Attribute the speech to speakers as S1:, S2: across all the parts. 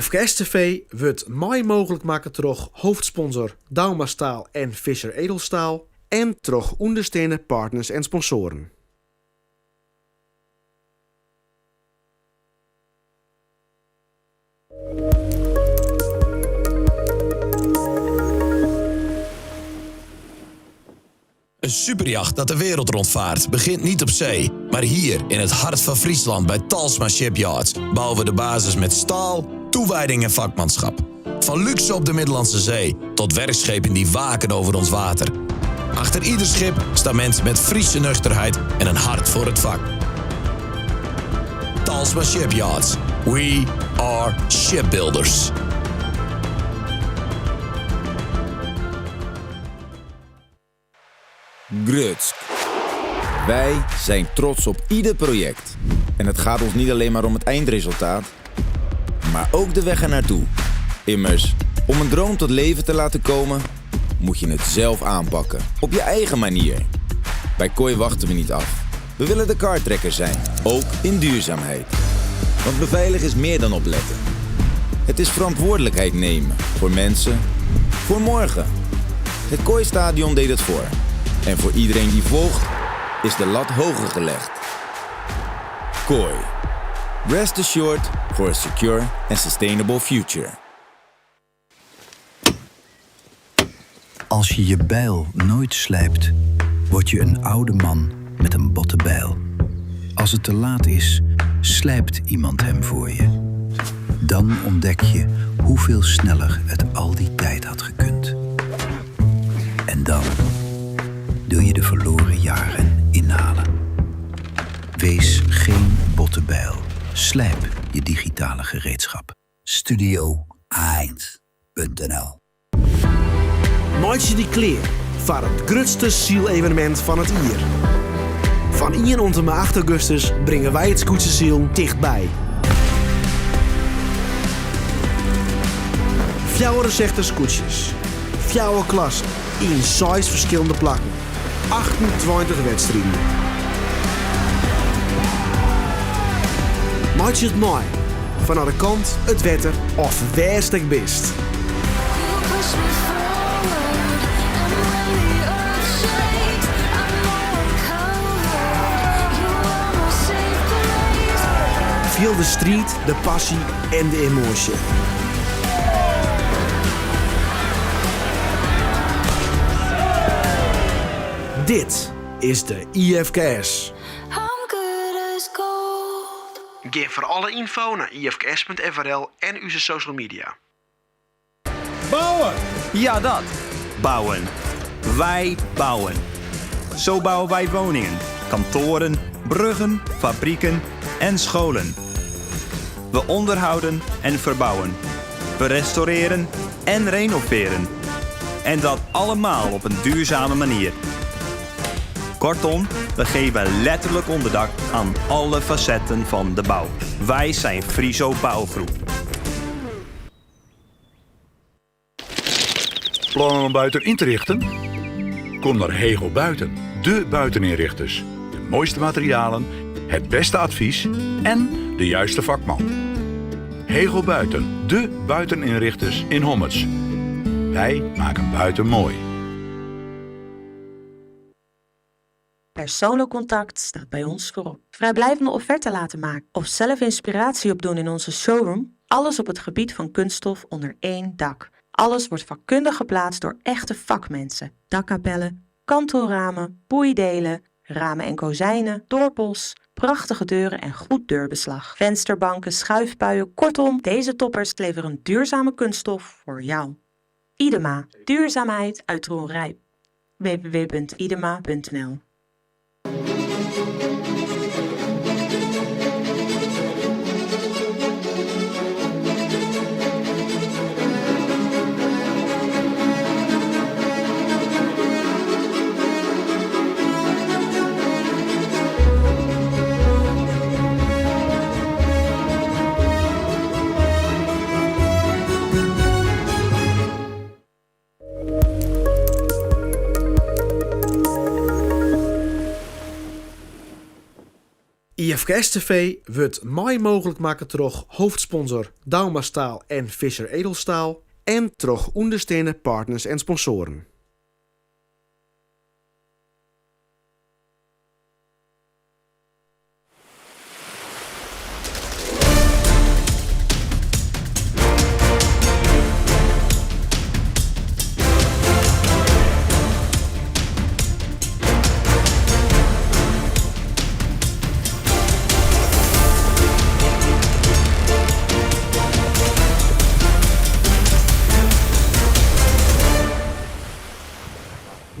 S1: IFKS TV wordt mij mogelijk maken door hoofdsponsor Dauma Staal en Fischer Edelstaal en door ondersteunende partners en sponsoren.
S2: Een superjacht dat de wereld rondvaart begint niet op zee, maar hier in het hart van Friesland bij Talsma Shipyards bouwen we de basis met staal, toewijding en vakmanschap. Van luxe op de Middellandse Zee tot werkschepen die waken over ons water. Achter ieder schip staan mensen met Friese nuchterheid en een hart voor het vak. Talsma Shipyards. We are shipbuilders.
S3: Grutsk. Wij zijn trots op ieder project. En het gaat ons niet alleen maar om het eindresultaat, maar ook de weg ernaartoe. Immers, om een droom tot leven te laten komen, moet je het zelf aanpakken. Op je eigen manier. Bij Kooi wachten we niet af. We willen de kartrekker zijn, ook in duurzaamheid. Want beveiligen is meer dan opletten. Het is verantwoordelijkheid nemen voor mensen, voor morgen. Het Kooistadion deed het voor. En voor iedereen die volgt, is de lat hoger gelegd. Kooi. Rest assured for a secure and sustainable future.
S4: Als je je bijl nooit slijpt, word je een oude man met een botte bijl. Als het te laat is, slijpt iemand hem voor je. Dan ontdek je hoeveel sneller het al die tijd had gekund. En dan doe je de verloren jaren inhalen. Wees geen botte bijl. Slijp je digitale gereedschap. Studio1.nl.
S1: Meidje die kleer voor het grootste zielevenement van het jaar. Van 1 tot en met 8 augustus brengen wij het Scootse ziel dichtbij. 64 scootjes, 4 klassen, in 6 verschillende plakken, 28 wedstrijden. Meidje het mooi, vanuit de kant, het wetter of weerstek best. Feel de street, de passie en de emotie. Dit is de IFKS. Geef voor alle info naar ifks.nl en onze social media.
S5: Bouwen! Ja, dat. Bouwen. Wij bouwen. Zo bouwen wij woningen, kantoren, bruggen, fabrieken en scholen. We onderhouden en verbouwen. We restaureren en renoveren. En dat allemaal op een duurzame manier. Kortom, we geven letterlijk onderdak aan alle facetten van de bouw. Wij zijn Friso Bouwgroep.
S6: Plannen om buiten in te richten? Kom naar Hego Buiten, de buiteninrichters. De mooiste materialen, het beste advies en de juiste vakman. Hego Buiten, de buiteninrichters in Hommerts. Wij maken buiten mooi.
S7: Persoonlijk contact staat bij ons voorop. Vrijblijvende offerten laten maken of zelf inspiratie opdoen in onze showroom. Alles op het gebied van kunststof onder één dak. Alles wordt vakkundig geplaatst door echte vakmensen. Dakkapellen, kantoorramen, boeidelen, ramen en kozijnen, dorpels, prachtige deuren en goed deurbeslag. Vensterbanken, schuifpuien, kortom, deze toppers leveren duurzame kunststof voor jou. IDEMA, duurzaamheid uit Roerij. www.idema.nl.
S1: IFKS TV wordt mooi mogelijk maken door hoofdsponsor Dauma Staal en Fischer Edelstaal en door ondersteunende partners en sponsoren.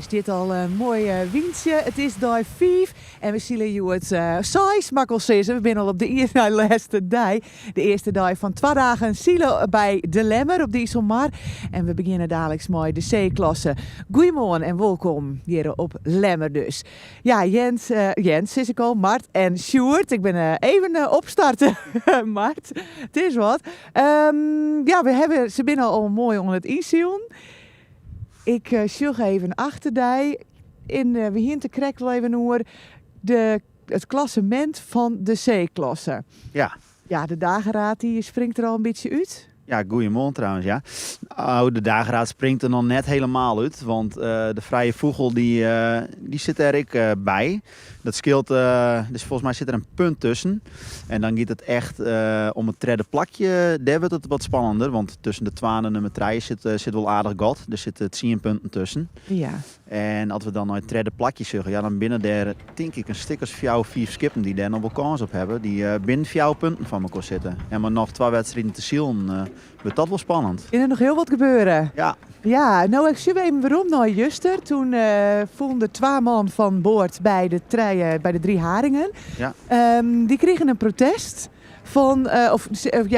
S8: Dit al een mooi windje. Het is dag 5 en we zien je het 6, mag ik wel zeggen. We zijn al op de laatste dag. De eerste dag van 2 dagen zielen bij de Lemmer op Dieselmar. En we beginnen dadelijk met de C-klasse. Goedemorgen en welkom hier op Lemmer dus. Ja, Jens is ik al, Mart en Sjoerd. Ik ben even opstarten, Mart. Het is wat. Ze binnen al mooi onder het inzien. Ik zie even achterdij. We hinten krekkel even over het klassement van de C-klasse.
S9: Ja.
S8: Ja, de dageraad die springt er al een beetje uit.
S9: Ja, goeiemorgen trouwens, ja. De dageraad springt er nog net helemaal uit, want de vrije vogel die zit er bij. Dat scheelt, dus volgens mij zit er een punt tussen. En dan gaat het echt om het derde plakje, daar wordt het wat spannender. Want tussen de 12 en nummer 3 zit wel aardig gat. Er zitten 10 punten tussen.
S8: Ja.
S9: En als we dan naar het derde plakje zeggen, ja, dan binnen daar denk ik een stuk als 4 skippen die daar nog wel kans op hebben. Die binnen 4 punten van elkaar zitten. En maar nog 2 wedstrijden te zielen, wordt dat wel spannend.
S8: Kan er nog heel wat gebeuren?
S9: Ja.
S8: Ja, nou ik zie even waarom naar Juster. Toen vonden 2 man van boord bij de 3 haringen.
S9: Ja.
S8: Die kregen een protest van,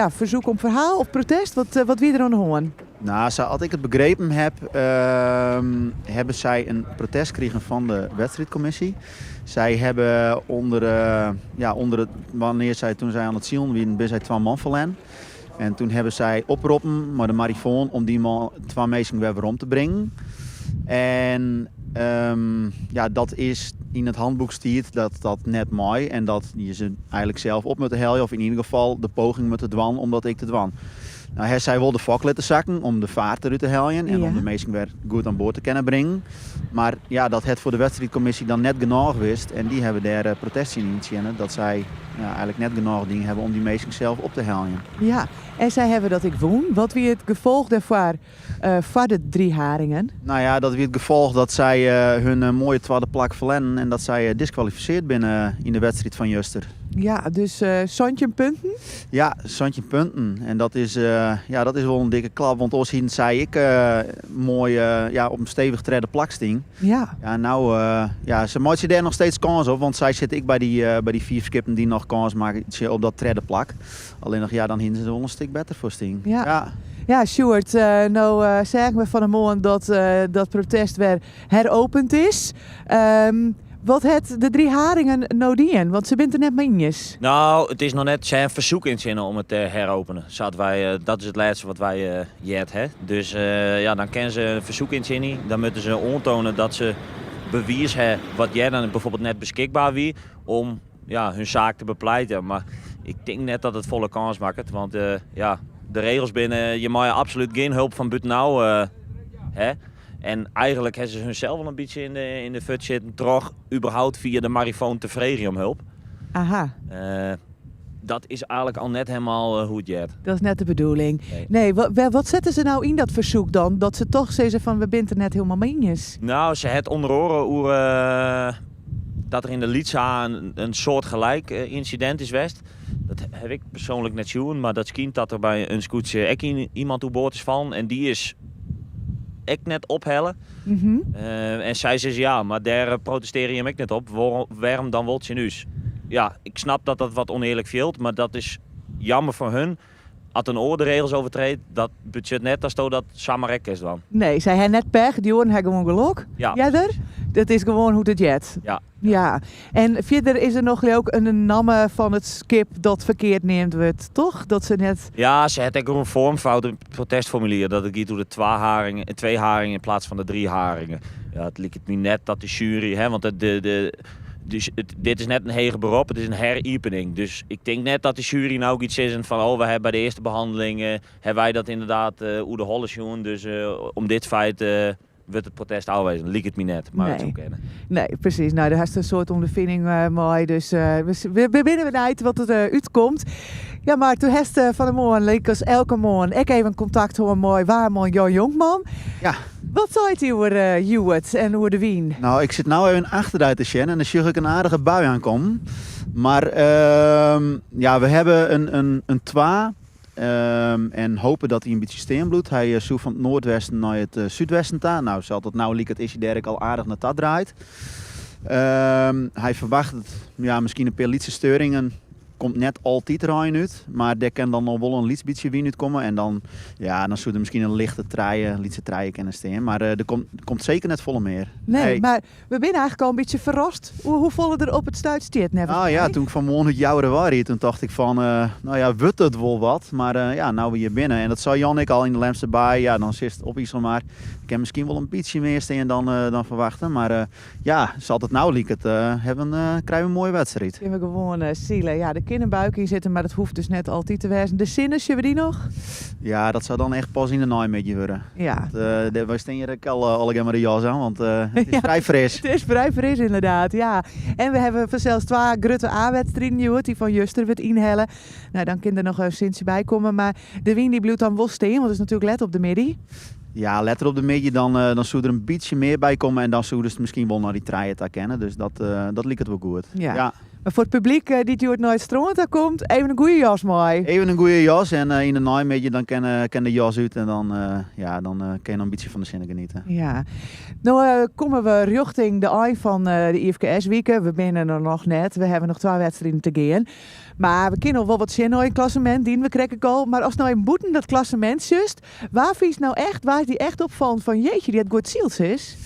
S8: verzoek om verhaal of protest. Wat wie er aan de hoorn?
S9: Nou, als ik het begrepen heb, hebben zij een protest gekregen van de wedstrijdcommissie. Zij hebben toen zij aan het zielen waren, bij zij 2 man verlen. En toen hebben zij oproepen met de marifoon om die 2 mensen weer om te brengen. En dat is in het handboek stiert dat net mooi. En dat je ze eigenlijk zelf op moeten helpen. Of in ieder geval de poging moeten dwan om dat ik te dwan. Nou, zij wil de fok laten zakken om de vaart eruit te helpen. En om de mensen weer goed aan boord te kunnen brengen. Maar ja, dat het voor de wedstrijdcommissie dan net genoeg wist. En die hebben daar protest in initiëren. Dat zij eigenlijk net genoeg dingen hebben om die mensen zelf op te helpen.
S8: Ja, en zij hebben dat ik woon. Wat wie het gevolg daarvoor voor de 3 haringen?
S9: Nou ja, dat weer het gevolg dat zij hun mooie 2e plak verlennen. En dat zij disqualificeerd binnen in de wedstrijd van Juster.
S8: Ja, dus Santje punten?
S9: Ja, Santje punten. En dat is wel een dikke klap. Want als hier zei ik mooi op een stevig derde plak sting.
S8: Ja.
S9: Ja, nou, ze maakt je daar nog steeds kans op. Want zij zit ik bij die 4 skippen die nog kans maken op dat derde plak. Alleen nog, dan hinden ze er wel een stuk beter voor sting.
S8: Ja, Sjoerd, zeggen we van de morgen dat protest weer heropend is. Wat het de 3 haringen nodien? Want ze bent er net meentjes.
S10: Nou, het is nog net zijn verzoek in zinnen om het te heropenen. Dat is het laatste wat wij jet hè. Dus dan kennen ze een verzoek in zinnen. Dan moeten ze aantonen dat ze bewijs hebben wat jij dan bijvoorbeeld net beschikbaar wie om hun zaak te bepleiten. Maar ik denk net dat het volle kans maakt. Want de regels binnen, je mag absoluut geen hulp van buitenaf hè. En eigenlijk hebben ze hunzelf wel een beetje in de fut zitten, toch überhaupt via de marifoon te vregen om hulp.
S8: Aha.
S10: Dat is eigenlijk al net helemaal hoe het jet. Dat
S8: is net de bedoeling. Nee, wat zetten ze nou in dat verzoek dan? Dat ze toch zeggen van we binden er net helemaal meentjes.
S10: Nou, ze het onder oren dat er in de Lietsa een soortgelijk incident is geweest. Dat heb ik persoonlijk net zien, maar dat schijnt dat er bij een scootje iemand op boord is van en die is ik net ophellen. En zij zei maar daar protesteer je hem ik net op. Waarom dan wilt je nu? Ja, ik snap dat dat wat oneerlijk viel, maar dat is jammer voor hun. Als een oor de regels overtreedt, dat budget net als dat Samarek is dan.
S8: Nee, zij hebben net pech, die horen hebben gewoon geluk.
S10: Ja.
S8: Jadder? Dat is gewoon hoe het jet. Ja. En verder is er nog ook een namme van het skip dat verkeerd neemt wordt, toch? Dat ze net...
S10: Ja, ze had ook een vormfout, een protestformulier. Dat het gaat door de 2 haringen in plaats van de 3 haringen. Ja, het lijkt me net dat de jury, hè, want Dus dit is net een hege beroep, het is een heropening. Dus ik denk net dat de jury nou ook iets is van we hebben bij de eerste behandeling hebben wij dat inderdaad hoe de holles doen. Dus om dit feit wordt het protest aanwezen. Liek het me net, maar het ook kennen.
S8: Nee, precies. Nou, daar is een soort ondervinding mooi. Dus we binnen benieuwd wat het uitkomt. Ja, maar toen heeft van de morgen, leek als elke morgen, ik even contact met mooi waarman Jan Jonkman.
S9: Ja.
S8: Wat zei hij over Hewitt en over de wien?
S9: Nou, ik zit nou even achteruit te zien en dan zie ik een aardige bui aankomen. Maar we hebben een twa. En hopen dat hij een beetje steenbloedt. Hij zoekt van het noordwesten naar het zuidwesten taan. Nou, zal dat nou liek het is hij derk al aardig naar dat draait. Hij verwacht misschien een paar lietse steuringen. Komt net altijd rein uit, maar daar kan dan nog wel een beetje wien uitkomen. En dan zou er misschien een lichte lietse treien kunnen staan. Maar er komt zeker net volle meer.
S8: Nee, maar we zijn eigenlijk al een beetje verrast. Hoe volle er op het stuit steert?
S9: Toen ik vanmorgen het jouwere waren, toen dacht ik van, wordt het wel wat. Maar nou we hier binnen. En dat zei Jannik al in de Lemse baai. Ja, dan zit het op iets maar. Ik heb misschien wel een beetje meer staan dan verwachten. Maar zal het nou liek het hebben, krijgen we een mooie wedstrijd.
S8: Kunnen we gewoon zielen. Ja, de kinderbuik in zitten, maar dat hoeft dus net altijd te wezen. De zinnen, zullen we die nog?
S9: Ja, dat zou dan echt pas in de naaimiddag worden.
S8: Ja.
S9: Wij staan hier al maar de jas aan, want het is vrij fris.
S8: Het is vrij fris inderdaad, ja. En we hebben vanzelfs 2 grote A-wedstrijden, die van Juster wordt inhellen. Nou, dan kan er nog een Sintje bij komen, maar de wien die bloedt dan wel steen, want het is natuurlijk let op de middag. Ja,
S9: letter op de midden, dan zou er een beetje meer bij komen en dan zouden ze misschien wel naar die treien te kennen. Dus dat liep het wel goed.
S8: Ja. Maar voor het publiek die het nooit stroomt komt, even een goede jas mooi.
S9: Even een goede jas en in de naaimiddag dan kan de jas uit en dan kan je een beetje van de zinnen genieten.
S8: Ja, nou komen we richting de eind van de IFKS-weken. We zijn er nog net, we hebben nog 2 wedstrijden te gaan. Maar we kunnen nog wel wat zin in het klassement, we krijgen al. Maar als nou een boeten dat klassement just, waar is die echt op van jeetje, die het goed ziels is?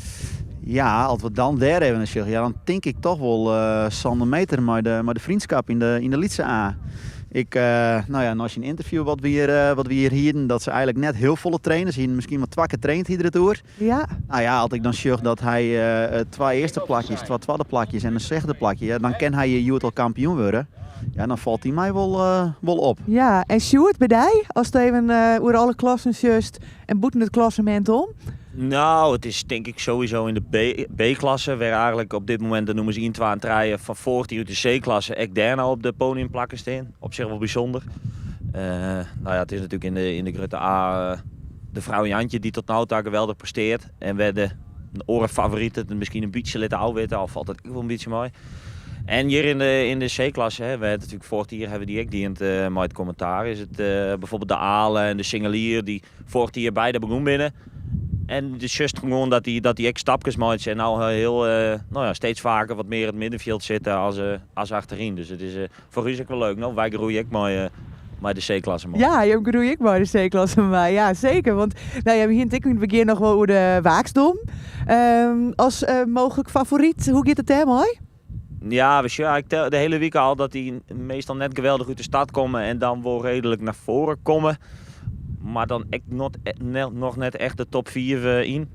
S9: Ja, als we dan daar hebben, dan denk ik toch wel Sander Meter, maar de vriendschap in de Lietse A. Als je een interview wat we hier hielden, dat ze eigenlijk net heel volle trainers hier misschien maar 2 keer traint iedere toer.
S8: Ja.
S9: Nou ja, als ik dan zeg dat hij 2 eerste plakjes, 2 tweede plakjes en een 6e plakje, dan kan hij je al kampioen worden. Ja, dan valt hij mij wel op.
S8: Ja, en Sjoerd, bij jij, als het even over alle klassen just en boeten het klassement om?
S10: Nou, het is denk ik sowieso in de B-klasse, waar eigenlijk op dit moment, dan noemen ze 1, 2 en 3 van voort uit de C-klasse, ik daar nou op de podium plakken staan. Op zich wel bijzonder. Het is natuurlijk in de Grutte A de vrouw Jantje die tot nu toe geweldig presteert. En we de orenfavorieten, misschien een beetje laten ouwwitten, al valt het ook wel een beetje mooi. En hier in de C-klasse, we hebben natuurlijk vorig jaar hebben die ook dient met het commentaar. Is het bijvoorbeeld de Aalen en de Singelier die vorig jaar beide begonnen binnen. En het is juist gewoon dat die echt stapjes maakt en nou heel steeds vaker wat meer in het middenveld zitten als achterin. Dus het is voor u ook wel leuk. Nou, wij groeien ook maar de C-klasse.
S8: Ja, je groei ik maar de C-klasse maar. Ja, zeker. Want we hebben hier in het begin nog wel over de Waaksdom. Als mogelijk favoriet, hoe gaat het daar mooi?
S10: Ja, we zien de hele week al dat die meestal net geweldig uit de stad komen en dan wel redelijk naar voren komen. Maar dan nog net echt de top 4 in.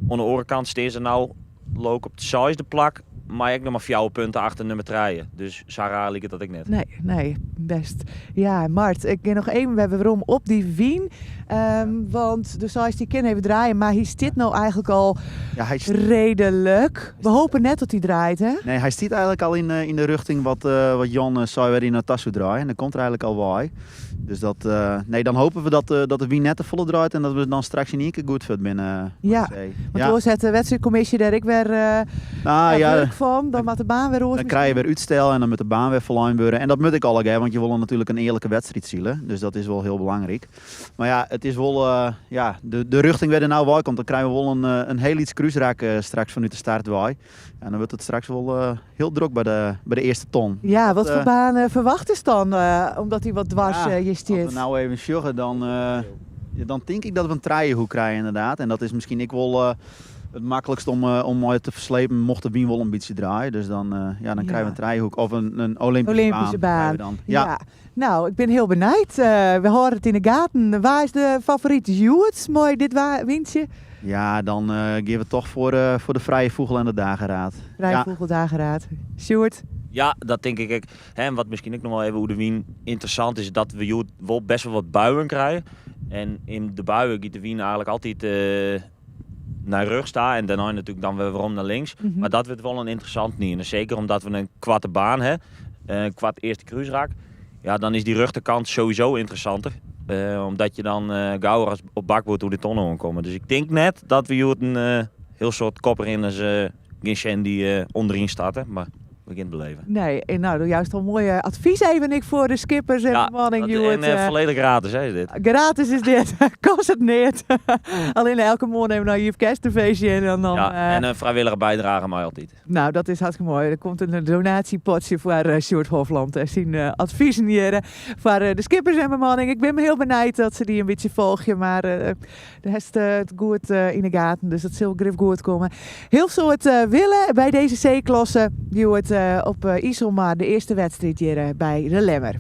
S10: Aan de orenkant staan ze nou loop op de 6e plak. Maar ik nog maar 4 punten achter nummer 3. Dus zo raar liep het dat ik net.
S8: Nee, best. Ja, Mart, ik ga nog even, we hebben waarom op die wien. Want de size die kan even draaien, maar hij zit nou eigenlijk al redelijk. We hopen net dat hij draait, hè?
S9: Nee, hij zit eigenlijk al in de richting wat Jan zei waar hij naar Tasso draait. En dat komt er eigenlijk al bij. Dus dan hopen we dat de wien net de volle draait en dat we dan straks in één keer goed vinden binnen.
S8: Ja, want we zetten de wedstrijdcommissie daar ik weer druk van. Dan moet de baan weer roos.
S9: Dan krijg je weer uitstel en dan moet de baan weer verlijn worden. En dat moet ik al, want je wil natuurlijk een eerlijke wedstrijd zielen. Dus dat is wel heel belangrijk. Maar ja, het is wel de richting waar er nou bij komt. Dan krijgen we wel een heel iets cruiseraak straks vanuit de start bij. En dan wordt het straks wel heel druk bij de eerste ton.
S8: Ja, wat voor baan verwacht is dan? Omdat hij wat dwars je stiert.
S9: Als we nou even sjoggen, dan denk ik dat we een trijenhoek krijgen inderdaad. En dat is misschien ik wel het makkelijkst om mooi te verslepen mocht de wien wel een beetje draaien. Dus dan krijgen we een trijenhoek of een Olympische baan. Dan.
S8: Ja. Nou, ik ben heel benieuwd. We horen het in de gaten. Waar is de favoriete Hewitt? Mooi dit windje.
S9: Ja, dan gaan we toch voor de Vrije Vogel en de Dageraad.
S8: Vrije Vogel Dageraad. Sjoerd?
S10: Ja, dat denk ik. Hè, en wat misschien ook nog wel even hoe de wien interessant is, dat we hier wel best wel wat buien krijgen. En in de buien gaat de wien eigenlijk altijd naar rug staan en daarna natuurlijk dan weer waarom naar links.
S8: Mhm.
S10: Maar dat wordt wel een interessant niet. En zeker omdat we een kwarte baan hebben, een kwart eerste cruiseraak. Ja, dan is die rechterkant sowieso interessanter. Omdat je dan gauw op bakboord door de tonnen komen. Dus ik denk net dat we hier een heel soort kopperrinners Ginchen die onderin starten. Maar begint beleven.
S8: Nee, en nou, juist al mooi advies even ik voor de skippers en manning.
S10: En volledig gratis, hè, dit.
S8: Gratis is dit, kost het niet. Alleen elke morgen hebben we nou hier kerstfeestje en dan...
S10: en een vrijwillige bijdrage maar altijd.
S8: Nou, dat is hartstikke mooi. Er komt een donatiepotje voor Sjoerd Hofland en zijn adviezen hier voor de skippers en bemanning. Ik ben me heel benieuwd dat ze die een beetje volgen, maar de rest het goed in de gaten, dus dat zal grif goed komen. Heel veel het willen bij deze C-klasse, die het op Iselma de eerste wedstrijd hier bij de Lemmer.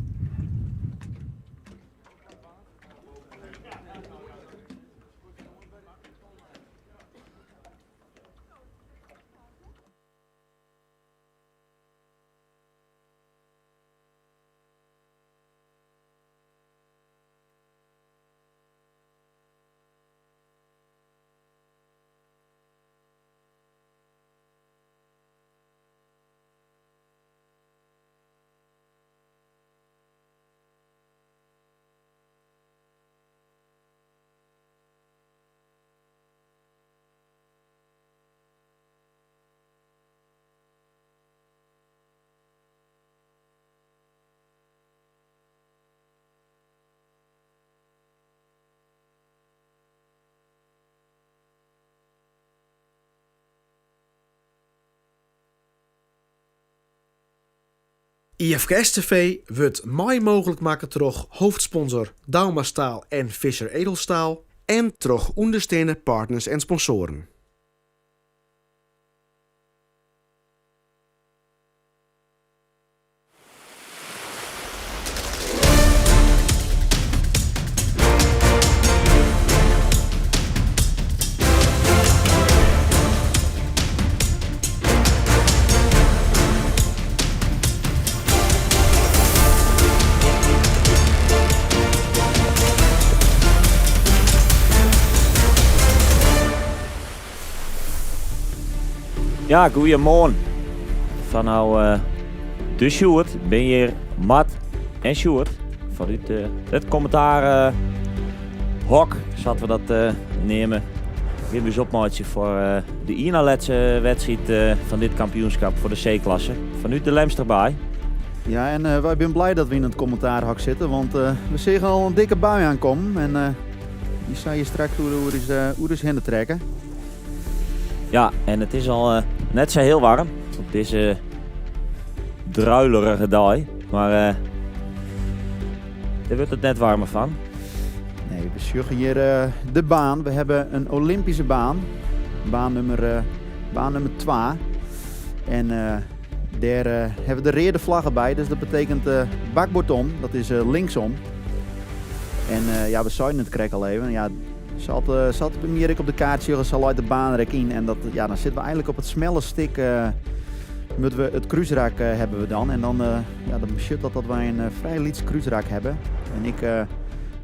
S1: IFKS TV wordt mooi mogelijk maken door hoofdsponsor Dauma Staal en Fischer Edelstaal en door ondersteunende partners en sponsoren.
S10: Ja, goeiemorgen. Van nou de Sjoerd ben je hier Matt en Sjoerd. Vanuit het commentaar hok zaten we dat nemen. Weer eens opmaatje voor de ina-laatste wedstrijd van dit kampioenschap voor de C-klasse. Vanuit de Lemsterbij.
S9: Ja, en wij zijn blij dat we in het commentaarhok zitten, want we zien al een dikke bui aankomen. En die zou je straks hoe is heen trekken.
S10: Ja, en het is al net zo heel warm op deze druilerige dag. Maar daar wordt het net warmer van.
S9: Nee, we sjuggen hier de baan. We hebben een Olympische baan. Baan nummer 2. En daar hebben we de rode vlaggen bij. Dus dat betekent bakboord om. Dat is linksom. En ja, we zouden het krek al even. Ja, zat bij mij op de kaart zal uit de baan in. En dat, ja, dan zitten we eigenlijk op het smelle stik. Moeten we het cruiseraak hebben we dan. En dan beschut dat wij een vrij lietse cruiseraak hebben. En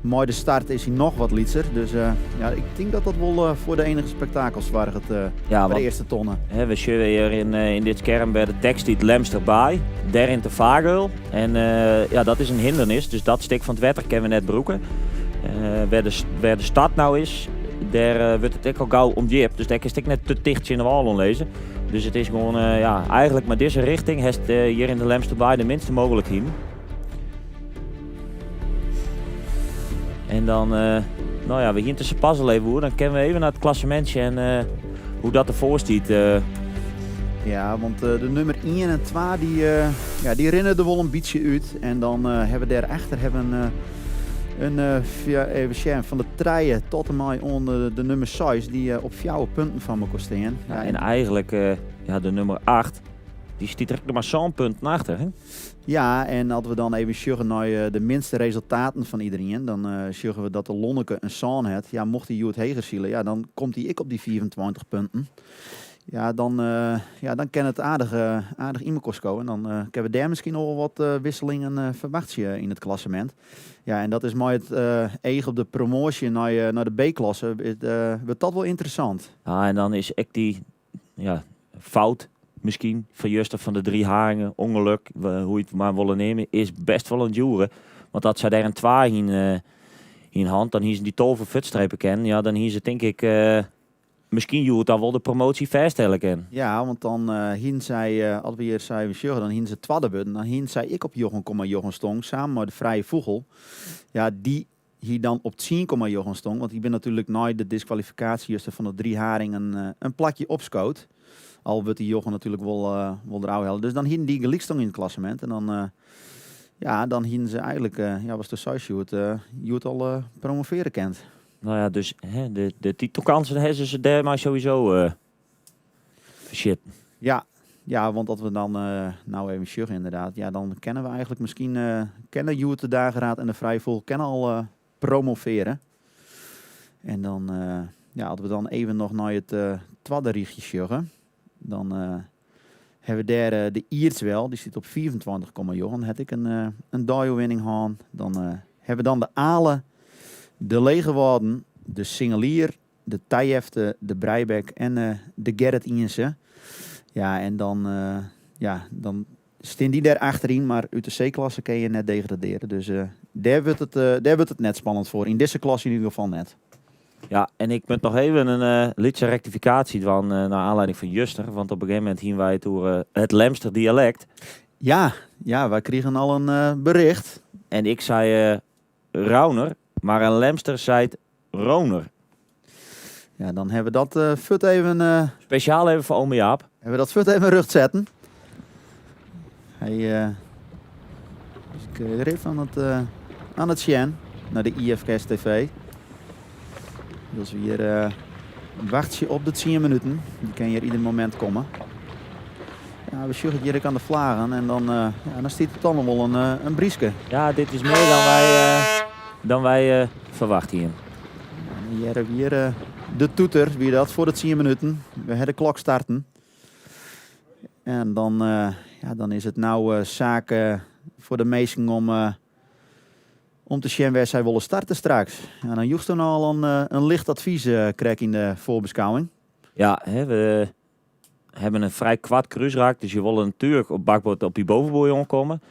S9: mooi de start is hij nog wat lietser. Dus ja, ik denk dat wel voor de enige spektakels waren bij de eerste tonnen.
S10: We zitten hier in dit scherm bij de tekst Lemsterbij. Daar in de Vagel. En ja, dat is een hindernis. Dus dat stuk van het wetter kunnen we net broeken. Waar de stad nou is, daar wordt het ook al gauw omdiept. Dus daar kan ik net te dicht in de wal lezen. Dus het is gewoon, ja, eigenlijk met deze richting heeft hier in de Lemsterbij de minste mogelijkheden. En dan, nou ja, we gaan tussen puzzel even hoe. Dan kennen we even naar het klassementje en hoe dat ervoor staat.
S9: Ja, want de nummer 1 en 2 die rennen er wel een beetje uit. En dan hebben we daarachter even van de treien tot en met onder de nummer 6 die op 4 punten van me kosten.
S10: Ja, en eigenlijk de nummer 8, Die stiet er maar zo'n punt achter, hè?
S9: Ja, en als we dan even sjuggen naar de minste resultaten van iedereen, dan sjuggen we dat de Lonneke een zoon heeft. Ja, mocht hij Joet Heger zielen, ja, dan komt hij ik op die 24 punten. Ja, dan kan het aardig in me komen. Dan kunnen we daar misschien nog wel wat wisselingen verwacht in het klassement. Ja, en dat is maar het eeg op de promotie naar de B-klasse. Wordt dat wel interessant.
S10: Ah, en dan is echt die fout misschien van Juster van de 3 haringen, ongeluk, hoe je het maar willen nemen, is best wel een dure. Want dat zij daar een 2 in hand, dan hier ze die tover futstrepen kennen, ja, dan hier ze denk ik misschien je dan wel de promotie vaststellen kan.
S9: Ja, want dan hien zij, als we hier zijn dan hien ze tweede budden, dan hien zij ik op Jochen Stong, samen met de Vrije Vogel. Ja, die hier dan op 10 Jochen Stong, want die ben natuurlijk na de disqualificatie juist van de 3 haringen een plakje opscoot. Al wordt die Jochen natuurlijk wel eruit helden. Dus dan hien die gelijkstong in het klassement. En dan hien ze eigenlijk, was de size je het al promoveren kent.
S10: Nou ja, dus de titelkansen hebben ze daar maar sowieso shit.
S9: Ja, want als we dan nou even sjuggen inderdaad, ja, dan kennen we eigenlijk misschien kennen Joet de Dageraad en de Vrije Vogel kennen al promoveren. En dan, als we dan even nog naar het tweede richtje sjuggen, dan hebben we daar de Ierts wel, die zit op 24, Johan. Heb ik een winning gehad. Dan hebben we dan de Alen, de Legewouden, de Singelier, de Tijefte, de Breibek en de Gerrit Iense. Ja, en dan staan die daar achterin, maar uit de C-klasse kan je net degraderen. Dus daar wordt het net spannend voor. In deze klasse in ieder geval net.
S10: Ja, en ik moet nog even een liedje rectificatie doen naar aanleiding van Juster. Want op een gegeven moment hien wij door het Lemster dialect.
S9: Ja, wij kregen al een bericht.
S10: En ik zei Rauner, maar een Lemster zei het Roner.
S9: Ja, dan hebben we dat fut even...
S10: Speciaal even voor ome Jaap.
S9: Hebben we dat fut even rug zetten. Hij is er even aan het sjen naar de IFKS TV. Dus weer wacht je op de 10 minuten. Die kan hier ieder moment komen. Ja, we sjuggen hier aan de vlagen en dan stiet het dan wel een brieske.
S10: Ja, dit is meer dan wij verwachten hier.
S9: Ja, hier hebben we hier de toeter, wie dat, voor de 10 minuten. We hebben de klok starten. En dan is het nou zaak voor de meesten om te zien waar zij willen starten straks. Ja, dan joegst dan al een licht advies krijg in de voorbeschouwing.
S10: Ja, we hebben een vrij kwad kruisraak, dus je wil natuurlijk op bakboord op die bovenboei komen.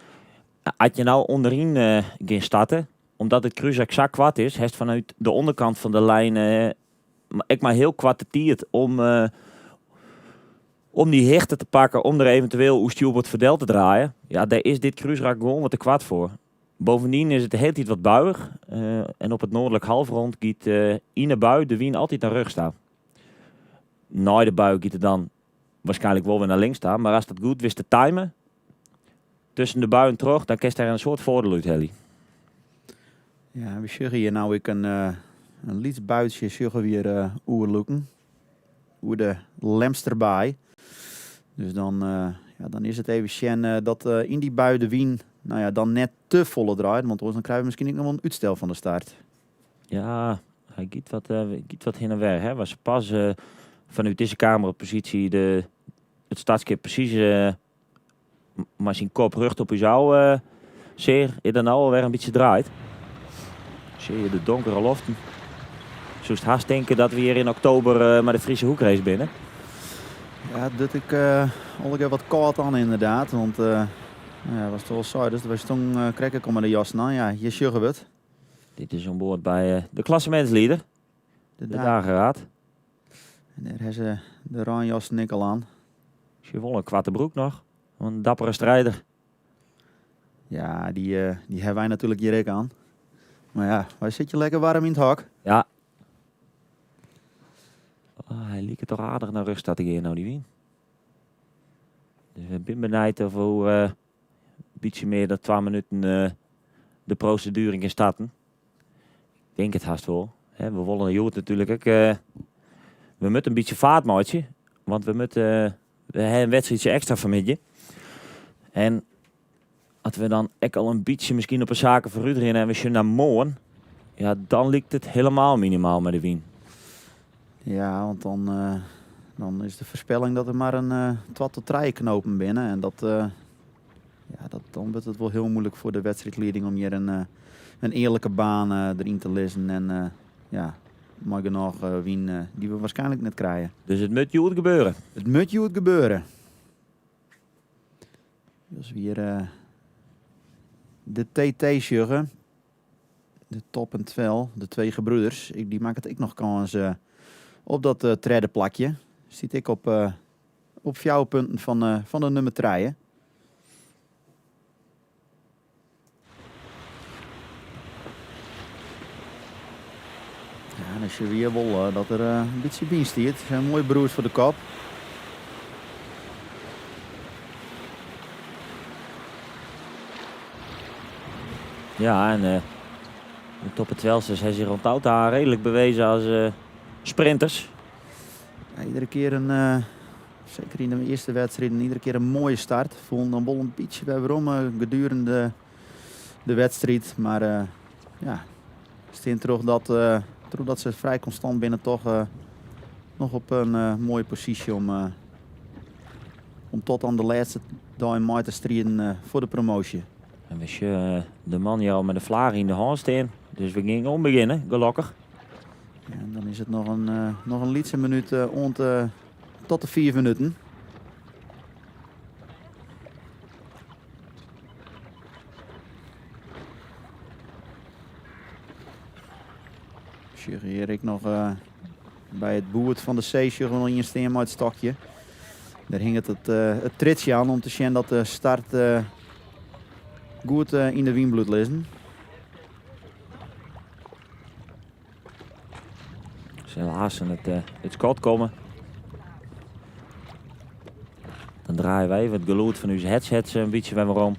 S10: Als je nou onderin gaan starten, omdat het kruisraak zo kwad is, heeft vanuit de onderkant van de lijn ik maar heel kwad de tiert om die hechten te pakken, om er eventueel oestje op het verdel te draaien. Ja, daar is dit kruisraak gewoon wat te kwad voor. Bovendien is het heel iets wat buiig. En op het noordelijk halfrond giet in de bui de wien altijd naar rug staan. Na de bui giet het dan waarschijnlijk wel weer naar links staan. Maar als dat goed wist te timen, tussen de bui en terug, dan kerst er een soort voordeel uit, Helly.
S9: Ja, we sjuggen hier nou een lietsbuitje sjuggen weer oerloeken. Hoe de Lemsterbaai. Dus dan is het even sjen dat in die bui de wien dan net te volle draait. Want dan krijgen we misschien ook nog wel een uitstel van de start.
S10: Ja, hij giet wat heen en weer. Hè. Was pas vanuit deze kamerpositie het startskip precies maar zijn kop rug op u zou zeer je dan alweer een beetje draait. Zie je de donkere loften. Zo is het haast denken dat we hier in oktober maar de Friese hoekrace binnen.
S9: Ja, dat ik al even wat koud aan inderdaad. Want was toch wel saai. Dus was toen kreeg ik maar de jas aan. Ja, hier sjuggen we het.
S10: Dit is aan boord bij de klassementsleider. De Dageraad.
S9: En daar hebben ze de raanjas nikkel aan.
S10: Is je wel een kwarte broek nog. Een dappere strijder.
S9: Ja, die hebben wij natuurlijk hier ook aan. Maar ja, wij zitten lekker warm in het hak.
S10: Ja. Hij liep het toch aardig naar rust dat ik hier nou die wien. Dus ik ben benieuwd of we een beetje meer dan 2 minuten de procedure in starten. Ik denk het haast wel. We willen Joet natuurlijk ook. We moeten een beetje vaart maken. Want we hebben een wedstrijdje extra vanmiddag. En als we dan ook al een beetje misschien op een zaken vooruit rennen en we gaan naar morgen, ja, dan lijkt het helemaal minimaal met de wien.
S9: Ja, want dan is de voorspelling dat er maar een 2 tot 3 knopen binnen. En dan wordt het wel heel moeilijk voor de wedstrijdleiding om hier een eerlijke baan erin te lezen. En maar genoeg wien die we waarschijnlijk net krijgen.
S10: Dus het moet goed gebeuren.
S9: Het moet goed gebeuren. Dus weer de TT-sjuggen. De Top en Twel, de 2 gebroeders. Die maken het nog kans op dat derde plakje. Zit ik op 4 punten van de nummer 3. Ja, dan zie je weer wel dat er een beetje bij staat. Het zijn mooie broers voor de kop.
S10: Ja, en de Top en Twelsters hebben zich rond het daar redelijk bewezen als sprinters.
S9: Ja, iedere keer zeker in de eerste wedstrijden, iedere keer een mooie start. Voelde dan wel een beetje bij waarom gedurende de wedstrijd. Maar ja, steen terug dat ze vrij constant binnen toch nog op een mooie positie om tot aan de laatste dag in mei te strijden voor de promotie.
S10: En we zien de man hier al met de vlagen in de hand staan. Dus we gingen om beginnen, gelukkig.
S9: Ja, en dan is het nog een lietse minuut tot de 4 minuten. Hier ik nog bij het boert van de zeesjug nog in een steen uit het stokje. Daar hing het tritsje aan om te zien dat de start goed in de wienbloed lezen.
S10: Ze helaas het schot komen. Dan draaien wij even het geluid van onze headsets een beetje bij waarom.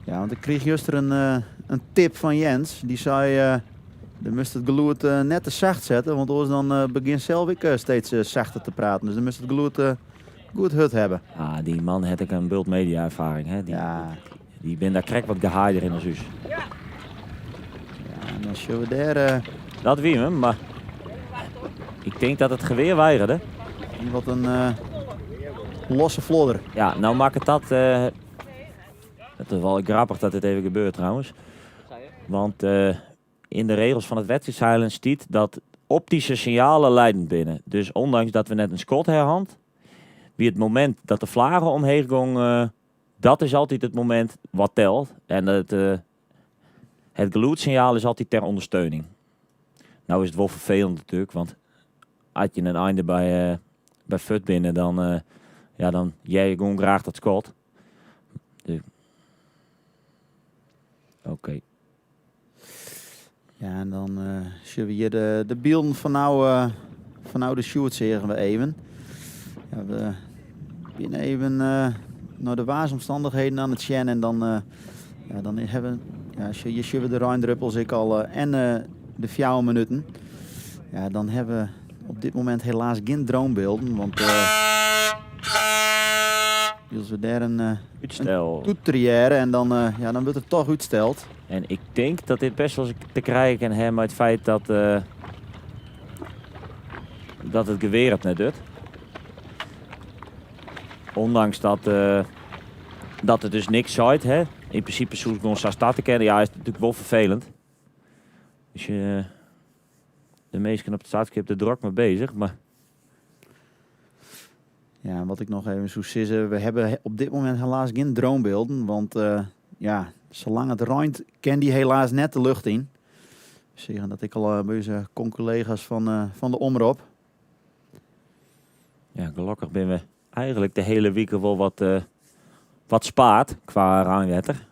S9: Ja, want ik kreeg juist een tip van Jens. Die zei, je moest het geluid net te zacht zetten, want anders dan begint zelf ik steeds zachter te praten. Dus dan moest het geluid goed hut hebben.
S10: Ah, die man had ik een bult media ervaring. Hè? Die ben daar krek wat gehaider in als us.
S9: Ja, en dan zullen we daar...
S10: Dat wie hem, maar ik denk dat het geweer weigerde.
S9: Wat een losse flodder.
S10: Ja, nou maakt het dat... het is wel grappig dat dit even gebeurt trouwens. Want in de regels van het wedstrijdseilen staat dat optische signalen leidend binnen. Dus ondanks dat we net een schot herhand, wie het moment dat de vlagen omheen gingen, dat is altijd het moment wat telt. En het geluidssignaal is altijd ter ondersteuning. Nou is het wel vervelend natuurlijk, want als je een einde bij fut binnen, dan jij gewoon graag dat schot. Oké.
S9: Ja, en dan zullen we hier de beelden van nou de shoot zeggen we even. Ja, we binnen even naar de waarsomstandigheden aan het zien en dan hebben je zullen de Rijndruppels ik al en de 4 minuten. Ja, dan hebben we op dit moment helaas geen droombeelden, want als we daar een toetriëren en dan wordt het toch uitgesteld.
S10: En ik denk dat dit best wel te krijgen kan hebben uit het feit dat het geweer het net doet. Ondanks dat het dus niks zaait, hè. In principe zoals ik ons zou starten kennen, ja, is het natuurlijk wel vervelend. Dus de meesten op het startskip er druk mee bezig, maar...
S9: Ja, wat ik nog even zo zeggen, we hebben op dit moment helaas geen droombeelden, want zolang het ruimt, kan die helaas net de lucht in. Zeggen dat ik al bij onze collega's van de omroep.
S10: Ja, gelukkig ben we eigenlijk de hele week wel wat spaart qua ruimwetter.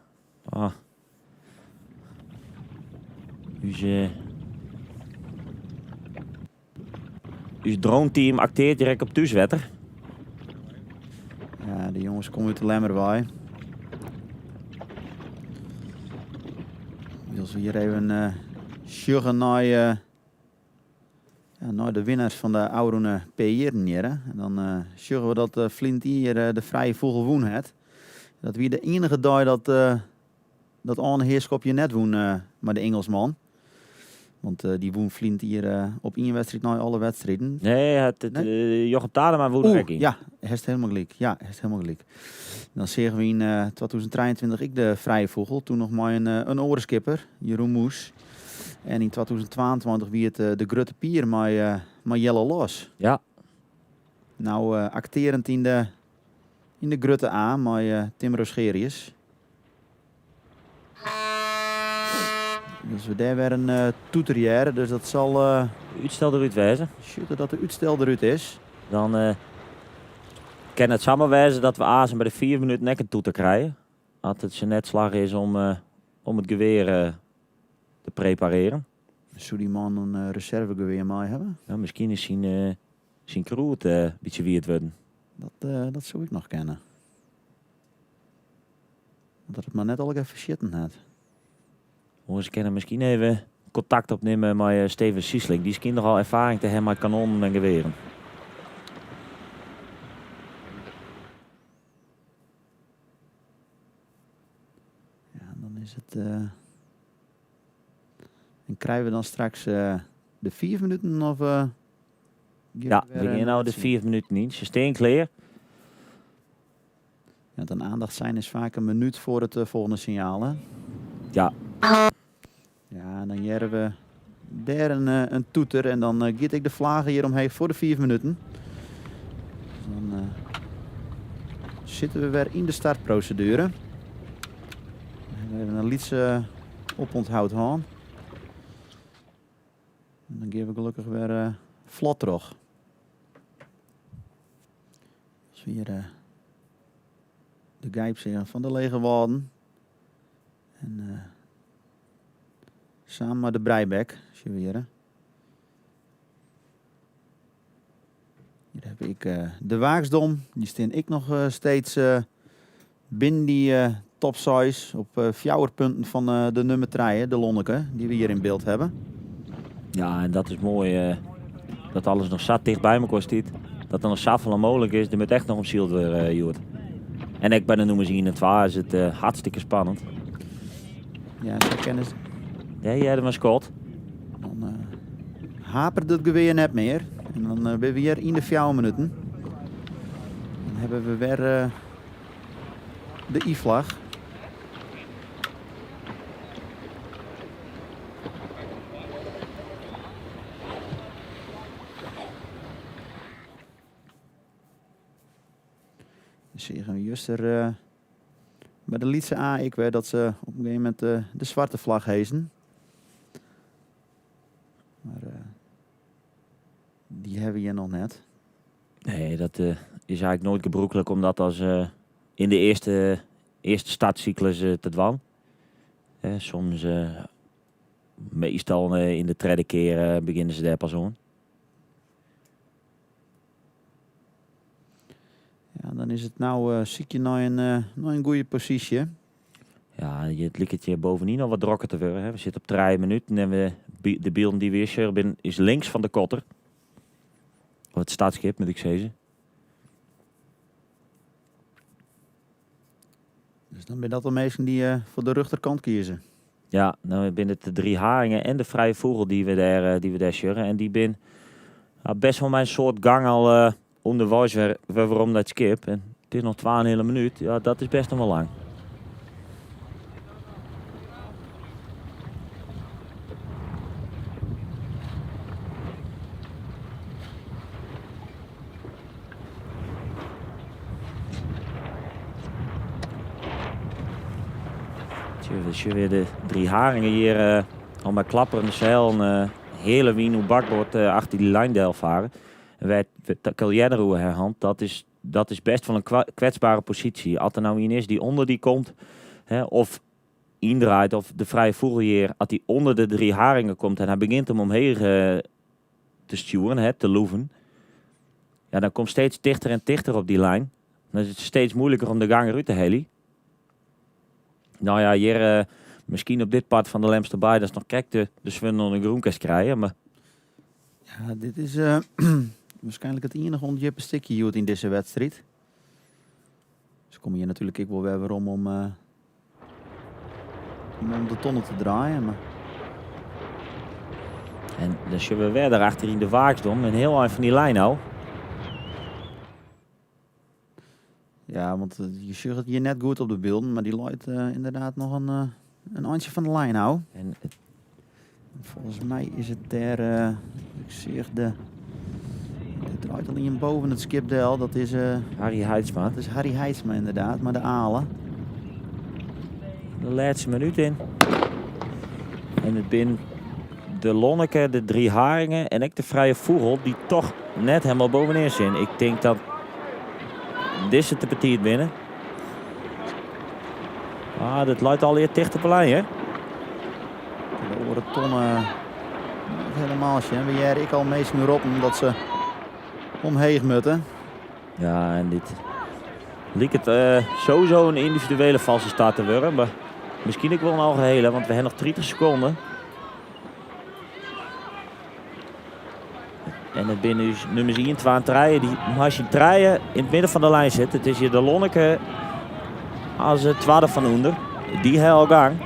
S10: Uw droneteam acteert direct op thuiswetter.
S9: Ja, de jongens komen uit de Lemmerwaai. Als we hier even sjuggen naar Ja, nou, de winnaars van de Aurone P-jaren hier. En dan zorgen we dat Flint hier de vrije vogel woen heeft. Dat wie de enige dag dat Arne Heerschopje net woen, maar de Engelsman. Want die woen Flint hier op één wedstrijd na alle wedstrijden.
S10: Nee, Jochem Tadema woont er ook in.
S9: Ja, hij heeft helemaal gelijk. Ja, hij heeft helemaal gelijk. Dan zeggen we in 2023 ik de vrije vogel. Toen nog maar een orenskipper, Jeroen Moes. En in 2022 wie het de Grutte Pier maar Jelle Los.
S10: Ja.
S9: Nou, acterend in de Grutte A, maar Tim Rosgerius. Dus we daar weer een toeterière, dus dat zal...
S10: Uitstel eruit wijzen.
S9: Shooten dat de uitstel eruit is.
S10: Dan kan het samen wijzen dat we Azen bij de 4 minuten nek een toeter krijgen. Als het zijn net slag is om het geweer te prepareren.
S9: Zou die man een reservegeweer mee hebben?
S10: Nou, misschien is zijn crew het een beetje weird worden.
S9: Dat zou ik nog kennen. Dat het maar net al even shitten had.
S10: Ze kunnen misschien even contact opnemen met Steven Siesling. Die is nogal ervaring te hebben met kanonnen en geweren.
S9: Ja, dan is het... En krijgen we dan straks de 4 minuten of...
S10: Ja, we gaan nou de 4 minuten niet. Ze steen klaar.
S9: Ja, dan aandacht zijn is vaak een minuut voor het volgende signaal, hè?
S10: Ja.
S9: Ja, dan jaren we daar een toeter en dan giet ik de vlaggen hier omheen voor de 4 minuten. Dus dan zitten we weer in de startprocedure. We hebben een liedje oponthoud aan. En dan geven we gelukkig weer vlot terug. Dus weer de gijpzeer van de lege waden. En samen met de breibek, zie je weer. Hier heb ik de waaksdom. Die steen ik nog steeds binnen die top size op 4 punten van de nummer 3, de Lonneke, die we hier in beeld hebben.
S10: Ja, en dat is mooi dat alles nog zat dicht bij elkaar staat. Dat er nog zoveel mogelijk is, er moet echt nog om ziel weer, Joert. En ik ben de nummer 1 en 2 is het hartstikke spannend.
S9: Ja, zo kennen ze.
S10: Ja, jij hebt maar Scott.
S9: Dan hapert het geweer net meer. En dan ben we weer in de 4 minuten. Dan hebben we weer de I-vlag. Dus hier gaan we juist er bij de Lietse A ik weet dat ze op een gegeven moment de zwarte vlag hezen. Maar die hebben we hier nog net.
S10: Nee, dat is eigenlijk nooit gebruikelijk om dat als in de eerste startcyclus te doen. Soms, meestal in de tweede keer beginnen ze daar pas aan.
S9: Ja, dan is het nou zie je nou een goede positie.
S10: Ja, het lijkt je bovendien al wat drokker te worden. Hè. We zitten op 3 minuten en de beelden die we hier zijn is links van de kotter. Of het staatsschip, moet ik zeggen.
S9: Dus dan ben dat de mensen die voor de rechterkant kiezen.
S10: Ja, nou binnen de 3 haringen en de vrije vogel die we daar sjurren. En die ben best wel mijn soort gang al onderwijs waarom dat skip. En het is nog 2,5 minuut. Ja, dat is best nog wel lang. Zie je weer de 3 haringen hier al met klapperende zeil hele wien op bakboord achter die lijndel varen. En wij Kaljenroe herhand, dat is best wel een kwetsbare positie. Als er nou een is die onder die komt, of indraait, of de vrije vogel hier, als die onder de 3 haringen komt en hij begint hem omheen te sturen, te loeven, ja, dan komt steeds dichter en dichter op die lijn. Dan is het steeds moeilijker om de gang eruit te halen. Nou ja, hier misschien op dit pad van de Lemsterbaai, dat is nog kijk de Swindel en de Groenkast krijgen, maar...
S9: Ja, Ja, dit is waarschijnlijk het enige onjippe stukje hier in deze wedstrijd. Dus kom je natuurlijk ook wel weer om de tonnen te draaien. Maar...
S10: En dan zullen we weer daarachter in de waaksdom en heel even van die lijn nou.
S9: Ja, want je zag het hier net goed op de beelden, maar die luidt inderdaad nog een eindje van de lijn nou.
S10: En
S9: volgens mij is het daar, ik zeg dit draait al in boven het skipdel, dat is
S10: Harry Heidsma.
S9: Dat is Harry Heidsma inderdaad, maar de Alen.
S10: De laatste minuut in. En het bin de Lonneke, de 3 Haringen en ik de Vrije Vogel die toch net helemaal bovenin zijn. Ik denk dat deze te petit binnen. Ah, dat luidt al eer dicht op de lijn, hè?
S9: De oren tonnen helemaal. We jaren ik al meestal nu op omdat ze omheen moeten.
S10: Ja, en dit liep het sowieso een individuele valse start te worden. Maar misschien ook wel een algehele, want we hebben nog 30 seconden. En het binnen is nummer 1, aan treien. Die als je treien in het midden van de lijn zit. Het is hier de Lonneke als het tweede van onder. Die heel gang.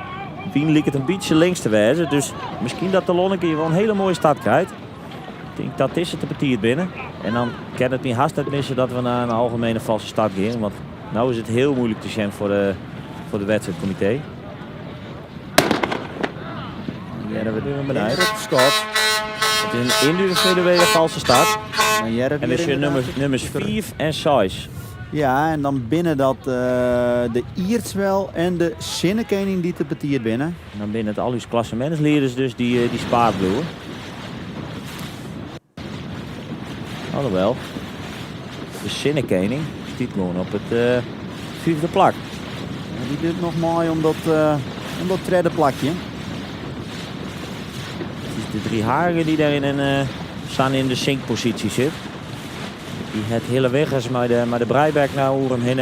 S10: Wien liep het een beetje links te wijzen. Dus misschien dat de Lonneke hier wel een hele mooie start krijgt. Ik denk dat is het de partier binnen. En dan kan het niet haast missen dat we naar een algemene valse start gaan. Want nu is het heel moeilijk te zien voor de wedstrijdcomité. Ja, dat we beneden.
S9: Scott.
S10: Het is een individuele valse start. En dus nummers 4 en 6.
S9: Ja, en dan binnen dat de Iertswel en de Sinnekening die te partier binnen.
S10: En dan binnen het al uw klassementsleiders dus die spaarbloeien. Alhoewel, de Sinnekening stiet gewoon op het 4e plak.
S9: Ja, die doet nog mooi om dat derde plakje.
S10: Het is de 3 Haringen die daarin staan in de sinkpositie zit. Die het hele weg is maar de Breiberg naar omheen.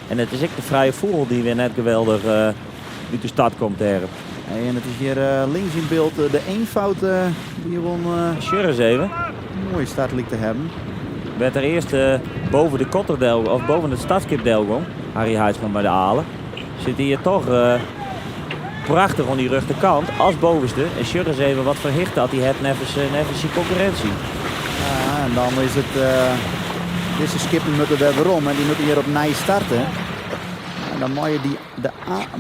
S10: En het is ook de Vrije Vogel die weer net geweldig uit de stad komt daar.
S9: Hey, en het is hier links in beeld de eenvoud die gewoon
S10: Sjurres even.
S9: een mooie start lijkt te hebben.
S10: Werd er eerst boven de Kotterdel of boven het stadskipdelgong, Harry Heidsma bij de Alen. Zit hier toch prachtig aan die rechterkant als bovenste. En Sjurres even wat verhicht dat hij het nevens die concurrentie.
S9: Ja, en dan is het deze skippen moeten we weer om en die moeten hier op nij starten. En dan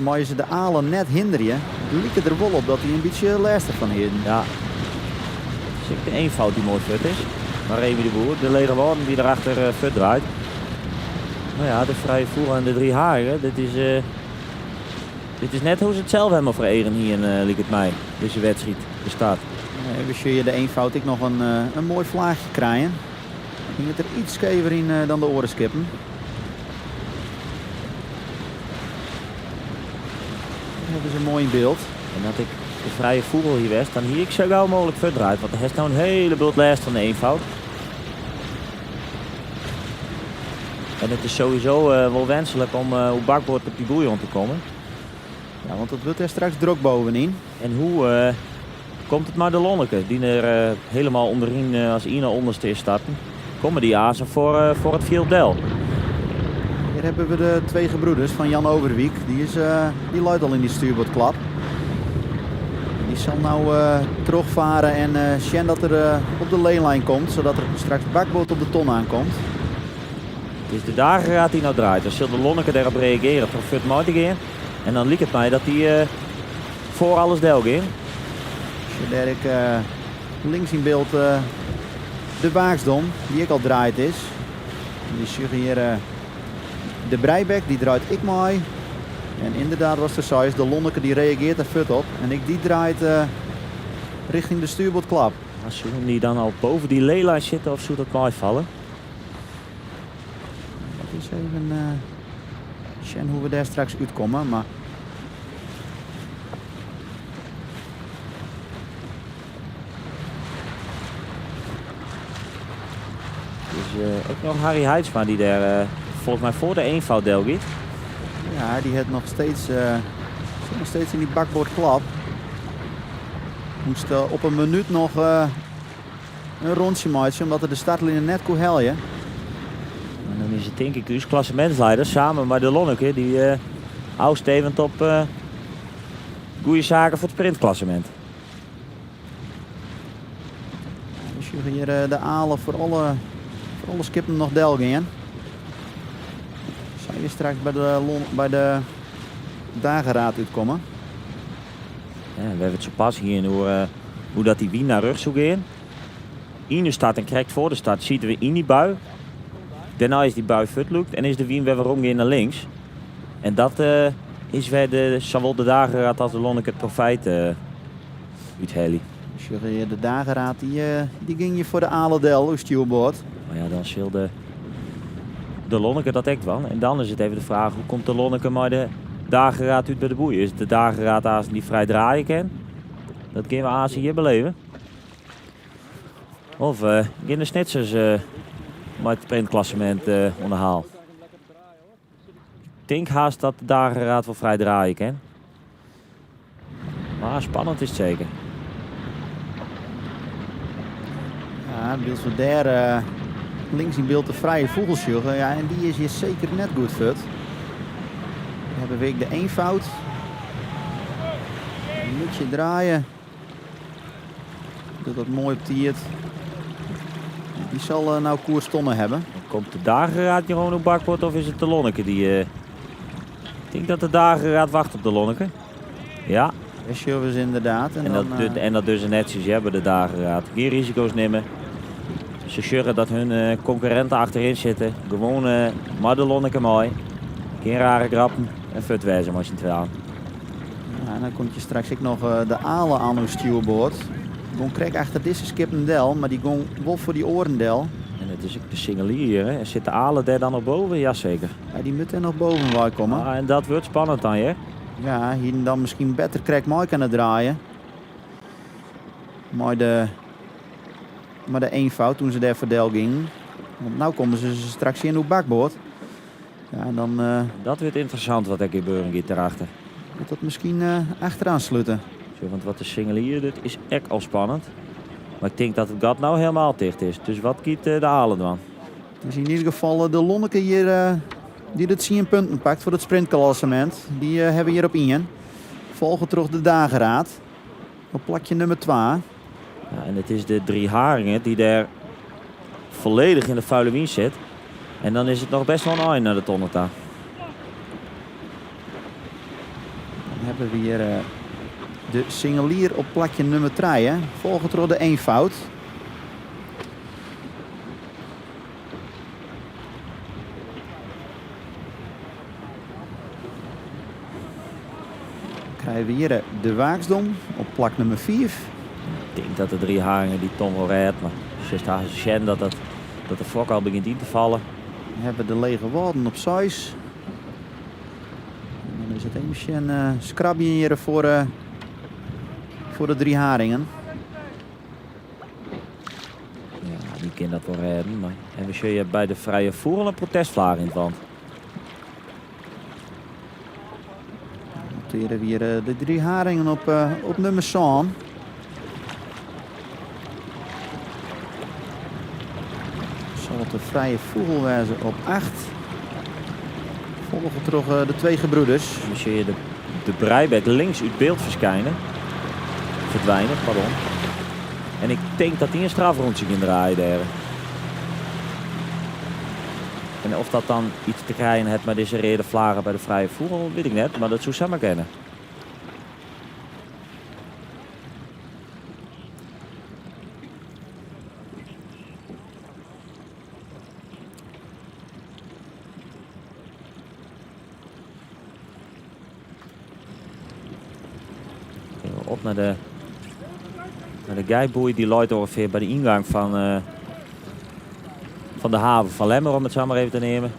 S9: mag je ze de Alen net hinderen. Lijkt er wel op dat hij een beetje lastig van hier.
S10: Ja, dat is ook de eenvoud die mooi fut is. Maar Remy de Boer, de Lederwoorden die erachter fut draait. Nou ja, de Vrije Vogel en de 3 Haringen, dit is net hoe ze het zelf hebben vereren hier in liep het mij, deze wedstrijd, de start.
S9: We zullen je de eenvoud ik nog een mooi vlaagje krijgen. Je moet er iets skever in dan de orenskippen. Dat is een mooi beeld.
S10: En dat ik de Vrije Vogel hier was, dan hier ik zo gauw mogelijk fut draait. Want er is nou een heleboel last van de eenvoud. En het is sowieso wel wenselijk om op bakboord op die bouillon te komen.
S9: Ja, want dat wordt er straks druk bovenin.
S10: En hoe komt het maar de Lonneke, die er helemaal onderin als Ina onderste is starten. Komen die azen voor het Vieldel.
S9: Hier hebben we de 2 gebroeders van Jan Overwiek. Die luidt al in die stuurboordklap. Die zal nou terugvaren en zien dat er op de leenlijn komt. Zodat er straks bakboord op de ton aankomt.
S10: Het is de dageraad die nou draait. Als de Lonneke daarop reageren, toch fut mooi te gaan. En dan liep het mij dat hij voor alles deel ging.
S9: Derek links in beeld de Waaksdom, die ik al draait is. Die zie hier de Breiberg, die draait ik mooi. En inderdaad was de size, de Lonneke die reageert er fut op. En die draait richting de stuurboordklap.
S10: Als die dan al boven die leelijn zitten of zou dat mooi vallen?
S9: Dat is even zien hoe we daar straks uitkomen. Maar
S10: ook nog Harry Heidsma die daar volgens mij voor de eenvoud deel gaat.
S9: ja, die heeft nog steeds in die bakboordklap. Moest op een minuut nog een rondje maatje, omdat er de startlijnen net kon helpen.
S10: En dan is het denk ik dus klassementsleider samen met de Lonneke die stevend op goede zaken voor het sprintklassement.
S9: Dus je hier de alen voor alle skippen nog delgen in. Zou je straks bij de dageraad uitkomen?
S10: Ja, we hebben het zo pas hier hoe dat die wien naar rug zou gaan. In de start en correct voor de start zitten we in die bui. Daarna is die bui futlukt en is de wien weer omgaan naar links. En dat is waar zowel de dageraad als de Lonneke het profijt uithalen.
S9: Dus de dageraad die ging je voor de alendel, hoe stuurboord.
S10: Maar ja, dan zal de Lonneke dat echt wel. En dan is het even de vraag, hoe komt de Lonneke maar de dageraad uit bij de boeien? Is het de dageraad als die vrij draaien kan? Dat kunnen we Azië hier beleven. Of gaan de snitsers met het sprintklassement onderhaal. Ik denk haast dat de dageraad wel vrij draaien kan. Maar spannend is het zeker.
S9: Ja, beeld van daar links in beeld de vrije vogelsjuggen. Ja, en die is hier zeker net goed fut. We hebben weer de eenvoud. Een mutje draaien. Doet dat mooi op tiert. Die zal nou koers tonnen hebben.
S10: Komt de dageraad gewoon op bakbord of is het de Lonneke die... Ik denk dat de dageraad wacht op de Lonneke. Ja.
S9: Is inderdaad.
S10: En dat dus netjes hebben de dageraad. Geen risico's nemen. Ze zorgen dat hun concurrenten achterin zitten. Gewoon maar de Lonneke mooi. Geen rare grappen. En fut wijzen als je het aan.
S9: Ja, en dan komt je straks ook nog de alen aan uw stuurboord. Gewoon krijg achter deze skip een del, maar die gewoon wel voor die orendel.
S10: En het is ook de singelier hier, hè? Zit de alen daar dan nog boven? Jazeker.
S9: Ja, die moet er nog boven waar komen.
S10: Ah, en dat wordt spannend dan, hè?
S9: Ja, hier dan misschien beter krijg mooi kunnen draaien. Maar de eenvoud toen ze daar voor del gingen. Want nu komen ze straks in uw bakboord. Ja, en dan...
S10: dat wordt interessant wat er gebeuren gaat daarachter.
S9: Moet dat misschien achteraan sluiten.
S10: Zo, want wat de singelier doet is echt al spannend. Maar ik denk dat het gat nou helemaal dicht is. Dus wat kiet de alen dan?
S9: Dus in ieder geval de Lonneke hier die het 10 punten pakt voor het sprintklassement. Die hebben we hier op in. Volgen terug de dageraad. Op plakje nummer 2.
S10: Ja, en het is de 3 haringen die daar volledig in de vuile wien zit. En dan is het nog best wel een eind naar de tonneta.
S9: Dan hebben we hier de singelier op plakje nummer 3. Volgen terug de eenvoud. Krijgen we hier de waaksdom op plak nummer 4.
S10: Ik denk dat de 3 haringen die ton wel redt, maar ze staan zien dat de fok al begint in te vallen.
S9: We hebben de lege woorden op 6. En dan is het een beetje een scrabje hier voor de 3 haringen.
S10: Ja, die kan dat wel redden, maar en we zien bij de vrije voer een protestvlaag in het land.
S9: Noteren we hier de 3 haringen op nummer 7. Zal het de vrije vogel wijzen op 8. Volgen terug de 2 gebroeders.
S10: Dan zie je de Breibek links uit beeld verdwijnen. Pardon. En ik denk dat hij een strafrondje kan draaien daar. En of dat dan iets te krijgen heeft met deze reden vlagen bij de vrije voer, weet ik net. Maar dat zou samen kennen. Op naar de geiboei die loopt ongeveer bij de ingang van de haven van Lemmer, om het zo maar even te nemen.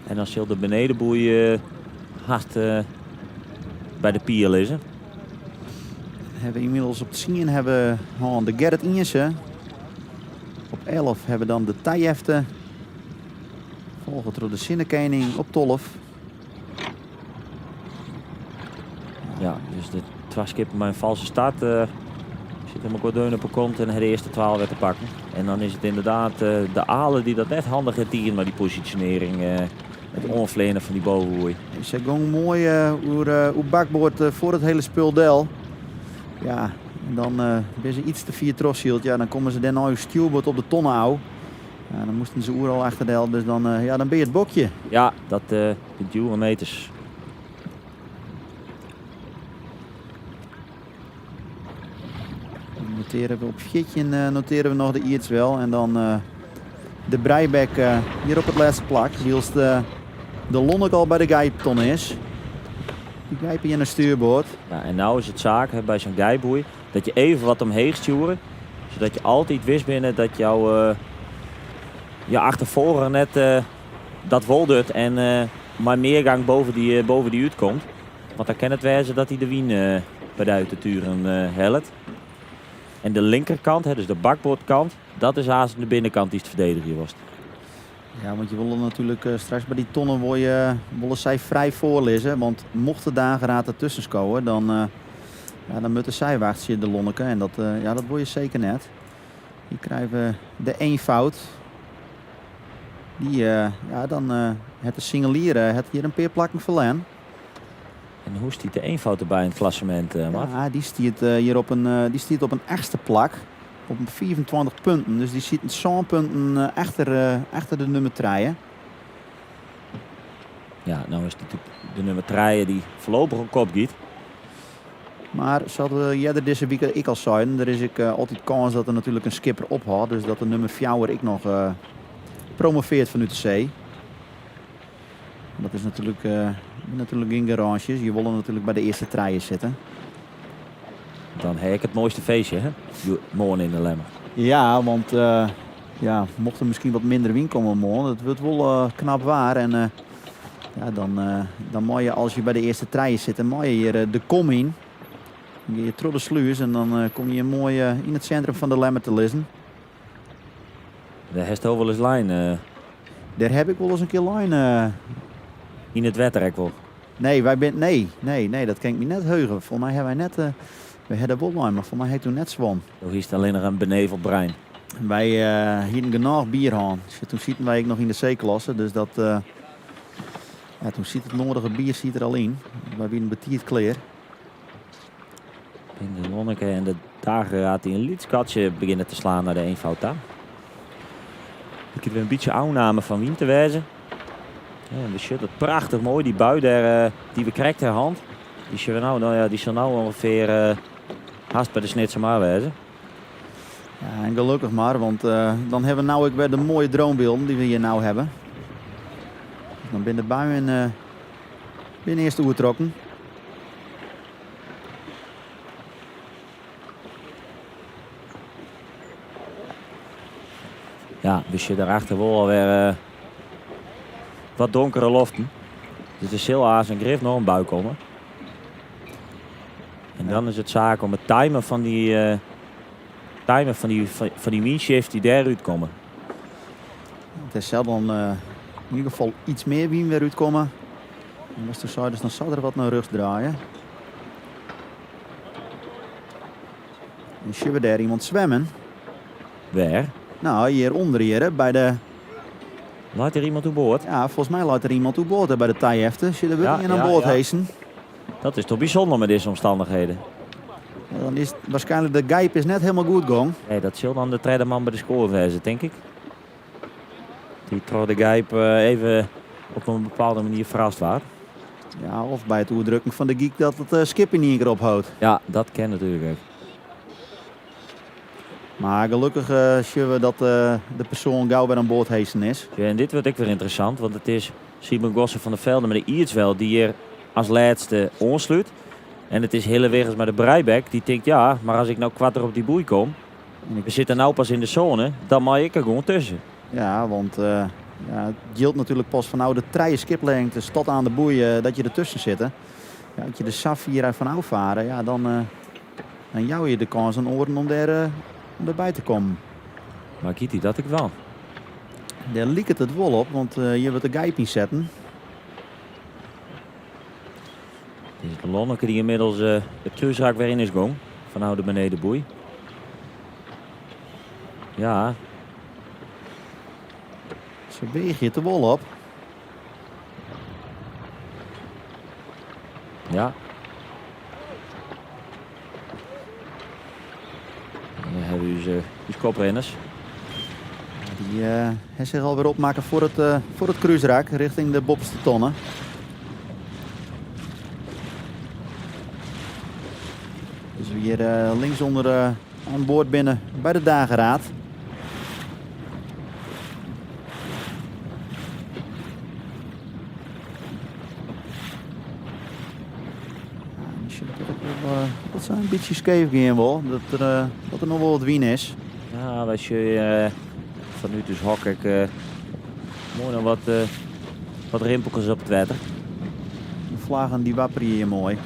S10: En dan zal de benedenboei hard bij de pier liggen.
S9: Hebben inmiddels op 10 hebben de Gerrit Injersen. Op 11 hebben dan de Tijefte. Volgen door de Sinnekening op 12.
S10: Ja, dus de 2 skippen bij een valse start zit Dan moet ik wel op kont en de eerste 12 weer te pakken. En dan is het inderdaad de alen die dat net handig heeft maar die positionering. Het onvlenen van die bovenhoei.
S9: Ze gaan mooi hoe bakboord voor het hele spul del. Ja, en dan ben ze iets te vier trossielt. Ja, dan komen ze dan al je stuurboord op de tonnenouw. Ja, dan moesten ze oer al achter del. Dus dan ben je het bokje.
S10: Ja, dat de duwen meters.
S9: Noteren we op Fitje noteren we nog de iets wel. En dan de breibek hier op het laatste plak. Wielst de lonnek al bij de gijpton is. Die gijpen in een stuurboord.
S10: Ja, en nou is het zaak bij zo'n gijboei dat je even wat omheen sturen. Zodat je altijd wist binnen dat jouw je achtervoren net dat wol doet en maar meergang boven die uitkomt. Want dan kan het wezen dat hij de wien bij de uiterturen helpt. En de linkerkant, dus de bakboordkant, dat is haast de binnenkant die het verdedigen was.
S9: Ja, want je wil natuurlijk straks bij die tonnen willen zij vrij voorlezen. Want mocht de dageraad ertussen scoren, dan moeten zij wachten de lonneke. En dat wil je zeker net. Die krijgen de eenvoud. Die dan het te signaleren, het hier een paar plakken verlen.
S10: En hoe stiet de eenvoud erbij in het klassement, Mart?
S9: Ja, die stiet hier op een echtste plak. Op 24 punten. Dus die zit 100 punten achter de nummer 3.
S10: Ja, nou is de nummer 3 die voorlopig op kop giet.
S9: Maar zoals jij deze week ik al zei, er is altijd kans dat er natuurlijk een skipper ophoudt. Dus dat de nummer 4 ik nog promoveert vanuit de zee. Dat is natuurlijk in garages. Je wil natuurlijk bij de eerste treien zitten.
S10: Dan heb ik het mooiste feestje, hè? Morgen in de Lemmer.
S9: Ja, want mocht er misschien wat minder wind komen morgen, dat wordt wel knap waar. En dan moet je, als je bij de eerste treien zit, dan moet je hier de kom in. Dan ga je door de sluis en dan kom je mooi in het centrum van de Lemmer te liggen.
S10: Daar heeft het wel eens lijn.
S9: Daar heb ik wel eens een keer lijn.
S10: In het wetter wel.
S9: Nee, nee, dat kan ik me net heugen. Volgens mij hebben wij net... we hadden wel lijn, maar volgens mij heeft toen net zwom.
S10: Toen is het alleen nog een beneveld brein.
S9: Wij hielden genoeg bier aan. Toen zitten wij nog in de C-klasse, dus dat... toen zit het nodige bier er al in. Wij winnen betiert kleer.
S10: In de Lonneke en de dageraad die een liedskatje beginnen te slaan naar de eenvoud daar. Ik heb een beetje aanname van wien te wijzen. Ja, de shirt, dat prachtig mooi, die bui daar, die we krijgen ter hand. Die zal nou ongeveer haast bij de snitser maar wijzen.
S9: Ja, en gelukkig maar, want dan hebben we nou ook weer de mooie droombeelden die we hier nou hebben. Dan ben de buien eerst oertrokken.
S10: Ja, dus je daarachter wel alweer wat donkere loften. Dus de Silhaas en Griff nog een bui komen. En dan is het zaak om het timen van die windshift die daaruit komen.
S9: Het is zelden in ieder geval iets meer wind weer uitkomen. En als er dus dan zou er wat naar rug draaien. En zien we daar iemand zwemmen?
S10: Waar?
S9: Nou, hieronder bij de...
S10: Laat er iemand op boord?
S9: Ja, volgens mij laat er iemand op boord bij de tijhefte. Als je er wel in aan boord heesen.
S10: Dat is toch bijzonder met deze omstandigheden.
S9: Ja, dan is waarschijnlijk de gijp is net helemaal goed gegaan.
S10: Nee, dat zal dan de tweede man bij de score wezen, denk ik. Die trok de gijp even op een bepaalde manier verrast was.
S9: Ja, of bij het oerdrukken van de geek dat het skip in één keer ophoudt.
S10: Ja, dat ken natuurlijk ook.
S9: Maar gelukkig zien we dat de persoon gauw weer aan boord heesen is.
S10: Ja, en dit wordt ook weer interessant, want het is Simon Gossen van der Velde met de Iertswel die hier als laatste onsluit. En het is Hillewegens met de Breibek die denkt, ja, maar als ik nou kwartier op die boei kom, we zitten nou pas in de zone, dan mag ik er gewoon tussen.
S9: Ja, want het geldt natuurlijk pas van de treien skiplengte tot aan de boei dat je ertussen zit. Ja, als je de SAF hier van afvaren, ja, dan jou je de kans aan oren om erbij te komen.
S10: Maar Kitty, dat ik wel.
S9: Daar liekt het wel op, want je wilt de gijp inzetten.
S10: Dit is de Lonneke die inmiddels het kruisraak weer in is gegaan. Van de benedenboei. Ja,
S9: Ze weeg je te wol op.
S10: ja. En dan hebben we onze koprenners.
S9: Die hij zich alweer opmaken voor het cruiseraak richting de bovenste tonnen. Dus weer linksonder aan boord binnen bij de dageraad. Dat zijn een beetje scheef gaan wel, dat er nog wel wat wien is.
S10: Ja, als je vanuit dus hok ik mooi nog wat rimpeltjes op het water.
S9: De vlaggen die wapperen hier mooi.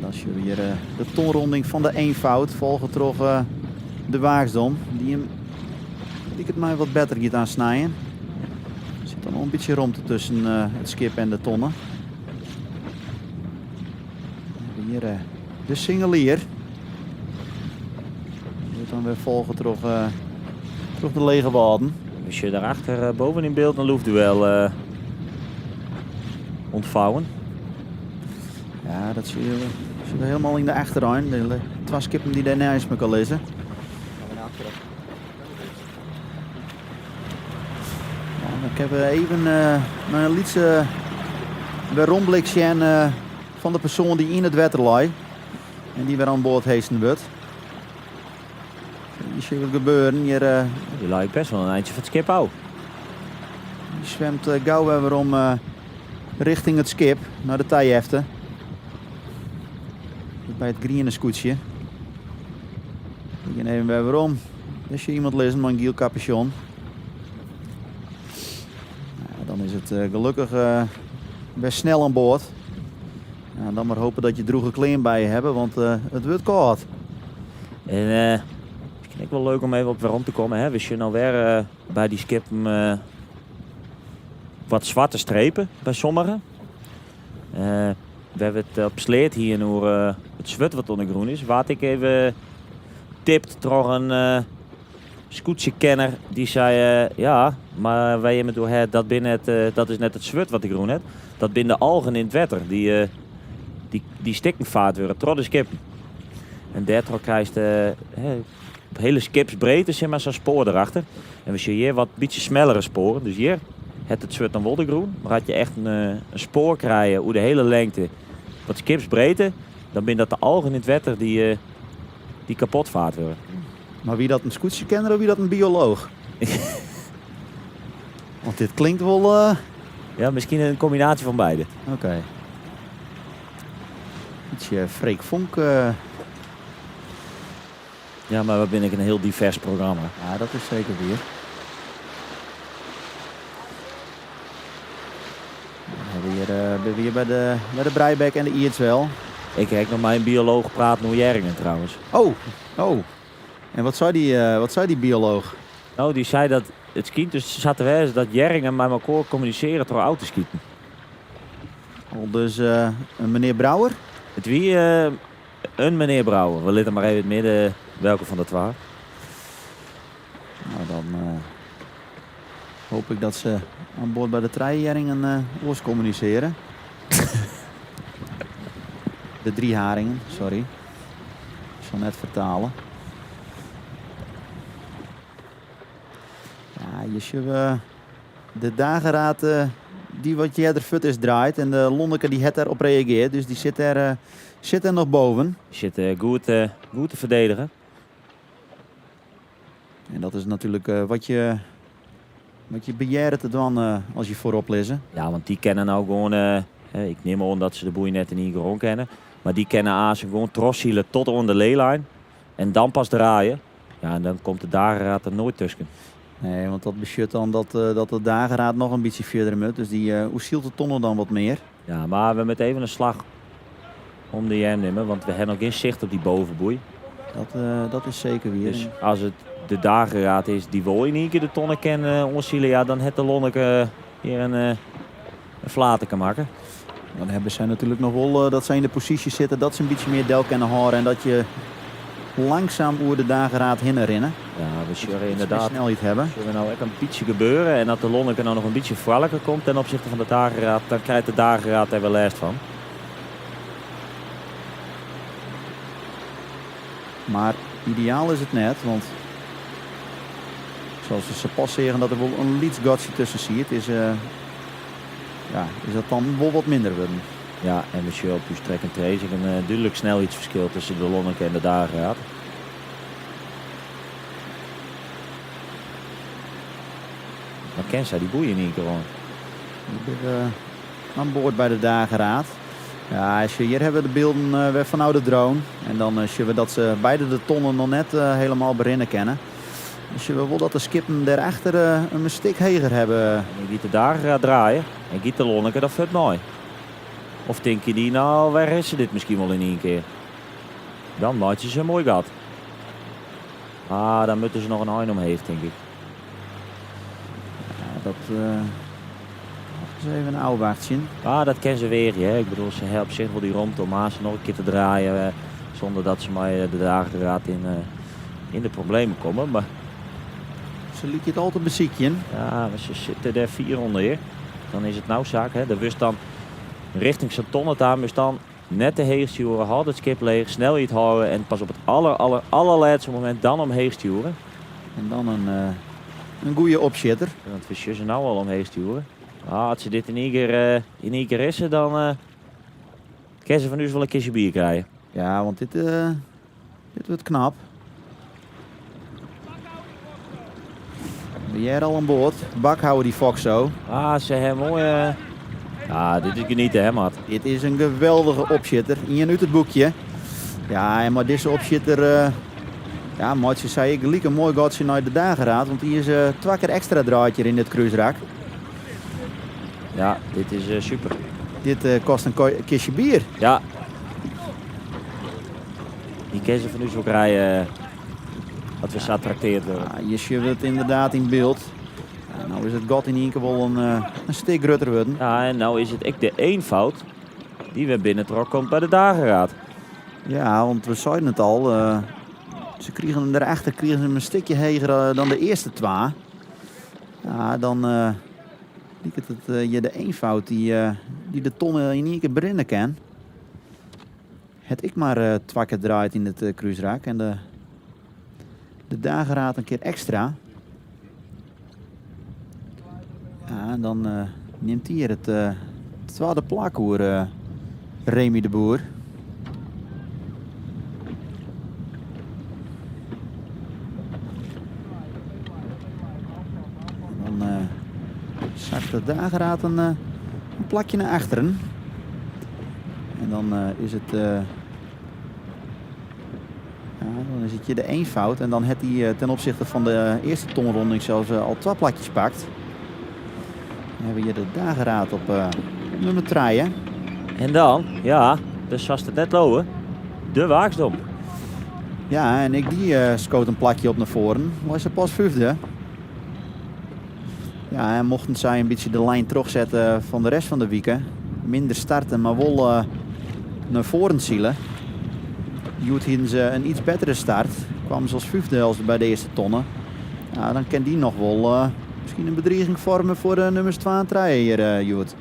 S9: Ja, als je weer de tonronding van de eenvoud volgen terug de Waagsdom. Die ik het mij wat beter gaat aansnijden. Er zit dan nog een beetje romte tussen het schip en de tonnen. Hier de Singelier. Die wordt dan weer volgen terug de lege waden.
S10: Als je daarachter boven in beeld een luchtduel ontvouwen.
S9: Ja, dat zie je helemaal in de achterruim. De twee skippen die daarnaast me kan lezen. Ja, ik heb even mijn liedje weer rondblikje van de persoon die in het water lag. En die weer aan boord heesten wordt. Je ziet wat gebeuren. Hier,
S10: Die lijkt best wel een eindje van het skip uit.
S9: die zwemt gauw weer om richting het skip, naar de tijhefte. Bij het groene scootje. Ik ga even weer om. Als je iemand leest met een giel capuchon. Nou, dan is het gelukkig best snel aan boord. Ja, dan maar hopen dat je droege kleding bij je hebt, want het wordt koud.
S10: En ik vind het wel leuk om even op weer om te komen. Hè? Wist je nou weer bij die skip wat zwarte strepen bij sommigen. We hebben het op sleet hier nu het zwart wat ondergroen is. Wat ik even tipt door een scootjekenner die zei ja, maar wij hebben door dat is net het zwart wat ik groen heb. Dat binnen de algen in het water. Die stikken vaart weer door de skip. En daar trok hij op hele skipsbreedte zeg maar zo'n spoor erachter. En we zien hier wat beetje smellere sporen. Dus hier het zwart dan woldegroen. Maar had je echt een spoor krijgen hoe de hele lengte wat skipsbreedte, dan ben dat de algen in het water die kapot vaart worden.
S9: Maar wie dat een scootjekenner of wie dat een bioloog? Want dit klinkt wel...
S10: Ja, misschien een combinatie van beide.
S9: Oké. Ietsje Freek Vonk.
S10: Ja, maar we zijn een heel divers programma.
S9: Ja, dat is zeker weer. We hebben hier bij de Breibek en de Iertswel.
S10: Ik heb nog maar een bioloog praat nu Jeringen trouwens.
S9: Oh. En wat zei die bioloog?
S10: Nou, die zei dat het skiet dus zat te wezen dat Jeringen met elkaar communiceren door autoskieten.
S9: Dus een meneer Brouwer?
S10: Het wie een meneer Brouwer. We laten maar even in het midden welke van de twee.
S9: Nou, dan hoop ik dat ze aan boord bij de Treijaringen los communiceren. De 3 haringen, sorry. Ik zal net vertalen. Ja, je ziet de dageraad die wat je er fut is draait en de Lonneke die het erop reageert. Dus die zit er nog boven.
S10: Die zit goed te verdedigen.
S9: En dat is natuurlijk wat je begeert te doen als je voorop lezen.
S10: Ja, want die kennen nou gewoon... ik neem aan dat ze de boei net niet gewoon kennen. Maar die kennen ze gewoon trossielen tot onder de leelijn. En dan pas draaien. Ja, en dan komt de dageraad er nooit tussen.
S9: Nee, want dat beschudt dan dat de dageraad nog een beetje verder moet. Dus die oesielt de tonnen dan wat meer.
S10: Ja, maar we moeten even een slag om de jam nemen. Want we hebben nog geen zicht op die bovenboei.
S9: Dat is zeker weer.
S10: Dus als het de dageraad is die wil in één keer de tonnen kennen onzielen, ja, dan het de Lonneke hier een flaten kan maken.
S9: Dan hebben zij natuurlijk nog wel dat zij in de positie zitten dat ze een beetje meer del kunnen horen. En dat je langzaam over de dageraad heen rennen.
S10: Ja, we zullen
S9: Iets meer
S10: inderdaad.
S9: snelheid hebben.
S10: Zullen we nou echt een beetje gebeuren en dat de Lonneke nou nog een beetje vrolijker komt ten opzichte van de dageraad, dan krijgt de dageraad er wel last van.
S9: Maar ideaal is het net, want zoals ze pas zeggen dat er wel een lietsgatje tussen ziet, is dat dan wel wat minder worden.
S10: Ja, en monsieur op uw strek en trace een duidelijk snelheidsverschil tussen de Lonneke en de dageraad. Maar ken zij die boeien niet gewoon?
S9: Ik ben aan boord bij de dageraad. Ja, hier hebben we de beelden weer vanuit de drone. En dan zien we dat ze beide de tonnen nog net helemaal berinnen kennen. Dus je wil wel dat de skippen daarachter een stuk heger hebben.
S10: En je giet de dageraad draaien en giet de Lonneke, dat vet mooi. Of denk je die nou, waar is ze dit misschien wel in één keer? Dan maakt ze mooi gat. Ah, dan moeten ze nog een hein omheen, denk ik.
S9: Ja, dat is even een oude wachtje.
S10: Ah, dat kennen ze weer. Hè? Ik bedoel, ze helpt zich wel die rond om ze nog een keer te draaien. Zonder dat ze maar de dageraad in de problemen komen. Maar
S9: Ze liet je het altijd beziekje.
S10: ja, maar ze zitten er 400 hier. Dan is het nou zaak. Hè? Dan wist dan richting zijn tonnen daar, dus dan net de heeg sturen, hard het skip leeg, snel iets houden en pas op het allerlaatste moment dan omheen sturen.
S9: En dan een goede opzitter.
S10: Want we zullen ze nou al omheen sturen. Ah, als ze dit in één keer is, dan kan ze van u wel een kistje bier krijgen.
S9: Ja, want dit wordt knap. Ben jij er al aan boord? Bak houden die Fox zo.
S10: Ah, ze hebben mooi. Ja, dit is genieten, hè, maat.
S9: Dit is een geweldige opzitter. In uit het boekje. Ja, en maar deze opzitter... ja, maatje zei ik gelijk een mooi gatje naar de dageraad. Want die is 2 keer extra draadje in dit cruiserak.
S10: Ja, dit is super.
S9: Dit kost een kistje bier.
S10: Ja. Die kan ze van u zo krijgen. Dat we zo trakteerd worden.
S9: Ja, je ziet het inderdaad in beeld. Ja, nou is het gat in één keer wel een stuk groter worden.
S10: Ja, en nou is het echt de eenvoud die we binnentrok komt bij de dageraad.
S9: Ja, want we zeiden het al. Ze kregen daarachter een stukje heger dan de eerste 2. Ja, dan liep het je de eenvoud die de tonnen in één keer berinnen kan. Het ik maar 2 keer draait in het cruiserak en de dageraad een keer extra. Ja, en dan neemt hier het tweede plakkoer Remy de Boer. Dan zakt de dageraad een plakje naar achteren. En dan is het... dan is het je de eenvoud en dan heeft hij ten opzichte van de eerste tonronding zelfs al 2 plakjes pakt. Dan hebben we hier de dageraad op nummer 3.
S10: En dan, ja, dus zoals het net lopen, de waaksdom.
S9: Ja, en ik die scoot een plakje op naar voren. Was ze pas 5e. Ja, en mochten zij een beetje de lijn terugzetten van de rest van de weken. Minder starten, maar wel naar voren zielen. Hielden ze een iets betere start. Kwamen ze als 5e als bij de eerste tonnen. Ja, dan kan die nog wel misschien een bedreiging vormen voor de nummers 2 en 3 hier, Joet.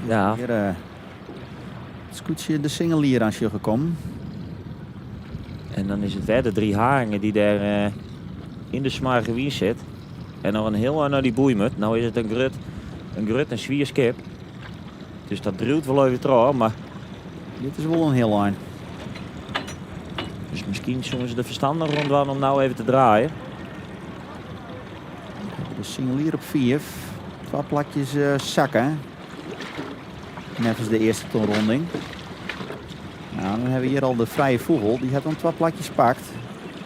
S10: Ja.
S9: Hier het scootje de single hier aan je gekomen.
S10: En dan is het weer de 3 haringen die daar in de smarige wier zit. En nog een heel naar die boeimut. Nou is het een grut en zwier skip. Dus dat drielt wel even trouw, maar...
S9: Dit is wel een heel lijn.
S10: Dus misschien zullen ze de verstandig rond om nou even te draaien.
S9: De single hier op 4. 2 plakjes zakken. Net als de eerste tonronding. Nou, dan hebben we hier al de vrije vogel. Die heeft dan 2 plakjes pakt.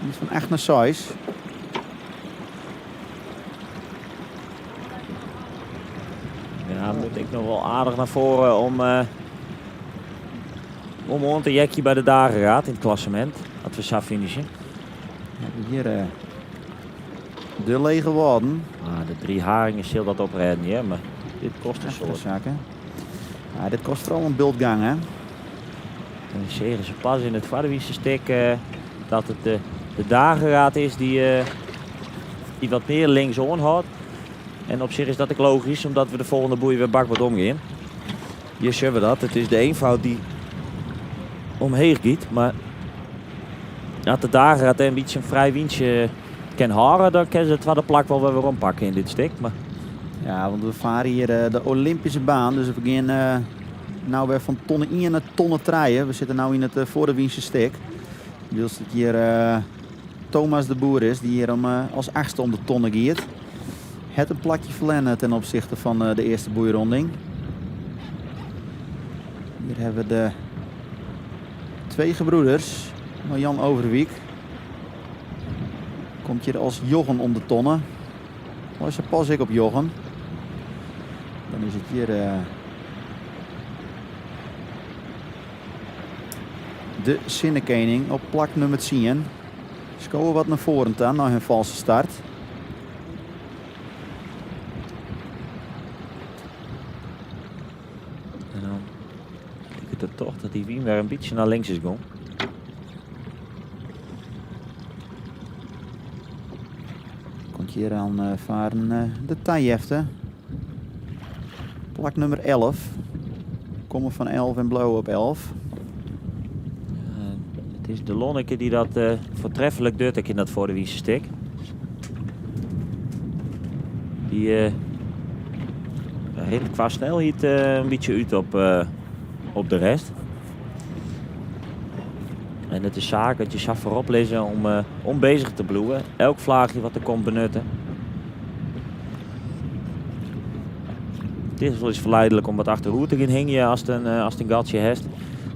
S9: Die is van 8 naar 6.
S10: Ja, moet ik nog wel aardig naar voren om ons te jekje bij de dageraad in het klassement. Dat we zo finishen.
S9: We hebben hier de lege woorden.
S10: De 3 haringen zal dat oprijden, ja, maar dit kost een soort.
S9: Zaken. Ja, dit kost vooral een bultgang, hè.
S10: En dan zeggen ze pas in het Vaderwiese stek dat het de dageraad is die wat meer linksom houdt. En op zich is dat ook logisch, omdat we de volgende boei weer bak wat omgaan. Hier zien we dat. Het is de eenvoud die omheen gaat. Maar als de dageraad een beetje een vrij windje kan houden, dan kan ze het tweede plak wel weer ompakken in dit stek. Maar...
S9: Ja, want we varen hier de Olympische baan. Dus we gaan nou weer van tonnen 1 naar tonnen 3. We zitten nu in het Voordewiense stek. Dus dat hier Thomas de Boer is, die hier als 8e om de tonnen gaat. Het een plakje verlennen ten opzichte van de eerste boeironding. Hier hebben we de 2 gebroeders. Jan Overwiek komt hier als Jochen om de tonnen. Als je pas ik op Jochen. Dan is het hier de Sinnekening op plak nummer 10. Ze komen wat naar voren aan na hun valse start.
S10: En dan lijkt het toch dat die wien weer een beetje naar links is gegaan.
S9: Komt hier aan varen de Taijefte. Plak nummer 11. Komen van 11 en blauw op 11.
S10: Het is de Lonneke die dat voortreffelijk doet in dat Voordewiese stek. Die rint qua snelheid een beetje uit op de rest. En het is zaak dat je zou voorop lezen om bezig te bloeien. Elk vlaagje wat er komt benutten. Het is wel eens verleidelijk om wat achterhoed te gaan hingen als het een gatje heeft.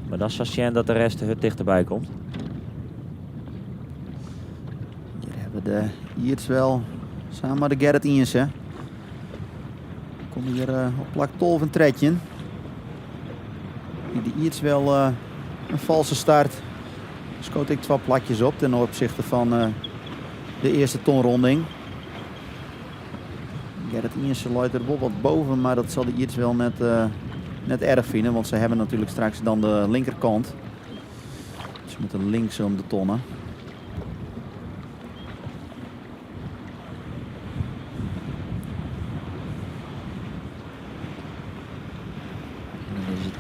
S10: Maar dat is associënt dat de rest er dichterbij komt.
S9: Hier hebben we de Iertswel samen met de Gerrit Iensen. Komt hier op plak 12 een tredje. De Iertswel een valse start. Schoot ik 2 plakjes op ten opzichte van de eerste tonronding. Gerrit Iensen luidt er wel wat boven, maar dat zal de Iertswel net erg vinden, want ze hebben natuurlijk straks dan de linkerkant. Ze moeten links om de tonnen.
S10: En dan is het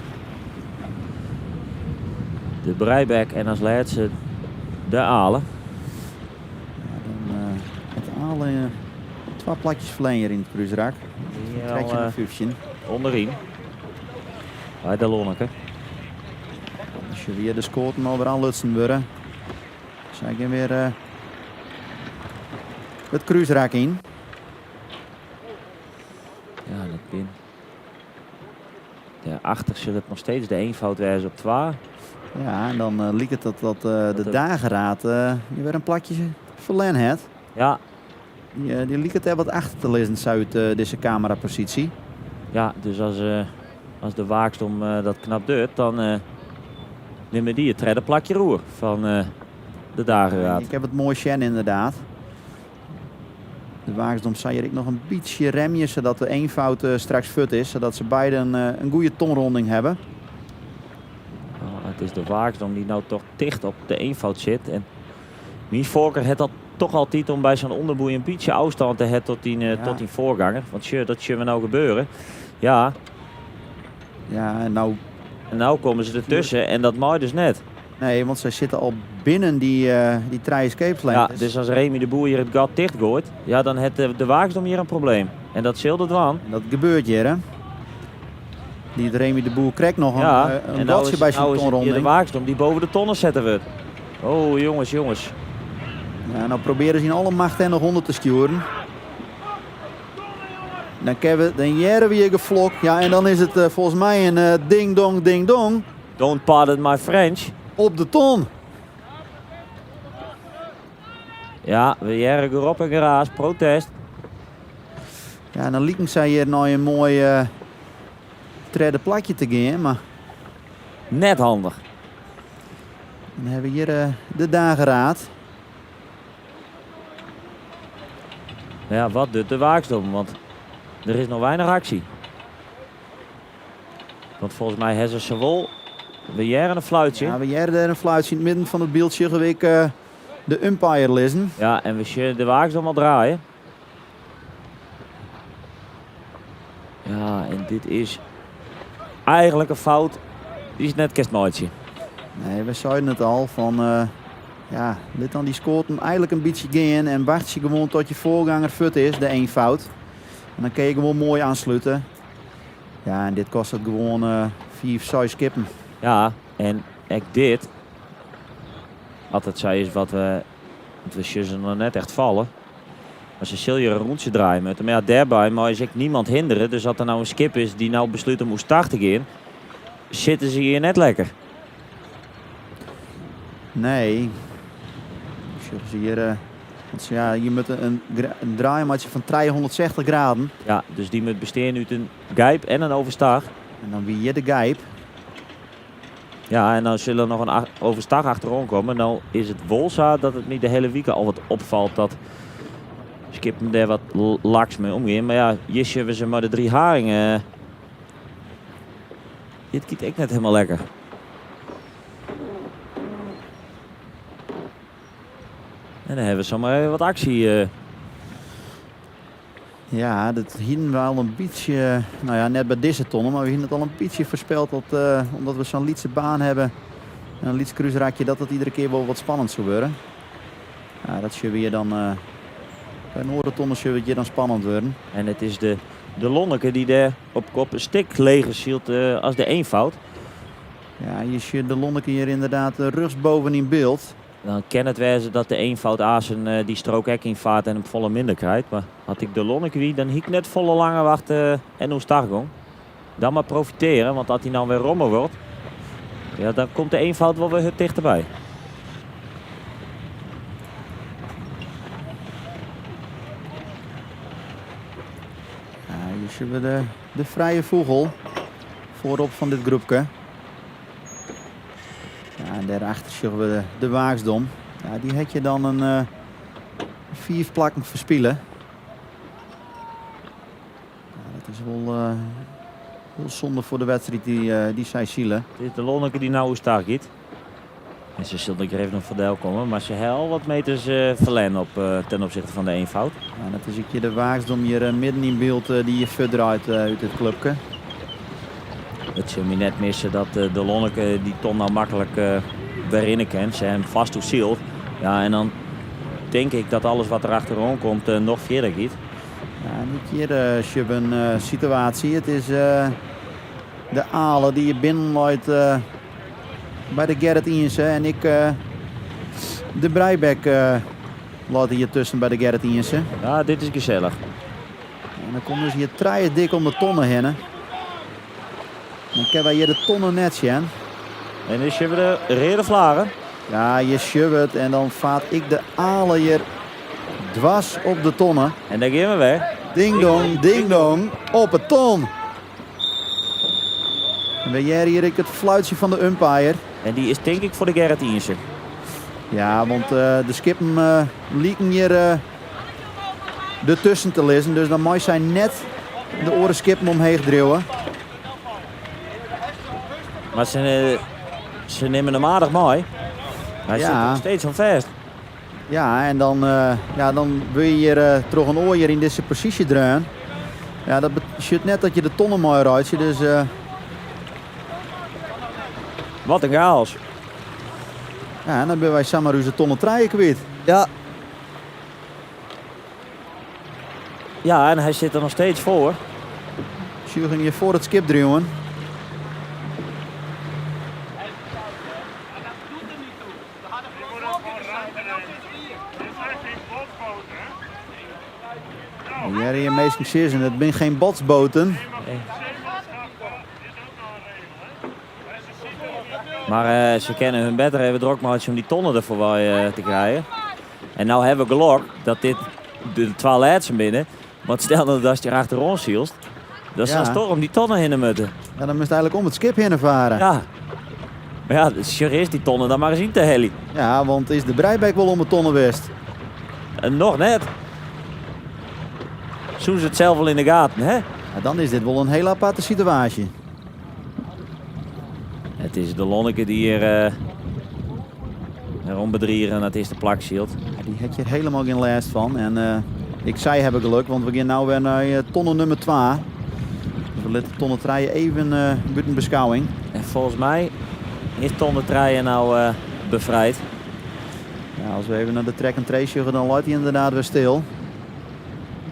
S10: de Breibek en als laatste de Alen.
S9: Ja, dan het Alen 2 plakjes verlengen in het cruiseraak. Trek je een vufje.
S10: Onderin. Bij de Lonneke.
S9: Als je weer de scoorten alweer aan Lutsenburg. Zij gaan weer het cruiseraak in.
S10: Ja, dat bin. Ja, achter zit het nog steeds de eenvoud wezen op 2.
S9: Ja, en dan liep het dat de dageraad weer een plakje verlen heeft.
S10: Ja.
S9: Die liep het er wat achter te lezen uit deze camerapositie.
S10: Ja, dus als de waakstom dat knap doet, dan nemen die het derde plakje roer van de dageraad.
S9: Ik heb het mooi Shen inderdaad. De waaksdom zei ik nog een beetje remje, zodat de eenvoud straks fut is. Zodat ze beiden een goede tonronding hebben.
S10: Oh, het is de waaksdom die nou toch dicht op de eenvoud zit. En mijn voorkeur heeft dat toch altijd om bij zo'n onderboei een beetje afstand te hebben tot die voorganger. Want dat zien we nou gebeuren. Ja.
S9: Ja, en
S10: nou komen ze ertussen en dat mag dus net.
S9: Nee, want zij zitten al binnen die tri-escape lanes.
S10: Ja, dus als Remy de Boer hier het gat dicht gooit, ja, dan heeft de waaksdom hier een probleem. En dat zult het wel.
S9: Dat gebeurt hier, hè? Die Remy de Boer krijgt nog een gatje bij zijn tonronding.
S10: De waaksdom die boven de tonnen zetten we. Oh, jongens.
S9: Ja, nou proberen ze in alle macht en nog 100 te sturen. Dan jaren we hier geflok. Ja, en dan is het volgens mij een ding-dong, ding-dong.
S10: Don't pardon my French.
S9: Op de ton.
S10: Ja, we jaren erop en geraas. Protest.
S9: Ja, en dan lieken zij hier nou een mooi derde plakje te gaan, maar...
S10: Net handig.
S9: Dan hebben we hier de dageraad.
S10: Ja, wat doet de waaksdom? Want er is nog weinig actie. Want volgens mij hebben ze zowel We jaren een fluitje.
S9: Ja, we jaren een fluitje in het midden van het beeldje. Geweek de umpire lezen.
S10: Ja, en we zullen de wagens dan wel draaien. Ja, en dit is eigenlijk een fout. Die is net kerstnooitje.
S9: Nee, we zeiden het al van... ja, dit dan die scoort hem eigenlijk een beetje gaan. En wacht je gewoon tot je voorganger fut is, de eenvoud. En dan kun je gewoon mooi aansluiten. Ja, en dit kost het gewoon 4, 6 kippen.
S10: Ja, en ook dit. Altijd zei is wat we... Want we zullen nog net echt vallen. Als je zul je een rondje draaien met hem. Ja, daarbij maar is ik niemand hinderen. Dus als er nou een skip is die nou besluit om start te gaan, zitten ze hier net lekker.
S9: Nee. Ze hier, want ja, je moet een draaimatje van 360 graden.
S10: Ja, dus die moet besteden uit een gijp en een overstag.
S9: En dan wie je de gijp.
S10: Ja, en dan zullen er nog een overstag achterom komen. Nou is het wel zo dat het niet de hele week al wat opvalt dat skip hem daar wat laks mee omgaan. Maar ja, hier zullen we ze maar de 3 haringen. Dit kiet ik net helemaal lekker. En dan hebben we zomaar even wat actie.
S9: Ja, dat hien wel een beetje, nou ja, net bij deze tonnen, maar we hien het al een beetje voorspeld dat, omdat we zo'n Lietse baan hebben. En een Lietse cruiserakje, dat het iedere keer wel wat spannend zou worden. Ja, dat zullen we hier dan, bij Noordertonnen zullen we het hier dan spannend worden.
S10: En het is de Lonneke die daar op kop een stik leger zielt als de eenvoud.
S9: Ja, je ziet de Lonneke hier inderdaad rechtsboven in beeld.
S10: Dan kan het wezen dat de eenvoud Azen die strook ook in vaart en hem volle minder krijgt. Maar had ik de Lonneke wie, dan hiek net volle lange wachten en hoe startgong. Dan maar profiteren, want als hij nou weer rommel wordt, ja, dan komt de eenvoud wel weer dichterbij.
S9: Ja, hier zien we de vrije vogel voorop van dit groepje. Ja, en daarachter zien we de waagsdom. Ja, die heb je dan een 4 plakken verspillen. Ja, dat is wel heel zonde voor de wedstrijd die zij zielen.
S10: Dit is de Lonneke die nou hoe start giet. En ze zullen er even nog verdeel komen, maar ze hebben al wat meters verlen op ten opzichte van de eenvoud.
S9: Ja, dat is ook de waagsdom hier midden in beeld die je verder uit het clubje.
S10: Het zul je net missen dat de Lonneke die ton nou makkelijk weer in kent. Ze hem vast hoe zielt. Ja, en dan denk ik dat alles wat er achterom komt nog verder giet.
S9: Ja, niet hier is een situatie. Het is de Alen die je binnenloopt bij de Gerrit Iensen. En ik de Breibek laat hier tussen bij de Gerrit Iensen.
S10: Ja, dit is gezellig.
S9: En dan komt dus hier treien dik om de tonnen heen. Dan hebben wij hier de tonnen netje. En
S10: dan is je de reden vlaren.
S9: Ja, je schubbert en dan vaat ik de Alen hier dwars op de tonnen.
S10: En dan gaan we weg.
S9: Ding dong, ding dong, op het ton. En we jaren hier het fluitje van de umpire.
S10: En die is denk ik voor de Gerrit Iensen.
S9: Ja, want de skippen lieken hier ertussen te lezen. Dus dan moet zij net de oren skippen omheen dreuwen.
S10: Maar ze nemen hem aardig mooi. Hij zit nog steeds zo vast.
S9: Ja, en dan wil je hier terug een oor hier in deze positie draaien. Ja, dat betekent net dat je de tonnen mooi rijdt. Dus,
S10: wat een chaos.
S9: Ja, en dan ben wij samen de tonnen treien kwijt.
S10: Ja. Ja, en hij zit er nog steeds voor.
S9: Ze ging hier voor het skip draaien. Ja, hier meestal zien het zijn geen botsboten.
S10: Nee. Maar ze kennen hun beter even drokmaatje om die tonnen ervoor te krijgen. En nou hebben we geluk dat dit de toilet binnen. Want stel dat als je achterom zielst, dan zal toch om die tonnen heen moeten.
S9: Ja, dan moest eigenlijk om het skip heen varen.
S10: Ja. Maar ja, is die tonnen dan maar eens in te heli.
S9: Ja, want is de Breibek wel om de tonnen west?
S10: Nog net. Zoen ze het zelf wel in de gaten, hè?
S9: Ja, dan is dit wel een hele aparte situatie.
S10: het is de Lonneke die hier erom bedriegen dat is de plakzield.
S9: Ja, die heb je er helemaal geen last van. En ik zei hebben geluk, want we gaan nu weer naar tonnen nummer 2. Dus we laten tonnen 3 even buiten beschouwing.
S10: En volgens mij is Tonne Treien nou bevrijd.
S9: Ja, als we even naar de track and trace gaan, dan loopt hij inderdaad weer stil.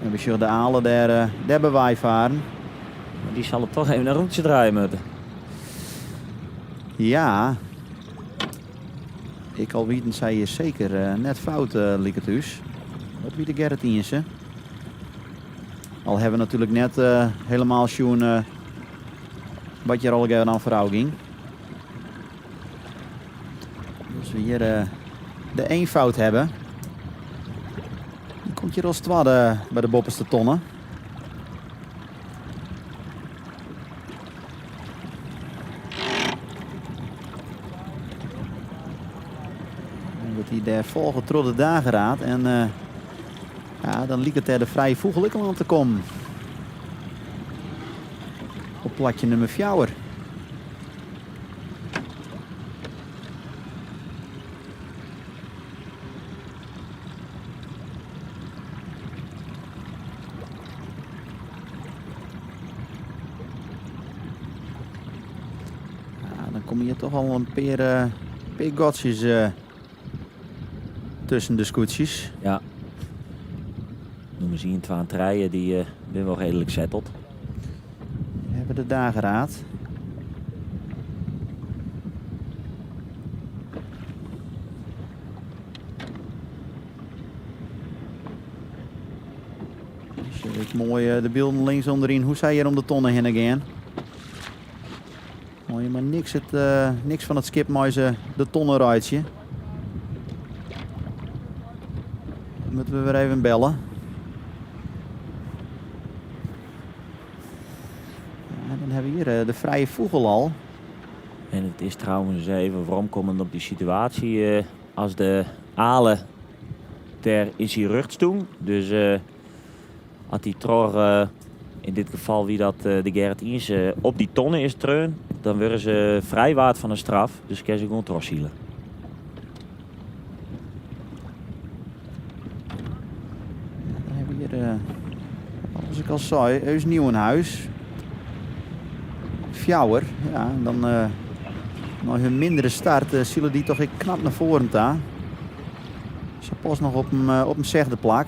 S9: En we zullen de alen daar bij wij varen.
S10: Maar die zal er toch even een rondje draaien moeten.
S9: Ja. Ik al weten, zij is zeker net fout, Liketus. Dat wie de Gerrit Iense. Al hebben we natuurlijk net helemaal zien wat je er al aan vooruit ging. Dus we hier de eenvoud hebben. Dan komt hier als het ware bij de bopperste tonnen. Dat hij daar volgend trode dagen raadt. En ja, dan liep het er de vrije voegelijk aan te komen. Op platje nummer 4. Dan kom je toch al een paar godsjes tussen de scootjes.
S10: Ja. Noemen ze hier 2 treien, die ben wel redelijk settled.
S9: We hebben de dageraad. Dus ik mooi de beelden links onderin. Hoe zij hier om de tonnen heen gaan. Mooi, maar niks van het skip maar de tonnenruitje. Moeten we weer even bellen. Ja, dan hebben we hier de vrije vogel al.
S10: En het is trouwens even vooromkomend op die situatie. Als de alen ter is hij rug doen. Dus als die tror, in dit geval wie dat de Gerrit Iense, op die tonnen is treun, dan worden ze vrij waard van een straf. Dus kan ze gewoon troszielen.
S9: Dan hebben we hier, als ik al zei, heus nieuw in huis. Fjouwer, ja, dan na hun mindere start zullen die toch knap naar voren staan. Ze pas nog op een zegde plak.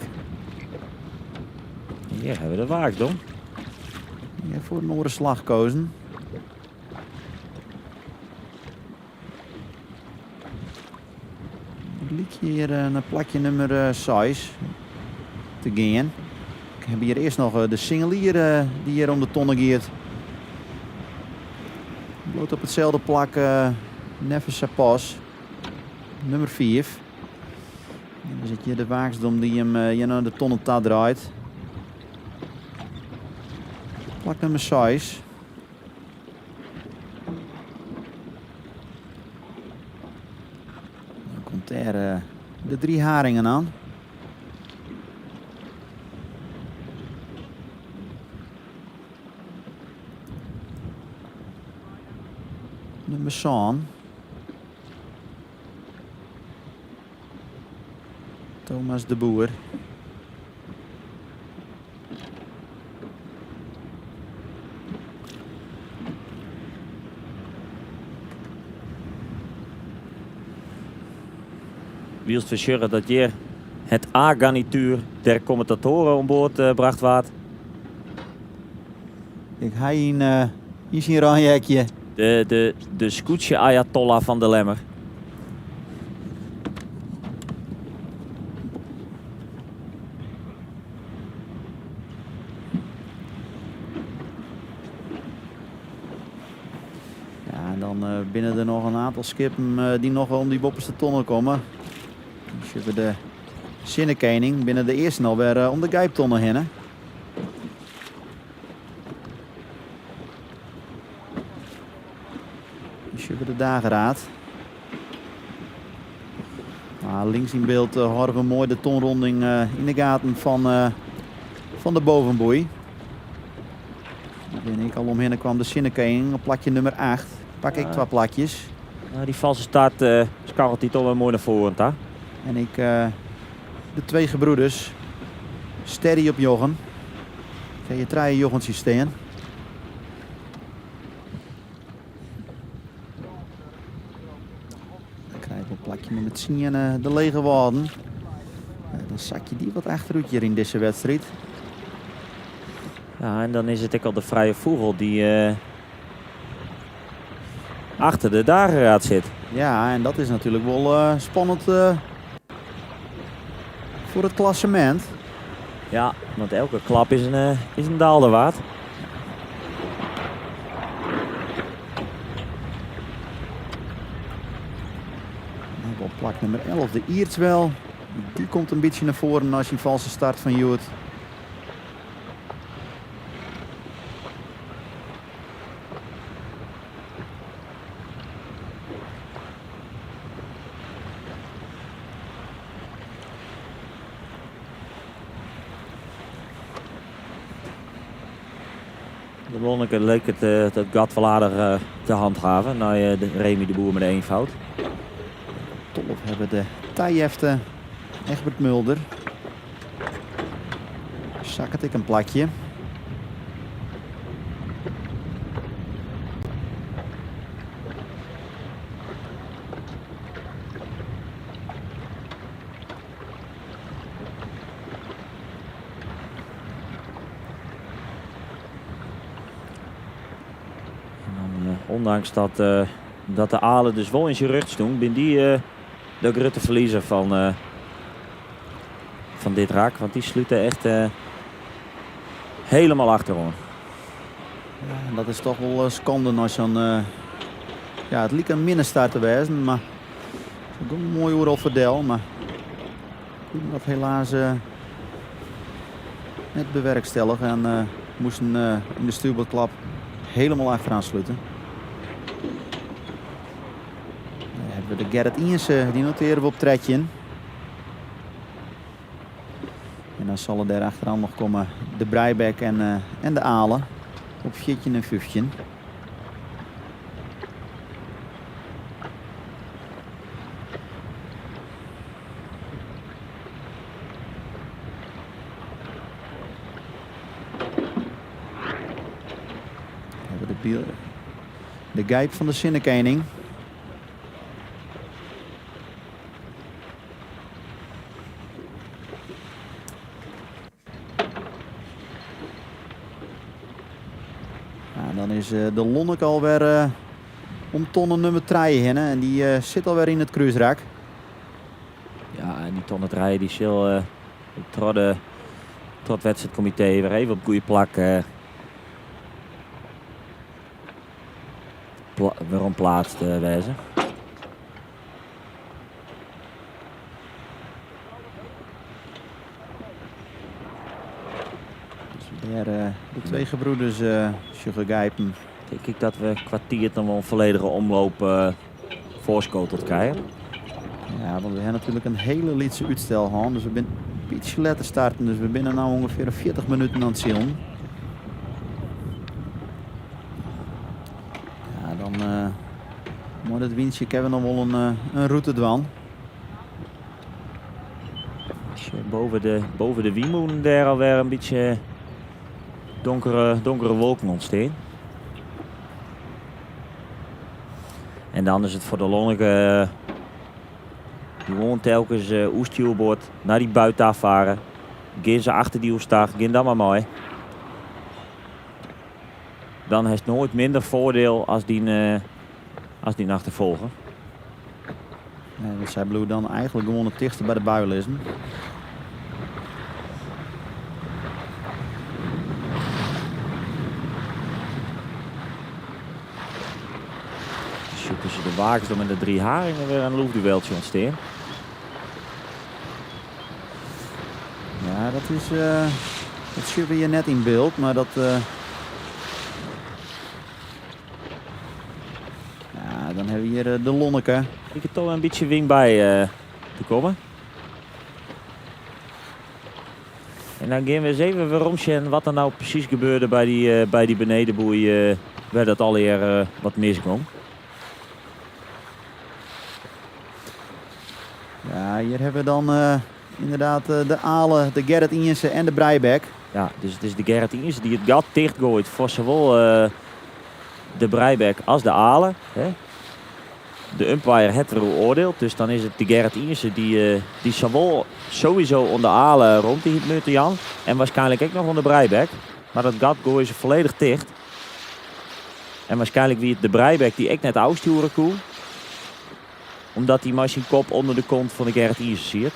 S10: Hier hebben we de waagdom.
S9: Hier voor een orenslag gekozen. Liet je hier een plakje nummer 6 te gaan. Ik heb hier eerst nog de single die hier om de tonnen gaat. Bloot op hetzelfde plak Never Sapas. Nummer 4. En dan zit hier de waagsdom die hem hier naar de tonnen draait. Plak nummer 6. Dan komt er de 3 haringen aan. Nummer 7. Thomas de Boer.
S10: Wielst verzorgen dat je het A-garnituur der commentatoren aan boord bracht waard.
S9: Ik ga hier een ranjekje.
S10: De scootje Ayatollah van de Lemmer.
S9: Ja, en dan binnen er nog een aantal skippen die nog om die bopperste tonnen komen. Dus hebben we de Sinnekening binnen de eerste alweer om de Gijptonnen heen. Dus hebben we de dageraad. Links in beeld horen we mooi de tonronding in de gaten van de bovenboei. Daar ben ik al omheen kwam de Sinnekening op plakje nummer 8. pak ik 2 plakjes.
S10: Nou, die valse start scharrelt hij toch wel mooi naar voren, hè?
S9: En ik de 2 gebroeders steady op Jochen. Ik ga je 3 Jochen zien staan. Dan krijg je een plakje nummer 10 de lege waarden. Dan zak je die wat achteruit hier in deze wedstrijd.
S10: Ja, en dan is het ook al de vrije vogel die achter de dageraad zit.
S9: Ja, en dat is natuurlijk wel spannend voor het klassement.
S10: Ja, want elke klap is een daalder waard.
S9: Op plak nummer 11, de Iertswel. Die komt een beetje naar voren als je een valse start van Joet.
S10: De Lonneke leek het gat wel aardig te handhaven. Nou, de Remy de Boer met de 1 fout.
S9: Tolf hebben de Tijefte Egbert Mulder. Zak het ik een plakje.
S10: Ondanks dat de Alen dus wel in zijn rug stonden, ben die de grote verliezer van dit raak. Want die sluiten echt helemaal achterom.
S9: Ja, dat is toch wel schande als je dan... ja, het liep een minnenstart te wezen, maar... Het is ook een mooi oorlog verdeel, maar... Ik dat helaas net bewerkstelligen en moesten in de stuurboordklap helemaal achteraan sluiten. Dan hebben we de Gerrit Iensen, die noteren we op tredje. En dan zal er daar achteraan nog komen de Breibek en de Alen op 14 en 15. De Gijp van de Sinnekening. Dan is de Lonnek alweer om tonnen nummer 3 heen. En die zit alweer in het kruisrak.
S10: Ja, en die tonnen rijden die zal tot het wedstrijdcomité weer even op goede plak weer omplaatst wezen.
S9: Dus weer de 2 gebroeders Gijpen.
S10: Denk ik dat we een kwartier dan wel een volledige omloop voorschoteld krijgen.
S9: Ja, want we hebben natuurlijk een hele lietse uitstel gehad. Dus we zijn een beetje later starten. Dus we zijn nu ongeveer 40 minuten aan het zien. Ja, dan moet het winstje hebben we nog wel een route dwan.
S10: Boven de Wiemoen daar alweer een beetje donkere wolken ontstaan. En dan is het voor de Lonneke gewoon telkens oesthielbord naar die buiten afvaren. Gaan ze achter die oestdag, gaan dan maar mooi. Dan heeft het nooit minder voordeel als die achtervolgen.
S9: Ja, dus zij bleef dan eigenlijk gewoon het dichtste bij de builism.
S10: Tussen de wagens dan met de 3 haringen weer een loefdueltje ontstaan.
S9: Ja, dat zien we hier net in beeld, maar dat... Ja, dan hebben we hier de Lonneke.
S10: Ik heb toch een beetje wing bij te komen. En dan gaan we eens even weer omzien wat er nou precies gebeurde bij die benedenboei waar dat al eer wat miskwam.
S9: hebben we dan inderdaad de Alen, de Gerrit Iensen en de Breibek.
S10: Ja, dus het is de Gerrit Iensen die het gat dichtgooit voor zowel de Breibek als de Alen. Hè. De umpire het erover oordeelt, dus dan is het de Gerrit Iensen die zowel sowieso onder Alen rond die het Jan en waarschijnlijk ook nog onder Breibek. Maar dat gat gooien ze volledig dicht. En waarschijnlijk wie het de Breibek die ik net uitsturen kon. Omdat hij maar zijn kop onder de kont van de Gerrit Iensen ziet.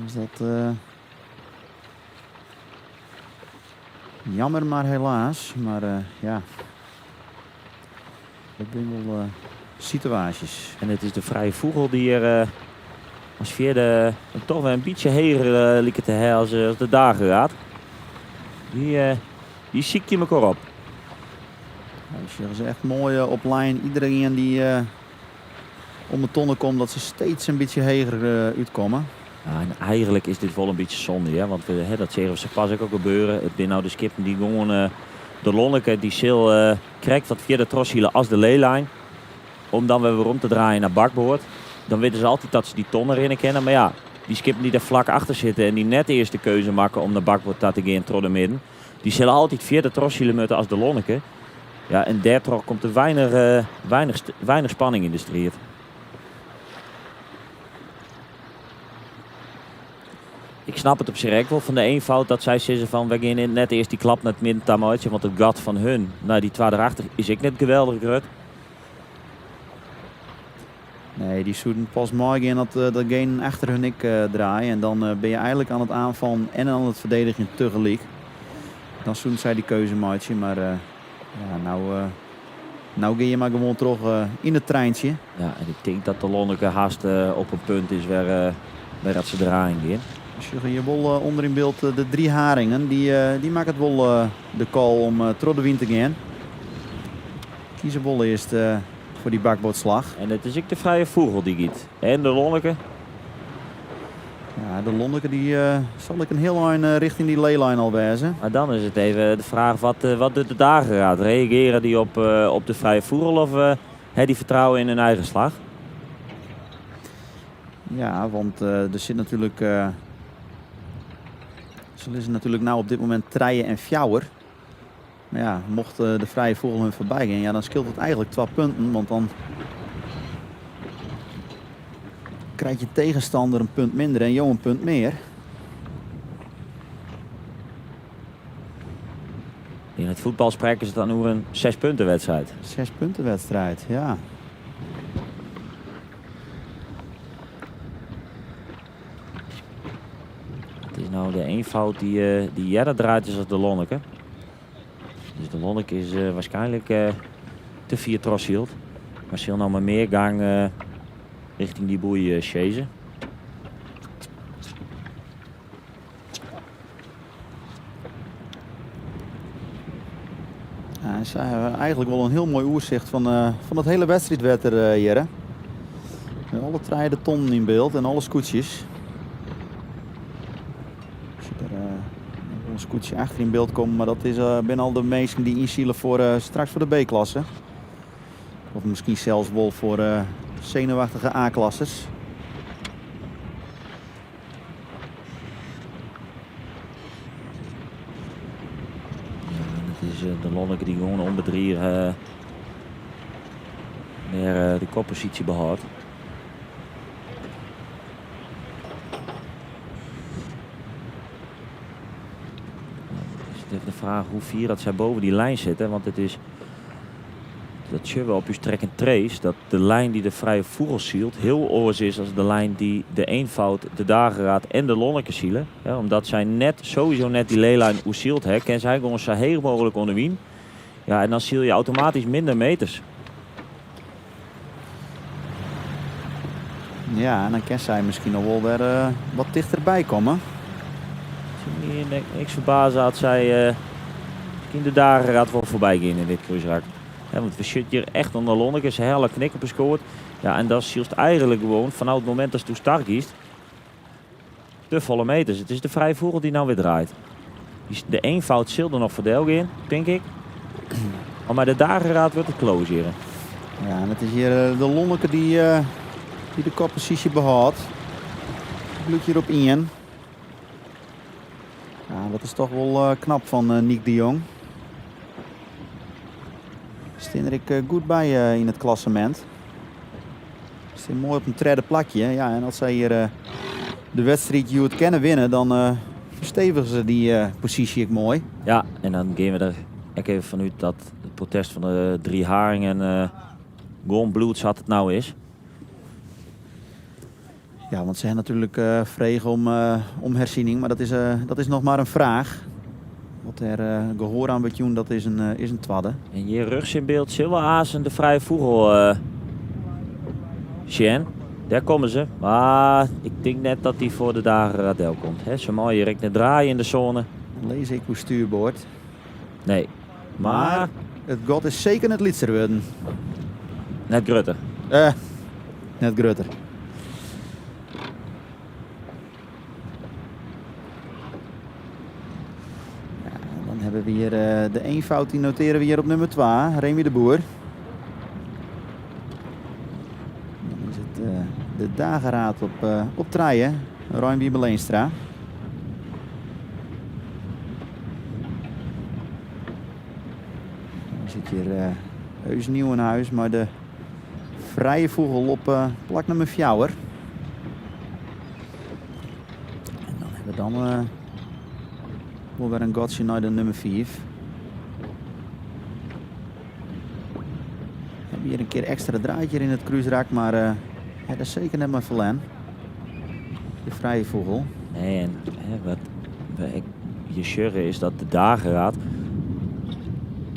S9: Dus dat jammer maar helaas. Maar ja, dat zijn wel situaties.
S10: En het is de vrije vogel die er als vierde toch wel een beetje heger lieken te hebben als de dagen gaat. Die ziekt je elkaar op.
S9: Ja, dat is echt mooi op lijn. Iedereen die om de tonnen komt, dat ze steeds een beetje heger uitkomen.
S10: Ja, en eigenlijk is dit wel een beetje zonde, hè? Want dat zeggen ze pas ook gebeuren. Het zijn nou de skippen die gewoon de Lonneke die zil krijgt wat via de troshielen als de leelijn. Om dan weer om te draaien naar bakboord. Dan weten ze altijd dat ze die ton erin kennen. Maar ja, die skippen die er vlak achter zitten en die net de eerste keuze maken om naar bakboord te gaan tot de midden. Die zullen altijd via de troshielen moeten als de Lonneke. Ja, en daardoor komt er weinig spanning in de strijd. Ik snap het op zich wel van de eenvoud dat zij zeggen van we gaan net eerst die klap naar het midden, want het gat van hun, nou die twee erachter is ik net geweldig grut.
S9: Nee, die zouden pas morgen dat geen achter hun nek draaien. En dan ben je eigenlijk aan het aanvallen en aan het verdedigen tegelijk. Dan zouden zij die keuze maken, maar ja, nou ga je maar gewoon terug in het treintje.
S10: Ja, en ik denk dat de Lonneke haast op een punt is waar dat ze draaien gaan.
S9: Dus je wil onder in beeld de 3 haringen, die maken het wel de call om terug de wind te gaan. Kiezen wel eerst voor die bakboordslag.
S10: En het is ook de vrije vogel die giet. En de Lonneke.
S9: Ja, de Lonneke die zal ik een heel eind richting die leelijn al wijzen.
S10: Maar dan is het even de vraag wat doet de dagen gaat. Reageren die op de vrije vogel of die vertrouwen in hun eigen slag?
S9: Ja, want er zit natuurlijk... ze is natuurlijk nou op dit moment treien en fjouwer. Maar ja, mocht de vrije vogel hun voorbij gaan, ja, dan scheelt het eigenlijk 2 punten. Want dan krijgt je tegenstander een punt minder en jou een punt meer.
S10: In het voetbal spreken ze dan over een 6-punten wedstrijd.
S9: 6-punten wedstrijd, ja.
S10: Het is nou de eenvoud die Jerda draait is als de Lonneke. Dus de Lonneke is waarschijnlijk te 4 troshield. Maar ze wil nou maar meer gang richting die boei chasen.
S9: Ja, ze hebben eigenlijk wel een heel mooi oerzicht van het hele wedstrijdwetter, Jere. Alle treien de tonnen in beeld en alle scootjes. Als je er een scootje achter in beeld komt, maar dat is binnen al de meesten die inzielen voor straks voor de B-klasse. Of misschien zelfs wel voor zenuwachtige A-klasses.
S10: Het is de Lonneke die gewoon om de 3 meer de koppositie behoudt. Even de vraag hoe vier dat zij boven die lijn zitten. Want het is, dat je wel op je trek en trace, dat de lijn die de vrije vogel zielt heel oors is als de lijn die de eenvoud, de dageraad en de Lonneke zielen. Ja, omdat zij sowieso net die leelijn zielt, kan zij gewoon zo heel mogelijk onderwien. Ja, en dan ziel je automatisch minder meters.
S9: Ja, en dan kan zij misschien nog wel weer wat dichterbij komen.
S10: Niks verbazen had zij in de dageraad wel voorbij gaan in dit kruisrak. Ja, want we zitten hier echt onder Lonneke, ze hele knikken bescoord. Ja, en dat zielst eigenlijk gewoon vanaf het moment dat ze toen start kiest de volle meters. Het is de vrije vogel die nou weer draait. De eenvoud zult er nog verdeel in, denk ik. Maar de dageraad wordt het close hier.
S9: Ja, en het is hier de Lonneke Die de koppositie behoudt. Bloedje erop in. Ja, dat is toch wel knap van Nick de Jong. Stinderik goed bij in het klassement. Zit mooi op een derde plakje. Ja, en als zij hier de wedstrijd Youth kennen winnen, dan verstevigen ze die positie ook mooi.
S10: Ja, en dan gaan we er ook even vanuit dat het protest van de 3 haringen gewoon bloedshard het nou is.
S9: Ja, want ze hebben natuurlijk vregen om herziening, maar dat is nog maar een vraag. Wat er gehoor aan wordt doen, dat is een twadde.
S10: En je rug in beeld, Silva Azen, de vrije vogel. Sjen, daar komen ze. Maar ik denk net dat hij voor de dagen Radel komt. He, zo mooi, je rekt net draaien in de zone.
S9: Dan lees ik hoe stuurboord.
S10: Nee, maar
S9: het god is zeker het liedster worden.
S10: net Grutter.
S9: Net Grutter. Ja, dan hebben we hier de eenvoud, die noteren we hier op nummer 2, Remy de Boer. Dan is het de dageraad op Traaien, Ruimby Beleenstra. Dan zit hier heus nieuw in huis, maar de vrije vogel op plak nummer 4. En dan hebben we dan wel weer een godsje naar de nummer 5. We hebben hier een keer extra draadje in het kruisrak, maar ja, dat is zeker net maar verlen. De vrije vogel.
S10: Nee, en wat je surren is dat de dageraad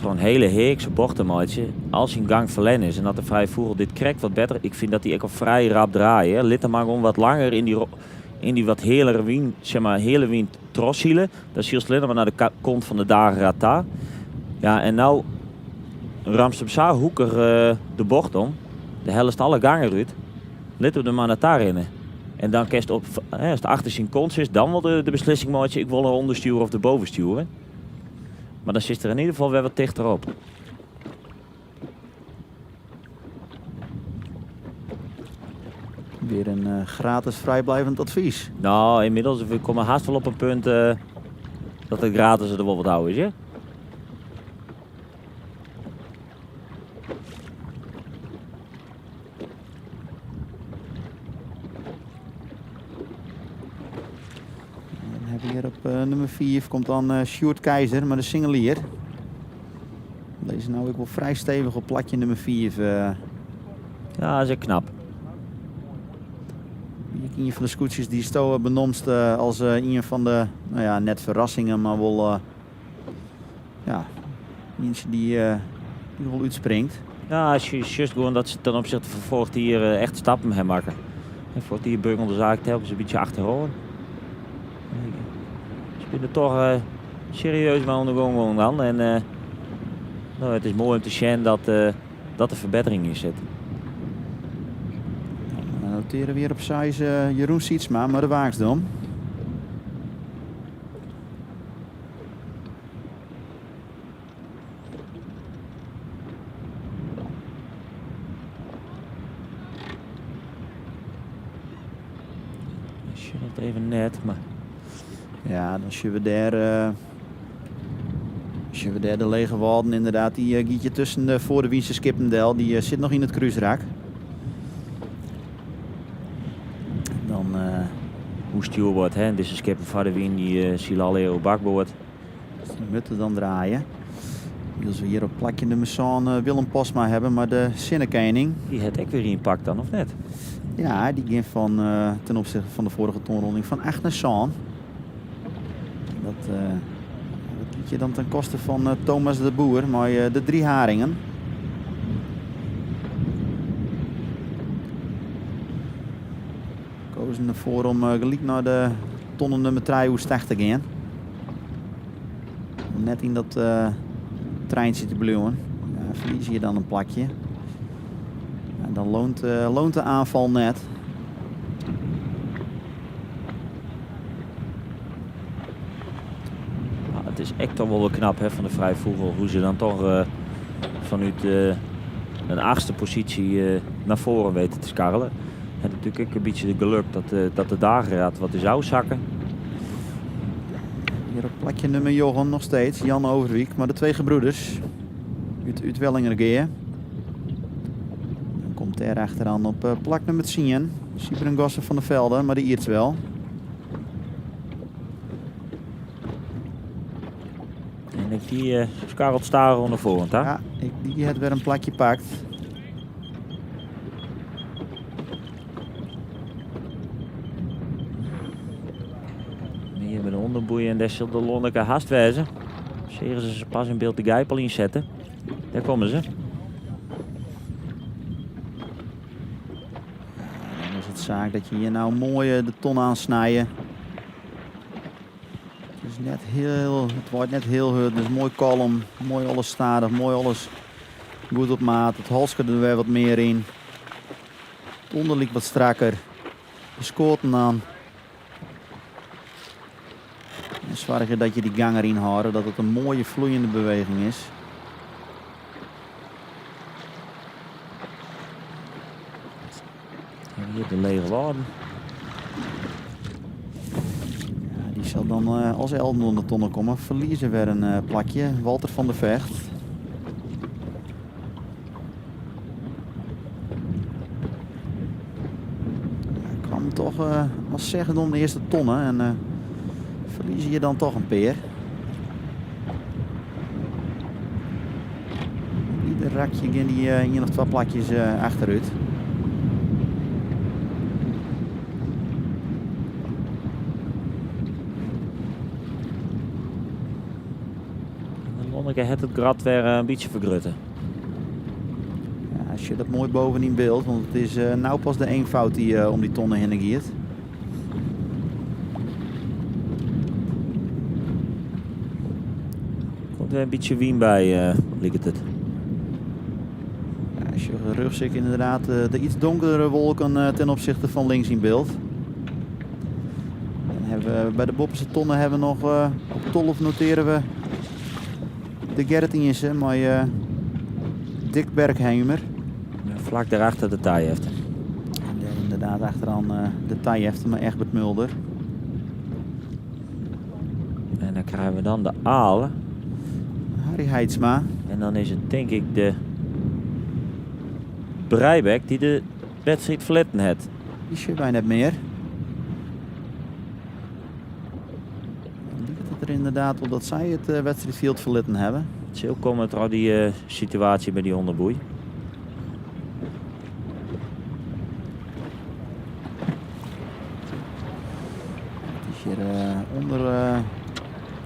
S10: een hele heekse bochtenmaatje als hij in gang verlen is en dat de vrije vogel dit krijgt wat beter. Ik vind dat hij ook al vrij rap draaien. Lit hem maar gewoon wat langer in die wat helere wien, zeg maar hele wien trossielen. Dan zie je alleen maar naar de kont van de dageraad daar. Ja, en nou ramst hem zo hoeker de bocht om. De helft alle gangen uit. Lit hem er maar naar daarin. En dan kerst op, als de achter zijn kont is, dan wel de beslissing maatje, ik wil er ondersturen of erboven sturen. Maar dan zit er in ieder geval weer wat dichterop.
S9: Weer een gratis vrijblijvend advies.
S10: Nou, inmiddels we komen haast wel op een punt dat het gratis er wel wat houden is, hè?
S9: Dan hebben we hier op nummer 4 komt dan Sjoerd Keizer met een singelier. Deze nou ook wel vrij stevig op platje nummer 4.
S10: Ja, dat is knap.
S9: Een van de scootjes die Stoa benoemd als een van de, nou ja, net verrassingen, maar wel ja, eentje die wel uitspringt.
S10: Ja, als je just gewoon dat ze ten opzichte van vorig hier echt stappen hebben maken. En vorig hier bungelde de zaak telkens een beetje achterover. Ze kunnen toch serieus maar ondergaan dan. En nou, het is mooi om te zien dat er verbetering in zit.
S9: Dan noteren we weer op size Jeroen Sietsma, maar de Waaksdom.
S10: Als je dat even net, maar...
S9: Ja, dan zien we daar de lege walden inderdaad. Die gietje tussen de voor de Wiense Skippendel, die zit nog in het kruisrak. Dan
S10: hoe stuur wordt, hè? Deze Skippen van de Wien, die ziel al heel op bakboord.
S9: Die moeten dan draaien. Als we hier op plakje de Messon Willem Posma hebben, maar de Sinnekening.
S10: Die heeft ook weer impact dan, of net?
S9: Ja, die ging van ten opzichte van de vorige toonronding van 8 naar Zaan. Dat liet je dan ten koste van Thomas de Boer, maar de 3 haringen. Kozen ervoor om gelijk naar de tonnen nummer 3 hoe start te gaan. Om net in dat treintje te bluwen. Ja, verlies je dan een plakje. En dan loont de aanval net.
S10: Het is echt toch wel knap, hè, van de vrije vogel. Hoe ze dan toch vanuit een 8e positie naar voren weten te skarrelen. En natuurlijk ook een beetje de geluk dat de dageraad wat zou zakken.
S9: Hier op plakje nummer Johan nog steeds, Jan Overwiek, maar de twee gebroeders uit Wellingergeer. Dan komt er achteraan op plak nummer 10, Sibren Gossen van der Velde, maar die iert wel.
S10: En ik die skarrelt staren naar voren, hè?
S9: Ja, die heeft weer een plakje pakt.
S10: Hier bij de onderboeien en daar zal de Lonneke haast wezen. Zeggen ze pas in beeld de Geipel inzetten. Daar komen ze.
S9: Dan is het zaak dat je hier nou mooi de ton aansnijden. Het wordt net heel hard, dus mooi kalm, mooi alles stadig, mooi alles goed op maat. Het halsje er weer wat meer in. Het onder ligt wat strakker. De skoten aan. En zorgen dat je die gang erin houdt, dat het een mooie vloeiende beweging is.
S10: En hier de lege waarden.
S9: Die zal dan als Elden onder de tonnen komen. Verliezen weer een plakje. Walter van der Vecht. Hij kwam toch als zeggen om de eerste tonnen. En verliezen je dan toch een peer. Ieder rakje ging die hier nog 2 plakjes achteruit.
S10: Lonneke het grad weer een beetje vergrutten.
S9: Ja, als je dat mooi bovenin beeld, want het is nou pas de eenvoud die om die tonnen heen giert.
S10: Komt weer een beetje wien bij, lijkt het.
S9: Ja, als je rugzak inderdaad de iets donkerdere wolken ten opzichte van links in beeld. Dan hebben we, bij de Boppense tonnen hebben we nog op 12 noteren we de Gerritinissen, maar Dick Bergheimer.
S10: Ja, vlak daarachter de Taaiefter.
S9: En daar inderdaad achteraan de Taaiefter, maar Egbert Mulder.
S10: En dan krijgen we dan de Aalen.
S9: Harry Heidsma.
S10: En dan is het denk ik de Breibek die de wedstrijd verletten heeft.
S9: Die is bijna net meer. Dan lijkt het er inderdaad op dat zij het wedstrijdveld verletten hebben.
S10: Zo komen trouwens die situatie bij die onderboei.
S9: Het is hier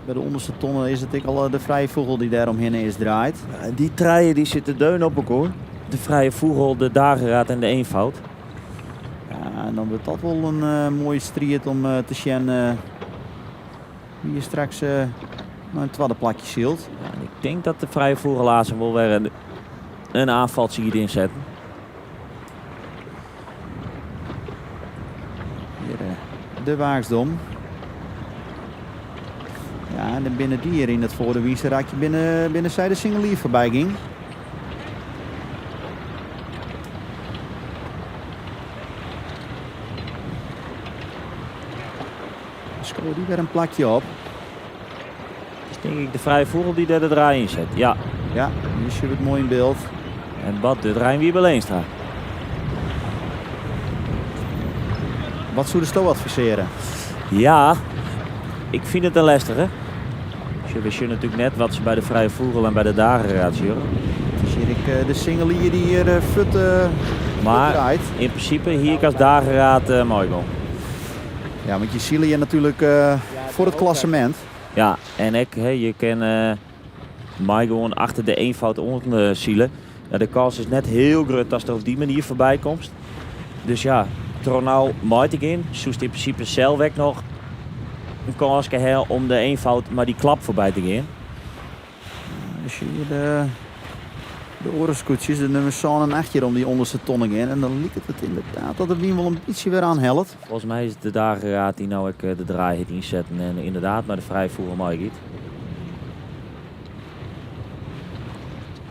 S9: bij de onderste tonnen is het al de vrije vogel die daar omheen is draait.
S10: Ja, die treien die zitten deun op elkaar. De vrije vogel, de dageraad en de eenvoud.
S9: Ja, en dan wordt dat wel een mooie strijd om te zien wie je straks een tweede plakje zielt.
S10: Ja, ik denk dat de vrije vogelaars wel weer een aanvalsje hierin zetten.
S9: Hier de Waagsdom. Ja, en dan binnen die hier in het voor de Wiese raak je binnen zij de Singelier voorbij ging. Scoorde die weer een plakje op.
S10: Dus denk ik de vrije vogel die daar de draai in zet. Ja.
S9: Ja, hier zie je het mooi in beeld.
S10: En Bad de draai wie Beleenstra.
S9: Wat zou de Sto adviseren?
S10: Ja, ik vind het een lastige. Je wist natuurlijk net wat ze bij de vrije vogel en bij de dageraad zien.
S9: Zie ik de Singelier die hier fut
S10: Maar
S9: draait.
S10: in principe hier als dageraad mooi wel.
S9: Ja, want je ziel je natuurlijk voor het klassement.
S10: Ja, en je kan mij gewoon achter de eenvoud onder zielen. Ja, de kans is net heel groot als er op die manier voorbij komt. Dus ja, Tronau maakt ik in. Zoest in principe zelf nog een kans om de eenvoud maar die klap voorbij te gaan.
S9: Dus hier de orenskoetjes, de nummers 7 en 8 hier om die onderste tonnen in. En dan lijkt het inderdaad dat het wel een beetje weer aan helpt.
S10: Volgens mij is het de dageraad die nou ik de draai het inzetten en inderdaad maar de vrije voer maakt.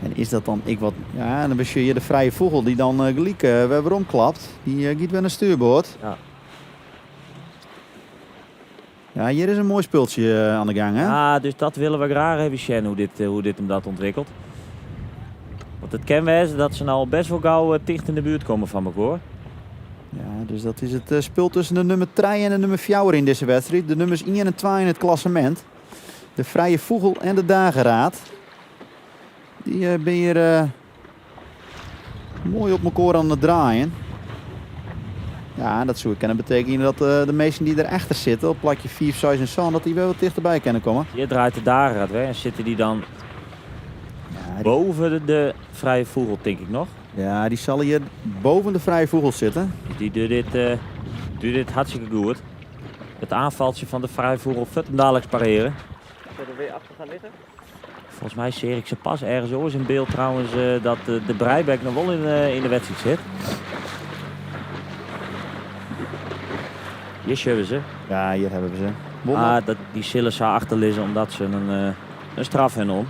S9: En is dat dan ik wat... Ja, dan was je de vrije vogel die dan gelijk weer weer omklapt. Die gaat weer naar stuurboord.
S10: Ja.
S9: Ja, hier is een mooi spultje aan de gang, hè?
S10: Ja, dus dat willen we graag even zien hoe dit hem dat ontwikkelt. Want het kan wezen dat ze nou best wel gauw dicht in de buurt komen van elkaar.
S9: Ja, dus dat is het spul tussen de nummer 3 en de nummer 4 in deze wedstrijd. De nummers 1 en 2 in het klassement. De vrije vogel en de dageraad. Die ben hier mooi op elkaar aan het draaien. Ja, dat zou kunnen betekenen dat de meesten die erachter zitten, op plakje 4, 6 en zo, dat die wel wat dichterbij kunnen komen.
S10: Hier draait de dageraad weg en zitten die dan boven de vrije vogel, denk ik nog.
S9: Ja, die zal hier boven de vrije vogel zitten.
S10: Dus die doet dit hartstikke goed. Het aanvaltje van de vrije vogel vet hem dadelijk pareren. Zou er weer achter gaan liggen? Volgens mij zie ik ze pas ergens ooit in beeld trouwens dat de Breibek nog wel in de wedstrijd zit. Hier hebben ze.
S9: Ja, hier hebben we ze.
S10: Die zullen ze achterliggen omdat ze een straf hebben om.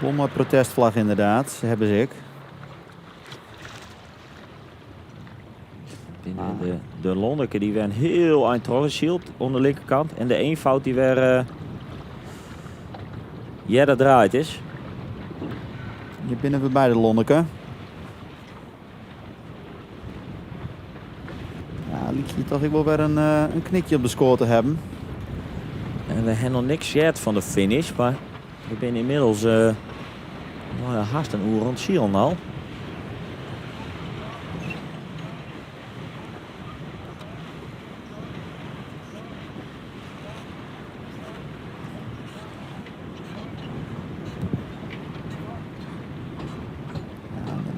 S9: Bommen protestvlag inderdaad, ze hebben ze ik.
S10: De Lonneke die werd heel eind teruggeshield aan de linkerkant. En de eenvoud die weer dat draait is.
S9: Hier binnen we bij de Lonneke. Ja, liet je toch wel weer een knikje op de score te hebben.
S10: En we hebben nog niks gezien van de finish, maar we zijn inmiddels haast een uur rond Siel al.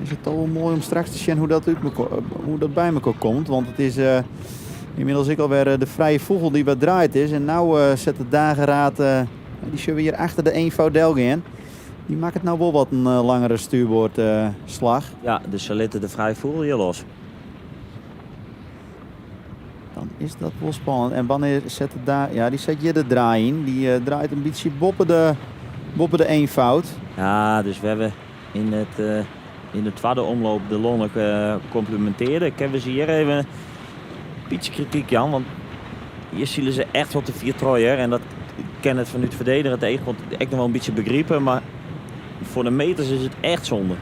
S9: Is het toch wel mooi om straks te zien hoe dat bij elkaar komt. Want het is inmiddels alweer de vrije vogel die wat draait is. En nu zet de dageraad, die zullen we hier achter de eenvoud delgen in. Die maakt het nou wel wat een langere stuurboordslag.
S10: Ja, dus ze laten de vrije vogel hier los.
S9: Dan is dat wel spannend. En wanneer zet het daar? Ja, die zet je de draai in. Die draait een beetje boppen de eenvoud.
S10: Ja, dus we hebben in de tweede omloop de Lonneke complimenteerde. Ik heb ze hier even een beetje kritiek, Jan. Want hier zien ze echt wat de 4 trooien. En dat kan het vanuit verdedigen tegen. Want ik nog wel een beetje begrepen. Maar voor de meters is het echt zonde.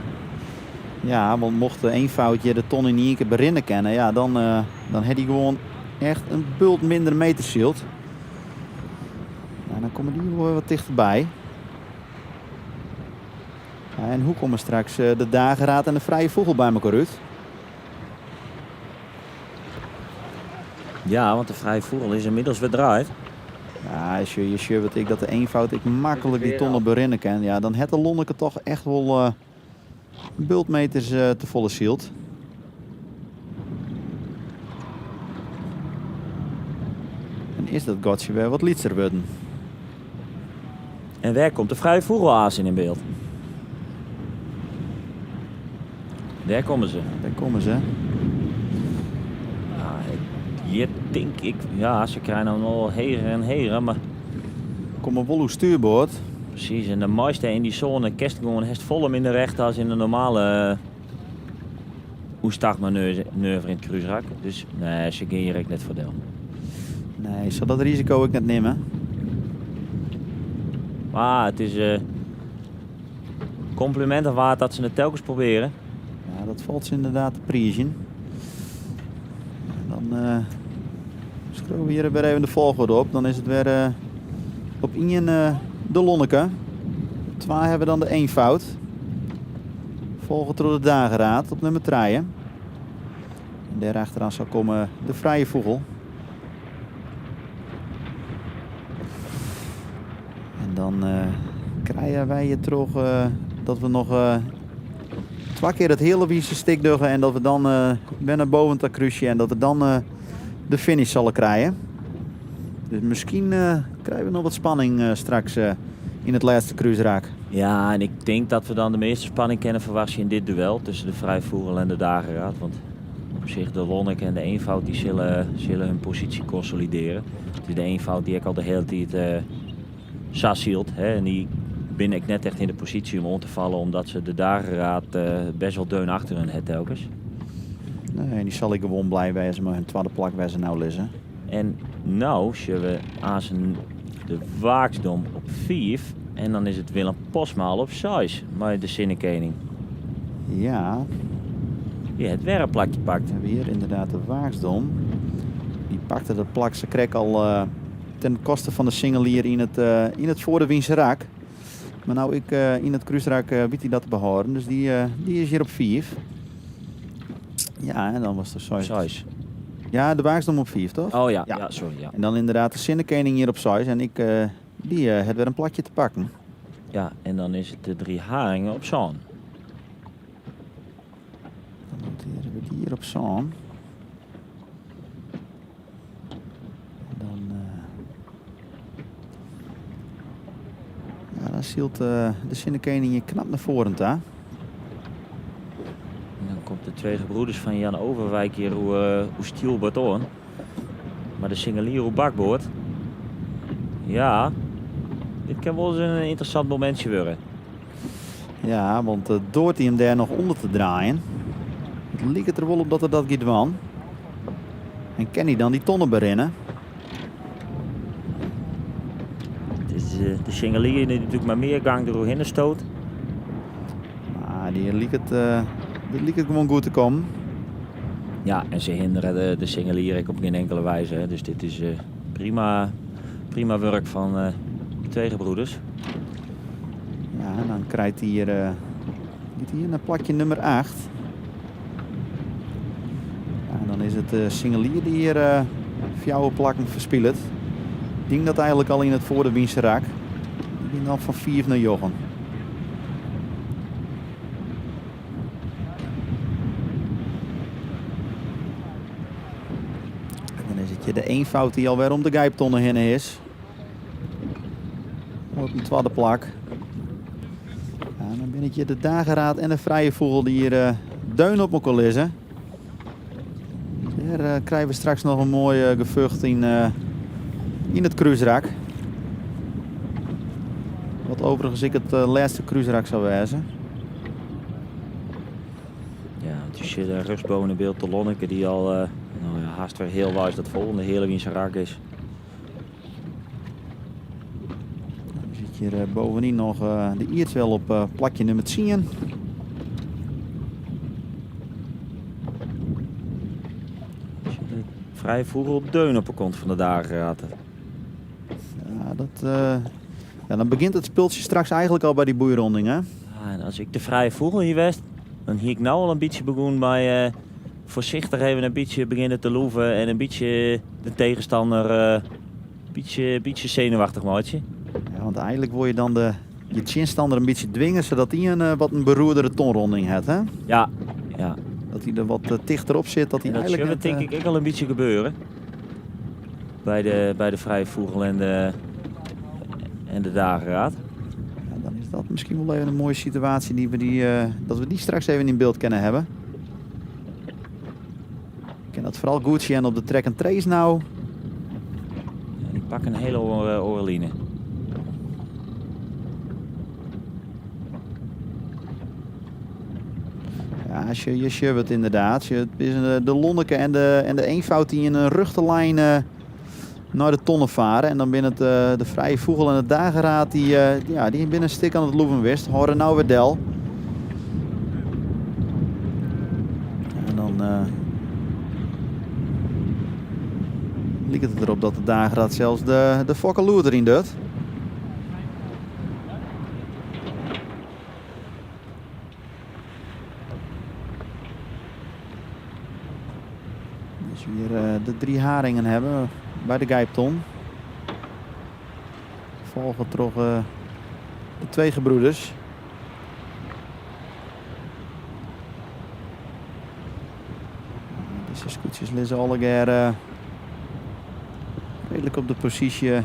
S9: Ja, want mocht de eenvoudje de ton in één keer berinnen kennen. Ja, dan had hij gewoon echt een bult minder meterschild. Nou, dan komen die wel wat dichterbij. Ja, en hoe komen straks de dageraad en de vrije vogel bij elkaar uit?
S10: Ja, want de vrije vogel is inmiddels weer draait.
S9: Ja, als je weet ik dat de eenvoud ik makkelijk die tonnen berinnen kan. Ja, dan heeft de Lonneke toch echt wel bultmeters te volle shield. En is dat gotje weer wat lietser worden.
S10: En waar komt de vrije vogelaas in beeld? Daar komen ze.
S9: Daar komen ze.
S10: Ja, hier denk ik, ja, ze krijgen nou nog heger en heger, maar...
S9: Kom een wollo stuurboord.
S10: Precies, en de meeste in die zone kerst gewoon het volle minder recht als in de normale oestartmanoeuvre in het cruiserak. Dus nee, ze gaan hier net voor deel.
S9: Nee, zal dat risico ik net nemen.
S10: Maar het is complimenten waard dat ze het telkens proberen.
S9: Ja, dat valt ze inderdaad te prijzen. Dan schroeven we hier weer even de volgorde op. Dan is het weer op 1 de Lonneke. Op 2 hebben we dan de eenvoud. Volgend door de dageraad op nummer 3. En daarachteraan zal komen de vrije vogel. En dan krijgen wij hier terug dat we nog 2 keer het hele wiese stik duggen. En dat we dan weer naar boven het cruisje. En dat we dan de finish zullen krijgen. Dus misschien krijgen we nog wat spanning straks in het laatste cruiseraak.
S10: Ja, en ik denk dat we dan de meeste spanning kunnen verwachten in dit duel tussen de vrije vogel en de dageraad. Want op zich de Lonneke en de eenvoud die zullen hun positie consolideren. Het is de eenvoud die ik al de hele tijd sas hield. Hè, en die ben ik net echt in de positie om te vallen, omdat ze de dageraad best wel deun achter hun het telkens.
S9: Nee, die zal ik gewoon blij wezen met hun tweede plak waar ze nou liggen.
S10: En nou zullen we aan de Waaksdom op 5 en dan is het Willem Posmaal op 6 met de Sinnekening.
S9: Ja,
S10: Die het werkplakje pakt.
S9: we hebben hier inderdaad de Waaksdom. Die pakte dat plak ze krek al ten koste van de singelier in het voor de Wienserak. Maar nou ik in het kruisrak weet hij dat te behouden. Dus die is hier op 5. Ja, en dan was er 6. Ja, de Waaksdom op 5, toch?
S10: Oh ja,
S9: Ja.
S10: ja. Sorry. Ja.
S9: En dan inderdaad de Sinnekening hier op 6. En ik die het weer een plakje te pakken.
S10: Ja, en dan is het de 3 haringen op Zaan.
S9: Dan noteren we die hier op Zaan. Dan, ja, dan zielt de Sinnekening hier knap naar voren daar.
S10: En dan komt de twee gebroeders van Jan Overwijk hier hoe stielbord aan. Maar de singelier op bakboord. Ja, dit kan wel eens een interessant momentje worden.
S9: Ja, want door hij hem daar nog onder te draaien, lijkt het er wel op dat er dat gaat van. En kan hij dan die tonnen berennen?
S10: Het is de singelier die natuurlijk maar meer gang doorheen stoot.
S9: Maar die lijkt het gewoon goed te komen.
S10: Ja, en ze hinderen de singelier ook op geen enkele wijze. Hè. Dus dit is prima werk van de twee gebroeders.
S9: Ja, en dan krijgt hij hier, een plakje nummer 8. Ja, en dan is het de singelier die hier fjouwe plakken verspilt. Ik denk dat eigenlijk al in het voor de Wienserak. Die ging dan van 4 naar Jochen. En dan is het je de eenvoud die alweer om de gijptonnen heen is. Op een tweede plak. Ja, dan ben je de dageraad en de vrije vogel die hier deun op elkaar liggen. Daar krijgen we straks nog een mooi gevucht in het kruisrak. Wat overigens ik het laatste kruisrak zou wezen.
S10: Ja, het is de rustbovenbeeld de Lonneke die al haast weer heel wijs dat volgende hele Wiense raak is.
S9: Dan zit hier bovenin nog de Iertswel op plakje nummer 10.
S10: Vrij vroeger op deun op de kont van de dageraad.
S9: Ja, dan begint het spultje straks eigenlijk al bij die boeironding, hè?
S10: Ja, en als ik de vrije vogel hier was, dan hier ik nou al een beetje begonnen bij voorzichtig even een beetje beginnen te loeven en een beetje de tegenstander een beetje zenuwachtig maatje.
S9: Ja, want eigenlijk wil je dan je chinstander een beetje dwingen zodat hij een beroerdere tonronding heeft, hè?
S10: Ja.
S9: Dat hij er wat dichterop zit, dat hij
S10: En dat
S9: eigenlijk...
S10: zullen denk ik ook al een beetje gebeuren. Bij de vrije vogel en de dageraad.
S9: Ja, dan is dat misschien wel even een mooie situatie dat we die straks even in beeld kunnen hebben. Ik ken dat vooral goed zien op de track and trace nou.
S10: Ja, die pakken een hele oorline.
S9: Ja, je ziet het inderdaad. Het is de Lonneke en de eenvoud die in een rechte lijn naar de tonnen varen. En dan binnen de vrije vogel en de dageraad die binnen een stik aan het loeven wist. Horen nou weer del. En dan lijkt het erop dat de dageraad zelfs de fokkeloer erin doet. Dus we hier de 3 haringen hebben bij de gijpton. Volgen toch de 2 gebroeders. Deze scootjes liggen alle keer redelijk op de positie. Er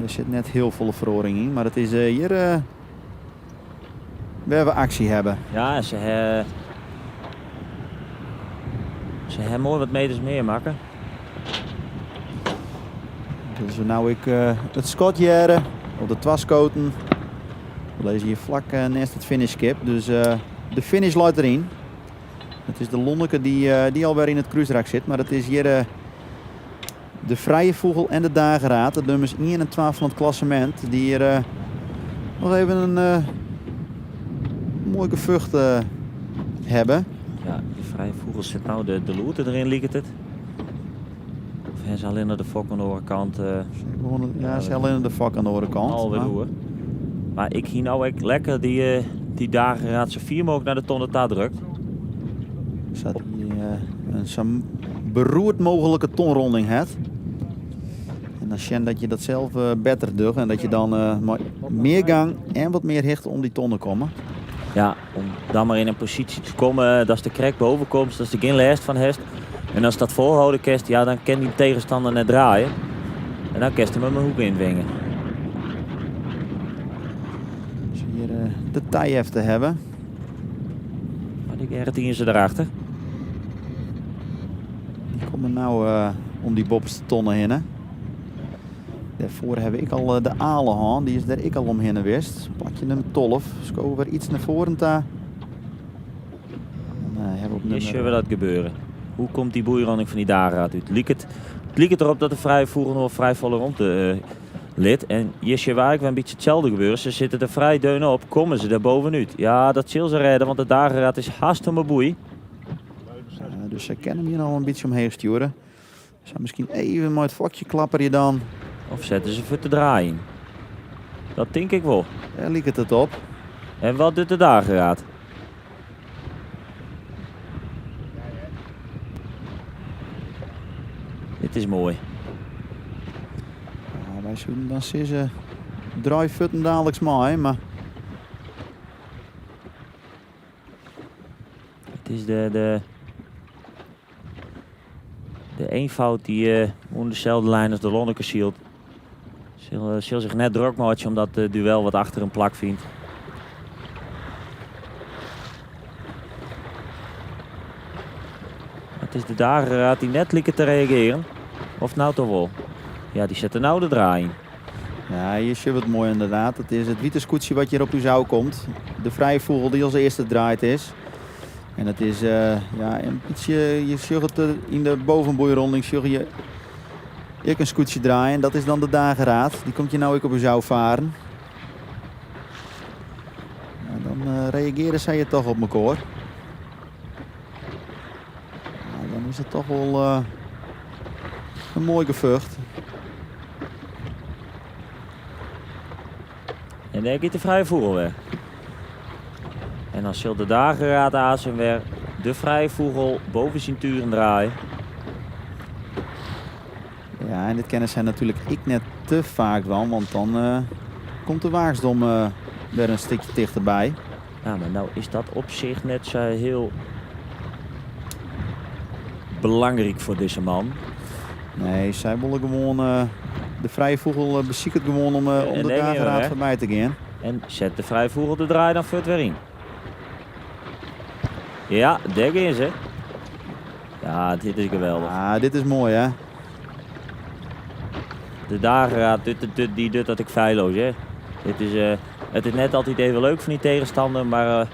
S9: zit net heel volle verhoring in, maar het is hier waar we actie hebben.
S10: Ja, ze hebben mooi wat meters meer maken.
S9: Dus nou ik het schot jaren op de twaskoten. We lezen hier vlak naast het finishskip. Dus de finish luidt erin. Het is de Lonneke die alweer in het cruiserak zit. Maar het is hier de Vrije Vogel en de Dageraad. De nummers 1 en 12 van het klassement. Die hier nog even een mooi gevucht hebben.
S10: Ja, de Vrije Vogel zit nou de loerte erin, lijkt het. Of hij is alleen naar de fok aan de andere kant.
S9: Ja, ze alleen de vak aan de andere kant.
S10: Alweer hoor. Maar ik hier nou echt lekker die Dageraad zo 4 mogelijk naar de tonneta drukt.
S9: Zodat hij een zo beroerd mogelijke tonronding hebt. En dan zie je dat je dat zelf beter doet en dat je dan meer gang en wat meer hecht om die tonnen komen.
S10: Ja, om dan maar in een positie te komen dat de krek boven komt, dat ze geen last van heeft. En als dat volhouden kerst, ja, dan kan die tegenstander net draaien. En dan kerst hij met mijn hoek inwingen.
S9: Dus hier de tij even te hebben.
S10: Maar die R10 ze erachter.
S9: Die komen nou om die bobbeste tonnen heen. Daarvoor heb ik al de Alehaan, die is daar ik al omheen geweest. Pak je hem 12, scoren weer iets naar voren daar.
S10: Hier zullen we dat gebeuren. Hoe komt die boeiranding van die Dageraad uit? Het lijkt erop dat de Vrije Vogel nog vrij volle rond lid. En hier zie je waar ik wel een beetje hetzelfde gebeuren. Ze zitten er vrij deun op, komen ze daar bovenuit. Ja, dat zullen ze redden, want de Dageraad is hartstikke boei.
S9: Dus ze kennen hem hier al een beetje omheen sturen. Zou misschien even maar het vakje klapperen dan.
S10: Of zetten ze voor te draaien? Dat denk ik wel.
S9: Daar lijkt het op.
S10: En wat doet de Dageraad? Dit is mooi.
S9: Ja, wij zullen dan ze draaifutten dadelijk maar.
S10: Het is de eenvoud die onder dezelfde lijn als de Lonneke zielt. Zal zich net druk maken omdat het duel wat achter een plak vindt. Het is de Dageraad die net lijkt te reageren. Of nou toch wel? Ja, die zet er nou de draai in.
S9: Ja, hier zie je het mooi inderdaad. Het is het witte scootje wat hier op uw zou komt. De Vrije Vogel die als eerste draait is. En het is ja, een beetje, je ziet het in de bovenboeironding zie je ik een scootje draaien. Dat is dan de Dageraad. Die komt je nou ook op uw zou varen. En dan reageren zij je toch op elkaar. Nou, dan is het toch wel een mooi gevecht.
S10: En daar gaat de Vrije Vogel weg. En dan zal de Dageraad aan weer de Vrije Vogel boven zijn turen draaien.
S9: Ja, en dit kennen zij natuurlijk ik net te vaak wel, want dan komt de waagsdom weer een stukje dichterbij.
S10: Ja, maar nou is dat op zich net zo heel belangrijk voor deze man.
S9: Nee, zij willen gewoon de Vrije Vogel beziekt gewoon om de Dageraad voorbij te gaan.
S10: En zet de Vrije Vogel de draai dan voor weer in. Ja, daar gaan ze. Ja, dit is geweldig.
S9: Ja, dit is mooi hè.
S10: De Dageraad, die doet dat ik feilloos hè. Het is net altijd even leuk van die tegenstander, maar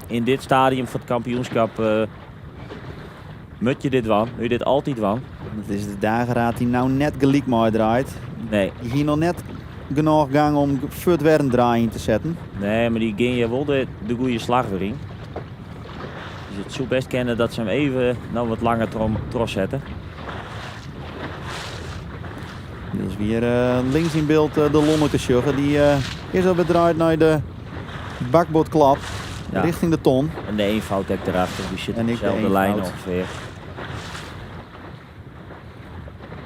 S10: in dit stadium van het kampioenschap moet je dit wan. Moet je dit altijd wan.
S9: Het is de Dageraad die nou net gelijk maar draait.
S10: Nee.
S9: Die hier nog net genoeg gang om voor het weer een draai in te zetten.
S10: Nee, maar die ging je wel de goede slag weer in. Dus het zou best kennen dat ze hem even nou wat langer tros zetten.
S9: Dit is weer links in beeld de Lonneke Sjugge. Die is al bedraaid naar de bakbordklap richting de ton.
S10: En de eenvoud heb erachter, die zit op dezelfde lijn ongeveer.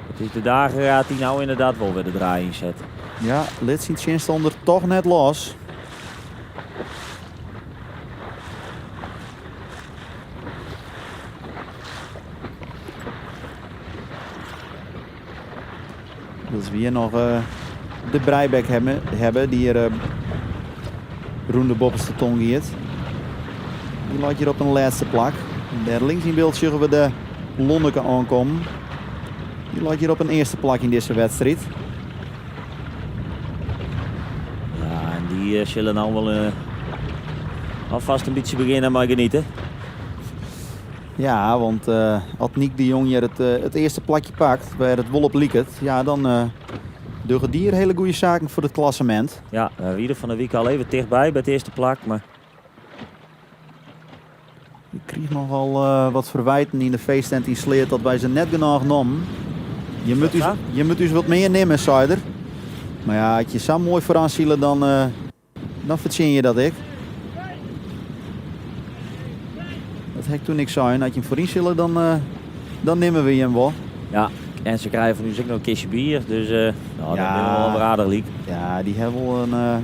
S10: Het is de Dageraad die nou inderdaad wel weer de draai inzet.
S9: Ja, Litsin stond er toch net los. Dat we hier nog de Breibek hebben die hier Roende Bobbes de ton gaat. Die laat hier op een laatste plak. Daar links in beeld zien we de Lonneke aankomen. Die laat hier op een eerste plak in deze wedstrijd.
S10: die zullen nou wel alvast een beetje beginnen maar genieten.
S9: Ja, want als Niek de Jong hier het eerste plakje pakt, waar het wol op lieket, ja, dan doen die hier hele goede zaken voor het klassement.
S10: Ja, Wieder van de Wiek al even dichtbij bij het eerste plak, maar...
S9: Ik kreeg nogal wat verwijten in de feesttent die sleert dat wij ze net genoeg nam. Je moet dus wat meer nemen, Zuider. Maar ja, als je zo mooi vooraan zielen, dan verzin je dat ik. Dat heb ik toen niks zijn. Als je hem voorin zielen, dan nemen we hem wel.
S10: Ja, en ze krijgen van nu ook nog een kistje bier, dus nou, dat is wel een aardig liek.
S9: Ja, die hebben wel een...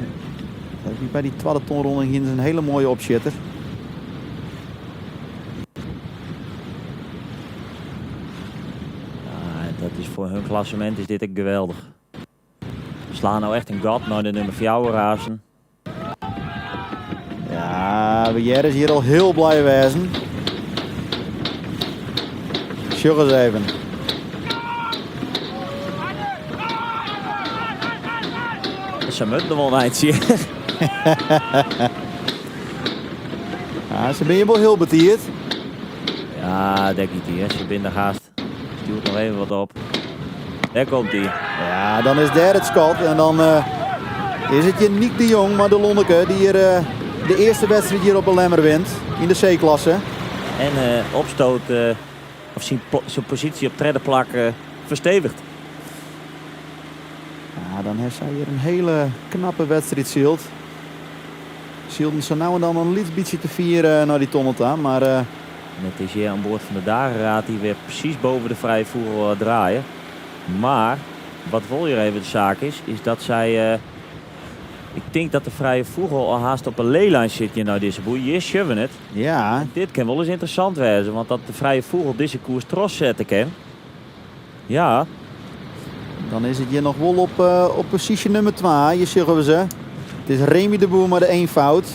S9: bij die tweede tonronde hier een hele mooie opshitter.
S10: Dat is voor hun klassement is dit ook geweldig. We slaan nou echt een gat naar de nummer 4 razen.
S9: Ja, Bejer is hier al heel blij wezen. Sjug eens even.
S10: Ze moeten nog wel een eindje.
S9: Ja, ze ben je wel heel betierd.
S10: Ja, denk ik hier. Ze binnen haast. Stuurt nog even wat op. Daar komt hij.
S9: Ja, dan is daar het schot. En dan is het je Niek de Jong, maar de Lonneke, die hier de eerste wedstrijd hier op een lemmer wint. In de C-klasse.
S10: En opstoot, of zijn positie op derde plak verstevigt.
S9: Ja, dan heeft zij hier een hele knappe wedstrijd zield. Zielden ze nou en dan een beetje te vieren naar die tonnelta, maar...
S10: Net is hier aan boord van de dageraad die weer precies boven de vrije voerrol draaien. Maar, wat wel hier even de zaak is dat zij... ik denk dat de vrije voerrol al haast op een leelijn zit hier nou deze boei. Hier schuiven het.
S9: Ja.
S10: Dit kan wel eens interessant wezen, want dat de vrije voerrol deze koers trots zetten kan. Ja.
S9: Dan is het hier nog wel op positie nummer 2. Hier zeggen we ze. Het is Remy de Boer, maar de eenvoud.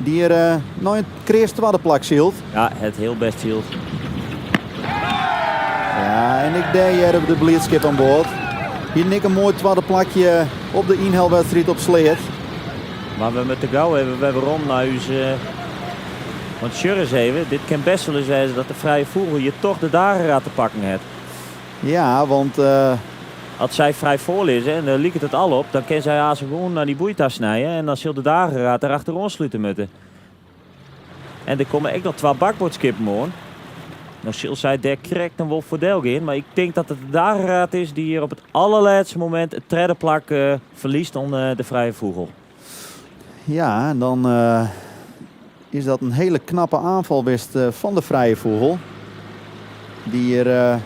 S9: Die er nou een kreeg tweede plak zielt.
S10: Ja, het heel best zielt.
S9: Ja, en ik deed hier op de blitzkip aan boord. Hier nik een mooi tweede plakje op de inhaalwedstrijd op sleet.
S10: Maar we moeten gauw hebben, we hebben rond naar huis. Want Sjurres even, dit kan best wel eens zijn dat de vrije voerrol je toch de dageraad te pakken heeft.
S9: Ja, want...
S10: Als zij vrij voorlezen en dan liekt het al op, dan kan zij haar gewoon naar die boeitas snijden en dan zal de dageraad erachter ontsluiten moeten. En er komen echt nog 2 bakboordskippen hoor. Nou zal zij daar correct een wolf voordeel in, maar ik denk dat het de dageraad is die hier op het allerlaatste moment het derde plak verliest om de vrije voerrol.
S9: Ja, dan is dat een hele knappe aanvalwist van de vrije vogel. Die hier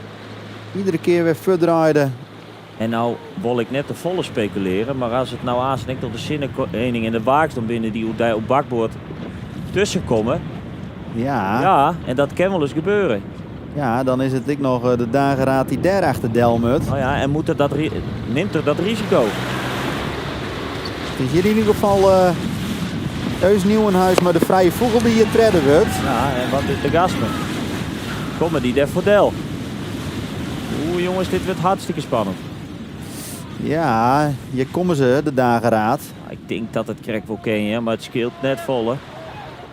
S9: iedere keer weer verdraaide.
S10: En nou wil ik net te volle speculeren, maar als het nou aansnekt op de zinnening en de waakdom binnen die daar op bakboord tussenkomen.
S9: Ja.
S10: Ja, en dat kan wel eens gebeuren.
S9: Ja, dan is het ik nog de dageraad die daarachter delmut.
S10: Oh ja, en neemt er dat risico.
S9: Het is hier in ieder geval Eus Nieuwenhuis, maar de vrije vogel die hier treden wordt.
S10: Ja, en wat is de gasmen? Komen die daar voordeel? Oeh jongens, dit wordt hartstikke spannend.
S9: Ja, hier komen ze, de dageraad.
S10: Ik denk dat het correct wel ken je, maar het scheelt net volle.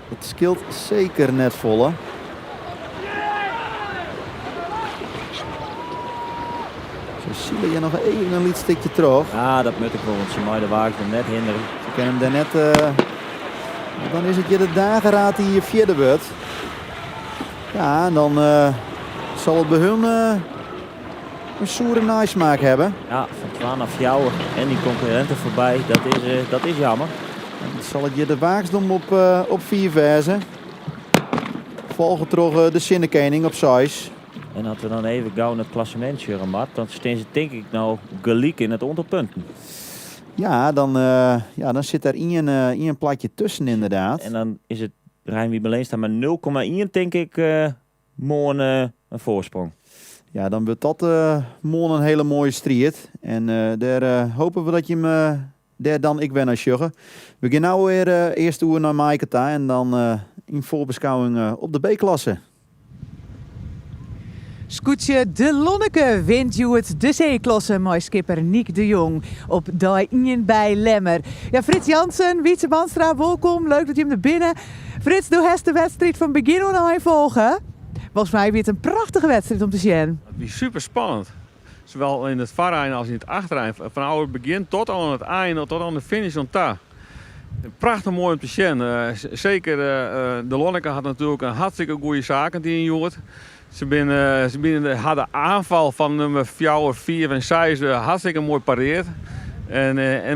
S9: Het scheelt zeker net volle. Zo zie je nog even een stukje terug.
S10: Ja, dat moet ik wel, want ze mij de wagen net hinderen.
S9: Ze kennen hem daar net... dan is het je de dageraad die hier vierde wordt. Ja, en dan zal het bij hun een soere nasmaak hebben.
S10: Ja, van 12 naar Fjouwen en die concurrenten voorbij, dat is jammer.
S9: En dan zal het je de waagsdom op 4 verzen. Volgen terug de zinnenkening op 6.
S10: En als we dan even gauw naar het klassement scheuren, Mart, dan staan ze denk ik nou gelijk in het onderpunten.
S9: Ja, dan zit daar een plaatje tussen inderdaad.
S10: En dan is het Rijn Beleenstra met 0,1 denk ik morgen een voorsprong.
S9: Ja, dan wordt dat morgen een hele mooie strijd. En daar hopen we dat je hem daar dan ik ben als juggen. We gaan nou weer eerst uur naar Maikata en dan in voorbeschouwing op de B-klasse.
S8: Scootje de Lonneke wint het de zeeklasse met skipper Niek de Jong op dag 1 bij Lemmer. Ja, Frits Jansen, Wietse Banstra, welkom. Leuk dat je hem er binnen. Frits, doe hebt de wedstrijd van begin aan volgen. Volgens mij weer een prachtige wedstrijd om te zien.
S11: Het is super spannend. Zowel in het voorrijden als in het achterrijden. Van het begin tot aan het einde, tot aan de finish van ta. Prachtig mooi om te zien. Zeker de Lonneke had natuurlijk een hartstikke goede zaak die in Joert. Ze hadden aanval van nummer 4, 4 en 6 hartstikke mooi pareerd.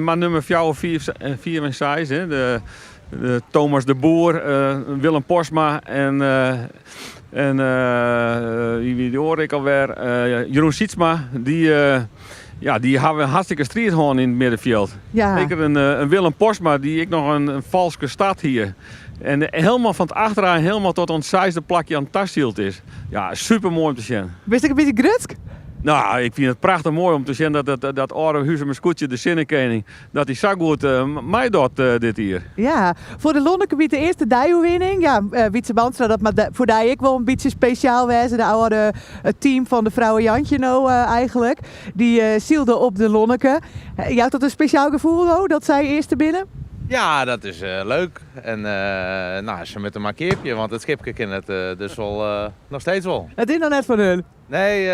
S11: Maar nummer 4 en 6, de Thomas de Boer, Willem Posma en wie hoor ik alweer, Jeroen Sietsma, die hebben een hartstikke strijd in het middenveld.
S8: Ja.
S11: Zeker een Willem Posma, die ik nog een valske stad hier. En helemaal van het achteraan, helemaal tot ons 6e plakje aan het tashield is. Ja, super mooi om te zien.
S8: Wist ik een beetje grutsk?
S11: Nou, ik vind het prachtig mooi om te zien dat oude Huizen met Scootje, de zinnenkening, dat hij zo goed mij doet dit hier.
S8: Ja, voor de Lonneke biedt de eerste Daewinning. Ja, Wietse Banstra, dat maar voor die ik wel een beetje speciaal wezen. De oude team van de vrouwen Jantje nou eigenlijk. Die zielde op de Lonneke. Jij had dat een speciaal gevoel dat zij eerste binnen?
S12: Ja, dat is leuk. En ze met een markeertje, want het schipje kan het dus wel nog steeds wel.
S8: Het is nog net van hun.
S12: Nee,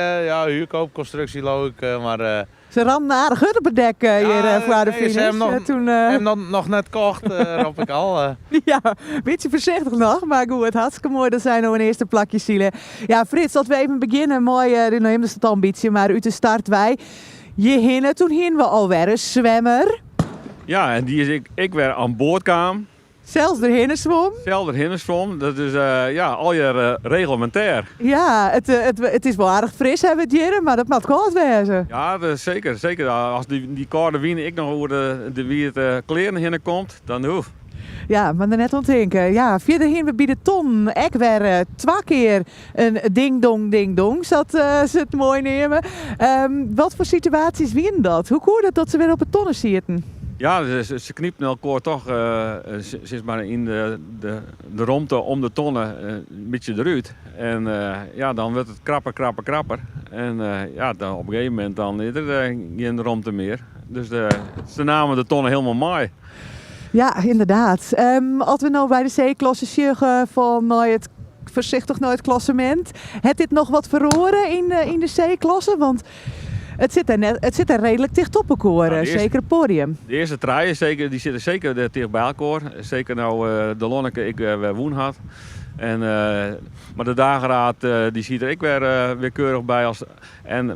S12: huurkoop, constructie leuk, maar...
S8: Ze ramden aardig goed op het dek hier voor de finish.
S12: Ze hebben nog net kocht, roep ik al.
S8: Ja, een beetje voorzichtig nog, maar goed, het hartstikke mooi dat zij nou een eerste plakje zielen. Ja, Frits, dat we even beginnen, mooi, nu neemt het ambitie, maar uit de start wij. Toen hingen we alweer een zwemmer.
S11: Ja, en die is ik weer aan boord kwam.
S8: Zelfs de hinnerswom.
S11: Zelfs de hinnerswom, dat is al je reglementair.
S8: Ja, het is wel aardig fris hebben we het hier, maar dat moet koud wezen.
S11: Ja, zeker. Zeker. Als die koude wien ik nog hoe de kleren heen komt, dan hoef.
S8: Ja, maar net ontdenken. Ja, verder heen we bij de ton. Ik weer 2 keer een ding-dong. Zat ze het mooi nemen. Wat voor situaties winnen dat? Hoe koer dat ze weer op het tonnen zitten?
S11: Ja, ze kniepen elkaar toch sinds maar in de romte om de tonnen een beetje eruit. En dan wordt het krapper. En dan op een gegeven moment dan is er geen romte meer. Dus ze namen de tonnen helemaal mooi.
S8: Ja, inderdaad. Als we nou bij de C-klasse zeggen van het voorzichtig naar het klassement. Heeft dit nog wat verloren in de C-klasse? Want het zit er redelijk dicht op elkaar, zeker het podium.
S11: De eerste treien die zitten zeker dicht bij elkaar. Zeker nou de Lonneke ik weer woen had. Maar de dageraad die ziet er ik weer keurig bij.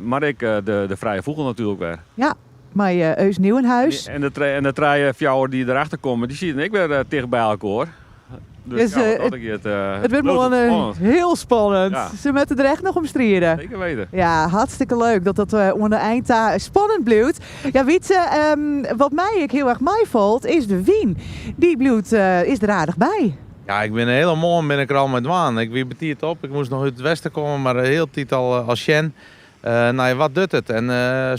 S11: Maar ik de vrije vogel natuurlijk weer.
S8: Ja. Maar Eus Nieuwenhuis.
S11: En de treien fjouwer die erachter komen, die zien ik weer dicht bij elkaar. Dus
S8: het wordt wel heel spannend. Ja. Ze moeten er echt nog om strijden.
S11: Zeker weten.
S8: Ja, hartstikke leuk dat onder de eind spannend blijft. Ja, Wietse, wat mij ook heel erg meevalt is de wien. Die blijft is er aardig bij.
S12: Ja, ik ben heel mooi ben ik er al met waan. Ik wie betiert op. Ik moest nog uit het westen komen, maar heel tijd al als Sjen. Wat doet het? En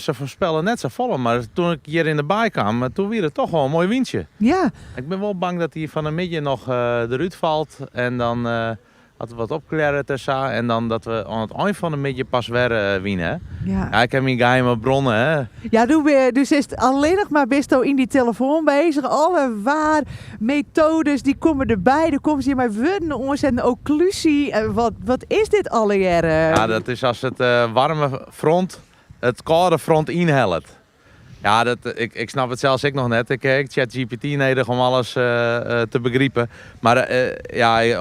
S12: ze voorspellen net zo vol. Maar toen ik hier in de baai kwam, toen weer het toch wel een mooi windje.
S8: Ja. Ik
S12: ben wel bang dat hij van een midje nog eruit valt. En dan dat we wat opklaren tussen. En dan dat we aan het eind van de midje pas weer winnen. Ja, ik heb hier geheime bronnen. Hè.
S8: Ja, dus is het alleen nog maar best in die telefoon bezig. Alle waar methodes die komen erbij. Dan komen ze hier maar woorden ons en occlusie. Wat is dit alle jaren?
S12: Ja, dat is als het warme front het koude front inhelpt. Ja, ik snap het zelfs ik nog net. Ik ChatGPT nodig om alles te begrijpen. Maar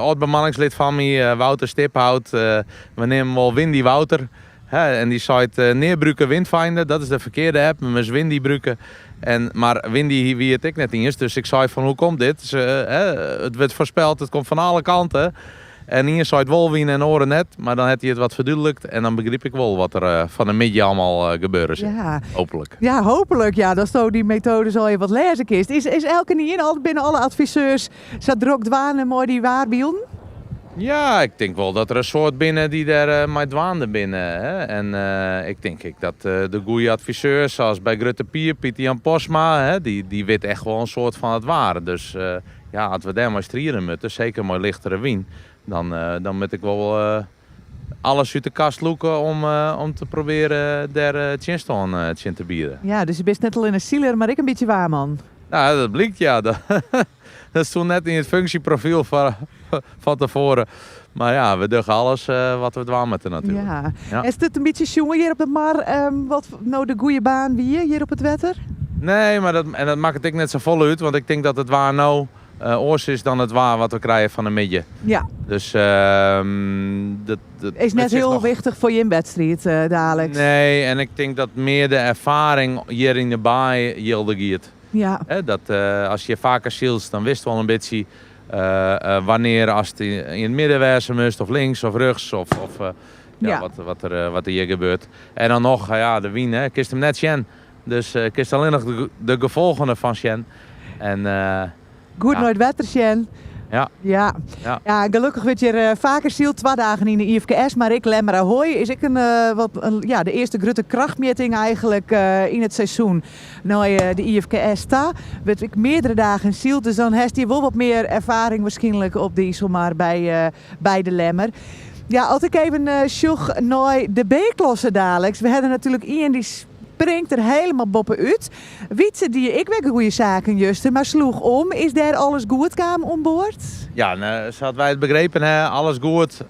S12: het bemanningslid van mij, Wouter Stiphout, we nemen wel Windy Wouter. En die site neerbruken Windfinder, dat is de verkeerde app. We moeten Windy bruken. Maar Windy wie het ik net niet is. Dus ik zei van hoe komt dit? Het werd voorspeld, het komt van alle kanten. En hier zou het wel winnen en horen net, maar dan heeft hij het wat verduidelijkt. En dan begreep ik wel wat er van een midje allemaal gebeuren zit. Ja. Hopelijk.
S8: Ja, hopelijk. Ja, dat zo die methode zal je wat lezen kist. Is elke niet binnen alle adviseurs zat er ook dwanen mooi die waarbielen?
S12: Ja, ik denk wel dat er een soort binnen die daar met dwaanden binnen. Hè? En ik denk dat de goede adviseurs, zoals bij Grutte Pier, Pieter Jan Posma, hè, die weet echt wel een soort van het ware. Dus als we daar maar strijden moeten, zeker maar lichtere wien. Dan moet ik wel alles uit de kast loeken om te proberen daar Chinstone te bieden.
S8: Ja, dus je bent net al in een zieler, maar ik een beetje waar, man.
S12: Nou, dat blijkt ja. Dat stond net in het functieprofiel van tevoren. Maar ja, we doen alles wat we dwaan moeten natuurlijk.
S8: Ja. Is dit een beetje jongen hier op de mar? Wat nou de goede baan wie hier op het wetter?
S12: Nee, maar dat maakt het net zo vol uit. Want ik denk dat het waar nou oors is dan het waar wat we krijgen van een midje.
S8: Ja.
S12: Dus dat
S8: is net heel wichtig voor je in wedstrijd dadelijk.
S12: Nee, en ik denk dat meer de ervaring hier in de baai gilde giet.
S8: Ja.
S12: Dat als je vaker zielt, dan wist wel een beetje wanneer als het in het midden wezen moest, of links of rechts, of wat er hier gebeurt. En dan nog, de wien, hè, kist hem net Sjen. Dus kist alleen nog de gevolgen van Sjen. En
S8: goed nooit wetter, Sjen. Ja, gelukkig werd je vaker zield 2 dagen in de IFKS, maar ik Lemmer Ahoy is ik de eerste grote krachtmeting eigenlijk in het seizoen. Nou, de IFKS sta, werd ik meerdere dagen zield, dus dan heeft hij wel wat meer ervaring waarschijnlijk op de Iselmar bij de Lemmer. Ja, als ik even sjoeg naar de B-klasse dadelijk. We hadden natuurlijk Ian die springt er helemaal boppen uit. Wietse die ik weet goede zaken juisten, maar sloeg om. Is daar alles goed kwam onboord?
S12: Ja, zo hadden wij het begrepen, hè? Alles goed.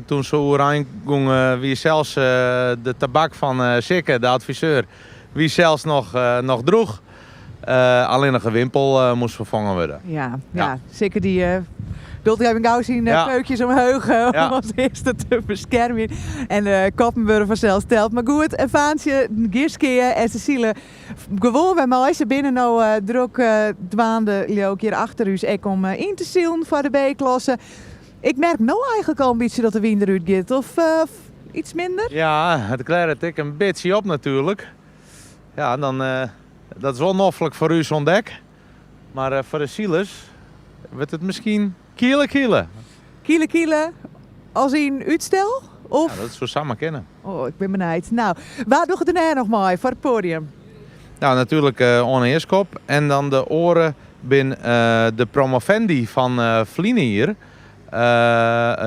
S12: Toen ze oranje gingen, wie zelfs de tabak van Sikke, de adviseur, wie zelfs nog droeg. Alleen nog een wimpel moest vervangen worden.
S8: Ja. Sikke die... Wilt u even gauw zien peukjes omhoog om als eerste te beschermen. En Koppenburg vanzelf stelt. Maar goed, en Vaantje, Gierskeer en Cecile. Gewoon bij mij. Ze binnen nou druk dwaande ook hier achter u. Ik om in te zielen voor de B-klasse. Ik merk nou eigenlijk al een beetje dat de wind eruit gaat. Of iets minder?
S12: Ja, het klart ik een beetje op natuurlijk. Ja, dan dat is wel noffelijk voor u zo'n dek. Maar voor de zielers wordt het misschien... Kielen.
S8: Als in uitstel? Of?
S12: Ja, dat is zo samen kennen.
S8: Oh, ik ben benieuwd. Nou, waar doe je er nog maar voor het podium?
S12: Nou, natuurlijk Onneerskop. En dan de oren binnen de promovendi van Vliene hier.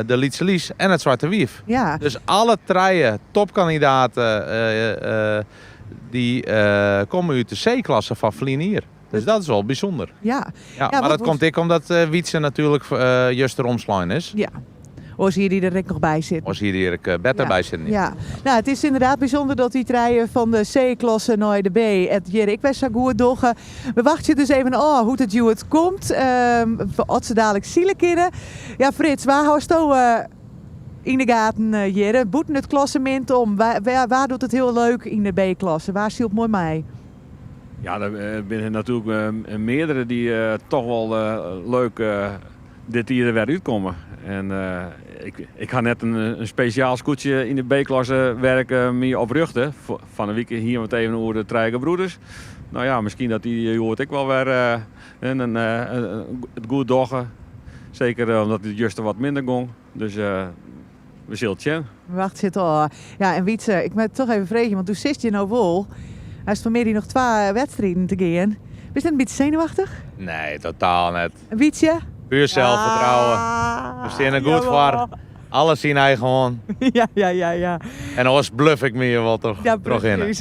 S12: De Lietse Lies en het Zwarte Wief.
S8: Ja.
S12: Dus alle 3 topkandidaten die komen uit de C-klasse van Vliene hier. Dus dat is wel bijzonder.
S8: Ja,
S12: maar dat komt ik omdat Wietse natuurlijk juist de omslijn is.
S8: Ja. Of zie je er nog bij zitten?
S12: Of zie je er beter bij zitten.
S8: Ja. Nou, het is inderdaad bijzonder dat die 3 van de C-klasse naar de B. Het hier ik was zo goed doggen. We wachten dus even hoe het komt. Als ze dadelijk zielen kunnen. Ja, Frits, waar houst je in de gaten hier? Boeten het klassement om? Waar doet het heel leuk in de B-klasse? Waar zielt mooi mee?
S11: Ja, er zijn natuurlijk meerdere die toch wel leuk dit hier weer uitkomen. En ik ga net een speciaal scootje in de B-klasse werken mee op Rugten. Van een week hier met even over de Trijge Broeders. Nou ja, misschien dat die hoort ik wel weer het goed doggen. Zeker omdat het juist wat minder ging. Dus we zullen het zien.
S8: Wacht, zit al. Ja, en Wietse, ik moet toch even vragen, want toen zit je nou wel. Hij is vanmiddag nog 2 wedstrijden te gaan. Ben je net een beetje zenuwachtig?
S12: Nee, totaal net.
S8: Wietse?
S12: Puur zelfvertrouwen. We staan er goed voor. Alles zien hij gewoon.
S8: Ja.
S12: En anders bluff ik me hier wel toch in.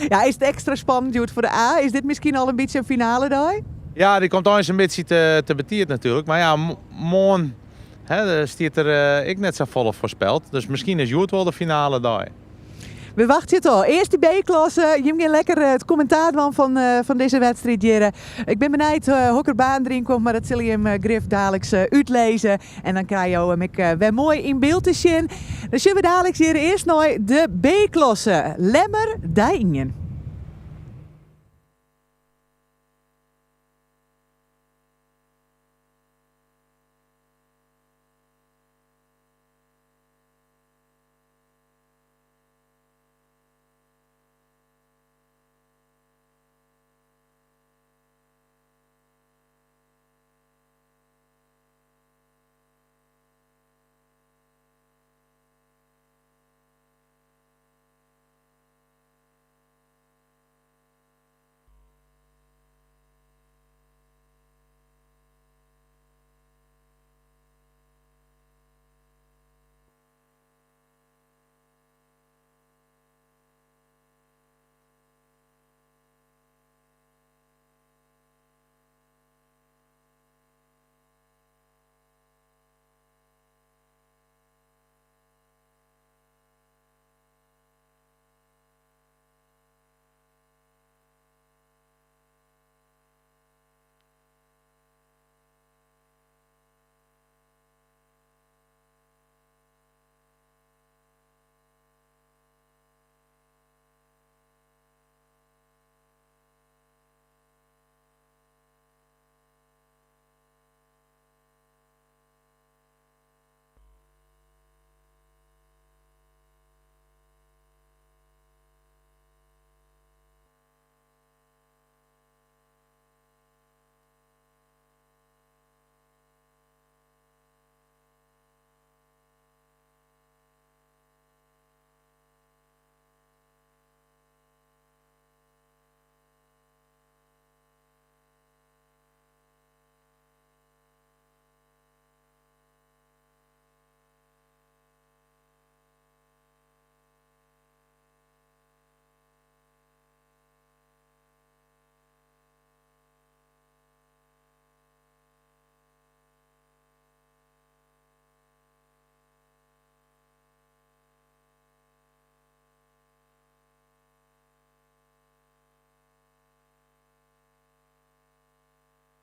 S8: Ja, is het extra spannend Joet, voor de A? Is dit misschien al een beetje een finale daar?
S12: Ja, die komt eens een beetje te betierd natuurlijk. Maar ja, morgen stiert er ik net zo volop voorspeld. Dus misschien is Joet wel de finale daar.
S8: We wachten het al. Eerst die B-klasse. Je hebt lekker het commentaar van deze wedstrijd hier. Ik ben benieuwd hoe er baan erin komt, maar dat zul je hem Griff dadelijk uitlezen. En dan krijg je hem weer mooi in beeld te zien. Dan zullen we dadelijk hier eerst naar de B-klasse. Lemmer Dijingen.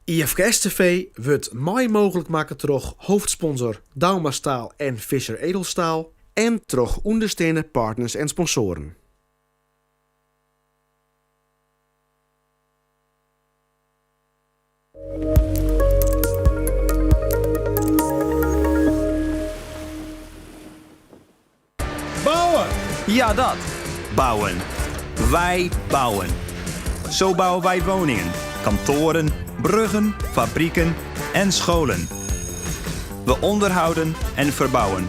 S1: IFKS TV wordt mooi mogelijk maken door hoofdsponsor Dauma Staal en Fischer Edelstaal en door ondersteunende partners en sponsoren.
S5: Bouwen! Ja, dat. Bouwen. Wij bouwen. Zo bouwen wij woningen, kantoren, bruggen, fabrieken en scholen. We onderhouden en verbouwen.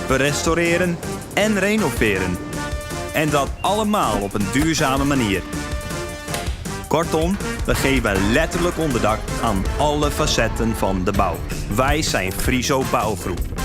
S5: We restaureren en renoveren. En dat allemaal op een duurzame manier. Kortom, we geven letterlijk onderdak aan alle facetten van de bouw. Wij zijn Friso Bouwgroep.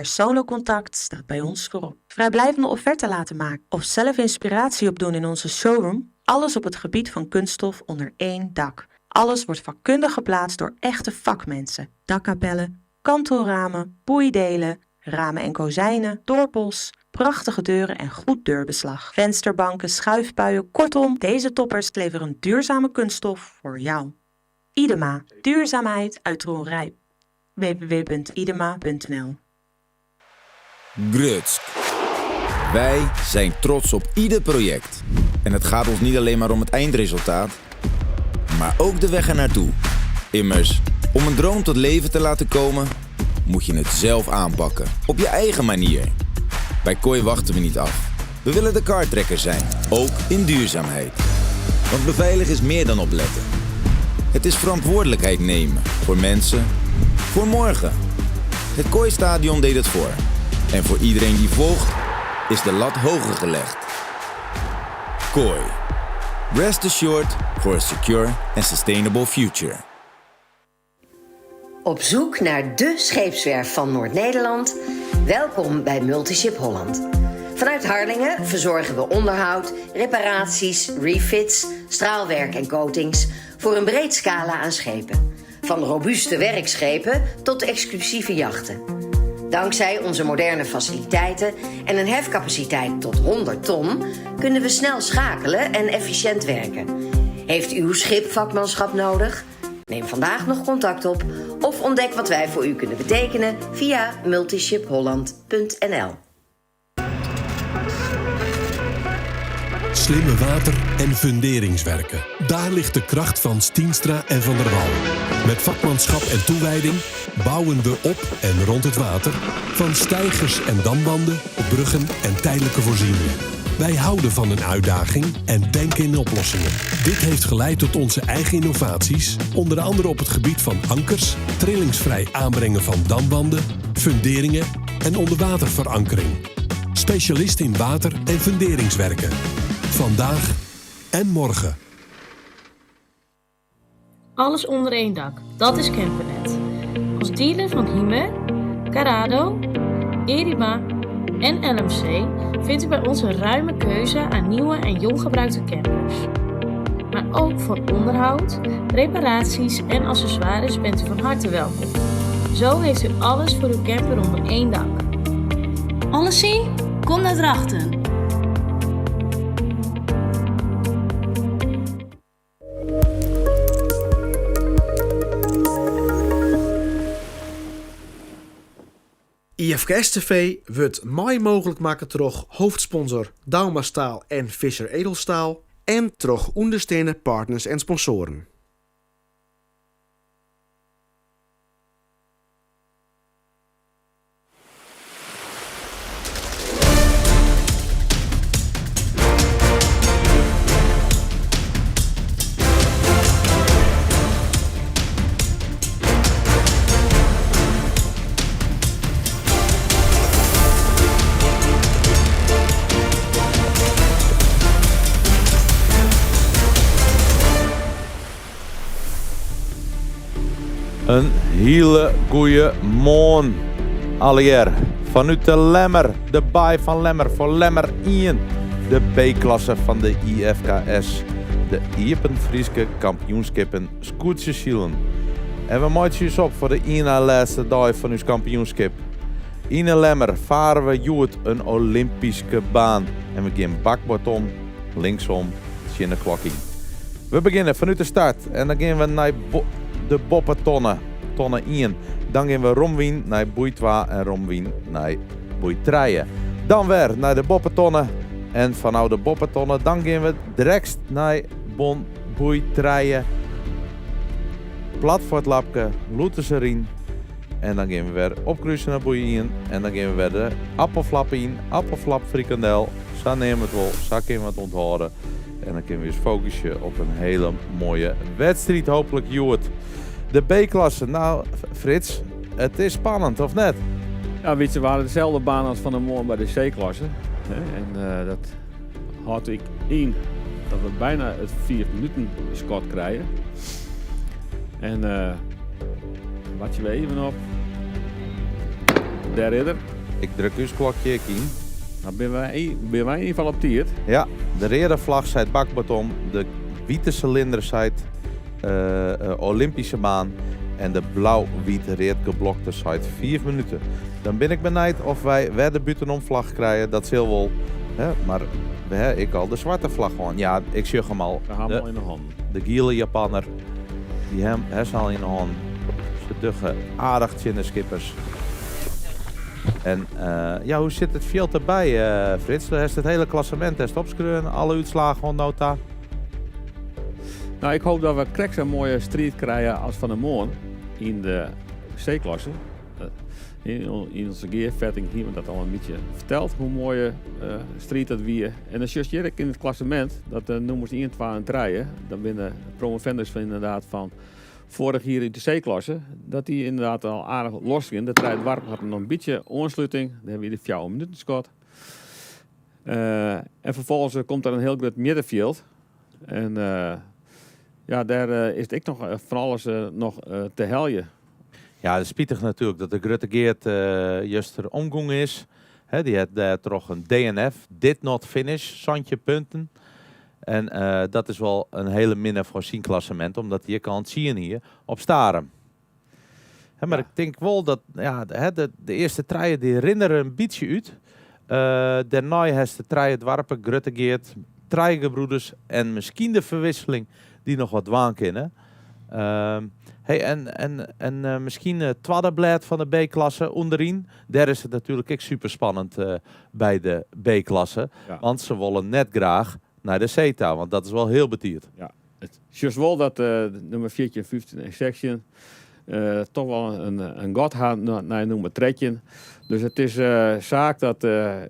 S7: Persoonlijk contact staat bij ons voorop. Vrijblijvende offerte laten maken of zelf inspiratie opdoen in onze showroom. Alles op het gebied van kunststof onder één dak. Alles wordt vakkundig geplaatst door echte vakmensen. Dakkapellen, kantoorramen, boeidelen, ramen en kozijnen, dorpels, prachtige deuren en goed deurbeslag. Vensterbanken, schuifpuien, kortom, deze toppers leveren duurzame kunststof voor jou. IDEMA, duurzaamheid uit Roenrijp. www.idema.nl.
S3: Grutsk. Wij zijn trots op ieder project. En het gaat ons niet alleen maar om het eindresultaat, maar ook de weg ernaartoe. Immers, om een droom tot leven te laten komen, moet je het zelf aanpakken. Op je eigen manier. Bij Kooi wachten we niet af. We willen de kartrekker zijn, ook in duurzaamheid. Want beveiligen is meer dan opletten. Het is verantwoordelijkheid nemen voor mensen, voor morgen. Het Kooistadion deed het voor. En voor iedereen die volgt, is de lat hoger gelegd. Kooi. Rest assured for a secure and sustainable future.
S13: Op zoek naar de scheepswerf van Noord-Nederland? Welkom bij Multiship Holland. Vanuit Harlingen verzorgen we onderhoud, reparaties, refits, straalwerk en coatings voor een breed scala aan schepen. Van robuuste werkschepen tot exclusieve jachten. Dankzij onze moderne faciliteiten en een hefcapaciteit tot 100 ton kunnen we snel schakelen en efficiënt werken. Heeft uw schip vakmanschap nodig? Neem vandaag nog contact op of ontdek wat wij voor u kunnen betekenen via multishipholland.nl.
S14: Slimme water- en funderingswerken. Daar ligt de kracht van Stienstra en Van der Wal. Met vakmanschap en toewijding bouwen we op en rond het water. Van steigers en damwanden, bruggen en tijdelijke voorzieningen. Wij houden van een uitdaging en denken in oplossingen. Dit heeft geleid tot onze eigen innovaties. Onder andere op het gebied van ankers, trillingsvrij aanbrengen van damwanden, funderingen en onderwaterverankering. Specialist in water- en funderingswerken. Vandaag en morgen.
S15: Alles onder één dak, dat is Campernet. Als dealer van Hymer, Carrado, Erima en LMC vindt u bij ons een ruime keuze aan nieuwe en jong gebruikte campers. Maar ook voor onderhoud, reparaties en accessoires bent u van harte welkom. Zo heeft u alles voor uw camper onder één dak.
S16: Alles zien? Kom naar Drachten.
S1: IFKS TV wordt mooi mogelijk maken door hoofdsponsor Dauma Staal en Fischer Edelstaal en door ondersteunende partners en sponsoren.
S12: Een hele goeie morgen. Alweer vanuit de Lemmer, de baai van Lemmer voor Lemmer 1. De B-klasse van de IFKS. De Iepen Frieske kampioenskippen Scootjeszielen. En we maken ons op voor de ene laatste dag van ons kampioenschap. In de Lemmer varen we uit een Olympische baan. En we gaan bakbord linksom, de klok in. We beginnen vanuit de start en dan gaan we naar de boppentonnen, tonne 1. Dan gaan we romwien naar boei 2 en romwien naar boei 3. Dan weer naar de boppentonnen en vanuit de boppentonnen dan gaan we direct naar boei 3. Plat voor het lapje, loeten ze erin. En dan gaan we weer opkruisen naar boei 1 en dan gaan we weer de appelflap in, appelflap frikandel. Zo nemen we het wel, zo kunnen we het onthouden. En dan kunnen we eens focussen op een hele mooie wedstrijd, hopelijk Joert. De B-klasse, nou Frits, het is spannend, of net?
S11: Ja, weet je, we hadden dezelfde baan als van de morgen bij de C-klasse. En dat had ik in dat we bijna het 4 minuten schot krijgen. En wat je we even op. Daar ridder.
S12: Ik druk uw klokje in.
S11: Nou ben wij in ieder geval op tiert.
S12: Ja, de rode vlag zijt bakbeton, de witte cilinder zijt Olympische baan en de blauw-witte reed geblokte zijt 4 minuten. Dan ben ik benijd of wij weer de buitenomvlag krijgen, dat is heel wel. Maar ik al de zwarte vlag gewoon. Ja, ik zeg hem al.
S11: We hebben hem al in de hand.
S12: De gele Japanner, die hem al in de hand. Ze duggen aardig de skippers. En ja, hoe zit het veel erbij, Frits? Hij heeft het hele klassement opschreven, alle uitslagen gewoon nota.
S11: Nou, ik hoop dat we kreks een mooie strijd krijgen als Van der Moon in de C-klasse. In onze gearvetting hier we dat al een beetje verteld, hoe mooie strijd dat weer. En dan zie je in het klassement, dat noemen ze 1, 2 en 3. Dan binnen promovendus van inderdaad van vorig hier in de C-klasse, dat die inderdaad al aardig losging. De trein warp had nog een beetje aansluiting. Dan hebben we de 4 minuten scot. En vervolgens komt er een heel groot middenveld. En ja, daar is ik nog van alles nog te heljen.
S12: Ja, het is spietig natuurlijk dat de Grutte Geert juist er omgang is. Die had daar toch een DNF, did not finish, zandje punten. En dat is wel een hele minne voor zijn klassement, omdat je kan het zien hier op Starem. Maar ik denk wel dat de eerste treien die herinneren een beetje uit. Daarna heeft de treien dwarpen, Gruttegeert, Treigebroeders en misschien de verwisseling die nog wat waan kennen. En misschien het tweede blad van de B-klasse onderin. Daar is het natuurlijk ook super spannend bij de B-klasse. Ja. Want ze willen net graag naar de CETA, want dat is wel heel betierd.
S11: Ja, het is wel dat nummer 14 en 15 section toch wel een god gaan naar nummer 13. Dus het is zaak dat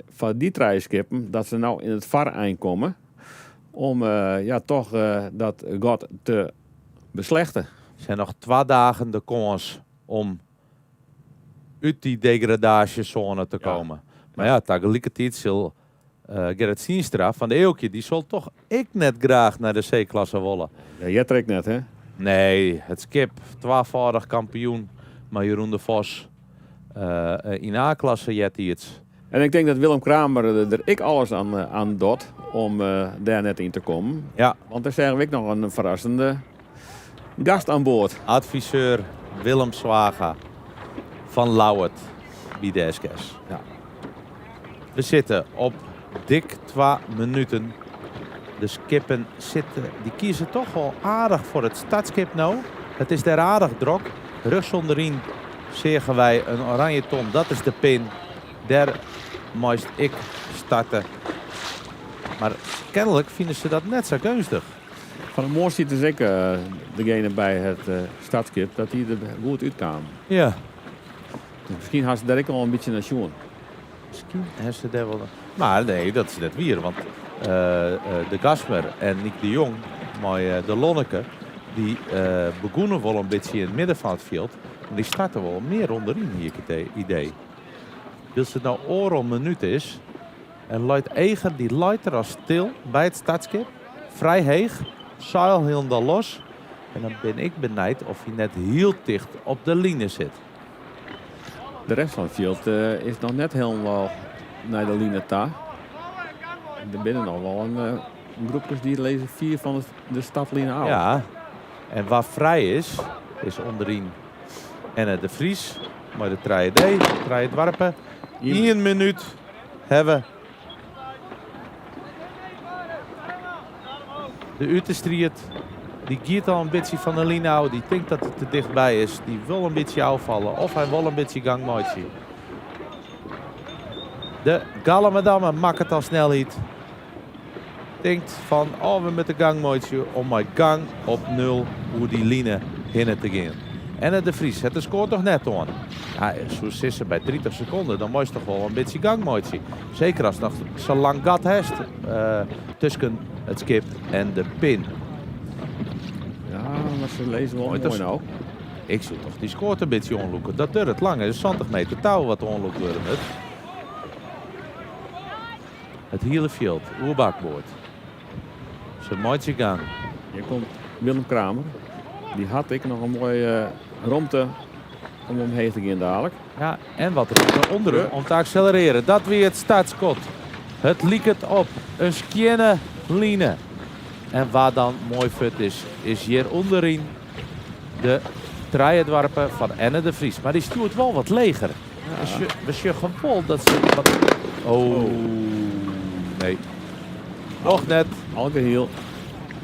S11: van die treiskippen dat ze nou in het VAR aankomen om toch dat god te beslechten.
S12: Er zijn nog 2 dagen de kans om uit die degradatiezone te komen. Maar ja, tegelijkertijd zal Gerrit Sienstra van de Eeuwkje, die zal toch ik net graag naar de C-klasse willen.
S11: Ja, jij trekt net, hè?
S12: Nee, het skip, 12-voudig kampioen, maar Jeroen de Vos in A-klasse jet iets.
S11: En ik denk dat Willem Kramer er ik alles aan doet om daar net in te komen.
S12: Ja.
S11: Want er is eigenlijk nog een verrassende gast aan boord.
S12: Adviseur Willem Zwaga van Lauwert bij de SKS. Ja. We zitten op dik 2 minuten. De skippen zitten, die kiezen toch wel aardig voor het startskip nou. Het is daar aardig druk. Rug onderin zeggen wij een oranje ton. Dat is de pin. Daar moest ik starten. Maar kennelijk vinden ze dat net zo gunstig.
S11: Van het mooiste is ik degene bij het startskip dat die er goed uitkwamen.
S12: Ja.
S11: Dus misschien had ze daar ook al een beetje naar schoen.
S12: Misschien heeft ze daar wel. Maar nee, dat is net weer. Want de Gasper en Nick de Jong, maar de Lonneke, die begonnen wel een beetje in het midden van het veld. Maar die starten wel meer onderin, hier het idee. Als het nou een minuut is en Lloyd Eger die leidt er al stil bij het startskip, vrij heeg, zeil helemaal los. En dan ben ik benijd of hij net heel dicht op de linie zit.
S11: De rest van het veld is nog net helemaal naar de linie daar. Er binnen nog wel een groepjes die lezen 4 van de startlinie af.
S12: Ja, en waar vrij is onderin Enne de Vries. Maar de treien dwarpen. 1 minuut hebben de Utestriet. Die giet al een beetje van de linie af. Die denkt dat hij te dichtbij is. Die wil een beetje afvallen. Of hij wil een beetje gang maken. De Gallemadamme maakt het al snelheid. Denkt van, we moeten gang maken om mijn gang op 0 hoe die linie hinnen te gaan. En de Vries, het scoort toch net aan. Ja, zo zit ze bij 30 seconden, dan moet je toch wel een beetje gang maken. Zeker als het nog zo lang gat heeft tussen het skip en de pin.
S11: Ja, maar ze lezen wel mooi nou.
S12: Ik zie toch, die scoort een beetje onloeken. Dat duurt het lang, het is 20 meter touw wat onloek wordt. Het hele veld, oerbakboord. Ze maakt je gang.
S11: Hier komt Willem Kramer. Die had ik nog een mooie romte om omheen te gaan dadelijk.
S12: Ja, en wat er onder om te accelereren. Dat weer het startschot. Het liekt het op. Een skjenne line. En waar dan mooi fut is hier onderin de treidwarpen van Enne de Vries. Maar die stuurt wel wat leger. Ja. We zien gewoon dat ze wat... Oh, nee. Nog net.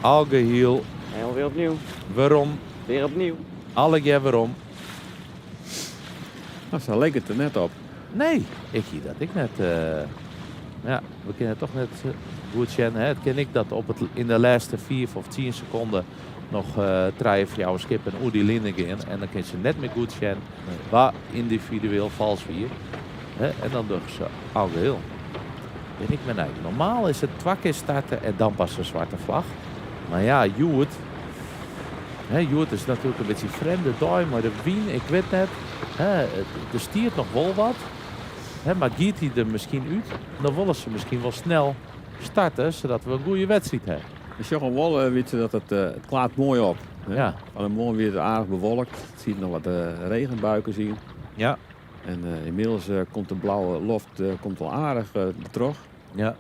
S12: Algeheel.
S10: En weer opnieuw.
S12: Waarom?
S10: Weer opnieuw.
S12: Alle keer waarom?
S11: Nou, zo leek het er net op.
S12: Nee, ik zie dat ik net... ja, we kennen toch net goed zien. Het ken ik dat in de laatste 4 of 10 seconden nog draaien voor jouw skip en hoe die linie gaan. En dan kun je net meer goed zien waar individueel vals weer. En dan doen ze al geheel. Ben ik me nee. Normaal is het 2 keer starten en dan pas een zwarte vlag. Maar ja, Joert is natuurlijk een beetje vreemde dag, maar de wien, ik weet net. Er stiert nog wel wat. Maar giet hij er misschien uit, dan willen ze misschien wel snel starten, zodat we een goede wedstrijd hebben.
S11: Je zag wel dat het klaart mooi op.
S12: Ja.
S11: Van een morgen weer aardig bewolkt. Je ziet nog wat regenbuiken zien.
S12: Ja.
S11: En inmiddels komt de blauwe loft komt wel aardig terug.
S12: Ja.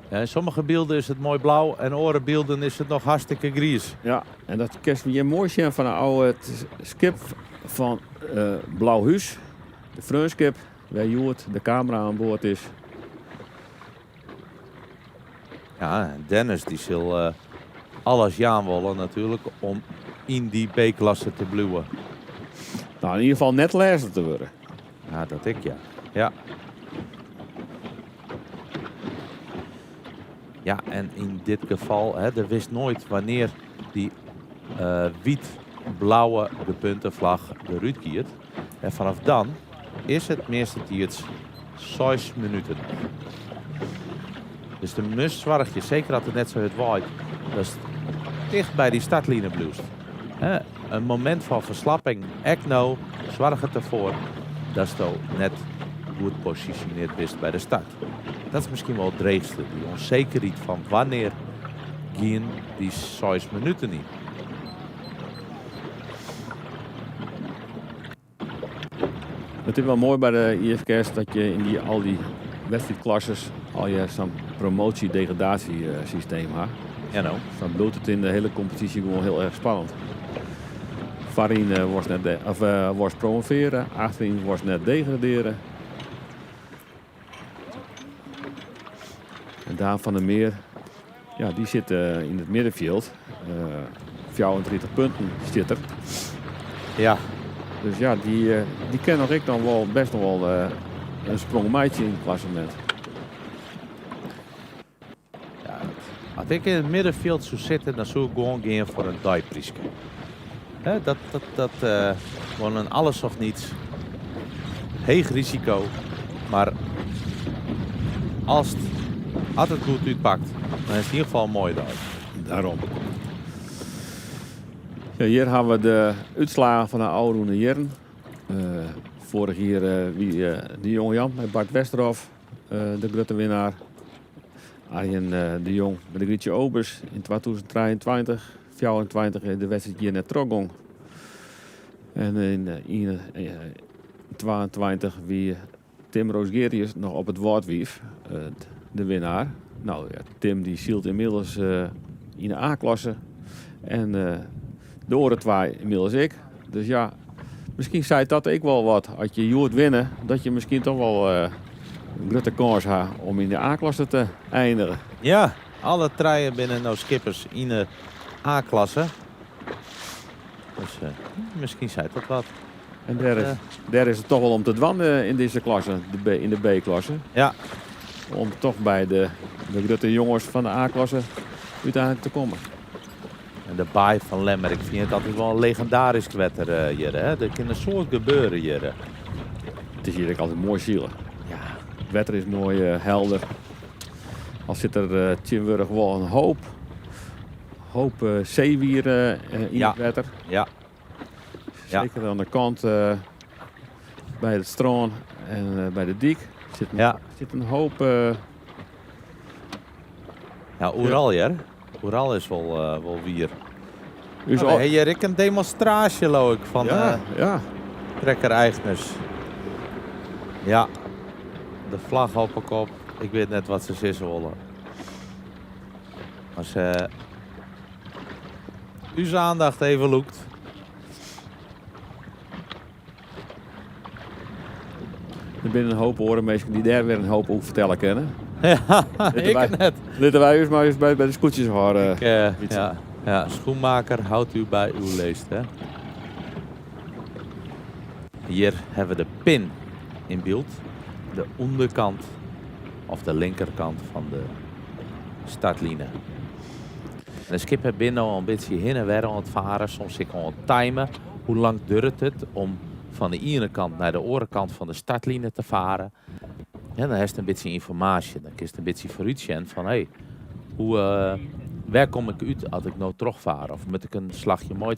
S12: Ja, in sommige beelden is het mooi blauw en andere beelden is het nog hartstikke grijs.
S11: Ja, en dat kerst je mooi zien van een oude skip van Blauwhuis. De Freunskip, waar Joert de camera aan boord is.
S12: Ja, Dennis die zal alles jaan willen natuurlijk om in die B-klasse te blijven.
S11: Nou, in ieder geval net lezer te worden.
S12: Ja, dat ik ja. Ja. Ja, en in dit geval, er wist nooit wanneer die wit-blauwe gepuntenvlag eruit kiert. En vanaf dan is het meeste tijd 6 minuten. Dus de must zorg je, zeker dat het net zo het waait, dat is dicht bij die startlinie blijft. Een moment van verslapping, nou, zorg het ervoor dat je net goed positioneerd bent bij de start. Dat is misschien wel het dreigste, die onzekerheid van wanneer gaan die 6 minuten niet.
S11: Het is wel mooi bij de IFK's dat je in al die wedstrijdklasses al je zo'n promotie-degradatiesysteem hebt.
S12: Ja, nou.
S11: Dan bloedt het in de hele competitie gewoon heel erg spannend. Voorin wordt promoveren, achterin wordt net degraderen. En Daan van der Meer, ja, die zit in het middenveld. 34 punten zit er.
S12: Ja.
S11: Dus ja, die ken nog ik dan wel best nog wel een sprongmeidje in het klassement.
S12: Ja, als ik in het middenveld zou zitten, dan zou ik gewoon gaan voor een dijprisje. Dat gewoon een alles of niets. Heeg risico. Maar als het goed uitpakt, dan is het in ieder geval een mooie dag.
S11: Daarom. Ja, hier hebben we de uitslagen van de oude jaren. Vorig jaar die jonge Jan met Bart Westerhof, de grote winnaar. Arjen de Jong met de Grietje Obers in 2023. 24 de wedstrijd hier net Trogong. En in 22 wie Tim Roosgerius nog op het woord wief, de winnaar. Nou ja, Tim die zielt inmiddels in de A-klasse. En de oren twee inmiddels ik. Dus ja, misschien zei dat ik wel wat. Als je Joert winnen, dat je misschien toch wel een grote kans hebt om in de A-klasse te eindigen.
S12: Ja, alle treien binnen nou skippers in de A-klasse. Dus misschien zei dat wat.
S11: En daar is het toch wel om te dwanden in deze klasse, in de B-klasse.
S12: Ja.
S11: Om toch bij de grote jongens van de A-klasse uiteindelijk te komen.
S12: En de baai van Lemmer, ik vind het altijd wel een legendarisch kwetter hier. Hè? Er kan een soort gebeuren hier.
S11: Het is hier altijd mooi zielig.
S12: Ja.
S11: Het wetter is mooi helder. Al zit er Tjinwurg wel een hoop zeewieren in het wetter.
S12: Ja.
S11: Zeker aan de kant bij het strand en bij de dik zit een hoop...
S12: Ja, Oeral hier. Oeral is wel wier.
S11: Dus
S12: heb je een demonstratie loop ik van trekker-eigeners. Ja, de vlag op de kop. Ik weet net wat ze zissen willen. Als uw aandacht even loekt.
S11: Er zijn een hoop orenmeesters die daar weer een hoop over vertellen kennen.
S12: Ja, ik net.
S11: Laten wij eens maar eens bij de scootjes horen.
S12: Ja, schoenmaker, houdt u bij uw leest. Hè? Hier hebben we de pin in beeld. De onderkant of de linkerkant van de startline. En de skipper binnen al een beetje heen en weer aan het varen. Soms ik al timen. Hoe lang duurt het om van de ene kant naar de andere kant van de startline te varen? Ja, dan heeft het een beetje informatie. Dan kun je een beetje vooruitzien van waar kom ik uit als ik nou terugvaar? Of moet ik een slagje mooi?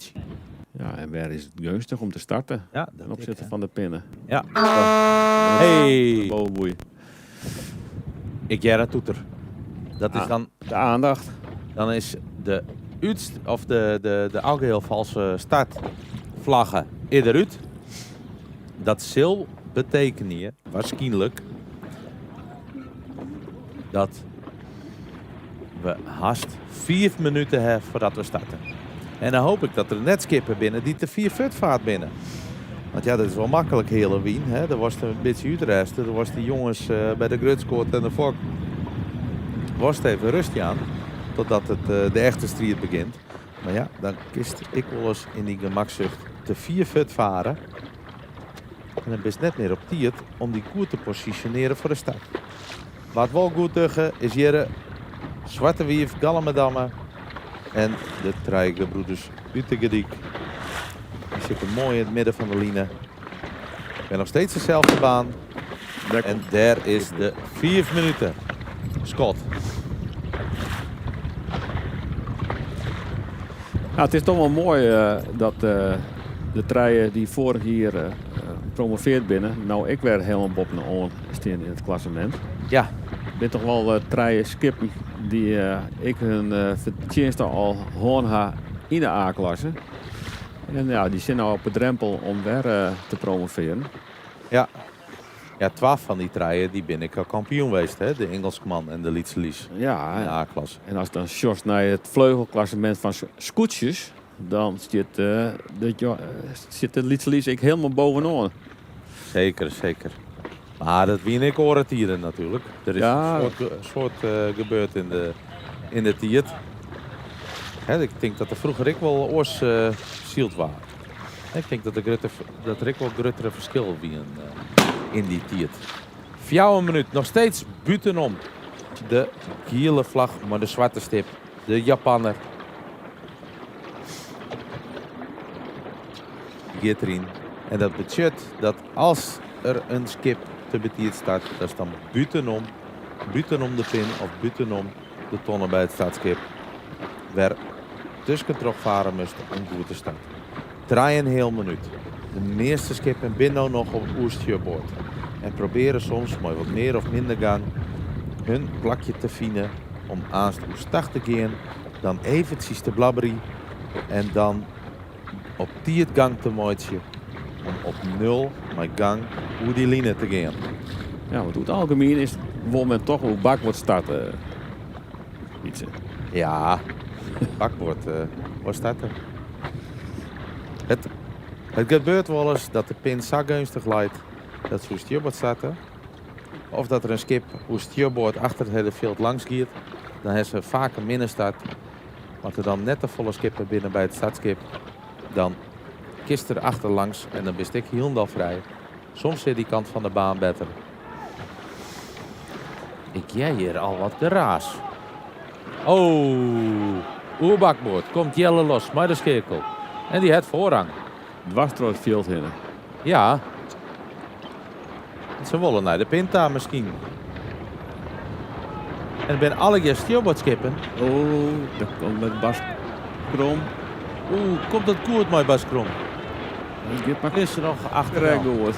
S11: Ja, en waar is het gunstig om te starten?
S12: Ja,
S11: ten opzichte van de pinnen.
S12: Ja. Hey.
S11: Bovenboei.
S12: Ik jij dat toeter. Dat is dan
S11: de aandacht.
S12: Dan is de algeheel valse startvlaggen eerder uit. Dat zal betekenen waarschijnlijk dat we haast 4 minuten hebben voordat we starten. En dan hoop ik dat er net skippen binnen die te 4 fut vaart binnen. Want ja, dat is wel makkelijk hele wien. Hè? Er was een beetje uitrest. Er was die jongens bij de Grutskoort en de Fok. Was het even rustig aan. Totdat het de echte strijd begint. Maar ja, dan kist ik wel eens in die gemakzucht te 4 fut varen. En dan is net meer op tiert om die koer te positioneren voor de start. Wat wel goed tegen is hier Zwarte Wief, Gallemedamme en de Trijgebroeders Utegediek. Die zitten mooi in het midden van de line. Ik ben nog steeds dezelfde baan. En daar is de 4 minuten. Scott.
S11: Ja, het is toch wel mooi dat de treien die vorig hier promoveerd binnen, nou ik werd helemaal boven de oren staan in het klassement.
S12: Ja.
S11: Ik ben toch wel treien skippen die ik hun verdiensten al hoorn ha in de A-klasse. En ja, die zijn nou op de drempel om weer te promoveren.
S12: Ja. Ja, 12 van die treien die ben ik al kampioen geweest, hè? De Engelsman en de Lietselies.
S11: Ja,
S12: in de A-klasse.
S11: En als dan sjorst naar het vleugelklassement van scootjes, dan zit de Lietselies ik helemaal bovenaan.
S12: Zeker, zeker. Maar dat wien ik hoor het hier natuurlijk. Er is een soort gebeurd in de tiert. Ik denk dat er vroeger ik wel oors zield waren. Ik denk dat er ik wel gruttere verschil wie in die tiert. 4 minuut, nog steeds buitenom. De gele vlag, maar de zwarte stip. De Japanner. Gaat erin. En dat betekent dat als er een skip te betiert staat, dat is dan buitenom de pin of buitenom de tonnen bij het startskip. Waar tussen terugvaren moest om goed te starten. 3,5 minuut. De meeste skippen binnen nog op het oerstjeurboord. En proberen soms, maar wat meer of minder gang, hun plakje te vinden om aanst oerstag te gaan. Dan eventjes te blabberen En dan op die gang te mooitje. Om op 0 met gang hoe die line te gaan.
S11: Ja, wat doet het algemeen is waar men toch hoe bak wordt starten. Iets.
S12: Ja, bak wordt starten. Het gebeurt wel eens dat de pin zo gunstig leidt dat ze stuurboord starten. Of dat er een skip hoe stuurboord achter het hele veld langs gaat. Dan hebben ze vaak een minder start. Want er dan net de volle skippen binnen bij het startskip. Dan kist er achterlangs en dan ben ik helemaal vrij. Soms zit die kant van de baan beter. Ik jij hier al wat geraas. Oh, oerbakboord komt Jelle los met de scherkel. En die heeft voorrang.
S11: Dwars door het veld heen.
S12: Ja. Ze willen naar de Pinta misschien. En ben alle je stuurboordskippen.
S11: Oh, dat komt met Bas Krom.
S12: Komt dat goed met Bas Krom?
S11: Maar
S12: is er nog achteruit
S11: gehoord.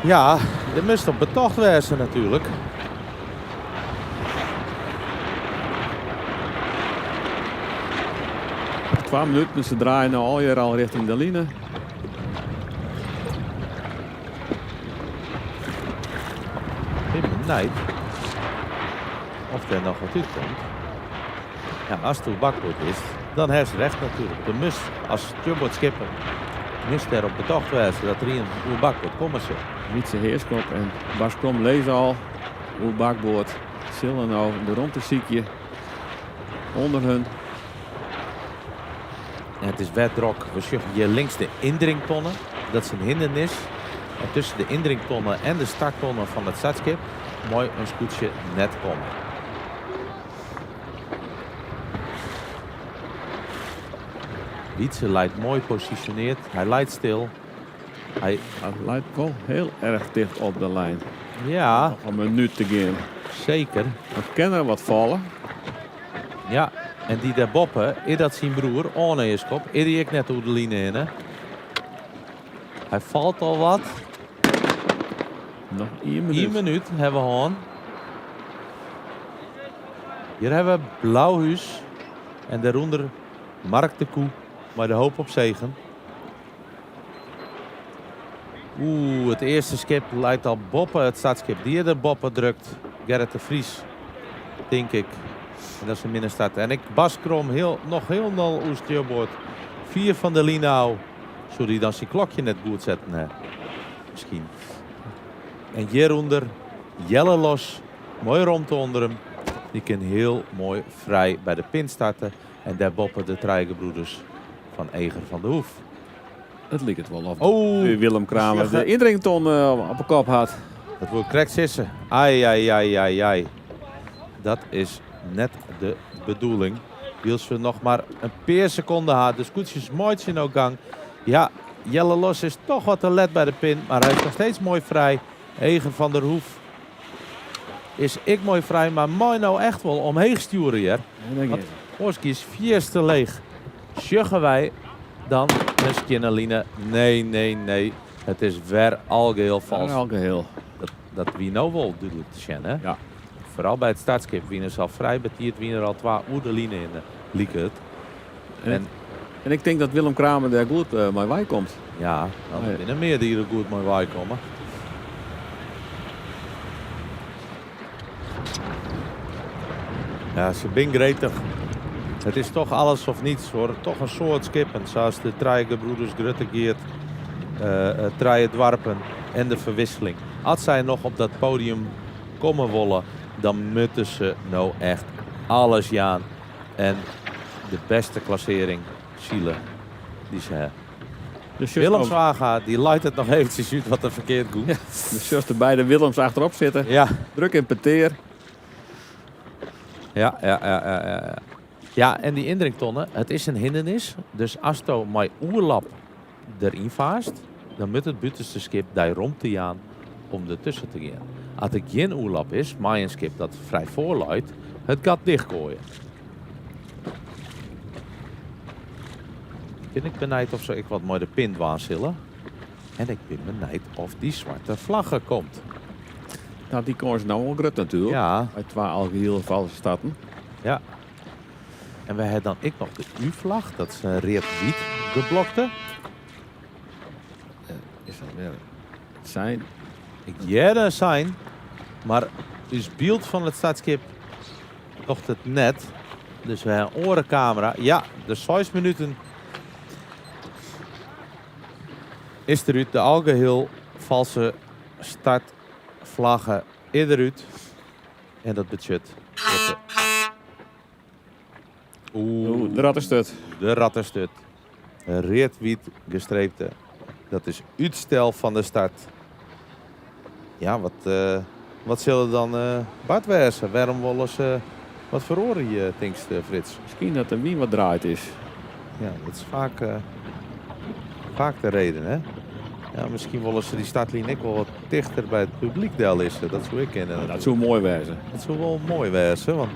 S12: Ja, er moest op betocht wezen natuurlijk.
S11: Twee minuten, ze draaien nou al richting de line.
S12: Nee. Of er nog wat uitkomt. Ja, als het bakboord is, dan heeft ze recht natuurlijk. De mus als stuurboordskipper moest er op betocht wezen dat er een bakboord komen ze.
S11: Wietse Heerskop en Bas Krom lezen al hoe bakboord. Zullen nou de rondteziekje onder hun.
S12: En het is wedrok. We zien hier links de indringtonnen. Dat is een hindernis. En tussen de indringtonnen en de starttonnen van het startskip mooi een scootje net komen. Wietse leidt mooi positioneerd. Hij leidt stil.
S11: Hij leidt wel heel erg dicht op de lijn.
S12: Ja.
S11: Nog een minuut te gaan.
S12: Zeker.
S11: We kennen er wat vallen.
S12: Ja. En die daar boppen, is dat zijn broer, Arne Iskop, is die ik net door de line in. Hè? Hij valt al wat.
S11: Nog 1 minuut.
S12: 1 minuut hebben we gewoon. Hier hebben we Blauwhuis en daaronder Mark de Koe, maar de hoop op zegen. Het eerste skip lijkt al boppen, het startskip die de boppen drukt. Gerrit de Vries, denk ik. En dat is een minnenstart. En ik Bas Krom nog heel nul oer stuurboord. 4 van de Linau. Zodat hij dan zijn klokje net goed zetten. Hè. Misschien. En hieronder Jelle los. Mooi rond onder hem. Die kan heel mooi vrij bij de pin starten. En daar boppen de Trijgenbroeders van Eger van de Hoef.
S11: Het lijkt het wel of
S12: Willem
S11: Kramer de indrington op de kop had.
S12: Dat wordt correct sissen. Ai. Dat is net de bedoeling. Wils we nog maar een paar seconden had. De scootjes mooi in ook gang. Ja, Jelle Los is toch wat te let bij de pin. Maar hij is nog steeds mooi vrij. Eger van der Hoef is ik mooi vrij. Maar mooi nou echt wel omheen sturen hier. Want Oski is 4ste leeg. Sjuggen wij dan een skinneline. Nee. Het is weer algeheel vals.
S11: Algeheel.
S12: Dat wie nou wel duidelijk te zien, hè?
S11: Ja.
S12: Vooral bij het startskip winnen ze al vrij betiert, winnen er al 2 oerdeline in, liek het.
S11: En ik denk dat Willem Kramer daar goed mee wij komt.
S12: Ja, dan winnen meer die er goed mee wij komen. Ja, ze zijn gretig. Het is toch alles of niets hoor. Toch een soort skippen, zoals de Trijgenbroeders, Gruttegeert, Trijen Dwarpen en de verwisseling. Als zij nog op dat podium komen willen, dan moeten ze nou echt alles jaan. En de beste klassering, Chile, die ze hebben. Willem Zwaga, die leidt het nog eventjes uit wat er verkeerd gaat.
S11: Ja, dus als de beide Willems achterop zitten.
S12: Ja.
S11: Druk in peteer.
S12: Ja. Ja, en die indringtonnen, het is een hindernis. Dus als je met oerlap erin vaast, dan moet het buitenste skip daar rond te gaan om ertussen te gaan. Als er geen oerlap is, maar een skip dat vrij voorluidt, het gaat dichtgooien. Ben ik benijd of zo ik wat met de pint waarzillen. En ik ben benijd of die zwarte vlaggen komt.
S11: Nou, die komen ze nou wel grut natuurlijk.
S12: Ja.
S11: Uit 2 algeheel valse staten.
S12: Ja. En we hebben dan nog de U-vlag. Dat is een reed-wiet geblokte.
S11: Is dat weer zijn?
S12: Ja, dat zijn. Maar het beeld van het stadsschip tocht het net. Dus we hebben een orencamera. Ja, de 6 minuten is eruit. De algeheel valse startvlaggen eruit. En dat betekent...
S11: Oeh, de rattenstut.
S12: De rattenstut. Een reedwiet gestreepte. Dat is uitstel van de start. Ja, wat zullen dan Bart wezen? Waarom willen ze wat verhoren je, denkst Frits?
S11: Misschien dat de wien wat draait is.
S12: Ja, dat is vaak de reden, hè? Ja, misschien willen ze die startlijn ook wel wat dichter bij het publiek deel is. Dat zou ik kennen.
S11: Dat zou mooi wezen.
S12: Dat zou wel mooi wezen, want...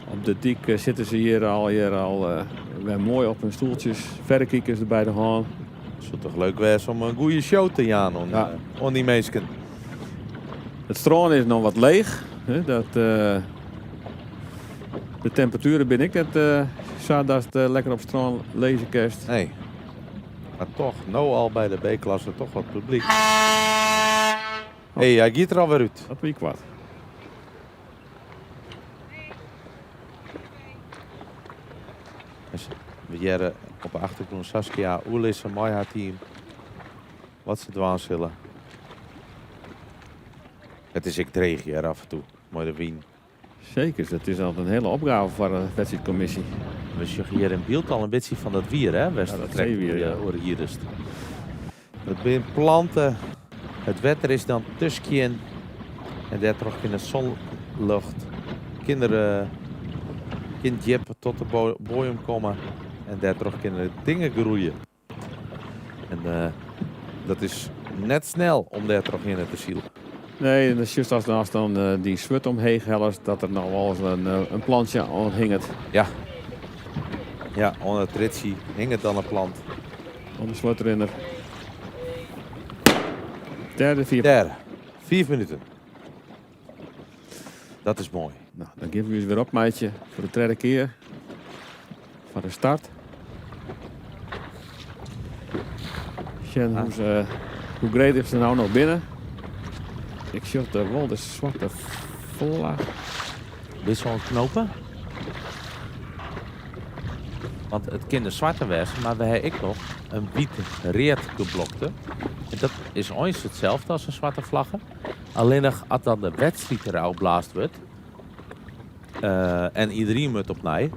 S11: op de dik zitten ze hier al weer mooi op hun stoeltjes. Verrekijkers erbij de hand.
S12: Het zou toch leuk wezen om een goede show te gaan om die mensen.
S11: Het strand is nog wat leeg. Hè? De temperaturen ben ik net zo dat het lekker op het strand lezen kerst.
S12: Nee. Maar toch, nou al bij de B-klasse toch wat publiek. Hé, hij gaat er alweer uit.
S11: Dat weet ik wat.
S12: Dus we jaren op de achtergrond Saskia Oelissen, mooi haar team. Wat ze dwaan zullen. Het is ik dreig hier af en toe. Mooi de wien.
S11: Zeker, dat is altijd een hele opgave voor de wedstrijdcommissie.
S12: We zien hier in beeld al een beetje van dat wier, hè?
S11: Dat zeewier, ja.
S12: Hier dus. Het zijn planten. Het wetter is dan tussen. En daar toch in de zonlucht. Kinderen tot de bodem komen. En daar toch kunnen dingen groeien. En dat is net snel om daar toch in te zielen.
S11: Nee, dat is juist als dan die zwut omheen hellers, dat er nog wel eens een plantje aan hinget.
S12: Ja. Ja, onder het ritsie hing het dan een plant.
S11: Onder de zwut erin. Derde.
S12: 4 minuten. Dat is mooi.
S11: Nou, dan geven we eens weer op, meidje, voor de derde keer. Van de start. Sjen, hoe breed is ze nou nog binnen? Ik zie wel de zwarte vlag.
S12: Dit zo'n knopen. Want het kind is zwarte wezen, maar we hebben ik nog een witte reed geblokte. En dat is ooit hetzelfde als een zwarte vlaggen. Alleen nog als dan de wedstrijd eruit blaast wordt. En iedereen moet op mij.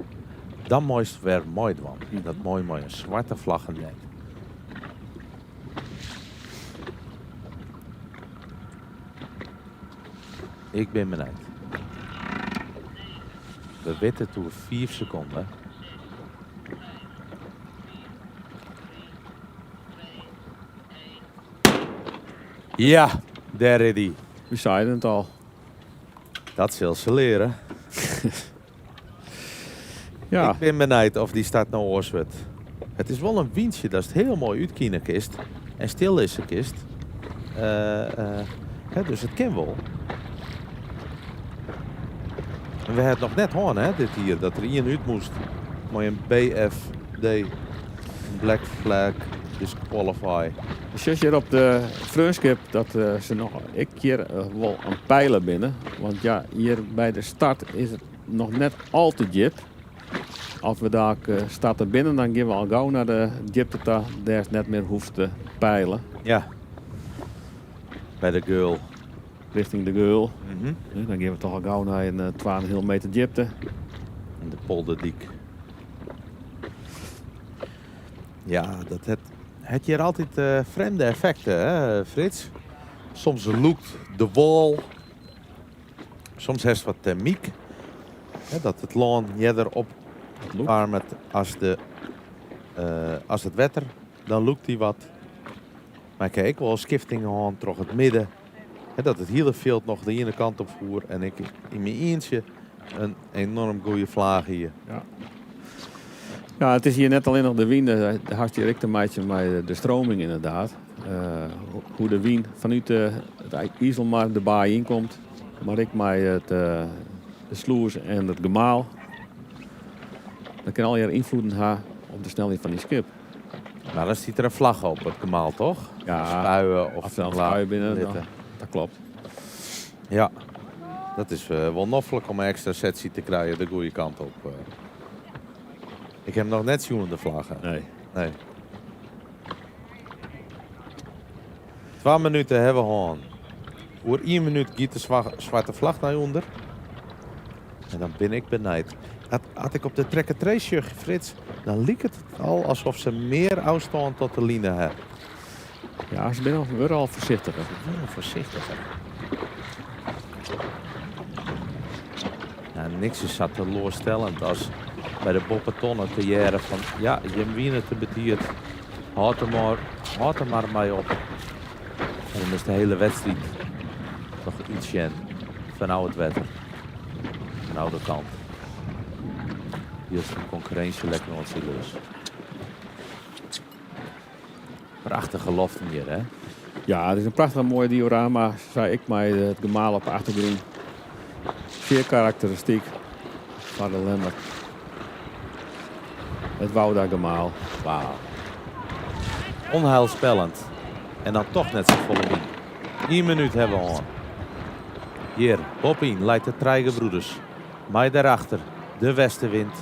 S12: Dan mooist weer mooi doen. Dat mooi een zwarte vlaggen net. Ik ben benieuwd. We weten toe 4 seconden. Ja, daar is hij.
S11: We zeiden het al.
S12: Dat zal ze leren.
S11: Ja.
S12: Ik ben benieuwd of die start nou oors wordt. Het is wel een windje dat het heel mooi uitkiezen kist. En stil is de kist. Dus het kan wel. En we hebben het nog net horen, hè, dit hier, dat er iemand uit moest. Maar een BFD, een Black Flag, disqualify.
S11: Dus als je op de Frunskip dat ze nog een keer wel aan pijlen binnen. Want ja, hier bij de start is het nog net al te jip. Als we daar starten binnen, dan gaan we al gauw naar de jip dat daar net meer hoeft te pijlen.
S12: Ja. Bij de girl.
S11: Richting de girl. Dan gaan we toch al gauw naar een 12,5 meter jipte.
S12: En de polderdiek. Ja, dat het hier altijd vreemde effecten, hè, Frits? Soms loopt de wal. Soms heeft het wat thermiek. Dat het laan erop warmt als het wetter. Dan loopt hij wat. Maar kijk, wel skifting aan toch het midden. Dat het hele veld nog de ene kant op voer. En ik in mijn eentje een enorm goede vlaag hier.
S11: Ja. Ja, het is hier net alleen nog de wind. De hartstikke direct een beetje met de stroming inderdaad. Hoe de wind vanuit het IJsselmarkt de baai inkomt. Maar ik met de sloers en het gemaal. Dat kan al je invloeden hebben op de snelheid van die skip.
S12: Maar dan ziet er een vlag op het kemaal, toch?
S11: Ja,
S12: spuien of
S11: spuien binnen, dat klopt.
S12: Ja, dat is wel noffelijk om een extra setsie te krijgen de goede kant op. Ik heb nog net zo'n de vlaggen. Nee. 2 minuten hebben we gewoon. Voor 1 minuut giet de zwarte vlag naar onder. En dan ben ik benijd. Had ik op de trekker-trace Frits, dan liep het al alsof ze meer afstand tot de line hebben.
S11: Ja, ze zijn al voorzichtiger.
S12: Voorzichtiger. Ja, niks is zo teleurstellend als bij de Boppetonnen te jaren van ja, je wien te bediert. Houd er maar mee op. En dan is de hele wedstrijd toch ietsje van het wetter. Van oude kant. Hier is de concurrentie lekker ontzettend. Prachtige loften hier, hè?
S11: Ja, het is een prachtig mooi diorama, zei ik maar, het gemaal op de achtergrond. Zeer karakteristiek van de Lemmer. Het Wouda-gemaal.
S12: Wauw. Onheilspellend. En dan toch net zo volle wien. 1 minuut hebben we al. Hier, Boppien leidt de Treigebroeders. Mij daarachter, de westenwind.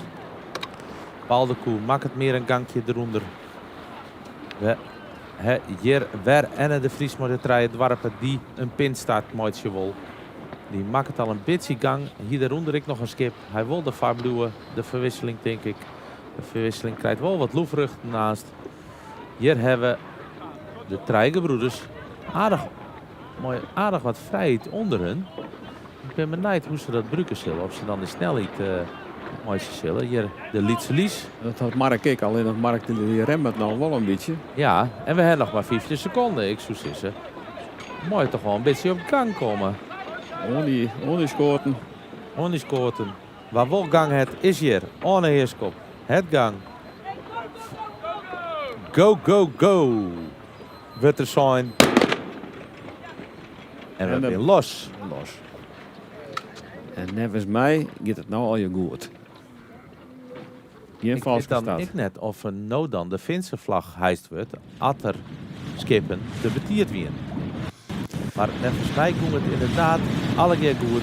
S12: Paul de Koe, maak het meer een gankje eronder. Hier, weer en de Vries met de treien dwarpen die een pin staat, mooitje wol. Die maakt het al een beetje gang. Hier daaronder ik nog een skip. Hij wil de vaarbluwen, de verwisseling denk ik. De verwisseling krijgt wel wat loefrug naast. Hier hebben we de Treigebroeders. Aardig wat vrijheid onder hun. Ik ben benieuwd hoe ze dat gebruiken zullen. Of ze dan de snelheid mooitje zullen. Hier de Lietse Lies.
S11: Dat had Mark ik, alleen dat Mark die remt het nou wel een beetje.
S12: Ja, en we hebben nog maar 15 seconden. Ik zou zeggen. Mooi toch wel een beetje op gang komen.
S11: Onie
S12: scoorten. Waar wel gang het is hier. Orne Heerskop. Het gang. Go, go, go. Wordt er zijn. En we zijn los.
S11: En nevens mij gaat het nou al je goed.
S12: Ik weet dan ik net of er nou dan de Finse vlag hijst wordt. Atter skippen te betierd weer. Maar nevens mij komt het inderdaad alle keer goed.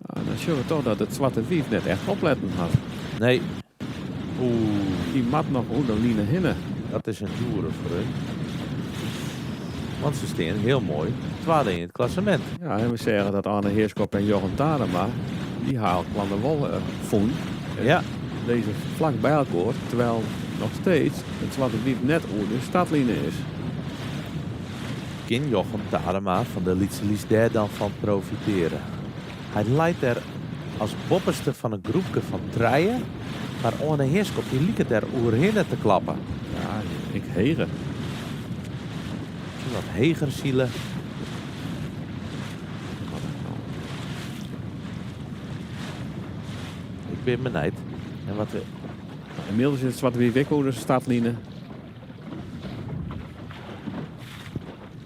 S11: Dan zien we toch dat het Zwarte Wief net echt opletten had.
S12: Nee.
S11: Die mat nog onder de line hinnen.
S12: Dat is een joere voor hun. Want ze staan heel mooi tweede in het klassement.
S11: Ja, en we zeggen dat Arne Heerskop en Jochen Tadema, die haalt van de wol voen.
S12: Ja.
S11: Deze vlak bij elkaar, terwijl nog steeds het Zwarte Wief net onder de stadline is.
S12: Kan Jochen Tadema van de Lietse Lies daar dan van profiteren? Hij leidt er als bopperste van een groepje van treien, maar Arne Heerskop die liet het er oerhinnen te klappen.
S11: Ja, ik hegen.
S12: Wat hegerzielen. Ik ben benijd. En wat we...
S11: Inmiddels is het Zwarte Wief weer onder de stadline.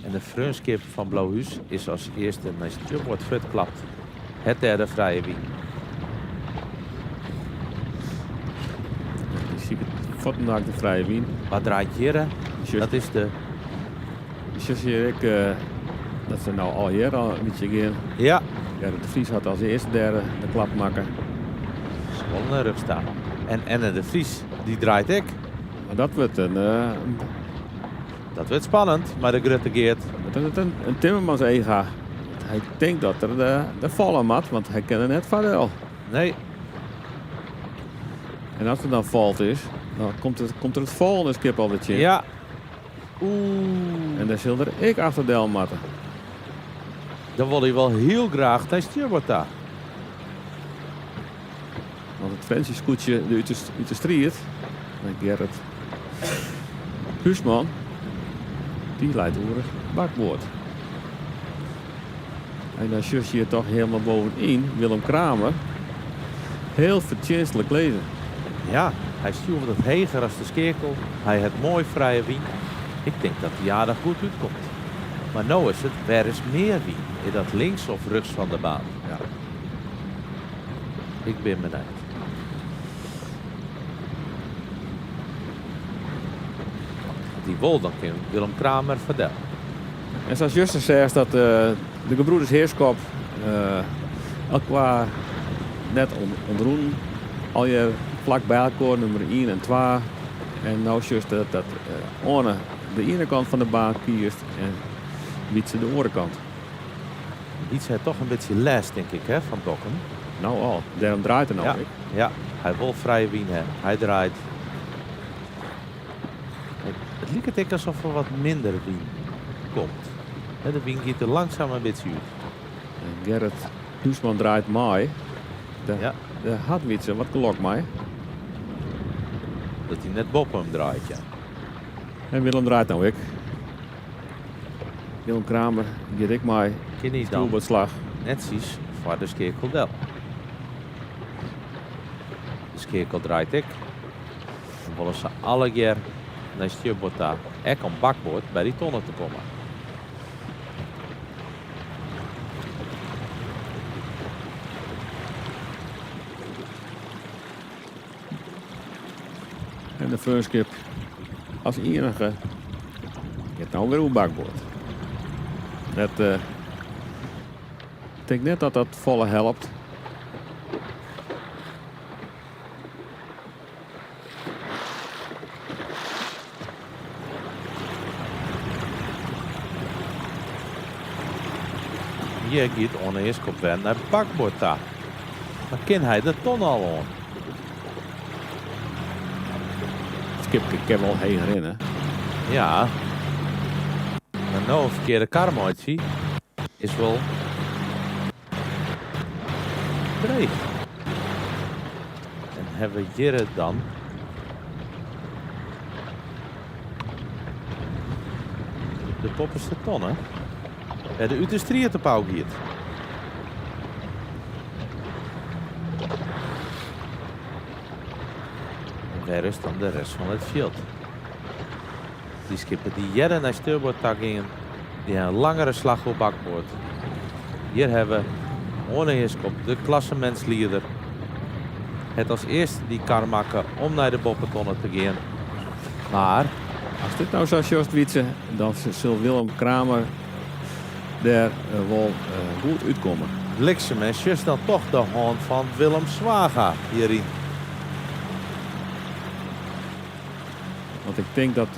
S12: En de vreunskip van Blauwhuis is als eerste naar stuurboord verklapt. Het derde vrije wien.
S11: Ik zie het Fortendaak de vrije wien.
S12: Wat draait Jere? Dat is de...
S11: Zie ik dat ze nou al hier al een beetje gaan.
S12: Ja.
S11: De Vries had als eerste derde de klap maken.
S12: Ze willen een rug staan. En de Vries, die draait ik.
S11: Maar dat wordt
S12: dat wordt spannend, maar de Grutte Geert.
S11: Een Timmermans ega. Hij denkt dat er de vallen mat, want hij kent het net van.
S12: Nee.
S11: En als er dan valt is, dan komt er het volgende skip al weer in.
S12: Ja.
S11: En daar zullen er ik achter Delmatten.
S12: Dan wil hij wel heel graag bij stuurboord daar.
S11: Want het fancy scootje uit de strijd, met Gerrit Huisman, die leidt over het bakboord. En dan zus je hier toch helemaal bovenin, Willem Kramer, heel verdienstelijk lezen.
S12: Ja, hij stuurt het heger als de skeerkel. Hij heeft mooi vrije wien. Ik denk dat hij aardig goed uitkomt. Maar nou is het, waar is meer wien? Is dat links of rechts van de baan?
S11: Ja.
S12: Ik ben benieuwd. Die wol dan kan Willem Kramer vertellen.
S11: En zoals Justus zegt, dat de gebroeders Heerskop elkaar net onderoen. Al je vlak bij elkaar, nummer 1 en 2. En nou is juist dat Orne de ene kant van de baan kiest en Wietse de andere kant.
S12: Wietse heeft toch een beetje les, denk ik, hè, van Dokkum.
S11: Nou al, daarom draait er nou
S12: ja.
S11: ik.
S12: Ja, hij wil vrije wien hebben. Hij draait. Het lijkt het alsof er wat minder wien komt. De wien gaat er langzaam een beetje uit.
S11: En Gerrit Huisman draait mij. De had Wietse wat klok mij.
S12: Dat hij net boven hem draait, ja.
S11: En Willem draait nou ik. Willem Kramer, geef ik mij. Stoelbeslag.
S12: Net zoals voor de Skeerkeldel. De Skeerkel draait ik. Dan willen ze alle keer naar Stjubota en om bakboord bij die tonnen te komen.
S11: En de Funskip als enige gaat nou weer op bakboord. Ik denk net dat dat volle helpt.
S12: Hier gaat Orne Heerskop weer naar bakboord daar. Dan kan hij de ton al aan.
S11: Skip kan wel heen rennen.
S12: Ja. Maar nou een verkeerde karmootje is wel dreig. En hebben we hier dan de poppenste tonnen. De Utrechtstrie te pauw hier. En waar is dan de rest van het veld? Die skippen die jaren naar stuurboord gingen, die hebben een langere slag op bakboord. Hier hebben we Orne Heerskop, de klassementsleider, het als eerste die kar maken om naar de boppentonnen te gaan. Maar
S11: als dit nou zou Joost Wietse, dan zal Willem Kramer daar wel goed uitkomen.
S12: Bliksem en just dan toch de hand van Willem Zwaga hierin.
S11: Want ik denk dat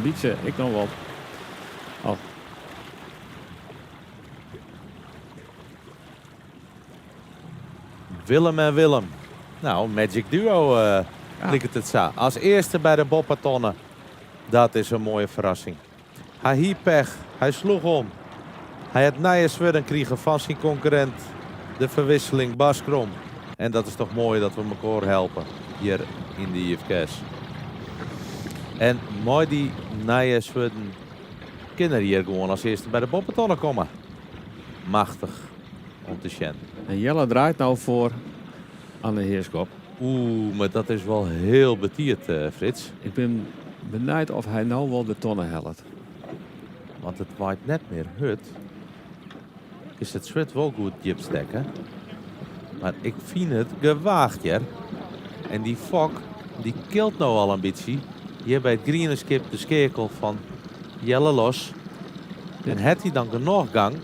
S11: Wietse, ik dan wel. Oh.
S12: Willem en Willem. Nou, Magic Duo lijkt het zo. Als eerste bij de boppetonnen. Dat is een mooie verrassing. Hij hier pech. Hij sloeg om. Hij had nije zweren kregen van zijn concurrent. De verwisseling Bas Krom. En dat is toch mooi dat we elkaar helpen. Hier in de IFK's. En mooi die nije zweren kinderen hier gewoon als eerste bij de boppetonnen komen. Machtig om te zien.
S11: En Jelle draait nou voor Anne Heerskop.
S12: Oeh, maar dat is wel heel betierd, Frits.
S11: Ik ben benieuwd of hij nou wel de tonnen helpt.
S12: Want het waait net meer hut. Is het zwet wel goed jipstekken. Maar ik vind het gewaagd, ja. En die fok, die kilt nou al een beetje. Hier bij het Green Skip de skekel van Jelle los. En heeft hij dan genoeg gang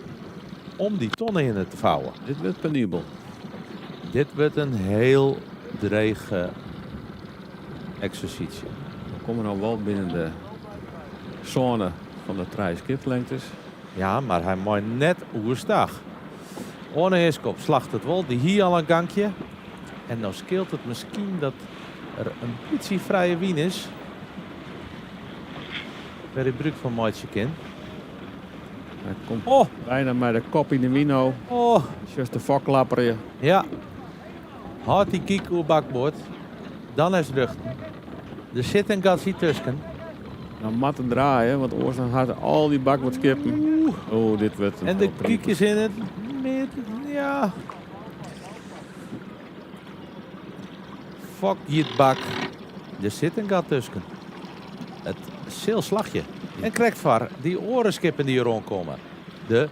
S12: om die tonnen in te vouwen.
S11: Dit wordt penibel.
S12: Dit wordt een heel dreige exercitie.
S11: We komen nou wel binnen de zone van de 3 skiplengtes.
S12: Ja, maar hij mooi net oersdag. Orne Heerskop slacht het wel. Die hier al een gangje. En nou scheelt het misschien dat er een beetje vrije wien is. Waar hij gebruik van Maatje kind.
S11: Hij komt bijna met de kop in de wino.
S12: Oh.
S11: Just de foklapperen.
S12: Ja. Houdt die kiek op bakboord. Dan is ruchten. Er zit een gatsie tussen.
S11: Nou, matten draaien, want oors dan gaat al die bak wat skippen. Oh, dit wordt een
S12: en de kiek is in het midden. Ja. Fuck je bak. Er zit een gat tussen. Het zeelslagje. En krijgt var die orenskippen die er rondkomen. De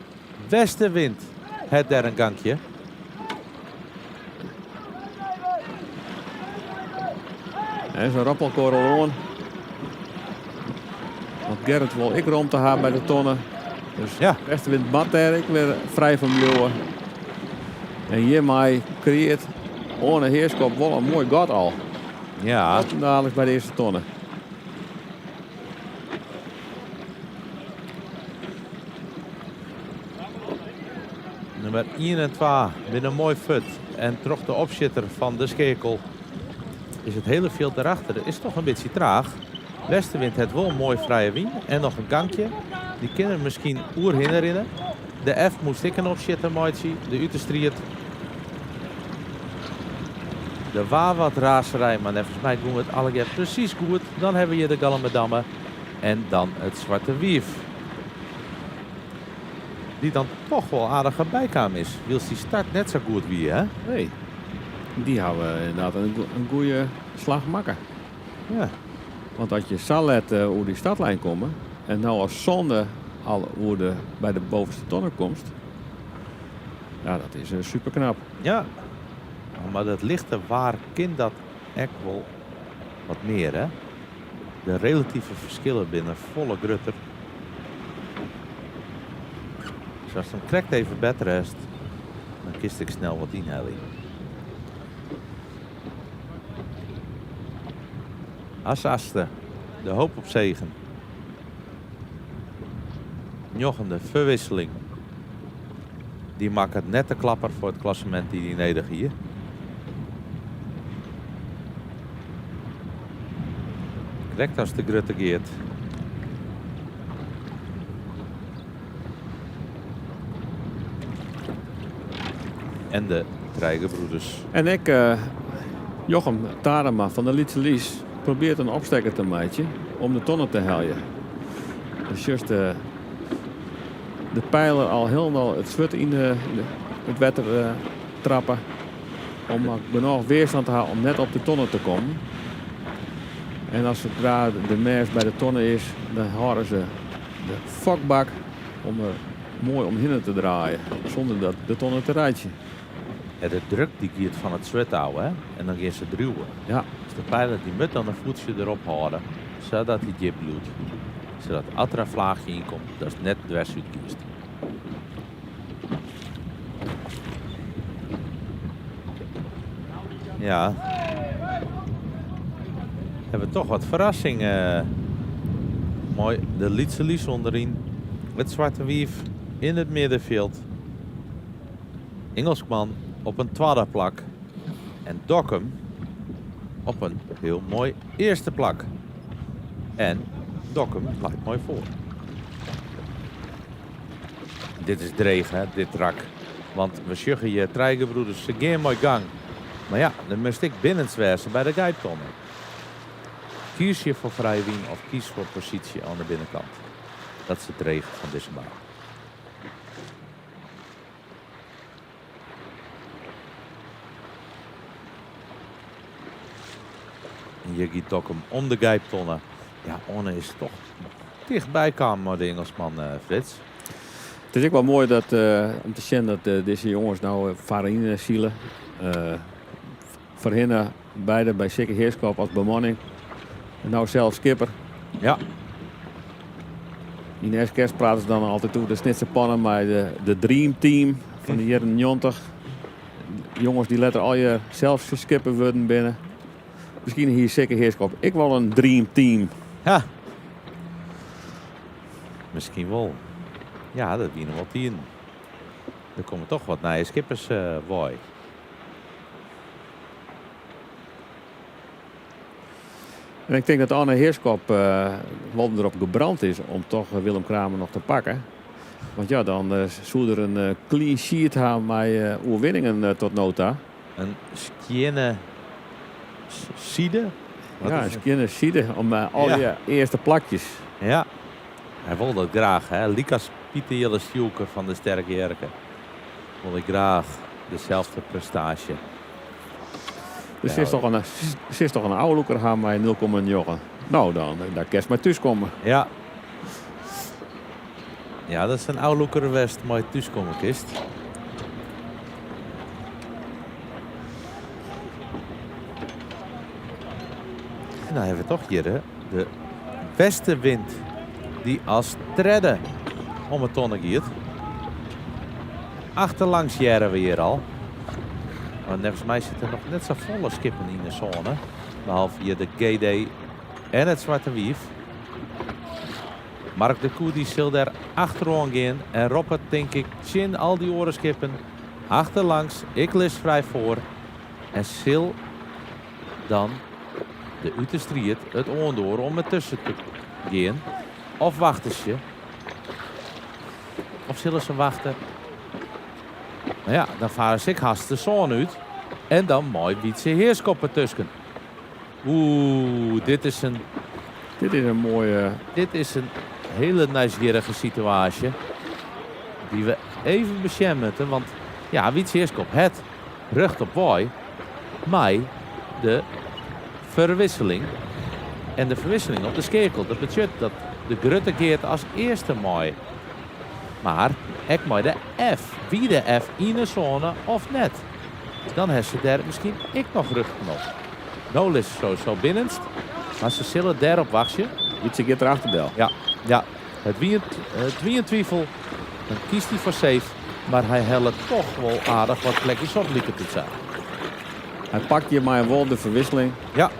S12: westenwind. Het daar een gangje.
S11: En zo'n rappelkorrel aan. Want Gerrit wil ik rond te hebben bij de tonnen. Dus ja. Westenwind mat daar ik weer vrij van blijven. En hiermee creëert Orne Heerskop wel een mooi gat al.
S12: Ja.
S11: Dadelijk bij de eerste tonnen.
S12: Nummer 1 en 2 binnen mooi fut. En toch de opzitter van de Skekel is het hele veld daarachter. Dat is toch een beetje traag. Westenwind het wel een mooi vrije wien. En nog een kankje. Die kunnen misschien herinneren. De F moest ik een opzitter maatje. De Uterstriet. Er was wat racerij, maar volgens mij doen we het alle precies goed. Dan hebben we hier de Gallenbedamme. En dan het Zwarte Wief. Die dan toch wel aardig bijkam is. Wils die start net zo goed wie, hè?
S11: Nee. Die hebben inderdaad een goede slag makken.
S12: Ja.
S11: Want als je zal letten hoe die stadlijn komen. En nou als zonde al hoe de bij de bovenste tonnen komt. Ja, dat is super knap.
S12: Ja. Maar dat lichte waar kind dat echt wel wat meer, hè? De relatieve verschillen binnen volle grutter. Dus als het hem krekt even beter is, dan kist ik snel wat inhalen. Asaste, de hoop op zegen. Jochende verwisseling. Die maakt het net de klapper voor het klassement die die neder hier. Direct als de grutte geert. En de Trijgenbroeders.
S11: En ik, Jochem Tarema van de Lietse Lies, probeert een opstekker te maken om de tonnen te heljen. Dus juist de pijler al helemaal het zwart in het water trappen. Om genoeg weerstand te halen om net op de tonnen te komen. En als zodra de mers bij de tonnen is, dan houden ze de fokbak om er mooi omheen te draaien. Zonder dat de tonnen te rijtje.
S12: Ja, de druk die gaat van het zwet houden, hè? En dan gaan ze druwen.
S11: Ja.
S12: Dus de pijler die moet dan een voetje erop houden, zodat hij diep bloedt. Zodat als er een vlaagje in komt, dat is net dwars uit kiest. Ja. Hebben we toch wat verrassing. Mooi, de Lietse Lies onderin. Het Zwarte Wief in het middenveld. Engelsman op een tweede plak. En Dokkum op een heel mooi eerste plak. En Dokkum lijkt mooi voor. Dit is dreig, hè, dit rak. Want we sjuggen je Trijgenbroeders, ze gaan mooi gang. Maar ja, dan moest ik binnenswersen bij de guidetonnen. Kies je voor vrije wien of kies voor positie aan de binnenkant. Dat is het dreig van deze baan. En je giet ook hem om de guidetonnen. Ja, Orne is toch dichtbij kwam, maar de Engelsman Frits.
S11: Het is ook wel mooi dat, om te zien dat deze jongens nou varen zielen. Voor hen beide bij Sikke Heerskop als bemanning. En nou zelf skipper.
S12: Ja.
S11: In de kerst praten ze dan altijd over de snitse pannen, maar de Dream Team van de jaren 90. Jongens die laten al je zelf skipper worden binnen. Misschien hier Sikke Heerskop. Ik wil een Dream Team.
S12: Ja. Misschien wel. Ja, dat winnen wel 10. Er komen toch wat naar je skippers wooi.
S11: En ik denk dat Arne Heerskop wel erop gebrand is om toch Willem Kramer nog te pakken. Want ja, dan zou er een clean sheet gaan met overwinningen tot nota.
S12: Een skienne side?
S11: Ja, een skienne side om al je eerste plakjes.
S12: Ja, hij wil dat graag. Hè? Likas Pieter Jelle Stielke van de Sterke Jerken. Wil ik graag dezelfde prestatie.
S11: Dus ze is toch een oude loeker gaan met 0,9. Nou dan, daar kerst maar thuis komen.
S12: Ja. Ja, dat is een oude loeker west, maar thuis komen kist. En dan hebben we toch hier de westenwind die als tredde om het tonnen giet. Achterlangs jaren we hier al. Maar volgens mij zitten nog net zo volle skippen in de zone. Behalve hier de GD en het Zwarte Wief. Mark de Koe die zal daar achterom gaan. En Robert denk ik, chin al die orenskippen. Achterlangs, ik lis vrij voor. En sil dan de Uterstriet het oondoor om het tussen te gaan. Of wachten ze. Of zullen ze wachten? Nou ja, dan varen ze ik haast de zon uit. En dan mooi Wietse Heerskoppen tussen. Oeh, dit is een
S11: mooie...
S12: Dit is een hele nieuwsgierige situatie. Die we even beschermen moeten. Want ja, Wietse Heerskop het rucht op wooi. Maar de verwisseling. En de verwisseling op de skekel. Dat betekent dat de Grutte keert als eerste mooi. Maar ik mooi de F. Wie de F in de zone of net. Dan heeft ze daar misschien ik nog rugknop. Nou is zo binnenst. Maar ze zullen daarop wachten.
S11: Wietse keert erachter wel.
S12: Ja. Het wie een twijfel. Dan kiest hij voor safe. Maar hij helpt toch wel aardig wat plekjes op lieken te zijn.
S11: Hij pakt hier maar wel de verwisseling.
S12: Ja.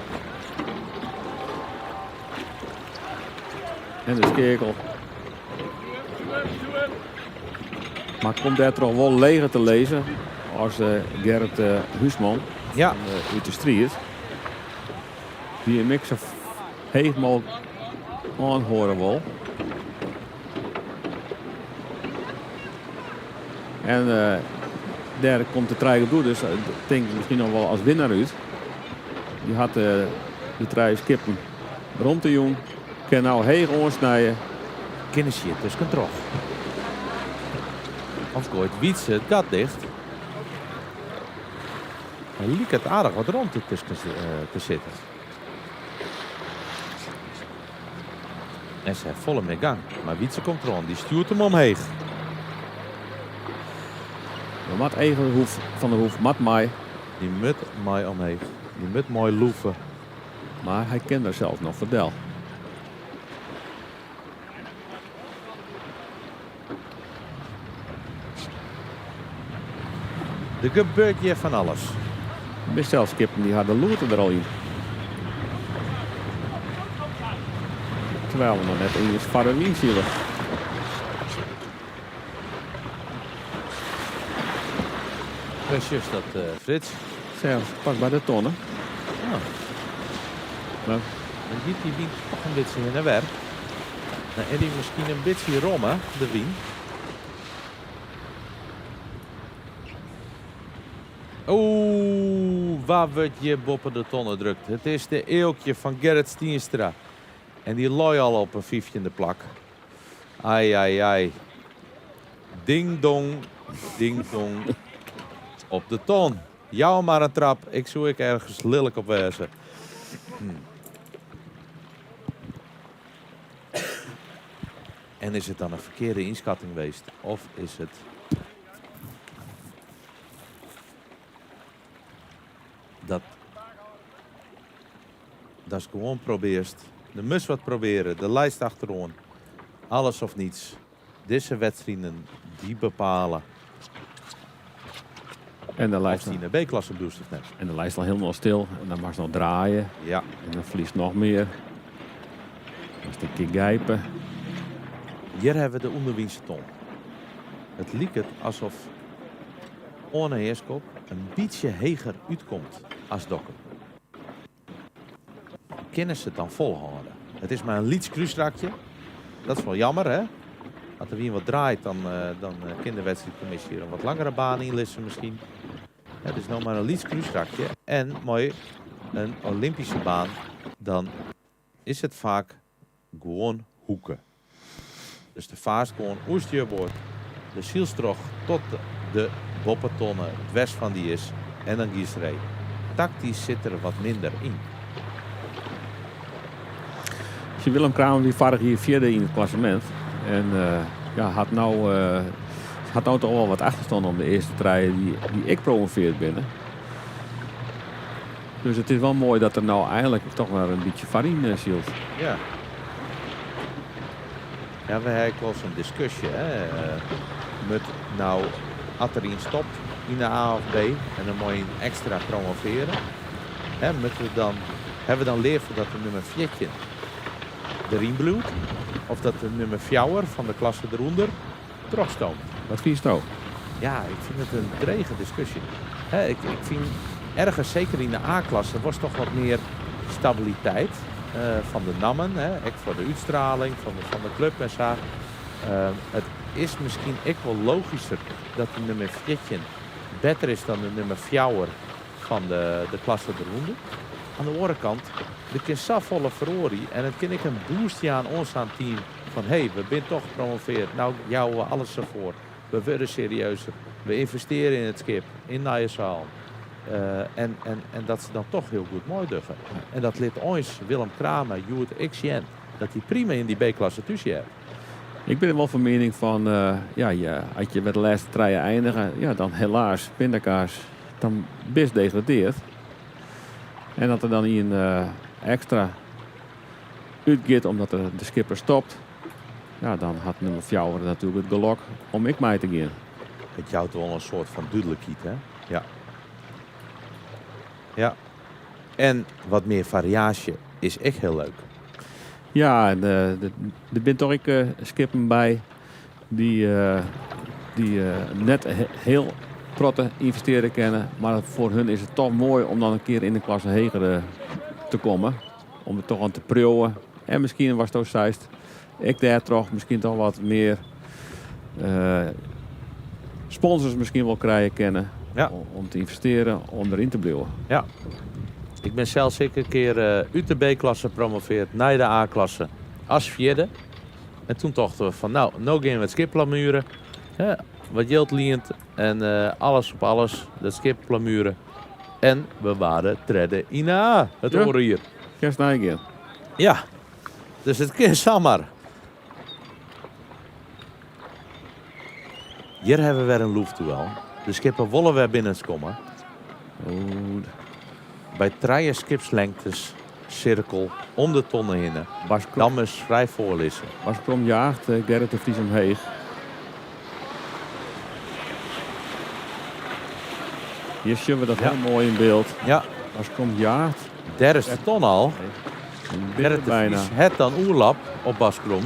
S11: En de skekel. Maar komt daar toch wel leger te lezen als Gerrit Huisman uit de Striet. Die een mix of helemaal aanhoren wil. En daar komt de trein op door, dus denk ik misschien nog wel als winnaar uit. Die had de trein skippen rond de jong. Kan nou heeg oorsnijden.
S12: Kennis je dus controle. Of gooit Wietse het gat dicht. Hij liep het aardig wat rond tussen te zitten. En ze heeft volle mee gang. Maar Wietse komt rond, die stuurt hem omheen.
S11: De mat Egelhoef van de Hoef, mat mij.
S12: Die moet mij omheen. Die moet mooi loeven.
S11: Maar hij kent er zelf nog verdel.
S12: Er gebeurt hier van alles.
S11: Best zelfs kippen die hadden loerten er al in. Terwijl we nog net in Sparre Wien zien.
S12: Precies dat, Frits.
S11: Zelfs pas bij de tonnen.
S12: Ja.
S11: Nou.
S12: Dan giet die wien toch een beetje in de werk. Dan is die misschien een beetje rommen, de wien. Oeh, waar wordt je boppen de tonnen drukt. Het is de eeuwtje van Gerrit Stienstra. En die looi al op een vijfje in de plak. Ai. Ding dong, op de ton. Jou maar een trap. Ik zoek ik ergens lelijk op wezen. En is het dan een verkeerde inschatting geweest? Of is het... Dat is gewoon probeerst. De mus wat proberen. De lijst achterom. Alles of niets. Deze wedstrijden die bepalen.
S11: En de lijst
S12: in de B-klasse boost of net.
S11: En de lijst al helemaal stil. En dan mag ze nog draaien.
S12: Ja.
S11: En dan verliest nog meer. Dan is het een keer gijpen.
S12: Hier hebben we de onderwiense ton. Het lijkt het alsof Orne Heerskop een beetje heger uitkomt als dokken. Kunnen ze het dan volhouden? Het is maar een liets kruisstrakje. Dat is wel jammer, hè? Als er weer wat draait, dan kan de wedstrijdcommissie een wat langere baan inlissen misschien. Het is nog maar een liets kruisstrakje. En mooi, een Olympische baan. Dan is het vaak gewoon hoeken. Dus de vaart gewoon oerstuurboord. De zielstrog tot de boppertonnen, het west van die is. En dan Gieserij. Tactisch zit er wat minder in.
S11: Willem Kramer die vaardig hier vierde in het klassement. En had nou toch wel wat achterstand om de eerste trein die ik promoveerd binnen. Dus het is wel mooi dat er nou eigenlijk toch maar een beetje farine ziet.
S12: Ja. Ja, we hebben wel eens een discussie. Hè. Met nou, als er in stopt in de A of B en dan moet je extra promoveren. Hè, hebben we dan leerd dat de nummer 14 erin bloedt. Of dat de nummer 4 van de klasse eronder terugstoomt.
S11: Wat vind je nou?
S12: Ja, ik vind het een drege discussie. Hè, ik vind ergens, zeker in de A-klasse, was toch wat meer stabiliteit van de nammen. Hè, ook voor de uitstraling van de club en zo. Het is misschien ook wel logischer dat de nummer 14 beter is dan de nummer 4 van de klasse eronder. Aan de andere kant, er kan zo volle verloren en het kan ik een boostje aan ons aan het team van hé, we zijn toch gepromoveerd, nou jouwen we alles ervoor. We worden serieuzer, we investeren in het schip, in Nijenzaal. En dat ze dan toch heel goed mooi duggen. En dat liet ons, Willem Kramer, Joert XN, dat die prima in die B-klasse tussen hebt.
S11: Ik ben er wel van mening van, als je met de laatste treien eindigen, ja, dan helaas, pindakaas, dan best degradeert. En dat er dan een extra uitgaat omdat de skipper stopt. Ja, dan had nummer 4 natuurlijk het gelok om ik mij te gaan.
S12: Het jouwt wel een soort van duidelijkheid, hè? Ja. Ja. En wat meer variatie is echt heel leuk.
S11: Ja, en er zijn toch ik skippen bij die net heel protte investeren kennen. Maar voor hun is het toch mooi om dan een keer in de klasse Heger te komen. Om het toch aan te proeven. En misschien was het ook Zeist. Ik daar toch misschien toch wat meer sponsors misschien wel krijgen kennen.
S12: Ja.
S11: Om te investeren, om erin te blijven.
S12: Ja. Ik ben zelfs zeker een keer uit de B-klasse gepromoveerd naar de A-klasse als vierde. En toen dachten we van nou gaan we het schip plamuren. Wat geld leent en alles op alles, dat schip plamuren. En we waren treden in de A, het horen hier.
S11: Kerst Nijgen.
S12: Ja, dus het kan zomaar. Hier hebben we weer een luchtduel. De skippen willen weer binnenkomen. Bij 3 skipslengtes, cirkel, om de tonnen heen. Dan is vrij voorlezen.
S11: Bas Krom jaagt Gerrit de Vries omheen. Hier zien we dat heel mooi in beeld.
S12: Ja.
S11: Bas Krom jaagt.
S12: Daar is de ton al. Gerrit de
S11: bijna.
S12: Vries het dan oerlap op Bas Krom.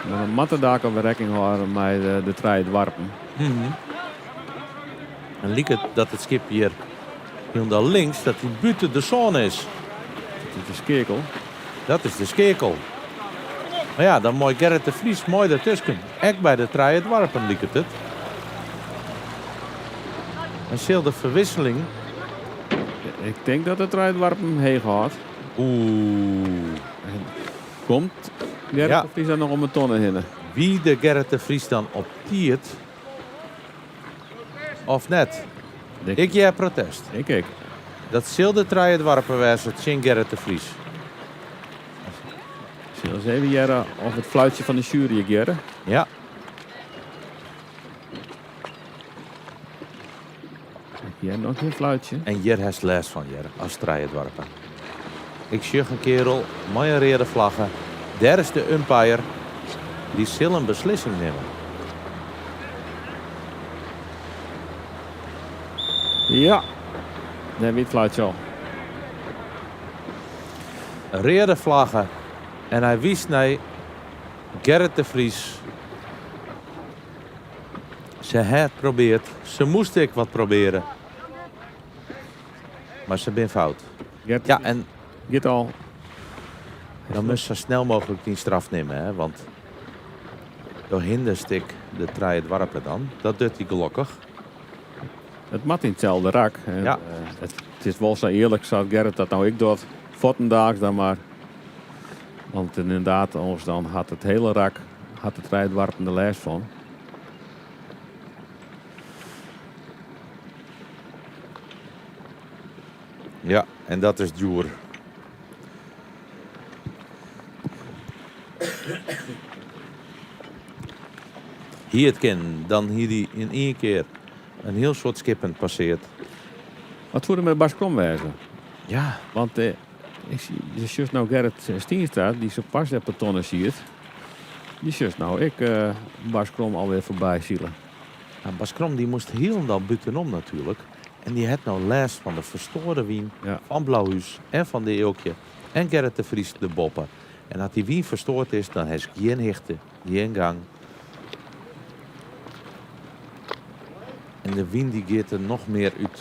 S11: Met een mattendak op de rekking houden met de trein warpen.
S12: En liek het dat het schip hier helemaal links, dat die buiten de zon is.
S11: Dat is de skekel.
S12: Dat is de skekel. Maar ja, dan mooi Gerrit de Vries mooi ertussen. Echt bij de trein het warpen liek het. En zil de verwisseling.
S11: Ik denk dat de trein warpen heen gaat. Komt Gerrit de Vries dan nog om een tonnen heen?
S12: Wie de Gerrit de Vries dan op tiert? Of net? Ik jij protest.
S11: Ik.
S12: Dat zil de trein het warpen was het Shin Gerrit de Vries.
S11: Zullen we eens even jaren of het fluitje van de jury jaren?
S12: Ja.
S11: Hier nog geen fluitje.
S12: En hier heeft les van hier als trein het warpen. Ik zie een kerel, mooie rode vlaggen. Daar is de umpire. Die zal een beslissing nemen.
S11: Ja, dan heb je het fluitje al.
S12: Rode vlaggen. En hij wist naar Gerrit de Vries. Ze heeft geprobeerd. Ze moest ik wat proberen. Maar ze ben fout. Ja, en
S11: Get al.
S12: dan moest ze zo snel mogelijk die straf nemen. Hè? Want door hinderstik de trein het warpen dan. Dat doet hij gelukkig.
S11: Het mat in hetzelfde rak.
S12: Ja.
S11: Het is wel zo eerlijk, zou Gerrit dat nou ik doe. Vottendaags dan maar. Want inderdaad, anders dan had het hele rak, had het rijtwarpen de les van.
S12: Ja, en dat is duur. Hier het kind, dan hier die in één keer een heel soort skippen passeert.
S11: Wat voerde met Bas Krom wezen?
S12: Ja.
S11: Want ik zie, je zus nou Gerrit Stienstra, die zo pas de patonnen ziet. Die zus nou ik Bas Krom alweer voorbij zielen.
S12: Nou, Bas Krom die moest heel buitenom natuurlijk. En die had nou les van de verstoorde wien van Blauwhuis en van de Eelkje. En Gerrit de Vries de Boppen. En als die wien verstoord is, dan is geen hichte, geen gang. En de wien die gaat er nog meer uit.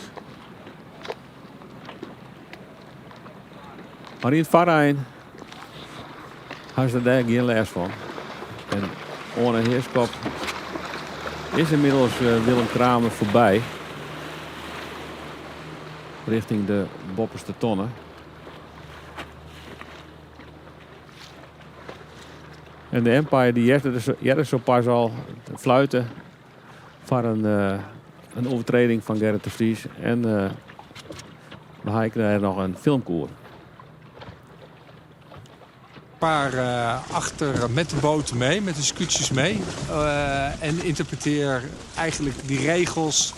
S11: Maar in het Varijn had ze daar geen les van. En Orne Heerskop is inmiddels Willem Kramer voorbij. Richting de Bopperste Tonnen. En de Empire die jette zo pas al fluiten voor een overtreding van Gerrit de Vries. En we hadden daar nog een filmkoer.
S17: Paar achter met de boten mee, met de scootjes mee. En interpreteer eigenlijk die regels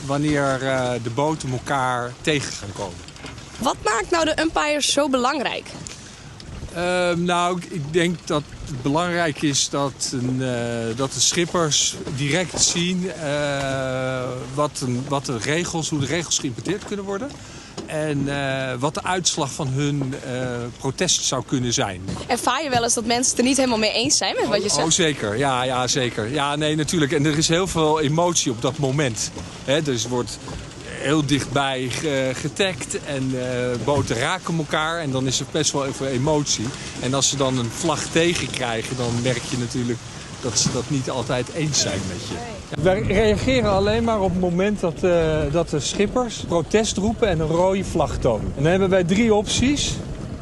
S17: wanneer de boten elkaar tegen gaan komen.
S18: Wat maakt nou de umpires zo belangrijk?
S17: Nou, ik denk dat het belangrijk is dat de schippers direct zien hoe de regels geïnterpreteerd kunnen worden. En wat de uitslag van hun protest zou kunnen zijn.
S18: Ervaar je wel eens dat mensen het er niet helemaal mee eens zijn met wat je zegt?
S17: Oh, zeker. Ja, zeker. Ja, nee, natuurlijk. En er is heel veel emotie op dat moment. Dus er wordt heel dichtbij getagd en boten raken elkaar. En dan is er best wel even emotie. En als ze dan een vlag tegenkrijgen, dan merk je natuurlijk dat ze dat niet altijd eens zijn met je. Wij reageren alleen maar op het moment dat de schippers protest roepen en een rode vlag tonen. En dan hebben wij 3 opties.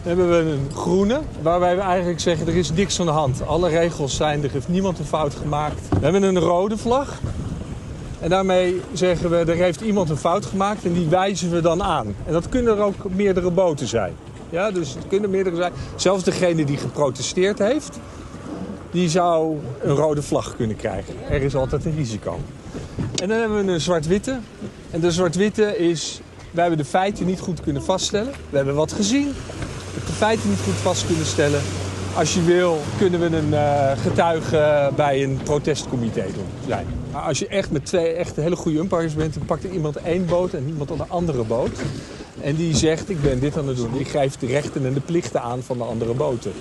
S17: Dan hebben we een groene, waarbij we eigenlijk zeggen er is niks aan de hand. Alle regels zijn, er heeft niemand een fout gemaakt. We hebben een rode vlag. En daarmee zeggen we, er heeft iemand een fout gemaakt en die wijzen we dan aan. En dat kunnen er ook meerdere boten zijn. Ja, dus het kunnen meerdere zijn. Zelfs degene die geprotesteerd heeft, die zou een rode vlag kunnen krijgen. Er is altijd een risico. En dan hebben we een zwart-witte. En de zwart-witte is, wij hebben de feiten niet goed kunnen vaststellen. We hebben wat gezien, de feiten niet goed vast kunnen stellen. Als je wil, kunnen we een getuige bij een protestcomité zijn. Maar als je echt met 2 echt hele goede umpires bent, dan pakt er iemand 1 boot en iemand aan de andere boot. En die zegt, ik ben dit aan het doen. Ik geef de rechten en de plichten aan van de andere boten.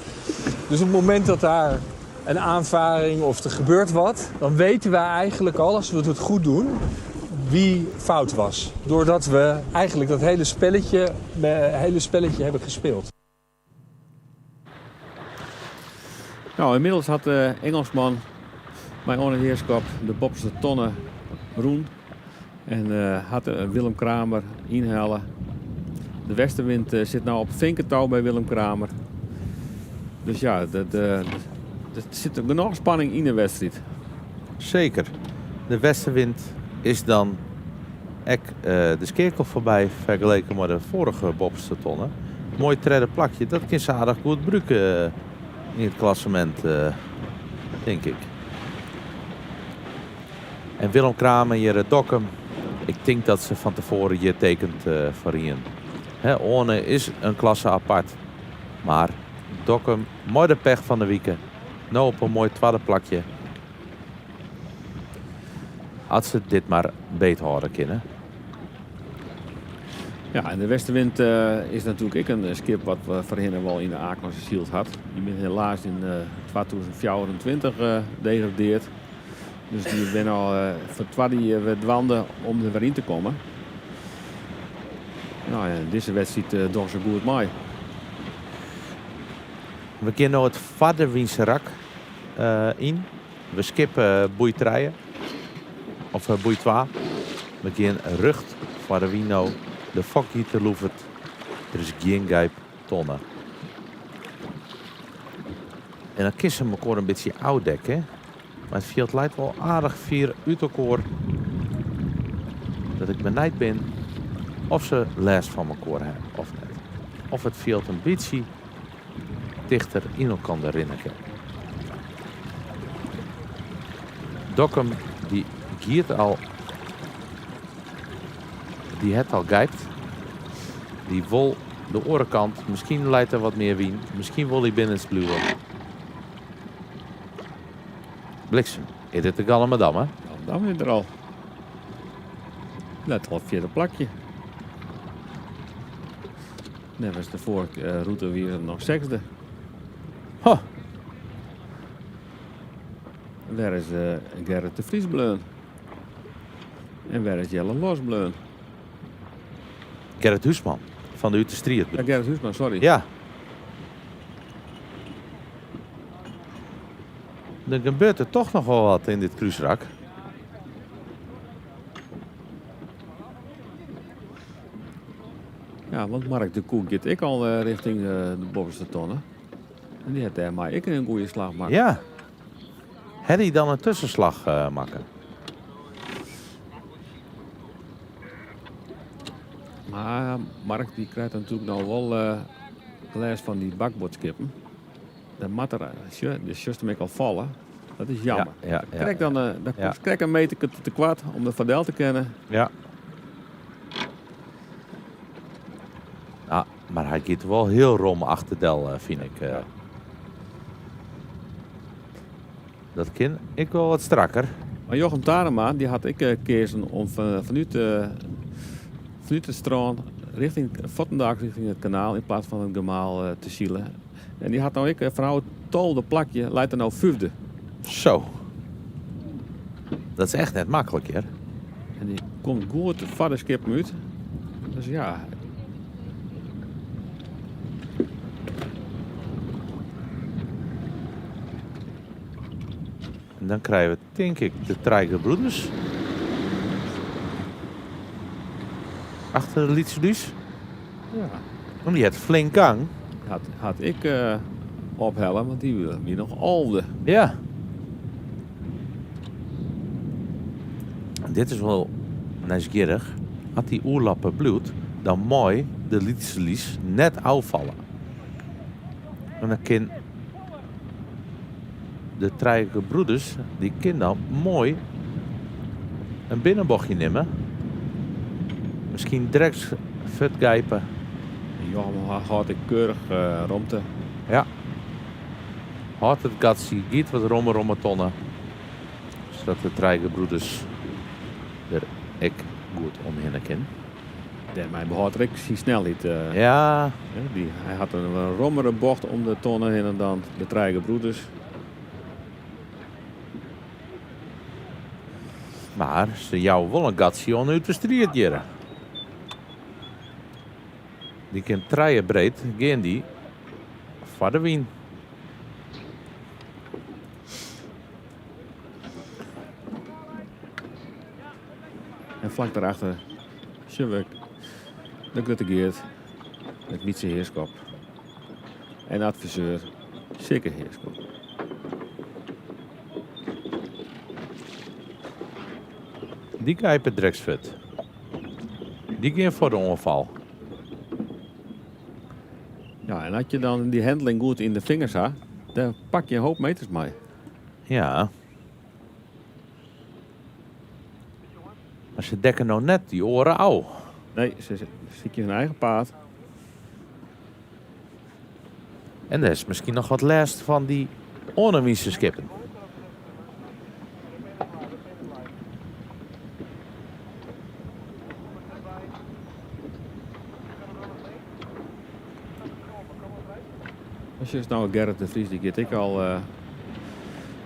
S17: Dus op het moment dat daar een aanvaring of er gebeurt wat, dan weten wij eigenlijk al, als we het goed doen, wie fout was. Doordat we eigenlijk dat hele spelletje hebben gespeeld.
S11: Nou, inmiddels had de Engelsman bij Orne Heerskop de Bopperste Tonnen roen. En had Willem Kramer inhalen. De westenwind zit nou op vinkentouw bij Willem Kramer. Dus ja, er zit genoeg spanning in de wedstrijd.
S12: Zeker. De westenwind is dan de Skeerkel voorbij vergeleken met de vorige Bopperste Tonnen. Mooi tredde plakje, dat kan ze aardig goed gebruiken in het klassement, denk ik. En Willem Kramer hier Dokkum, ik denk dat ze van tevoren hier tekent voor Rien. Orne is een klasse apart, maar Dokkum, mooi de pech van de weekend. Nou op een mooi tweede plakje. Als ze dit maar beet houden kunnen.
S11: Ja, en de westenwind is natuurlijk ook een skip wat we voorheen wel in de A-klasse zield had. Die ben helaas in 2024 degradeerd. Dus die ben al voor die dwanden om er weer in te komen. Nou ja, deze wedstrijd doen ze goed mee.
S12: We kunnen het vaderwienserak in. We skippen boeitrijen. Of boei 2. We gaan rucht voor de wino. De fokgieter loevert. Er is geen gijp tonnen. En dan kissen we elkaar een beetje oud dekken. Maar het veld lijkt wel aardig 4 uit elkaar. Dat ik benijd ben of ze les van elkaar hebben of net. Of het veld een beetje dichter in elkaar herinneren. Dokkum die giert al. Die het al gijpt. Die wol de orenkant. Misschien leidt er wat meer wien. Misschien wil hij binnensbluwen. Bliksem. Is dit de Gallemedam, hè?
S11: Dan is er al. Net al vierde plakje. Net was de vorige route weer nog 6e.
S12: Huh.
S11: Waar is Gerrit de Vries bleun? En waar is Jelle Los bleun?
S12: Gerrit Huisman van de Utrecht Street.
S11: Ja, Gerrit Huisman, sorry.
S12: Ja. Er gebeurt er toch nog wel wat in dit kruisrak.
S11: Ja, want Mark de Koek gaat ik al richting de bovenste tonnen. En die had daar maar ik een goede slag maken.
S12: Ja. Had hij dan een tussenslag maken?
S11: Maar Mark die krijgt natuurlijk nou wel les van die bakbordskippen. De matter, de just hem al vallen. Dat is jammer.
S12: Ja.
S11: Krijg dan krijg een meter te kwart om de Vadel te kennen.
S12: Ja. Maar hij gaat wel heel rom achter Del, vind ik. Dat kan ik wel wat strakker.
S11: Maar Jochem Tarema, die had ik kezen om vanuit het strand richting Vattendak, richting het kanaal, in plaats van het gemaal te zielen. En die had nou ik vrouw het tolde plakje, leidt er nou 5e.
S12: Zo. Dat is echt net makkelijk, hè?
S11: En die komt goed van de skip uit. Dus ja.
S12: En dan krijgen we, denk ik, de Treigerbroeders. Achter de Lietselus.
S11: Ja.
S12: En die had flink gang.
S11: Had ik ophellen, want die nog alde.
S12: Ja. En dit is wel nieuwsgierig. Had die oerlappen bloed, dan mooi de Lietselus net afvallen. En dan kan de Treigerbroeders, die kan dan mooi een binnenbochtje nemen. Misschien direct vetgijpen.
S11: Ja, maar had ik keurig romte.
S12: Ja. Had het gatsie, giet wat rommetonnen. Zodat de Treigerbroeders er ik goed omheen kan.
S11: Ja, maar hij had ik die snelheid.
S12: Ja.
S11: Hij had een rommere bocht om de tonnen heen en dan de Treigerbroeders.
S12: Maar ze jou wel een gatsie aan uit de strijd jaren. Die kan treien breed, gaan die voor de wien.
S11: En vlak daarachter Sjewek, de Grutte Geert, met Wietse Heerskop. En adviseur Sikke Heerskop.
S12: Die kijken dreksvet. Die gaan voor de ongeval.
S11: Ja, en had je dan die handling goed in de vingers had, dan pak je een hoop meters mee.
S12: Ja. Maar ze dekken nou net die oren au.
S11: Nee, ze zit je hun eigen paard.
S12: En er is misschien nog wat last van die onerwiese skippen.
S11: Als je nou Gerrit de Vries, die gaat ik al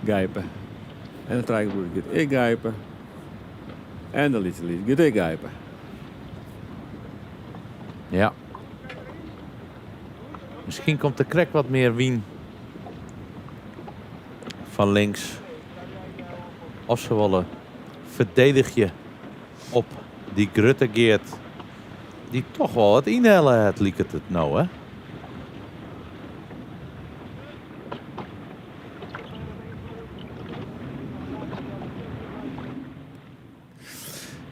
S11: gijpen. En de Treigerbroeder gaat ik gijpen. En de Lietselus gaat ik gijpen.
S12: Ja. Misschien komt de krek wat meer wien van links. Of ze willen verdedig je op die Grutte Geert. Die toch wel wat inhellen het liek het nou, hè?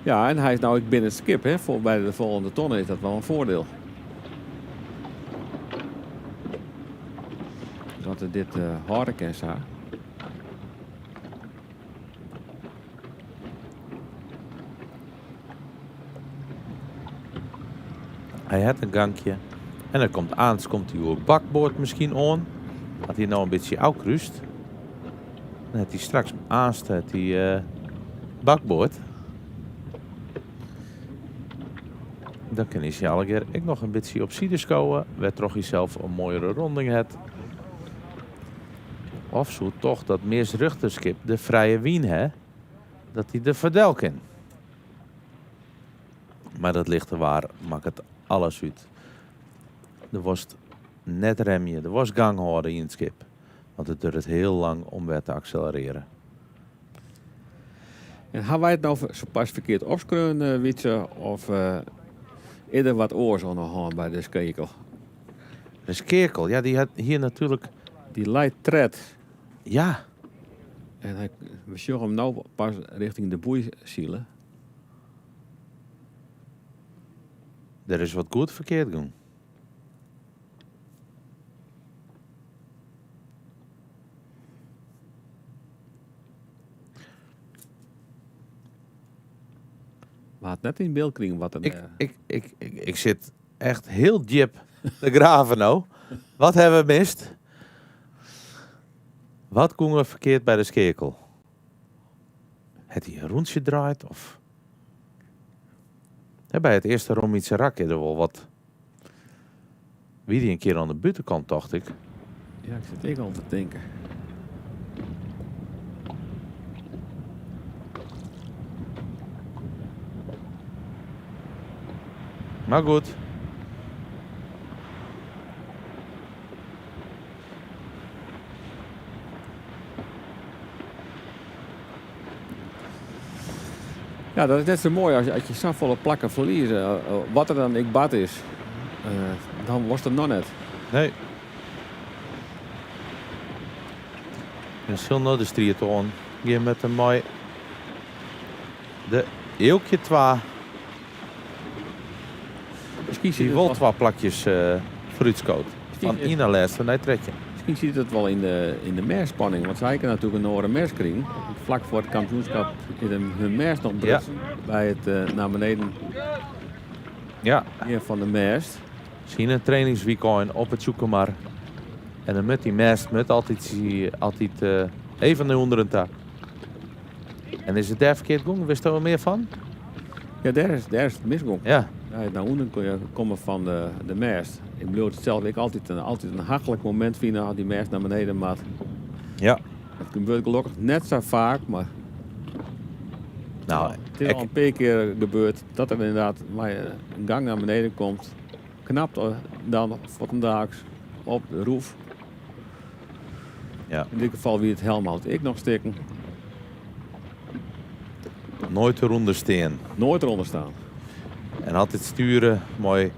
S11: Ja, en hij is nou ook binnen het skip, hè. Bij de volgende tonnen is dat wel een voordeel. Dat er dit harde kan zijn.
S12: Hij heeft een gankje. En dan komt hij ook bakboord misschien aan. Had hij nou een beetje uitkrust. Dan heeft hij straks aanst die bakboord. Dan kan hij alle keer ik nog een beetje op zijde schouwen. Waar toch hij zelf een mooiere ronding heeft. Of zo toch dat meest ruchterskip de vrije wien hè. Dat hij de verdel kan. Maar dat ligt er waar, maakt het alles uit. Er was net remje, er was gang houden in het schip. Want het duurt heel lang om weer te accelereren.
S11: En hebben wij het nou zo pas verkeerd opschreven, Wietse? Of eerder wat oorzaak nog aan bij de skekel?
S12: De skekel, ja, die had hier natuurlijk...
S11: Die light thread.
S12: Ja.
S11: En we zien hem nou pas richting de boeizielen.
S12: Er is wat goed verkeerd gaan.
S11: Maar het net in beeld krijgen wat er...
S12: Ik zit echt heel diep te graven nou. Wat hebben we mist? Wat kon er verkeerd bij de skekel? Het hij een rondje draait of... Bij het eerste Romietse rak is er wel wat... Wie die een keer aan de buitenkant, dacht ik.
S11: Ja, ik zit ook al te denken.
S12: Maar goed.
S11: Ja, dat is net zo mooi als je zo volle plakken verliest. Wat er dan ik bad is, dan was het nog net.
S12: Nee. En zo naar de strijd aan. Hier met een mooi... De eeuwtje 2.
S11: Misschien
S12: zie je wel 2 plakjes fruitskoot. Van Ina laatste naar trekje.
S11: Misschien ziet het wel in de meerspanning. Want zij kunnen natuurlijk een noorden meerskring. Vlak voor het kampioenschap is hun meers nog brutsen. Ja. Bij het naar beneden.
S12: Ja.
S11: Hier van de meers.
S12: Zien een trainingsweekend op het zoeken maar. En dan met die meest met altijd even naar onder een tak. En is het daar verkeerd gong? Wist je er meer van?
S11: Ja, daar is het misgong.
S12: Ja.
S11: Ja, naar onder kun je komen van de meest. Ik bedoel het zelf, ik altijd een hachelijk moment vinden als die meest naar beneden maat.
S12: Ja.
S11: Het gebeurt gelukkig net zo vaak, maar...
S12: Nou,
S11: het is al een paar keer gebeurd dat er inderdaad een gang naar beneden komt. Knapt dan vandaag op de roef.
S12: Ja.
S11: In dit geval wie het helm houdt ik nog steken.
S12: Nooit eronder staan.
S11: Nooit eronder staan.
S12: En altijd sturen, mooi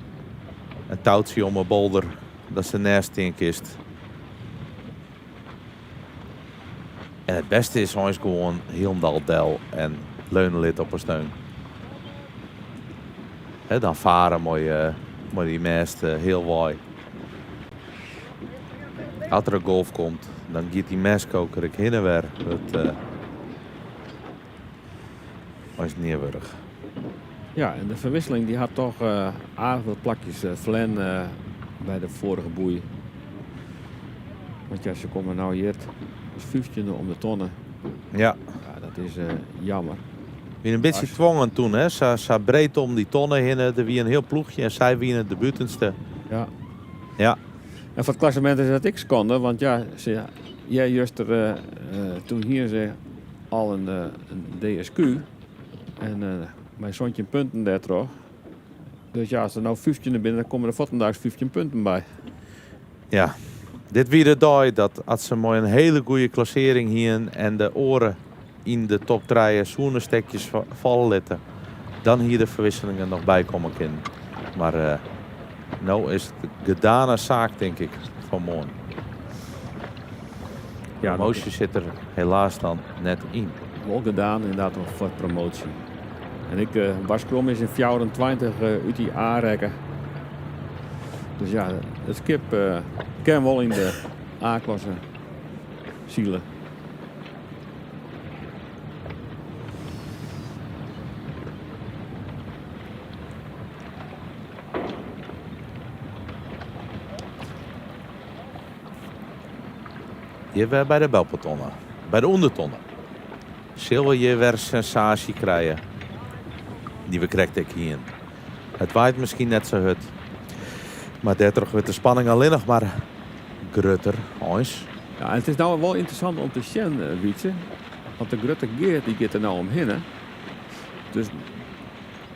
S12: een touwtje om een bolder, dat ze naast in kist. En het beste is gewoon heel del en leunenlid op een steun. Dan varen mooi die mest heel waai. Als er een golf komt, dan gaat die mestkoker ik heen en weer. Dat is neerwurg.
S11: Ja, en de verwisseling die had toch aardig wat plakjes flan bij de vorige boei. Want ja, ze komen nou hier als 15e om de tonnen.
S12: Ja.
S11: Ja, dat is jammer.
S12: Wie een beetje dwongen toen, hè? Ze breed om die tonnen heen. Er wie een heel ploegje en zij wie de buitenste.
S11: Ja.
S12: Ja.
S11: En voor het klassement is dat ik seconde, want ja, jij juist er toen hier ze al een DSQ en mijn zoontje punten daar toch. Dus ja, als er nou 15 binnen, dan komen er vandaag 15 punten bij.
S12: Ja, dit wie de dag dat als ze mooi een hele goede klassering hier en de oren in de top 3 zo'n stekjes vallen laten, dan hier de verwisselingen nog bij komen kunnen. Maar nou is het gedane zaak, denk ik, van morgen. Ja, de promotie zit er helaas dan net in.
S11: Wel gedaan, inderdaad, voor promotie. En ik, Bas Krom is in 24 uit die aanrekken. Dus ja, het skip kan wel in de A-klasse zielen.
S12: Je weer bij de belpetonnen. Bij de ondertonnen. Zullen je weer sensatie krijgen. Die we krijgt ik hier. Het waait misschien net zo hut. Maar daar terug wordt de spanning alleen nog maar grutter, ons.
S11: Ja, en het is nou wel interessant om te zien, Wietse. Want de Grutte Geert die gaat er nou omheen. Hè? Dus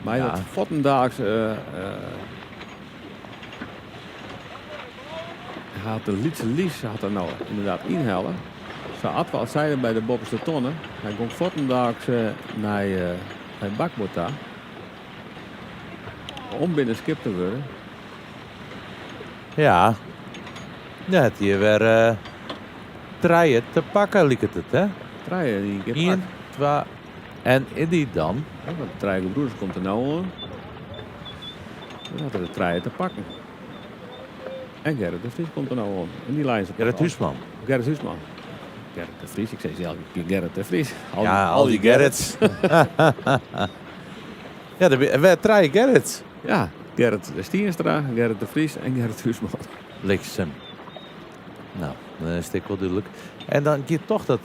S11: maar dat vottendaags had de Lietse Lies had er nou inderdaad inhalen. Zo had wel zeiden bij de bovenste tonnen. Hij ging vottendaags naar Bakbota. Om binnen skip te worden.
S12: Ja. Ja, het hier weer treien te pakken, lijkt het, hè?
S11: Treien, die ik heb
S12: 1, 2 en die dan?
S11: Ja, want de Treige Broers komt er nou aan. Dan hadden de treien te pakken. En Gerrit de Vries komt er nou aan. En die lijn
S12: Gerrit Huisman.
S11: Gerrit Huisman. Gerrit de Vries, ik zei zelf Gerrit de Vries.
S12: Al die Gerrits. Ja, er werd 3 Gerrits.
S11: Ja, Gerrit de Stienstra, Gerrit de Vries en Gerrit Huisman.
S12: Bliksem. Nou, dan is het wel duidelijk. En dan gaat toch dat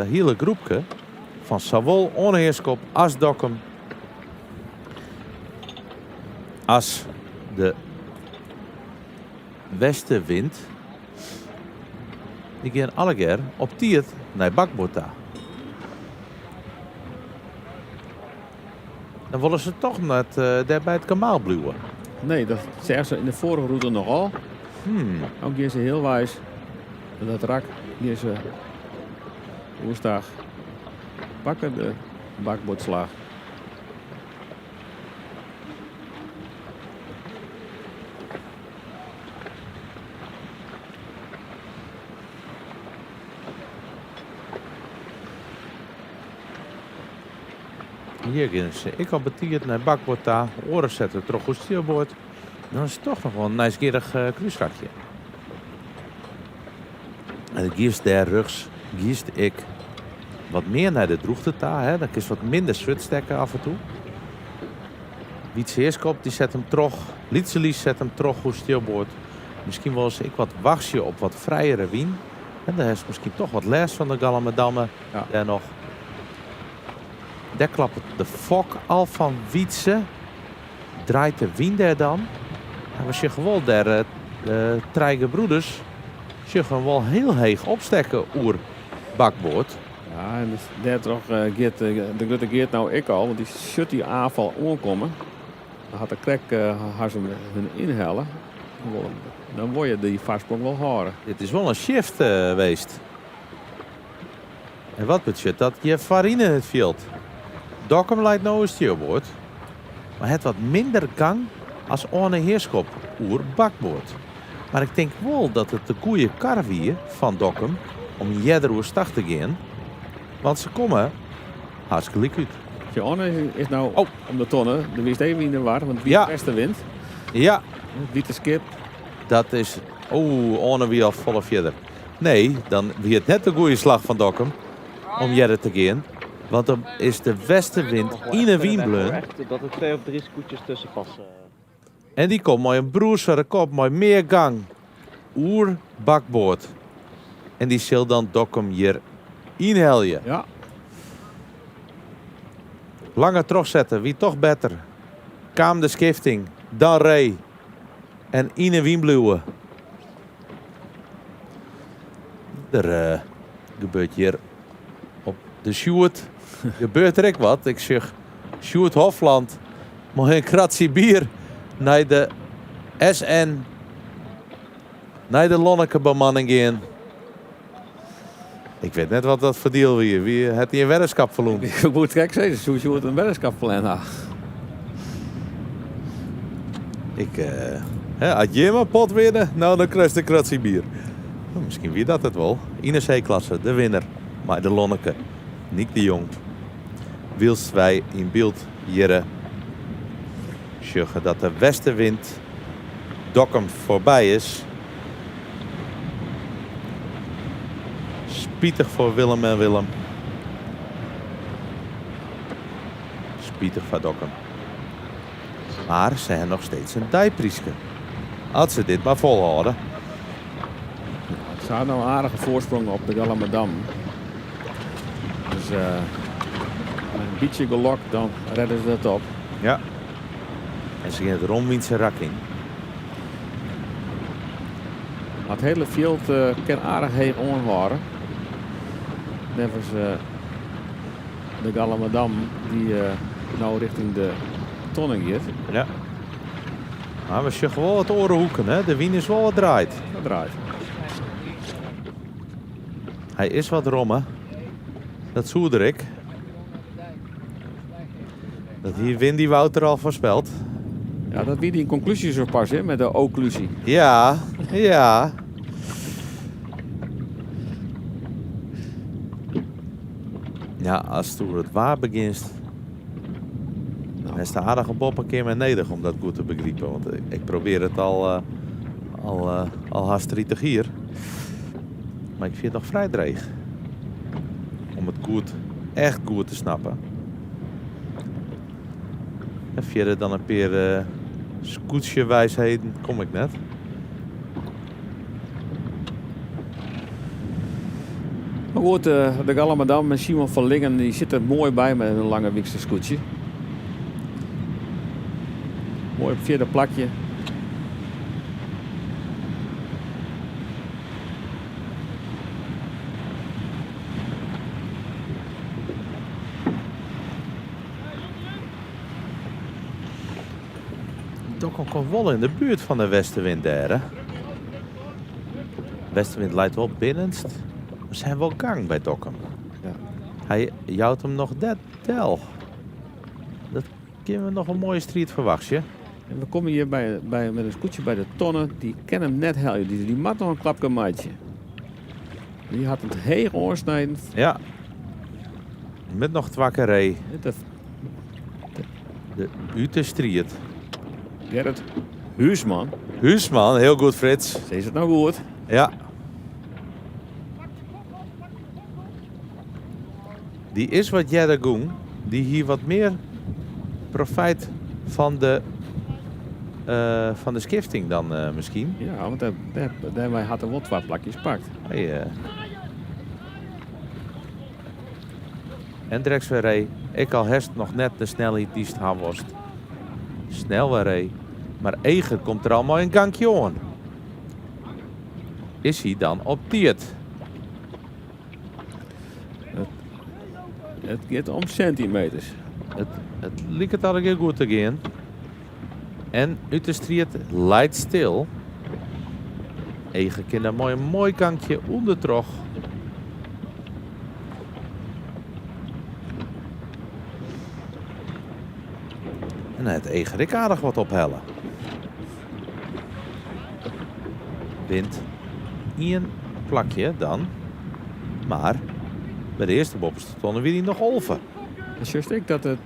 S12: hele groepje van zowel onheerskop als Dokkum als de westenwind. Die gaan alle keer op tiert naar Bakbota. Dan willen ze toch net daar bij het kanaal blijven.
S11: Nee, dat zeggen ze in de vorige route nogal. Ook hier ze heel wijs. Dat rak, hier ze woensdag pakken de bakbootslag.
S12: Hier gaan ze. Ik had betierd naar Bakbota, oren zetten, terug op stuurboord. Dan is het toch nog wel een nieuwsgierig kruisvakje. En de giest daar rugs, giest ik wat meer naar de droegteta, hè. Dan is wat minder zwitstekken af en toe. Wietse Heerskop die zet hem terug. Lietse Lies zet hem terug op stuurboord. Misschien wel eens ik wat wachtje op wat vrijere wien. En daar is misschien toch wat les van de Gallemedamme. Ja. Daar nog. Daar klapt de fok al van Wietse. Draait de wien daar dan. En we zien gewoon daar de Treige Broeders. Ze gaan wel heel heeg opstekken oer bakboord.
S11: Ja, en dus daar toch Geert, de Grutte Geert nou ik al, want die shut die aanval aankomen. Dan had de krek haar ze hun inhalen. Dan word je die vaarsprong wel horen.
S12: Dit is wel een shift geweest. En wat betekent dat? Je farine in het veld. Dokkum leidt nou een stuurboord. Maar het wat minder gang als Orne Heerskop oer bakboord. Maar ik denk wel dat het de goede kar weer van Dokkum om jeder start te gaan. Want ze komen hartstikke uit.
S11: Je Orne is nou om de tonnen. Er wist even in de war, want wie het beste wint.
S12: Ja.
S11: Wie de skip.
S12: Dat is... Orne weer al volle verder. Nee, dan weer het net de goede slag van Dokkum om jeder te gaan. Want dan is de westenwind in een wienbleun.
S10: Dat er 2 of 3 scootjes tussen passen.
S12: En die komt met een broersere kop, met meer gang. Oer bakboord. En die zal dan Dokkum hier inheljen.
S11: Ja.
S12: Langer terugzetten, wie toch beter. Kaam de skifting, dan rij. En in een wienbluwen. Er gebeurt hier op de Sjoerd. Gebeurt er ook wat. Ik zeg, Sjoerd Hofland. Maar een kratje bier. Naar de SN. Naar de Lonneke bemanning in. Ik weet net wat dat voor deal weer. Wie had hij een weddenschap verloren?
S11: Ik moet gek zeggen, hoe je een weddenschap verlenen.
S12: Had je maar pot winnen, nou dan krijg je een kratje bier. Nou, misschien wie dat het wel. Ines C-klasse, de winnaar. Maar de Lonneke, Nick de Jong. Wilst wij in beeld jere. Zeggen dat de westenwind Dokkum voorbij is. Spietig voor Willem en Willem. Spietig voor Dokkum. Maar ze hebben nog steeds een dijprieske. Als ze dit maar volhouden.
S11: Ze hadden nou een aardige voorsprong op de Galamadam. Dus een beetje gelokt, dan redden ze het op.
S12: Ja. En ze gaan het rondwind rak in.
S11: Het hele veld kan aardig heeg onhouden. Nevens de Galamadam die nou richting de tonnen gaat.
S12: Ja. Maar we zien wel wat orenhoeken, hè? De wind is wel wat draait.
S11: Dat draait.
S12: Hij is wat rommen. Dat zoeder ik. Dat hier win die Wouter al voorspelt.
S11: Ja, dat wie die conclusie zo pas, hè, met de occlusie.
S12: Ja, ja. Ja, als toen het waar begint, dan is de aardige Bob een keer met nedig om dat goed te begrijpen. Want ik probeer het al haast 30 hier. Maar ik vind het nog vrij dreig. Om het goed, echt goed te snappen. En verder dan een paar scootje-wijsheden kom ik net.
S11: Maar goed, de Galamadam en Simon van Lingen die zit er mooi bij met een lange Wiekse scootje. Mooi op vierde plakje.
S12: Dokkum komt wel in de buurt van de westenwind daar. Hè? Westenwind leidt wel binnenst. We zijn wel gang bij Dokkum.
S11: Ja.
S12: Hij jouwt hem nog dat tel. Dat kunnen we nog een mooie street verwachten.
S11: En we komen hier met een scootje bij de tonnen. Die kan hem net helpen. Die maakt nog een klapje maatje. Die had het heeg oorsnijden.
S12: Ja. Met nog twakkerij. De Uterstriet.
S11: Gerrit Huisman.
S12: Huisman, heel goed Frits.
S11: Is het nou goed?
S12: Ja. Die is wat jadder goen. Die hier wat meer profijt van de skifting dan misschien.
S11: Ja, want daarbij had er wel 2 plakjes pakt.
S12: Hey, en Drexverrij. Ik al herst nog net de snelheid die het was. Snel weer. Maar Eger komt er allemaal een gankje aan. Is hij dan op tijd?
S11: Het gaat om centimeters.
S12: Het lijkt het al een keer goed te gaan. En uit de street leidt stil. Eger kan een mooi gankje onder terug. En het Eger ik aardig wat ophellen. Wint 1 plakje dan. Maar bij de eerste boppenstonden wie die nog olven.
S11: Dus juist ik dat de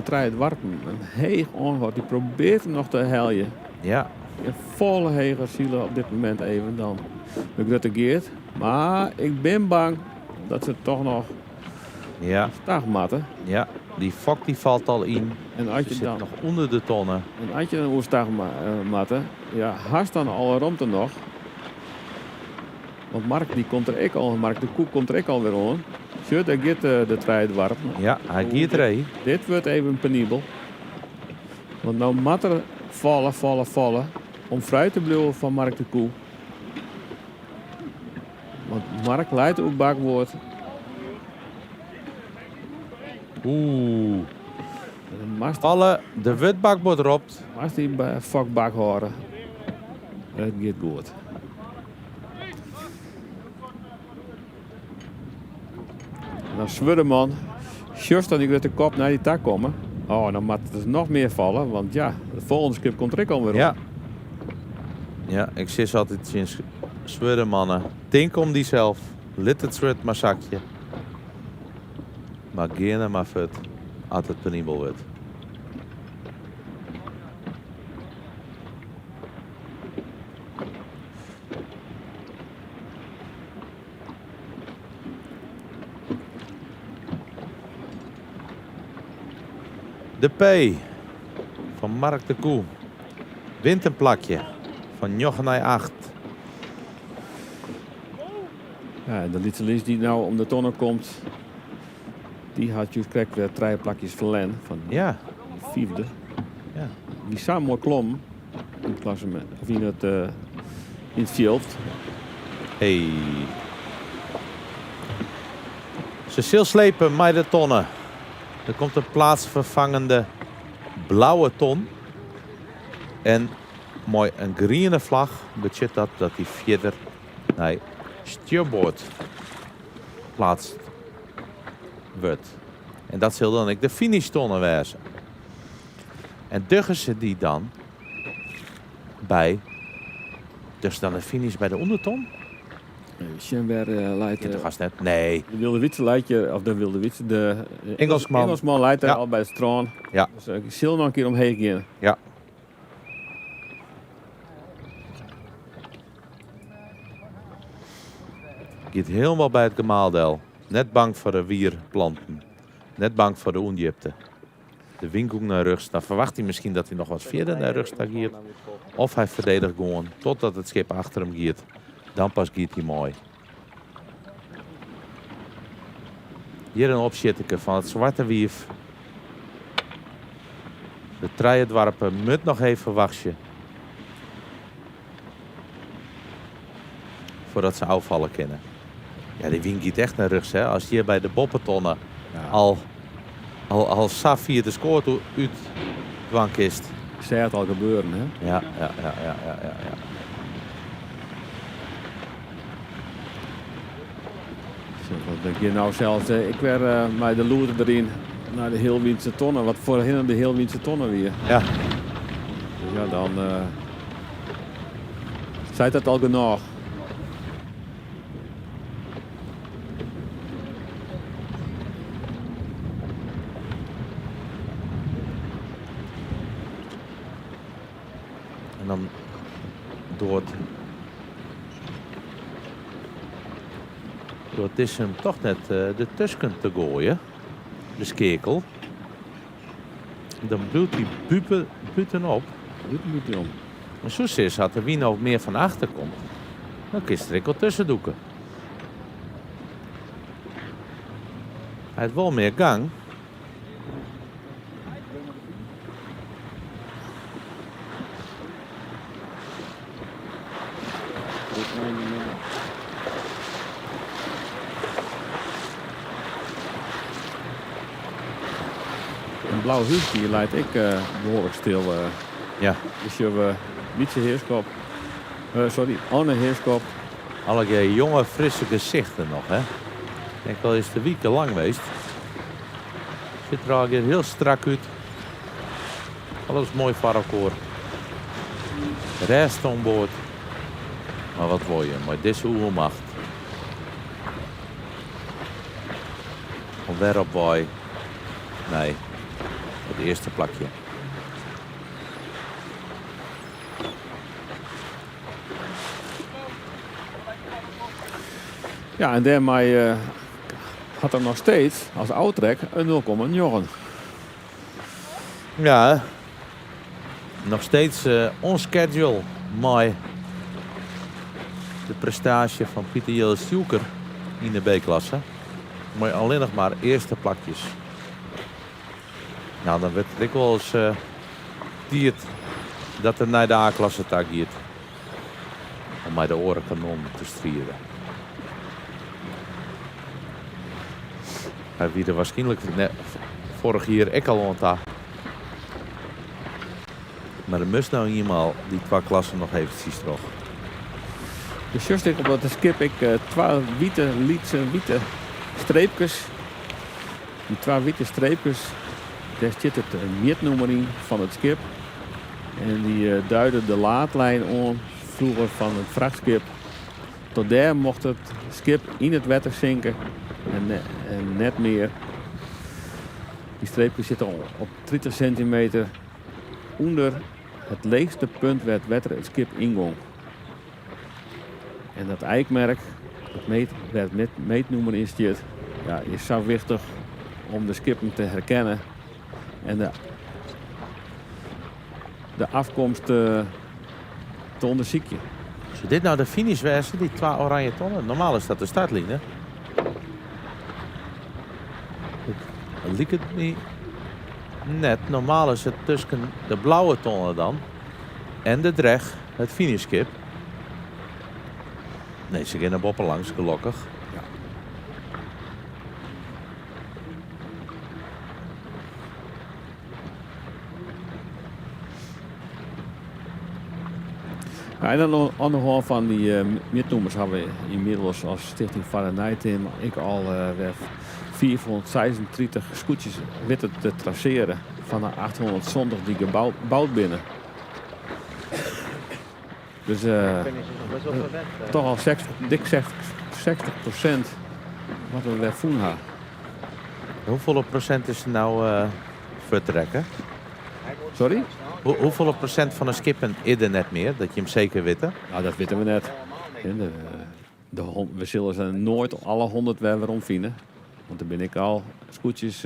S11: trein het warpen een heeg onhoud. Die probeert hem nog te heljen.
S12: Ja.
S11: In volle heger zielen op dit moment even dan. De Grutte Geert. Maar ik ben bang dat ze toch nog stagmatten.
S12: Ja, die fok die valt al in.
S11: En als je
S12: zit
S11: dan
S12: nog onder de tonnen.
S11: En als je dan oerstagmatten, ja, haast dan al rond er nog. Want Mark die komt er ook al, Mark de Koek komt er ook alweer aan. Zo, daar gaat de trein warp.
S12: Ja, hij gaat er.
S11: Dit wordt even penibel. Want nou moet er vallen. Om vrij te blijven van Mark de Koe. Want Mark leidt ook bakwoord.
S12: Oeh. Vallen, de witbakbord erop.
S11: Als die vakbak horen. Het gaat goed. Dan Zwurdeman. Just dan die met de kop naar die tak komen. Oh, dan moet het nog meer vallen. Want ja, de volgende skip komt er ook alweer op.
S12: Ja. Ja, ik zit altijd sinds Zwurdermannen. Denk om die zelf. Lit het zwart maar zakje. Maar gerne maar vet. Als het penibel wordt. De P van Mark de Koe wint een plakje van 9 naar 8.
S11: Ja, de Litselins die nou om de tonnen komt, die had juist krijgt weer 3 plakjes verlen van
S12: Ja.
S11: de 4e.
S12: Ja.
S11: Die samen mooi klom in het klassement, of in het veld.
S12: Hey. Ze zal slepen met de tonnen. Er komt een plaatsvervangende blauwe ton. En mooi een groene vlag betekent dat die verder naar stuurboord plaatst wordt. En dat zal dan ook de finishtonnen wezen. En duggen ze die dan bij, dus dan de finish bij de onderton?
S11: Schenberg leidt...
S12: Je gast net? Nee.
S11: De Wilde Witse leidt je, of de Wilde Witse, de
S12: Engelsman
S11: leidt
S12: ja.
S11: al bij het strand.
S12: Ja.
S11: Dus ik zal nog een keer omheen gaan.
S12: Ja. Gaat helemaal bij het gemaaldel. Net bang voor de wierplanten. Net bang voor de ondiepte. De winkel naar rugst. Dan verwacht hij misschien dat hij nog wat verder naar rugst gaat. Of hij verdedigt gewoon totdat het schip achter hem gaat. Dan pas gaat hij mooi. Hier een opzitteke van het zwarte wief. De truiendwarpen moet nog even wachten. Voordat ze afvallen kunnen. Ja, die wind gaat echt naar rugst. Hè? Als je hier bij de boppentonnen al Safir de scoort uit dwank is.
S11: Zij het al gebeuren, hè?
S12: Ja.
S11: Wat denk je nou zelfs? Ik werd met de loer erin naar de Heelwindse tonnen. Wat voorheen de Heelwindse tonnen weer.
S12: Ja.
S11: Dus ja, dan zei dat al genoeg.
S12: En dan door het is hem toch net de tussen te gooien. De skekel. Dan bloedt hij buitenop.
S11: Buitenop.
S12: En zo is dat er wie nog meer van achter komt. Dan kun je er ook wel tussen doeken. Hij heeft wel meer gang.
S11: Een blauw huis die leidt ik behoorlijk stil.
S12: Ja.
S11: Dus je hebben Wietse Heerskop. Anne Heerskop.
S12: Alle jonge, frisse gezichten nog, hè. Ik denk wel is de week lang geweest. Ziet er al heel strak uit. Alles mooi voor elkaar. Rest aan boord. Maar wat wil je? Maar deze oermacht. Van waar op boy? Nee. Het eerste plakje.
S11: Ja, en daarmee had er nog steeds als outrek een 0,9.
S12: Ja, nog steeds on schedule. Mooi. De prestatie van Pieter Jilles Stjoeker in de B-klasse. Maar alleen nog maar eerste plakjes. Nou, dan werd het wel eens diert dat er naar de A-klasse tagiert. Om mij de orenkanon te strijden. Hij wie er waarschijnlijk vorig jaar ook al aan. Maar er moest nou iemand die 2 klassen nog eventjes terug.
S11: Dus juist op dat skip ik 2 witte streepjes. Die 2 witte streepjes, daar zit het meetnummer in van het skip. En die duiden de laadlijn aan vroeger van het vrachtskip. Tot daar mocht het skip in het water zinken en net meer. Die streepjes zitten op 30 centimeter onder het leegste punt waar het water het skip ingong. En dat eikmerk, waar het meetnoemer in staat, ja, is zo wichtig om de skippen te herkennen en de afkomst te onderzoeken.
S12: Is dit nou de finish wezen, die 2 oranje tonnen? Normaal is dat de startlinie. Het lijkt het niet net. Normaal is het tussen de blauwe tonnen dan en de dreg het finishkip. Nee, ze gaan naar boppen langs, gelukkig. Ja.
S11: Ja, en dan nog van die meernoemers hebben we inmiddels als Stichting Fahrenheit ik al 436 scootjes weten te traceren van de 800 zondag die gebouwd binnen. Dus toch al dik 60% wat we weer voelen hebben.
S12: Hoeveel procent is er nou vertrekken?
S11: Sorry?
S12: Hoeveel procent van de skippen is er net meer? Dat je hem zeker weet?
S11: Nou, dat weten we net. We zullen ze nooit alle 100 weer omvinden. Want dan ben ik al scootjes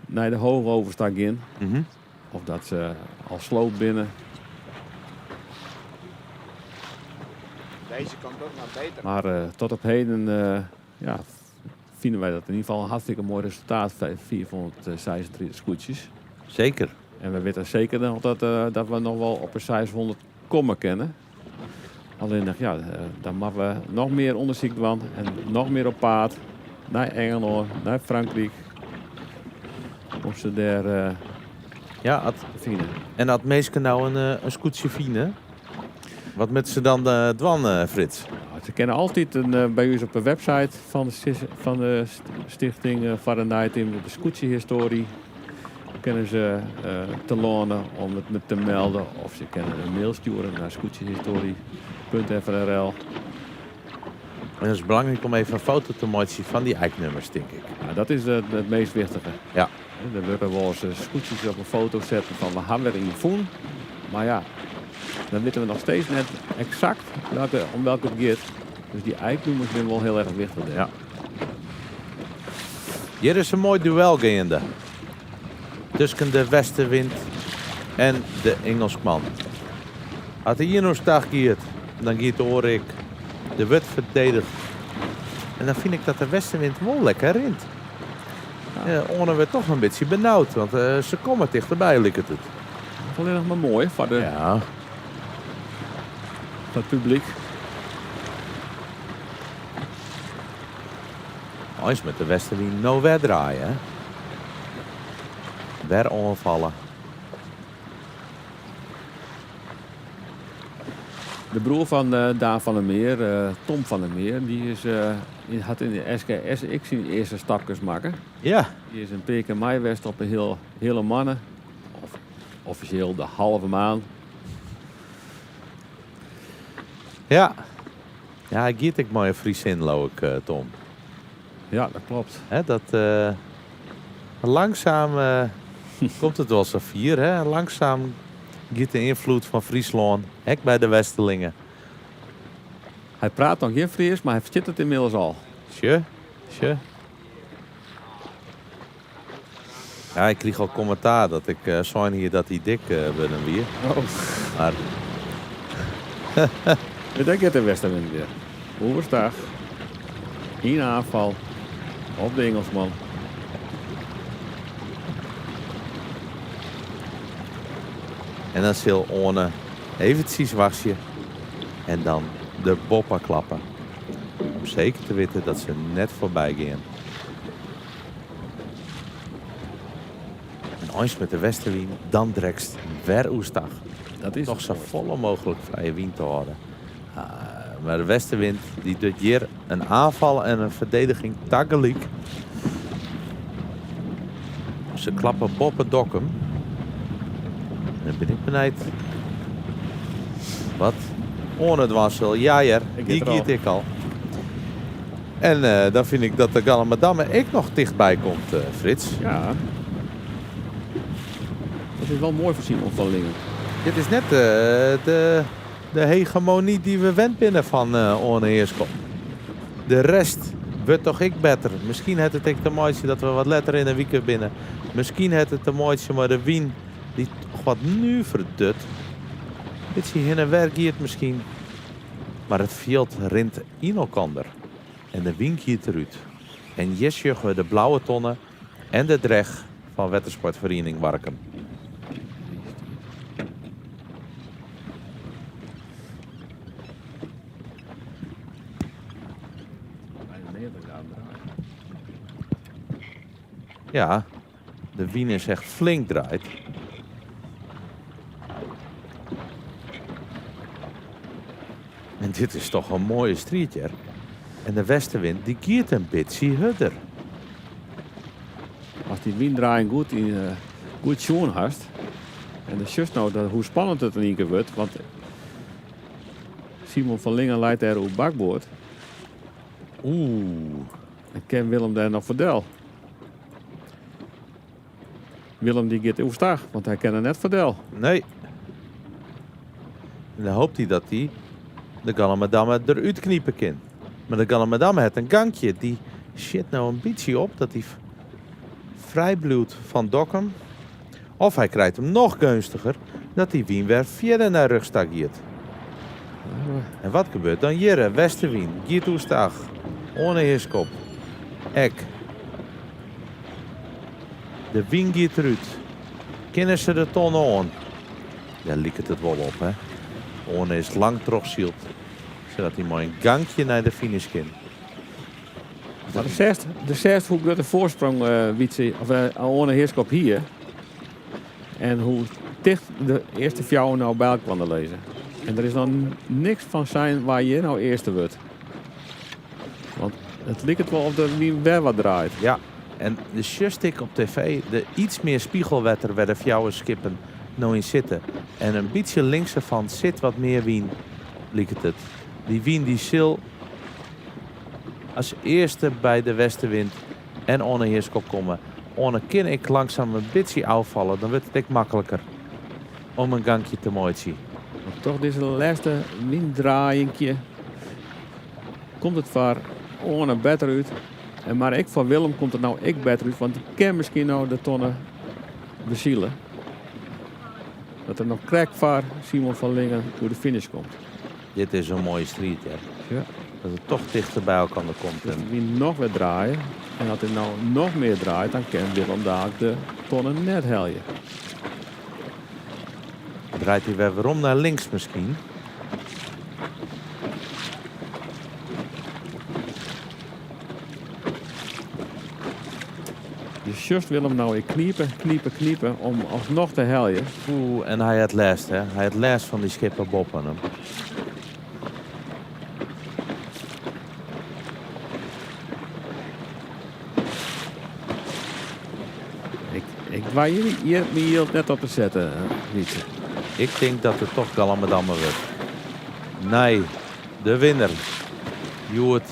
S11: naar de hoge overstag in. Of dat ze al sloop binnen.
S9: Deze kan ook maar beter.
S11: Maar tot op heden vinden wij dat in ieder geval een hartstikke mooi resultaat. 436 scootjes.
S12: Zeker.
S11: En we weten zeker nog dat we nog wel op een 600 komen kennen. Alleen dan moeten we nog meer onderzoek doen en nog meer op paard. Naar Engeland, naar Frankrijk. Om ze daar
S12: te
S11: vinden.
S12: En dat mensen nou een scootje vinden? Wat met ze dan doen, Frits?
S11: Nou, ze kennen altijd bij ons op de website van de Stichting Fahrenheit in de scootje-historie. Kunnen ze te lonen om het met te melden. Of ze kunnen een mail sturen naar scootjehistorie.frl.
S12: En het is belangrijk om even een foto te maken van die eiknummers, denk ik.
S11: Ja, dat is het meest wichtige.
S12: Ja.
S11: Dan willen we onze scootjes op een foto zetten van we hebben er in voen. Maar ja, dan weten we nog steeds net exact om welke het gaat. Dus die eiknummers zijn wel heel erg wichtig.
S12: Ja. Hier is een mooi duel gaande. Tussen de westenwind en de Engelsman. Als hij hier nog stag gaat, dan gaat Orik de wet verdedigd. En dan vind ik dat de westenwind wel lekker rint. Ja, Orne werd toch een beetje benauwd, want ze komen dichterbij, lijkt het.
S11: Alleen nog maar mooi voor het publiek.
S12: Oh, is met de westenwind nou weer draaien, hè? Weer onvallen.
S11: De broer van Daan van der Meer, Tom van der Meer, die had in de SKSX zijn eerste stapjes maken.
S12: Ja.
S11: Die is een PK Maiwest op een hele mannen. Of officieel de halve maan.
S12: Ja. Ja, giet ik mooi Fries inloop, Tom.
S11: Ja, dat klopt.
S12: Hè, dat langzaam komt het wel zo vier, hè? Langzaam giet de invloed van Friesland, hek bij de Westerlingen.
S11: Hij praat nog geen Fries, maar hij verstaat het inmiddels al.
S12: Tje. Ja, ik kreeg al commentaar dat ik zei hier dat hij dik ben weer.
S11: Oh.
S12: Maar...
S11: Ik denk dat de Westerwind weer. Overstag. In aanval. Op de Engelsman.
S12: En dan zal Orne eventjes wasje en dan de boppa klappen. Om zeker te weten dat ze net voorbij gaan. En eens met de westenwind, dan drekst weer oestag.
S11: Dat is
S12: nog zo volle mogelijk vrije wind te houden. Maar de westenwind die doet hier een aanval en een verdediging tegelijk. Ze klappen boppen dokken. Dan ben ik benieuwd. Wat? Orne Dwarsel, ja, die giet ik al. En dan vind ik dat de Gallemadamme ik nog dichtbij komt, Frits.
S11: Ja. Dat is wel mooi voor Simon van Lingen.
S12: Dit is net de hegemonie die we wend binnen van Orne Heerschop. De rest wordt toch ik beter. Misschien heeft het ik te mooiste dat we wat letter in een week binnen. Misschien heeft het te mooiste, maar de wien die toch wat nu verdut. Dit zie je in een werk hier misschien. Maar het veld rint in elkaar. En de wind giet eruit. En jes juggen de blauwe tonnen en de dreg van Wettersportvereniging Warkum. Ja, de wien is echt flink draait. En dit is toch een mooie strietje. En de westenwind die giet een beetje hudder.
S11: Als die winddraaiing goed schoon hast. En dan zus nou hoe spannend het in één keer wordt. Want Simon van Lingen leidt er op bakboord. En ken Willem daar nog verdel. Willem die gaat overstag, want hij kent net verdel.
S12: Nee. En dan hoopt hij dat hij de Gallemadamme eruit kniepen kan. Maar de Gallemadamme heeft een gangje. Die shit nou een beetje op dat hij vrij bloedt van Dokkum. Of hij krijgt hem nog gunstiger dat hij wien weer verder naar rugstag giet. En wat gebeurt dan hier? Westerwien, giet oestag. Ohne hiskop. Ek. De wien giet eruit. Kennen ze de tonnen aan? Ja, liekt het wel op, hè. Ohne is lang terugzield. Zodat hij mooi een gangje naar de finish kan.
S11: Maar de zesde hoe groot de voorsprong Ohne Heerskop hier. En hoe dicht de eerste vrouwen nou bij elkaar kwam lezen. En er is dan niks van zijn waar je nou eerste wordt. Want het lijkt het wel of er wie weer wat draait.
S12: Ja, en de shustik op tv, de iets meer spiegelwetter waar de vrouwen skippen nou in zitten. En een beetje links ervan zit wat meer wien, lijkt het. Die wien die zil als eerste bij de westenwind en Ohne Heerskop komen. Ohne kan ik langzaam een beetje afvallen, dan wordt het ook makkelijker om een gangje te mooi te zien.
S11: Maar toch deze laatste winddraaiingje komt het voor Ohne beter uit. En maar ik voor Willem komt het nou ik beter uit, want die kan misschien nou de tonnen bezielen. Dat er nog krek voor Simon van Lingen door de finish komt.
S12: Dit is een mooie street, hè?
S11: Ja.
S12: Dat het toch dichter bij elkaar komt.
S11: Dus wie nog weer draaien. En als hij nou nog meer draait, dan kan Willem daar de tonnen net heljen.
S12: Draait hij weer waarom naar links misschien?
S11: Dus just Willem nou kniepen om alsnog te heljen.
S12: En hij had last, hè? Hij had last van die schipper Bob aan hem.
S11: Ik waar hier hield net op te zetten, Wietse.
S12: Ik denk dat het toch Gallemadamme wordt. Nee, de winnaar. Joert.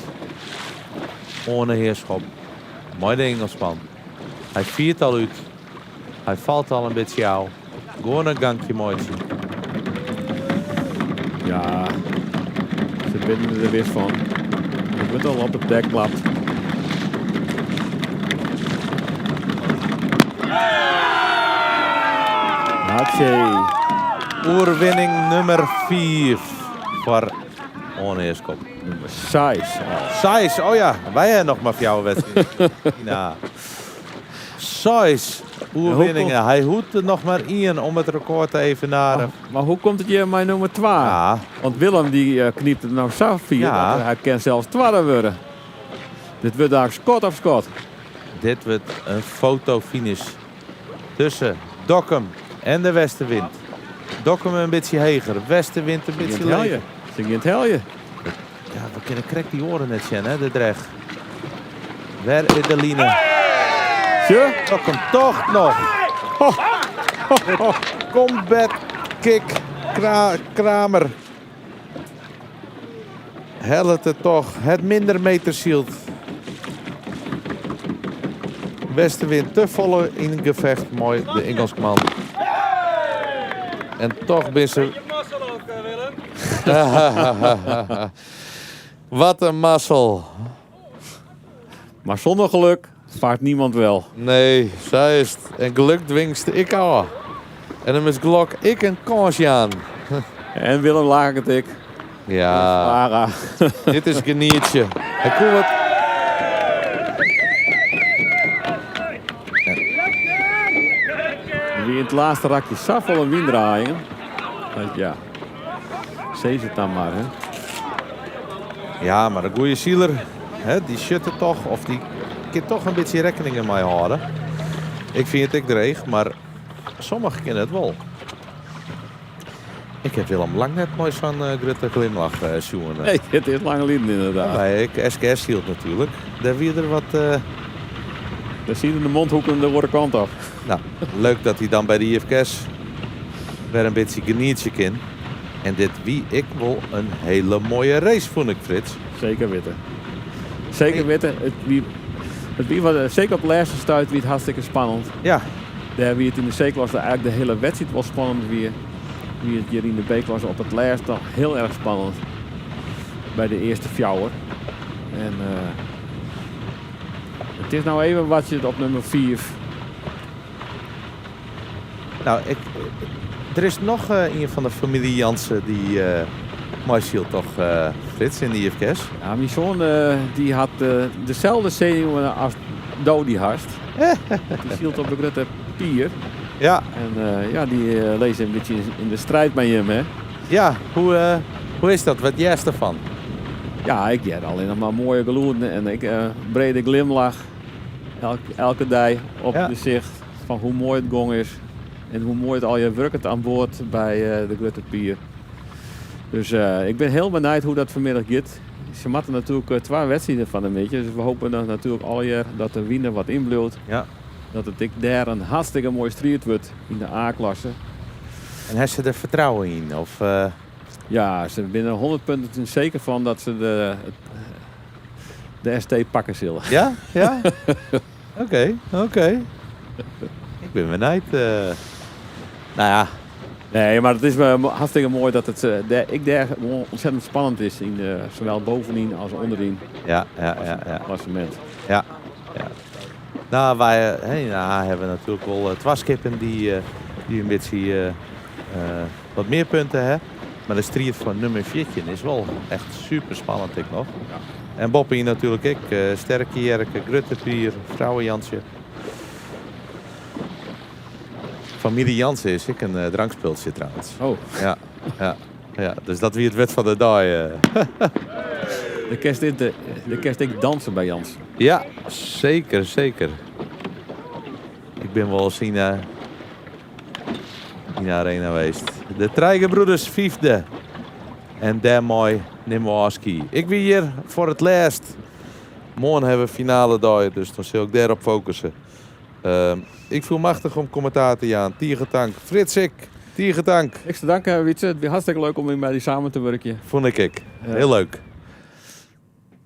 S12: Ohne Heerskop. Mooi de Engelsman. Hij viert al uit. Hij valt al een beetje oud. Gewoon een gangje mooi zien.
S11: Ja, ze binnen er weer van. Ik word al op het dek klapt. Hatsje.
S12: Oerwinning nummer 4 voor Ohne Heerskop.
S11: Nummer 6.
S12: 6, oh ja. Wij hebben nog maar voor jouw wedstrijd. Nou. 6 oerwinningen. Hij hoeft er nog maar 1 om het record te evenaren.
S11: Maar hoe komt het hier bij nummer 2?
S12: Ja.
S11: Want Willem die kniept het nou zo 4.
S12: Ja.
S11: Hij kan zelfs 12 worden. Dit wordt daar Scott op Scott.
S12: Dit wordt een fotofinish tussen Dokkum en de westenwind. Dokkum een beetje heger, westenwind een beetje lager.
S11: Ze gaan het heljen.
S12: Ja, we kunnen krek die oren net zien, hè, de dreg. Waar is de line?
S11: Tje?
S12: Dokkum toch nog. Combat kick, Kramer. Helpt het toch, het minder metershield. Westenwind te volle in gevecht. Mooi, de Engelsman. En toch ben ze... Wat een mazzel.
S11: Maar zonder geluk vaart niemand wel.
S12: Nee, zij is het. En geluk dwingst ik al. En dan is Glok ik een kansje aan.
S11: En Willem laag het ik.
S12: Ja, dit is een geniertje. Hij komt wat.
S11: Wie in het laatste rakje Saffel en Wien draaien. Ja, zees het dan maar, hè.
S12: Ja, maar een goede zieler, hè, die shutten toch, of die kan toch een beetje rekening mee houden. Ik vind het ik dreig, maar sommigen kennen het wel. Ik heb Willem lang net mooi van Grutte glimlach zoen.
S11: Nee, het is lang geleden inderdaad.
S12: Ja, bij SKS hield natuurlijk. Daar weer er wat...
S11: Daar zien we de mondhoeken de andere kant af.
S12: Nou, leuk dat hij dan bij de IFK's weer een beetje geniertje kan. En dit wie ik wel een hele mooie race vond ik, Frits.
S11: Zeker weten. Zeker weten. Zeker op de laatste stuit wie het hartstikke spannend.
S12: Ja.
S11: Daar wie het in de C-klasse eigenlijk de hele wedstrijd wel spannend weer. Wie het hier in de B-klasse op het laatst toch heel erg spannend. Bij de eerste fjouwer. En het is nou even wat je op nummer 4.
S12: Nou, er is nog een van de familie Jansen die Marciel toch, Frits, in de IFK's.
S11: Ja, mijn zoon die had dezelfde zenuwen als Dodi Harst. Die hield op de Grutte Pier.
S12: Ja.
S11: En die leest een beetje in de strijd met hem, hè.
S12: Ja, hoe is dat? Wat jij ervan?
S11: Ja, ik heb alleen nog maar mooie geloeden en ik brede glimlach elke dag op de zicht van hoe mooi het gong is en hoe mooi het al je werkt aan boord bij de Grutte Pier. Dus ik ben heel benieuwd hoe dat vanmiddag gaat. Ze maken natuurlijk 2 wedstrijden van een beetje, dus we hopen dan natuurlijk al jaar dat de wiener wat inbloedt.
S12: Ja.
S11: Dat het daar een hartstikke mooi strijd wordt in de A-klasse.
S12: En hebben ze er vertrouwen in? Of,
S11: Ja, ze binnen 100 punten zeker van dat ze de ST pakken zullen.
S12: Ja? Ja? Oké. Ik ben benieuwd. Nou ja.
S11: Nee, maar het is wel hartstikke mooi dat het daar ontzettend spannend is. Zowel bovenin als onderin.
S12: Ja.
S11: Klassement.
S12: Ja. Nou, wij hebben natuurlijk wel 2 skippen die een beetje wat meer punten hebben. Maar de strijd van nummer 14 is wel echt super spannend, ik nog. Ja. En Boppie natuurlijk ik. Sterke Jerke, Grutte Pier, Vrouwen Jansje. Familie Jansen is ik een drankspultje trouwens.
S11: Oh.
S12: Ja, dus dat wie het wet van de dag.
S11: De kerst ik dansen bij Jans.
S12: Ja, zeker. Ik ben wel eens in de arena geweest. De Trijgenbroeders 5e. En daarmee Nimoaski. Ik ben hier voor het laatst. Morgen hebben we finale dag, dus dan zal ik daarop focussen. Ik voel machtig om commentaar te gaan. Tiergetank. Frits, Tiergetank.
S11: Ik te danken, Wietse. Het was hartstikke leuk om met die samen te werken.
S12: Vond ik. Heel leuk.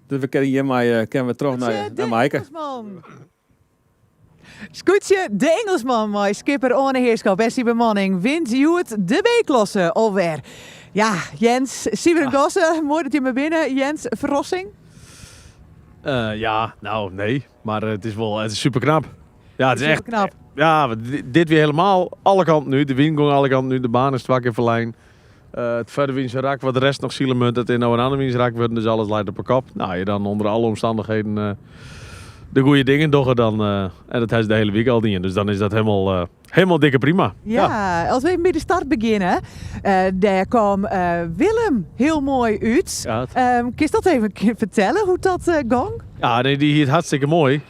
S11: Dus we kennen hiermee terug naar Maaike.
S8: Scootje, de Engelsman, mooi skipper Orne Heerschap, beste bemanning, wint Juwet de B-klasse alweer. Ja, Jens, Sieber Gossen, mooi dat je me binnen. Jens, verrassing?
S19: Nee, maar het is super knap. Ja, het is echt
S8: knap.
S19: Ja, dit weer helemaal alle kanten nu. De wind ging alle kanten nu, de baan is zwak in verlijn. Het verder wiens raak, wat de rest nog zielemunt, het in nou een ander wiens raak wordt, dus alles leidt op een kop. Nou, je dan onder alle omstandigheden de goede dingen doen dan. En dat heeft de hele week al niet. Dus dan is dat helemaal dikke prima.
S8: Ja, als we even bij de start beginnen. Daar kwam Willem heel mooi uit.
S19: Ja,
S8: kun je dat even vertellen, hoe dat ging?
S19: Ja, nee, die hier hartstikke mooi.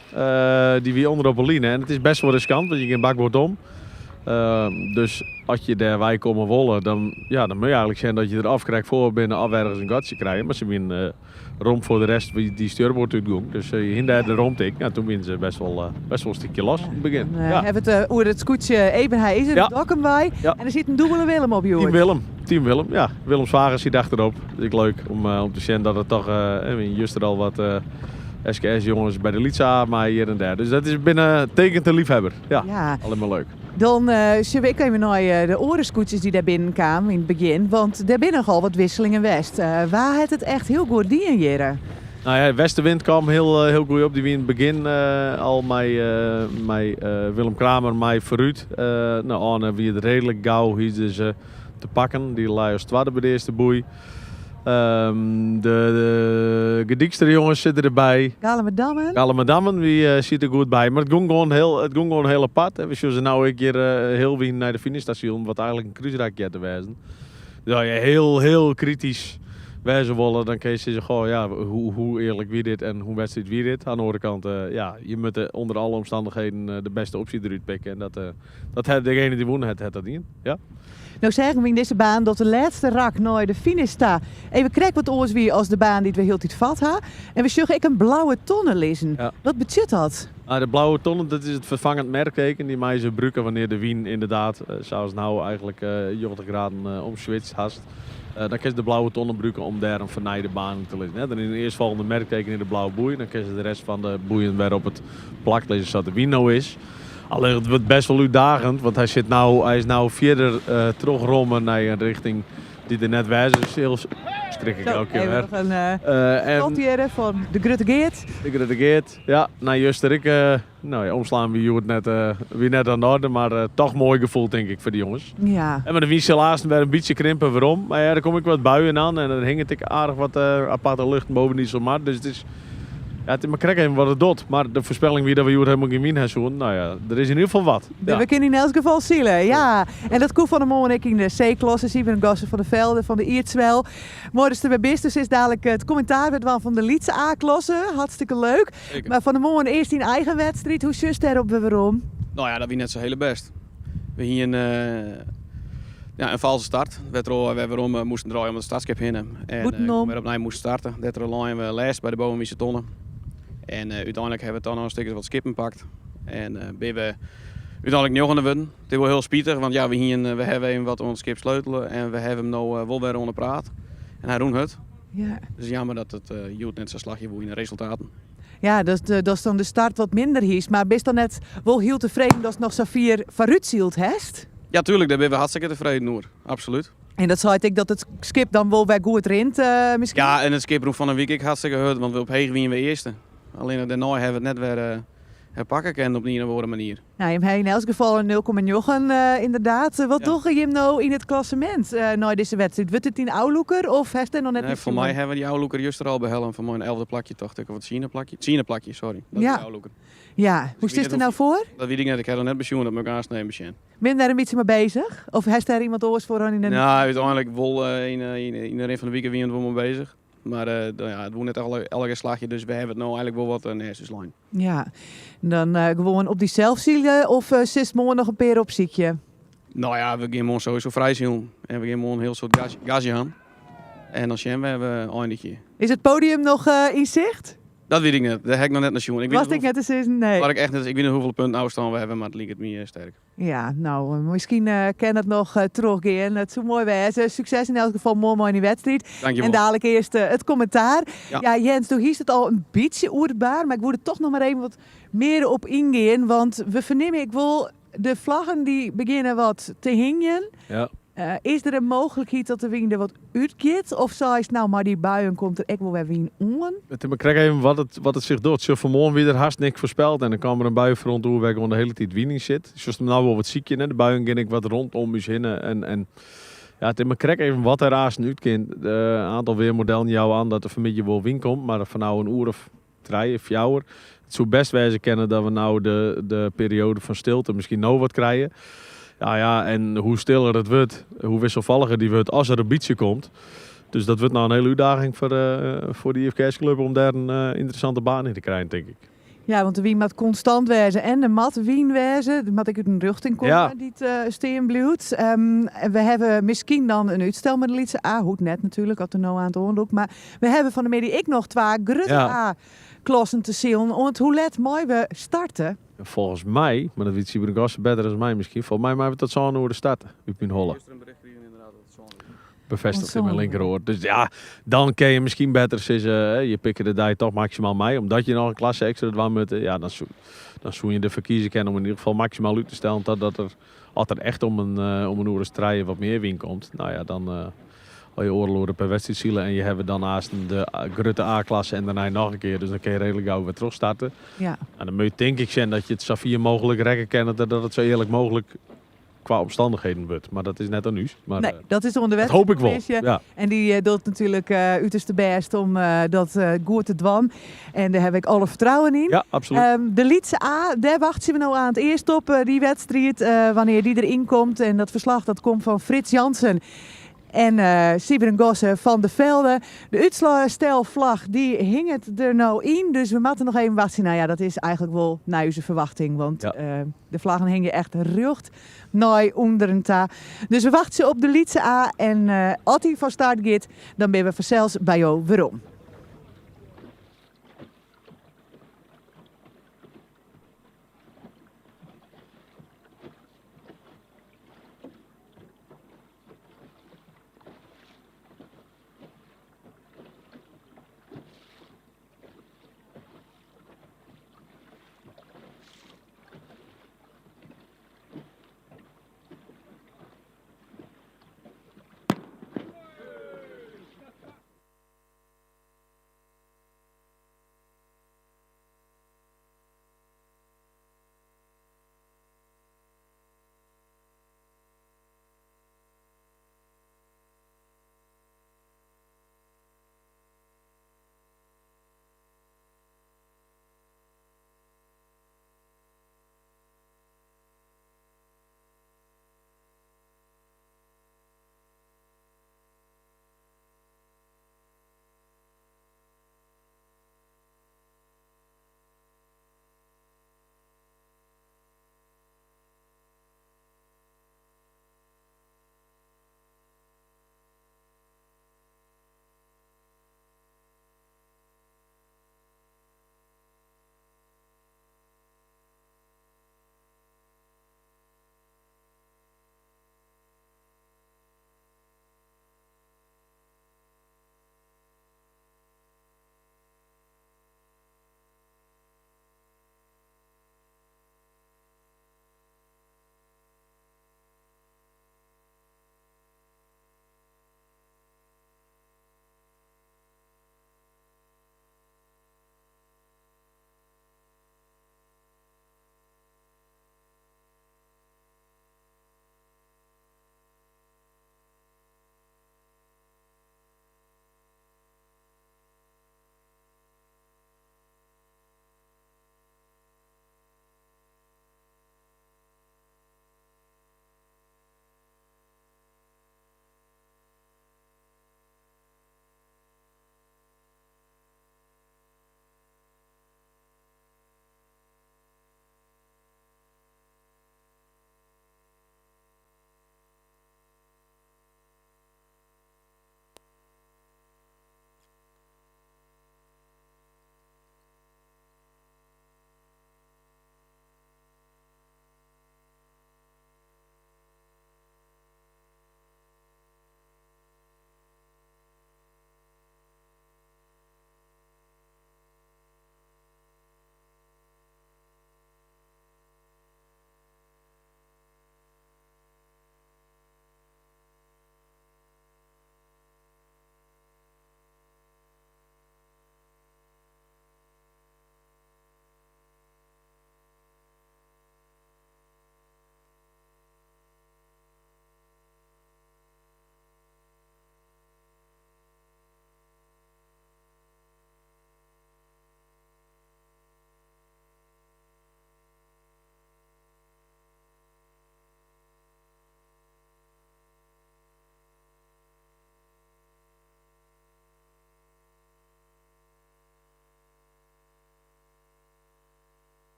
S19: Die weer onder op een lijn. En het is best wel riskant, want je geen bak wordt om. Dus als je daar wij komen wollen, dan moet je eigenlijk zijn dat je er afkrijgt voor binnen afwerkers een gatje krijgen. Maar ze winnen romp voor de rest die stuurboord uitging. Dus je hinder de romtik. Ja, toen winnen ze best wel een stukje los in het begin.
S8: Hebben we het over het scootje Ebenhij is er ook bij. Ja. En er zit een dubbele Willem op, joh.
S19: Team Willem, ja. Willem Zwagers zit achterop. Dat is leuk om te zien dat het toch juist er al wat SKS jongens bij de Lietza, maar hier en daar. Dus dat is binnen tekent een liefhebber. Ja, allemaal leuk.
S8: Dan zullen we even naar de orenscootjes die daar binnenkwamen in het begin. Want daar binnen al wat wisselingen west. Waar had het echt heel goed die jaren?
S19: Nou ja, westenwind kwam heel goed op. Die wie in het begin al met Willem Kramer, mij vooruit. Anne wie het redelijk gauw hielden ze te pakken. Die lui als tweede bij de eerste boei. De Gediekster jongens zitten erbij. Gallemedammen, wie zit er goed bij. Maar het ging gewoon heel apart. We zullen nou een keer heel weer naar de finishtstation, wat eigenlijk een cruiserakket te wezen. Dus als je heel kritisch wezen willen, dan kun je zeggen, goh, ja, hoe eerlijk wie dit en hoe wedstrijd wie dit. Aan de andere kant, je moet onder alle omstandigheden de beste optie eruit pikken. En dat degene die wonen het dat niet. Ja?
S8: Nou zeggen we in deze baan dat de laatste rak naar de finish staat. Even krijg wat oors wie als de baan die we heel tijd vat ha. En we zullen ik een blauwe tonnen lezen. Ja. Wat betekent dat?
S19: De blauwe tonnen, dat is het vervangend merkteken. Die mij ze gebruiken wanneer de wien inderdaad, zoals nou eigenlijk 80 graden omswitcht hast. Dan kun je de blauwe tonnen gebruiken om daar een vernijde baan te lezen. Dan in de eerstvolgende merkteken in de blauwe boei. Dan kun je de rest van de boeien weer op het plak lezen zoals de wien nou is. Alleen het wordt best wel uitdagend, want hij is nou verder terugrommen naar een richting die er net was. Dus heel strik ik elke keer weer.
S8: En van de Grutte Geert.
S19: De Grutte Geert, ja. Nou, Justerik, omslaan wie net aan de orde, maar toch mooi gevoel denk ik voor de jongens.
S8: Ja.
S19: En met de wieselaars weer een beetje krimpen waarom. Maar ja, daar kom ik wat buien aan en dan hing het aardig wat aparte lucht boven die zomaar. Dus het is... Ja, maar krijg even wat het doet. Maar de voorspelling wie dat we helemaal geen wien hebben, nou ja, er is in ieder geval wat.
S8: Ja. We kunnen in elk geval zielen, ja. En dat koe van de morgen ik in de C-klasse zien we een gasten van de Velden, van de Iertswel. Morgen is er bij Bist, dus is dadelijk het commentaar met van de Lietse A-klasse. Hartstikke leuk. Zeker. Maar van de morgen eerst in eigen wedstrijd. Hoe zus daarop we waarom?
S20: Nou ja, dat wie net zo hele best. We hier een valse start. We moesten draaien om de startskip heen. En we opnieuw moesten starten. Dat er alleen we les bij de bovenwiese tonnen. En uiteindelijk hebben we dan nog een stukje wat skippen pakt. En ben we uiteindelijk nog aan de winnen. Het is wel heel spietig, want ja, we hebben even wat ons skip sleutelen. En we hebben hem nou wel weer onder praat. En hij roent het.
S8: Ja.
S20: Dus jammer dat het net zo'n slagje wil in de resultaten.
S8: Ja, dat is dan de start wat minder is. Maar best dan net wel heel tevreden dat het nog zo vier vooruitzield heeft?
S20: Ja, tuurlijk, daar ben we hartstikke tevreden over. Absoluut.
S8: En dat zei ik dat het skip dan wel weer goed rint misschien?
S20: Ja, en het skip roept van een week hartstikke hard, want we op Heeg winnen we eerste. Alleen daarna hebben we het net weer herpakken kunnen op een of andere manier.
S8: Nou, je hebt in elk geval een 0,9 inderdaad. Wat toch je hem nou in het klassement na deze wedstrijd? Wordt het in Ouwloeker of heeft hij nog net niet?
S20: Voor mij hebben we die Ouwloeker juist er al bij Helm. Voor mijn 11e plakje toch? Of het China-plakje, sorry. Dat is Ouwloeker.
S8: Ja,
S20: dus
S8: hoe zit het er nou voor?
S20: Dat weet ik net. Ik heb er net pensioen, dat moet ik aansnemen. Ben
S8: je daar een beetje mee bezig? Of heeft daar iemand oors voor in een...
S20: Nou, uiteindelijk wel in de rest van de weekend weer mee bezig. Maar het wordt net elke slagje, dus we hebben het nou eigenlijk wel wat een hersenslijn.
S8: Ja, dan gewoon op die zelfzielen of zit morgen nog een paar op ziekje?
S20: Nou ja, we gaan morgen sowieso vrij zien. En we gaan morgen een heel soort gasje aan. En als je hem, we hebben een eindje.
S8: Is het podium nog in zicht?
S20: Dat weet ik net. Daar heb ik nog net naar zien.
S8: Was ik net eens in? Nee.
S20: Ik weet niet hoeveel punten afstand we hebben, maar het lijkt het me sterk.
S8: Ja, nou, misschien kan het nog teruggaan. Het zou mooi wezen. Succes in elk geval mooi in die wedstrijd.
S20: Dankjewel.
S8: En dadelijk eerst het commentaar. Ja, Jens, toen hiest het al een beetje oerbaar, maar ik wil er toch nog maar even wat meer op ingaan. Want we vernemen, ik wil de vlaggen die beginnen wat te hingen.
S19: Ja.
S8: Is er een mogelijkheid dat de wind er wat uitgaat? Of zou je nou, maar die buien komt er echt wel weer wind om?
S19: Ik krijg even wat het zich doet. Zo vanmorgen weer haast niks voorspeld. En dan kwam er een buienfront hoe wij gewoon de hele tijd wiening zit. Dus nou wel wat ziekje. De buien ging ik wat rondom ons heen. En ja, ik krijg even wat er raast uitkomt. Een aantal weermodellen jou aan dat er vanmiddag wel wind komt. Maar van nou een uur of 3 of 4 uur. Het zou best wijzen kennen dat we nou de periode van stilte misschien nou wat krijgen. Ja, en hoe stiller het wordt, hoe wisselvalliger die wordt als er een beetje komt. Dus dat wordt nou een hele uitdaging voor de IFKS-club om daar een interessante baan in te krijgen, denk ik.
S8: Ja, want de wien moet constant wezen en de mat wien wezen. De mat ik uit een richting komen die het steen bloedt. We hebben misschien dan een uitstel met de Lietse A. Hoe net natuurlijk, had er nou aan het onderzoek. Maar we hebben van de media ik nog 2 Grutte A-klassen te zien. Want hoe let mooi we starten.
S19: Volgens mij, maar dat weet Sibren Gassen beter dan mij misschien. Volgens mij hebben we dat zo de starten. Uit mijn hollen. Bevestigd in mijn linkeroor. Dus ja, dan kun je misschien beter zeggen, je pikken de die toch maximaal mee. Omdat je nog een klasse extra dwam moet. Ja, dan zou je de verkiezen kennen om in ieder geval maximaal uit te stellen. Dat er altijd echt om een uur strijden wat meer win komt. Nou ja, dan al je oorlogen per wedstrijd zielen. En je hebt dan naast de Grutte A-klasse en daarna nog een keer. Dus dan kun je redelijk gauw weer terug starten.
S8: Ja.
S19: En dan moet je denk ik zijn dat je het zo vier mogelijk rekken kennen. Dat het zo eerlijk mogelijk qua omstandigheden wordt. Maar dat is net aan u. Maar,
S8: Nee, dat is onder de
S19: dat hoop ik wel.
S8: wedstrijdcommissie.
S19: Ja.
S8: En die doet natuurlijk uiterste best om dat goed te doen. En daar heb ik alle vertrouwen in.
S19: Ja, absoluut.
S8: De Lietse A, daar wachten we nou aan het eerst op, die wedstrijd. Wanneer die erin komt. En dat verslag dat komt van Frits Jansen. En Sibren Gosse van de Velde. De uitstelvlag die hing het er nou in. Dus we moeten nog even wachten. Nou ja, dat is eigenlijk wel naar onze verwachting. Want de vlaggen hingen echt rucht naar onder een ta. Dus we wachten op de Lietse A. En als hij van start gaat, dan ben we vanzelfs bij jou waarom.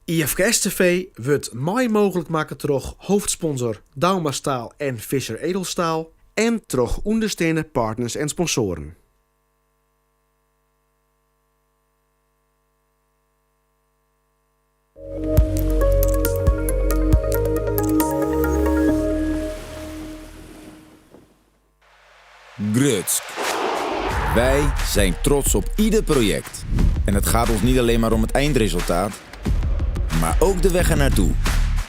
S1: IFKS TV wordt mooi mogelijk maken door hoofdsponsor Dauma Staal en Fischer Edelstaal en door ondersteunende partners en sponsoren.
S3: Grutsk. Wij zijn trots op ieder project. En het gaat ons niet alleen maar om het eindresultaat, maar ook de weg ernaartoe.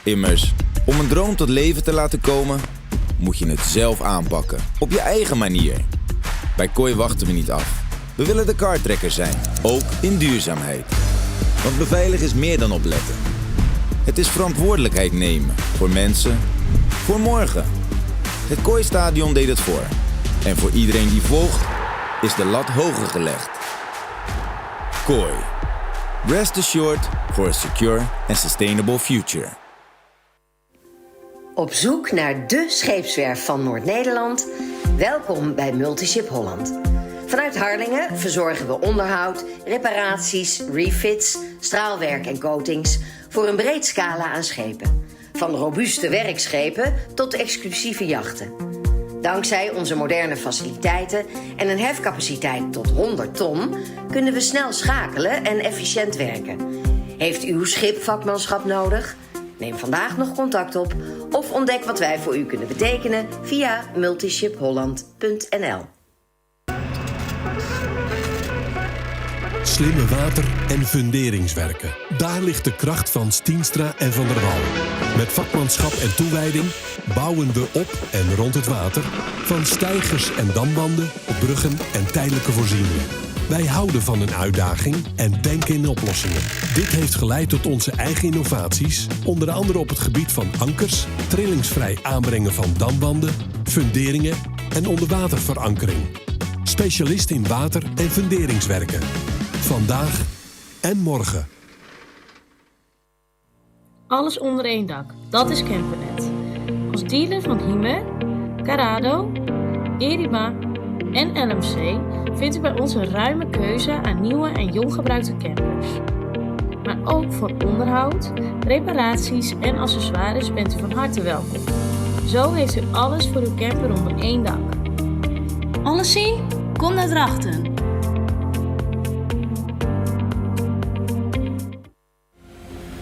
S3: Immers, om een droom tot leven te laten komen, moet je het zelf aanpakken. Op je eigen manier. Bij Kooi wachten we niet af. We willen de kartrekker zijn, ook in duurzaamheid. Want beveiligen is meer dan opletten. Het is verantwoordelijkheid nemen voor mensen, voor morgen. Het Kooistadion deed het voor. En voor iedereen die volgt, is de lat hoger gelegd. Kooi. Rest assured for a secure and sustainable future.
S13: Op zoek naar de scheepswerf van Noord-Nederland? Welkom bij Multiship Holland. Vanuit Harlingen verzorgen we onderhoud, reparaties, refits, straalwerk en coatings voor een breed scala aan schepen. Van robuuste werkschepen tot exclusieve jachten. Dankzij onze moderne faciliteiten en een hefcapaciteit tot 100 ton kunnen we snel schakelen en efficiënt werken. Heeft uw schip vakmanschap nodig? Neem vandaag nog contact op of ontdek wat wij voor u kunnen betekenen via multishipholland.nl.
S14: Slimme water- en funderingswerken. Daar ligt de kracht van Stienstra en Van der Wal. Met vakmanschap en toewijding bouwen we op en rond het water. Van steigers en damwanden, op bruggen en tijdelijke voorzieningen. Wij houden van een uitdaging en denken in oplossingen. Dit heeft geleid tot onze eigen innovaties. Onder andere op het gebied van ankers, trillingsvrij aanbrengen van damwanden, funderingen en onderwaterverankering. Specialist in water- en funderingswerken. Vandaag en morgen.
S15: Alles onder één dak, dat is Campernet. Als dealer van Hymer, Carrado, Eriba en LMC vindt u bij ons een ruime keuze aan nieuwe en jong gebruikte campers. Maar ook voor onderhoud, reparaties en accessoires bent u van harte welkom. Zo heeft u alles voor uw camper onder één dak.
S16: Alles zien? Kom naar Drachten.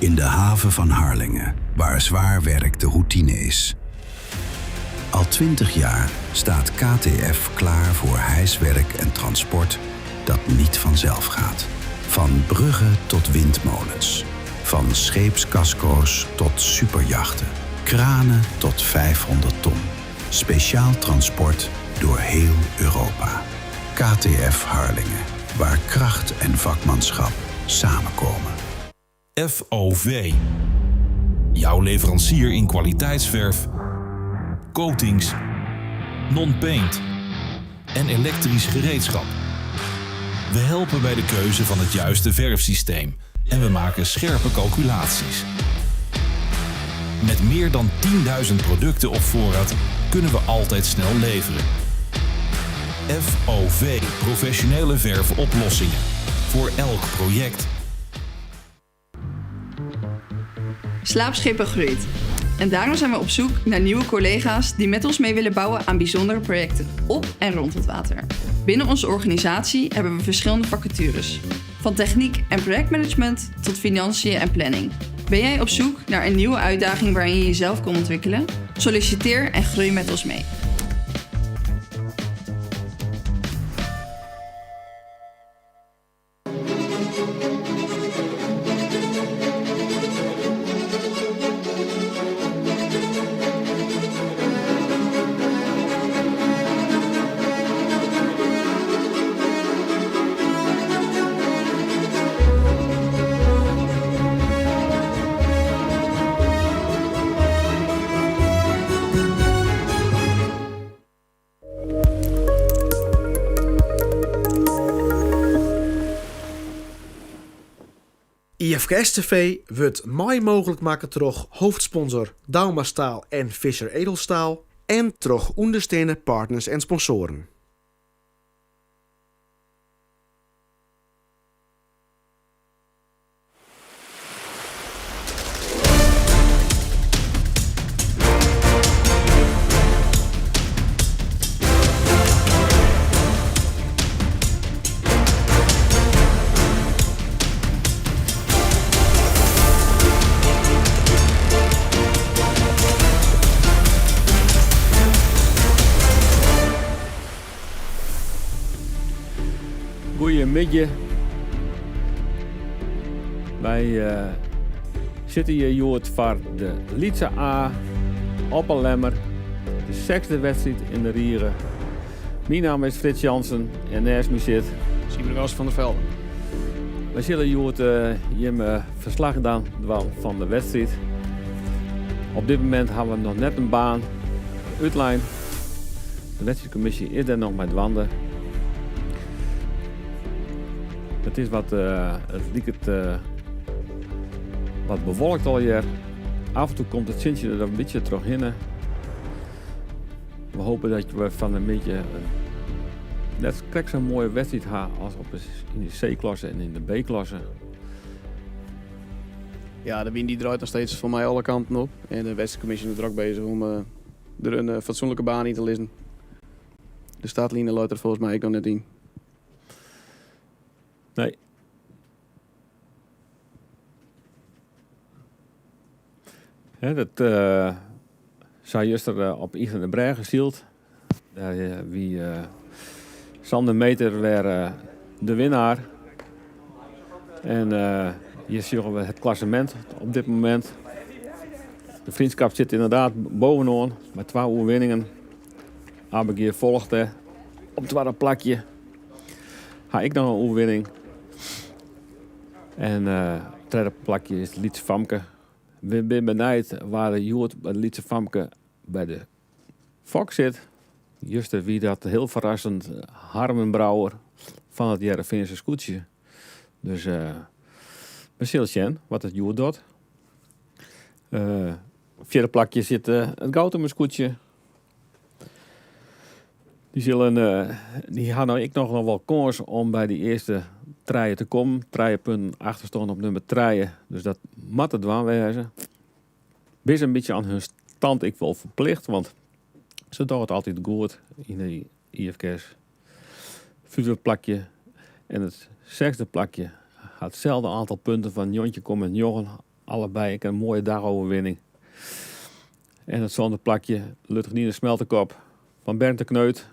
S4: In de haven van Harlingen, waar zwaar werk de routine is. Al 20 jaar staat KTF klaar voor hijswerk en transport dat niet vanzelf gaat. Van bruggen tot windmolens. Van scheepskasco's tot superjachten. Kranen tot 500 ton. Speciaal transport door heel Europa. KTF Harlingen, waar kracht en vakmanschap samenkomen.
S21: FOV. Jouw leverancier in kwaliteitsverf, coatings, non-paint en elektrisch gereedschap. We helpen bij de keuze van het juiste verfsysteem en we maken scherpe calculaties. Met meer dan 10.000 producten op voorraad kunnen we altijd snel leveren. FOV, professionele verfoplossingen. Voor elk project.
S22: Slaapschepen groeit. En daarom zijn we op zoek naar nieuwe collega's die met ons mee willen bouwen aan bijzondere projecten op en rond het water. Binnen onze organisatie hebben we verschillende vacatures. Van techniek en projectmanagement tot financiën en planning. Ben jij op zoek naar een nieuwe uitdaging waarin je jezelf kan ontwikkelen? Solliciteer en groei met ons mee.
S1: IFKS TV wordt mooi mogelijk maken door hoofdsponsor Dauma Staal en Fischer Edelstaal en door ondersteunende partners en sponsoren.
S11: Goedemiddag. Wij zitten hier Jood voor de Lietse A, Opperlemmer, de 6e wedstrijd in de Rieren. Mijn naam is Frits Jansen en naast me zit
S20: Simon van der Velde.
S11: Wij zullen Jood je verslag dan van de wedstrijd. Op dit moment hebben we nog net een baan, uitlijn. De wedstrijdcommissie is er nog met wanden. Het is wat, het lijkt wat bewolkt al hier. Af en toe komt het zintje er een beetje terug in. We hopen dat we van een beetje net krijg zo'n mooie wedstrijd hebben als in de C-klasse en in de B-klasse.
S20: Ja, de wind die draait nog steeds voor mij alle kanten op. En de wedstrijdcommissie is er ook bezig om er een fatsoenlijke baan in te lezen. De startlijnen luidt er volgens mij ook nog net in.
S11: Nee. Dat zou juist op Ivan de Breg gezield. Wie Sander Meter weer de winnaar. En hier zien we het klassement op dit moment. De vriendschap zit inderdaad bovenaan met 2 overwinningen. Abigail volgt op het tweede plakje. Ga ik nog een overwinning. En het derde plakje is Lietse Famke. We zijn benieuwd waar de Jood bij de Lietse Famke bij de Fox zit. Juist wie dat heel verrassend Harmen Brouwer van het Jereveense scootje. Dus we zullen zien wat het Jood doet. Op vierde plakje zit het Gautemer scootje. Die gaan nou ik nog wel kans om bij die eerste treien te komen. 3 punten achterstand op nummer 3. Dus dat moet het wel wezen. Wees een beetje aan hun stand ik wel verplicht, want ze doen het altijd goed in de IFK's. 5e plakje en het 6e plakje had hetzelfde aantal punten van Jontje Kom en Jochen. Allebei ik een mooie dagoverwinning. En het zonde plakje Lutgerdine Smeltenkop van Bernd de Kneut.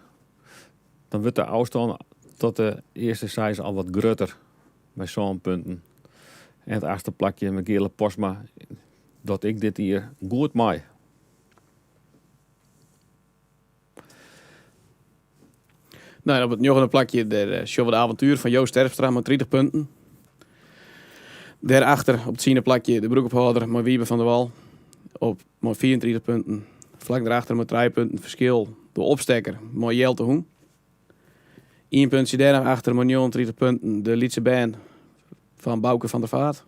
S11: Dan wordt de afstand tot de eerste size al wat grutter bij zo'n punten. En het 8e plakje met Gele Posma, dat ik dit hier goed maai.
S20: Nou, en op het 9e plakje daar zien we de avontuur van Joost Terpstra met 30 punten. Daarachter op het 10e plakje de broekophouder met Wiebe van der Wal met 34 punten. Vlak daarachter met 3 punten verschil de opstekker met Jelte Hoen. 1 puntje daarachter met 39 punten de Lietse band van Bouke van der Vaart.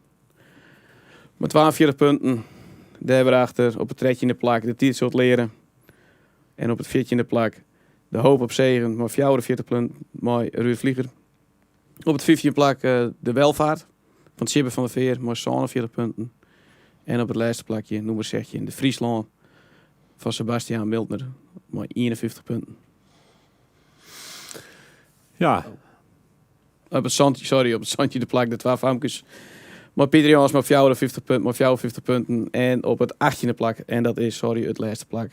S20: Met 42 punten daarachter op het 13e plak de Tietsoort leren. En op het 14e plak de Hoop op Zegen met 44 punten met Ruud Vlieger. Op het 15e plak de Welvaart van Sibbe van der Veer met 47 punten. En op het laatste plakje, nummer 16, de Friesland van Sebastiaan Miltner met 51 punten.
S11: Ja.
S20: Op het zandje de plak de 12 famkes. Maar Pieter Jans met 54 punten. En op het 18e plak, en dat is, het laatste plak,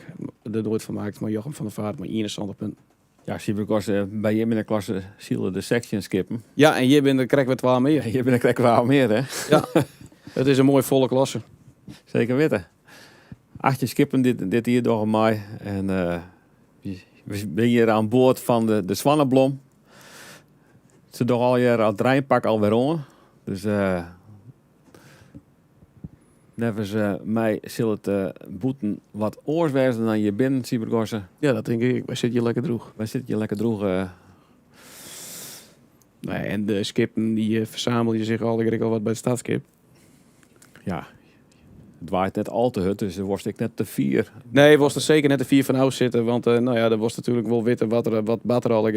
S20: er nooit van maakt, maar Jochem van der Vaart met 21 punten.
S11: Ja, Sieberkos bij je in de klasse zielen de section skippen.
S20: Ja, en hier binnen krijgen we 12 meer.
S11: Hier binnen krijgen we wel meer, hè?
S20: Ja, het is een mooie volle klasse.
S11: Zeker weten. 8 skippen dit hier door mij. En we zijn hier aan boord van de Zwanneblom. Ze doen al hier al 3 pak alweer om. Dus nevens mij zullen het boeten wat oorswezen dan je binnen, Siebergossen.
S20: Ja, dat denk ik. Wij zitten hier lekker droeg. Nee, en de skippen die verzamel je zich al wat bij de stadskip.
S11: Ja, het waait net al te hut, dus dan was ik net de 4.
S20: Nee, was er zeker net de 4 van huis zitten. Want er was natuurlijk wel weten wat batter al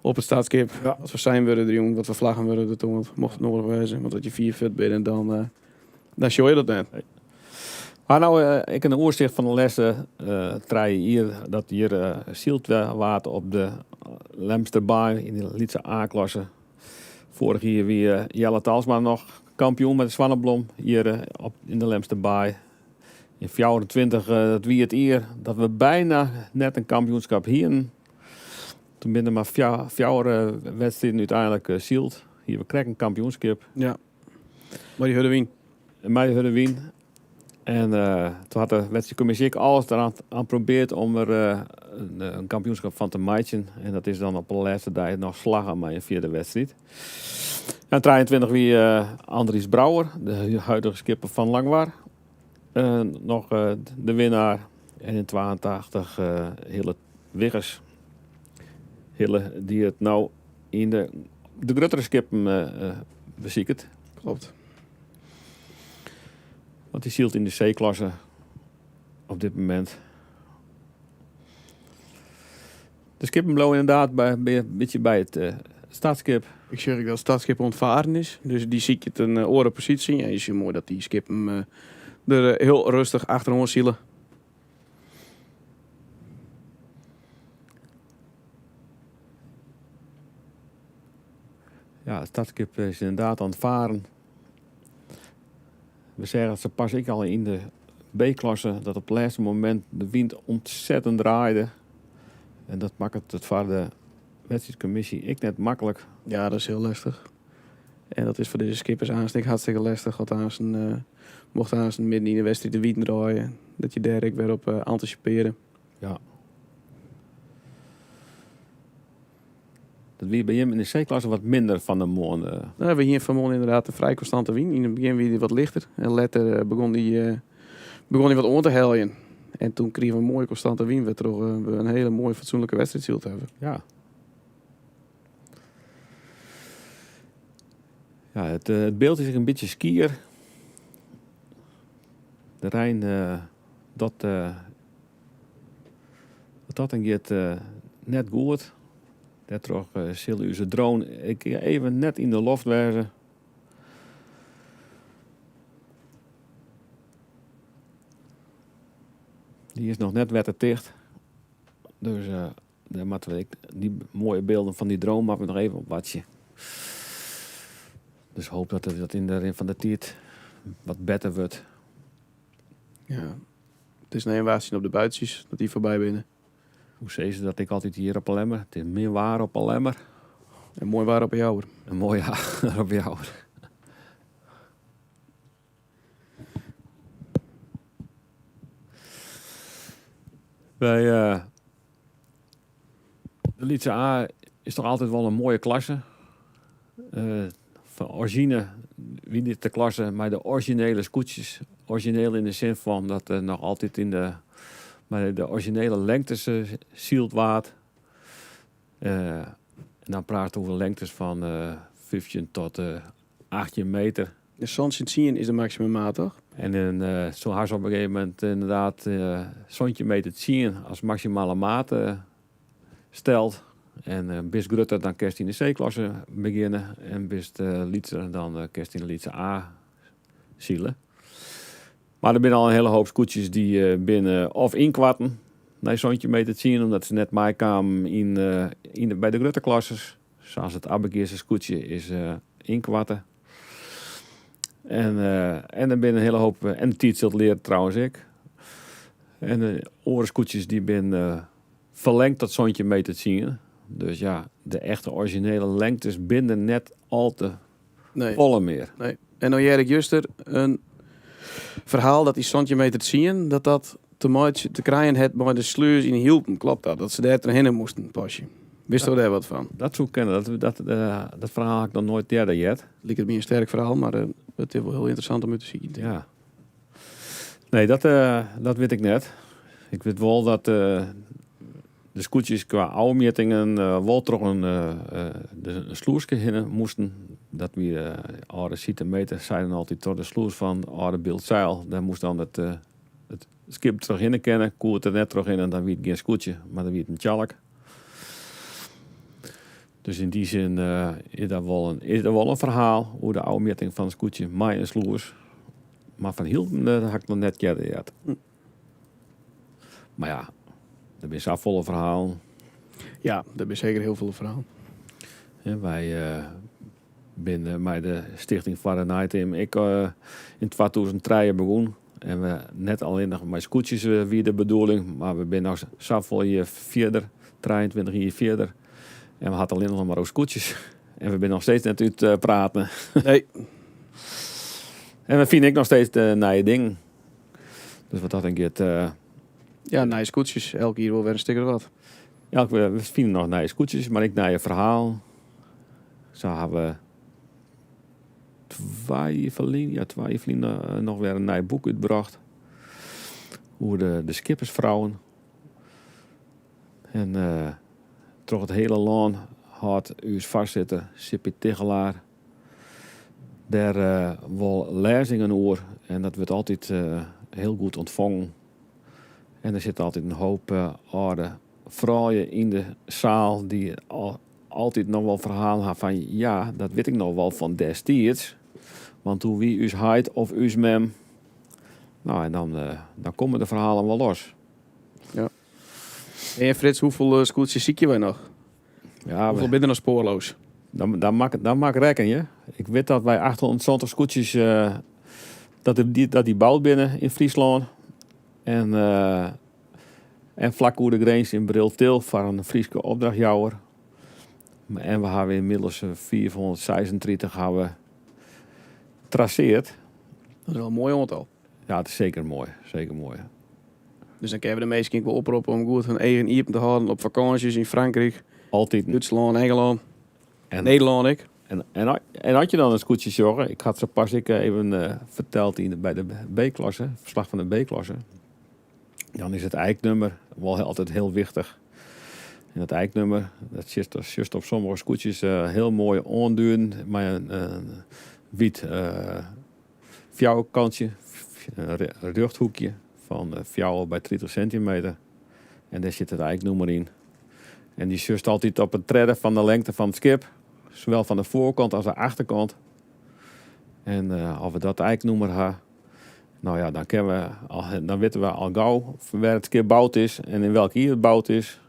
S20: op het staatskip. Ja. Als we zijn worden, jongen, wat we vlaggen worden, toen mocht het nodig wezen. Want dat je 4 fut bent, dan show je dat net.
S11: Maar nou, ik een oorzicht van de lessen treien hier, dat hier zielt waard op de Lemsterbaai in de Lietse A-klasse. Vorig jaar weer Jelle Talsma nog kampioen met de Zwanneblom hier in de Lemsterbaai. In 24 dat wie het hier dat we bijna net een kampioenschap hier. Toen binnen maar 4 wedstrijden uiteindelijk zield. Hier we krijgen een kampioenschap.
S20: Ja. Maar die hadden wien.
S11: Mij hadden wien. En toen had de wedstrijdcommissie ik alles eraan geprobeerd om er een kampioenschap van te maken. En dat is dan op de laatste dag nog slag aan mij in 4e wedstrijd. En 23 wie Andries Brouwer, de huidige skipper van Langwaar. Nog de winnaar. En in 82 Hille Wiggers. Hille die het nou in de grotere skippen beziekt.
S20: Klopt.
S11: Want die zielt in de C-klasse op dit moment. De skippen blowen inderdaad een beetje bij het startskip.
S20: Ik zeg dat het startskip ontvaren is. Dus die zie je het een oren positie. En je ziet mooi dat die skippen er heel rustig achterom zielen.
S11: Ja, het startskip is inderdaad aan het varen. We zeggen dat ze pas ik al in de B-klasse dat op het laatste moment de wind ontzettend draaide. En dat maakt het voor de wedstrijdcommissie ik net makkelijk.
S20: Ja, dat is heel lastig. En dat is voor deze skippers aanstek hartstikke lastig. Want mocht midden in de wedstrijd de wind draaien, dat je daar ook weer op anticiperen.
S11: Ja. Dat weer bij hem in de C-klasse wat minder van de moon.
S20: Nou, we hebben hier vanmorgen inderdaad een vrij constante wind. In het begin weer die wat lichter. En later begon die wat om te heljen. En toen kregen we een mooie constante wind. We toch een hele mooie fatsoenlijke wedstrijd te hebben.
S11: Ja. Ja, het beeld is een beetje skier. De Rijn, dat en gaat net goed. Dat toch zullen u zijn drone even net in de loft wijzen. Die is nog net wetterdicht. Dus daar moeten we die mooie beelden van die drone maken we nog even op watje. Dus hoop dat dat in de rin van de tijd wat beter wordt.
S20: Ja, het is een waarschuwing op de buitjes dat die voorbij binnen.
S11: Hoe zei ze dat ik altijd hier op Alemmer? Het is meer waar op Alemmer.
S20: En mooi waar op jou.
S11: En mooi waar op jou. Bij de Lietse A is toch altijd wel een mooie klasse. Van origine, wie niet de klasse, maar de originele scootjes. Origineel in de zin van dat er nog altijd in de originele lengtes zield waard. En dan praten we over lengtes van 15 tot 18 meter.
S20: De Sonchen 10 is de maximummaat, toch?
S11: En zo had ze op een gegeven moment inderdaad Sonchen meter 10 als maximale maat stelt. En bis Grutter dan kerst in de C-klasse beginnen. En bis Lietse dan kerst in de Lietse A zielen. Maar er zijn al een hele hoop scootjes die binnen of inkwarten naar Sonchen meter 10, omdat ze net meekwamen bij de Grutterklasses. Zoals het Abbegeerse scootje is inkwarten. En er zijn een hele hoop, en de tijd zult leren trouwens ik. En de orenscootjes die zijn verlengd tot Sonchen meter 10. Dus ja, de echte originele lengtes binden net al te volle meer.
S20: Nee. En nou jij juster een verhaal dat die Sonchen meter 10, dat te krijgen het bij de sleus in hielpen. Klopt dat? Dat ze daar erheen moesten pasje. Wist je daar wat van?
S11: Dat zou kennen. Dat verhaal heb ik nog nooit derde jet.
S20: Lijkt het me een sterk verhaal, maar het is wel heel interessant om te zien.
S11: Ja. Nee, dat weet ik net. Ik weet wel dat de scootjes qua oude wel toch een sloerske heen moesten. Dat we oude centimeter zijn altijd door de sloers van oude beeldzeil. Daar moest dan het skip terug in kennen, koert er net terug in en dan wie het geen scootje, maar dan wie het een tjalk. Dus in die zin is er wel een verhaal hoe de oude meting van een scootje mij en sloers. Maar van Hielpen had ik nog net gehad. Maar ja, er is een volle verhaal.
S20: Ja, er is zeker heel veel verhaal.
S11: Ja, wij binnen bij de stichting Fahrenheit ik in 2003 begon. En we net alleen nog met scootjes wie de bedoeling. Maar we zijn nog zoveel hier verder, 23 jaar verder. En we hadden alleen nog maar over scootjes. En we zijn nog steeds net uit praten.
S20: Nee.
S11: En we vinden ik nog steeds nieuwe dingen. Dus wat dat een keer...
S20: Ja, nieuwe scootjes. Elke keer wel weer een sticker wat.
S11: Ja, we vinden nog nieuwe scootjes, maar ik nieuwe verhaal. Zo hebben we twee vrienden nog weer een nieuw boek uitgebracht. Hoe de skippersvrouwen. En toch het hele land had u vastzitten. Sippie Tigelaar. Daar wel lezingen over. En dat wordt altijd heel goed ontvangen. En er zit altijd een hoop oude vrouwen in de zaal die altijd nog wel verhaal hebben van ja, dat weet ik nog wel van destijds. Want toen wie us heid of us mem. Nou, en dan komen de verhalen wel los.
S20: Ja. En Frits, hoeveel scootjes zie je wij nog?
S11: Ja,
S20: hoeveel binnen nog spoorloos?
S11: Dan maak rekken je. Ik weet dat wij 820 scootjes dat die bouwt binnen in Friesland. En vlak over de grens in Briltil voor een Friese opdrachtjouwer. En we hebben inmiddels 436 traceerd.
S20: Dat is wel een mooi aantal.
S11: Ja, het is zeker mooi. Zeker mooi.
S20: Dus dan kunnen we de meesten wel oproepen om goed hun eigen iepen te houden op vakanties in Frankrijk.
S11: Altijd.
S20: Duitsland, Engeland. En Nederland ik.
S11: En had je dan een scootje zorgen? Ik had ze pas even verteld bij de B-klasse. Verslag van de B-klasse. Dan is het eiknummer wel altijd heel wichtig. En dat eiknummer, dat zit op sommige scootjes heel mooi aanduwen. Maar een wit fjouwenkantje, een rughoekje van fjouwen bij 30 centimeter. En daar zit het eiknummer in. En die zust altijd op het treden van de lengte van het skip. Zowel van de voorkant als de achterkant. En als we dat eiknummer hebben, nou ja, dan weten we al gauw waar het skip gebouwd is en in welk jaar het gebouwd is.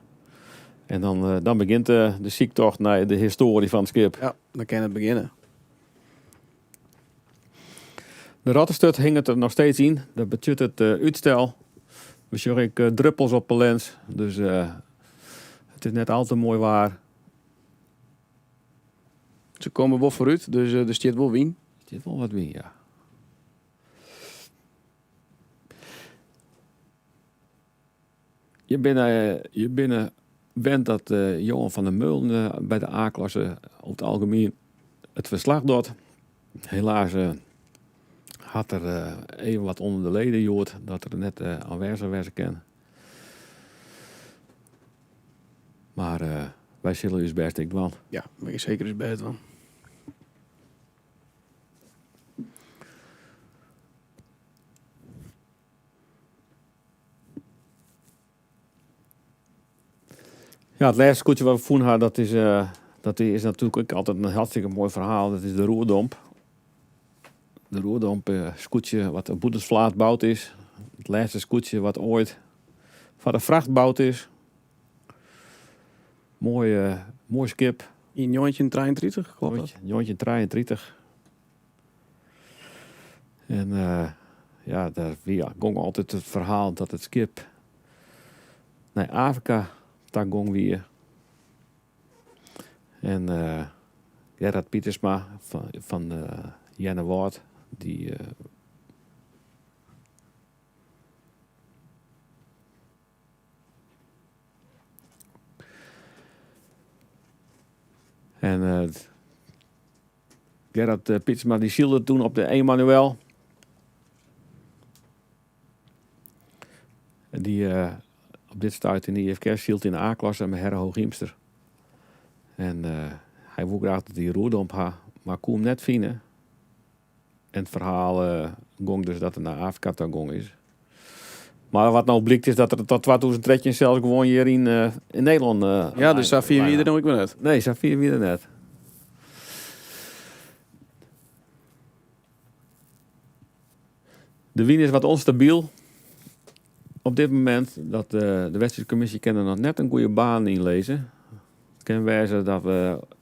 S11: En dan begint de ziektocht naar de historie van het skip.
S20: Ja, dan kan het beginnen.
S11: De rattenstut hing het er nog steeds in. Dat betekent het uitstel. We zorgen druppels op de lens. Dus het is net altijd mooi waar.
S20: Ze komen wel vooruit, dus er staat wel wien.
S11: Er staat wel wat wien, ja. Je bent wend dat Johan van der Meulen bij de A-klasse op het algemeen het verslag doet. Helaas had er even wat onder de leden gehoord dat er net aanwezig was kan. Maar wij zullen dus best ik doen.
S20: Ja, ben je zeker dus best van.
S11: Ja, het laatste scootje wat we vonden hadden, dat is natuurlijk ook altijd een hartstikke mooi verhaal. Dat is de Roerdomp. De Roerdomp, scootje wat op Boedesvlaat gebouwd is. Het laatste scootje wat ooit van de vracht gebouwd is. Mooi skip.
S20: In Jontje 33, klopt dat?
S11: Jontje 33. En ja, daar ging altijd het verhaal dat het skip naar Afrika ging weer. En Gerard Pietersma van Jenne Woord, die Gerard Pietersma die zielde toen op de Emmanuel. Die op dit stuit in de IFK zielt in de A-klasse met Herre Hooghiemster. En hij wou graag dat die Roerdomp had, maar kon hem net vinden. En het verhaal ging dus dat er naar Afrika ging is. Maar wat nou blijkt is dat er tot 2013 zelfs gewoon hier in Nederland...
S20: ja, dus daar vieren we er nog niet meer net.
S11: Nee, daar vieren we er net. De wien is wat onstabiel. Op dit moment dat de wedstrijdcommissie kan er nog net een goede baan inlezen. Het kan wijzen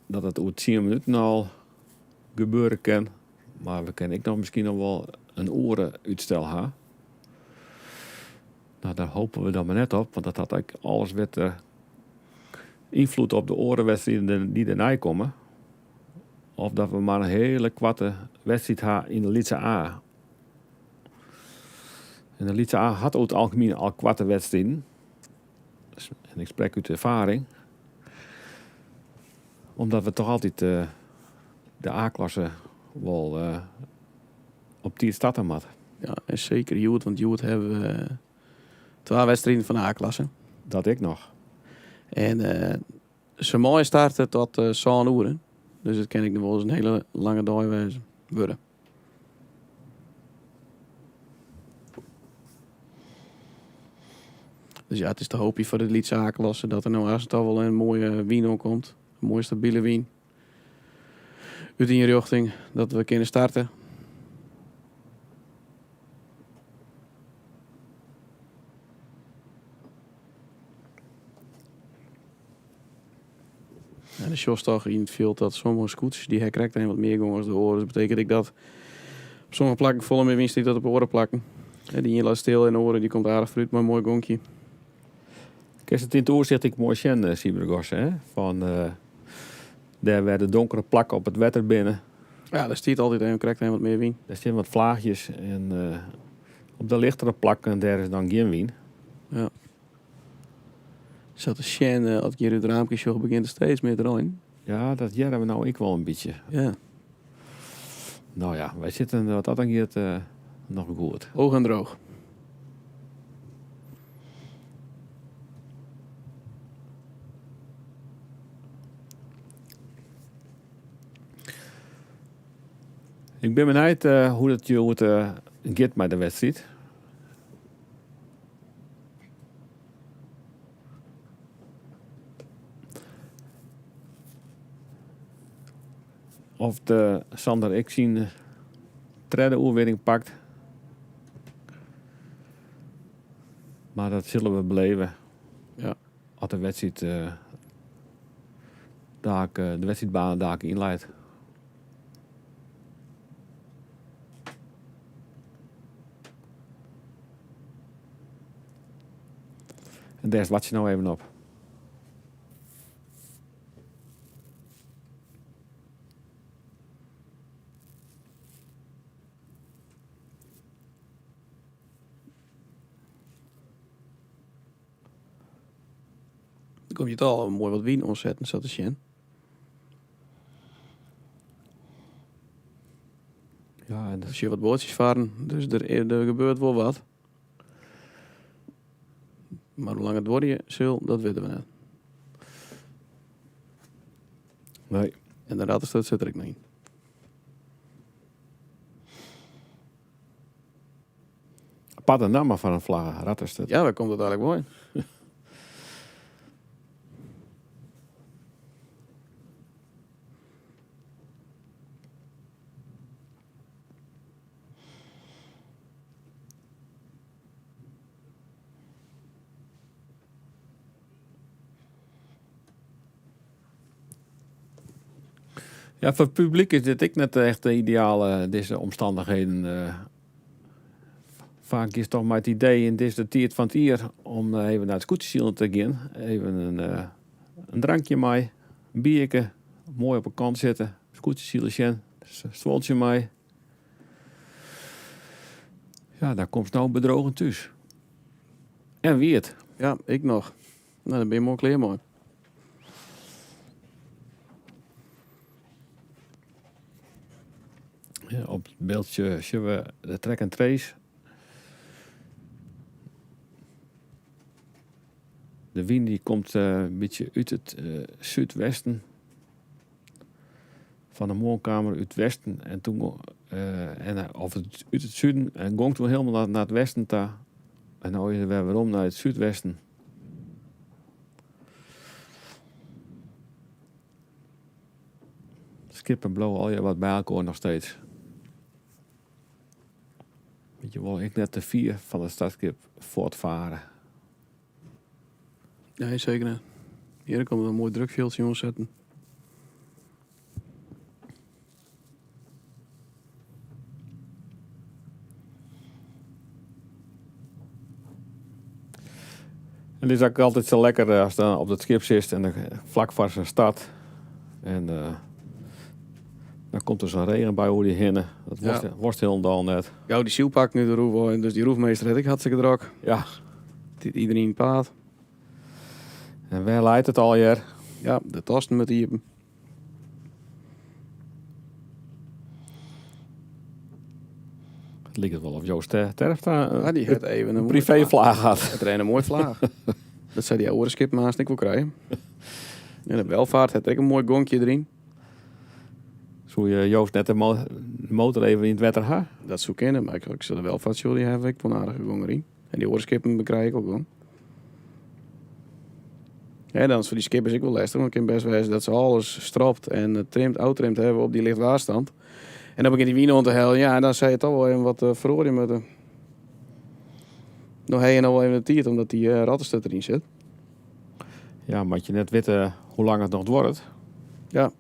S11: dat het over 10 minuten al gebeuren kan. Maar we kunnen nog misschien nog wel een uitstel hebben. Nou, daar hopen we dan maar net op. Want dat had eigenlijk alles werd invloed op de orenwedstrijden die erna komen. Of dat we maar een hele kwarte wedstrijd hebben in de Lietse A. En de Lietse A had over het algemeen al kwarte wedstrijden. En ik spreek uit ervaring. Omdat we toch altijd de A-klasse wel op die starten moeten.
S20: Ja, en zeker Joet, want Joet hebben we 2 wedstrijden van de A-klasse.
S11: Dat ik nog.
S20: En ze mooi starten tot 7 uur. Dus het kan ik nog wel eens een hele lange dag worden. Dus ja, het is de hoopje voor de Lietse A-klasse dat er nou als het al wel een mooie wien opkomt. Een mooie stabiele wien. Uit in je richting dat we kunnen starten. En de sjos toch in het veld dat sommige scooters die herkrijgt en wat meer gongen als de oren. Dus betekent ik dat op sommige plakken volle meer winst die dat op oren plakken. En die je laat stil in de oren, die komt aardig fruit, maar een mooi gonkje.
S11: Kijk, het in het oorzicht ik mooi zien, Siebergos, hè? Van daar werden donkere plakken op het wetter binnen.
S20: Ja, daar stiert altijd en krijgt hij wat meer wien.
S11: Daar zitten wat vlaagjes en op de lichtere plakken daar is dan geen wien.
S20: Ja. Zat de Sjen, als je het raampje zo begint er steeds meer erin.
S11: Ja, dat jaren we nou ik wel een beetje.
S20: Ja.
S11: Nou ja, wij zitten wat dat dan hier nog goed.
S20: Hoog en droog.
S11: Ik ben benieuwd hoe het je gaat met de wedstrijd. Of de Sander ik zien derde oerwinning pakt. Maar dat zullen we beleven.
S20: Ja.
S11: Als de wedstrijd de wedstrijdbaan daar inleidt. En daar wat je nou even op.
S20: Dan kom je het al mooi wat wien ontzetten, zat de Sjen.
S11: Ja, en
S20: als je wat bootjes varen, dus er gebeurt wel wat. Maar hoe lang het worden zal, dat weten we net.
S11: Nee.
S20: En de rattenstoot zit er ook niet in.
S11: Aparte naam van een vlag, rattenstoot.
S20: Ja, waar komt het eigenlijk mooi?
S11: Ja, voor het publiek is dit ik net echt de ideale deze omstandigheden. Vaak is toch maar het idee in deze tijd van het hier om even naar het scooterzielen te gaan. Even een drankje mee, een biertje, mooi op een kant zitten, scooterzielen, zwoltje mee. Ja, daar komt nou bedrogen thuis. En wie het?
S20: Ja, ik nog. Nou, dan ben je mooi kleer mooi.
S11: Ja, op het beeldje zien we de track and trace. De wind die komt een beetje uit het zuidwesten. Van de woonkamer uit het westen. En toen, of uit het zuiden. En ging toen helemaal naar het westen toe. En nu is het weer om naar het zuidwesten. Skip en blauw al je wat bij elkaar nog steeds. Weet je wel, ik net de 4 van de stadskip voortvaren.
S20: Ja, zeker. Hier komt een mooi drukveldje jongens zetten.
S11: En Het is ook altijd zo lekker als dan op het schip zit en dan vlak voor zijn stad. En dan komt er zo'n regen bij hoe die hinnen. Dat worst helemaal net.
S20: Ja, die ziel pakt nu de roef en dus die roefmeester had ik hartstikke druk.
S11: Ja.
S20: Iedereen paard.
S11: En waar leidt het al hier?
S20: Ja, de tasten met die.
S11: Het lijkt wel of Joost Terpstra
S20: Ja, die had even een
S11: privévlaag had.
S20: Het er een mooie vlaag. Dat zei die oude skipmaast ik wil krijgen. En de welvaart had ik een mooi gonkje erin.
S11: Zou je Joost net de motor even in het wetter gaan?
S20: Dat zou kennen, maar ik zou de welvaartshow die heb ik een aardige gong erin. En die oorskippen bekrijg ik ook gewoon. Ja, dan is voor die skippers ik wel lastig, want ik kan best wijzen dat ze alles stropt en trimd, oud-trimd hebben op die lichtwaarstand. En dan begint die wien te hellen, ja, en dan zei je toch wel even wat verhoor met de. Nou, heb je nou wel even de tijd omdat die rattenstut erin zit.
S11: Ja, maar je net weet hoe lang het nog wordt.
S20: Ja.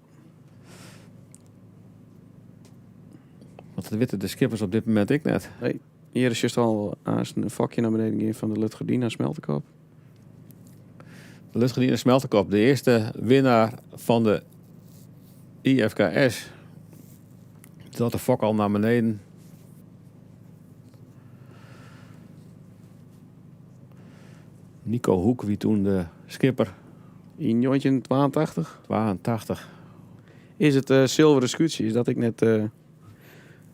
S11: Want dat weten de skippers op dit moment ik net.
S20: Nee, hier is juist al een vakje naar beneden gegaan van de Lutgerdina smeltenkop.
S11: De Lutgerdina smeltenkop, de eerste winnaar van de IFKS. Dat de fok al naar beneden. Nico Hoek, wie toen de skipper.
S20: In jontje 82.
S11: 82.
S20: Is het zilveren scootje, is dat ik net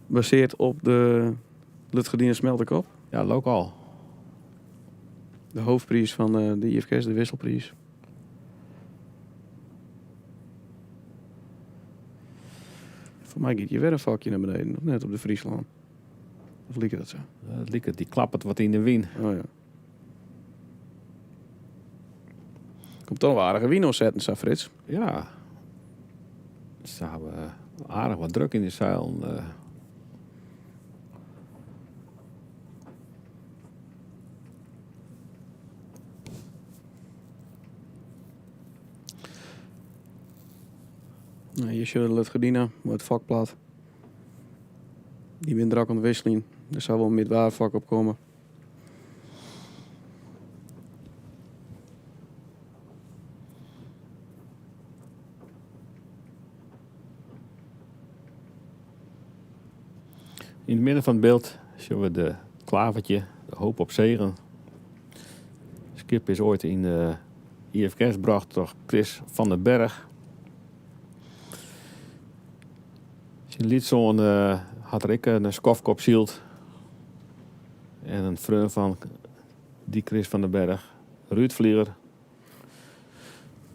S20: gebaseerd op de Lutgerdina smeltenkop?
S11: Ja, lokaal.
S20: De hoofdprijs van de IFKS, de wisselprijs. Voor mij gaat je weer een vakje naar beneden, nog net op de Friesland. Of liep dat zo?
S11: Die klappert wat in de wien.
S20: Oh ja. Komt toch wel aardige wien opzetten, zo Frits.
S11: Ja. Ze hebben aardig wat druk in de zeil.
S20: Nou, hier is de Lutgerdina, het vakplaat. Die wint er ook aan de wisseling. Er zou wel een midwaarvak op komen.
S11: In het midden van het beeld zien we de klavertje, de hoop op zegen. Het skip is ooit in de IFKS gebracht door Chris van den Berg. Zijn liedzoon had er ik een skofkop zield. En een vreun van die Chris van den Berg. Ruud Vlieger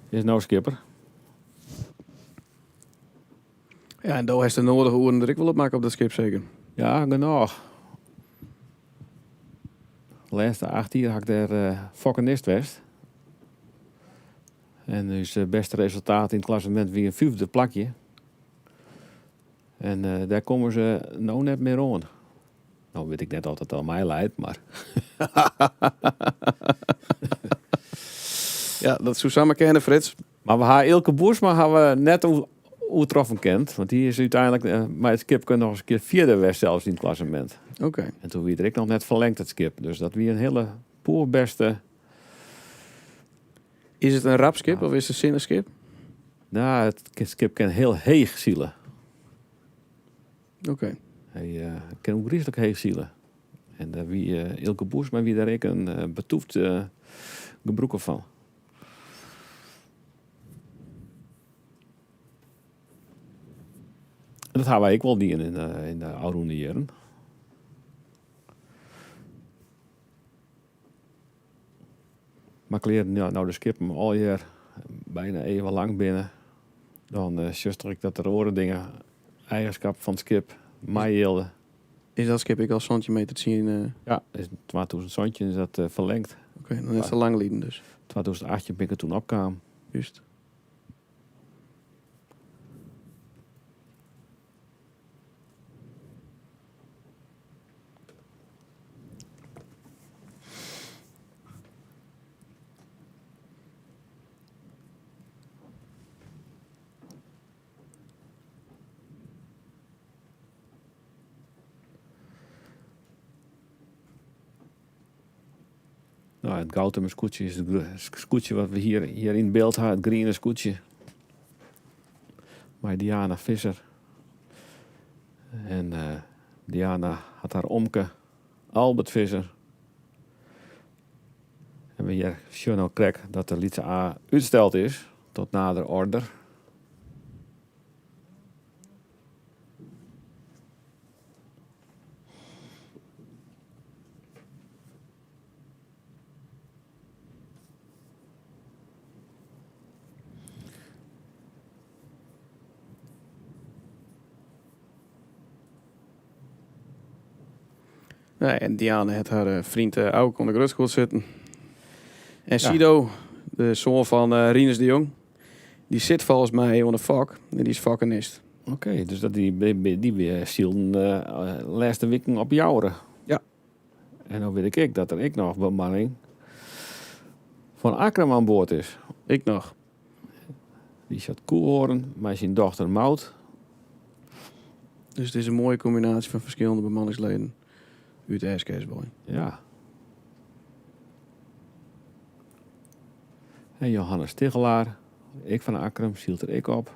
S11: is nou skipper.
S20: Ja, en daar is de nodige oren dat ik wil opmaken op dat schip zeker.
S11: Ja, genoeg. De laatste 8 jaar had ik daar fokkenist west. En nu is het beste resultaat in het klassement weer een 5e plakje. En daar komen ze nou net meer aan. Nou weet ik net altijd al mij leidt, maar...
S20: Ja, dat is samen kennen, Frits.
S11: Maar we hebben Ilke Boersma hebben we net oetroffen kent. Want die is uiteindelijk met het skip nog eens een keer 4e werd zelfs in het klassement.
S20: Oké.
S11: En toen werd ik nog net verlengd het skip. Dus dat weer een hele poerbeste...
S20: Is het een rapskip of is het een zinnenskip?
S11: Nou, het skip kan heel heeg zielen.
S20: Oké.
S11: Hij kan ook griezelig heeg zielen. En daar wie Ilke Boersma wie daar ik een betoefd gebroeken van. En dat gaan wij ook wel die in de oude jaren. Maar ik leerde nou de skip al jaar bijna even lang binnen. Dan zuster ik dat er oren dingen, eigenschap van het skip, mij hielden.
S20: Is dat skip ik al centimeter te zien?
S11: Ja, is 2000 centje is dat verlengd.
S20: Oké, dan is het lang lieden dus.
S11: 2008 ben ik er toen opkwam.
S20: Juist.
S11: Nou, het Gautemer scootje is het scootje wat we hier in beeld hebben. Het groene scootje. Met Diana Visser. En Diana had haar omke Albert Visser. En we hier zien ook krek dat de Lietse A uitgesteld is tot nader order.
S20: Nee, en Diana had haar vriend ook onder de grutskool zitten. En Sido, de zoon van Rinus de Jong, die zit volgens mij onder vak. En die is vakkenist.
S11: Oké, dus dat die zielden laatste weken op jouwen.
S20: Ja.
S11: En dan weet ik dat er nog bemanning van Akram aan boord is.
S20: Ik nog.
S11: Die zat Koelhoorn, maar zijn dochter Maud.
S20: Dus het is een mooie combinatie van verschillende bemanningsleden uit de SKS-boy.
S11: Ja. En Johannes Tigelaar, ik van Akram, zielt er ik op.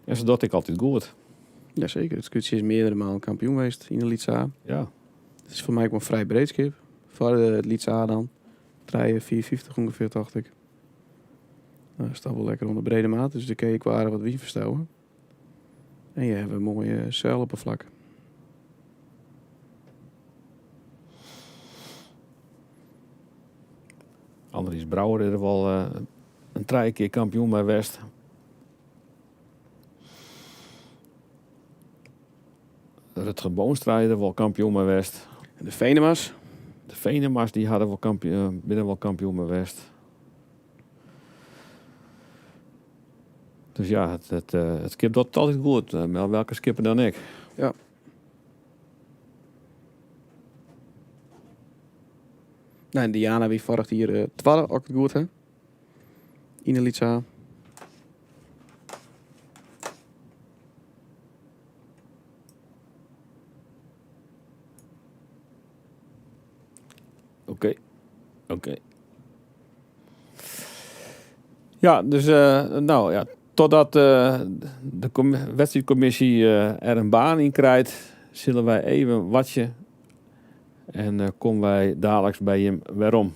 S11: En zo dat ik altijd goed.
S20: Jazeker, het scootje is meerdere malen kampioen geweest in de Lietse A.
S11: Ja.
S20: Het is voor mij ook een vrij breed schip. Voor het Lietse A dan. Draaien 450 ongeveer, dacht ik. Nou, dat staat wel lekker onder brede maat, dus daar kun je qua wat wie verstouwen. En je hebt een mooie zeiloppervlak.
S11: Andries Brouwer is er wel een 3 keer kampioen bij West. Rutger Boonstra is er wel kampioen bij West.
S20: En de Venema's?
S11: De Venema's die hadden wel binnen wel kampioen bij West. Dus ja, het skip doet het altijd goed. Maar welke skipper dan ik?
S20: Ja. Nou, en Diana wie vorig hier 12 ook goed, hè? In de Lietse A.
S11: Oké. Ja, dus nou ja, totdat de wedstrijdcommissie er een baan in krijgt, zullen wij even watje en komen wij dadelijk bij hem weerom.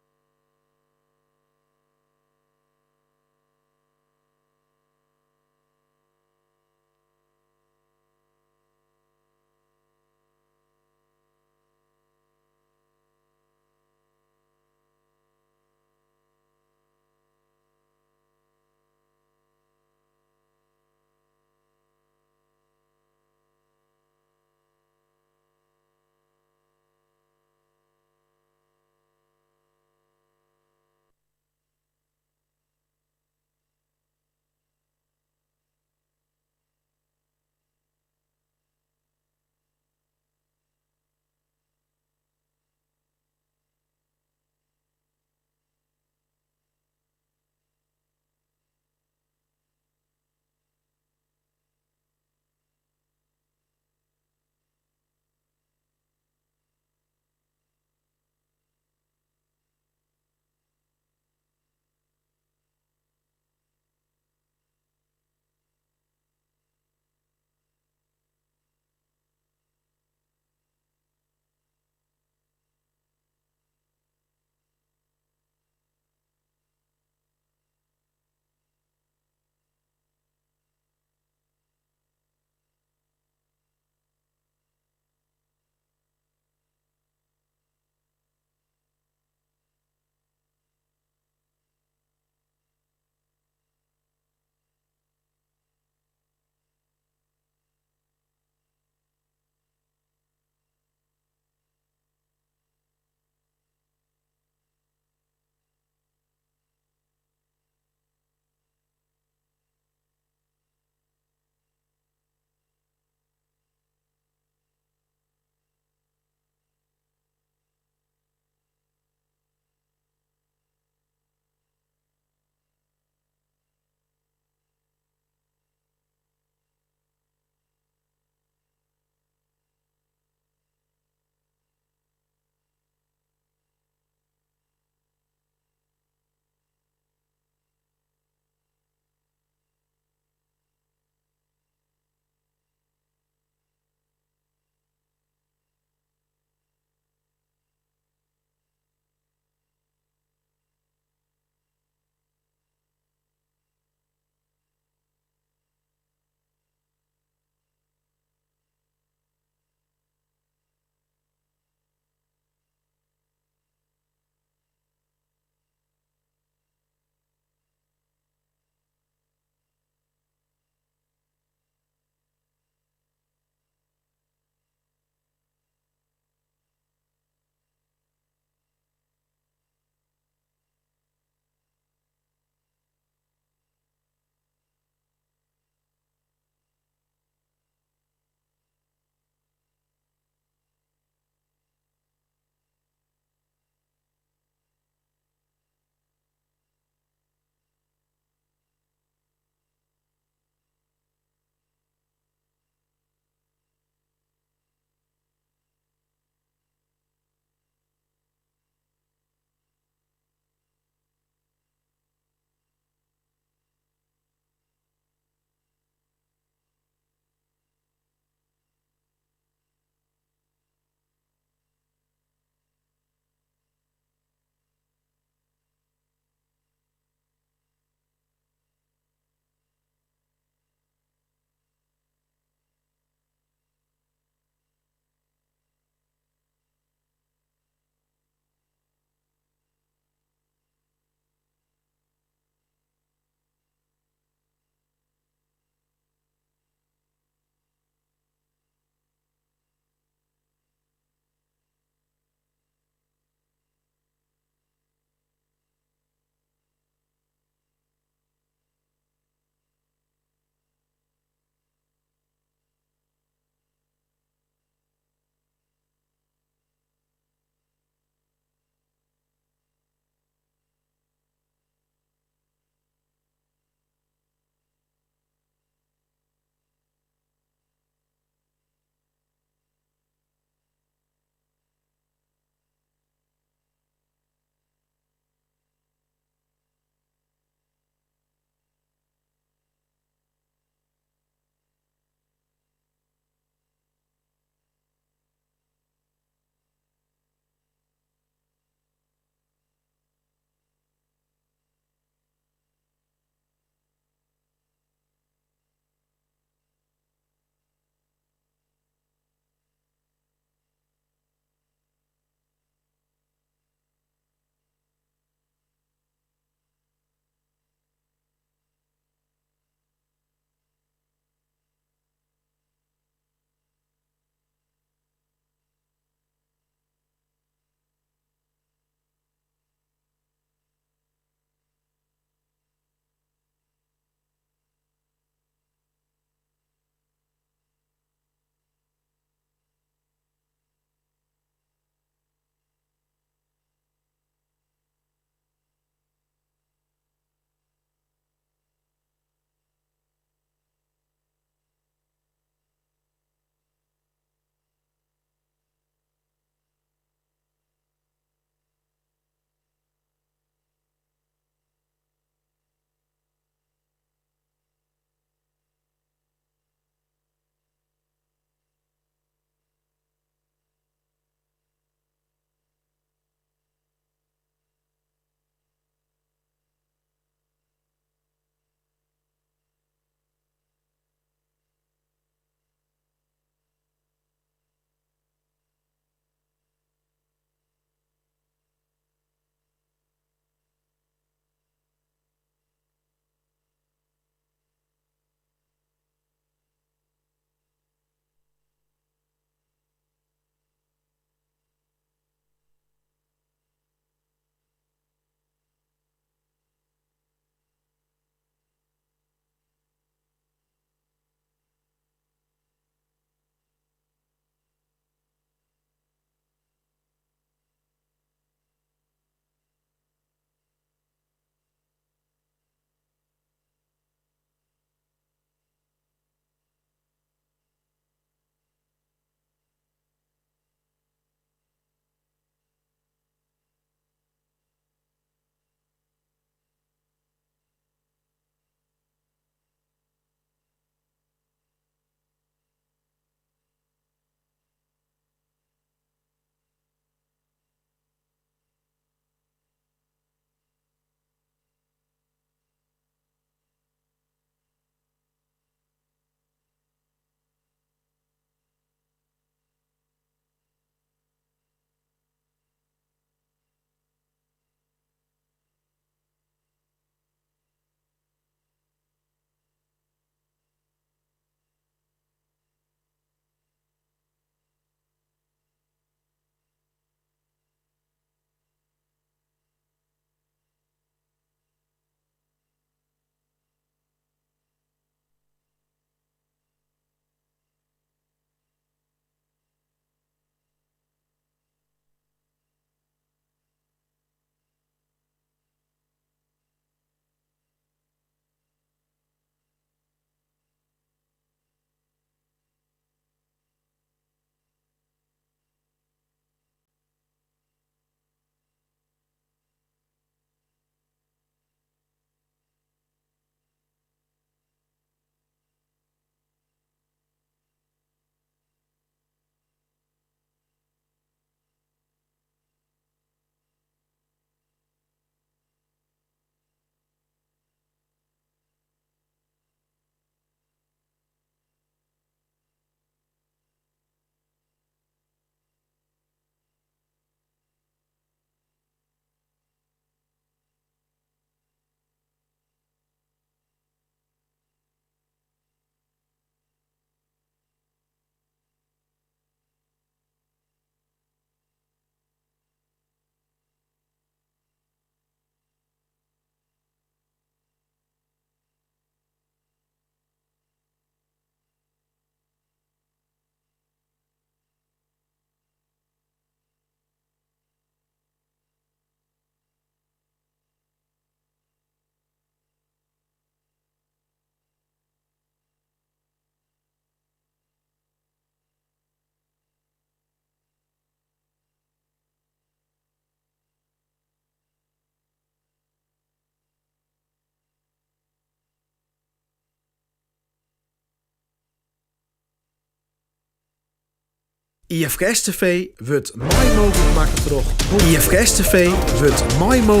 S1: IFKS TV wordt mooi mogelijk maken door IFKS TV wordt mooi mogelijk.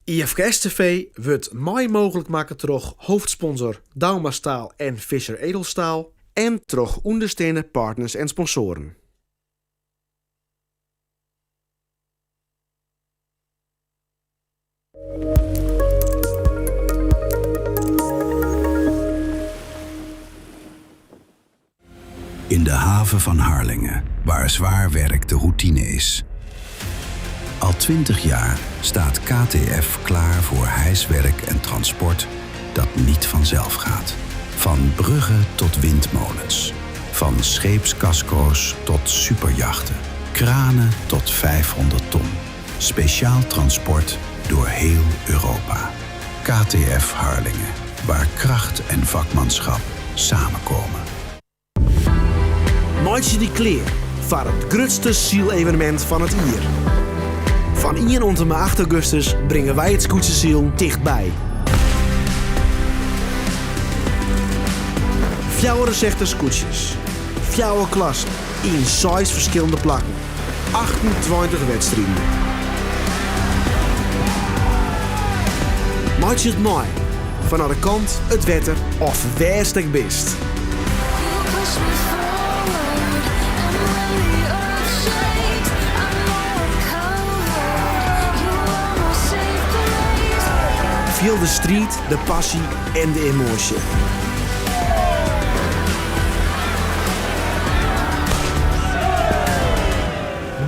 S1: IFKS TV wordt mooi mogelijk maken door hoofdsponsor Dauma Staal en Fischer Edelstaal en door ondersteunende partners en sponsoren.
S4: In de haven van Harlingen, waar zwaar werk de routine is. Al 20 jaar staat KTF klaar voor hijswerk en transport dat niet vanzelf gaat. Van bruggen tot windmolens. Van scheepskasco's tot superjachten. Kranen tot 500 ton. Speciaal transport door heel Europa. KTF Harlingen, waar kracht en vakmanschap samenkomen.
S1: Meidje die kleer voor het grootste zielevenement van het jaar. Van 1 tot en met 8 augustus brengen wij het scootsenziel dichtbij. 64 scootjes, 4 klassen, in 6 verschillende plakken, 28 wedstrijden. Meidje het mooi, van de kant, het wetter of weerstek best. Feel de street, de passie en de emotie.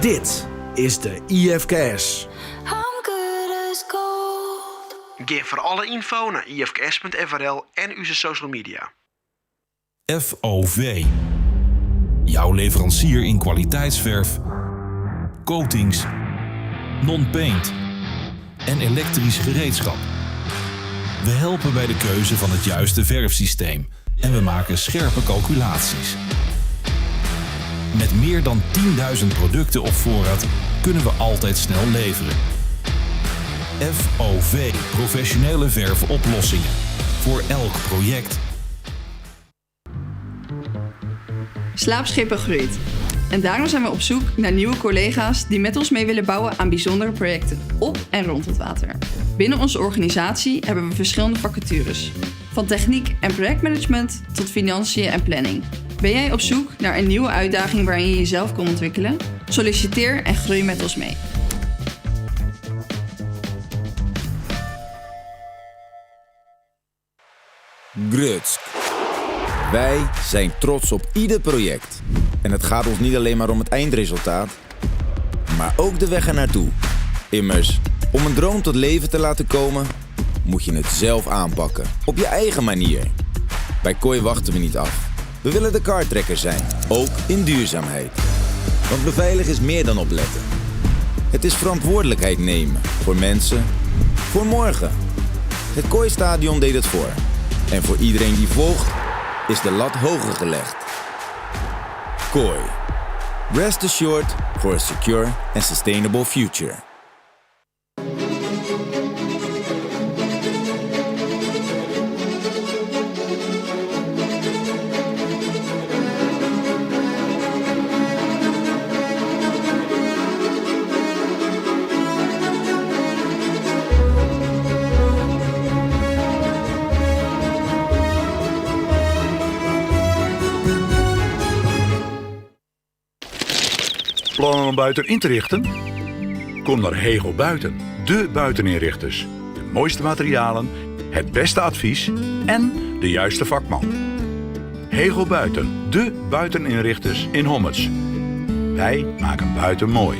S1: Dit is de IFKS. Geef voor alle info naar ifks.frl en onze social media.
S21: FOV. Jouw leverancier in kwaliteitsverf, coatings, non-paint en elektrisch gereedschap. We helpen bij de keuze van het juiste verfsysteem en we maken scherpe calculaties. Met meer dan 10.000 producten op voorraad kunnen we altijd snel leveren. FOV, professionele verfoplossingen. Voor elk project.
S22: Slaapschepen groeit. En daarom zijn we op zoek naar nieuwe collega's die met ons mee willen bouwen aan bijzondere projecten op en rond het water. Binnen onze organisatie hebben we verschillende vacatures. Van techniek en projectmanagement tot financiën en planning. Ben jij op zoek naar een nieuwe uitdaging waarin je jezelf kan ontwikkelen? Solliciteer en groei met ons mee.
S3: Grutsk. Wij zijn trots op ieder project. En het gaat ons niet alleen maar om het eindresultaat, maar ook de weg ernaartoe. Immers, om een droom tot leven te laten komen, moet je het zelf aanpakken. Op je eigen manier. Bij Kooi wachten we niet af. We willen de kartrekker zijn, ook in duurzaamheid. Want beveiligen is meer dan opletten. Het is verantwoordelijkheid nemen voor mensen, voor morgen. Het Kooistadion deed het voor. En voor iedereen die volgt, is de lat hoger gelegd. Kooi. Rest assured for a secure and sustainable future.
S2: Plannen om buiten in te richten? Kom naar Hegel Buiten, de buiteninrichters. De mooiste materialen, het beste advies en de juiste vakman. Hegel Buiten, de buiteninrichters in Hommets. Wij maken buiten mooi.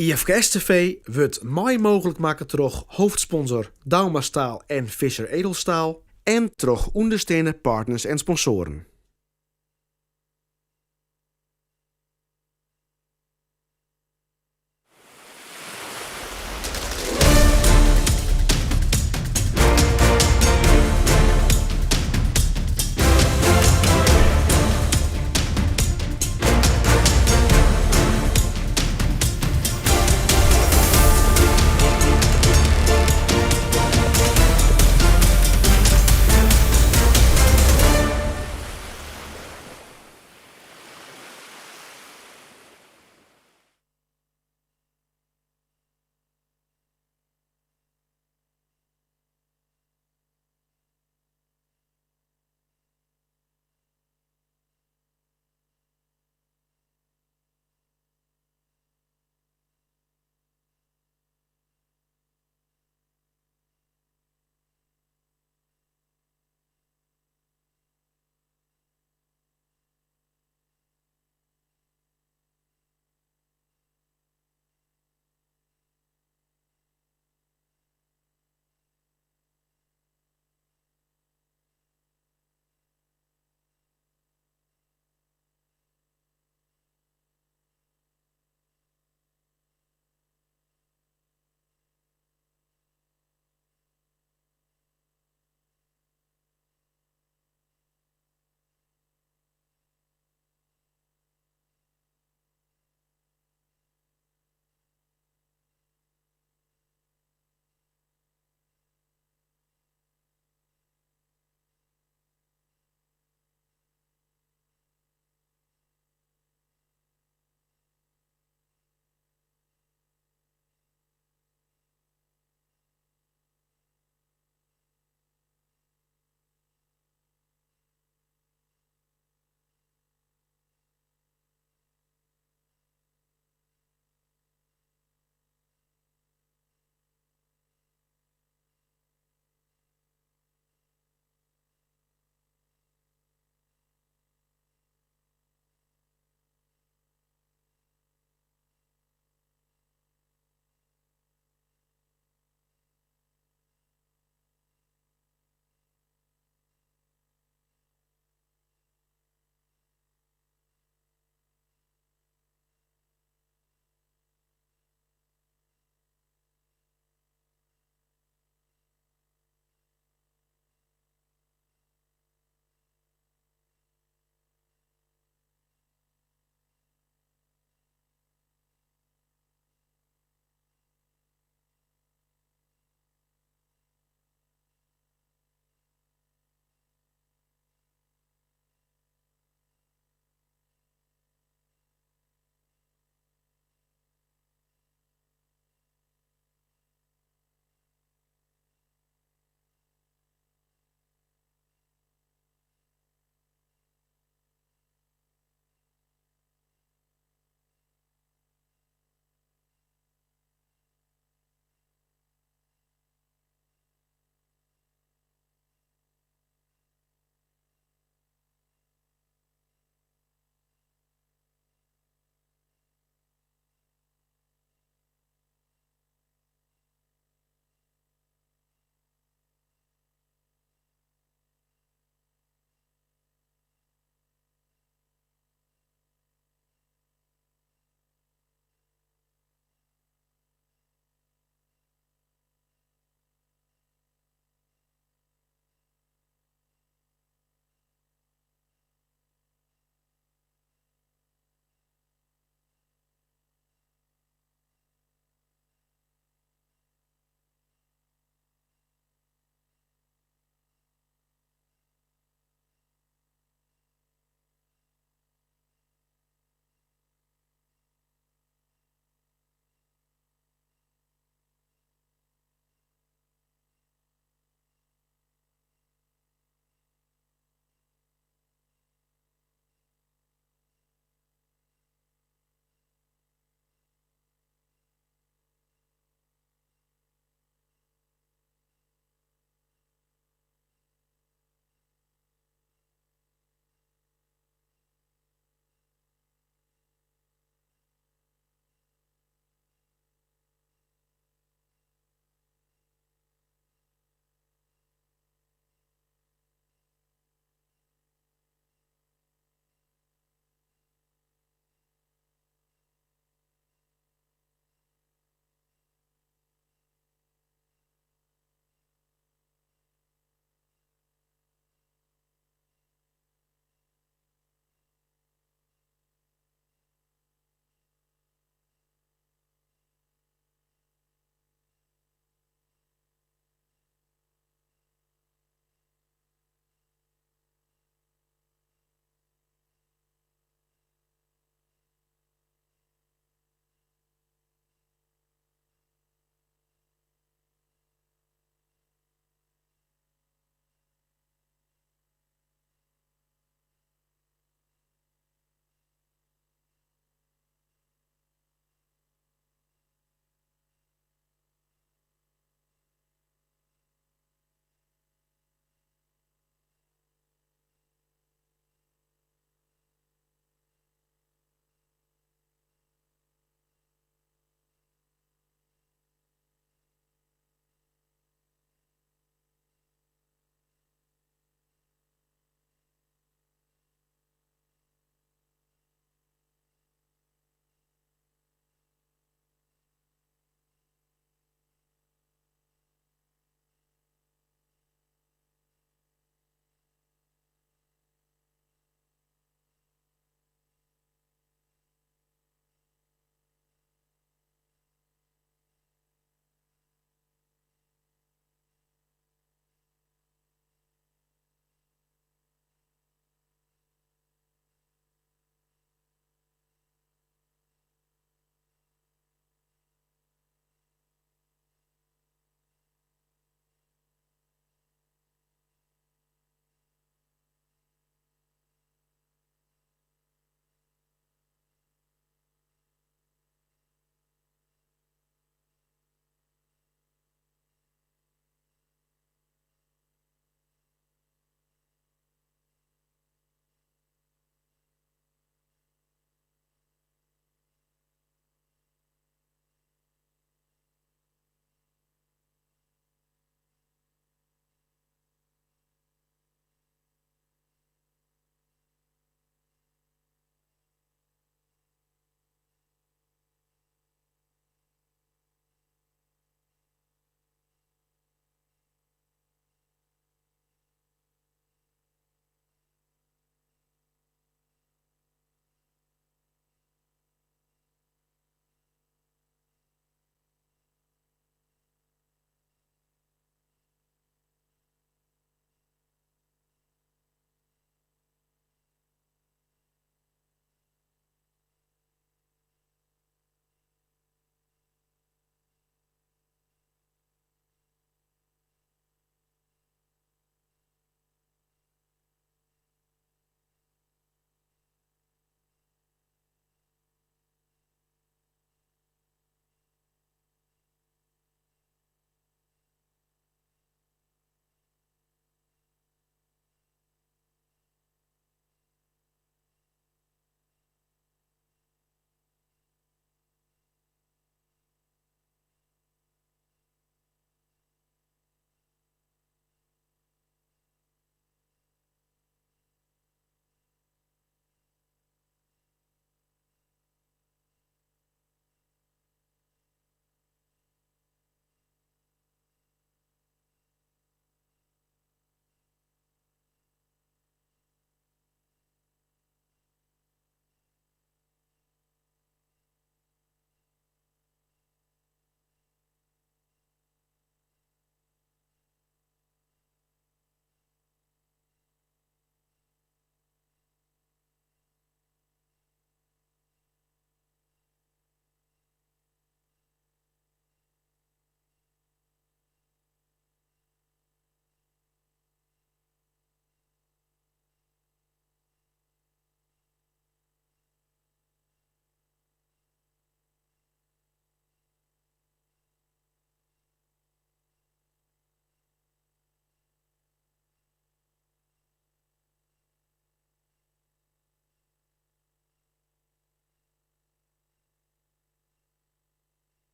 S1: IFKS TV wordt mooi mogelijk maken door hoofdsponsor Dauma Staal en Visser Edelstaal en door ondersteunende partners en sponsoren.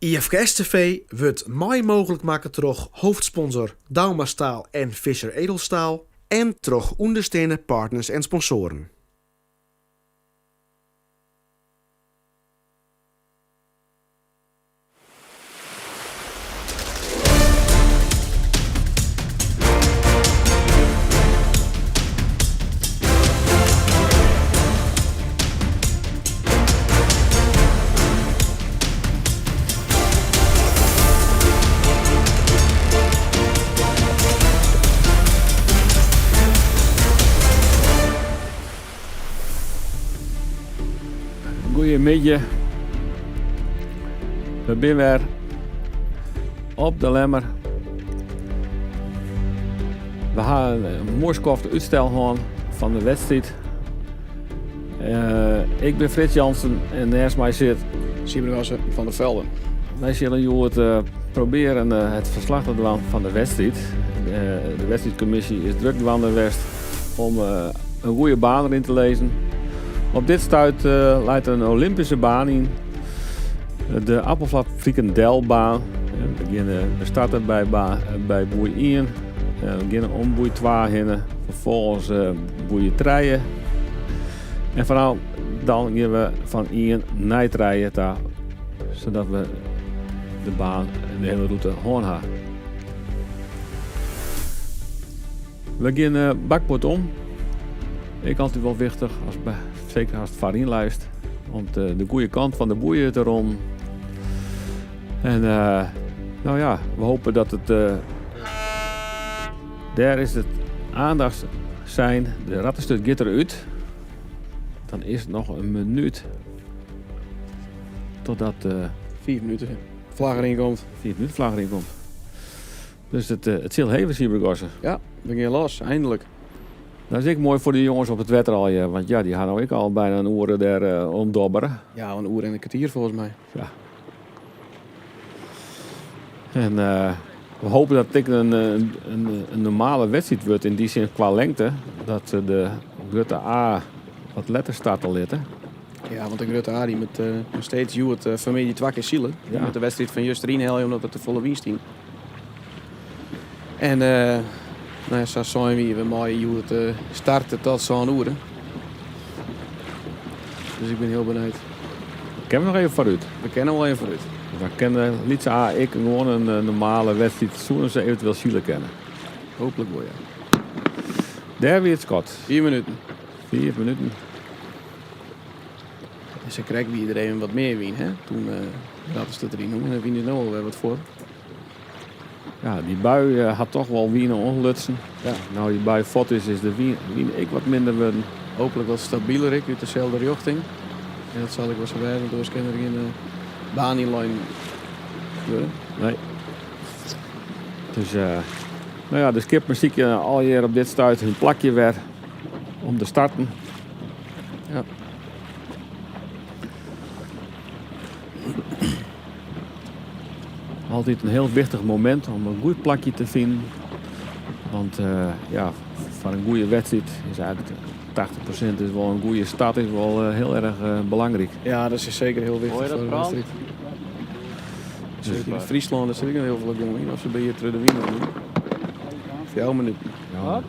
S1: IFKS TV wordt mooi mogelijk maken door hoofdsponsor Dauma Staal en Visser Edelstaal en door ondersteunende partners en sponsoren.
S11: Goedemiddag. We zijn weer op de Lemmer. We gaan een mooi korte uitstel gaan van de wedstrijd. Ik ben Frits Jansen en naast mij zit
S20: Siebergassen van der Velden.
S11: Wij zullen jullie proberen het verslag te doen van de wedstrijd. De wedstrijdcommissie is druk geweest om een goede baan erin te lezen. Op dit stuit leidt een Olympische baan in. De Appelflat Frikandelbaan. We starten bij boei 1. We beginnen om boei 2 heen. Vervolgens boei 3. En vooral dan gaan we van 1 naar 3 daar, zodat we de baan en de hele route gewoon hebben. We gaan bakboord om. Ik altijd wel wichtig, zeker als het varin lijst, om de goede kant van de boeien te rond. En nou ja, we hopen dat het daar is het aandacht zijn. De rattenstuk gaat eruit. Dan is het nog een minuut totdat
S20: 4 minuten vlag erin komt.
S11: 4 minuten vlag erin komt. Dus het zal even Siebergassen.
S20: Ja, ben je los, eindelijk.
S11: Dat is ook mooi voor de jongens op het wetter al, ja, want ja, die gaan nou ook al bijna een uur daar ontdobberen.
S20: Ja, een uur en een kwartier volgens mij.
S11: Ja. En we hopen dat het een normale wedstrijd wordt in die zin qua lengte. Dat de Grutte A wat letter staat te letten.
S20: Ja, want de Grutte A die met nog steeds het familie Twakke Zielen.
S11: Ja.
S20: Met de wedstrijd van Just Rien omdat het de volle winst is. En nou ja, zo zijn we mooi het starten tot zo'n uur. Dus ik ben heel benieuwd.
S11: We kennen nog even vooruit.
S20: We kennen wel even vooruit.
S11: We kennen niet zo ik gewoon een normale wedstrijd zoals ze eventueel Zielen kennen.
S20: Hopelijk wel, ja.
S11: Daar weer het Scott.
S20: 4 minuten.
S11: 4 minuten.
S20: Dus ze krijgen wie iedereen wat meer wien, hè? Toen dat is het erin doen en dan wien je er nog wel wat voor.
S11: Ja, die bui had toch wel wienen ongelutsen. Ja. Nou, die bui fot is de wien ik wat minder worden.
S20: Hopelijk wat stabieler ik uit dezelfde richting. En dat zal ik wel zo wijzen, want anders kan er geen baan in lijn worden.
S11: Nee. Dus, nou ja, de skipmuziek al hier op dit stuit hun plakje weer om te starten.
S20: Ja.
S11: Altijd een heel wichtig moment om een goed plakje te vinden. Want ja, voor een goede wedstrijd is eigenlijk 80% is wel een goede start, is wel heel erg belangrijk.
S20: Ja, dat is zeker heel wichtig voor een wedstrijd. Zeker in Friesland is er ook heel veel jongen. Als ze bij je terug de winnen doen. 4 minuten.
S11: Ja.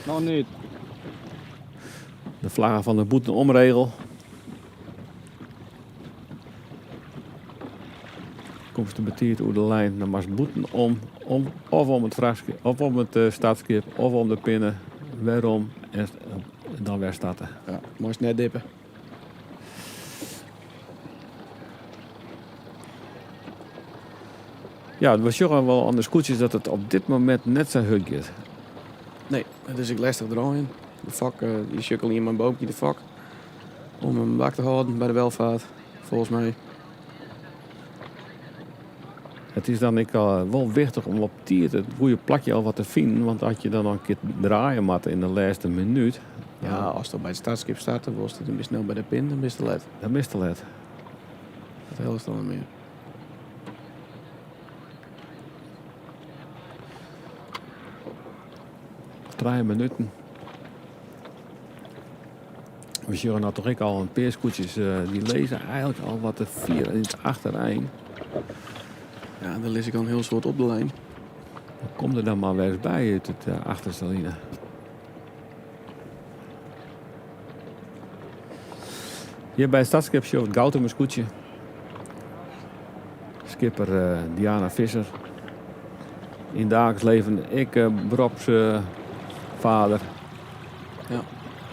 S20: Nog niet.
S11: De vlaggen van de boetenomregel. Komt de betiert over de lijn, dan mag boeten of om het vrachtschip, of om het stadskip, of om de pinnen, waarom en dan weer starten.
S20: Ja, moest net dippen.
S11: Ja, we zien wel aan de scootjes dat het op dit moment net zo huk is.
S20: Nee, het is ik lastig draaien. De vak, die sukkel hier in mijn boompje de vak. Om hem bak te houden bij de welvaart, volgens mij.
S11: Het is dan wel wichtig om op tijd het goede plakje al wat te vinden. Want als je dan nog een keer draaien moet in de laatste minuut.
S20: Ja, als het bij het startskip starten was het dan ben snel bij de pin, dan ben je te laat.
S11: Dan ben je te laat.
S20: Dat helpt dan meer.
S11: Nog 3 minuten. We zien nou toch al een peerskoetjes, die lezen eigenlijk al wat de 4 in het achterijn.
S20: Ja, dan lees ik al een heel soort op de lijn.
S11: Kom er dan maar weer eens bij uit het achterste line. Hier bij het Stadskip show het Gautemer koetje. Skipper Diana Visser. In dagelijks leven ik beroepsvader.
S20: Ja,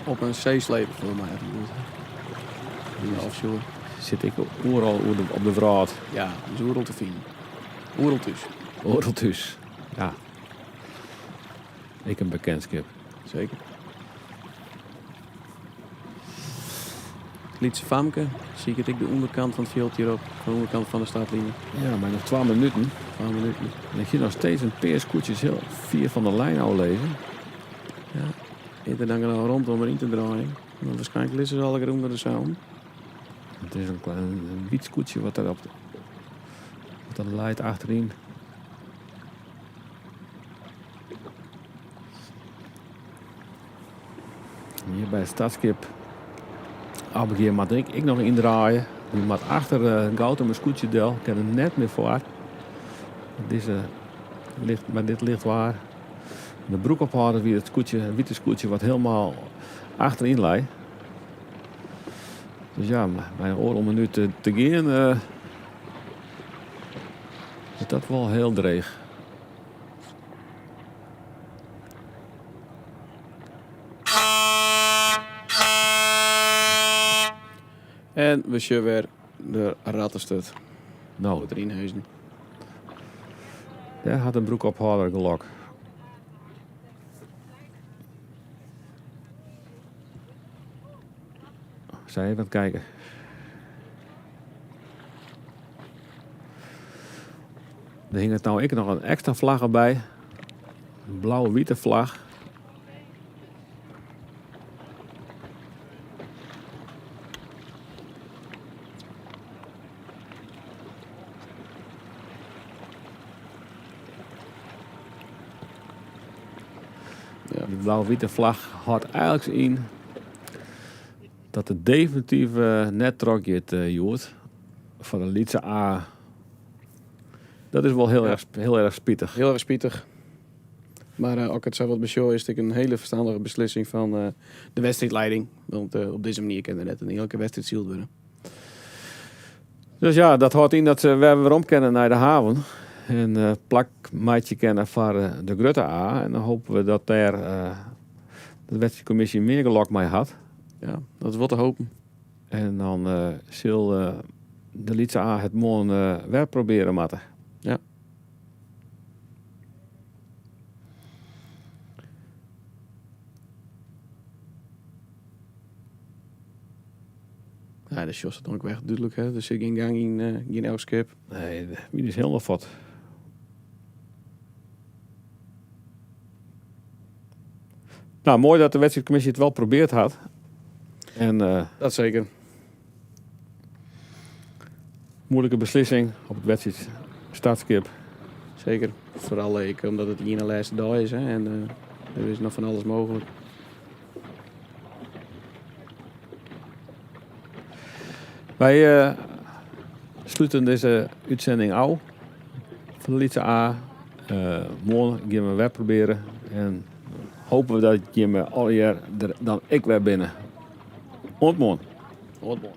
S20: op een zeesleper voor mij. In de offshore.
S11: Zit ik overal op de vraat.
S20: Ja, dus overal te vinden. Overal thuis.
S11: Overal thuis, ja. Ik een bekend skip.
S20: Zeker. Lietse Famke, zie ik het de onderkant van het veld hierop, de onderkant van de startlinie.
S11: Ja, maar nog 12 minuten.
S20: 12 minuten.
S11: En ik zie nog steeds een peerskoetjes heel 4 van de lijn al lezen.
S20: Ja, ik denk er nou rond om erin te draaien. Maar waarschijnlijk lissen ze al onder de zoon.
S11: Het is een wietskoetje wat er leidt achterin. Hier bij het Stadskip. Op een keer moet ik nog indraaien. Die moet achter Gautemer scootje del. Ik ken er net meer voor. Dit ligt waar. De broekophouder weer het witte scootje wat helemaal achterin lijdt. Dus ja, mijn oor om een minuut te gaan. Is dat wel heel dreig.
S20: En we zien weer de rattenstut.
S11: Nou,
S20: het erin huizen.
S11: Daar had een broekophouder gelok. Zij even kijken. Er hing het nou nog een extra vlag erbij. Een blauwe-witte vlag.
S20: Ja.
S11: Die blauw-witte vlag houdt eigenlijk in dat de definitieve nettrokje joert van de Lietse A. Dat is wel heel erg spietig.
S20: Heel erg spietig. Maar ook het zou wat besjoen is een hele verstandige beslissing van de wedstrijdleiding. Want op deze manier kan er net een elke wedstrijd zield worden.
S11: Dus ja, dat houdt in dat we weer omkennen naar de haven. En plak maatje kennen voor de Grutte A. En dan hopen we dat daar de wedstrijdcommissie meer gelok mee had.
S20: Ja, dat is wat te hopen.
S11: En dan zal de Lietse A het morgen weer proberen matten.
S20: Ja. Ja, de shows is ook weg duidelijk, hè. Dus ik geen gang in elk skip.
S11: Nee, wie is helemaal vat. Nou, mooi dat de wedstrijdcommissie het wel probeerd had. En,
S20: dat zeker.
S11: Moeilijke beslissing op het wedstrijd startskip.
S20: Zeker. Vooral omdat het hier de laatste dag is, hè. En er is nog van alles mogelijk.
S11: Wij sluiten deze uitzending af van de Lietse A. Morgen gaan we weer proberen. En hopen we dat je me al jaar dan ik weer binnen. Ontmoet.
S20: Ontmoet.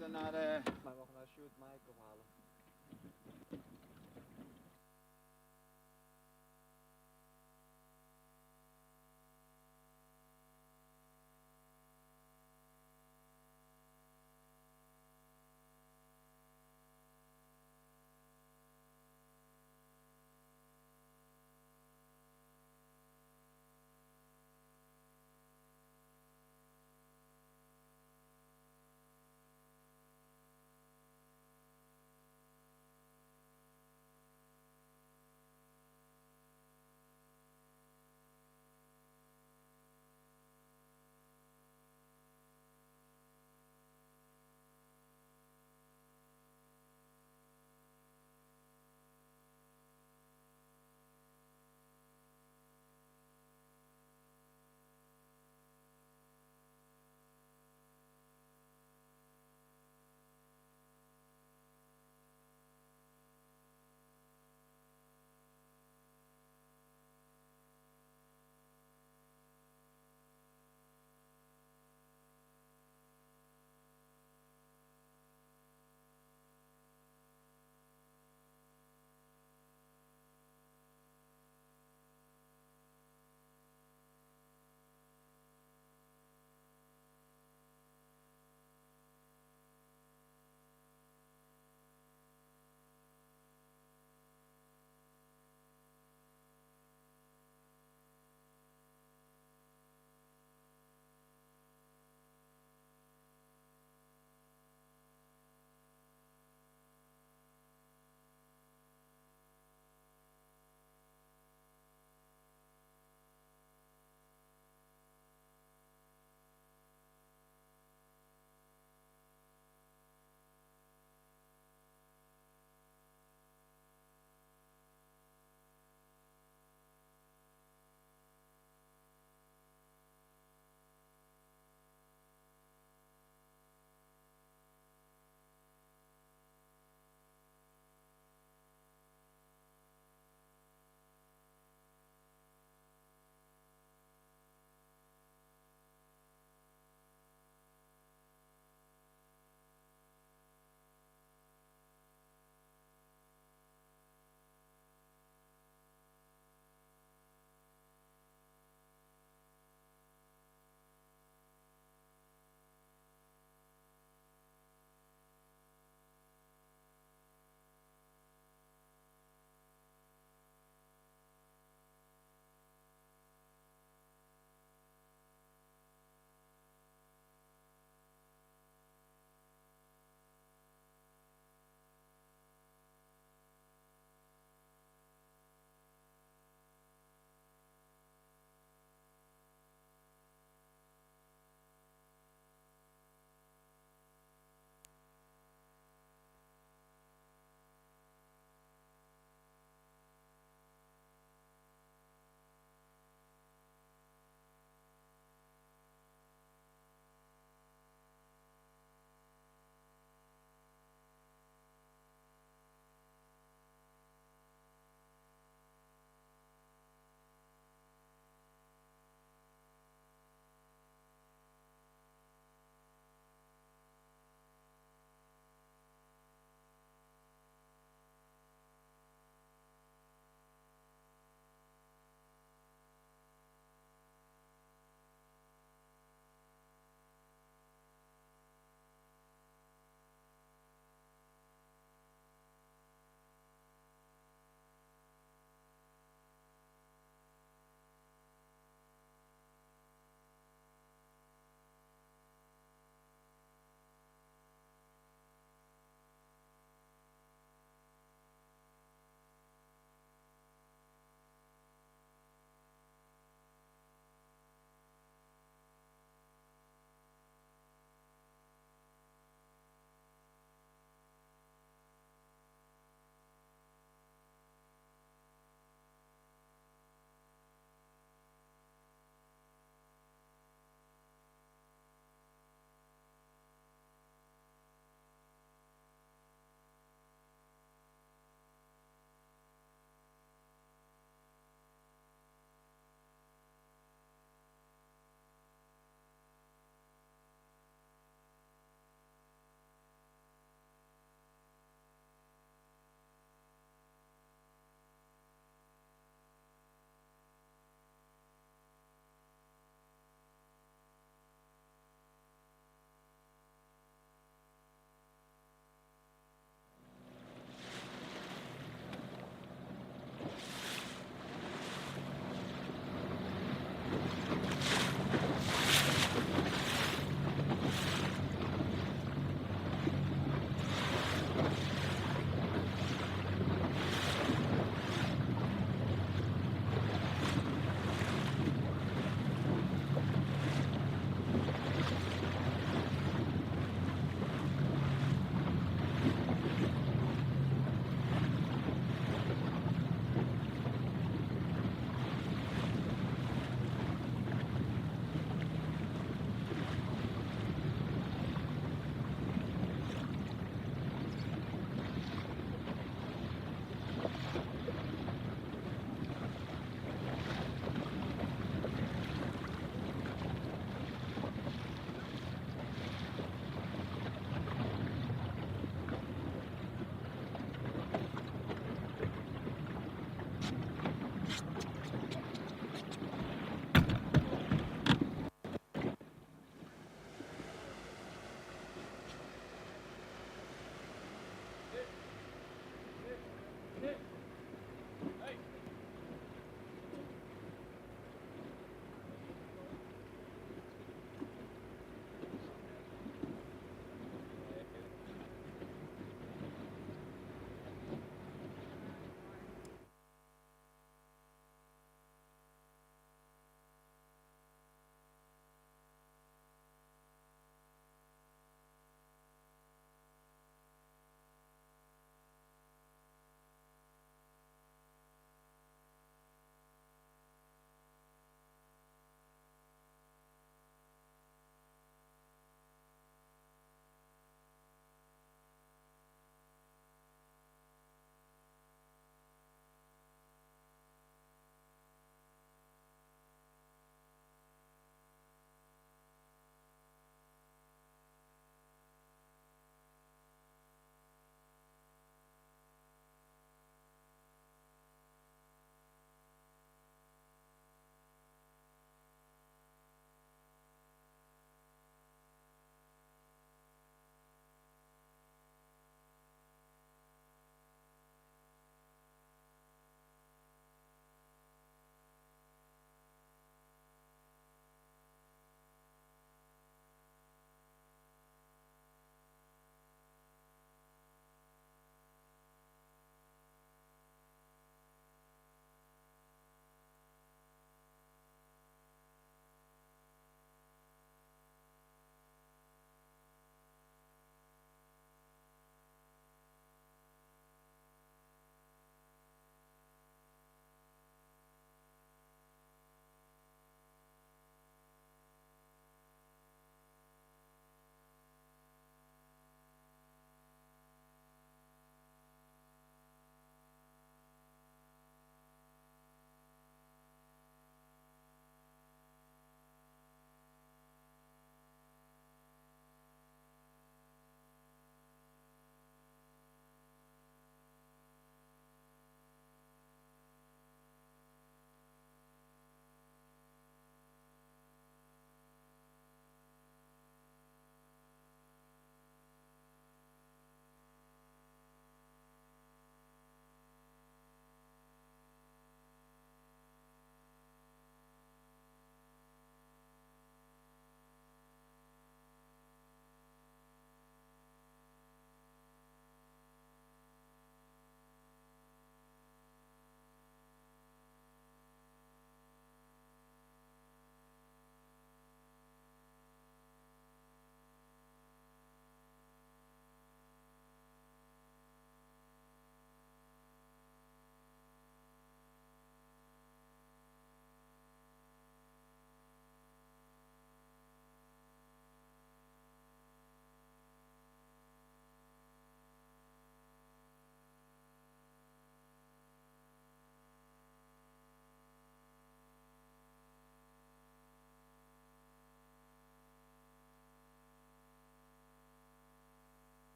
S9: moeten naar de... Maar we gaan naar Shoot Mike ophalen.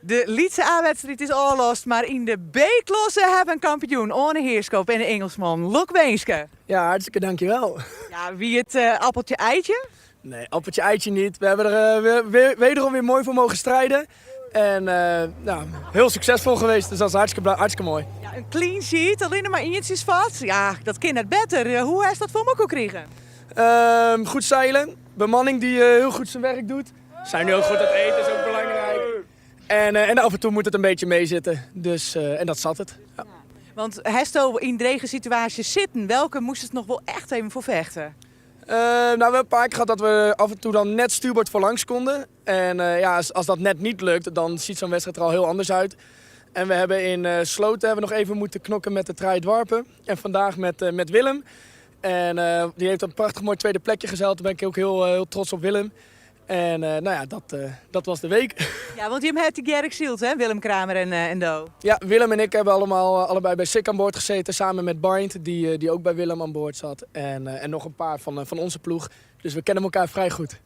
S8: De Lietse A-wedstrijd is afgelost, maar in de B-klasse hebben we een kampioen. Anne Heerskoop en de Engelsman Lok Beenske.
S5: Ja, hartstikke dankjewel.
S8: Ja, wie het appeltje-eitje?
S5: Nee, appeltje-eitje niet. We hebben er wederom weer mooi voor mogen strijden. En heel succesvol geweest, dus dat is hartstikke mooi.
S8: Ja, een clean sheet, alleen maar eentjes vast. Ja, dat kan net beter. Hoe heeft dat voor elkaar gekregen?
S5: Goed zeilen, bemanning die heel goed zijn werk doet. Zijn nu ook goed aan het eten, is ook belangrijk. En af en toe moet het een beetje meezitten, dus, en dat zat het. Ja.
S8: Want Hesto in deze situatie zitten, welke moest het nog wel echt even voor vechten?
S5: We hebben een paar keer gehad dat we af en toe dan net stuurboord voorlangs konden. En als dat net niet lukt, dan ziet zo'n wedstrijd er al heel anders uit. En we hebben in Sloten nog even moeten knokken met de Treij Dwarpen. En vandaag met Willem. En die heeft een prachtig mooi tweede plekje gezeild. Daar ben ik ook heel trots op Willem. En dat was de week.
S8: Ja, want je hebt die Gerrit Zielt, hè? Willem Kramer en Do.
S5: Ja, Willem en ik hebben allebei bij SICK aan boord gezeten. Samen met Bind, die ook bij Willem aan boord zat. En nog een paar van onze ploeg. Dus we kennen elkaar vrij goed.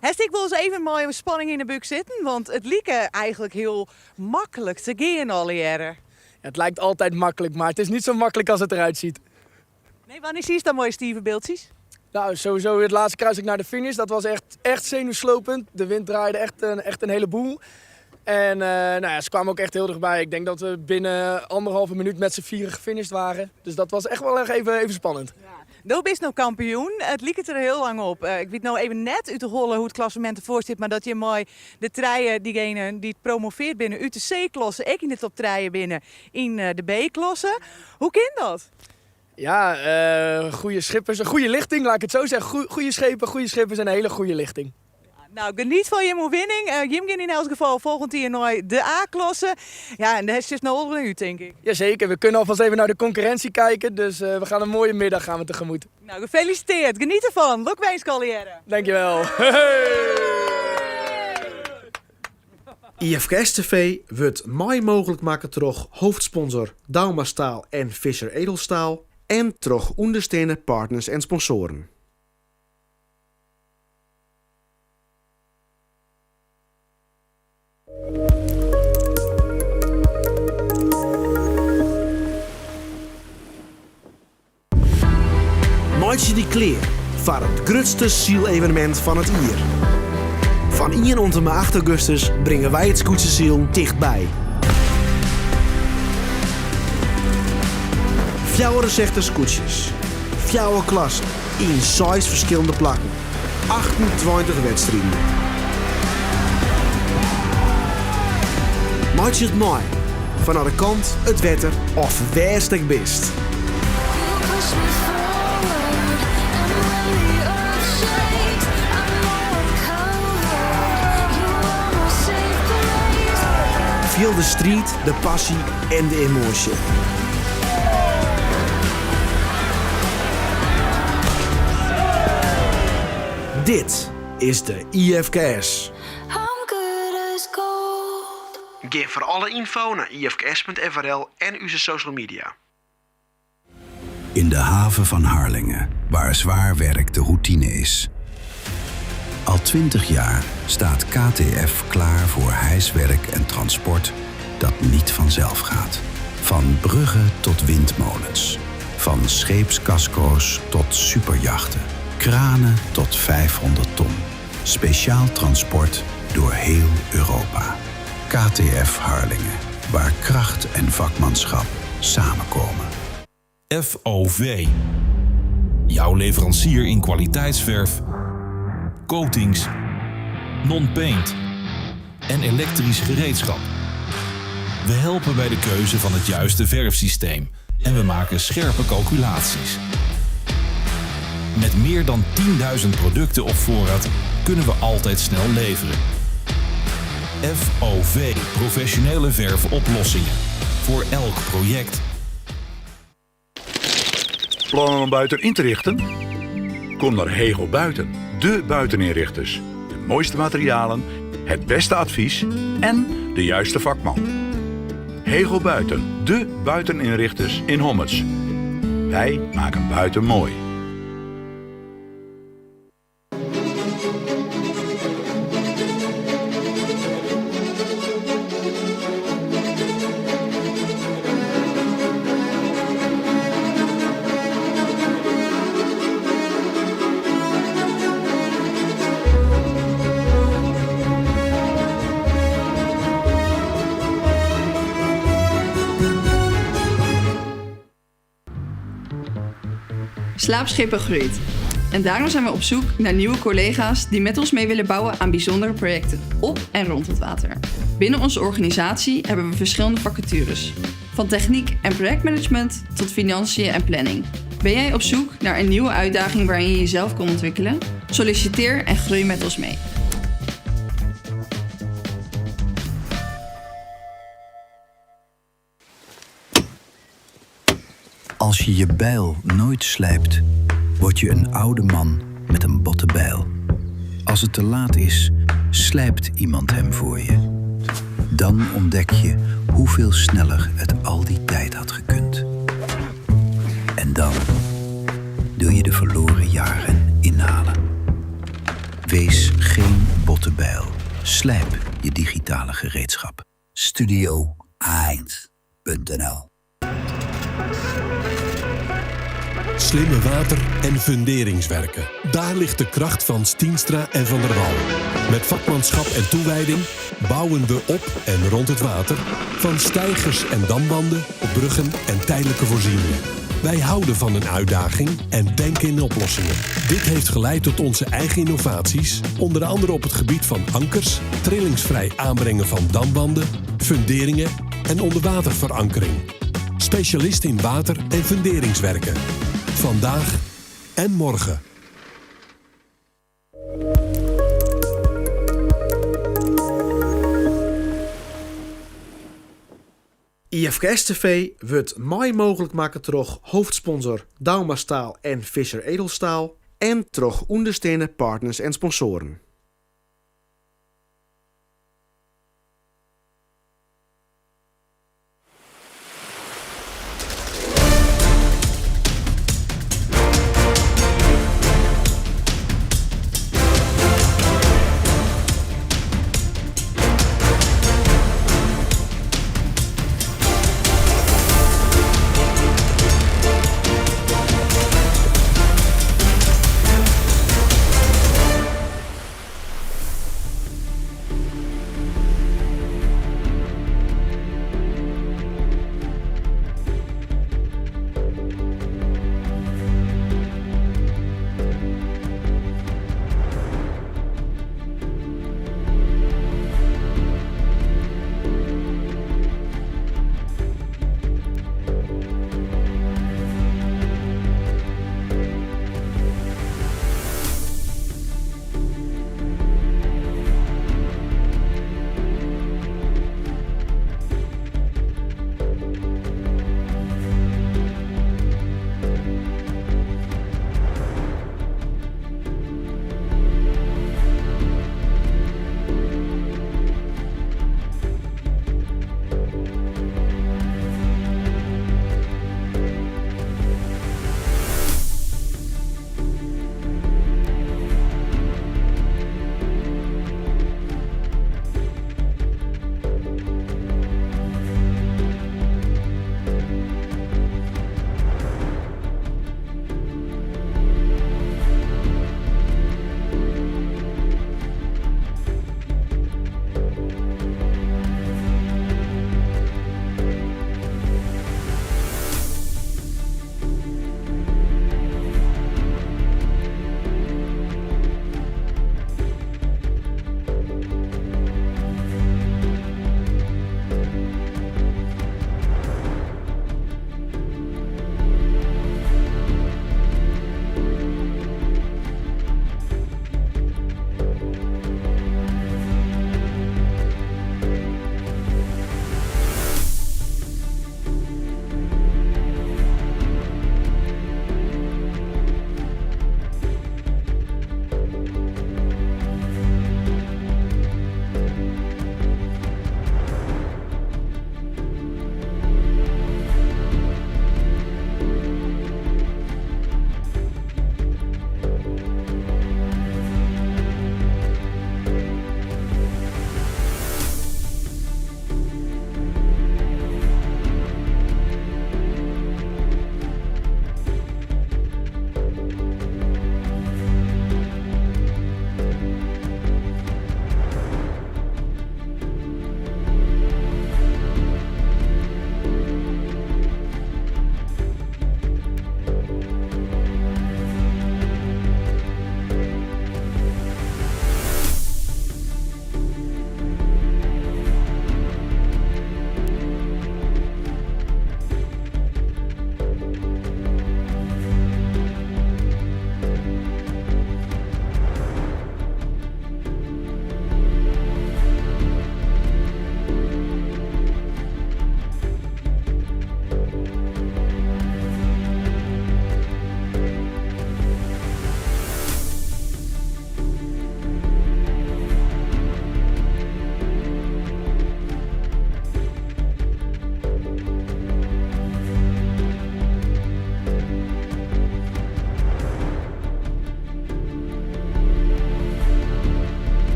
S8: Heeft ik wel eens even mooi een spanning in de buk zitten? Want het liep eigenlijk heel makkelijk te gaan alle jaren.
S5: Ja, het lijkt altijd makkelijk, maar het is niet zo makkelijk als het eruit ziet.
S8: Nee, wanneer zie je dan mooie stieve beeldjes?
S5: Nou, sowieso het laatste kruising naar de finish. Dat was echt zenuwslopend. De wind draaide echt een heleboel. En ze kwamen ook echt heel dichtbij. Ik denk dat we binnen 1,5 minuut met z'n vieren gefinished waren. Dus dat was echt wel even spannend.
S8: Ja. Nou bent nou kampioen. Het liep het er heel lang op. Ik weet nou even net uit te hollen hoe het klassement ervoor zit. Maar dat je mooi de treien, diegene die het promoveert binnen uit de C-klasse, ik in de top treien binnen in de B-klasse. Hoe kan dat?
S5: Ja, goede schippers, een goede lichting, laat ik het zo zeggen. Goede schippers en een hele goede lichting.
S8: Nou, geniet van je winning. Jim gaat in elk geval volgend jaar naar de A-klasse. Ja, en dat is dus nou al een uur, denk ik.
S5: Jazeker, we kunnen alvast even naar de concurrentie kijken. Dus we gaan een mooie middag tegemoet.
S8: Nou, gefeliciteerd. Geniet ervan. Lok Beenske.
S5: Dankjewel.
S1: IFKS TV wordt mooi mogelijk maken door hoofdsponsor Dauma Staal en Visser Edelstaal en door ondersteunende partners en sponsoren. Maatje die kleer voor het grootste zielevenement van het jaar. Van 1 tot en met 8 augustus brengen wij het Scootseziel dichtbij. 64 scootjes, 4 klassen, in 6 verschillende plakken, 28 wedstrijden. Maatje het mooi, van de kant, het wetter of weerstek best. Feel de street, de passie en de emotie. Dit is de IFKS. Geef voor alle info naar ifks.frl en onze social media.
S4: In de haven van Harlingen, waar zwaar werk de routine is. Al 20 jaar staat KTF klaar voor hijswerk en transport dat niet vanzelf gaat. Van bruggen tot windmolens. Van scheepskasco's tot superjachten. Kranen tot 500 ton. Speciaal transport door heel Europa. KTF Harlingen, waar kracht en vakmanschap samenkomen.
S21: FOV. Jouw leverancier in kwaliteitsverf, coatings, non-paint en elektrisch gereedschap. We helpen bij de keuze van het juiste verfsysteem en we maken scherpe calculaties. Met meer dan 10.000 producten op voorraad kunnen we altijd snel leveren. FOV, professionele verfoplossingen. Voor elk project.
S2: Plannen om buiten in te richten? Kom naar Hego Buiten, de buiteninrichters. De mooiste materialen, het beste advies en de juiste vakman. Hego Buiten, de buiteninrichters in Hommets. Wij maken buiten mooi.
S22: Slaapschepen groeit. En daarom zijn we op zoek naar nieuwe collega's die met ons mee willen bouwen aan bijzondere projecten op en rond het water. Binnen onze organisatie hebben we verschillende vacatures. Van techniek en projectmanagement tot financiën en planning. Ben jij op zoek naar een nieuwe uitdaging waarin je jezelf kan ontwikkelen? Solliciteer en groei met ons mee.
S4: Als je je bijl nooit slijpt, word je een oude man met een botte bijl. Als het te laat is, slijpt iemand hem voor je. Dan ontdek je hoeveel sneller het al die tijd had gekund. En dan doe je de verloren jaren inhalen. Wees geen botte bijl. Slijp je digitale gereedschap. Studio1.nl.
S14: Slimme water- en funderingswerken. Daar ligt de kracht van Stienstra en Van der Wal. Met vakmanschap en toewijding bouwen we op en rond het water. Van steigers en damwanden, op bruggen en tijdelijke voorzieningen. Wij houden van een uitdaging en denken in oplossingen. Dit heeft geleid tot onze eigen innovaties. Onder andere op het gebied van ankers, trillingsvrij aanbrengen van damwanden, funderingen en onderwaterverankering. Specialist in water- en funderingswerken. Vandaag en morgen.
S1: IFKS TV wordt mooi mogelijk maken door hoofdsponsor Dauma Staal en Visser Edelstaal en door ondersteunende partners en sponsoren.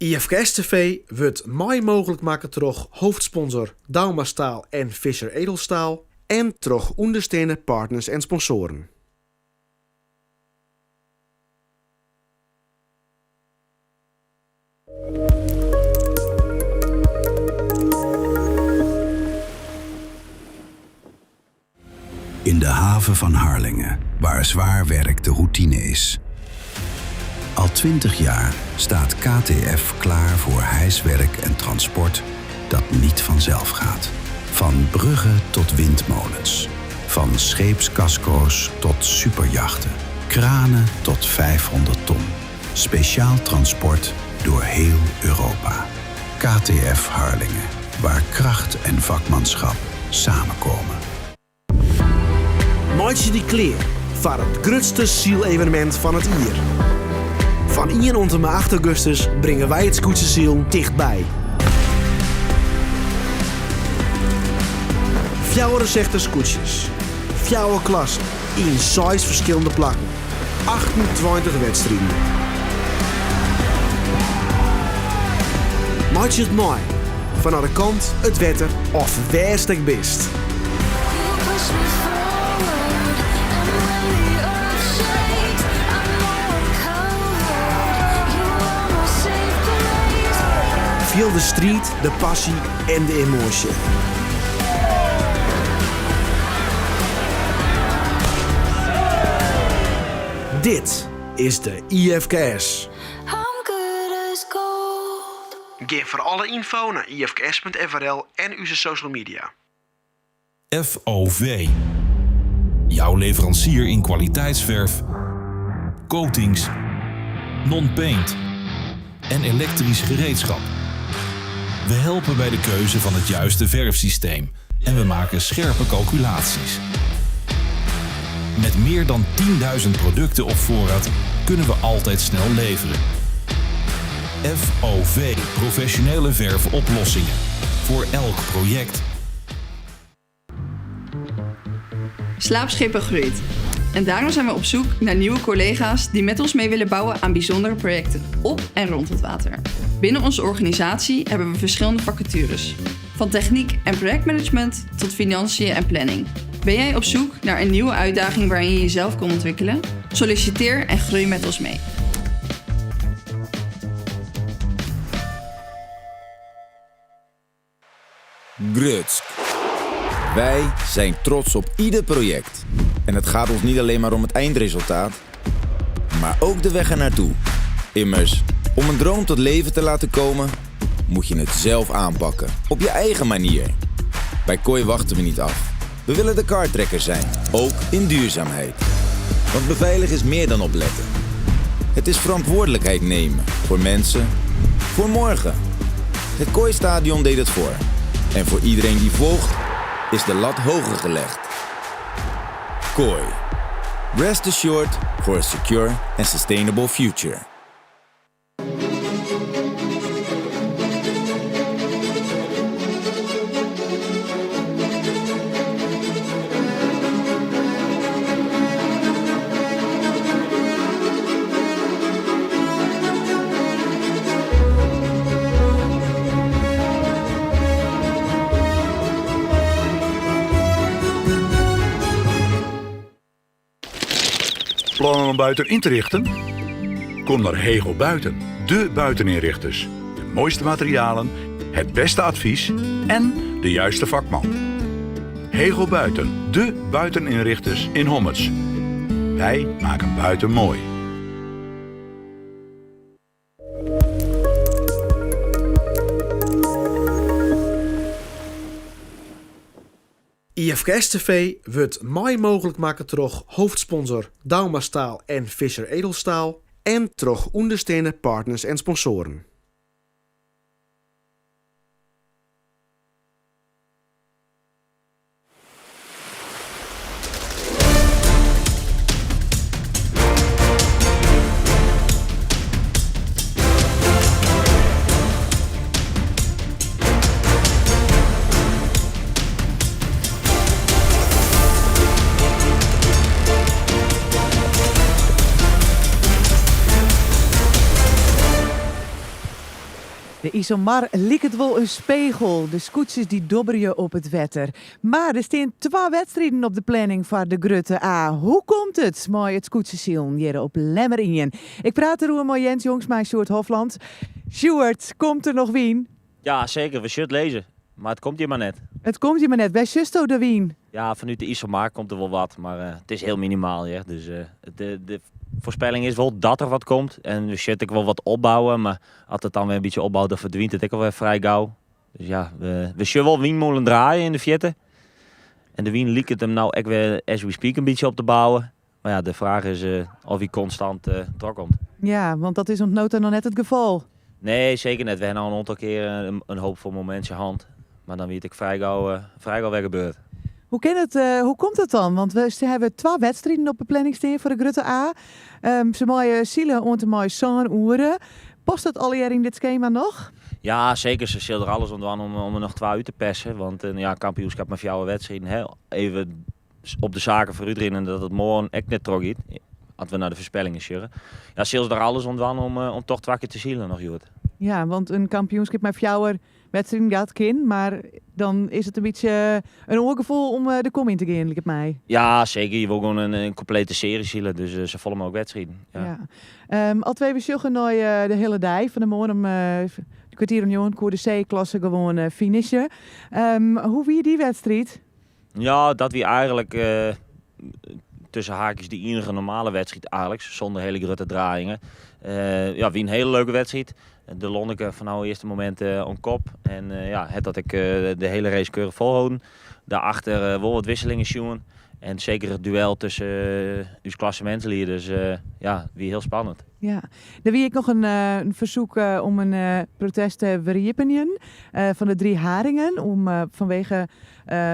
S1: IFKS TV wordt mooi mogelijk maken door hoofdsponsor Dauma Staal en Fischer Edelstaal en door ondersteunende partners en sponsoren.
S4: In de haven van Harlingen, waar zwaar werk de routine is. Al 20 jaar staat KTF klaar voor hijswerk en transport dat niet vanzelf gaat. Van bruggen tot windmolens. Van scheepskasco's tot superjachten. Kranen tot 500 ton. Speciaal transport door heel Europa. KTF Harlingen, waar kracht en vakmanschap samenkomen.
S1: Meidje die kleer voor het grootste zielevenement van het jaar. Van 1 tot en met 8 augustus brengen wij het Scootse ziel dichtbij. 64 scootjes, 4 klassen, in 6 verschillende plakken, 28 wedstrijden. Meidje het mooi, van de kant, het wetter of weerstek best. Feel de street, de passie en de emotie. Dit is de IFKS. Geef voor alle info naar ifks.frl en onze social media.
S21: FOV. Jouw leverancier in kwaliteitsverf, coatings, non-paint en elektrisch gereedschap. We helpen bij de keuze van het juiste verfsysteem en we maken scherpe calculaties. Met meer dan 10.000 producten op voorraad kunnen we altijd snel leveren. FOV, professionele verfoplossingen. Voor elk project.
S22: Slaapschepen groeit. En daarom zijn we op zoek naar nieuwe collega's die met ons mee willen bouwen aan bijzondere projecten op en rond het water. Binnen onze organisatie hebben we verschillende vacatures. Van techniek en projectmanagement tot financiën en planning. Ben jij op zoek naar een nieuwe uitdaging waarin je jezelf kan ontwikkelen? Solliciteer en groei met ons mee.
S3: Grutsk. Wij zijn trots op ieder project. En het gaat ons niet alleen maar om het eindresultaat, maar ook de weg ernaartoe. Immers, om een droom tot leven te laten komen, moet je het zelf aanpakken. Op je eigen manier. Bij Kooi wachten we niet af. We willen de kartrekker zijn, ook in duurzaamheid. Want beveiligen is meer dan opletten. Het is verantwoordelijkheid nemen voor mensen, voor morgen. Het Kooistadion deed het voor. En voor iedereen die volgt, is de lat hoger gelegd. Kooi. Rest assured for a secure and sustainable future.
S2: Plannen om buiten in te richten? Kom naar Hegel Buiten, de buiteninrichters. De mooiste materialen, het beste advies en de juiste vakman. Hegel Buiten, de buiteninrichters in Hommets. Wij maken buiten mooi.
S1: IFKS TV wordt mooi mogelijk maken door hoofdsponsor Dauma Staal en Fischer Edelstaal en door ondersteunende partners en sponsoren.
S8: IJsselmar lijkt het wel een spiegel. De scootjes die dobberen je op het wetter. Maar er staan 2 wedstrijden op de planning voor de Grutte A. Hoe komt het? Mooi het scootjesiel hier op Lemmerien. Ik praat erover met Jens Jongsma, Sjoerd Hofland. Sjoerd, komt er nog wien?
S10: Ja, zeker. We zullen lezen. Maar het komt hier maar net.
S8: Het komt hier maar net. Bij Justo de wien.
S10: Ja, vanuit de IJsselmar komt er wel wat. Maar het is heel minimaal. Ja. Dus de voorspelling is wel dat er wat komt. En we zullen wel wat opbouwen. Maar als het dan weer een beetje opbouwt, dan verdwijnt het ook alweer vrij gauw. Dus ja, we zullen wel wienmolen draaien in de vjetten. En de wien liekt het hem nou echt weer, as we speak, een beetje op te bouwen. Maar ja, de vraag is of hij constant trok komt.
S8: Ja, want dat is ontnota nog net het geval.
S10: Nee, zeker net. We hebben al een aantal keer een hoopvol momentje hand. Maar dan weet ik vrij gauw weer gebeurd.
S8: Hoe komt het dan? Want we hebben 2 wedstrijden op de planning staan voor de Grutte A. Ze mooie zielen ont mooie zo'n uren. Past dat al in dit schema nog?
S10: Ja, zeker. Ze zullen er alles om doen om er nog 2 uur te persen. Want een kampioenschap met 4 wedstrijden. Even op de zaken voor u en dat het morgen echt net trok is. Als we naar de voorspellingen sjurren. Ja, zullen ze er alles om doen om toch 2 keer te zielen nog, Joert.
S8: Ja, want een kampioenschap met 4 wedstrijden gaat kind. Maar dan is het een beetje een ongevoel om de kom in te gaan, lijkt het mij.
S10: Ja, zeker. Je wil gewoon een complete serie zielen. Dus ze volgen ook wedstrijden. Ja.
S8: Al 2 besjuggen naar de hele dag. Van de morgen om de kwartier om jongen, koer de C-klasse gewoon finishen. Hoe wie die wedstrijd?
S10: Ja, dat wie eigenlijk tussen haakjes de enige normale wedstrijd eigenlijk. Zonder hele grote draaiingen. Wie een hele leuke wedstrijd. De Lonneke van nou eerste moment om kop. En het dat ik de hele race keurig volhouden. Daarachter wel wat wisselingen zien. En zeker het duel tussen uw klassementslieden. Dus wie heel spannend.
S8: Ja, dan wie ik nog een verzoek om een protest te verjepen van de 3 haringen. Om vanwege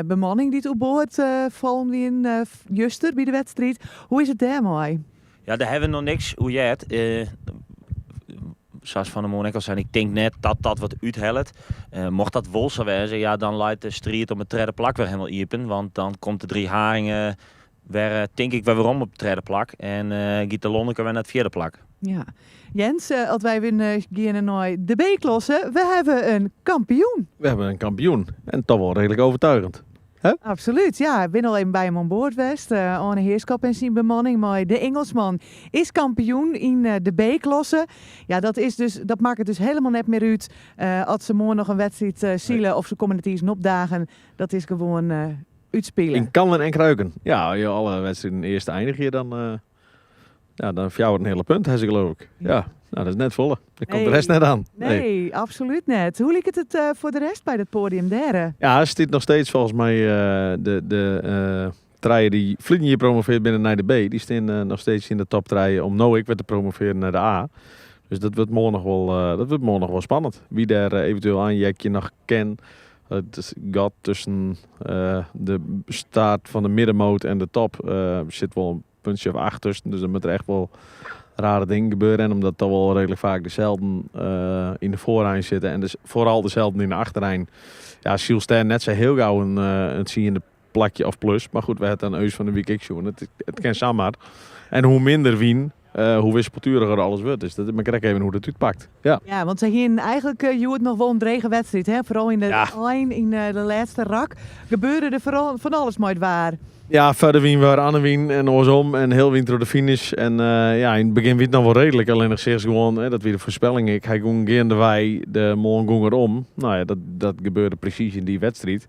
S8: bemanning die het op boord vallen wie in Juster bij de wedstrijd. Hoe is het daar mooi?
S10: Ja, daar hebben we nog niks. Hoe jij het? Zoals Van der Moon al zei, ik denk net dat wat uithelt. Mocht dat wel zo wezen, ja, dan leidt de strijd om het derde plak weer helemaal iepen. Want dan komt de 3 haringen weer, denk ik, weer om op het derde plak. En gaat de Lonneke weer naar het 4e plak.
S8: Ja. Jens, als wij weer gaan naar de B-klasse, we hebben een kampioen.
S19: We hebben een kampioen. En toch wel redelijk overtuigend. Huh?
S8: Absoluut, ja. Ik ben al even bij hem aan boord geweest. Arne Heerschap en zijn bemanning. Maar de Engelsman is kampioen in de B-klasse. Ja, dat maakt het dus helemaal net meer uit. Als ze morgen nog een wedstrijd zielen of ze komen het eens opdagen. Dat is gewoon uitspelen.
S19: In kannen en kruiken. Ja, je alle wedstrijden eerst eindig je dan voor jou een hele punt, heb ik geloof ik. Ja. Nou, dat is net volle. Daar komt de rest net aan.
S8: Nee, absoluut net. Hoe liep het voor de rest bij het podium derde?
S19: Ja, het zit nog steeds volgens mij de treien die Vliegen promoveert binnen naar de B. Die staan nog steeds in de top treien om nou ik weer te promoveren naar de A. Dus dat wordt morgen nog wel spannend. Wie daar eventueel aan jekje nog ken. Het gaat tussen de start van de middenmoot en de top zit wel een puntje of 8 tussen. Dus dat moet er echt wel rare dingen gebeuren. En omdat toch wel redelijk vaak dezelfde in de voorrij zitten. En dus vooral dezelfde in de achterrijn. Ja, Siel Stern net zo heel gauw een ziende plakje of plus. Maar goed, we hebben een eus van de week ik zoen. Het kan samen. En hoe minder wien, hoe wispelturiger alles wordt. Dus dat, maar kijk even hoe dat uitpakt.
S8: Ja, want ze hier eigenlijk Joert nog wel een drege wedstrijd. Hè? Vooral in de laatste rak. Gebeurde er vooral van alles mooi waar.
S19: Ja, verder wien we Anne wien en oorsom en heel wien door de finish. En in het begin wint het nog wel redelijk. Alleen nog steeds gewoon, dat weer de voorspelling. Hij ging geen de wij, de morgen ging erom. Nou ja, dat gebeurde precies in die wedstrijd.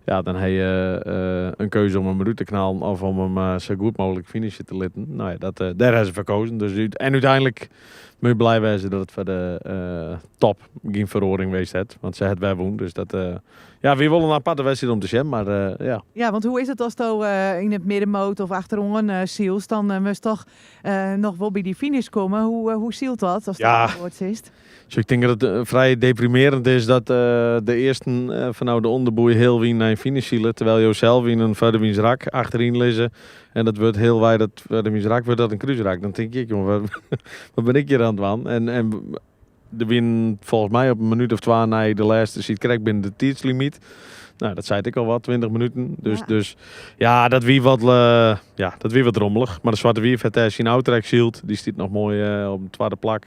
S19: Ja, dan heb je een keuze om hem eruit te knallen of om hem zo goed mogelijk finishen te litten. Nou ja, daar hebben ze verkozen. Dus, en uiteindelijk moet je blij zijn dat het voor de top geen verhoring geweest heeft. Want ze het wel woon. Dus dat, we willen een aparte wedstrijd om te zien, maar ja.
S8: Ja, want hoe is het als je in het middenmoot of achterom ziels, dan moest toch nog wel bij die finish komen. Hoe zielt dat als dat woord is?
S19: Dus ik denk dat het vrij deprimerend is dat de eerste vanuit de onderboei heel wien naar een finish zielen, terwijl je zelf in een verder wiens rak achterin lezen. En dat wordt heel wijd, dat verder wiens rak wordt dat een kruisrak. Dan denk ik, jongen, wat ben ik hier aan het doen? En de win volgens mij op een minuut of 2 na de laatste ziet krijg binnen de tijdslimiet. Nou, dat zei ik al wat, 20 minuten. Dus dat wie wat rommelig. Maar de Zwarte Wier heeft zijn outtrack zielt. Die staat nog mooi op de 2e plak.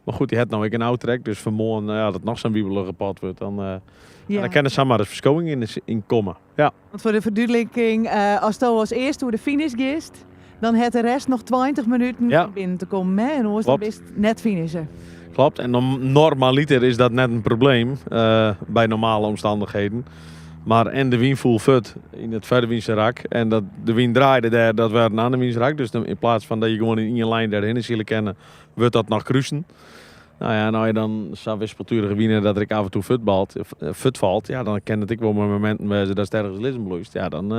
S19: Maar goed, die had nou ik een oud-trek. Dus vanmorgen dat nog zo'n wiebelige pad wordt. Dan kan er zomaar eens verschoning in komen. Ja.
S8: Want voor de verduidelijking, als je als eerste door de finish gist, dan heeft de rest nog 20 minuten binnen te komen. Hè? En dan is het net finishen.
S19: Klopt. En normaliter is dat net een probleem bij normale omstandigheden. Maar en de wien voel fut in het verder wiensrak. En dat de wien draaide daar, dat werd een ander wiensrak. Dus dan, in plaats van dat je gewoon in je lijn daarheen zullen kennen, wordt dat nog kruisen. Nou ja, nou je dan zo'n wispelturige winnen dat ik af en toe fut valt. Ja, dan ken het ik wel met momenten waar ze daar sterk lissen bloeist. Ja, dan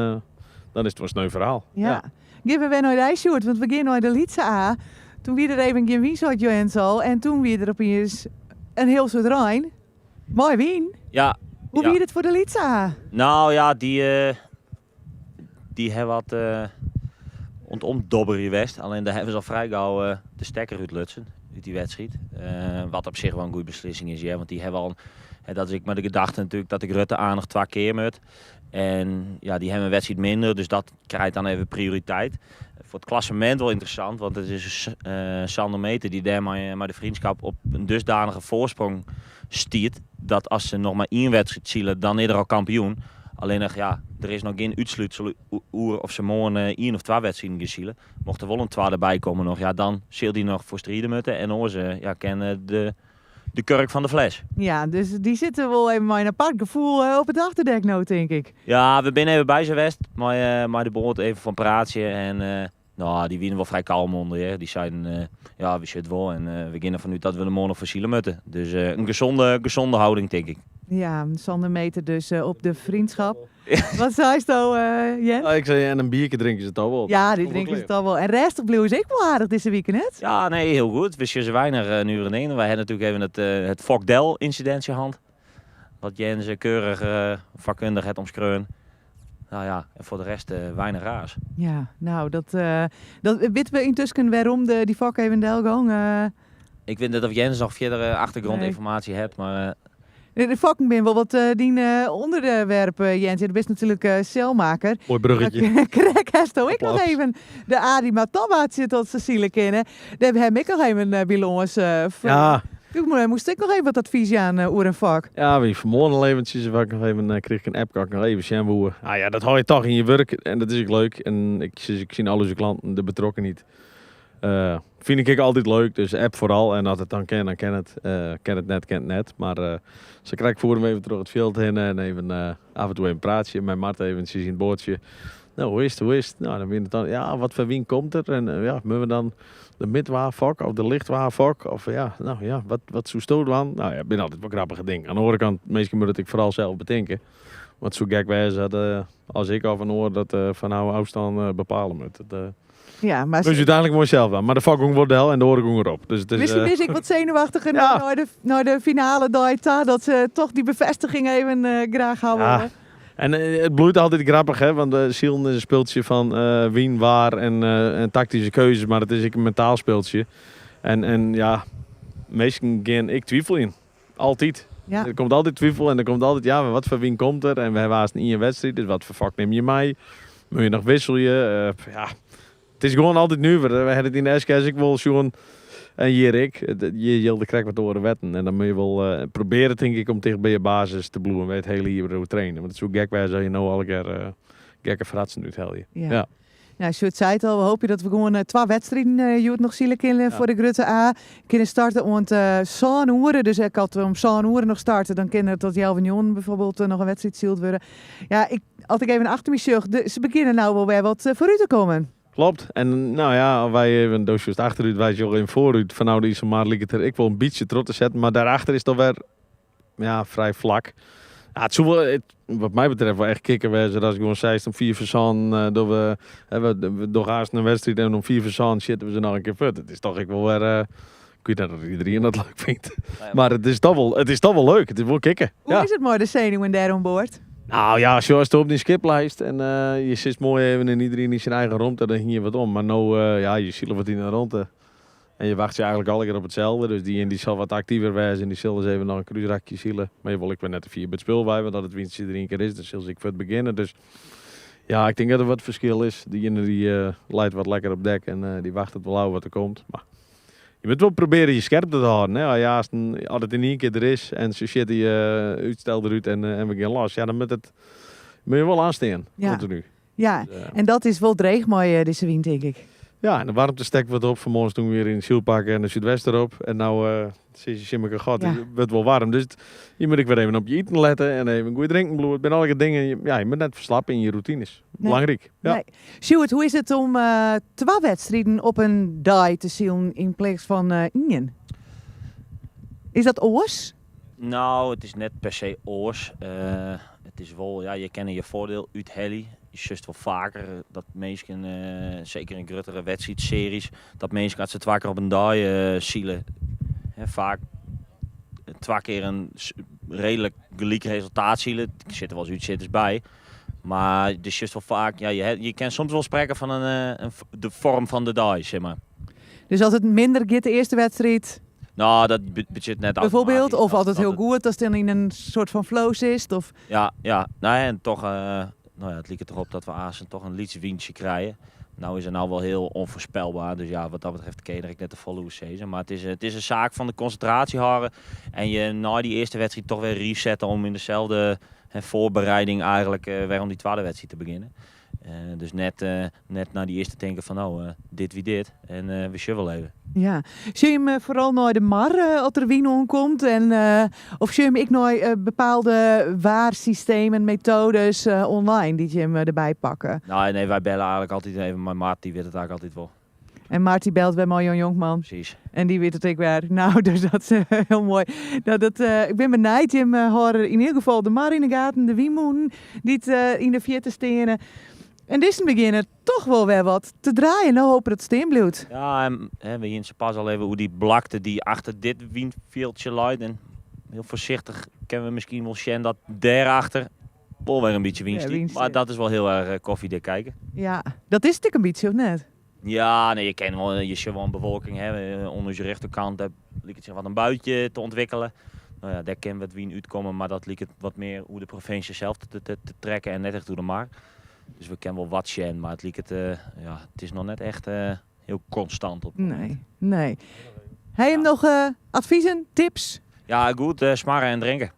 S19: is het wel een sneu verhaal.
S8: Ja. Geven we naar de Sjoerd, want we gaan naar de Lietse A. Toen wie er even geen wien zat Joens al. En toen wie er opeens een heel soort Rijn. Mooi wien.
S10: Ja.
S8: Hoe wie het voor de Lietse A?
S10: Nou ja, die hebben wat ontdobber geweest. Alleen daar hebben ze al vrij gauw de stekker uitlutsen uit die wedstrijd. Wat op zich wel een goede beslissing is, ja. Want die hebben al, dat is ik met de gedachte natuurlijk dat ik Rutte aan nog 2 keer moet. En ja, die hebben een wedstrijd minder, dus dat krijgt dan even prioriteit. Voor het klassement wel interessant, want het is Sander Meter die daar maar de vriendschap op een dusdanige voorsprong stiert. Dat als ze nog maar 1 wedstrijd zielen, dan is er al kampioen. Alleen nog, ja, er is nog geen uitsluitsel of ze morgen 1 of 2 wedstrijden gaan zielen. Mocht er wel een 2 erbij komen nog, ja, dan zult die nog voor strijden moeten. En onze kennen de kurk van de fles.
S8: Ja, dus die zitten wel even met een apart gevoel op het achterdek nou, denk ik.
S10: Ja, we zijn even bij zijn west, maar de boord even van praatje en die winnen wel vrij kalm onder. Hè. Die zeiden, we zitten wel en we beginnen vanuit dat we de morgen nog voor moeten. Dus een gezonde houding, denk ik.
S8: Ja, Sander Meter dus op de vriendschap. Wat zei je nou, Jens?
S19: Ja, ik zei, en een biertje drinken ze het al wel.
S8: Ja, die drinken ze het al wel. En rest bleef is ook wel aardig deze weekend.
S10: Ja, nee, heel goed. We zijn weinig nu in één. Wij hebben natuurlijk even het Fokdel-incident gehad. Wat Jens keurig vakkundig het omschreven. Nou ja, en voor de rest weinig raars.
S8: Ja, nou, dat weten we intussen waarom die vak even Delgang.
S10: Ik weet niet of Jens nog verder achtergrondinformatie hebt, maar...
S8: De vakken ben wel wat onderwerpen, Jens. Je bent natuurlijk celmaker.
S19: Mooi bruggetje.
S8: Krek heeft ook nog even de Adi Matabatje tot Cecile kennen. Daar heb ik nog even bij ons.
S19: Ja.
S8: Toen moest ik nog even wat advies aan over een vak.
S19: Ja, wie vanmorgen al eventjes, kreeg ik een app, kan ik nog even sjamboeren. Ah ja, dat hou je toch in je werk en dat is ook leuk. En ik zie al onze klanten, de betrokken niet. Vind ik altijd leuk, dus app vooral. En als het dan kan, dan kan het. Ken het net. Maar ze krijg ik voor hem even terug het veld heen en even af en toe een praatje. Met Mart eventjes in het boordje. Nou, hoe is het? Nou, dan ben het dan, ja, wat voor wien komt er? En moeten we dan de midwaarvak of de lichtwaarvak? Of wat zo stoot dan? Nou ja, ben altijd wel grappige dingen. Aan de andere kant, meestal moet ik vooral zelf bedenken. Want zo gek wij dat als ik af en hoor dat van oude afstand bepalen moet.
S8: Ja, maar
S19: dus uiteindelijk mooi zelf aan. Maar de vakking wordt en de hoorgang erop. Dus het is,
S8: misschien is ik wat zenuwachtiger naar de finale data. Dat ze toch die bevestiging even graag houden.
S19: Ja. En het bloeit altijd grappig, hè? Want Sielen is een speeltje van wien, waar en tactische keuzes. Maar het is een mentaal speeltje. En ja, meestal ik twijfel in. Altijd.
S8: Ja.
S19: Er komt altijd twijfel en er komt altijd, wat voor wien komt er? En wij waren in je wedstrijd, dus wat voor vak neem je mee? Moet je nog wisselen? Het is gewoon altijd nu. We hadden het in de SKS ik wil Sjoen en Jerik. Je wilde krijg wat horen wetten. En dan moet je wel proberen, denk ik, om tegen bij je basis te bloeien. Bij het hele hier trainen. Want het is zo gek wij zou je nou al gekke fratsen uit hel je.
S8: Ja. Nou, Sjoerd zei het al, we hopen dat we gewoon 2 wedstrijden Joet nog zielen kunnen voor de Grutte A. Kunnen starten om 7 uur. Dus ik had om 7 uur nog starten, dan kunnen tot Jelvignon bijvoorbeeld nog een wedstrijd zield worden. Ja, als ik even achter me zag, ze beginnen nou wel weer wat vooruit te komen.
S19: Klopt. En nou ja, wij even een doosje achteruit, wij zijn in vooruit. Van nou, die maar ligt er ik wil een beetje trots te zetten. Maar daarachter is het weer vrij vlak. Ja, het zou wel, wat mij betreft wel echt kicken wezen. Als ik gewoon zei, om 4 verzaan, we doorgaans een wedstrijd en om 4 verzaan zitten we ze nog een keer fut. Het is toch ik wel weer... ik weet niet dat iedereen dat leuk vindt. Maar het is toch wel leuk. Het is wel kicken.
S8: Hoe is het mooi de zenuwen daar aan boord?
S19: Nou ja, zoals het op die skiplijst en je zit mooi even en iedereen in zijn eigen rondte, dan ging je wat om. Maar nou, je ziet wat in de rondte. En je wacht je eigenlijk alle keer op hetzelfde. Dus die zal wat actiever wezen en die zullen eens even nog een cruiserakje zielen. Maar je wil ik weer net de 4 bij het speel bij, want dat het winstje er 1 keer is. Dus zal ik voor het beginnen. Dus ja, ik denk dat er wat verschil is. Die leidt wat lekker op dek en die wacht het wel uit wat er komt. Maar Je moet wel proberen je scherp te houden. Hè? Ja, als het in één keer er is en zo shit die uitstel eruit en we gaan los. Ja, dan moet je wel aanstaan.
S8: Ja.
S19: Continu.
S8: Ja, en dat is wel dreig mooi deze wind, denk ik.
S19: Ja, en de warmte stekt wat op. Vanmorgen toen we weer in het Zielpark en de Zuidwest erop. En nou zie je Simmeke God, het wordt wel warm. Dus je moet ik weer even op je eten letten en even goed drinken. Het zijn alle dingen, je moet net verslappen in je routines. Belangrijk. Ja.
S8: Nee. Sjoerd, hoe is het om 2 wedstrijden op een dag te zien in plaats van 1? Is dat oors?
S10: Nou, het is net per se oors. Het is wel, ja, je kent je voordeel uit heli. Je zust wel vaker dat mensen, zeker in gruttere wedstrijdseries, dat mensen als ze 2 keer op een dag zielen. Vaak 2 keer een redelijk gelijk resultaat zielen. Er zitten wel eens uitzitters bij. Maar het is juist wel vaak, ja, je kan soms wel spreken van de vorm van de dag, zeg maar.
S8: Dus als het minder gaat de eerste wedstrijd...
S10: Nou, dat budget net
S8: bijvoorbeeld, of altijd heel goed als het in een soort van flow zit? Of...
S10: Ja, nou, en toch, het lijkt erop dat we Azen toch een lietswindje krijgen. Nou is het nou wel heel onvoorspelbaar, dus ja, wat dat betreft ken ik net de volle season. Maar het is een zaak van de concentratie houden en je na die eerste wedstrijd toch weer resetten om in dezelfde voorbereiding eigenlijk weer om die tweede wedstrijd te beginnen. Dus net na die eerste denken van dit wie dit en we zullen wel even.
S8: Ja, zie je hem vooral naar de mar als er wien omkomt en of zie je hem ik naar bepaalde waarsystemen, methodes online die je hem erbij pakken?
S10: Nou nee, wij bellen eigenlijk altijd even, maar Maart die weet het eigenlijk altijd wel.
S8: En Marty belt bij Marjan Jonkman.
S10: Precies.
S8: En die weet het ik weer. Nou, dus dat is heel mooi. Nou, ik ben benieuwd. Je horen in ieder geval de mar in de gaten, de wiemoen, die in de vier te stenen. En dit is een beginner toch wel weer wat te draaien. Nou hopen dat het steen blijft.
S10: Ja, en we zien ze pas al even hoe die blakte die achter dit windveldje luidt. En heel voorzichtig kennen we misschien wel zien dat daarachter wel weer een beetje winst.
S8: Ja,
S10: maar dat is wel heel erg koffiedik kijken.
S8: Ja, dat is natuurlijk een beetje, of net?
S10: Ja, nee, je ziet wel een bewolking hebben. Onder je rechterkant lijkt het zich wat een buitje te ontwikkelen. Nou ja, daar kan wat wien uitkomen, maar dat lijkt het wat meer hoe de provincie zelf te trekken en net echt hoe de mar. Dus we kennen wel wat zien, maar het is nog net echt heel constant op.
S8: Nee. Heb je hem nog adviezen, tips?
S10: Ja, goed smarren en drinken.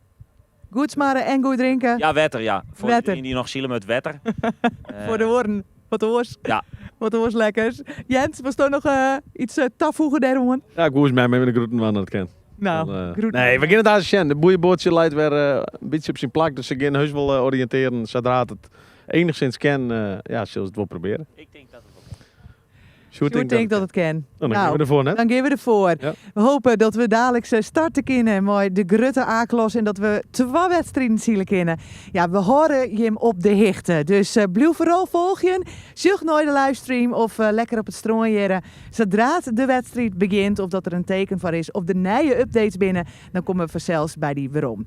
S8: Goed smarren en goed drinken?
S10: Ja, wetter, ja. Voor
S8: wetter.
S10: iedereen die nog zielen met wetter.
S8: Voor de oren. Wat oors.
S10: Ja.
S8: Wat oors lekkers. Jens, was er nog iets toevoegen daarom?
S19: Ja, ik hoes mij met de groeten van dat ken.
S8: Nou,
S19: nee, we gaan het aan zien. De boeienbootje leidt weer een beetje op zijn plak, dus ze gaan heus wel oriënteren. Zodra het enigszins kan, zullen ze het wel proberen.
S10: Ik denk dat het wel kan.
S8: Sjoerd denkt dat het kan.
S19: Dan gaan we ervoor, hè?
S8: Dan gaan we ervoor. Ja. We hopen dat we dadelijk starten kunnen met de Grutte A-klas en dat we 2 wedstrijden zien kunnen. Ja, we horen je hem op de hichte. Dus blijf vooral volgen. Zoek nooit de livestream of lekker op het strooien. Zodra de wedstrijd begint of dat er een teken voor is of de nieuwe updates binnen, dan komen we vanzelfs bij die waarom.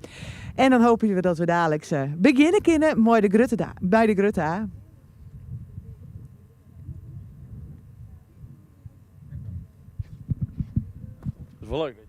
S8: En dan hopen we dat we dadelijk beginnen kunnen met de Grutte bij de Grutte A.
S19: Dat is wel leuk.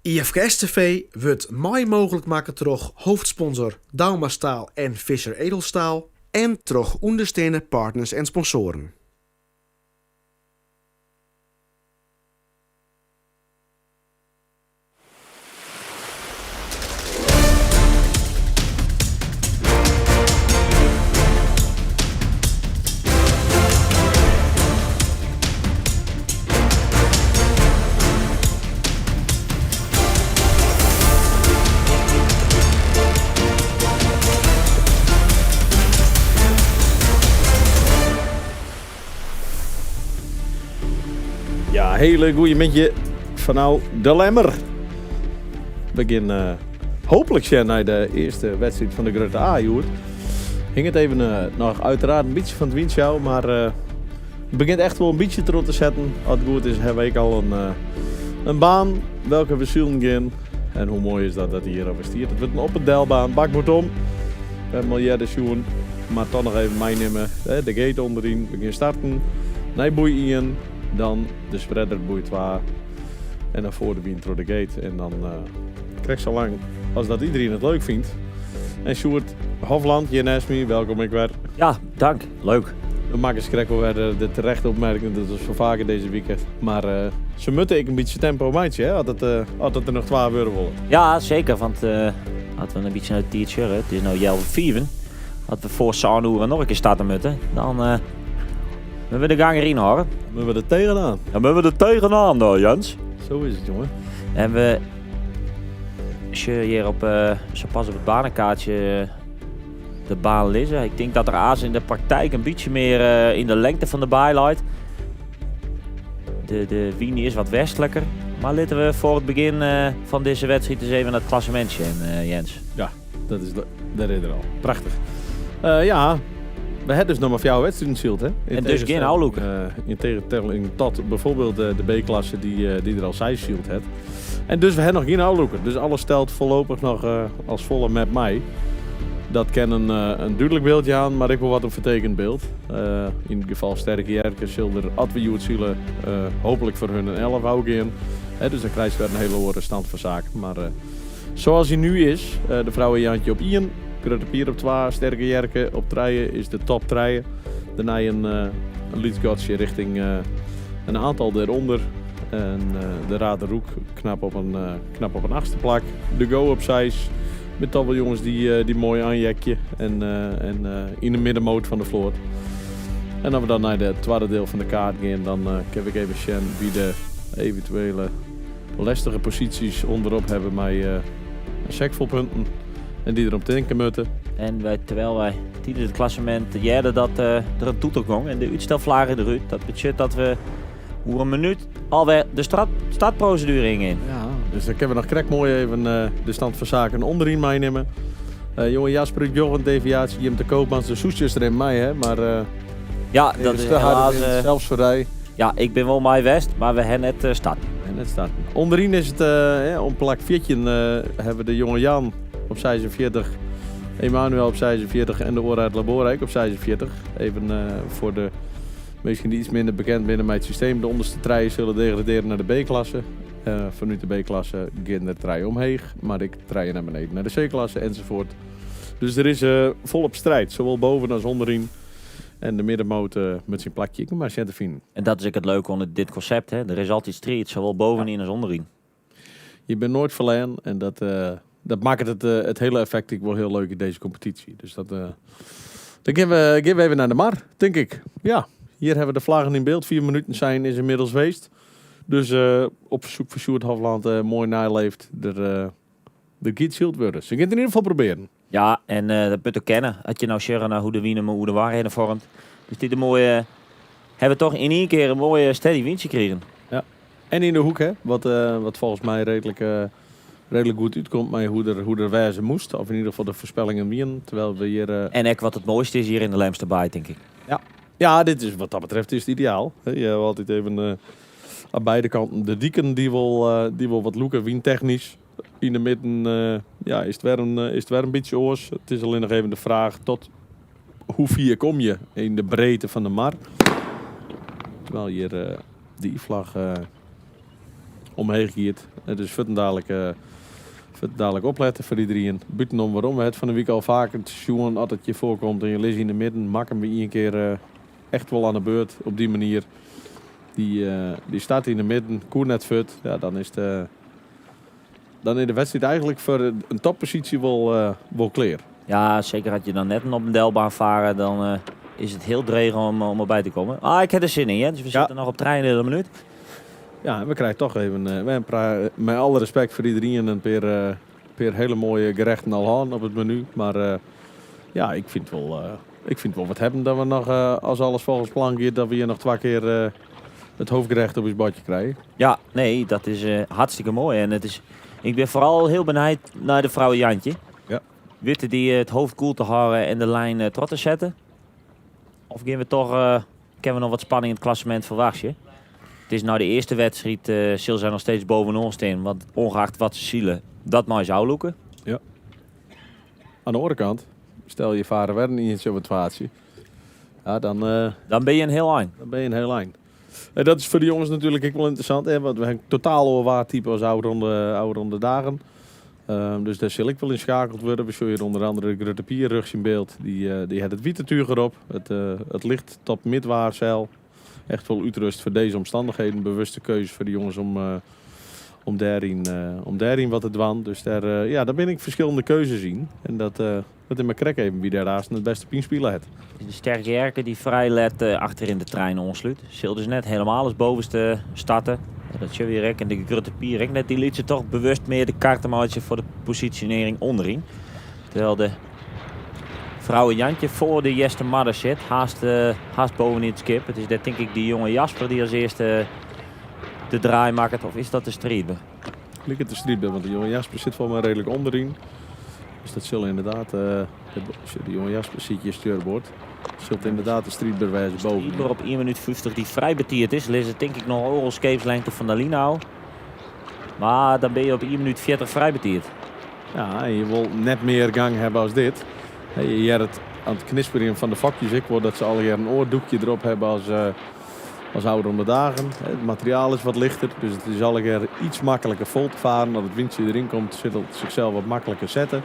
S1: IFKS TV wordt mooi mogelijk maken door hoofdsponsor Dauma Staal en Visser Edelstaal en door ondersteunende partners en sponsoren.
S19: Ja, hele goeie mintje vanuit de Lemmer. We gaan hopelijk zijn naar de eerste wedstrijd van de Grote A-joer. Hing het even nog uiteraard een beetje van het windshow, maar het begint echt wel een beetje erop te zetten. Als het goed is, hebben we al een baan welke we zullen gaan. En hoe mooi is dat hier over stiert. Het wordt een op- en delbaan, bak moet om. We hebben miljarden schoen, maar toch nog even meenemen. De gate onderin, we gaan starten. Nee, boei in. Dan de spreader boeit 2 en dan voor de wind door de gate. En dan krijg je zo lang als dat iedereen het leuk vindt. En Sjoerd Hofland, hier naast me, welkom ik weer.
S10: Ja, dank. Leuk.
S19: We maken schrik wel weer de terechte opmerking, dat is zo vaker deze weekend. Maar ze moeten ik een beetje tempo meidje, hè, als het er nog 12 euro willen.
S10: Ja, zeker, want als we een beetje naar het teacher, het is nou 11:05. Als we voor Saarnoeren nog een keer starten moeten, dan moeten we de gang erin houden.
S19: Dan moeten we er tegenaan.
S10: Dan moeten we er tegenaan, Jens.
S19: Zo is het, jongen.
S10: En als je hier zo pas op het banenkaartje de baan lezen. Ik denk dat er aas in de praktijk een beetje meer in de lengte van de bylight. De Wiener is wat westelijker. Maar laten we voor het begin van deze wedstrijd eens even naar het klassementje, Jens.
S19: Ja, dat is er al. Prachtig. Ja, we hebben dus nog maar voor jouw wedstrijd schild, hè?
S10: En dus geen houdloeken.
S19: In tegenstelling tot bijvoorbeeld de B-klasse die er al 6 schild heeft. En dus we hebben nog geen houdloeken. Dus alles stelt voorlopig nog als volle met mij. Dat kan een duidelijk beeldje aan, maar ik wil wat een vertekend beeld. In ieder geval sterke jerken zullen er adviewt zullen hopelijk voor hun een 11 houden in. Dus dan krijg je weer een hele hoge stand van zaken. Maar zoals hij nu is, de vrouwen Jantje op 1, Grote Pier op 2, sterke jerken op 3 is de top 3. Daarna een liedgotsje richting een aantal eronder. En de Raderhoek knap op een 8e plak. De Go op 6. Met toch wel jongens die mooi aanjekje en in de middenmoot van de vloot. En als we dan naar het tweede deel van de kaart gaan, dan kan ik even zien wie de eventuele lastige posities onderop hebben met een sek vol punten. En die erop tinken moeten.
S10: En terwijl wij tijdens het klassement jaren dat er een toeter ging en de uitstelvlagen eruit. Dat betekent dat we hoe een minuut alweer de startprocedure in.
S19: Ja, dus dan kunnen we nog krek mooi even de stand van zaken onderin meenemen. Jongen Jasper, Jorgen, deviatie, Jim de Koopmans, de soesjes erin mij, hè. Maar
S10: ja, dat is helaas
S19: zelfs voor mij.
S10: Ja, ik ben wel mij West, maar we hebben net starten.
S19: Onderin is het om plak 14 hebben we de jonge Jan op 46, Emmanuel op 46 en de Oorheid Laborijk op 46. Even voor de misschien iets minder bekend binnen mijn systeem. De onderste treien zullen degraderen naar de B-klasse. Vanuit de B-klasse gaan de treien omheeg, maar ik treien naar beneden naar de C-klasse enzovoort. Dus er is volop strijd, zowel boven als onderin. En de middenmoot met zijn plakje, ik moet maar zetten vinden.
S10: En dat is ook het leuke onder dit concept, hè? Er is altijd strijd, zowel bovenin als onderin.
S19: Je bent nooit verleden en dat maakt het hele effect wel heel leuk in deze competitie. Dus dan gaan we even naar de mar, denk ik. Ja, hier hebben we de vlaggen in beeld. 4 minuten zijn is inmiddels geweest. Dus op verzoek van Sjoerd Hofland mooi naleeft de giet schild worden. Ze gaan het in ieder geval proberen.
S10: Ja, en dat moet je kennen. Als je nou zeggen naar hoe de Wiener maar hoe de waarheden vormt. Dus dit een mooie, hebben we toch in één keer een mooie steady windje gekregen.
S19: Ja, en in de hoek, hè, wat volgens mij redelijk goed uitkomt, maar hoe er wijzen moest. Of in ieder geval de voorspellingen wien. Terwijl we hier...
S10: En ook wat het mooiste is hier in de Lemster Baai, denk ik.
S19: Ja, dit is, wat dat betreft is het ideaal. Je hebt altijd even aan beide kanten de dieken die wil wat loeken, wientechnisch. In de midden is het weer een beetje oors. Het is alleen nog even de vraag tot hoe ver kom je in de breedte van de mar. Terwijl hier de I-vlag omheen giet. Dus vet dadelijk opletten voor iedereen. Buitenom waarom we het van de week al vaker het seizoen altijd je voorkomt en je leest in de midden, makken we een keer echt wel aan de beurt op die manier. Die staat in de midden, koer net fut. Ja, dan is de wedstrijd eigenlijk voor een toppositie wel clear.
S10: Ja, zeker had je dan net op een delbaan varen, dan is het heel dreig om erbij te komen. Ik heb er zin in, Jens. We zitten nog op trein in een minuut.
S19: Ja, en we krijgen toch even, met alle respect voor iedereen, een paar hele mooie gerechten al aan op het menu. Maar ja, ik vind wel wat hebben dat we nog, als alles volgens plan gaat, dat we hier nog 2 keer het hoofdgerecht op ons bordje krijgen.
S10: Ja, nee, dat is hartstikke mooi. En ik ben vooral heel benieuwd naar de vrouw Jantje.
S19: Ja.
S10: Witte die het hoofd koel te houden en de lijn trot te zetten? Of gaan we toch, kunnen we nog wat spanning in het klassement verwachten? Het is nou de eerste wedstrijd, zullen zij nog steeds boven ons staan. Want ongeacht wat ze zielen, dat mag je uitloeken.
S19: Ja. Aan de andere kant, stel je varen werden in zo'n situatie. Ja, dan
S10: ben je een heel eind.
S19: Dan ben je een heel eind. En dat is voor de jongens natuurlijk ook wel interessant. Hè? Want we hebben totaal overwaard type als oude ronde dagen. Dus daar zal ik wel inschakeld worden. We zullen hier onder andere de Grutte Pierrugs in beeld. Die had het wietentuig erop. Het licht tot midwaarzeil. Echt wel uitrust voor deze omstandigheden. Bewuste keuze voor de jongens om daarin wat te doen. Dus daar ben ik verschillende keuzes in. En dat in mijn krek even wie daarnaast het beste pienspelen heeft.
S10: De sterke Jerke die vrij let achter in de trein onsluit. Zil dus net helemaal als bovenste starten. Dat je weer en de Grutte Pier net die liet ze toch bewust meer de kaartenmaatje voor de positionering onderin. Terwijl de vrouwen Jantje voor de Jeste Madder zit, haast bovenin het skip. Het is denk ik die jonge Jasper die als eerste de draai maakt. Of is dat de Striebe?
S19: Ik het de Striebe, want de jonge Jasper zit voor mij redelijk onderin. Dus dat zullen inderdaad, de jonge Jasper ziet je stuurboord. Zult inderdaad de Striebe wijzen boven.
S10: Striebe op 1 minuut 50 die vrij betierd is. Lees het denk ik nog oorlogskepslengte van de Linau. Maar dan ben je op 1 minuut 40 vrij betierd.
S19: Ja, en je wil net meer gang hebben als dit. Je hebt het aan het knisperen van de vakjes. Ik word dat ze al een oordoekje erop hebben als oude ronde dagen. Het materiaal is wat lichter, dus het is al iets makkelijker vol te varen. Als het windje erin komt, zit het zichzelf wat makkelijker zetten.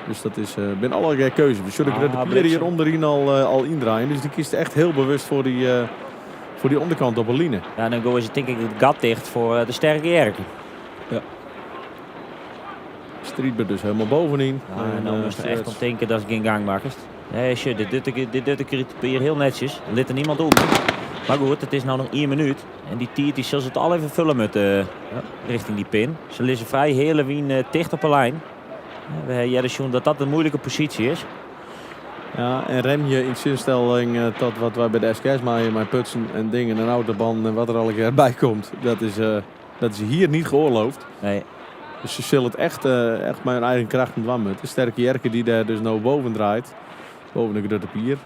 S19: Dus dat is binnen allerlei keuzes. We zullen de pier hier onderin al indraaien. Dus die kiest echt heel bewust voor die onderkant op een line.
S10: Ja, dan gooien ze denk ik het gat dicht voor de sterke Jerke.
S19: Ja. Striebe dus helemaal bovenin.
S10: Ja, en dan moest er echt om denken dat ze geen gang maken. Nee, shit, dit doet de pier heel netjes. Er ligt er niemand om. Maar goed, het is nou nog 1 minuut. En die tiert die zullen ze het al even vullen met richting die pin. Ze liggen vrij hele wien dicht op een lijn. We hebben zien dat dat een moeilijke positie is.
S19: Ja, en rem je in zinstelling tot wat wij bij de SKS maaien, mijn putsen en dingen en autobanden en wat er al een keer bij komt. Dat is hier niet geoorloofd.
S10: Nee.
S19: Dus ze zullen het echt met hun eigen kracht en dwan met. De sterke Jerke die daar dus nou boven draait. Boven de Grutte Pier.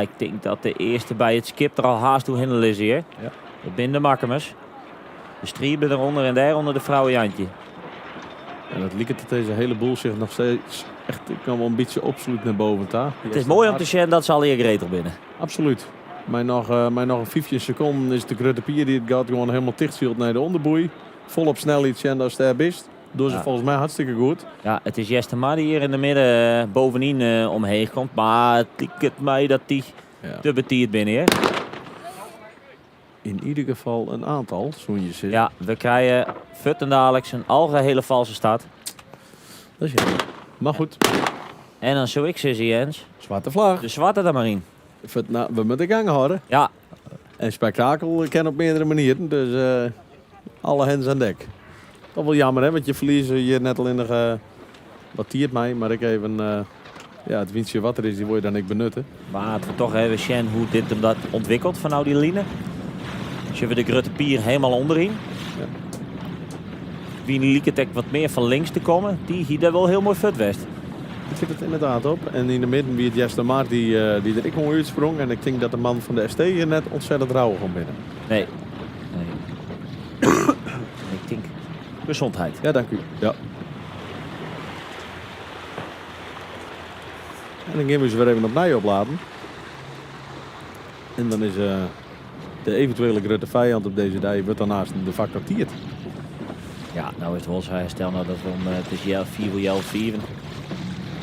S10: Ik denk dat de eerste bij het skip er al haast toe heen is hier.
S19: Ja.
S10: Dat zijn de Makkemers. De Striebe eronder en daaronder de vrouwen Jantje.
S19: En het lijkt dat deze hele boel zich nog steeds echt wel een beetje opsluit naar boven daar.
S10: Het is mooi om te zien dat ze al hier gretig binnen.
S19: Absoluut. Maar nog een 15 seconden is de Grutte Pier die het gaat gewoon helemaal dichtzielt naar de onderboei. Vol op snelheid en als daar best. Doen ze volgens mij hartstikke goed.
S10: Ja, het is Jeste Madder die hier in de midden bovenin omheen komt. Maar het lijkt mij dat die te betierd binnen hier.
S19: In ieder geval een aantal, zo'n je zit.
S10: Ja, we krijgen Futten dadelijk een algehele valse start.
S19: Dat is jammer. Maar goed.
S10: En dan zou ik zeggen, Jens.
S19: Zwarte vlag.
S10: De zwarte er maar in.
S19: We moeten gang houden.
S10: Ja.
S19: En spektakel kan op meerdere manieren. Dus alle hens aan dek. Dat wel jammer, hè? Want je verliest hier net al in de... Wat tiert mij, maar ik even... het windje wat er is, die wil je dan niet benutten.
S10: Maar het we toch even zien hoe dit hem dat ontwikkelt van nou die line. Als je de Grutte Pier helemaal onderin.
S19: Ja.
S10: Wie liet het wat meer van links te komen, die hier daar wel heel mooi fut west.
S19: Ik zit het inderdaad op. En in de midden wie het Jester Maar die er ik gewoon uitsprong. En ik denk dat de man van de ST hier net ontzettend rauw komt binnen.
S10: Nee. Ik denk gezondheid.
S19: Ja, dank u. Ja. En dan gaan we ze weer even opnieuw opladen. En dan is de eventuele grote vijand op deze dag wordt daarnaast de factor tiert.
S10: Ja, nou is het wel zo. Stel nou dat we om het is 4 uur 4.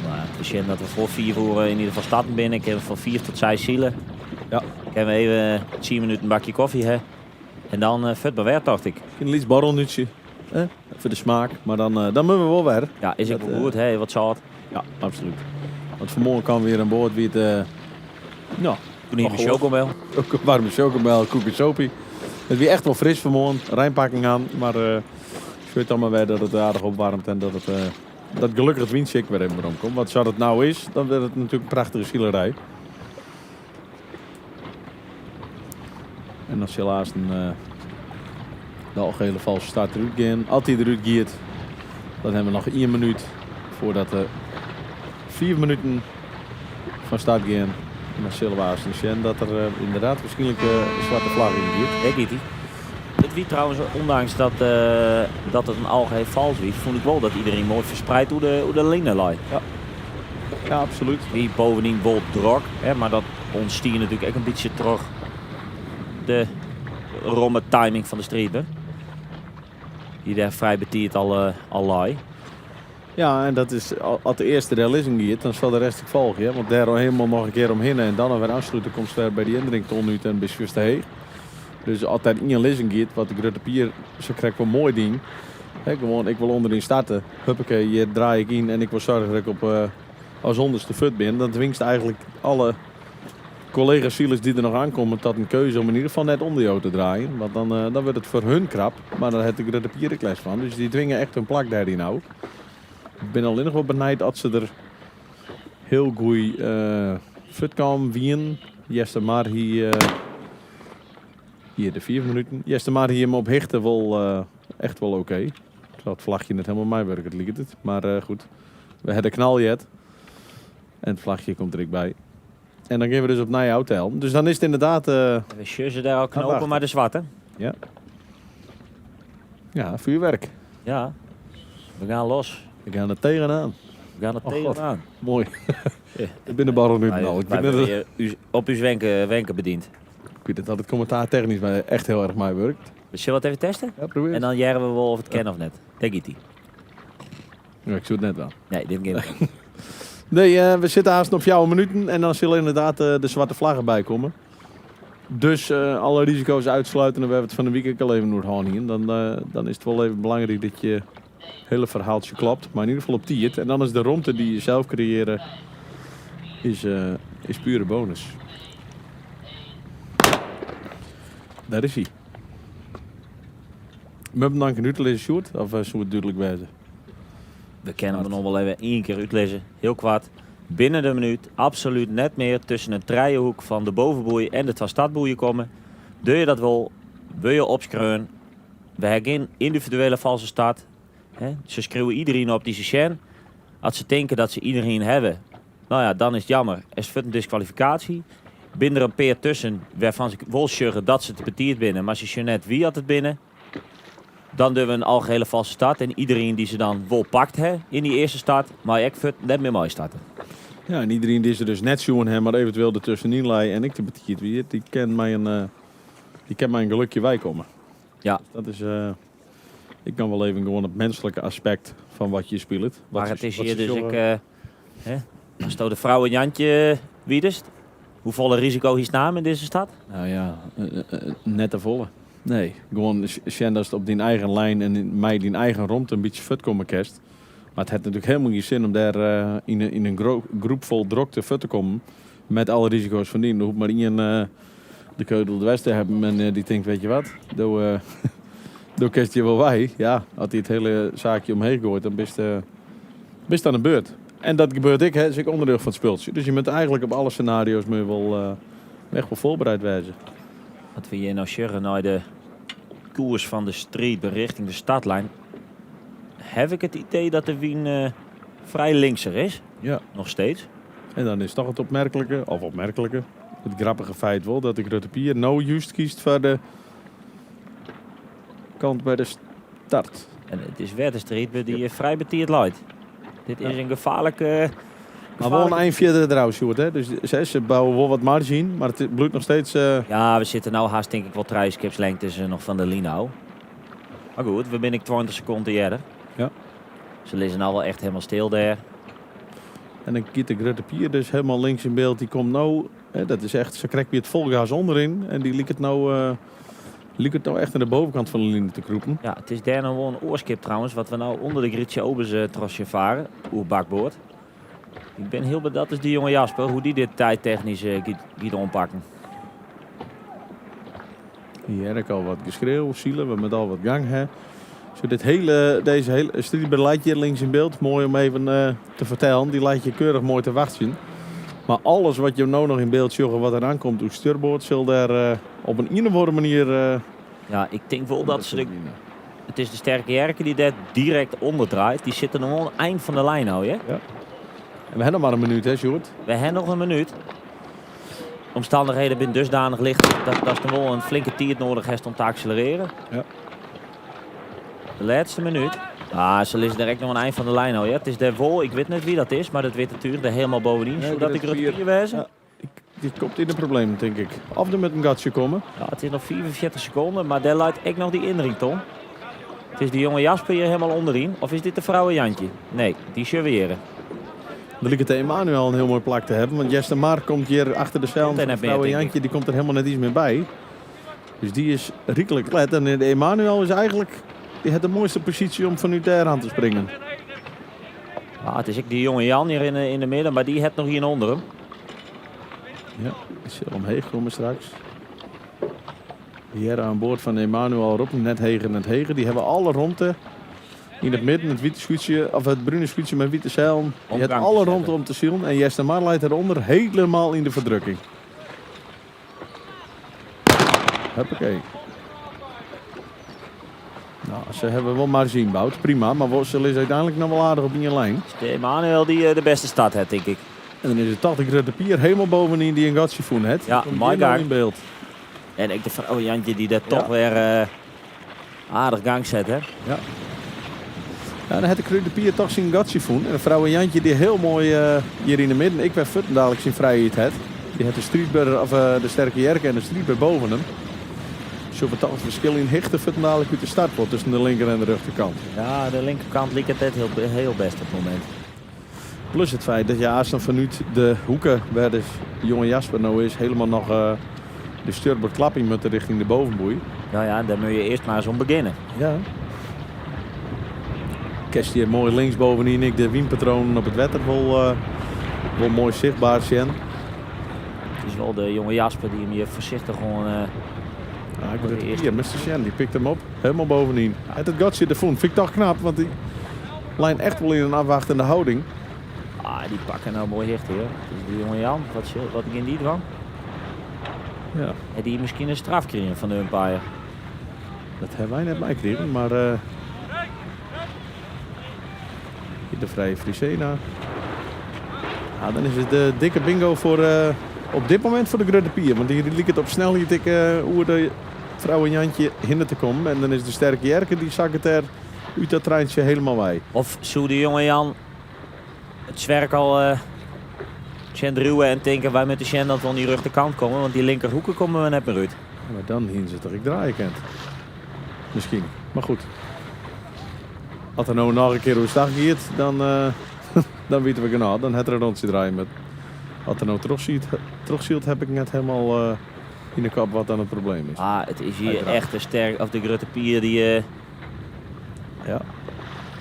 S10: Maar het is dat we voor 4 uur in ieder geval starten binnen. Ik heb van 4 tot 6 zielen.
S19: Ja.
S10: Ik heb even 10 minuten een bakje koffie. Hè. En dan vet maar weer, dacht ik.
S19: Een liefst borrelnutje. Voor de smaak. Maar dan moeten we wel weer.
S10: Ja, is het wel goed. Hè? Wat zout.
S19: Ja, absoluut. Want vanmorgen kwam weer aan boord wie het... nou,
S10: toen hier een chocomel.
S19: Ook een warme chocomel, koekensopie. Het weer echt wel fris vanmorgen. Rijnpakking aan. Maar ik weet dan maar weer dat het aardig opwarmt. En dat het... dat gelukkig het windcheck weer even omkomt. Want zoals het nou is, dan wordt het natuurlijk een prachtige zielerij. En als je helaas de algehele valse start eruit gaan. Altijd eruit gaat. Dan hebben we nog 1 minuut voordat de 4 minuten van start gaan. En dan zullen we zien dat er inderdaad waarschijnlijk een zwarte vlag in gaat.
S10: Ik weet niet. Het wie trouwens, ondanks dat het een algeheel vals wie, vond ik wel dat iedereen mooi verspreid hoe de lijnen lag.
S19: Ja, absoluut.
S10: Wie bovendien wel drok, hè, maar dat ontstier natuurlijk echt een beetje terug de romme timing van de streeper. Die daar vrij betiert al lag.
S19: Ja, en dat is, als de eerste realising gaat, dan zal de rest ik volgen. Hè? Want daar helemaal nog een keer omheen en dan weer aansluiten komt weer bij die Endrington uit en bij Just Heeg. Dus altijd in een lezing gaat, wat de grote pier, zo krijg ik wel een mooi ding. He, gewoon, ik wil onderin starten. Huppakee, hier draai ik in en ik wil zorgen dat ik op als onderste fut ben. Dan dwingst eigenlijk alle collega's zielers die er nog aankomen tot een keuze om in ieder geval net onder jou te draaien. Want dan wordt het voor hun krap, maar dan heb ik de grote pier van. Dus die dwingen echt hun plak daar nou. Ik ben alleen nog wel benijd dat ze er heel goed fut kan wien. Jeste maar hier de 4 minuten. Jeste maar hier hem op hechten wel echt wel oké. Dat vlagje net helemaal mij werkt, ligt het. Maar goed, we hebben knaljet. En het vlagje komt er bij. En dan gaan we dus op naar je hotel. Dus dan is het inderdaad...
S10: We shirten daar al knopen, maar de zwarte.
S19: Ja. Ja, vuurwerk.
S10: Ja, we gaan los.
S19: We gaan er tegenaan.
S10: We gaan er tegenaan.
S19: Mooi. Ik ben de barrel nu al.
S10: Ik ben op uw wenken bediend.
S19: Ik weet dat het commentaar technisch maar echt heel erg mij werkt.
S10: Dus zullen we het even testen?
S19: Ja, probeer.
S10: En dan jaren we wel of het ken of net. Denk je die?
S19: Ja, ik zoek het net wel.
S10: Nee, dit game.
S19: Nee, we zitten haast op jouw minuten en dan zullen inderdaad de zwarte vlaggen bij komen. Dus alle risico's uitsluiten en we hebben het van de week al even doorheen. Dan is het wel even belangrijk dat je hele verhaaltje klopt. Maar in ieder geval op tiert. En dan is de romte die je zelf creëren is pure bonus. Daar is hij. We hebben dan een uitlezen, Sjoerd, of zullen we het duidelijk wijzen?
S10: We kennen hem nog wel even 1 keer uitlezen. Heel kwaad. Binnen de minuut, absoluut net meer tussen een trijenhoek van de bovenboei en de startboeien komen. Doe je dat wel, wil je opschreeuwen. We hebben geen individuele valse start. He? Ze schreeuwen iedereen op die session. Als ze denken dat ze iedereen hebben, nou ja, dan is het jammer. Er is een disqualificatie. Binnen er een peer tussen waarvan ze wel zeggen dat ze het betiert binnen. Maar ze net wie had het binnen. Dan doen we een algehele valse start. En iedereen die ze dan wel pakt in die eerste start, maar ik vind net meer mooi starten.
S19: Ja, en iedereen die ze dus net zoen hebben, maar eventueel ertussenin lijden en ik de betiert wie, die kan mij een gelukje bijkomen.
S10: Ja.
S19: Dat is, ik kan wel even gewoon het menselijke aspect van wat je speelt.
S10: Maar het is hier dus als de vrouw en Jantje wiedest, hoe volle risico is naam in deze stad?
S19: Nou ja, net te volle. Nee, gewoon als op die eigen lijn en mij die eigen rond een beetje fut komen kerst. Maar het heeft natuurlijk helemaal geen zin om daar in een groep vol drok te fut te komen. Met alle risico's van die. Er hoeft maar één de keudel de West te hebben en die denkt, weet je wat, doe kerst je wel wij. Ja, als hij het hele zaakje omheen gooit, dan bist aan de beurt. En dat gebeurt is ik onderdeel van het speeltje. Dus je moet eigenlijk op alle scenario's echt wel voorbereid wezen.
S10: Wat we hier nou zeggen naar de koers van de street richting de stadlijn, heb ik het idee dat de wien vrij linkser is.
S19: Ja.
S10: Nog steeds.
S19: En dan is toch het opmerkelijke, het grappige feit wel, dat de Grote Pier nou juist kiest voor de kant bij de start.
S10: En het is weer de street die vrij betiert leidt. Dit is een gevaarlijke
S19: Maar wel een eind verder eruit, Sjoerd, hè? Dus ze bouwen wel wat marge, maar het bloeit nog steeds...
S10: Ja, we zitten nou haast denk ik wel 3 skipslengtes nog van de lino. Maar goed, we ben ik 20 seconden eerder.
S19: Ja.
S10: Ze liggen nou wel echt helemaal stil daar.
S19: En dan kiet de Grutte Pier dus helemaal links in beeld. Die komt nou, dat is echt, ze krijgt weer het volgas onderin. En die liep het nou echt aan de bovenkant van de linie te kroepen.
S10: Ja, het is daar nou wel een oorskip trouwens, wat we nou onder de Grietje Obers trosje varen. Oer bakboord. Ik ben heel benieuwd, dat is die jonge Jasper, hoe die dit tijdtechnisch gaat ompakken.
S19: Hier heb ik al wat geschreeuw, zielen, we met al wat gang hebben. Zo deze hele strijdbare laat je links in beeld. Mooi om even te vertellen. Die laat je keurig mooi te wachten. Maar alles wat je nou nog in beeld ziet, wat er aankomt door stuurboord, zal daar op een andere manier...
S10: Ja, ik denk wel dat ze... Het is de sterke Jerke die daar direct onder draait. Die zitten nog wel aan het eind van de lijn nou, hè?
S19: Ja. En we hebben nog maar een minuut, hè, Sjoerd?
S10: We hebben nog een minuut. Omstandigheden zijn dusdanig licht dat er wel een flinke tijd nodig is om te accelereren.
S19: Ja.
S10: De laatste minuut. Ze liggen direct nog aan het eind van de lijn al. Ja. Het is daar vol, ik weet niet wie dat is, maar dat weet natuurlijk er helemaal bovenin.
S19: Ja,
S10: zodat ik Grutte wezen.
S19: Ja, die komt in de problemen, denk ik. Of er met een gatje komen.
S10: Ja, het is nog 44 seconden, maar daar luidt ik nog die indring, Tom. Het is die jonge Jasper hier helemaal onderin. Of is dit de vrouwen Jantje? Nee, die surveilleren.
S19: Dan lijkt het Emanuel een heel mooi plak te hebben. Want Jester Maar komt hier achter de zeil van vrouwen Jantje. Die komt er helemaal net iets meer bij. Dus die is riekelijk let. En de Emanuel is eigenlijk... Die heeft de mooiste positie om vanuit daar aan te springen.
S10: Het is ik die jonge Jan hier in de midden, maar die heeft nog hier onder hem.
S19: Ja, die zal omheen komen straks. Hier aan boord van Emanuel Roppen, net hegen. Die hebben alle ronde in het midden, het witte schuitje, of het bruine schuitje met witte zeil. Die heeft alle ronde om te zien. En Jester Maar leidt eronder helemaal in de verdrukking. Hoppakee. Nou, ze hebben wel maar zien bouwd, prima, maar ze is uiteindelijk nog wel aardig op in je lijn.
S10: De Emanuel die de beste start heeft, denk ik.
S19: En dan is het toch de Grutte Pier helemaal bovenin die een gatje voen heeft.
S10: Ja, mooi gang
S19: in beeld.
S10: En ik de vrouw Jantje die daar toch weer aardig gang zet, hè?
S19: Ja. Ja, dan had de Grutte Pier toch zijn gatje voen. En de vrouw Jantje die heel mooi hier in de midden. Ik ben futten dadelijk zijn vrijheid had. Die had de strijdber, of de sterke Jerke en de strijdber boven hem. Zo wat het verschil in hichten dadelijk uit de startpot tussen de linker en de rechterkant.
S10: Ja, de linkerkant liep het net heel best op het moment.
S19: Plus het feit dat je als dan vanuit de hoeken waar de jonge Jasper nou is, helemaal nog de stuurbord klapping met richting de bovenboei.
S10: Ja, daar moet je eerst maar eens om beginnen.
S19: Ja. Kerst hier mooi links bovenin, ik de wiempatronen op het wetter wel mooi zichtbaar zijn.
S10: Het is wel de jonge Jasper die hem hier voorzichtig gewoon...
S19: ik weet het hier, Mr. Shen, die pikt hem op, helemaal bovenin. Het gatje de voen, vind ik toch knap, want die lijn echt wel in een afwachtende houding.
S10: Die pakken nou mooi hecht hier. Dus die jonge Jan, wat ik in die dwang.
S19: Ja.
S10: En die misschien een straf krijgen van de umpire.
S19: Dat hebben wij net meegekregen, maar hier de vrije Frisena. Dan is het de dikke bingo voor op dit moment voor de Grutte Pier. Want die liep het op snelheid hoe de vrouw en Jantje hinder te komen. En dan is de sterke Jerke die zakt het er uit dat treintje helemaal bij.
S10: Of zou de jonge Jan het zwerk al druwen en denken wij met de Shen dat we aan die rechterkant komen. Want die linkerhoeken komen we net meer uit.
S19: Ja, maar dan zien ze toch ik draaien kent. Misschien. Maar goed. Als er nou nog een keer hoe stag gaat, dan weten we genau. Dan het er een rondje draaien met. Als er nou terugziet, heb ik net helemaal in de kop wat dan het probleem is.
S10: Het is hier echt een sterk, of de Grutte Pier die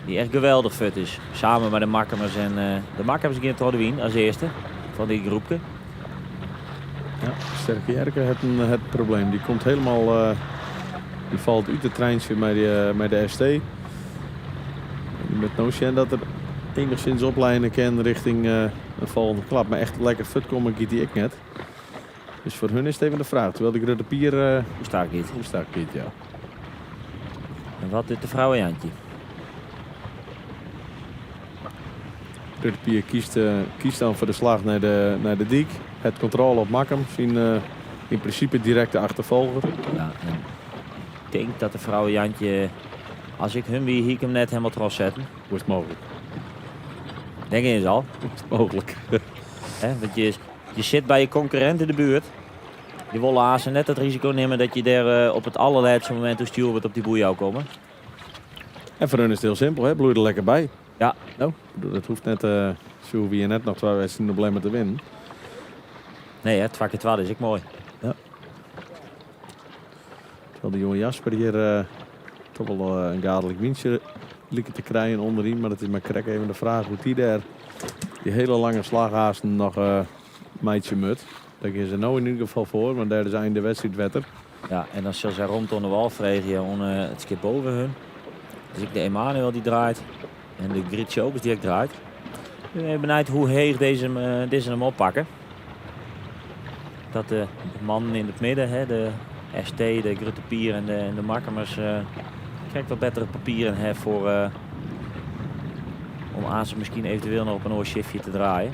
S10: echt geweldig vet is. Samen met de Makkemers en de Makkemers gaan Trodewien als eerste van die groepje.
S19: Ja, de sterke Jerke heeft het probleem. Die komt helemaal, die valt uit het treintje met de ST. Met notion dat er enigszins oplijnen kan richting een volgende klap. Maar echt lekker fut komen giet die ik net. Dus voor hun is het even de vraag. Terwijl de Grutte Pier...
S10: hoe sta ik dit?
S19: Hoe sta ik dit, ja.
S10: En wat doet de vrouw Jantje?
S19: Grutte Pier kiest dan voor de slag naar de dik. Het controle op Makkem. Zien in principe directe achtervolger.
S10: Ja, en ik denk dat de vrouw Jantje... Als ik hun wie hier hem net helemaal trots zetten.
S19: Hoe is het mogelijk?
S10: Denk eens al.
S19: Mogelijk.
S10: Want je zit bij je concurrent in de buurt. Die willen hazen net het risico nemen dat je daar op het allerlaatste moment hoe stuur wordt op die boei zou komen.
S19: En voor hun is het heel simpel, hè? Bloei er lekker bij.
S10: Ja.
S19: Nou, dat hoeft net, zo hoeven je net nog 2 wedstrijden nog blijven te winnen.
S10: Nee, het 2x2 is ook mooi.
S19: Ja. Terwijl de jonge Jasper hier toch wel een gadelijk winstje lieken te krijgen onderin. Maar het is maar krek even de vraag hoe die daar die hele lange slaghaasten nog meidje mut. Daar is er nou in ieder geval voor, want daar is einde wedstrijd wetter.
S10: Ja, en dan zal ze rond om de wal vregen het skip boven hun. Dus ik de Emanuel die draait. En de Grit Jobers die ook draait. Ik ben benieuwd hoe heeg deze hem oppakken. Dat de man in het midden, hè, de ST, de Grutte Pier en de Makkermers krijgt wat betere papieren hè, voor om aan ze misschien eventueel nog op een oorschiftje te draaien.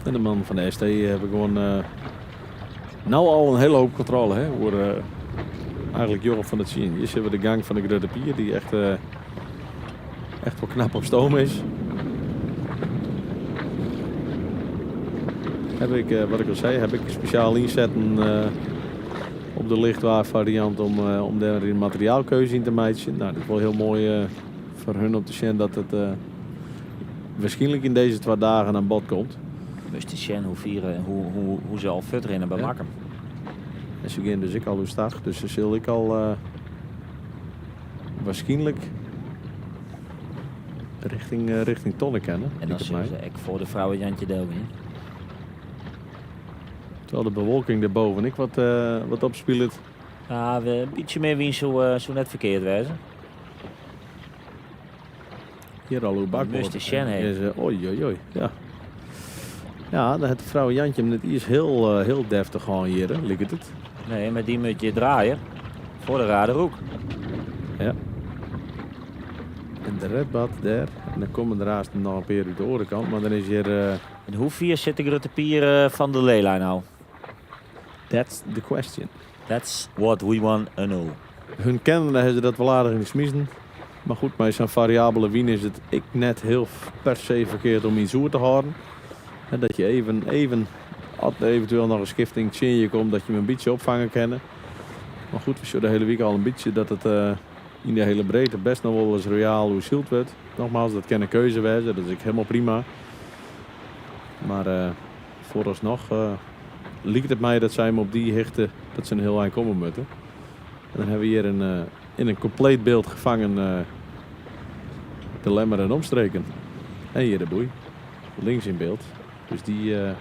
S19: En de man van de ST hebben gewoon nou al een hele hoop controle hè, over eigenlijk Jorp van het zien. Hier zien we de gang van de Grutte Pier die echt wel knap op stoom is. Heb ik, wat ik al zei, heb ik speciaal inzetten op de lichtwaar variant om daar een materiaalkeuze in te maken. Nou, dat is wel heel mooi voor hun om te zien dat het waarschijnlijk in deze 2 dagen aan bod komt.
S10: Dus te zien hoe ze al verder in bij Makker.
S19: En ze gaan dus ik al hoe start, dus ze zul ik al waarschijnlijk richting tonnen kennen.
S10: En dan zullen ze ook voor de vrouwen Jantje Delwin.
S19: Terwijl de bewolking daarboven ik wat opspeelt.
S10: Ja, we een beetje meer wie zo net verkeerd wezen.
S19: Hier al hoe bakboord.
S10: Must de
S19: Oei. Ja. Ja, dan heeft de vrouw Jantje net is heel deftig gewoon hier, hè? Lijkt het.
S10: Nee, met die moet je draaien voor de rade hoek.
S19: Ja. En de redbad daar. En dan komen er haast nog een paar uit de orenkant, maar dan is hier...
S10: En hoe vier zit de Grutte Pier van de Leelijn nou?
S19: That's the question.
S10: That's what we want to know.
S19: Hun kennen hebben ze dat wel aardig in de smiezen. Maar goed, bij zo'n variabele wien is het ik net heel per se verkeerd om iets zoer te houden. En dat je even als er eventueel nog een schifting je komt, dat je hem een beetje opvangen kennen. Maar goed, we zien de hele week al een beetje dat het in de hele breedte best nog wel eens royaal hoe zield wordt. Nogmaals, dat kan een keuze wijzen, dat is helemaal prima. Maar vooralsnog lijkt het mij dat zij hem op die hichten, dat ze een heel eind komen moeten. En dan hebben we hier in een compleet beeld gevangen de lemmer en omstreken. En hier de boei, links in beeld. Dus die... hij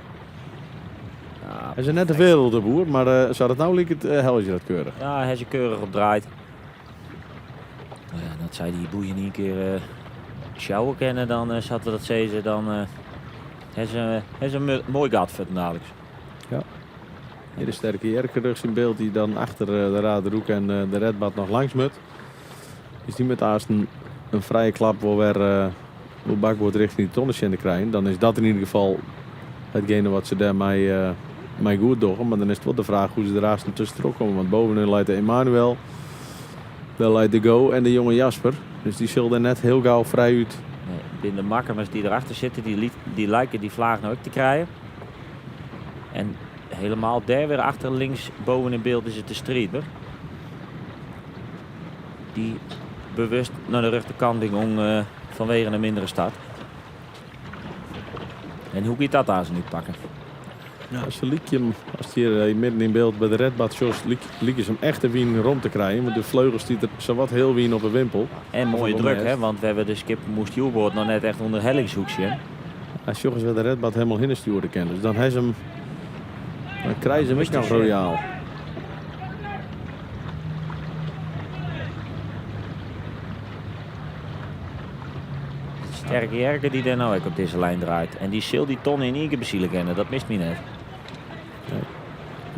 S19: is net te veel de boer, maar zou dat nou lijkt het helder dat keurig?
S10: Ja, hij is er keurig op draait. Nou ja, dat zij die boeien niet een keer sjouwen kennen, dan zaten we dat zezen, dan hij is een mooi gat voor het dadelijk.
S19: Ja. Hier de sterke jerkerugs in beeld die dan achter de raderhoek en de redbad nog langs moet. Dus die met haast een vrije klap waar we bakboord richting die tonnetje krijgen. Dan is dat in ieder geval hetgene wat ze daarmee goed doen. Maar dan is het wel de vraag hoe ze er haast tussendoor komen. Want bovenin leidt de Emanuel, daar leidt de Go en de jonge Jasper. Dus die zullen er net heel gauw vrij uit.
S10: Nee, binnen de Makkermers die erachter zitten, die lijken die vlaag nou ook te krijgen. En helemaal daar weer achter links boven in beeld is het de Streeter. Die bewust naar de rechterkant ging vanwege een mindere start. En hoe gaat dat aan ze nu pakken?
S19: Ja, als je hier midden in beeld bij de redbad liek je hem echt een wien rond te krijgen. Want de vleugels die er zowat heel wien op een wimpel.
S10: En mooie druk, hè? Want we hebben de skip moest Joelboord nog net echt onder hellingshoekje.
S19: Als jongens we de redbad helemaal hinsturen kennen. Dus dan, dan krijgen ze hem nog royaal.
S10: Sterke jerken die daar nou ook op deze lijn draait. En die sil die ton in één keer bezielen kennen, dat mist me net.
S19: Nee.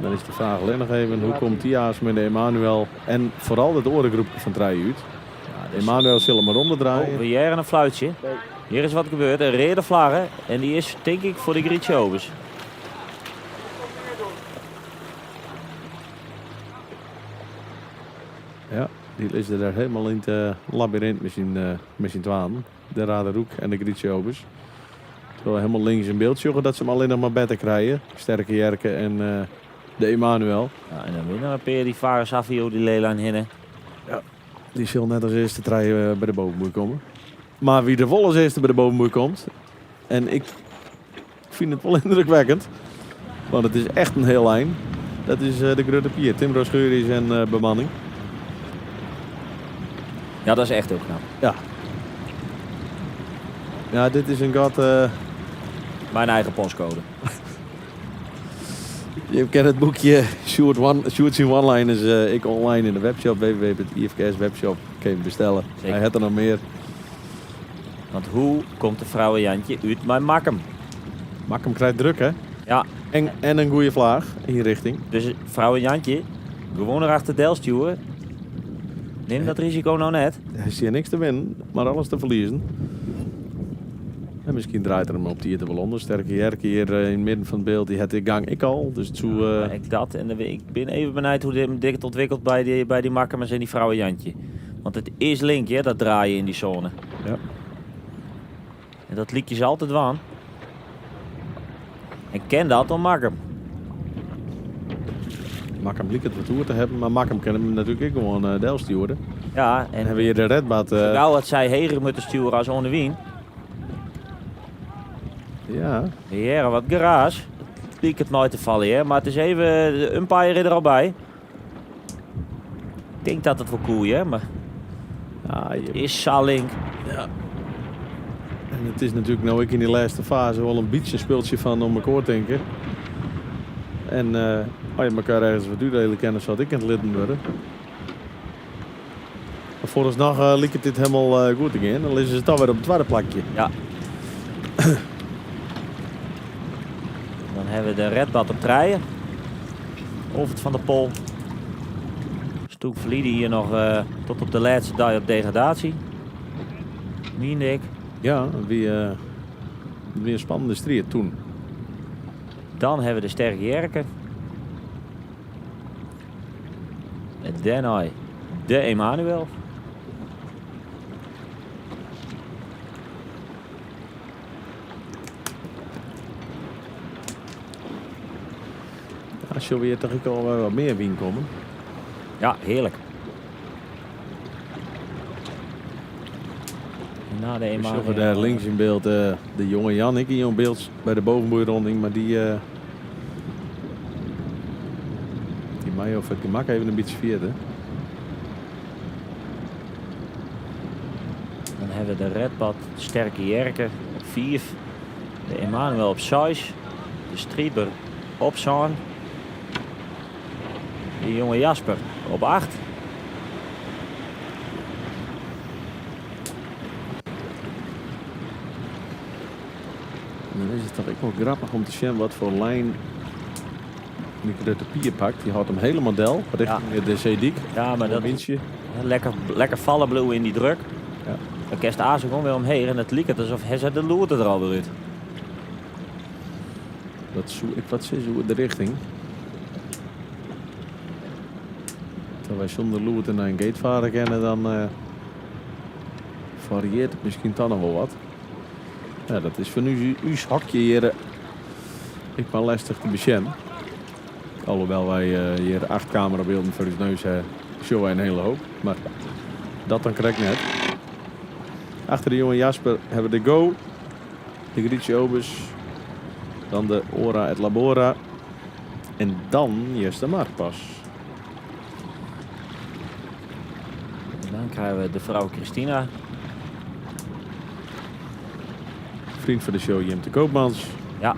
S19: Dan is de vraag alleen nog even, hoe komt die aas met de Emanuel en vooral het orengroep van Trij uit. Ja, dus Emanuel zal hem maar omdraaien.
S10: Oh, we jaren een fluitje. Hier is wat gebeurd, een rede vlaggen. En die is denk ik voor de Grietje Overs.
S19: Ja, Die is er helemaal in het labyrint met zijn twaan. De Raderhoek en de Grietje Obers. Zo helemaal links in beeld zorgen dat ze hem alleen nog maar beter krijgen. Sterke Jerke en de Emanuel.
S10: Ja, en dan winnen we Peer die varen Savio die Leelijn hinnen.
S19: Ja, die zal net als eerste trein bij de bovenboei komen. Maar wie er vol als eerste bij de bovenboei komt. En ik vind het wel indrukwekkend. Want het is echt een heel lijn. Dat is de Grote Pier. Timbro Scheuries en bemanning.
S10: Ja, dat is echt heel knap.
S19: Ja. Ja, dit is een gat...
S10: Mijn eigen postcode.
S19: Je kent het boekje Shoots in One-Liners. Ik online in de webshop. www.ifks webshop. Kun je hem bestellen.
S10: Zeker.
S19: Hij had er nog meer.
S10: Want hoe komt de vrouwenjantje uit mijn Makkum?
S19: Makkum krijgt druk, hè?
S10: Ja.
S19: En een goede vlaag in je richting.
S10: Dus vrouwenjantje, gewoon erachter Del stuwen. Neem dat risico nou net.
S19: Hij is hier niks te winnen, maar alles te verliezen. En misschien draait er hem op die hier te wel onder. Sterke Jerke hier in het midden van het beeld. Die had de gang ik al. Dus het zo,
S10: Ik dat. En ik ben even benieuwd hoe dit ontwikkelt bij die Makkum en die vrouwenjantje. Want het is link, hè, dat draaien in die zone.
S19: Ja.
S10: En dat liet je ze altijd waan. En ken dat dan Makkum.
S19: Makkum liek het wat toe te hebben, maar Makkum kan hem natuurlijk ook gewoon Del sturen.
S10: Ja, en
S19: dan hebben we hier de redbad.
S10: Nou, het zij heger moeten sturen als onder wien.
S19: Ja.
S10: Heren, wat garage. Het liek het nooit te vallen, hè. Maar het is even, de umpire er al bij. Ik denk dat het wel cool is, hè, maar...
S19: Ja,
S10: het is Salink.
S19: Ja. En het is natuurlijk nou ook in die laatste fase wel een beetje een speeltje van om elkaar te denken. En als je elkaar ergens wat duurdelen kennen, zou ik in het litten worden. Maar vooralsnog liep het dit helemaal goed in. Dan liggen ze dan weer op het tweede plakje.
S10: Ja. Dan hebben we de redbad op treien. Over het van de pol. Stoek verlieden hier nog tot op de laatste dag op degradatie. Miendijk.
S19: Ja, weer een spannende strijd toen.
S10: Dan hebben we de Sterke Jerke. En daarna de Emanuel.
S19: Als je weer toch al wat meer wien komen.
S10: Ja, heerlijk. Na de Emanuel.
S19: Daar links in beeld de jonge Jan, ik in beeld bij de bovenboeironding, maar die mij of het gemak even een beetje vierde.
S10: Dan hebben we de Redbad, de Sterke Jerke op 4. De Emanuel op 6. De Strieber op 7. De jonge Jasper op 8.
S19: Dan is het toch ook wel grappig om te zien wat voor lijn de Pier pakt. Die houdt hem helemaal del richting de Zeedik.
S10: Ja, maar dat
S19: windje.
S10: Lekker vallen blauw in die druk.
S19: Ja.
S10: Dan kerst Azen gewoon weer omheen en het liep alsof hij zet de loert er al weer uit.
S19: Wat is de richting? Terwijl wij zonder loert naar een gate varen kennen, dan varieert het misschien dan nog wel wat. Ja, dat is van uw hakje hier. Ik ben lastig te beschermen. Alhoewel wij hier 8 camerabeelden voor uw neus hebben, showen wij een hele hoop. Maar dat dan krijg ik net. Achter de jonge Jasper hebben we de Go, de Grietje Obers, dan de Ora et Labora en dan eerst de Marktpas.
S10: En dan krijgen we de vrouw Christina.
S19: Vriend van de show Jim de Koopmans.
S10: Ja.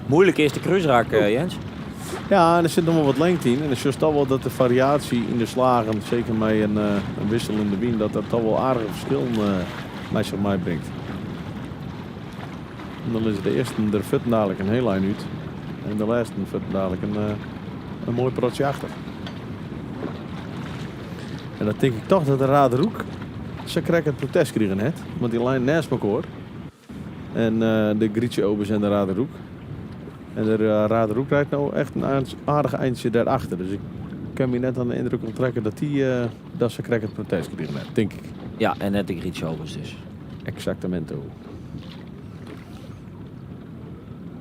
S10: Moeilijk is de cruiseraak, Jens.
S19: Ja, en er zit nog wel wat lengte in. En het is toch wel dat de variatie in de slagen, zeker met een wisselende wien, dat toch wel aardige verschillen met zich meebrengt. En dan is de eerste er vet dadelijk een heel lijn uit. En de laatste vet dadelijk een mooi protje achter. En dan denk ik toch dat de Raderhoek, ze krijgen het protest krijgen net. Want die lijn naast elkaar. En de Grietje Obers en de Raderhoek. En de Raderhoek rijdt nou echt een aardig eindje daarachter. Dus ik kan me net aan de indruk onttrekken dat ze krijgen het protest kregen net, denk ik.
S10: Ja, en net de Grietschovers dus.
S19: Exactamento.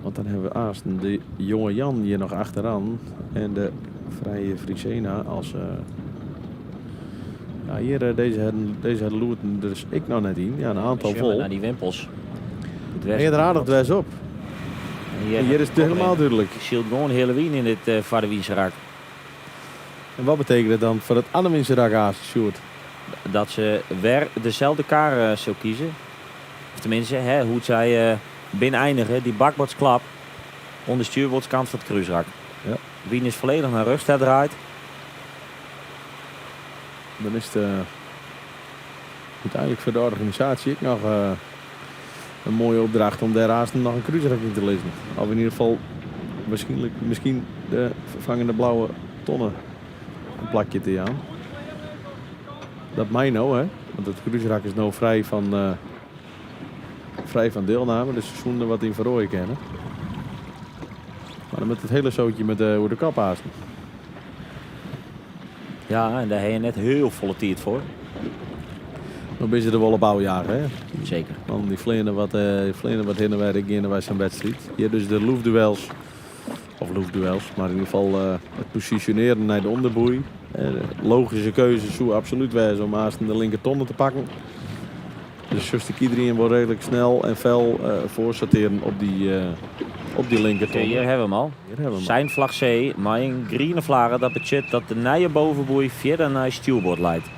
S19: Want dan hebben we Aasten de jonge Jan hier nog achteraan. En de vrije Frisena als... ja, hier deze loerten dus ik nou net in. Ja, een aantal vol.
S10: Naar die wimpels.
S19: En je er aardig dwes op. En hier is het helemaal duidelijk.
S10: Je ziet gewoon hele wien in dit Vaderwiense rak.
S19: En wat betekent het dan voor het Annewiense rak, Aasten, Sjoerd?
S10: Dat ze weer dezelfde kaar zou kiezen. Of tenminste, hoe zij binnen eindigen. Die bakbordsklap onder de stuurboordskant van het kruisrak.
S19: Ja.
S10: Wien is volledig naar rug draait.
S19: Dan is het uiteindelijk voor de organisatie ik nog een mooie opdracht om daarnaast nog een kruisrak in te lezen. Of in ieder geval misschien de vervangende blauwe tonnen een plakje te aan. Dat mij nou, hè. Want het kruisrak is nou vrij van deelname. Dus ze zoenden wat in verrooien kennen. Maar dan met het hele zootje met hoe de kap haasten.
S10: Ja, en daar heb je net heel volle tijd voor.
S19: Dan ben je er wel op bouwjaar, hè?
S10: Zeker.
S19: Want die vleenen wat heen en weer in bij zijn wedstrijd. Hier dus de loefduels. Of loefduels, maar in ieder geval het positioneren naar de onderboei. Logische keuze zou absoluut wezen om haast de linker tonnen te pakken. Dus juist iedereen wordt redelijk snel en fel voorsorteren op die linker tonnen.
S10: Hier hebben we hem al. Zijn vlag C, maar een groene vlaggen, dat betekent dat de nieuwe bovenboei verder naar het stuurbord leidt.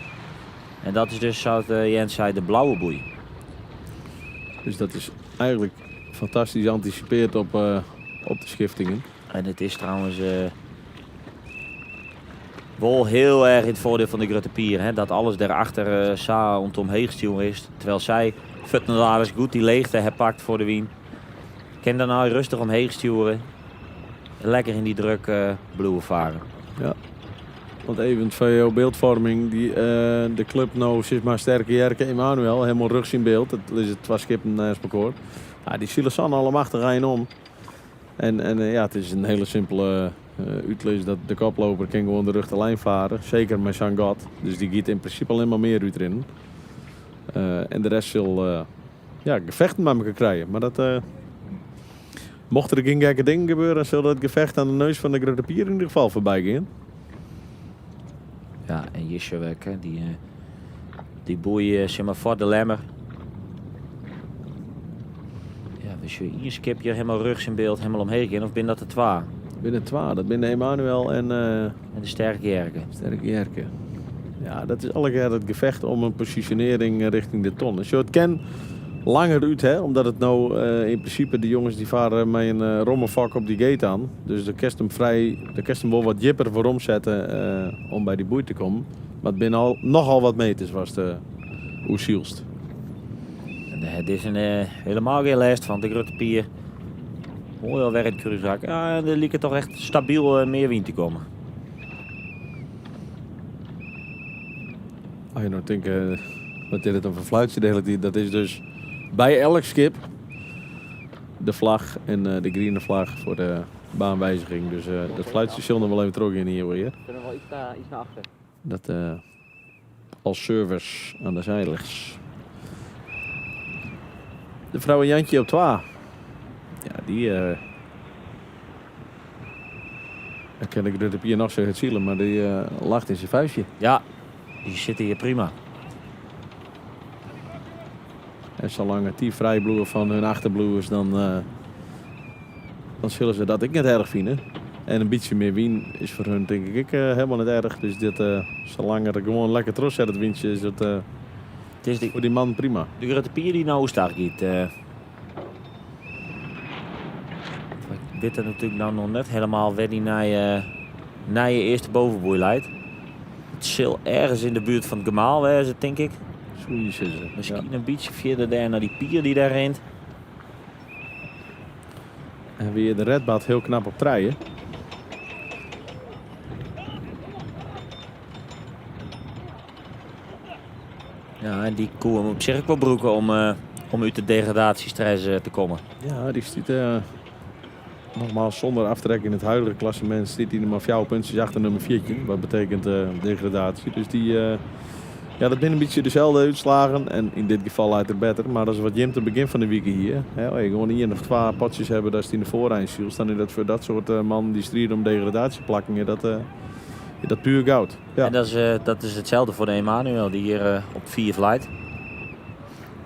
S10: En dat is dus, zoals Jens zei, de blauwe boei.
S19: Dus dat is eigenlijk fantastisch geanticipeerd op de schiftingen.
S10: En het is trouwens wel heel erg in het voordeel van de Grutte Pier. Hè, dat alles daarachter rondom gestuurd is. Terwijl zij Futtenladers goed die leegte herpakt voor de wien. Kan dan nou rustig omheen sturen. Lekker in die druk bloeien varen.
S19: Ja. Want even voor jouw beeldvorming, de club nou is maar sterke Jerke Emmanuel, helemaal rugs in beeld. Dat is het 2 skippen naast elkaar. Ja, die Silesan allemaal rijden om. En ja, het is een hele simpele uitlees dat de koploper kan gewoon de rug de lijn varen. Zeker met Sangat. Dus die giet in principe alleen maar meer uit erin. En de rest zal gevechten met elkaar krijgen. Maar dat mocht er geen gekke dingen gebeuren, zal dat gevecht aan de neus van de Grutte Pier in ieder geval voorbij gaan.
S10: Ja, en Jishewek, die boei zeg maar voor de lemmer. Ja, dus hier skip je helemaal rugs in beeld, helemaal omheen gaan, of binnen dat de 2?
S19: Binnen 2, dat binnen Emmanuel en
S10: de sterke Jerke.
S19: Sterke Jerke. Ja, dat is alle keer het gevecht om een positionering richting de ton. Dus je het ken langer uit, hè, omdat het nou in principe de jongens die varen met een rommelvak op die gate aan. Dus de kerst hem wel wat jipper voor omzetten om bij die boei te komen. Maar het binnen nogal wat meters was de Oesielst.
S10: Het is helemaal geen lijst van de Grutte Pier. Mooi al werkt kruisrak. Ja, er liep het toch echt stabiel meer wind te komen.
S19: Als je nou denkt, wat dit dan voor fluitje de hele tijd, dat is dus bij elk schip de vlag en de groene vlag voor de baanwijziging. Dus dat fluitje zullen we wel even terug in hier weer.
S10: We kunnen wel iets naar achter.
S19: Dat als service aan de zijlegs. De vrouw Jantje op 2. Ja, die dan ken ik de Pier nog zo het zielen, maar die lacht in zijn vuistje.
S10: Ja, die zitten hier prima.
S19: En zolang het die vrijbloeien van hun achterbloeiers, dan zullen ze dat ik net erg vinden. En een beetje meer wien is voor hun denk ik helemaal niet erg. Dus dit, zolang er gewoon lekker trots zet het windje, is het voor die man prima.
S10: De Grutte Pier die nou staat giet. Dit er natuurlijk nou nog net helemaal waar die naar je eerste bovenboei leidt. Het zal ergens in de buurt van het gemaal wezen, denk ik. Misschien een beetje verder daar naar die pier die daar rent.
S19: En weer de redbad heel knap op treien.
S10: Ja, en die koe moet op zich wel broeken om uit de degradatiestress te komen.
S19: Ja, die stiet nogmaals, zonder aftrek in het huidige klassement zit hij er maar 4 puntjes achter nummer 14. Wat betekent degradatie. Dus dat zijn een beetje dezelfde uitslagen. En in dit geval uit het beter. Maar dat is wat Jim te begin van de week hier. Gewoon 1 of 2 potjes hebben dat is in de vooreind ziel. Dan is dat voor dat soort mannen die strijden om degradatieplakkingen. Dat puur goud. Ja.
S10: En dat is hetzelfde voor de Emanuel die hier op 4 leidt.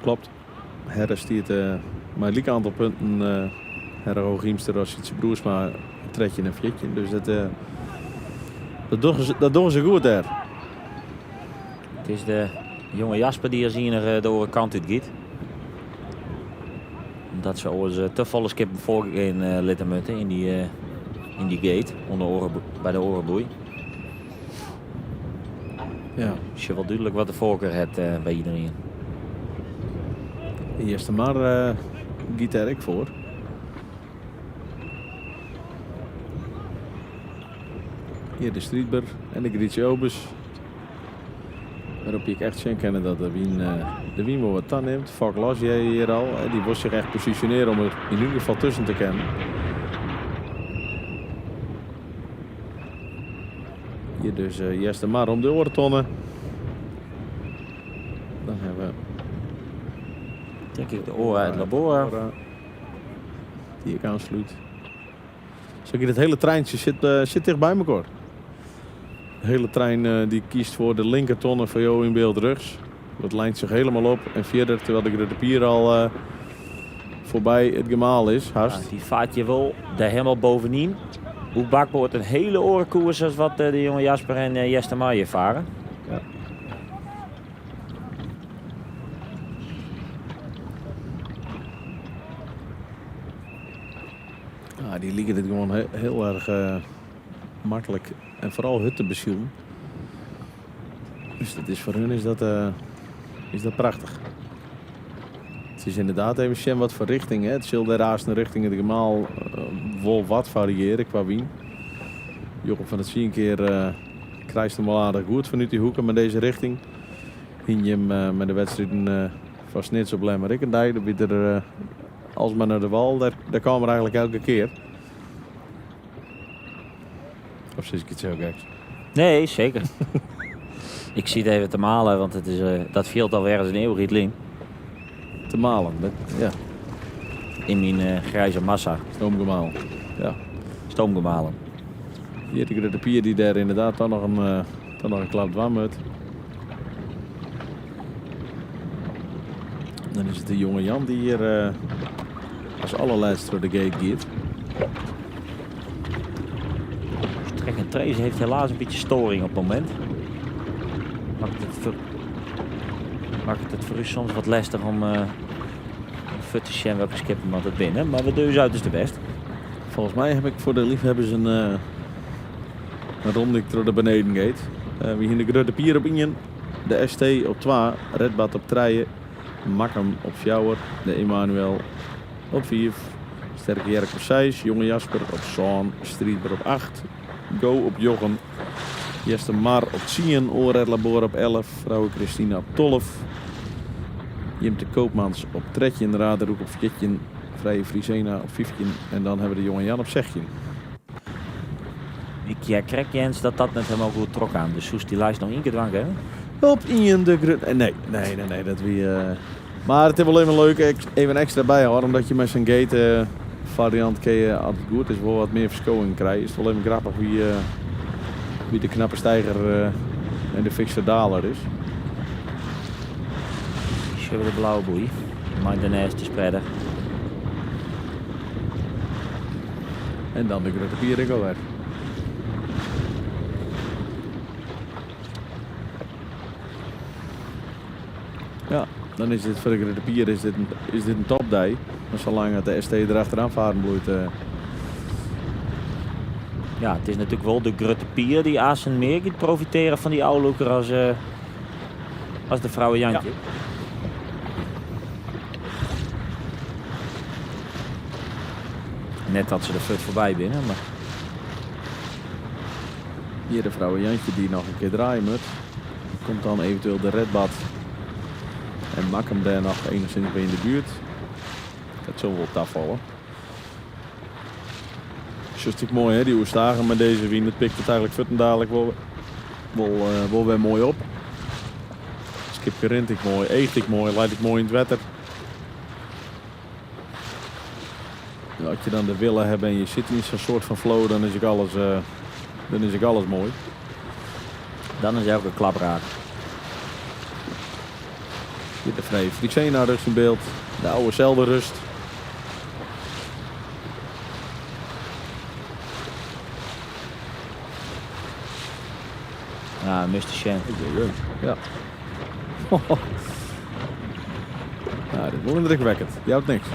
S19: Klopt. Herre stiert maar een aantal punten. Herre Hooghiemster als iets broers maar een tredje en een viertje. Dus dat doen ze goed daar.
S10: Het is de jonge Jasper die hier de andere kant uit gaat. Omdat ze ons te volle skippen voorgegaan laten moeten in die gate bij de orenboei.
S19: Ja.
S10: Dus je wel duidelijk wat de voorkeur hebt bij iedereen.
S19: De eerste maar gaat er ik voor. Hier de Strietber en de Grietje Obus. Waarop ik echt zien kennen dat de wien wat dan neemt. Fok los jij hier al. Die wil zich echt positioneren om er in ieder geval tussen te kennen. Hier dus Jester maar om de oortonnen. Dan hebben we...
S10: Denk ik de oren uit Labora.
S19: Die ik aansluit. Zo het hele treintje zit dicht bij elkaar. De hele trein die kiest voor de linkertonnen van jou in beeld rechts. Dat lijnt zich helemaal op. En verder, terwijl de pier al voorbij het gemaal is. Haast.
S10: Ja, die vaart je wel daar helemaal bovenin. Hoe bakboord een hele orenkoers als wat de jonge Jasper en Jester Maier varen.
S19: Ja. Die liggen dit gewoon heel erg makkelijk en vooral het te bezielen. Dus dat is voor hun is dat prachtig. Het is inderdaad even wat voor richting. Hè. Het zal daarnaast een richting het gemaal wel wat variëren qua wien. Jochem van het zien keer krijgt hem wel aardig goed vanuit die hoeken met deze richting. Hing je hem met de wedstrijden van Snits op Lemmerik en daar biedt er als maar naar de wal, daar komen we eigenlijk elke keer. Of zie ik het zo gek?
S10: Nee, zeker. Ik zie het even te malen, want het is, dat viel alweer als een eeuwrietling.
S19: Te malen, ja.
S10: In mijn grijze massa.
S19: Stoomgemalen. Ja.
S10: Stoomgemalen.
S19: Hier heb ik de pier die daar inderdaad toch nog een klap dwam uit. Dan is het de jonge Jan die hier als allerlaatste door de gate gaat.
S10: Trek en Trace heeft helaas een beetje storing op het moment. Maakt het voor u soms wat lastig om te zien welke skippen wat het binnen. Maar we doen uit is de best.
S19: Volgens mij heb ik voor de liefhebbers een ronde door de beneden gate. We hier de grote pier op in. De ST op 2, Redbad op 3, Makkem op 4, de Emanuel op 5, Sterke Jerk op 6, Jonge Jasper op 7, Strietber op 8, Go op Jochen, Jester Mar op 10, Oorred Labor op 11, Vrouwe Christina op 12, Jim de Koopmans op 13, Raderhoek op 14, Vrije Frisena op 15 en dan hebben we de Jonge Jan op 16.
S10: Ik krijg Jens dat net helemaal goed trok aan. Dus Soes die lijst nog één keer dwang hebben?
S19: Op in de nee, dat wie. Maar het is wel even leuk, even extra bijhouden, omdat je met zijn gate variant kun je altijd goed is, wel wat meer verschoning krijgen. Is het wel even grappig wie de knappe stijger en de fikse daler is.
S10: Zullen we de blauwe boei, maar daarnaast de spreader.
S19: En dan de grote pier weer. Ja, dan is dit voor de pier is dit een topdij. Maar zolang het de ST erachteraan varen bloeit.
S10: Ja, het is natuurlijk wel de grote pier die Assen meer gaat profiteren van die oude loeker als de vrouwen Jantje. Ja. Net had ze de fut voorbij binnen, maar...
S19: Hier de vrouwen Jantje die nog een keer draaien moet. Komt dan eventueel de Redbad. En Makkem daar nog enigszins bij in de buurt. Dat zal wel tafvallen. stuk mooi hè, die oestagen met deze wien. Het pikt het eigenlijk vet en dadelijk wel weer mooi op. Skip gerint ik mooi, eet ik mooi, leidt ik mooi in het wetter. Ja, als je dan de willen hebt en je zit in zo'n soort van flow, dan is ik alles mooi.
S10: Dan is elke klap raak.
S19: Hier de vrije Friesena rust in beeld. De oude Zelder rust.
S10: Ja, Mr. Shen.
S19: Ja. Ja, dit is wel indrukwekkend. Je houdt niks.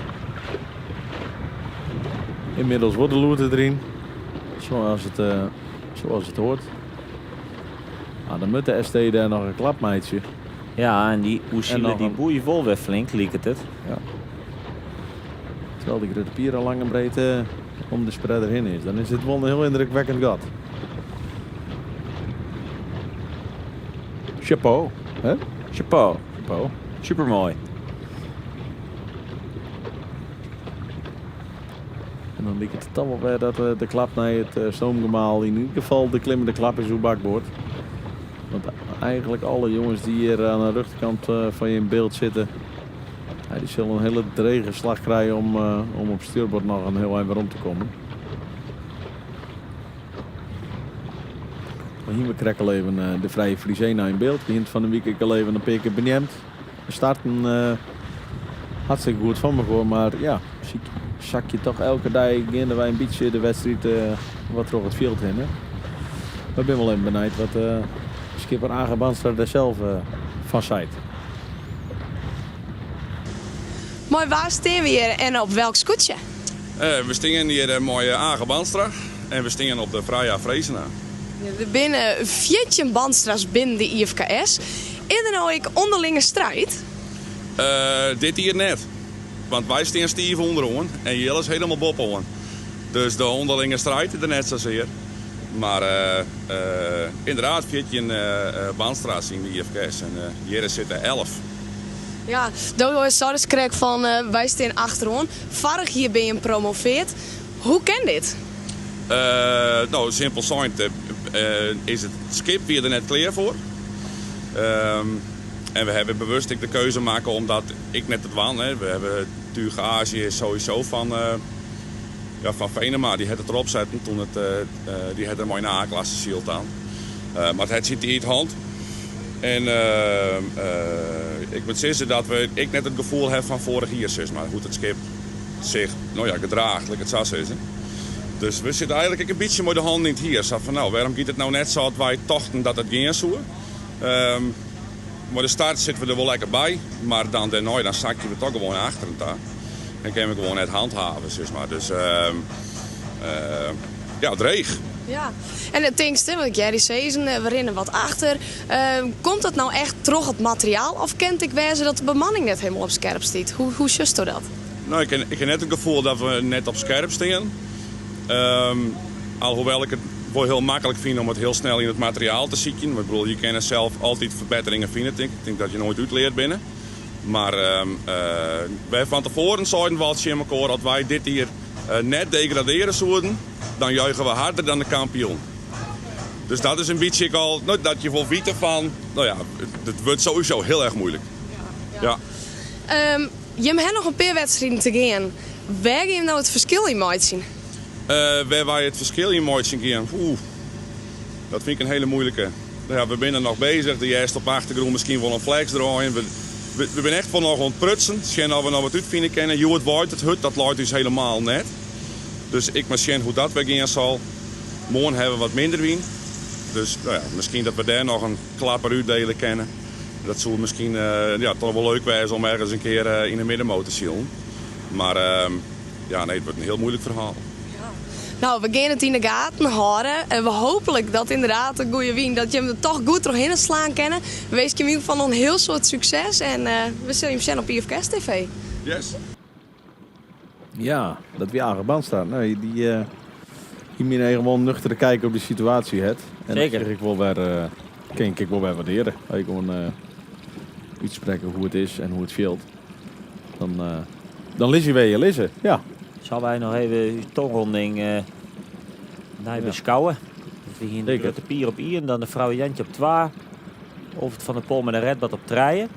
S19: Inmiddels wordt de loerte erin. Zoals het hoort. Nou, dan moet de ST daar nog een klapmeidje.
S10: Ja, en die Oesile die boeien vol weer flink, liek het.
S19: Ja. Terwijl die grote pier al lang en breed om de spreader heen is. Dan is dit wel een heel indrukwekkend gat. Chapeau. Hè?
S10: Chapeau.
S19: Chapeau.
S10: Supermooi.
S19: En dan lijkt het toch wel weer dat de klap naar het stoomgemaal in ieder geval de klimmende klap is op bakboord. Want eigenlijk alle jongens die hier aan de rechterkant van je in beeld zitten, ja, die zullen een hele drege slag krijgen om op stuurbord nog een heel eind weer om te komen. Maar hier krijg ik al even de vrije Friesena in beeld. Begint van de week al even een paar keer beniemd. We starten hartstikke goed van me voor, maar ja, zak je toch elke dag beginnen wij een beetje de wedstrijd wat terug het veld in. Hè? Ik ben wel even benieuwd wat skipper Aage Banstra daar zelf van zei.
S18: Mooi, waar staan we hier en op welk scootje?
S6: We stingen hier mooie Aage Banstra en we stingen op de Vrije Friesena.
S18: Er binnen 14 Banstra's binnen de IFKS. Is er nou ook onderlinge strijd?
S6: Dit hier net. Want wij staan stief onderaan en Jelle is helemaal boppelen. Dus de onderlinge strijd is er net zozeer. Maar inderdaad, 14 Banstra's in de IFKS en hier zitten 11.
S18: Ja, dat zou dus krijg van wij staan achterom. Vorig jaar ben je promoveerd. Hoe ken dit?
S6: Nou, simpel zijn is het skip weer er net klaar voor. En we hebben bewust de keuze maken omdat ik net het waan. We hebben Tuurgage is sowieso van Venema. Die had het erop zetten toen die had een mooie A-klasse shield aan. Maar het zit hier in het hand. En ik moet zeggen dat ik net het gevoel heb van vorig jaar. Maar hoe het skip zich gedraagt, laat ik het zo zeggen. Dus we zitten eigenlijk een beetje met de hand in het hier. Zo van, nou, waarom gaat het nou net zo dat wij tochten dat het ging zo? Maar de start zitten we er wel lekker bij. Maar dan zak je toch gewoon achter en daar. En kunnen we gewoon net handhaven, zeg maar. Dus dreig.
S18: Ja, en het dingste, want Jerry Season, we rennen wat achter. Komt het nou echt terug het materiaal? Of kent ik wijze dat de bemanning net helemaal op scherp staat? Hoe just dat?
S6: Nou, ik heb net het gevoel dat we net op scherp staan. Alhoewel ik het wel heel makkelijk vind om het heel snel in het materiaal te zien. Ik bedoel, je kan zelf altijd verbeteringen vinden. Ik denk dat je nooit uitleert binnen. Maar wij van tevoren zeiden we als elkaar dat wij dit hier net degraderen zouden, dan juichen we harder dan de kampioen. Dus dat is een beetje al dat je wil weten van, het wordt sowieso heel erg moeilijk. Ja.
S18: Je hebt nog een paar wedstrijden te gaan. Waar ga je nou het verschil in mooi zien?
S6: Waar wij het verschil in mooi zien gaan, dat vind ik een hele moeilijke. Ja, we zijn er nog bezig. De eerste op achtergrond misschien wel een flex draaien. We zijn echt van nog aan het prutsen. Misschien dat we nog wat uitvinden kennen. Hoe het wordt, het hut, dat luidt dus helemaal net. Dus ik misschien hoe dat weer gaan zal. Morgen hebben we wat minder wien. Dus misschien dat we daar nog een klapper uitdelen kennen. Dat zou misschien toch wel leuk zijn om ergens een keer in de middenmoot te zien. Maar het wordt een heel moeilijk verhaal.
S18: Nou, we gaan het in de gaten houden. En we hopelijk dat inderdaad een goede wien, dat je hem er toch goed doorheen slaan kennen. We wensen je in ieder geval nog een heel soort succes. En we zullen hem zien op IFKS TV.
S6: Yes.
S19: Ja, dat weer Aage Banstra. Nee, die moet gewoon nuchter kijken op de situatie. En
S10: zeker.
S19: Dat kan ik wel weer waarderen. Als je gewoon uitspreken hoe het is en hoe het feelt. Dan lees je weer je lezen. Ja.
S10: Zal wij nog even de tongronding Nee, beschouwen. We hier de Grote Pier op 1, dan de vrouw Jantje op 2. Of het van de Pol met een redbad op 3.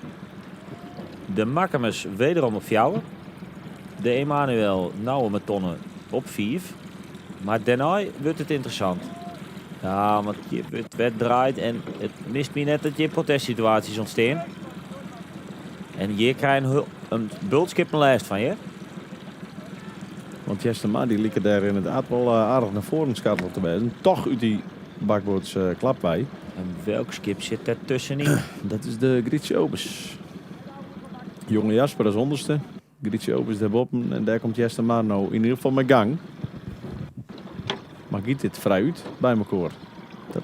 S10: De Makkemes wederom op 4. De Emanuel nou met tonnen op 5. Maar daarna wordt het interessant. Ja, want het werd draait en het mist me net dat je protestsituaties ontstaan. En hier krijg je een bultskippenlijst van je.
S19: Want Jestema die liep daar inderdaad wel aardig naar voren schateld te wijzen. Toch uit die bakboords klap bij.
S10: En welk skip zit er tussenin?
S19: Dat is de Grietje Opus. Jonge Jasper als onderste. Grietje Opus daarboven. En daar komt Jestema nou in ieder geval met gang. Maar giet dit vrij uit bij elkaar? Dat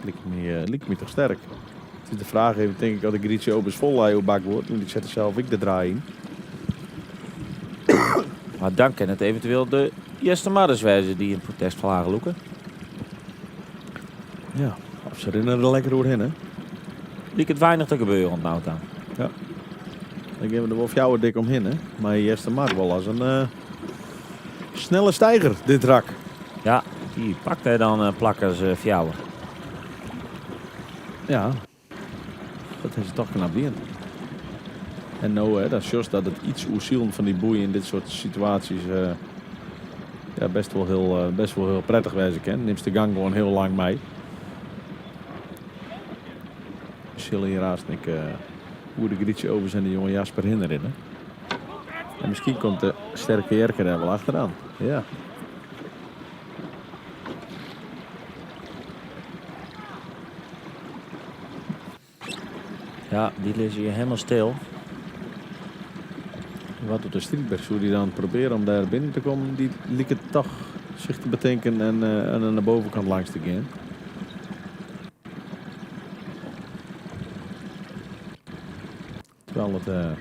S19: lijkt me toch sterk. Het is de vraag even, denk ik, dat de Grietje Opus vol op bakboord. Want ik zet er zelf ik de draai in.
S10: Maar dan kan het eventueel de Jestema's wijzen die in protest vlagen loeken.
S19: Ja, of ze rennen er lekker doorheen, hè?
S10: Liek het weinig te gebeuren ontnauwd aan.
S19: Ja. Dan geven we er wel jou dik omheen, hè? Maar Jestema wel als een snelle stijger, dit rak.
S10: Ja, die pakt hij dan plakkers fjouwen.
S19: Ja, dat is toch knap weer. En nou, hè, dat is juist dat het iets oerzielen van die boeien in dit soort situaties ja, best wel heel prettig wijzen kan. Neemt de gang gewoon heel lang mee. We zullen hier haast hoe de Grietje Overs en de jonge Jasper hinderen. En misschien komt de sterke Jerker daar wel achteraan. Ja.
S10: Ja, die liggen hier helemaal stil.
S19: Wat doet de Strietberg? Zou die dan proberen om daar binnen te komen? Die liet het toch zich te bedenken en aan de bovenkant langs te gaan. Terwijl het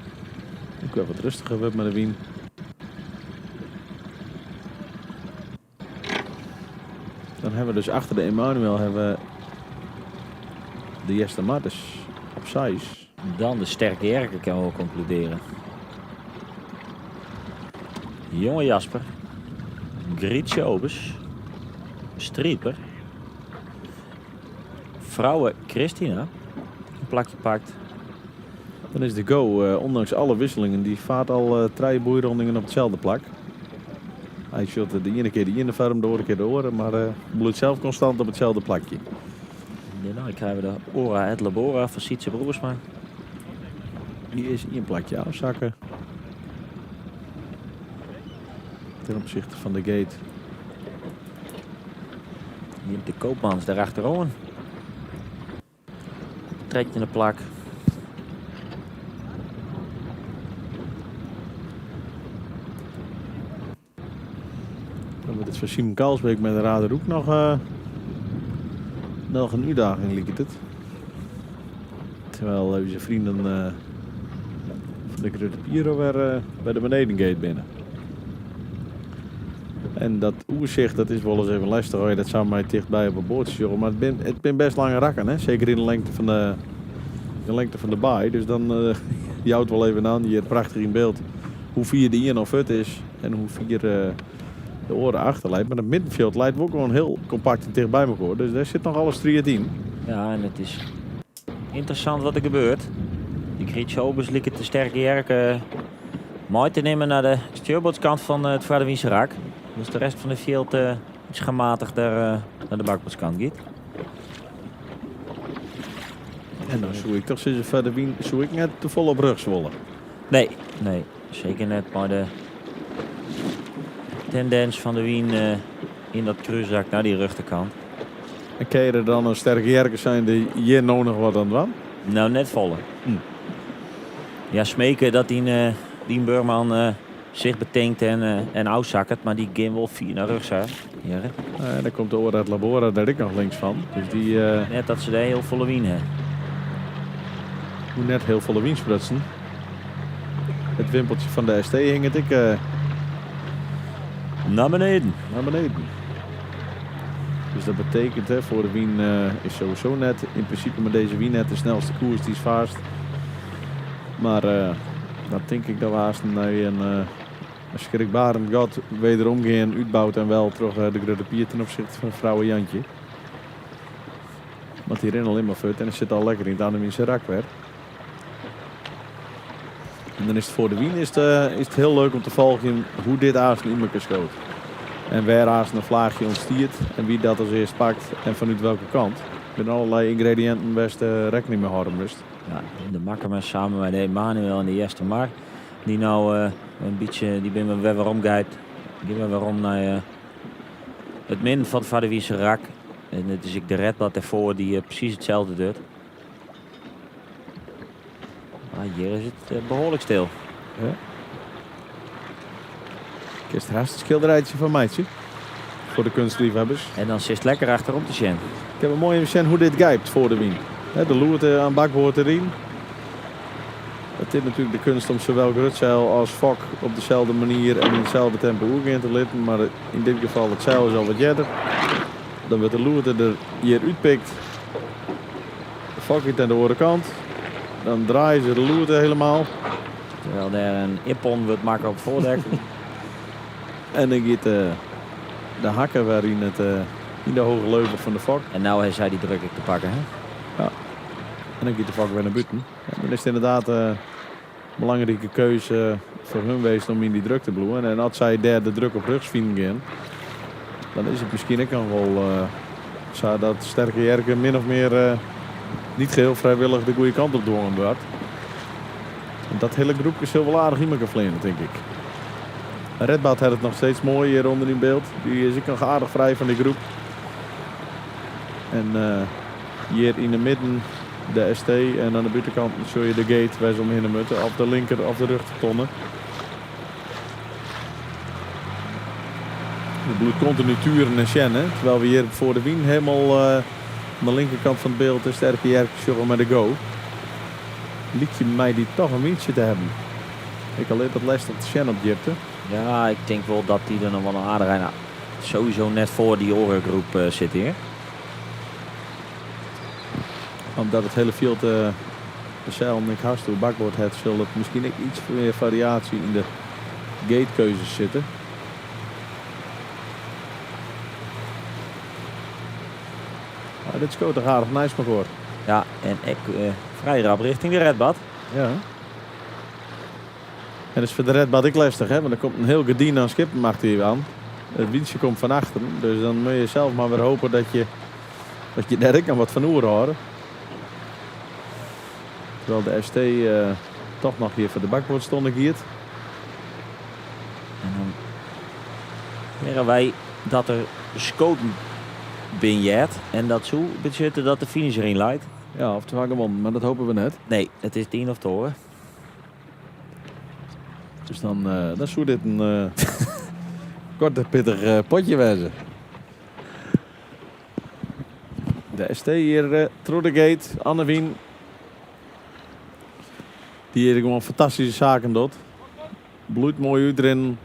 S19: ook wel wat rustiger wordt met de wien. Dan hebben we dus achter de Emanuel de Jestema op 6.
S10: Dan de sterke Jerker kan we wel concluderen. Jonge Jasper, Grietje Obes, Strieper, vrouwen Christina, een plakje pakt.
S19: Dan is de Go, ondanks alle wisselingen, die vaart al 3 boeirondingen op hetzelfde plak. Hij shot de ene keer die ene farm, de andere keer de oren, maar bloedt zelf constant op hetzelfde plakje.
S10: Ja, dan krijgen we de Ora et Labora van Sietse Broersma.
S19: Die is een plakje afzakken. Ten opzichte van de gate.
S10: Hier de Koopmans daarachterover. Trekt in de plak.
S19: Dan wordt het voor Simon Kalsbeek met de Rader ook nog een uitdaging, lijkt het. Terwijl zijn vrienden van de Grote Pier weer bij de benedengate binnen. En dat oerzicht, dat is wel eens even lastig. Oh ja, dat zou mij dichtbij op een boordje jongen. Maar het ben best lange rakken, hè? Zeker in de lengte van de baai. Dus dan je houdt wel even aan, hier prachtig in beeld, hoe vier de hier of het is. En hoe vier de oren achterlijdt. Maar het middenveld lijkt ook gewoon heel compact en dicht bij elkaar. Dus daar zit nog alles 3 in.
S10: Ja, en het is interessant wat er gebeurt. Die Grietje Obers liet het de sterke Jerk mooi te nemen naar de stuurboordskant van het Vaderwiense rak. Dus de rest van de veld is gematigd naar de bakboordskant gaat.
S19: En dan zou ik toch zeggen, verder zou ik net te vol op rug zwollen.
S10: Nee, zeker net. Maar de tendens van de wien in dat cruiszak naar die rechterkant.
S19: En kan je er dan een sterke Jerker zijn die hier nodig wat aan dan?
S10: Nou, net volle. Ja, smeken dat die Burman zich betinkt en uitzakkert, maar die game wel 4 naar rugzak. Ja,
S19: dan komt de Ora et Labora daar ik nog links van. Dus die,
S10: net dat ze daar heel volle wien hebben.
S19: Moet net heel volle wien sprutsen. Het wimpeltje van de ST hing het
S10: naar beneden.
S19: Dus dat betekent voor de wien is sowieso net in principe met deze wien net de snelste koers, die is vast. Maar dan denk ik dat we haast naar een schrikbarend gaat wederom geen uitbouwt en wel terug de Grote Pier ten opzichte van vrouwen Jantje. Want hierin al in maar fut en het zit al lekker in het Anneminse rak weer. En dan is het voor de wien is het heel leuk om te volgen hoe dit aasen in elkaar schoot. En waar aasen een vlaagje ontstiert en wie dat als eerst pakt en vanuit welke kant. Met allerlei ingrediënten best rekening mee houden moest.
S10: Ja, de Makkermans samen met de Emanuel en de Jester Mar. Die nou een beetje, die ben we weer omgegaan. Die ben we om naar het min van het Vaderwiese rak. En het is ik de redblad ervoor die precies hetzelfde doet. Maar hier is het behoorlijk stil.
S19: Ja. Kist haast een schilderijtje van Meidje. Voor de kunstliefhebbers.
S10: En dan zit het lekker achterom te zien.
S19: Ik heb een mooie zien hoe dit gijpt voor de wien. De loert aan bakboord erin. Het is natuurlijk de kunst om zowel grutzeil als fok op dezelfde manier en in hetzelfde tempo ook in te litten. Maar in dit geval het zeil is al wat jetter. Dan wordt de loert er hier uitpikt. De fok is aan de andere kant. Dan draaien ze de loert helemaal.
S10: Terwijl daar een ippon wordt maken op voordek.
S19: En dan gaat de hakken waarin het in de hoge leuvel van de fok.
S10: En nou heeft zij die druk te pakken, hè?
S19: Ja. En dan gaat de fok weer naar buiten. Ja, dan is het inderdaad een belangrijke keuze voor hun geweest om in die druk te bloeien. En als zij derde druk op rug vinden, dan is het misschien ook nog wel zo dat sterke jerken min of meer niet geheel vrijwillig de goede kant op dwongen wordt. En dat hele groepje is heel wel aardig in elkaar vleien, denk ik. Redboud had het nog steeds mooi hier onder in beeld. Die is ook nog aardig vrij van die groep. En hier in de midden de ST en aan de buitenkant zul je de gate waar ze omheen moeten op de linker of de rugtonnen. Het bloed continu turen en sjennen. Terwijl we hier voor de wien helemaal aan de linkerkant van het beeld een sterke jerkje met de go. Liet je mij die toch een windje te hebben. Ik alleen dat lastig te sjennen op Jipte.
S10: Ja, ik denk wel dat die er nog wel een aardig nou, sowieso net voor die orengroep zit hier.
S19: Omdat het hele veld de zeil en ik haast door bakboord heeft, zal het misschien ook iets meer variatie in de gatekeuzes zitten. Maar dit schoot toch aardig nice maar voor.
S10: Ja, en ik vrij rap richting de redbad.
S19: Ja. En dus voor de redbad ik lastig, hè? Want er komt een heel gediende aan schippenmacht hier aan. Het windje komt van achteren, dus dan moet je zelf maar weer hopen dat je daar ook nog wat van oren horen. Terwijl de ST toch nog hier voor de bakboord stond hier.
S10: En dan leren wij dat er scoten binjet en dat zo betekent dat de finish erin leidt.
S19: Ja, of te vangen, maar dat hopen we net.
S10: Nee, het is 10 of toren.
S19: Dus dan zou dit een korte pittig potje wezen. De ST hier through the gate, Anne Wien. Die hier gewoon fantastische zaken doet. Bloed mooi uit erin.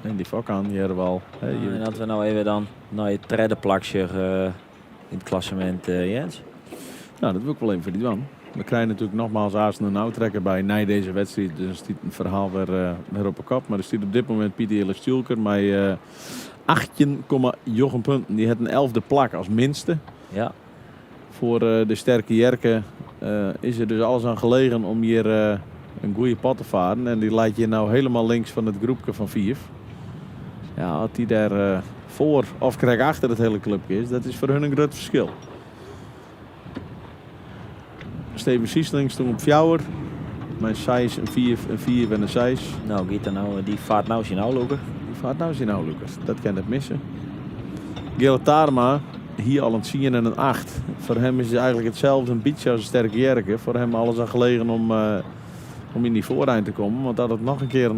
S19: En die fok aan, die hebben we al.
S10: En dat we nou even dan naar het derde plakje in het klassement, Jens.
S19: Nou, dat wil ik wel even voor die doen. We krijgen natuurlijk nogmaals Aarsen een outtrekker bij na deze wedstrijd. Dus het een verhaal weer op een kop. Maar er staat op dit moment Pieter Hille Stielker met 18,9 punten. Die heeft een 11e plak als minste.
S10: Ja.
S19: Voor de sterke jerken is er dus alles aan gelegen om hier een goede pad te varen. En die leidt je nou helemaal links van het groepje van 4. Ja, als die daar voor of krijg achter het hele clubje is, dat is voor hun een groot verschil. Steven Sieseling stond op Fjouwer. Mijn size een 4 en een 6.
S10: Nou, die vaart nou zien uitlopen.
S19: Die vaart nou zien uitlopen. Dat kan het missen. Gele Tarema, hier al een 10 en een 8. Voor hem is het eigenlijk hetzelfde een beetje als een sterke jerke. Voor hem alles aan gelegen om in die vooreind te komen. Want dat het nog een keer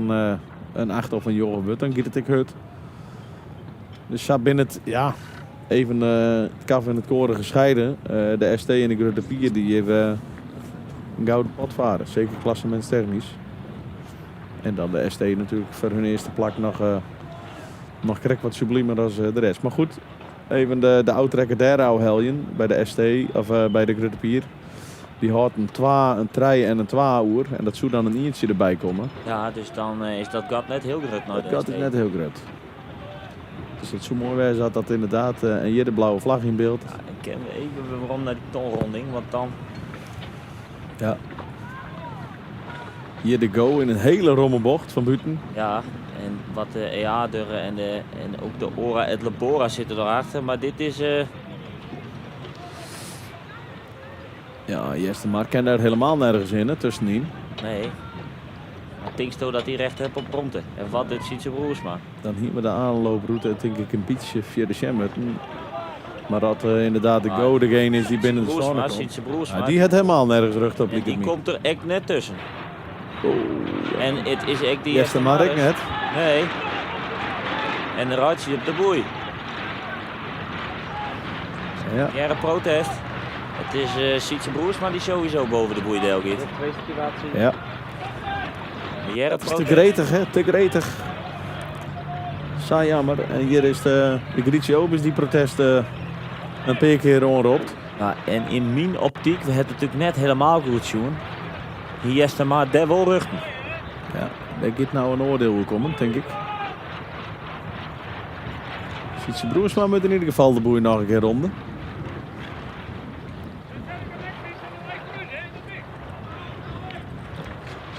S19: een 8 of een jongen wordt, dan gaat het ik hut. Dus ja, binnen het, ja, even het kaf en het koren gescheiden. De ST en de Grote Pier die hier een gouden pad varen. Zeker klassementstechnisch. En dan de ST natuurlijk voor hun eerste plak nog krek wat subliemer dan de rest. Maar goed, even de oudtrekker der oude heljen bij de ST of bij de Grote Pier. Die houdt een 3 en een 2 uur. En dat zou dan een eentje erbij komen.
S10: Ja, dus dan is dat gat net heel groot. Nou,
S19: Dat is net heel groot. Dus het zou mooi zijn dat dat inderdaad en hier de blauwe vlag in beeld.
S10: Ja, ik ken even waarom naar die tonronding, want dan...
S19: Ja. Hier de go in een hele rommelbocht van buiten.
S10: Ja, en wat de EA-deuren en ook de Ora et Labora zitten erachter. Maar dit is...
S19: Ja, Jester maar ken daar helemaal nergens in, hè, tussenin.
S10: Nee. Maar denk je dat hij recht hebt op Bronte? En wat doet Sietse Broersma?
S19: Dan hier met de aanlooproute denk ik een beetje via de Schemmert. Maar dat inderdaad de go degene is die binnen de zone komt.
S10: Sietse Broersma.
S19: Ja, die heeft helemaal nergens rug op.
S10: En die komt er echt net tussen.
S19: Oh.
S10: En het is echt die...
S19: Jester maar ik net.
S10: Nee. En de rijdt hij op de boei.
S19: Ja.
S10: Jere protest. Het is Sietse Broersma die sowieso boven de boeideel gaat.
S19: Ja.
S10: Jere
S19: Dat is te
S10: protest.
S19: gretig, hè? Te gretig. Saai jammer. En hier is de Grietje Obis die protesten een paar keer onropt.
S10: Ja, en in mijn optiek, we hebben het natuurlijk net helemaal goed zien. Hier is er maar der wel ruchten.
S19: Ja, daar gaat nou een oordeel komen, denk ik. Sietse Broersma moet in ieder geval de boei nog een keer ronden.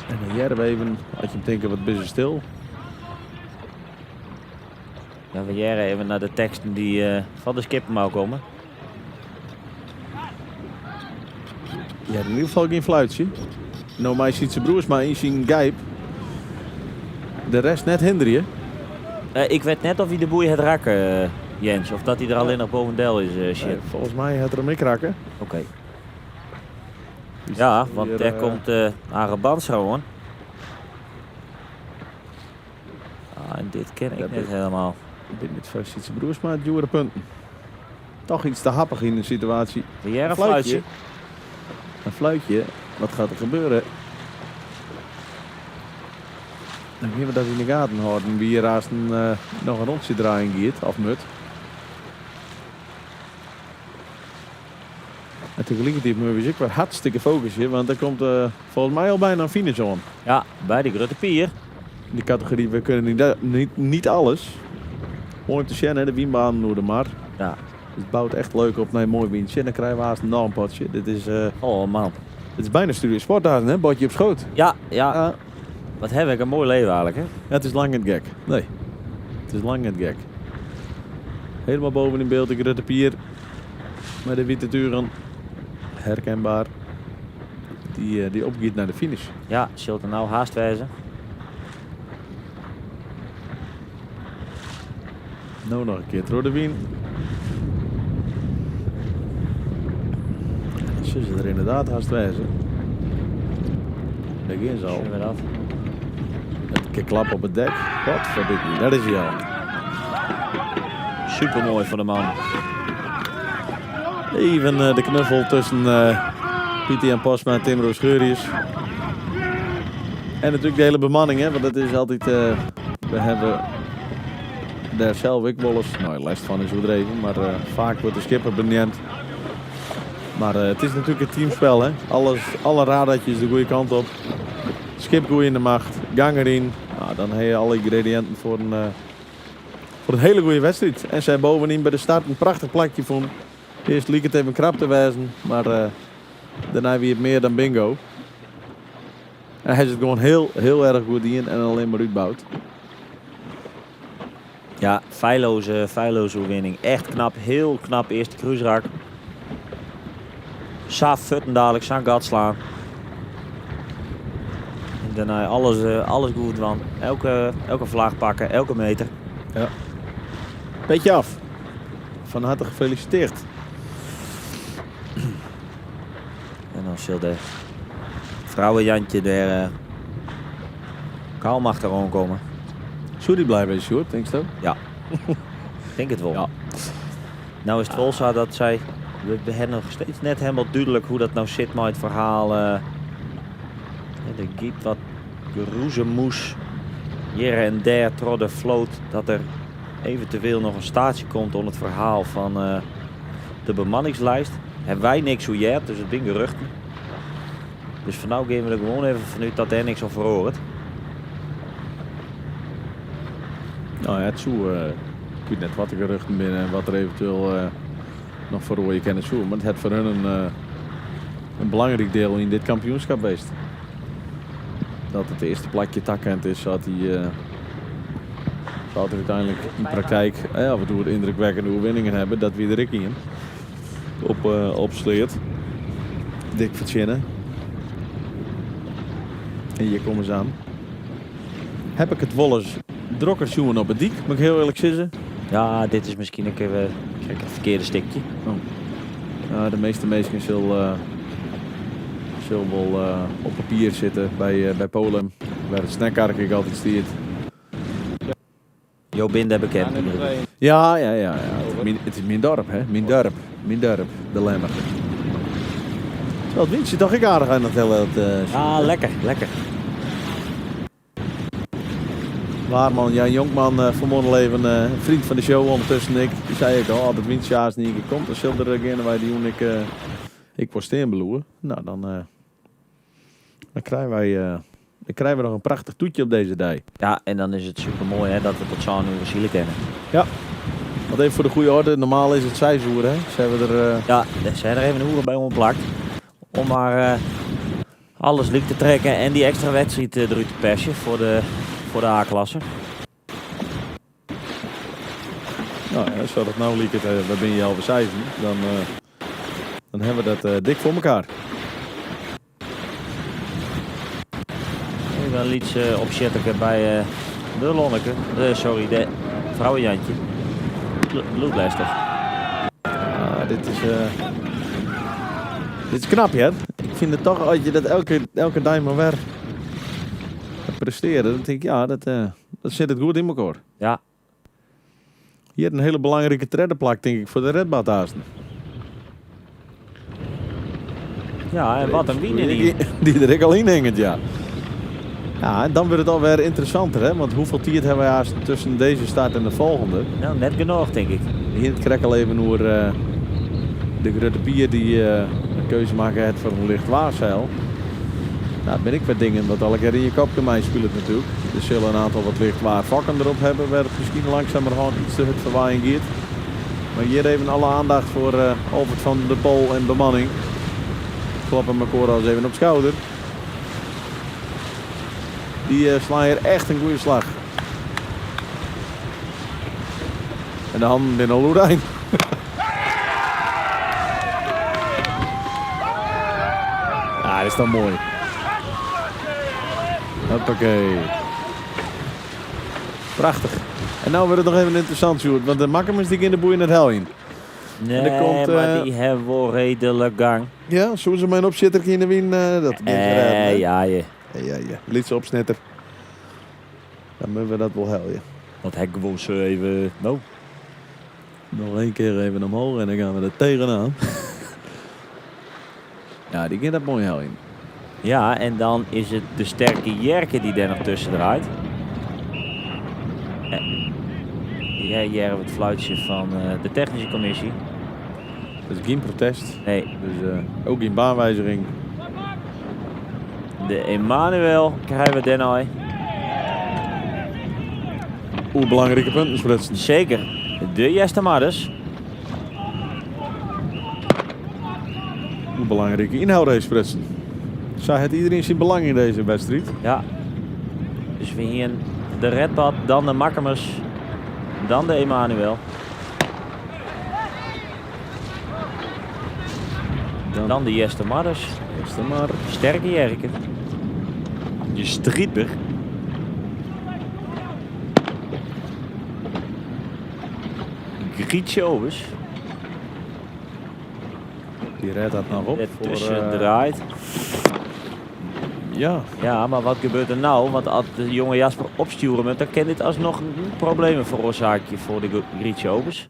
S19: En dan Jerwe even, als je hem denkt, wat is er stil.
S10: Ja, we jaren even naar de teksten die van de skippenmouw komen.
S19: Ja, in ieder geval geen fluitje. Nou, mij Sietse Broersma in zijn gijp. De rest net hinderen.
S10: Ik weet net of hij de boei het raken, Jens. Of dat hij er alleen nog bovendel is, shit.
S19: Volgens mij had er hem ik raken.
S10: Oké. Ja, want daar komt Arabans gewoon. Ah, en dit ken ik niet helemaal.
S19: Ik ben met van Sietse Broersma het jure punten. Toch iets te happig in de situatie.
S10: Wil jij een fluitje?
S19: Een fluitje. Wat gaat er gebeuren? Dan gaan we dat in de gaten houden. Wie hier haast nog een rondje draaien gaat. Of mut. En tegelijkertijd moeten we ook weer hartstikke focussen. Want er komt volgens mij al bijna een finish on.
S10: Ja, bij de Grote Pier.
S19: In die categorie, we kunnen niet alles. Mooi om te zien, hè, de wienbaan door de mar.
S10: Ja.
S19: Het bouwt echt leuk op naar een mooi windje. En dan krijgen we haast een darmpotje. Dit is...
S10: oh man.
S19: Het is bijna Studio Sportdagen, hè? Botje op schoot.
S10: Ja. Wat heb ik een mooi leven eigenlijk, hè?
S19: Ja, het is lang het gek. Nee. Het is lang het gek. Helemaal boven in beeld de Grote Pier. Met de witte turen. Herkenbaar. Die opgiet naar de finish.
S10: Ja, zult er nou haast wijzen.
S19: Nou nog een keer door de wien. Ze is er inderdaad haast wijzen. Daar gaan ze al. Met een klap op het dek. Wat verdikkie, dat is hij al.
S10: Super mooi voor de man.
S19: Even de knuffel tussen Pieter Jan Posma en Tim Roos Geurius. En natuurlijk de hele bemanning, hè, want dat is altijd... we hebben daar zelf ook wel eens... Nou, les van is overdreven, maar vaak wordt de skipper benieuwd. Maar het is natuurlijk een teamspel, hè. Alle radartjes de goede kant op. Skip goed in de macht, gang erin. Nou, dan heb je alle ingrediënten voor een hele goede wedstrijd. En zij bovenin bij de start een prachtig plakje vonden. Eerst liep het even krap te wijzen, maar daarna weer het meer dan bingo. En hij zit gewoon heel erg goed in en alleen maar uitbouwt.
S10: Ja, feilloze winning. Echt knap, heel knap eerste cruiserak. Saaf futten dadelijk, zijn gat slaan. En daarna alles goed van. Elke vlag pakken, elke meter.
S19: Ja. Beetje af. Van harte gefeliciteerd.
S10: En dan zal de vrouwenjantje daar kalm achterom komen.
S19: Zou die blijven, Sjoerd, denk je?
S10: Ja, ik denk het wel. Ja. Nou is het wel zo dat zij... We hebben nog steeds net helemaal duidelijk hoe dat nou zit met het verhaal. Er giet wat geroezemoes hier en daar door de vloot dat er eventueel nog een staartje komt om het verhaal van de bemanningslijst. Hebben wij niks hoe jij, dus het ding geruchten. Dus van nou gaan we er gewoon even vanuit dat er niks al verhoort.
S19: Nou ja, het zo. Ik weet net wat er geruchten binnen en wat er eventueel nog voor rode kennis zo. Maar het heeft voor hun een belangrijk deel in dit kampioenschap geweest. Dat het eerste plakje takkend is, zodat hij uiteindelijk in praktijk af en toe indrukwekkende overwinningen hebben. Dat we er ik in op sleert. Dik verzinnen. En hier komen ze aan. Heb ik het wolles drokkers jongen op het dik, moet ik heel eerlijk zeggen.
S10: Ja, dit is misschien een keer het verkeerde stikje.
S19: Oh. De meeste mensen zullen wel op papier zitten bij Polen. Bij het snackark ik altijd stiert.
S10: Jo Binder bekend.
S19: Ja. Het is mijn dorp, hè. Mijn dorp, de Lemmer. Dat windje toch ik aardig aan het hele...
S10: Ja, lekker.
S19: Waarman, Jan Jonkman, vanmorgen even een vriend van de show ondertussen. Die zei ik al, dat windjaars niet komt. Dan zullen er beginnen wij die ik word steenbeloeren. Nou, dan krijgen we nog een prachtig toetje op deze dag.
S10: Ja, en dan is het super mooi hè, dat we tot zo'n uur zielen kennen.
S19: Ja. Want even voor de goede orde, normaal is het 6 uur, hè? Ze hebben er...
S10: Ja, ze hebben er even een hoeren bij omplakt. Om maar alles liek te trekken en die extra wedstrijd eruit te persen voor de A-klasse.
S19: Nou ja, zo dat nou liek het, waar ben je halve 6, dan hebben we dat dik voor elkaar.
S10: Even een iets opzetten bij de Lonneke, de vrouwenjantje. Bloedlijstig.
S19: Dit is knap, hè? Ik vind het toch, als je dat elke dag maar weer presteren, dan denk ik, ja, dat zit het goed in elkaar.
S10: Ja.
S19: Hier een hele belangrijke treddenplak, denk ik, voor de redbadhaasten.
S10: Ja, en wat een wiener
S19: die er ik al in hangt, ja. Ja, en dan wordt het alweer interessanter, hè? Want hoeveel tijd hebben we haast tussen deze start en de volgende?
S10: Nou, net genoeg, denk ik.
S19: Hier krijg ik al even hoe de grote bier die een keuze maken heeft voor een licht waarzeil. Nou, dat ben ik wat dingen wat al een keer in je kop kan meespelen natuurlijk. Er zullen een aantal wat lichtwaar vakken erop hebben, waar het misschien langzamerhand iets te verwaaien gaat. Maar hier even alle aandacht voor Albert van de Pol en bemanning. Klappen elkaar al eens even op schouder. Die slaan hier echt een goede slag. En de handen in Loerijn. Ah, dat is dan mooi. Hoppakee. Prachtig. En nou wordt het nog even interessant, Sjoerd. Want de Makkemus die in de boeien het hel in.
S10: Nee,
S19: en komt,
S10: maar die hebben wel redelijk gang.
S19: Ja, zo ze mijn opzitter in de win. Dat
S10: ja.
S19: Liet ze opsnetter. Dan moeten we dat wel helden.
S10: Dat heb ik gewoon zo even... Nou.
S19: Nog 1 keer even omhoog en dan gaan we er tegenaan. Ja, die gaat dat mooi hel in.
S10: Ja, en dan is het de sterke Jerke die daar nog tussen draait. Jij Jerke het fluitje van de technische commissie.
S19: Dat is geen protest.
S10: Nee.
S19: Dus ook geen baanwijziging.
S10: De Emanuel krijgen we Denai.
S19: Hoe belangrijke punten sprutsen.
S10: Zeker. De Jeste Madders.
S19: Hoe belangrijke inhoud heeft sprutsen. Zou het iedereen zijn belang in deze wedstrijd?
S10: Ja. Dus we hier de Redbad, dan de Makkemus, dan de Emanuel. Dan de Jeste Madders. Sterke Jerke. Je Strietber. Grietje Overs.
S19: Die redt dat nog op.
S10: Tussen draait.
S19: Ja.
S10: Ja, maar wat gebeurt er nou? Want als de jonge Jasper opsturen moet, dan kan dit alsnog problemen veroorzaken voor de Grietje Overs.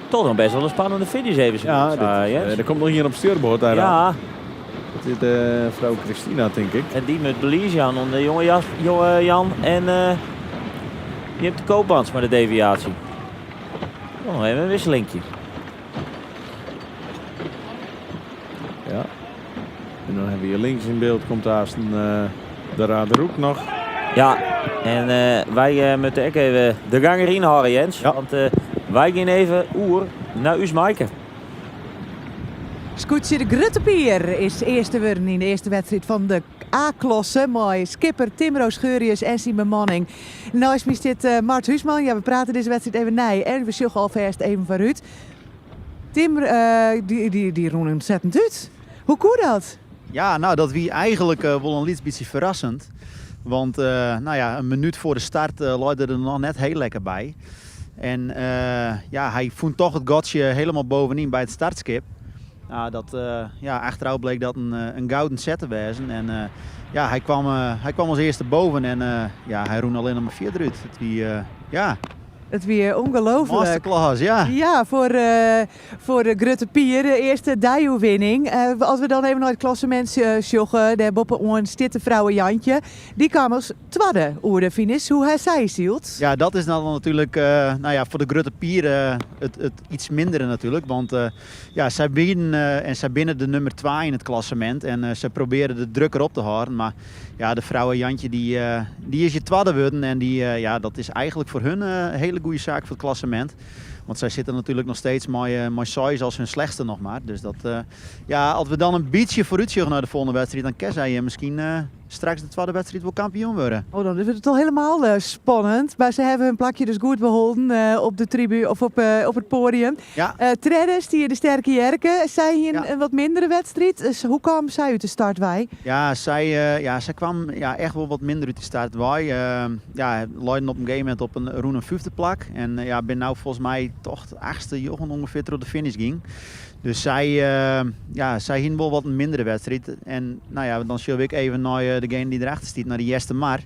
S10: Toch nog best wel een spannende finish even.
S19: Ja, er komt nog hier op stuurboord.
S10: Ja.
S19: Dat is vrouw Christina, denk ik.
S10: En die met Belisian en de jonge Jan. En je hebt de Koopmans met de deviatie. Nog even een wisselingje.
S19: En dan hebben we hier links in beeld komt daar de Raderhoek nog.
S10: Ja, en wij moeten ook even de gang erin houden, Jens. Ja. Want wij gaan even naar uw Maaike.
S8: Scootje de Gruttepier is eerste worden in de eerste wedstrijd van de A-klasse. Mooi skipper Tim Roos-Geurius en zijn bemanning. Nou is dit Mart Huisman. Ja, we praten deze wedstrijd even na. En we zullen alvast even van Ruud. Tim, die roen ontzettend uit. Hoe kon dat?
S9: Ja, nou dat wie eigenlijk wel een beetje verrassend. Want een minuut voor de start luidde er nog net heel lekker bij. En hij vond toch het gotje helemaal bovenin bij het startskip. Achteraf bleek dat een gouden set te wezen. En hij kwam als eerste boven en hij roen alleen nog maar 4 eruit.
S8: Het weer ongelooflijk.
S9: Masterclass, ja.
S8: Ja, voor de Gruttepier, de eerste Daewoo-winning. Als we dan even naar het klassement sjoggen, de boppen stitte vrouwen Jantje. Die kwam als tweede oer de finish. Hoe hij zij zielt.
S9: Ja, dat is dan natuurlijk voor de Gruttepier het iets mindere natuurlijk. Want zij binnen de nummer 2 in het klassement. En ze proberen de druk erop te houden. Maar ja, de vrouwen Jantje die is je tweede worden. En dat is eigenlijk voor hun een hele goede zaak voor het klassement. Want zij zitten natuurlijk nog steeds mooi size als hun slechtste nog maar. Dus als we dan een beetje vooruit zien naar de volgende wedstrijd, dan kan zij misschien straks de tweede wedstrijd wel kampioen worden.
S8: Oh, dan is het al helemaal spannend. Maar ze hebben hun plakje dus goed behouden op de tribune of op het podium.
S9: Ja.
S8: Tredders, die de sterke Jerken, zij hier een wat mindere wedstrijd. Dus hoe kwam zij uit de start wij?
S9: Ja, zij kwam echt wel wat minder uit de start wij. Leiden op een gegeven moment op een roen 5e plak. En ben nou volgens mij toch de 8e jochen ongeveer door de finish ging. Dus zij hien wel wat een mindere wedstrijd. En dan zie ik even naar degene die erachter staat, naar de Jeste Mar.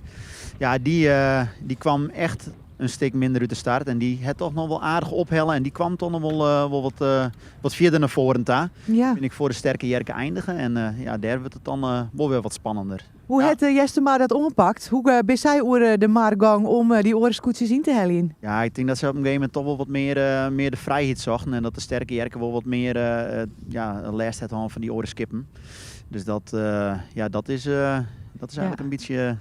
S9: Ja, die kwam echt een stuk minder uit de start. En die had toch nog wel aardig ophellen. En die kwam toch nog wel wat verder naar voren.
S8: Ja.
S9: Vind ik voor de sterke Jerken eindigen. En daar wordt het dan wel weer wat spannender.
S8: Hoe heeft Jeste Mar dat ompakt? Hoe ben zij oer de Margang om die oorenscootjes in te hellen?
S9: Ja, ik denk dat ze op een gegeven moment toch wel wat meer de vrijheid zochten. En dat de sterke Jerken wel wat meer last hadden van die orenskippen. Dus dat is eigenlijk een beetje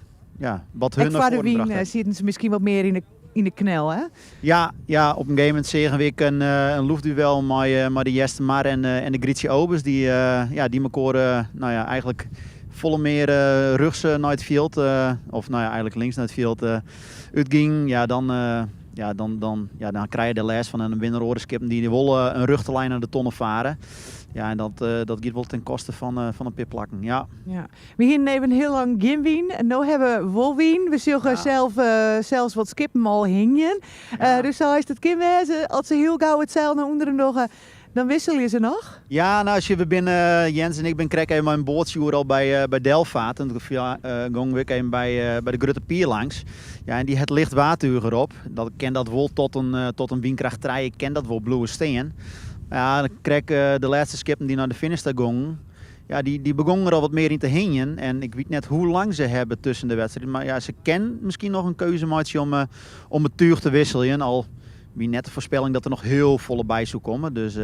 S9: wat hun naar voren bracht.
S8: En voor de wien zitten ze misschien wat meer in de knel, hè?
S9: Ja, op een gegeven moment zeggen we een loefduel met de Jeste Mar en de Grietje Obers. Die elkaar eigenlijk volle meer rugs naar het veld, eigenlijk links naar het veld uitging. Dan krijg je de les van een winnarorenskip die willen een rugtelijn naar de tonnen varen. Ja, en dat gaat wel ten koste van een pitplakken. Ja.
S8: We hier even heel lang geen wien. En nu hebben we wel wien. We zullen zelfs wat skippen al hingen. Dus zo is het kind wezen. Als ze heel gauw het zeil naar onderen nog, dan wissel je ze nog?
S9: Ja, nou als we binnen Jens en ik kregen even een bootje al bij Delvaart. En toen gingen we even bij de Gruttepier langs. Ja, en die het licht wateruur erop. Dat ken dat wel tot een windkracht 3. Ik ken dat wel blauwe steen. Ja, dan kreeg de laatste skippen die naar de finish gingen. Ja, die begonnen er al wat meer in te hingen. En ik weet net hoe lang ze hebben tussen de wedstrijden. Maar ja, ze kennen misschien nog een keuze om het tuig te wisselen. Al wie net de voorspelling dat er nog heel volle bij zou komen. Dus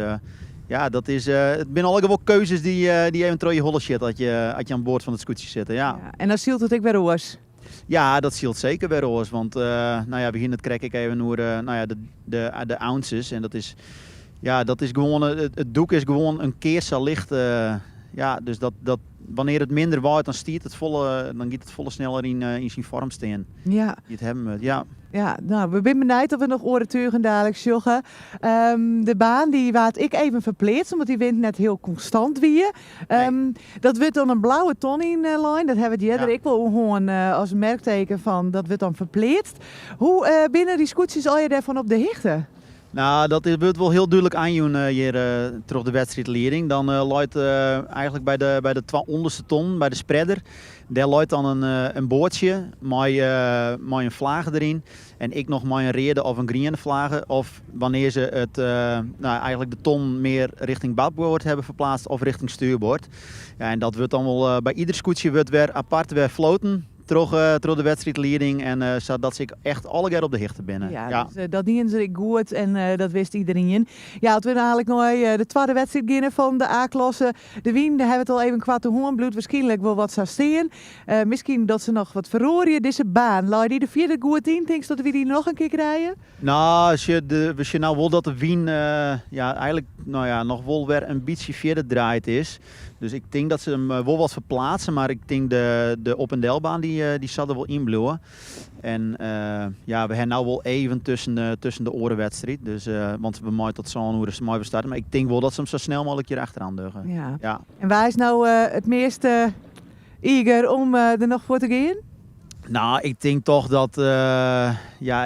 S9: dat is. Het zijn allemaal wel keuzes die eventueel je holle shit als je aan boord van het scootje zit. Ja.
S8: En dan zielt het ook weer oors.
S9: Ja, dat zielt zeker weer oors. Want begin het krijg ik even nur de ounces. En dat is gewoon. Het doek is gewoon een keer zo licht. Dus dat wanneer het minder waait, dan stiert het volle, dan gaat het volle sneller in zijn vorm staan.
S8: Ja.
S9: Die het hebben, ja.
S8: Ja, nou, we zijn benieuwd dat we nog orentuigen dadelijk joggen. De baan die waard ik even verpleetst, omdat die wind net heel constant weer. Dat wordt dan een blauwe ton in lijn. Dat hebben die ik wel gewoon als merkteken van dat wordt dan verpleetst. Hoe binnen die scootjes al je daarvan op de hichte?
S9: Nou, dat wordt wel heel duidelijk aanjoen hier terug de wedstrijdleiding. Dan luidt eigenlijk bij de onderste ton, bij de spreader. Daar luidt dan een boordje met een vlaag erin. En ik nog met een rede of een groene vlaag. Of wanneer ze het, eigenlijk de ton meer richting badboord hebben verplaatst of richting stuurboord. Ja, en dat wordt dan wel bij ieder scootje wordt weer apart weer floten. terug de wedstrijdleiding en zodat ik echt alle keer op de hichte binnen.
S8: Ja. Dus, dat dienen ze goed en dat wist iedereen. Ja, toen we eigenlijk nog de tweede wedstrijd beginnen van de A-klasse. De Wien, daar hebben we het al even kwart de hoorn bloed. Waarschijnlijk wel wat zou steen. Misschien dat ze nog wat verrooien, deze baan. Laat die de vierde goed in? Denk je dat we die nog een keer krijgen?
S9: Nou, als je nou wil dat de Wien eigenlijk nog wel weer een beetje verder draait is. Dus ik denk dat ze hem wel wat verplaatsen, maar ik denk de op- en delbaan die zal er wel inbloeien. En we hebben nou wel even tussen de orenwedstrijd. Dus, want we moeten tot zo'n hoe ze mooi starten. Maar ik denk wel dat ze hem zo snel mogelijk hier achteraan duggen.
S8: Ja. En waar is nou het meeste eager om er nog voor te gaan?
S9: Nou, ik denk toch dat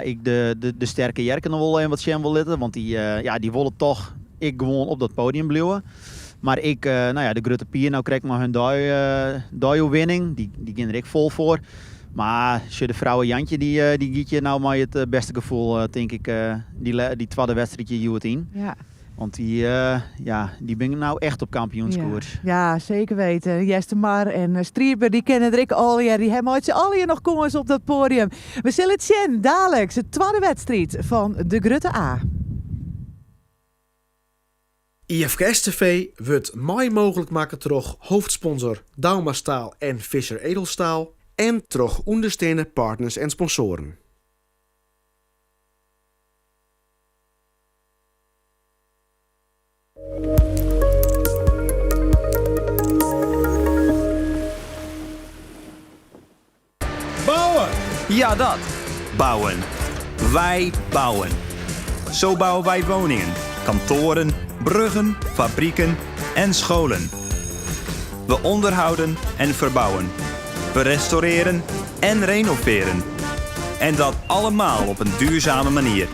S9: ik de sterke Jerken nog wel even wat zien wil letten. Want die willen toch gewoon op dat podium blijven. Maar de Grutte Pier, nou krijg ik maar hun winning. Die ging er ik vol voor. Maar de vrouwen Jantje, die giet je nou maar het beste gevoel, denk ik, die tweede wedstrijdje U10.
S8: Ja.
S9: Want die ben nou echt op kampioenskoers.
S8: Ja, zeker weten. Jeste Mar en Strieber, die kennen er ik al. Ja, die hebben ze al hier nog komens op dat podium. We zullen het zien, dadelijk, de tweede wedstrijd van de Grutte A.
S1: IFKS TV wordt mooi mogelijk maken door hoofdsponsor Dauma Staal en Fischer Edelstaal en door ondersteunende partners en sponsoren.
S7: Bouwen! Ja, dat. Bouwen. Wij bouwen. Zo bouwen wij woningen, kantoren, bruggen, fabrieken en scholen. We onderhouden en verbouwen. We restaureren en renoveren. En dat allemaal op een duurzame manier.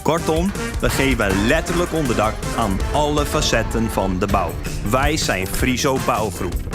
S7: Kortom, we geven letterlijk onderdak aan alle facetten van de bouw. Wij zijn Friso Bouwgroep.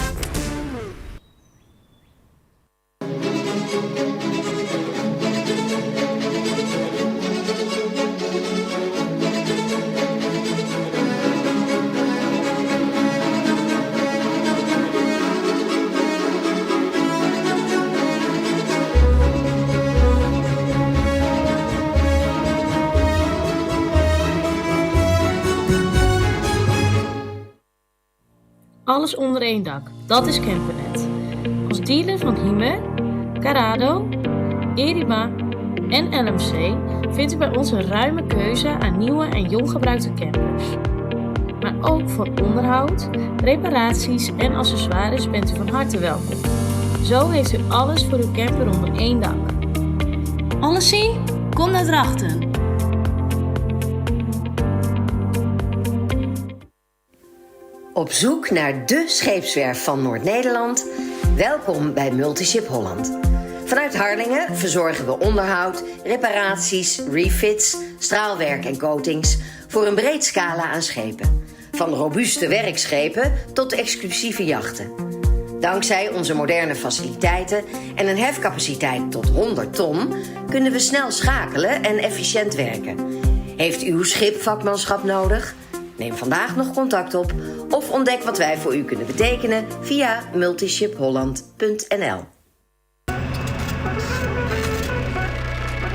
S15: Alles onder één dak, dat is Campernet. Als dealer van Hymer, Carrado, Erima en LMC vindt u bij ons een ruime keuze aan nieuwe en jong gebruikte campers. Maar ook voor onderhoud, reparaties en accessoires bent u van harte welkom. Zo heeft u alles voor uw camper onder één dak.
S16: Alles zien? Kom naar Drachten.
S13: Op zoek naar de scheepswerf van Noord-Nederland? Welkom bij Multiship Holland. Vanuit Harlingen verzorgen we onderhoud, reparaties, refits, straalwerk en coatings voor een breed scala aan schepen. Van robuuste werkschepen tot exclusieve jachten. Dankzij onze moderne faciliteiten en een hefcapaciteit tot 100 ton kunnen we snel schakelen en efficiënt werken. Heeft uw schip vakmanschap nodig? Neem vandaag nog contact op of ontdek wat wij voor u kunnen betekenen via multishipholland.nl.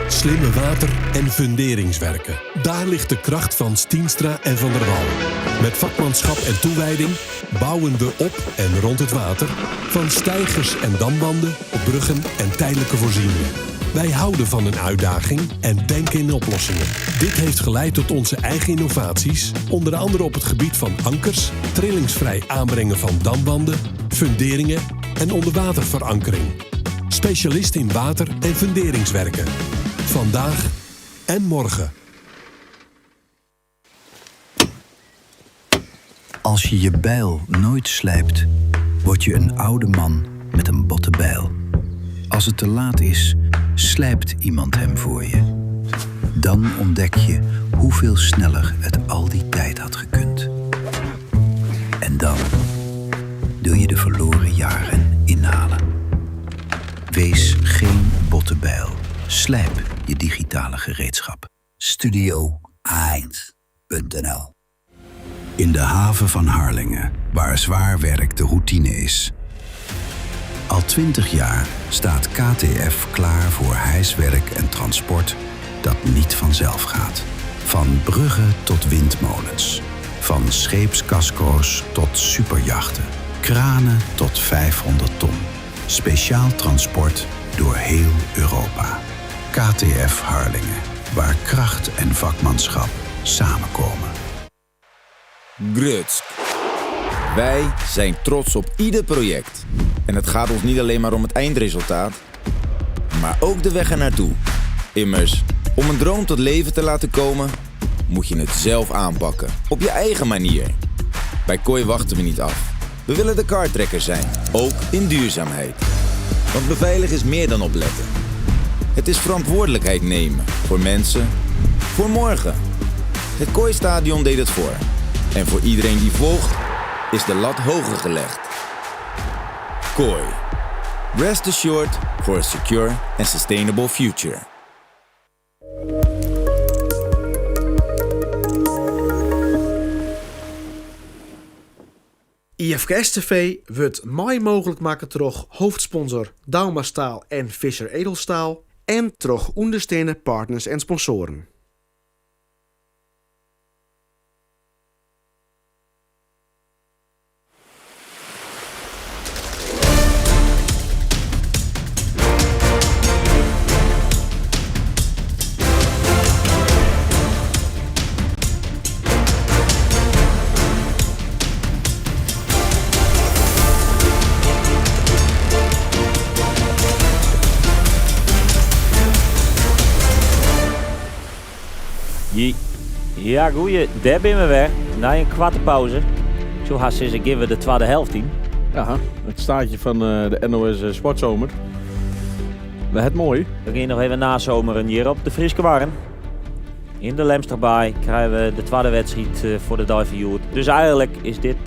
S14: Slimme water- en funderingswerken. Daar ligt de kracht van Stienstra en Van der Wal. Met vakmanschap en toewijding bouwen we op en rond het water. Van steigers en damwanden, op bruggen en tijdelijke voorzieningen. Wij houden van een uitdaging en denken in oplossingen. Dit heeft geleid tot onze eigen innovaties. Onder andere op het gebied van ankers, trillingsvrij aanbrengen van damwanden, funderingen en onderwaterverankering. Specialist in water- en funderingswerken. Vandaag en morgen.
S4: Als je je bijl nooit slijpt, word je een oude man met een botte bijl. Als het te laat is, slijpt iemand hem voor je. Dan ontdek je hoeveel sneller het al die tijd had gekund. En dan wil je de verloren jaren inhalen. Wees geen botte bijl. Slijp je digitale gereedschap. Studio1.nl. In de haven van Harlingen, waar zwaar werk de routine is. Al 20 jaar staat KTF klaar voor hijswerk en transport dat niet vanzelf gaat. Van bruggen tot windmolens. Van scheepskasco's tot superjachten. Kranen tot 500 ton. Speciaal transport door heel Europa. KTF Harlingen, waar kracht en vakmanschap samenkomen.
S3: Grutsk. Wij zijn trots op ieder project. En het gaat ons niet alleen maar om het eindresultaat, maar ook de weg ernaartoe. Immers, om een droom tot leven te laten komen, moet je het zelf aanpakken. Op je eigen manier. Bij Kooi wachten we niet af. We willen de kartrekker zijn, ook in duurzaamheid. Want beveiligen is meer dan opletten. Het is verantwoordelijkheid nemen voor mensen, voor morgen. Het Kooistadion deed het voor. En voor iedereen die volgt, is de lat hoger gelegd. Kooi. Rest assured for a secure and sustainable future.
S1: IFKS TV wordt mooi mogelijk maken door hoofdsponsor Dauma Staal en Fischer Edelstaal en door ondersteunende partners en sponsoren.
S10: Ja, goeie, daar ben we weer. Na een kwarte pauze. Zo haast is ik even de tweede helft in.
S19: Ja, het staartje van de NOS Sportzomer. We het mooi.
S10: We gaan nog even nazomeren hier op de Frieske Warren. In de Lemsterbaai krijgen we de tweede wedstrijd voor de Duiven Youth. Dus eigenlijk is dit...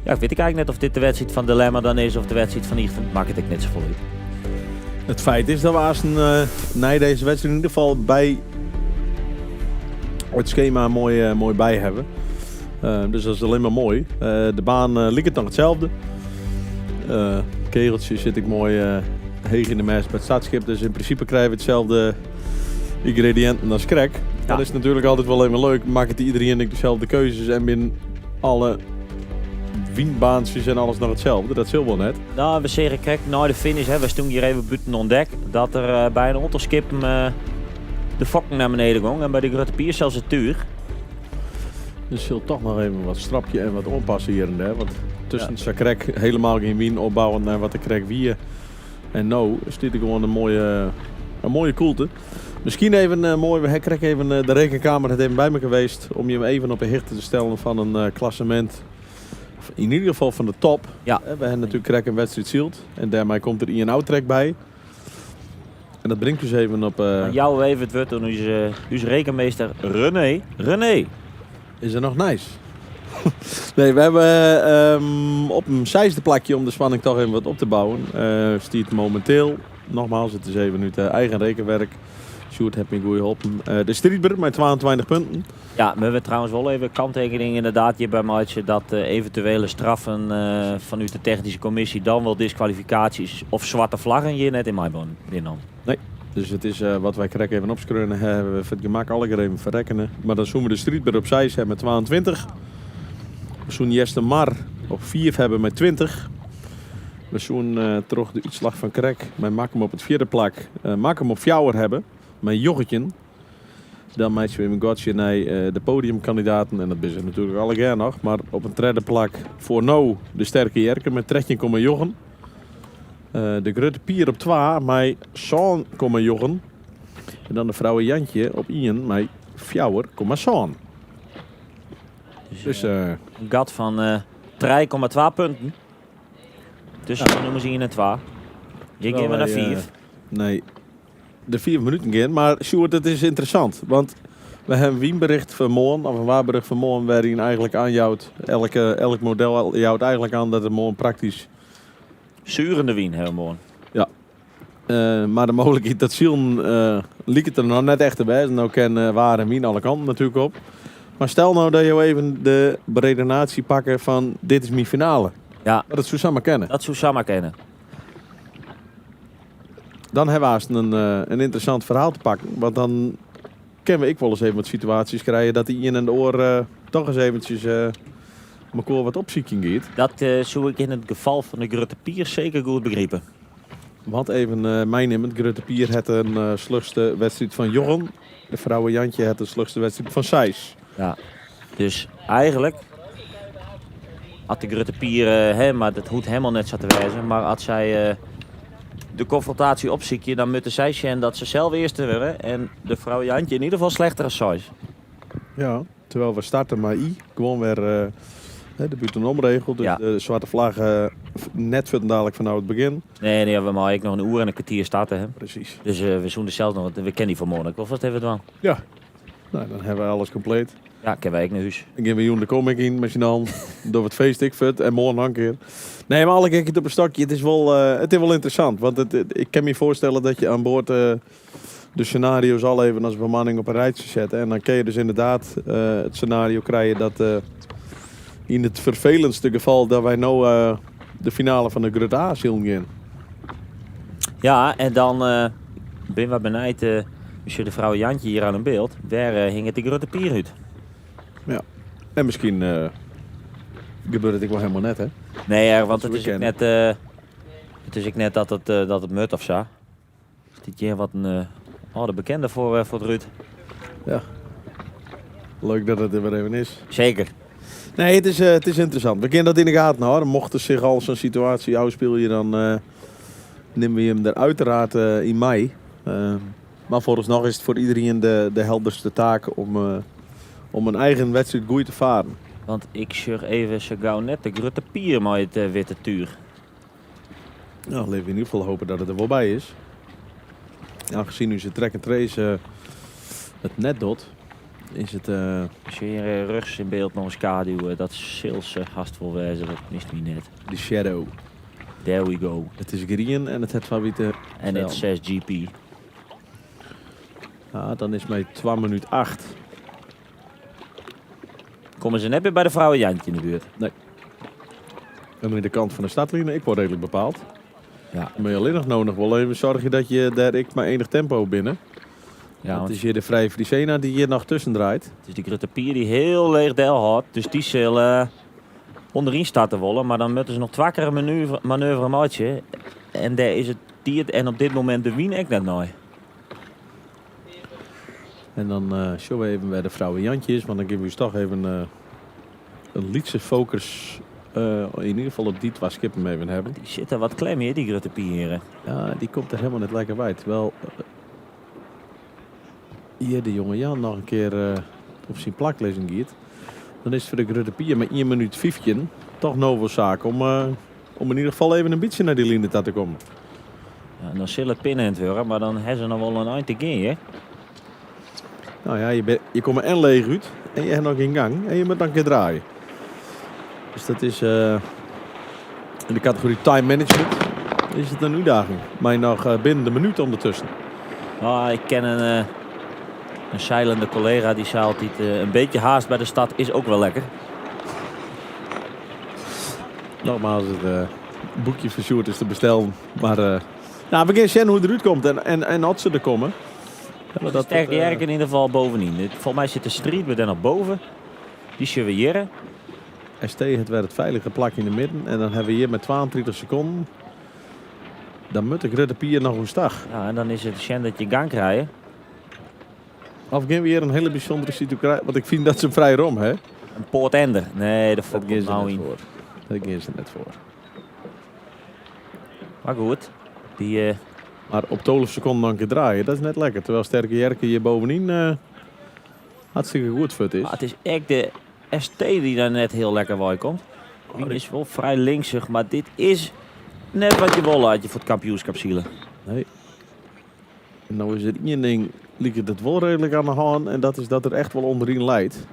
S10: ja, ik weet eigenlijk net of dit de wedstrijd van de Lemmer dan is of de wedstrijd van Ichten. Maakt het ik net zo vol uit.
S19: Het feit is dat we als na deze wedstrijd in ieder geval bij het schema mooi bij hebben. Dus dat is alleen maar mooi. De baan lijkt het nog hetzelfde. Kegeltje zit ik mooi heeg in de mest bij het stadsschip. Dus in principe krijgen we hetzelfde ingrediënten als krek. Ja. Dat is natuurlijk altijd wel even leuk. Maakt het iedereen dezelfde keuzes en binnen alle wienbaantjes en alles nog hetzelfde. Dat is wel net.
S10: Nou, we zeggen krek na de finish. Hè, we stonden hier even buiten ontdek dat er bij een autoskip de fokken naar beneden ging en bij de Grote Pier zelfs het tuur.
S19: Dus zult toch nog even wat strapje en wat onpassen hier en daar. Want tussen de krek helemaal geen wien opbouwen naar wat de krek wie en nou is dit gewoon een mooie koelte. Misschien even mooi, we kregen even de rekenkamer het even bij me geweest om je even op een hichte te stellen van een klassement. In ieder geval van de top.
S10: Ja.
S19: We hebben natuurlijk krek een wedstrijd zield en daarmee komt er een outtrack bij. En dat brengt dus even op...
S10: jou even het woord door onze rekenmeester René. René.
S19: Is er nog nice? Nee, we hebben op een zesde plakje om de spanning toch even wat op te bouwen. Stiert momenteel, nogmaals, het is even nu het eigen rekenwerk. Sjoerd heeft me goed geholpen. De Striedber met 22 punten.
S10: Ja, we hebben trouwens wel even kanttekening inderdaad hier bij Maatje dat eventuele straffen vanuit de technische commissie dan wel disqualificaties of zwarte vlaggen hier net in Maiboon binnen.
S19: Nee, dus het is wat wij krek even opschreunen hebben we voor het gemak alle keer even verrekkenen. Maar dan zoomen we de Striedber op 6 met 22. We zoen Jester Mar op 4 hebben met 20. We zoen terug de uitslag van krek met Makkum op het vierde plak. Makkum op Fjouwer hebben met Joggetje. Dan meid je in Gotje naar de podiumkandidaten. En dat is er natuurlijk alle keer nog. Maar op een derde plak voor nou de sterke Jerken met Tretjen komen Joggen. De Grote Pier op 2 met Zoon komen Joggen. En dan de vrouwen Jantje op 1 met Fjouwer komen Zoon. Dus
S10: een gat van 3,2 punten. Dus dan noemen ze 1 en 2. Je gaat naar 4.
S19: Nee. De 4 minuten gaan, maar Sjoerd, het is interessant, want we hebben een wienbericht vanmorgen, of een waarbericht vanmorgen waarin eigenlijk aanjouwt, elk model jouwt eigenlijk aan dat het morgen praktisch
S10: zurende wien hebben morgen.
S19: Ja, maar de mogelijkheid dat Zielen liep het er nog net echt bij, nou kan waar en wien alle kanten natuurlijk op. Maar stel nou dat je even de beredenatie pakken van dit is mijn finale.
S10: Ja.
S19: Dat zou samen kennen.
S10: Dat zou samen kennen.
S19: Dan hebben we haast een interessant verhaal te pakken. Want dan kennen we wel eens even wat situaties krijgen dat die in en de oor toch eens eventjes elkaar wat opzieken gaat.
S10: Dat zou ik in het geval van de Grutte Pier zeker goed begrijpen.
S19: Want even meenemen, Grutte Pier had een slugste wedstrijd van Jochen. De vrouwen Jantje had een slugste wedstrijd van Sijs.
S10: Ja, dus eigenlijk had de Grutte Pier, maar dat hoeft helemaal net zo te wijzen. Maar als zij de confrontatie opziekje, dan moeten zij zien dat ze zelf eerste willen. En de vrouw Jantje in ieder geval slechter als Sijs.
S19: Ja, terwijl we starten maar gewoon weer de buitenomregel. Dus de zwarte vlag net dadelijk vanaf het begin.
S10: Nee, we maar ik nog een uur en een kwartier starten. Hè?
S19: Precies.
S10: Dus we zoenden zelfs nog, we kennen die vanmorgen. Of wat hebben we het wel?
S19: Ja, nou, dan hebben we alles compleet.
S10: Ja, kennen wij ook naar huis.
S19: Dan gaan we de comic in met je dan door het feest ik vet en morgen nog een keer. Nee, maar alle keer het op een stokje. Het is wel interessant. Want ik kan me voorstellen dat je aan boord de scenario's al even als bemanning op een rijtje zetten. En dan kun je dus inderdaad het scenario krijgen dat in het vervelendste geval dat wij nou de finale van de Grutte A zullen gaan.
S10: Ja, en dan ben we benijd, monsieur de vrouw Jantje hier aan een beeld. Daar hing het de Grutte Pier uit.
S19: Ja, en misschien gebeurt het ook wel helemaal net, hè?
S10: Nee, want het is ook net dat het mut of zo. Dit jaar wat een oude bekende voor het Ruud.
S19: Ja, leuk dat het er weer even is.
S10: Zeker.
S19: Nee, het is interessant. We kennen dat in de gaten houden. Mocht er zich al zo'n situatie uitspelen, dan nemen we hem er uiteraard in mei. Maar vooralsnog is het voor iedereen de helderste taak om een eigen wedstrijd goed te varen.
S10: Want ik zeg even zo gauw net de Grutte Pier met het witte tuur.
S19: Nou, leven we in ieder geval hopen dat het er wel bij is. Aangezien nu ze track and trace het net doet, is het...
S10: Als je hier rugs in beeld nog een schaduw, dat sales hastvol wijzen, dat mist me net.
S19: De shadow.
S10: There we go.
S19: Het is green en het heeft van witte.
S10: En het 6 GP.
S19: Ja, dan is mij 2 minuten 8.
S10: Komen ze net weer bij de vrouwen Jantje in de buurt?
S19: Nee. En aan de kant van de stadlijnen, ik word redelijk bepaald.
S10: Ja.
S19: Maar je alleen nog nodig wel even zorgen dat je daar ik maar enig tempo binnen. Ja, het is hier de Vrije Frisena die hier nog tussen draait.
S10: Het is die Grutte Pier die heel leeg deel had. Dus die zullen onderin starten willen. Maar dan moeten ze nog 2 keer een manoeuvre maatje. En daar is het die en op dit moment de wien ik net nooit.
S19: En dan showen we even bij de vrouwen Jantjes. Want dan geven we dus toch even een lietse focus. In ieder geval op die 2 skippen mee hebben.
S10: Die zitten wat klem hier, die Grutte Pier.
S19: Ja, die komt er helemaal net lekker bij. Terwijl hier de jonge Jan nog een keer op zijn plaklezing gaat. Dan is het voor de Grutte Pier met 1 minuut 15 toch noodzaak om in ieder geval even een beetje naar die linie te komen.
S10: Ja, dan zullen het pinnen in het worden, maar dan hebben ze nog wel een eind te gaan, hè?
S19: Nou ja, je komt er en leeg uit en je hebt nog in gang en je moet dan een keer draaien. Dus dat is in de categorie time management is het een uitdaging. Maar nog binnen de minuut ondertussen.
S10: Nou, ik ken een zeilende collega die zei altijd een beetje haast bij de stad is ook wel lekker.
S19: Nogmaals, het boekje van Sjoerd is te bestellen. Maar nou, we gaan zien hoe het eruit komt en wat ze er komen.
S10: Ja, dat sterk die in ieder geval bovenin. Volgens mij zit de street weer nog boven. Die zullen we hier.
S19: ST het werd het veilige plak in de midden. En dan hebben we hier met 22 seconden. Dan moet de Grutte Pier nog een stag.
S10: Ja, en dan is het een dat je gang krijgen.
S19: Of gaan we hier een hele bijzondere situatie. Want ik vind dat ze vrij rom, hè?
S10: Een poortender. Nee, dat vond ik nou in.
S19: Dat gaan ze net voor.
S10: Maar goed.
S19: Maar op 12 seconden dan een keer draaien, dat is net lekker. Terwijl Sterke Jerke hier bovenin hartstikke goed voor het is.
S10: Maar het is echt de ST die daar net heel lekker bij komt. Die is wel vrij linksig, maar dit is net wat je wil uit je voor het kampioenschap zielen.
S19: Nee. En nou is het één ding, ligt het wel redelijk aan de hand. En dat is dat er echt wel onderin leidt.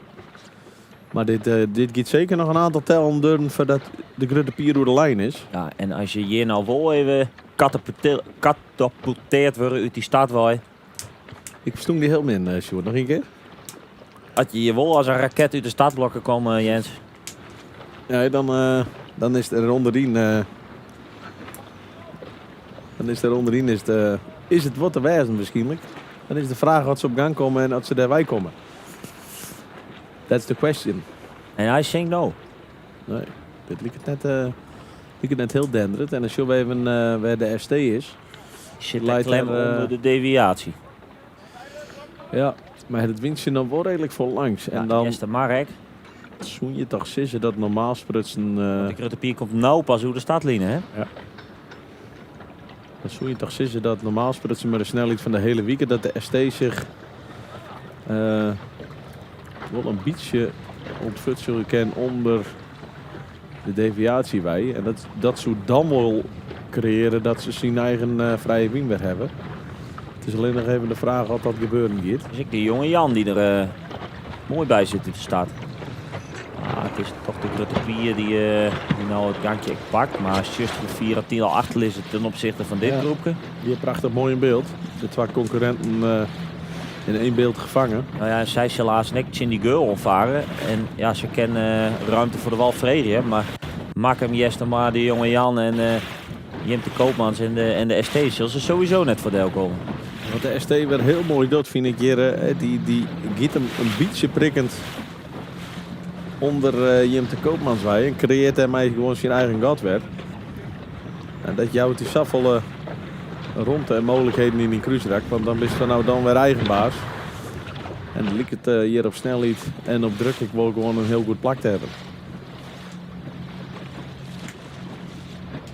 S19: Maar dit gaat zeker nog een aantal tellen durven voordat de Grutte Pier door de lijn is.
S10: Ja, en als je hier nou wel even katapulteerd wordt uit die stad waar.
S19: Ik verstond die heel min, Sjoerd. Nog een keer?
S10: Als je hier wel als een raket uit de stadblokken komt, Jens.
S19: Ja, dan is er onderin Dan is er onderin is het wat te wijzen waarschijnlijk. Dan is de vraag wat ze op gang komen en dat ze daarbij komen. That's the question.
S10: En I think no.
S19: Nee, dit liep het net heel denderend. En als je even waar de ST is...
S10: Zit de klem onder de deviatie.
S19: Ja, maar het windje dan wel redelijk vol langs.
S10: Ja,
S19: en dan
S10: is de Marek.
S19: Zoen je toch sissen dat normaal sprutsen...
S10: De Gruttepier komt nou pas hoe de stadline, hè?
S19: Ja. Dan zoen je toch sissen dat normaal sprutsen met de snelheid van de hele week... dat de ST zich... wel een beetje ontfutselen kan onder de deviatie bij. En dat zou dan wel creëren dat ze zijn eigen vrije wind weer hebben. Het is alleen nog even de vraag wat dat gebeuren gaat.
S10: Dus ik die jonge Jan die er mooi bij zit in de stad. Het is toch de Gruttepier die nou het gangje pakt. Maar als je 4 of 10 al achter is ten opzichte van dit groepje.
S19: Die heeft prachtig mooi in beeld. De 2 concurrenten in 1 beeld gevangen.
S10: Nou ja, zij zal laatst netjes in die geul omvaren. En ja, ze kennen ruimte voor de Walfredië. Maar maak hem maar de jonge Jan en Jim de Koopmans en de ST zullen ze sowieso net voor deel komen.
S19: Wat de ST weer heel mooi doet, vind ik hier. Die giet hem een beetje prikkend onder Jim de Koopmans bij. En creëert hij mij gewoon zijn eigen gat weer. En dat jouwt die saffel rond en mogelijkheden in die cruiserak. Want dan is het nou dan weer eigen baas. En dan lijkt het hier op snelheid en op druk ik wel gewoon een heel goed plak te hebben.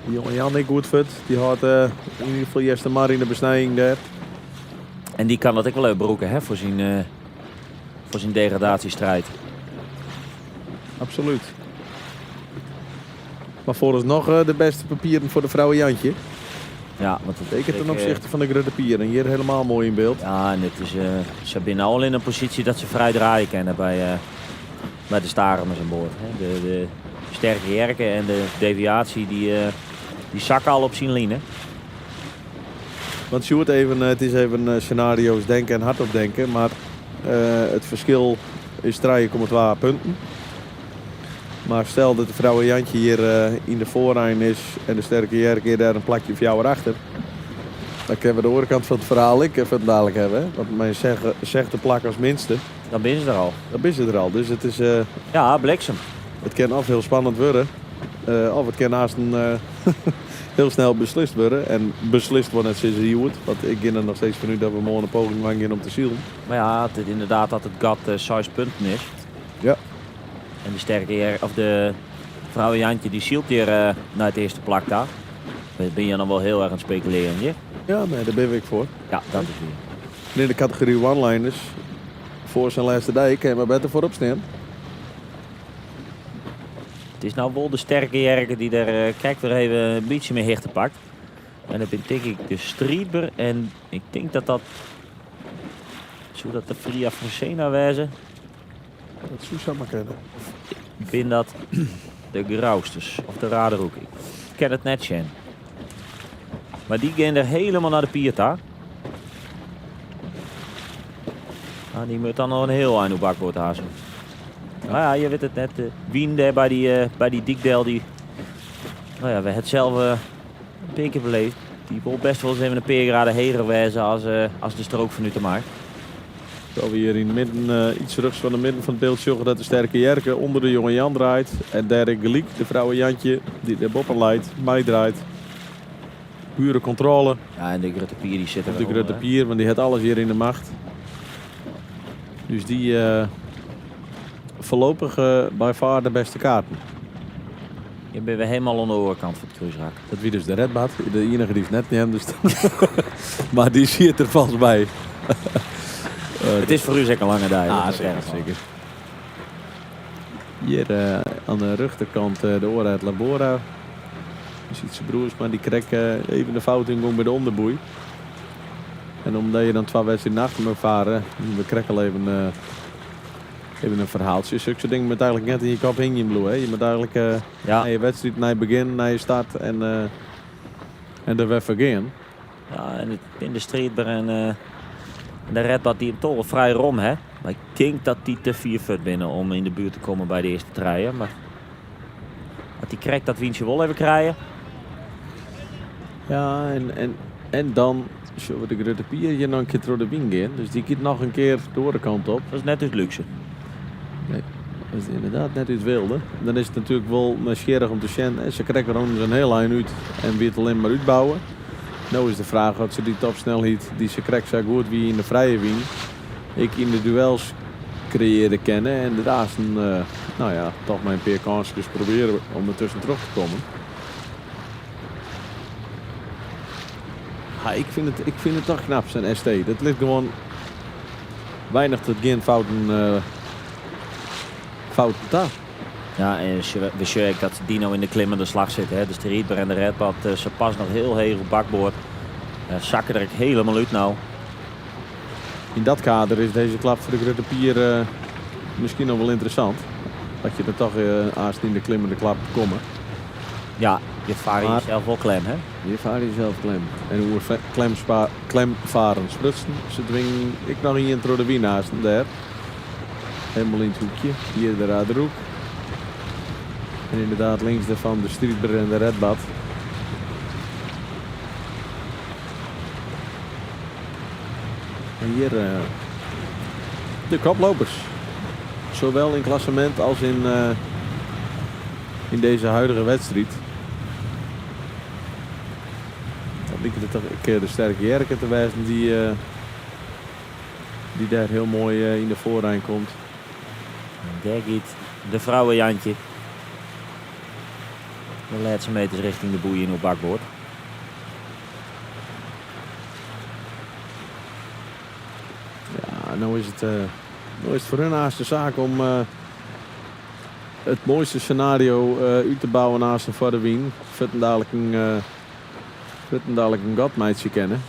S19: Die jonge Jan ik goed vet. Die had in ieder geval eerst de mar in de besnijding daar.
S10: En die kan dat ook wel uitbroeken, hè, voor zijn degradatiestrijd.
S19: Absoluut. Maar vooralsnog de beste papieren voor de vrouwen Jantje.
S10: Ja, want dat
S19: betekent ten opzichte van de Gruttepier. En hier helemaal mooi in beeld.
S10: Ja, en het is, ze zijn al in een positie dat ze vrij draaien kunnen bij de staremers aan boord. Hè. De sterke jerken en de deviatie die zakken al op zijn line.
S19: Want Sjoerd, het is even scenario's denken en hardop denken. Maar het verschil is 3,2 punten. Maar stel dat de vrouwen Jantje hier in de voorrijn is en de sterke Jerk daar een plakje voor jou erachter. Dan kunnen we de overkant van het verhaal even dadelijk hebben. Hè? Want mij zegt de plak als minste.
S10: Dan ben ze er al.
S19: Dan is ze er al. Dus het is...
S10: ja, bliksem.
S19: Het kan of heel spannend worden. Of het kan haast heel snel beslist worden. En beslist wordt net sinds Joert. Want ik ging er nog steeds van u dat we morgen een poging maken om te zielen.
S10: Maar ja, het inderdaad dat het gat 6 punten is.
S19: Ja.
S10: En de sterke of de vrouw Jantje die zielt hier naar het eerste plak daar. Ben je dan wel heel erg aan het speculeren, je?
S19: Ja, nee, daar ben ik voor.
S10: Ja, dat is weer.
S19: En in de categorie one-liners voor zijn laatste dijk kan je maar beter voorop staan.
S10: Het is nou wel de sterke Jerken die er kijk weer even een beetje meer hechten pakt. En dan denk ik de Strietber en ik denk dat zou dat de Fria Fresena wezen.
S19: Dat zou zo maar kunnen.
S10: Ik vind dat de Grausters of de Raderhoek. Ik ken het net zien. Maar die gaan er helemaal naar de Pieta. Ah, die moet dan nog een heel eind op bakboord hazen. Nou ja, je weet het net. Wien daar bij die dikdel die... Nou ja, we hebben het zelf een keer beleefd. Die wil best wel eens even een paar graden heger wezen als de strook van u te maken.
S19: Terwijl we hier in het midden, iets rugs van het midden van het beeld zorgen dat de sterke Jerke onder de jonge Jan draait. En derde Geliek, de vrouwen Jantje, die de boppen leidt, mij draait. Pure controle.
S10: Ja, en de Gruttepier die zit er
S19: de Gruttepier, want die heeft alles hier in de macht. Dus die voorlopig bij far de beste kaarten.
S10: Hier ben we helemaal aan de overkant van het cruiserak.
S19: Dat wie dus de redbad. De enige die is net niet hem, dus maar die zit er vast bij.
S10: Het is voor u zeker een lange dag.
S19: Ah, zeker. Hier aan de rechterkant de oren uit Labora. Je ziet zijn broers, maar die krijgen even de fout in bij de onderboei. En omdat je dan 2 wedstrijden achter moet varen, we krijgen al even een verhaaltje. Zulke dingen met eigenlijk net in je kop hing je in blue. Hè? Je moet eigenlijk naar je wedstrijd, naar je begin, naar je start en er weer vergaan.
S10: Ja, en in de Strietber en de Redbad die hem toch wel vrij rom, hè. Maar ik denk dat die te 4 fut binnen om in de buurt te komen bij de eerste treien. Maar dat die krijgt dat windje wel even krijgen.
S19: Ja, en dan zullen we de grote pier hier nog een keer door de wien gaan. Dus die gaat nog een keer door de kant op.
S10: Dat is net uit luxe.
S19: Nee, dat is inderdaad net uit wilde. Dan is het natuurlijk wel nieuwsgierig om te zien. Ze krijgen gewoon zo'n heel lijn uit en weer het alleen maar uitbouwen. Nou is de vraag of ze die topsnelheid die ze krijgt zo goed wie in de vrije wien. Ik in de duels creëren kennen en daarnaast toch mijn paar kansjes proberen om er tussen terug te komen. Ja, ik vind het toch knap zijn ST. Dat ligt gewoon weinig tot geen fouten daar.
S10: Ja, en we zien dat Dino in de klimmende slag zit. Hè. Dus de Rietber en de Redpad, ze pas nog heel heeg op bakboord. Zakken er helemaal uit nou.
S19: In dat kader is deze klap voor de grote pier misschien nog wel interessant. Dat je er toch aast in de klimmende klap komen.
S10: Ja, je vaart jezelf wel klem, hè?
S19: Je vaart jezelf klem. En hoe klemvaren sprutsen. Ze dwingen ik nog in door de wienaars daar. Helemaal in het hoekje. Hier de Raderhoek. En inderdaad links daarvan de Strietber en de Redbad. En hier de koplopers. Zowel in klassement als in deze huidige wedstrijd. Dan lijkt het toch de sterke Jerke te wijzen die daar heel mooi in de voorrijn komt.
S10: En daar gaat de vrouwenjantje. De laatste meters richting de boeien op bakboord.
S19: Ja, nou is het voor hun haast de zaak om het mooiste scenario uit te bouwen naast een voor de wien. Vetten dadelijk een godmeidje kennen.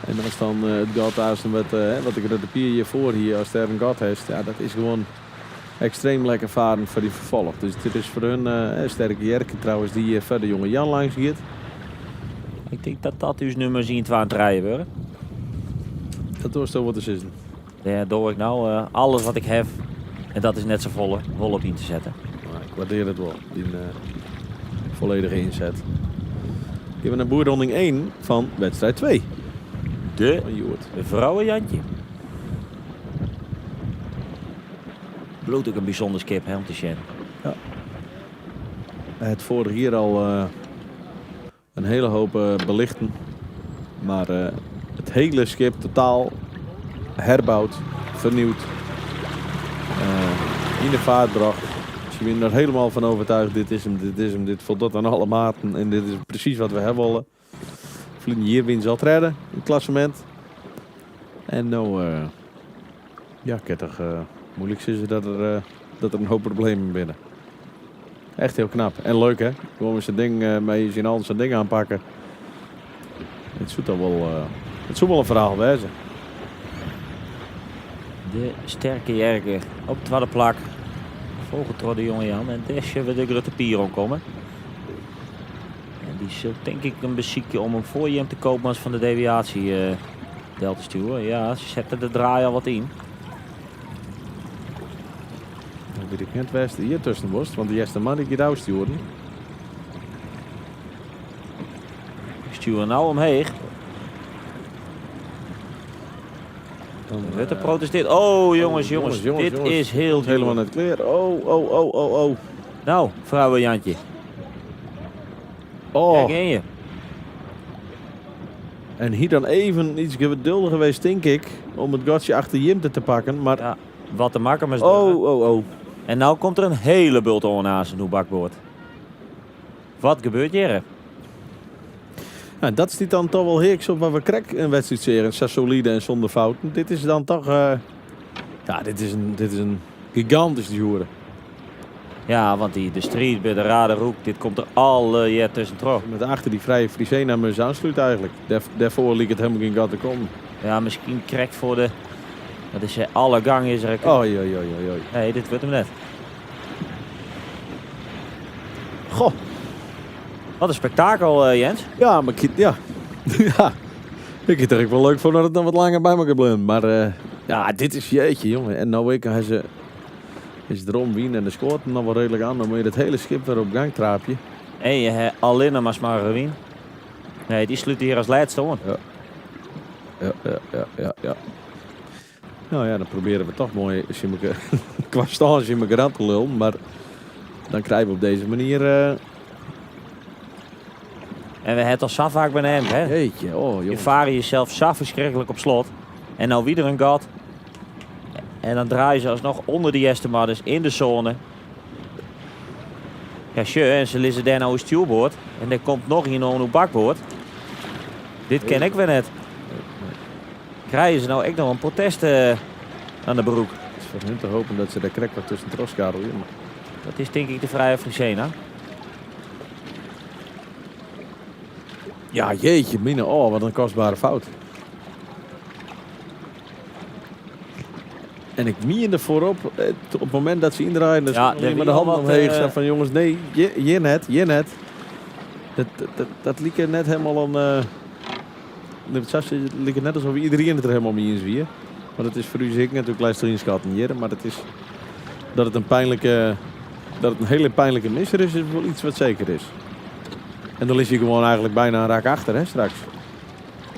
S19: En als dan het godhuis wat ik er de pier hiervoor hier, als er een god heeft, ja, dat is gewoon extreem lekker varen voor die vervolg. Dus dit is voor hun sterke Jerke trouwens die verder jonge Jan langs gaat.
S10: Ik denk dat uw nummer zien aan het rijden worden.
S19: Dat was toch wat te zitten.
S10: Ja, door ik nou alles wat ik heb, en dat is net zo vol op in te zetten.
S19: Nou, ik waardeer het wel, die volledige inzet. We hebben naar boerronding 1 van wedstrijd 2.
S10: De vrouwenjantje. Bloot ook een bijzonder skip, hè, om te zien.
S19: Ja. Het vorige hier al een hele hoop belichten. Maar het hele schip totaal herbouwd, vernieuwd. In de vaart gebracht. Dus je bent er helemaal van overtuigd. Dit is hem, dit voldoet aan alle maten. En dit is precies wat we hebben willen. Vliegen hier wint zal redden in het klassement. En nou, moeilijk is het dat er een hoop problemen binnen. Echt heel knap. En leuk, hè? Gewoon met zijn ding mee zien al zijn ding aanpakken. Het zou wel een verhaal wezen.
S10: De sterke Jerke op de tweede plak. Volgend door de jonge Jan. En desje we de grote pier omkomen. En die zult denk ik een beziekje om hem voor je hem te kopen als van de deviatie del te sturen. Ja, ze zetten de draai al wat in.
S19: Dan weet ik net waar hier tussen was, want die eerste man die gaat uitsturen.
S10: Ik stuur nou omheen. Dan werd er protesteerd. Oh jongens, dit is heel duur.
S19: Helemaal net clear. Oh.
S10: Nou, vrouwenjantje.
S19: Oh.
S10: Kijk in je.
S19: En hier dan even iets geduldig geweest, denk ik, om het gotje achter Jimte te pakken. Maar
S10: ja, wat te maken met
S19: Oh.
S10: En nou komt er een hele bult naast een bakboord. Wat gebeurt hier?
S19: Ja, dat is dan toch wel heerlijk op wat we krijgen een wedstrijd serie. Zo solide en zonder fouten. Dit is dan toch... dit is een gigantisch duur.
S10: Ja, want de street bij de Raderhoek, dit komt er alle jaar tussen terug.
S19: Met achter die vrije Frisena me aansluit eigenlijk. Daarvoor liep het helemaal geen gat te komen.
S10: Ja, misschien krijgt voor de... Dat is alle gang is er...
S19: Oei.
S10: Nee, dit wordt hem net.
S19: Goh.
S10: Wat een spektakel, Jens.
S19: Ja, maar ja. Ik vind het wel leuk voor dat het dan wat langer bij me gebleven. Maar dit is jeetje, jongen. En nou ik hij is erom wien en de scoort hem dan wel redelijk aan. Dan moet je het hele schip weer op gang traapje.
S10: En je hebt alleen maar Smaragdwien. Nee, die sluit hier als laatste hoor.
S19: Ja. Nou ja, dan proberen we toch mooi qua stage in mijn te lullen. Maar dan krijgen we op deze manier...
S10: En we hebben al zo vaak bij hem, hè?
S19: Jeetje,
S10: je varen jezelf zo verschrikkelijk op slot. En nou weer een gat. En dan draaien ze alsnog onder de eerste madders in de zone. Ja, en ze lezen daar nou een stuurboord. En er komt nog hier een bakboord. Dit ken ik weer net. Krijgen ze nou echt nog een protest aan de broek?
S19: Het is voor hun te hopen dat ze daar krek wat tussen troskarel in.
S10: Dat is denk ik de vrije Frisena.
S19: Ja, jeetje, mine. Oh, wat een kostbare fout. En ik miende voorop, op het moment dat ze indraaien, dus
S10: ja,
S19: met de hand omheen zei van jongens, nee, je net. Dat liep net helemaal een... Het liep net alsof iedereen het er helemaal mee in zwier. Maar dat is voor u zeker natuurlijk luister inschatten hier, maar dat is dat het een hele pijnlijke misser is wel iets wat zeker is. En dan is hij gewoon eigenlijk bijna een rak achter, hè, straks.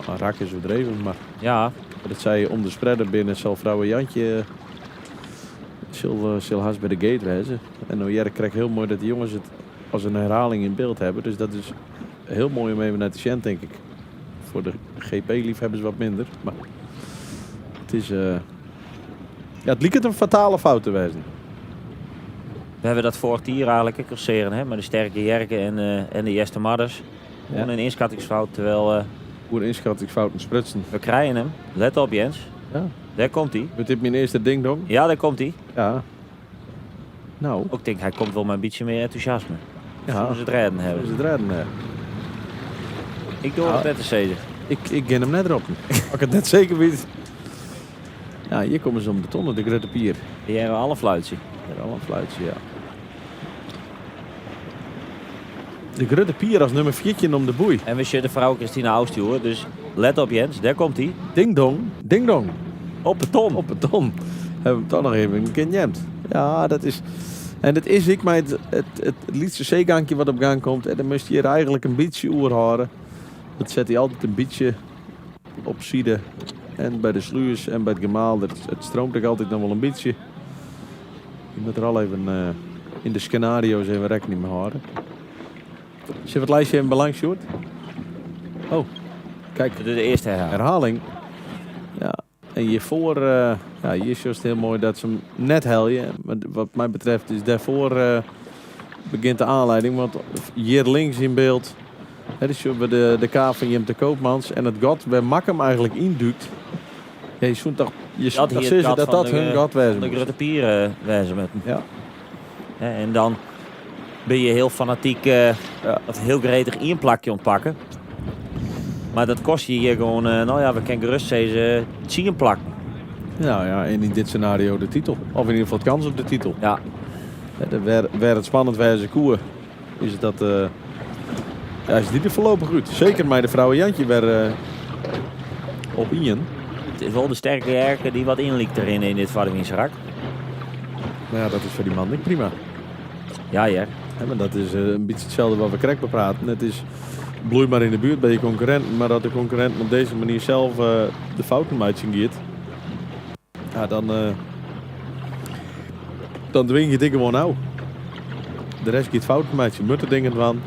S19: Een rak is overdreven, maar...
S10: Ja.
S19: Dat zei om de spreader binnen zal vrouwen Jantje... Zal haast bij de gate reizen. En nou Jerk krijgt heel mooi dat de jongens het als een herhaling in beeld hebben. Dus dat is heel mooi om even naar te zien, denk ik. Voor de GP-liefhebbers wat minder. Maar het is... Ja, het liep het een fatale fout te wezen.
S10: We hebben dat vorig hier eigenlijk curseren, hè, met de sterke Jerken en de eerste madders. Gewoon een inschattingsfout, terwijl...
S19: Hoe een inschattingsfout en sprutsen.
S10: We krijgen hem. Let op, Jens.
S19: Ja.
S10: Daar komt hij.
S19: Wordt dit mijn eerste ding-dong?
S10: Ja, daar komt hij.
S19: Ja. Nou.
S10: Ik denk, hij komt wel met een beetje meer enthousiasme.
S19: Ja.
S10: Zullen ze het redden hebben. Ik doe het net te zeggen.
S19: Ik ken hem net erop. Als ik het net zeker weet. Ja, hier komen ze om de tonnen, de grote pier.
S10: Die hebben alle fluitje.
S19: Alle fluitje, ja. De grote pier als nummer 4 om de boei.
S10: En we zullen de vrouw Christina Austuur, dus let op Jens, daar komt hij.
S19: Ding dong.
S10: Op de ton.
S19: Hebben we hem toch nog even een keer jemt. Ja, dat is... En dat is ik, maar het liefste zeegankje wat op gang komt. En dan moest je hier eigenlijk een beetje oer houden. Dat zet hij altijd een beetje op zijde. En bij de sluis en bij het gemaal. Het stroomt ook altijd nog wel een beetje. Je moet er al even in de scenario's even rekening mee houden. Zie je wat lijstje in belang, Sjoerd? Oh, kijk.
S10: De eerste
S19: herhaling. Ja, en hiervoor, hier is juist heel mooi dat ze hem net helden. Maar wat mij betreft is daarvoor begint de aanleiding. Want hier links in beeld, dus de kaaf van Jim de Koopmans. En het gat waar Mak hem eigenlijk induikt. Ja, je zoent toch zeggen dat hun gat wezen
S10: de grote pier wezen met hem.
S19: Ja.
S10: En dan ben je heel fanatiek of heel gretig in een plakje ontpakken. Maar dat kost je hier gewoon, we kunnen gerust deze zien plakken.
S19: Nou ja, en in dit scenario de titel. Of in ieder geval het kans op de titel.
S10: Ja.
S19: Waar het spannend was koer, is het dat... is die er voorlopig goed. Zeker met de vrouwen Jantje weer op Ian.
S10: Het is wel de sterke Jerken die wat inliekt erin in dit Vaderwienserak.
S19: Maar ja, dat is voor die man niet prima.
S10: Ja, ja.
S19: Maar dat is een beetje hetzelfde wat we krek bepraten. Het is bloei maar in de buurt bij je concurrent. Maar dat de concurrent op deze manier zelf de fouten uitzingeert. Ja, dan dwing je dingen gewoon nou. De rest gaat fouten met je mutten dingen van.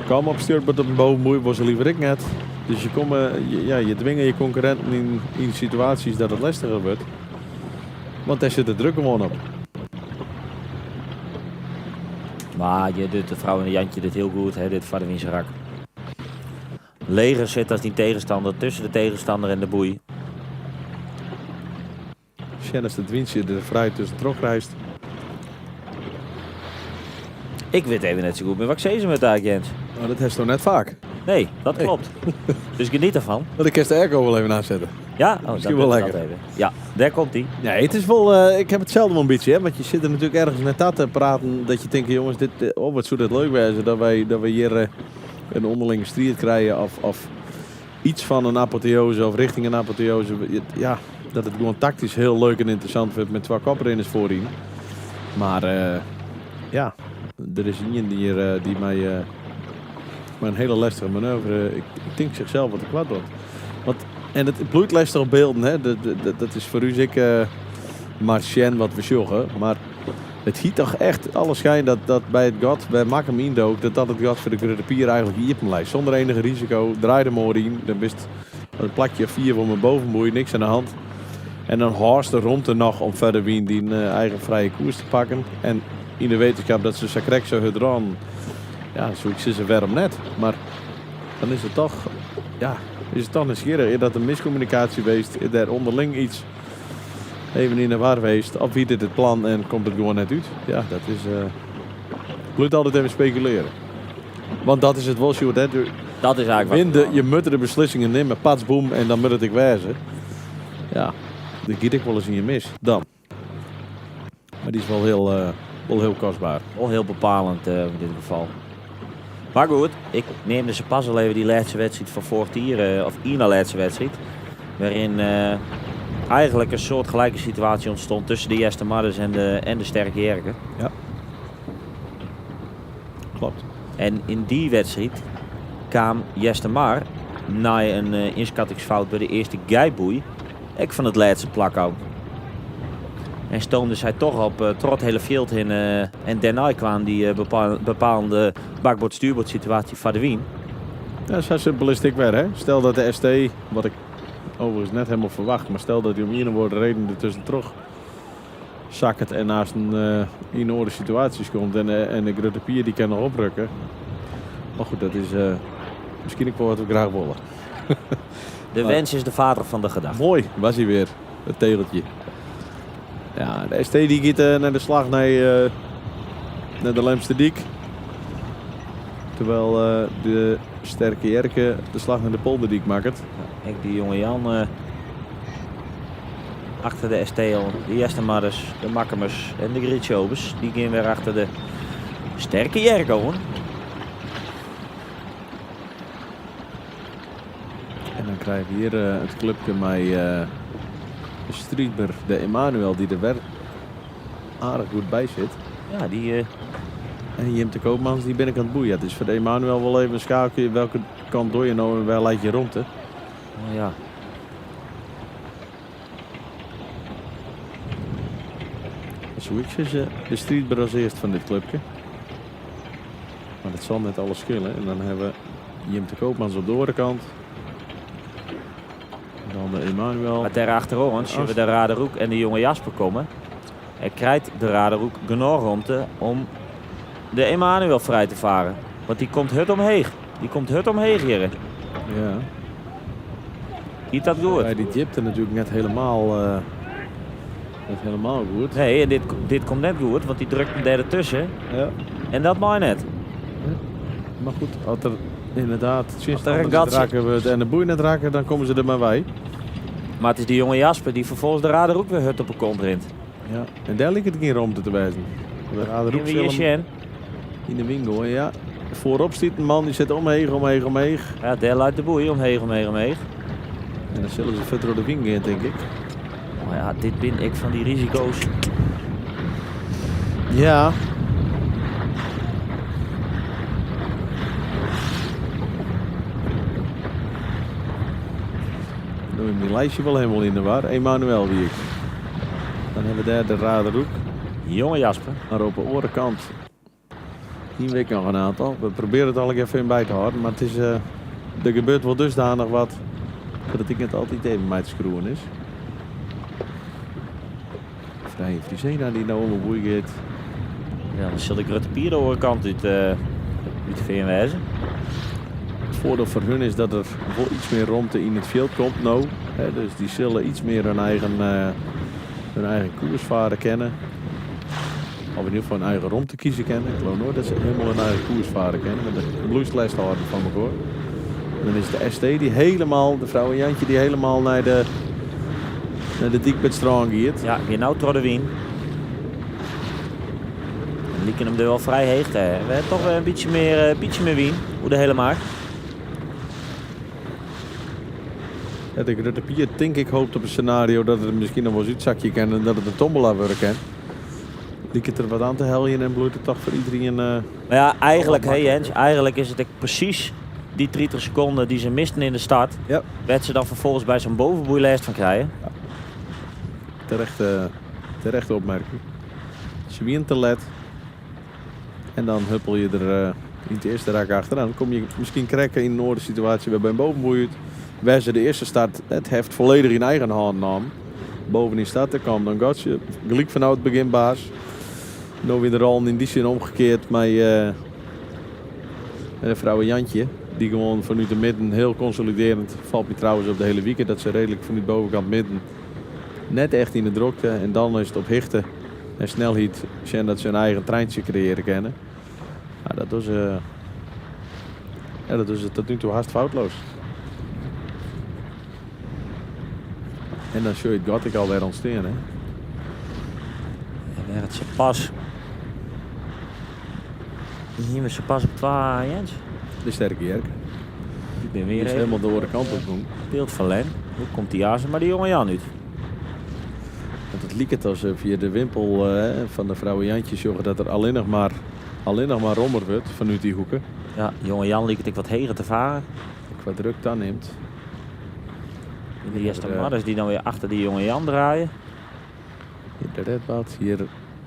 S19: Kom op stuurbord op een bovenboei, was er liever ik net. Dus je dwingt je concurrenten in situaties dat het lastiger wordt. Want daar zit de druk gewoon op.
S10: Maar de vrouw en de Jantje dit heel goed, hè, dit Vaderwienserak. Leger zit als die tegenstander tussen de tegenstander en de boei.
S19: Sjennis de Dwientje er vrij tussen trok reist.
S10: Ik weet even net zo goed met wat ik zei ze met daar, Jens.
S19: Nou, dat heeft toch net vaak?
S10: Nee, dat klopt. Dus geniet ervan.
S19: Want ik kan de airco wel even aanzetten.
S10: Ja,
S19: misschien wel lekker.
S10: Even. Ja, daar komt hij.
S19: Nee, het is wel. Ik heb hetzelfde wel een beetje, hè? Want je zit er natuurlijk ergens net aan te praten dat je denkt, jongens, wat zou dit leuk wezen dat we hier een onderlinge strijd krijgen of iets van een apotheose of richting een apotheose. Ja, dat het gewoon tactisch heel leuk en interessant wordt met twee koprenners voorin. Maar er is iemand die mij een hele lastige manoeuvre, ik denk zichzelf wat ik kwaad doet. En het bloeit lastig op beelden, hè. Dat is voor u zeker Martien wat we joggen. Maar het hiet toch echt alle schijn dat bij het gat, bij Makkem Indook, dat het gat voor de Grutte Pier eigenlijk hier op lijst. Zonder enige risico, draaide maar in. Dan wist een plakje 4 voor mijn bovenboei, niks aan de hand. En dan haast er rond er nog om verder wie die eigen vrije koers te pakken. En in de wetenschap dat ze sakrek zo het ran, ja, zo ik ze warm net. Maar dan is het toch, ja, nieuwsgierig. Is dat een miscommunicatie geweest? Is er onderling iets even in de war geweest? Of wie dit het plan en komt het gewoon net uit? Ja, dat is, moet altijd even speculeren. Want dat is het wel, Sjoerd, hè?
S10: Dat is eigenlijk wat.
S19: Je moet de beslissingen nemen, pats, boem, en dan moet het ik wijzen. Ja, dan giet ik wel eens in je mis. Dan. Maar die is wel heel kostbaar.
S10: Wel heel bepalend in dit geval. Maar goed, ik neemde ze pas al even die laatste wedstrijd van vorig jaar, of Ina laatste wedstrijd. Waarin eigenlijk een soort gelijke situatie ontstond tussen de Jester Madders en de Sterke Jerken.
S19: Ja. Klopt.
S10: En in die wedstrijd kwam Jester Mar na een inschattingsfout bij de eerste geiboei ik van het laatste plakhout. En stoomde zij toch op trot hele veld in en daarna kwam die bepaalde bakboord-stuurboord situatie van de Wien.
S19: Ja, zo simpel is het weer, hè. Stel dat de ST, wat ik overigens net helemaal verwacht, maar stel dat hij om een woord reden ertussen terug zakt en naast een in orde situaties komt en de Grutte Pier die kan nog oprukken. Maar goed, dat is misschien ook wel wat we graag willen.
S10: De wens is de vader van de gedachte.
S19: Mooi, was hij weer, het tegeltje. Ja, de ST die gaat naar de slag naar de Lemsterdiek. Terwijl de Sterke Jerken de slag naar de Polderdiek maakt.
S10: Ik die jonge Jan achter de ST al, de Jestermadders, de Makkemers en de Gritschobers. Die gaan weer achter de Sterke Jerken hoor.
S19: En dan krijgen we hier het clubje met de Strietber, de Emanuel, die er weer aardig goed bij zit.
S10: Ja, die...
S19: En Jim de Koopmans, die binnenkant boeien. Het is voor de Emanuel wel even een schakelje welke kant door je nou en waar leid je rond, hè?
S10: Oh, ja.
S19: Zo ik ze de Strietber als eerst van dit clubje. Maar dat zal net alles schillen. En dan hebben we Jim de Koopmans op de overkant. Dan de Emanuel.
S10: Maar daarachter ons hebben we de Raderoek en de jonge Jasper komen. En krijgt de Raderoek genoeg ruimte om de Emanuel vrij te varen. Want die komt hut omheen. Hier.
S19: Ja.
S10: Niet dat goed?
S19: Ja, die jipte natuurlijk net helemaal goed.
S10: Nee, en dit komt net goed, want die drukt een derde tussen.
S19: Ja.
S10: En dat mag net.
S19: Ja. Maar goed, als er inderdaad sinds
S10: een
S19: raken we het en de boei net raken, dan komen ze er maar bij.
S10: Maar het is die jonge Jasper die vervolgens de Raderoek weer hut op een kont rint.
S19: Ja, en daar ligt het geen ruimte te wijzen. De Raderoek in de winkel, ja. Voorop zit een man die zit omheen.
S10: Ja, daar luidt de boei omheen.
S19: En dan zullen ze verder door de wing gaan, denk ik.
S10: Maar ja, dit ben ik van die risico's.
S19: Ja. Dan heb ik mijn lijstje wel helemaal in de war. Emanuel wie ik. Dan hebben we daar de Raderoek.
S10: Jonge Jasper.
S19: Maar op de orenkant. Hier week nog een aantal. We proberen het al even in bij te houden. Maar het is, er gebeurt wel dusdanig wat. Dat ik het altijd even mij te schroeven is. Vrije Frisena die nou om een boei gaat.
S10: Ja, dan zal de Grutte Pier de orenkant uit de wijzen.
S19: Het voordeel voor hun is dat er wel iets meer ruimte in het veld komt nou. Dus die zullen iets meer hun eigen koersvaarden kennen. Of in ieder geval een eigen ruimte kiezen kennen. Ik geloof nooit dat ze helemaal hun eigen koersvaarden kennen. Met de bloeislijst houden van elkaar. En dan is de ST die helemaal, de vrouw en Jantje die helemaal naar de Diekbedstrand gaat.
S10: Ja, hier nou door de Wien. En die kunnen hem er wel vrij heeg. We hebben toch een beetje meer Wien. Hoe de hele maakt.
S19: Ja, de Grutte Pier, denk ik, hoopt op een scenario dat het misschien nog wel eens uitzakje kan en dat het een tombola worden kan. liep het er wat aan te heljen en bloeit het toch voor iedereen...
S10: Maar ja, eigenlijk, Jens, eigenlijk is het precies die 30 seconden die ze misten in de start.
S19: Ja.
S10: Werd ze dan vervolgens bij zo'n bovenboei last van krijgen.
S19: Ja. Terechte opmerking. Ze wien te let. En dan huppel je er in het eerste raak achteraan. Kom je misschien krijgen in een andere situatie waarbij een bovenboei waar ze de eerste start het heft volledig in eigen hand nam. Bovenin staat er kwam, dan gaat je gelijk vanuit het begin baas. Nou weer de rol in die zin omgekeerd met een vrouw Jantje. Die gewoon vanuit de midden heel consoliderend, valt me trouwens op de hele weekend, dat ze redelijk vanuit de bovenkant midden net echt in de drukte. En dan is het op hichten en snelheid zien dat ze een eigen treintje creëren kennen. Nou, dat is tot nu toe haast foutloos. En dan zul je het gat ik alweer ontstaan, hè.
S10: En werd ze pas. Hier was ze pas op 2, Jens.
S19: De sterke Jerk.
S10: Ik ben weer
S19: Die is
S10: even
S19: helemaal door de kant op doen.
S10: beeld van Len. Hoe komt die Azen, maar die jonge Jan uit.
S19: Want het liep het als via de wimpel van de vrouwen Jantje zorgen dat er alleen nog maar rommer wordt vanuit die hoeken.
S10: Ja, jonge Jan liep het wat heger te varen.
S19: Qua druk dan neemt.
S10: De eerste madders die dan weer achter die jonge Jan draaien.
S19: Hier de redbad, hier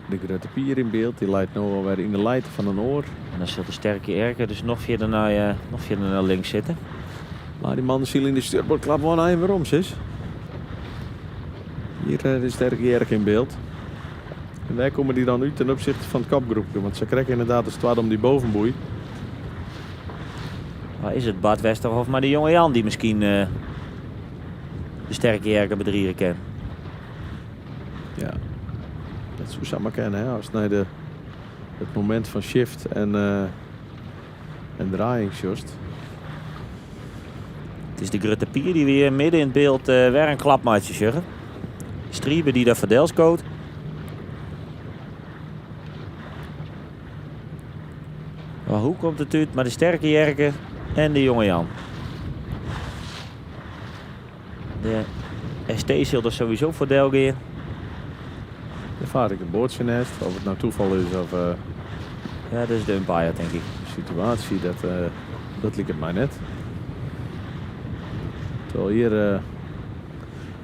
S19: de grote pier in beeld. Die leidt nu alweer in de leid van een oor.
S10: En dan zit de sterke Erke dus nog verder naar links zitten.
S19: Maar die man ziel in de stuurbord klap gewoon even waarom, zus. Hier de sterke Erke in beeld. En wij komen die dan uit ten opzichte van het kapgroepje. Want ze krijgen inderdaad de stad om die bovenboei.
S10: Waar is het Bart Westerhof, maar de jonge Jan die misschien de sterke Erke bedriegen kan.
S19: Ja, dat zou ze maar kennen, hè. Als het naar het moment van shift en draaiing just.
S10: Het is de Grutte Pier die weer midden in het beeld weer een klapmaatje zeggen. Striebe die daar verdelscoot. Maar hoe komt het uit? Maar de sterke Jerke en de jonge Jan. De ST zult er sowieso voor Delgeer.
S19: De vaar ik een boordje nest, of het nou toeval is of...
S10: Ja, dat is de umpire, denk ik.
S19: De situatie, dat liep het mij net. Terwijl hier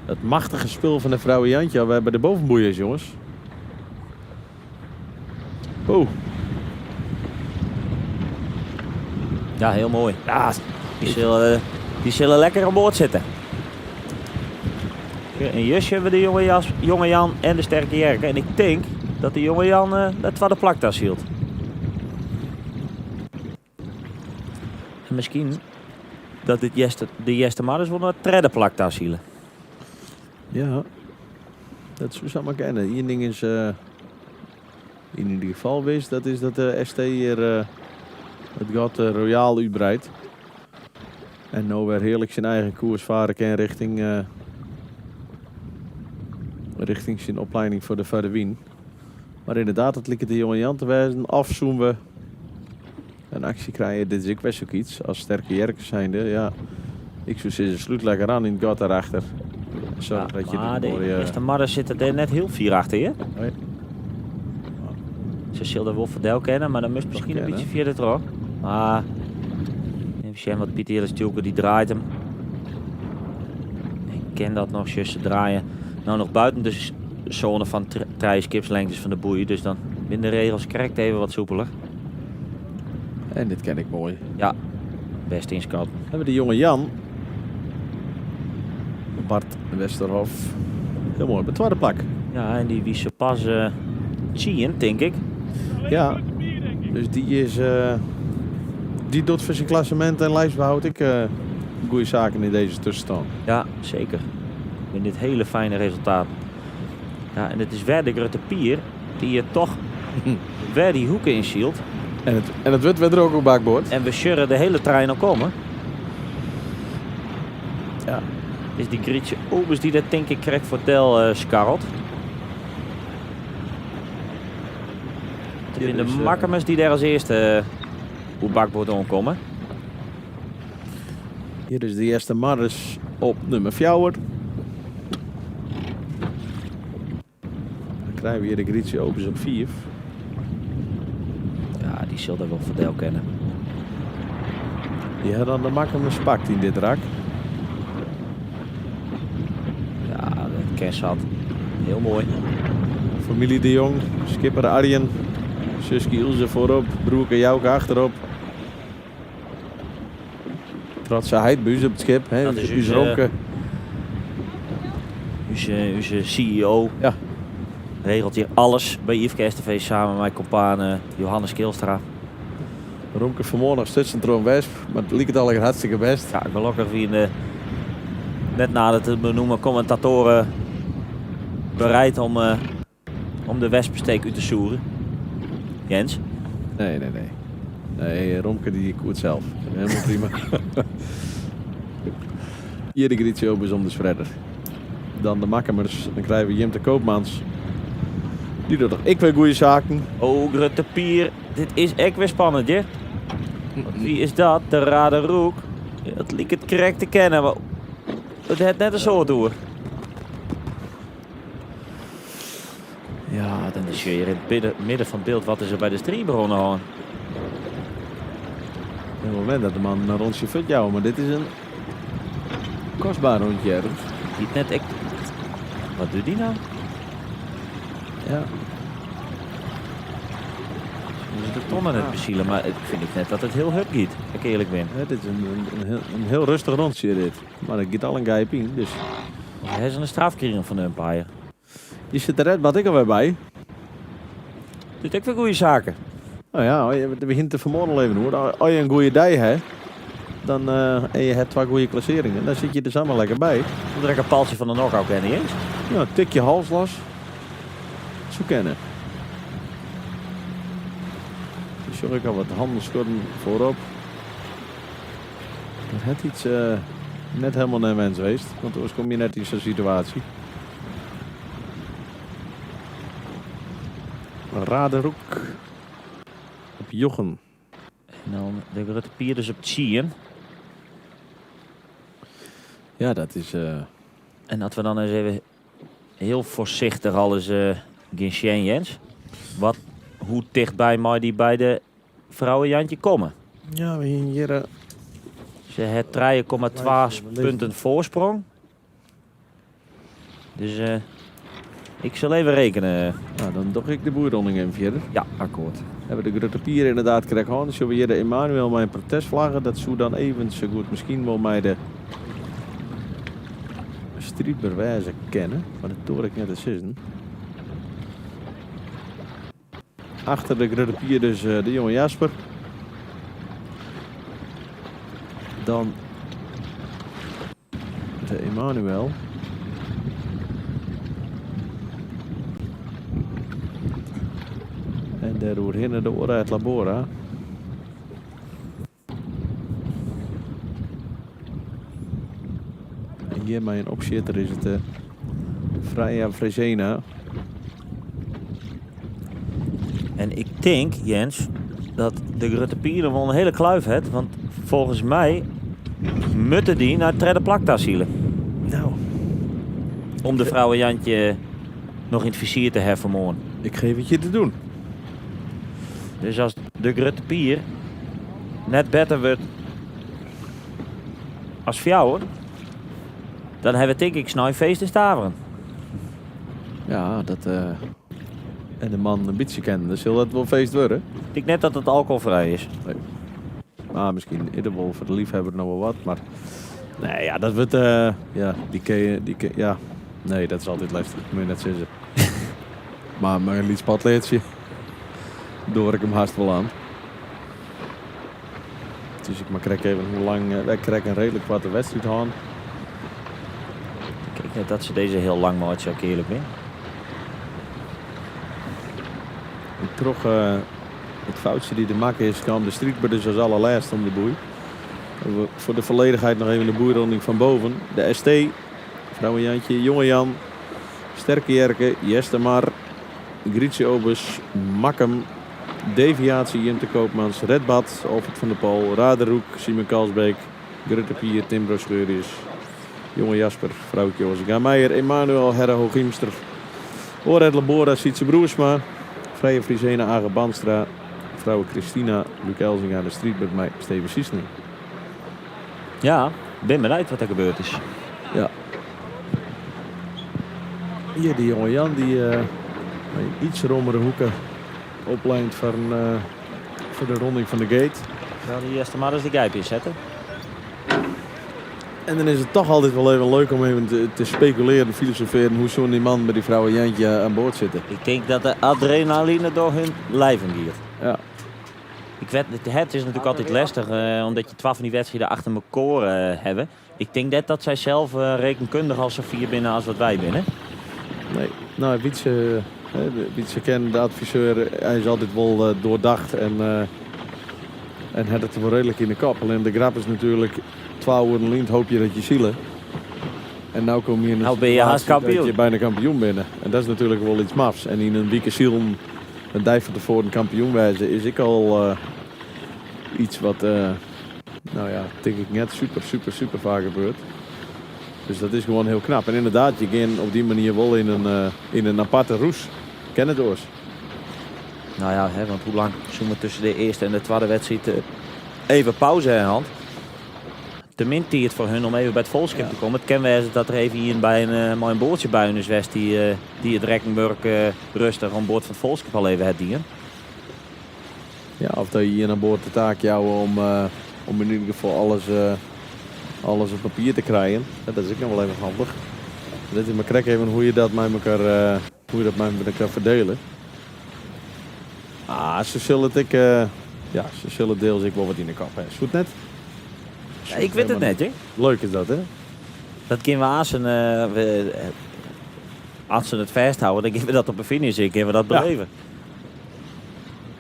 S19: het machtige spul van de vrouwen Jantje we hebben de bovenboeiers, jongens. Oh.
S10: Ja, heel mooi. Ja, die zullen lekker aan boord zitten. Een Jusje hebben de jonge Jan en de sterke Jerke. En ik denk dat de jonge Jan dat tweede plaktas hield. En misschien dat de Jeste Madders wel naar het derde plaktas hielen.
S19: Ja, dat zou ze maar kennen. Eén ding is in ieder geval wist, dat is dat de ST hier het gat royaal uitbreidt. En nou weer heerlijk zijn eigen koers varen kan richting zijn opleiding voor de Verre Wien. Maar inderdaad, het lijkt de jonge Jan te wijzen. Afzoomen we een actie krijgen. Dit is ook best ook iets. Als sterke Jerkers zijnde, ja. Ik zou zeggen, sluit lekker aan in het gat daarachter. Zorg dat je
S10: maar
S19: de mooie...
S10: eerste Madders zitten er net heel vier achter je.
S19: Nee.
S10: Ze zullen wel verdeel kennen, maar dan moest misschien een beetje via de trok. Maar even wat Pieter Hilles Tjulke, die draait hem. Ik ken dat nog, zussen draaien. Nou, nog buiten de zone van 3 skipslengtes van de boei. Dus dan binnen de regels krijgt even wat soepeler.
S19: En dit ken ik mooi.
S10: Ja, best inschatten.
S19: We hebben de jonge Jan. Bart Westerhof. Heel mooi, met tweede plak.
S10: Ja, en die wie ze pas zien, denk ik.
S19: Ja, dus die is... die doet voor zijn klassement en lijstbehoud ik goede zaken in deze tussenstand.
S10: Ja, zeker. Met dit hele fijne resultaat. Ja, en het is weer de Grutte Pier die je toch weer die hoeken inshield.
S19: En het wordt weer er ook op bakboord.
S10: En we shurren de hele trein al komen.
S19: Ja.
S10: Is die Grietje Obers die dat denk ik krijgt voor Del skarrelt. In de makkemers die daar als eerste op bakboord omkomen.
S19: Hier is de eerste Madders op nummer 4. krijgen we hier de Grietje Opens op 4.
S10: Ja, die zult er wel verdeel kennen.
S19: Die had dan de makkelijke spakt in dit rak.
S10: Ja, de kerst had. Heel mooi.
S19: Familie de Jong, skipper Arjen, zusje Ilse voorop, broerke Jouke achterop. Trotse Heidbuus op het schip, hè?
S10: Dat is
S19: Uus Romke.
S10: Uw CEO.
S19: Ja.
S10: Regelt hier alles bij IFK STV samen met mijn compaan Johannes Keelstra.
S19: Romke vanmorgen nog Stutsentron Wesp, maar het liep het al hartstikke best.
S10: Ja, gelukkig wie net na het benoemen commentatoren bereid om de wespensteek uit te soeren. Jens?
S19: Nee, Romke die koert zelf. Helemaal prima. Hier de Grietje Opens om de spreader. Dan de Makkemers. Dan krijgen we Jim de Koopmans. Die doet toch ik weer goede zaken.
S10: Oh, Grutte Pier. Dit is echt weer spannend, hè? Wie is dat? De Raderoek. Het liep het correct te kennen, maar het had net een soort door. Ja, dan is je hier in het midden van het beeld. Wat is er bij de stream begonnen gewoon?
S19: Op het moment dat de man een rondje fut jou, maar dit is een kostbaar rondje ergens.
S10: Niet net echt. Wat doet die nou?
S19: Ja.
S10: Dus de tonnen net bezielen, maar ik vind net dat het heel hut giet, als ik eerlijk ben.
S19: Ja, dit is een heel rustig rondje dit. Maar het giet al een gijp in, dus.
S10: Hij is een straf gekregen van de umpire.
S19: Je zit de red, wat ik er weer bij.
S10: Doet ook weer goede zaken.
S19: Nou ja, je begint te vermoorden al even hoor. Als je een goede dij hebt, dan en je hebt 2 goede klasseringen, dan zit je er samen lekker bij.
S10: Dan trek een paaltje van de knockout ken niet eens.
S19: Ja, tik je hals los. Zo kennen. Dus zorg ik al wat handen schudden voorop. Dat het iets net helemaal naar mens geweest, want anders kom je net in zo'n situatie. Raderoek op Jochen.
S10: En dan de Grutte Pier dus op Tschien.
S19: Ja, dat is...
S10: En dat we dan eens even heel voorzichtig alles Ginchen Jens. Hoe dichtbij maar die bij de vrouwen Jantje komen.
S19: Ja, we hier...
S10: Ze het 3,12 punten voorsprong. Dus ik zal even rekenen.
S19: Nou, dan doch ik de boerronding even verder.
S10: Ja, akkoord.
S19: Hebben we de Grutte Pier inderdaad krijgen. Dan zullen we hier de Emmanuel mijn protestvlaggen. Dat zou dan even zo goed misschien wel mij de streetbewijzen kennen. Maar dat hoor ik net eens zien. Achter de Grutte Pier dus de jonge Jasper. Dan de Emmanuel. En daar doorheen de Ora uit Labora. En hier mijn opzitter is het Freya Frezena.
S10: En ik denk, Jens, dat de Grutte Pier wel een hele kluif heeft. Want volgens mij moeten die naar het derde plaktas zielen.
S19: Nou.
S10: Om de vrouwen Jantje nog in het vizier te heffen morgen.
S19: Ik geef het je te doen.
S10: Dus als de Grutte Pier net beter wordt als voor jou, dan hebben we denk ik snel een feest in Staveren.
S19: Ja, dat... En de man een beetje kennen, dus zal dat wel feest worden.
S10: Ik denk net dat het alcoholvrij is.
S19: Nee. Maar misschien eerder wel voor de liefhebber nog wel wat, maar... Nee, ja, dat wordt... ja, ja. Nee, dat is altijd lastig, moet je net zeggen. maar een liedspatleertje. Door ik hem haast wel aan. Dus ik maar krijg even hoe lang... wij krijgen een redelijk wat de wedstrijd aan.
S10: Ik denk net dat ze deze heel lang maakt, zou ik eerlijk ben.
S19: Ik trok het foutje die de mak is, kwam de streetbus dus als allerlaatst om de boei. Voor de volledigheid nog even de boeironding van boven. De ST, vrouwen Jantje, jonge Jan, Sterke Jerke, Jestemar, Grietje Opens, Makkem, Deviatie, Jim de Koopmans, Redbad, Alfred van der Pol, Raderoek, Simon Kalsbeek, Grutte Pier, Tim Broscheurius, jonge Jasper, vrouwtje Osika Meijer, Emmanuel Herre Hooghiemster. Oorredler Bora, Sietse Broersma. Vrije Friesena, Agen Banstra. Vrouwen Christina, Luc Elzinga en de street met mij, Steven Siesling.
S10: Ja, ik ben benieuwd wat er gebeurd is.
S19: Ja. Hier die jonge Jan die iets romere hoeken oplijnt voor de ronding van de gate.
S10: Zal die eerst maar eens de gijp inzetten.
S19: En dan is het toch altijd wel even leuk om even te speculeren, filosoferen hoe zo'n die man met die vrouw Jantje aan boord zitten.
S10: Ik denk dat de adrenaline door hun lijven giert.
S19: Ja.
S10: Het is natuurlijk altijd lastig, omdat je 12 van die wedstrijden achter elkaar hebben. Ik denk net dat zij zelf rekenkundig als zo 4 binnen als wat wij binnen.
S19: Nee, nou Wietse kent de adviseur, hij is altijd wel doordacht en had het wel redelijk in de kop. Alleen de grap is natuurlijk, 12 uur lint hoop je dat je zielen. En nou kom je in een
S10: ben je haast kampioen.
S19: dat je bijna kampioen bent. En dat is natuurlijk wel iets mafs. En in een weekend ziel een dijf van tevoren kampioen wijzen is ik al iets wat, nou ja, denk ik net super vaak gebeurt. Dus dat is gewoon heel knap. En inderdaad, je gaat op die manier wel in een aparte roes. Ken het oors.
S10: Nou ja, want hoe lang zullen we tussen de eerste en de tweede wedstrijd even pauze in hand? Tenminste het voor hun om even bij het volschip te komen. Het kenmerk is dat er even hier bij een mooi bootje bij is west die het Rekkenburg rustig aan boord van het volschip al even het dienen.
S19: Ja, of dat je hier aan boord de taak jou om in ieder geval alles op papier te krijgen. Ja, dat is ook nog wel even handig. Dit is maar krek even hoe je dat met elkaar verdelen. Ze zullen deels ik wel wat in de kap hebben. Is goed net?
S10: Ja, ik weet het net, hè?
S19: Leuk is dat, hè?
S10: Dat kunnen we als ze het vasthouden, dan kunnen we dat op een finish, kunnen we dat beleven.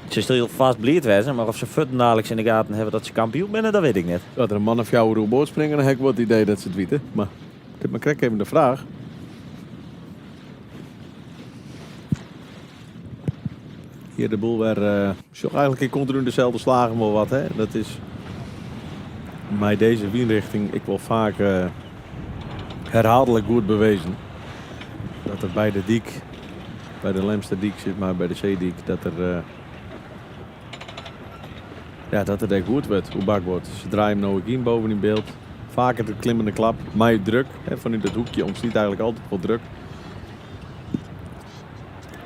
S10: Ze stil vast blierd wezen, maar of ze futten dadelijk in de gaten hebben dat ze kampioen zijn, dat weet ik niet.
S19: Dat er een man of jou op boord springen, dan heb ik wel het idee dat ze het weten. Maar ik heb krek even de vraag. Hier de boel weer, eigenlijk in continu dezelfde slagen wel wat, hè? Dat is mij deze wienrichting ik wel vaak herhaaldelijk goed bewezen. Dat er bij de diek, bij de Lemsterdiek zit, maar bij de Zeediek, dat er echt goed wordt, hoe bak wordt. Ze draaien hem nou ook in boven in beeld. Vaker de klimmende klap, maar druk. Hè, vanuit het hoekje ontstaat eigenlijk altijd wel druk.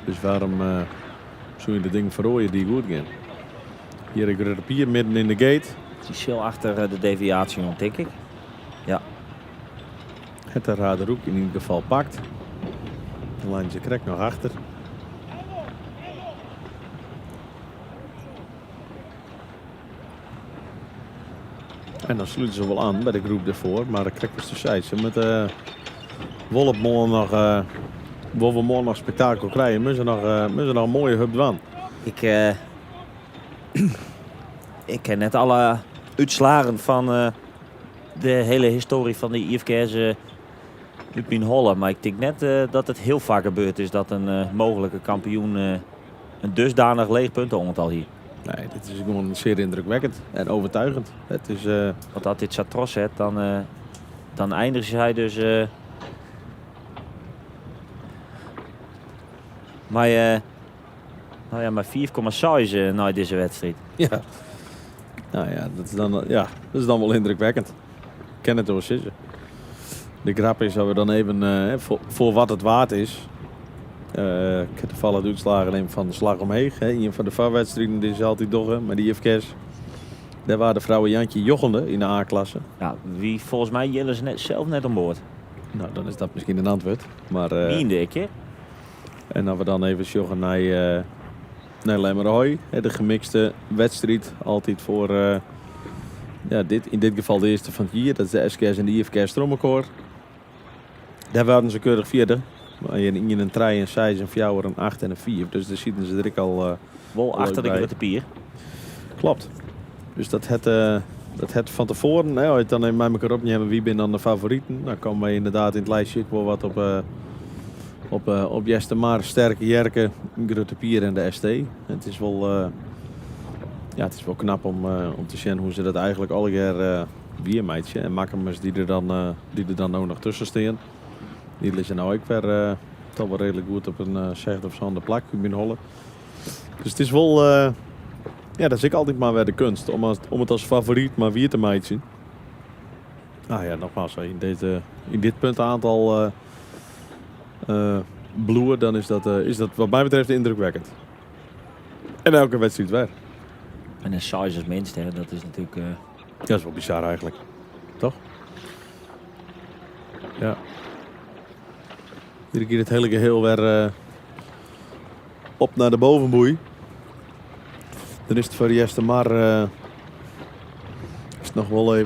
S19: Dus waarom zou je de dingen verrooien die goed gaan? Hier ik er hier midden in de gate.
S10: Die is achter de deviatie, denk ik. Ja.
S19: Het de hoek in ieder geval pakt. De lijntje krek nog achter. En dan sluiten ze wel aan bij de groep ervoor, maar de krek was de zijde. Met Wolop morgen nog spektakel krijgen, moeten ze nog een mooie hub doen.
S10: Ik ken net alle uitslagen van de hele historie van de IFK's op in Holland. Maar ik denk net dat het heel vaak gebeurd is dat een mogelijke kampioen een dusdanig leeg puntenaantal hier.
S19: Nee, dit is gewoon zeer indrukwekkend en overtuigend. Het is,
S10: want als dit Satros zet, dan eindigt hij dus... maar 4,6 na deze wedstrijd.
S19: Ja. Nou ja, dat is dan wel indrukwekkend. Ik ken het door zitten. De grap is dat we dan even voor wat het waard is. Ik heb toevallig de uitslagen nemen van de slag omheen. Een van de vaarwedstrijden die is altijd doggen, maar die IFK's. Daar waren de vrouwen Jantje Jochende in de A-klasse.
S10: Ja, wie volgens mij jullie ze zelf net aan boord.
S19: Nou, dan is dat misschien een antwoord. Maar
S10: Miende ik, hè?
S19: En dan we dan even joggen naar Lemmerhooi. De gemixte wedstrijd. Altijd voor, in dit geval de eerste van het jaar. Dat is de SKS en de IFK's Trommelkoor. Daar waren ze keurig vierde. In een 3, een 6, een 4, een 8 en een 4. Dus daar zitten ze er al
S10: wel achter de grote pier.
S19: Klopt. Dus dat het van tevoren, als je dan even met elkaar opnemen wie ben dan de favorieten. Dan komen wij inderdaad in het lijstje ook wel wat op Jester maar sterke Jerke, grote pier en de ST. Het is wel, het is wel knap om te zien hoe ze dat eigenlijk alle keer weer meidje. En Makkemus die er dan ook nog tussen staan. Die liggen nou ook weer toch wel redelijk goed op een zegt of zo'n plak binnenhollen. Dus het is wel, ja, dat is ik altijd maar weer de kunst. Om het als favoriet maar weer te meiden. Ah ja, nogmaals, in dit punt aantal bloeien, dan is dat wat mij betreft indrukwekkend. En elke wedstrijd weer.
S10: En een size als minst, hè, dat is natuurlijk...
S19: Dat is wel bizar eigenlijk. Toch? Ja. Iedere keer het hele geheel weer op naar de bovenboei. Dan is het voor Jeste maar is het nog wel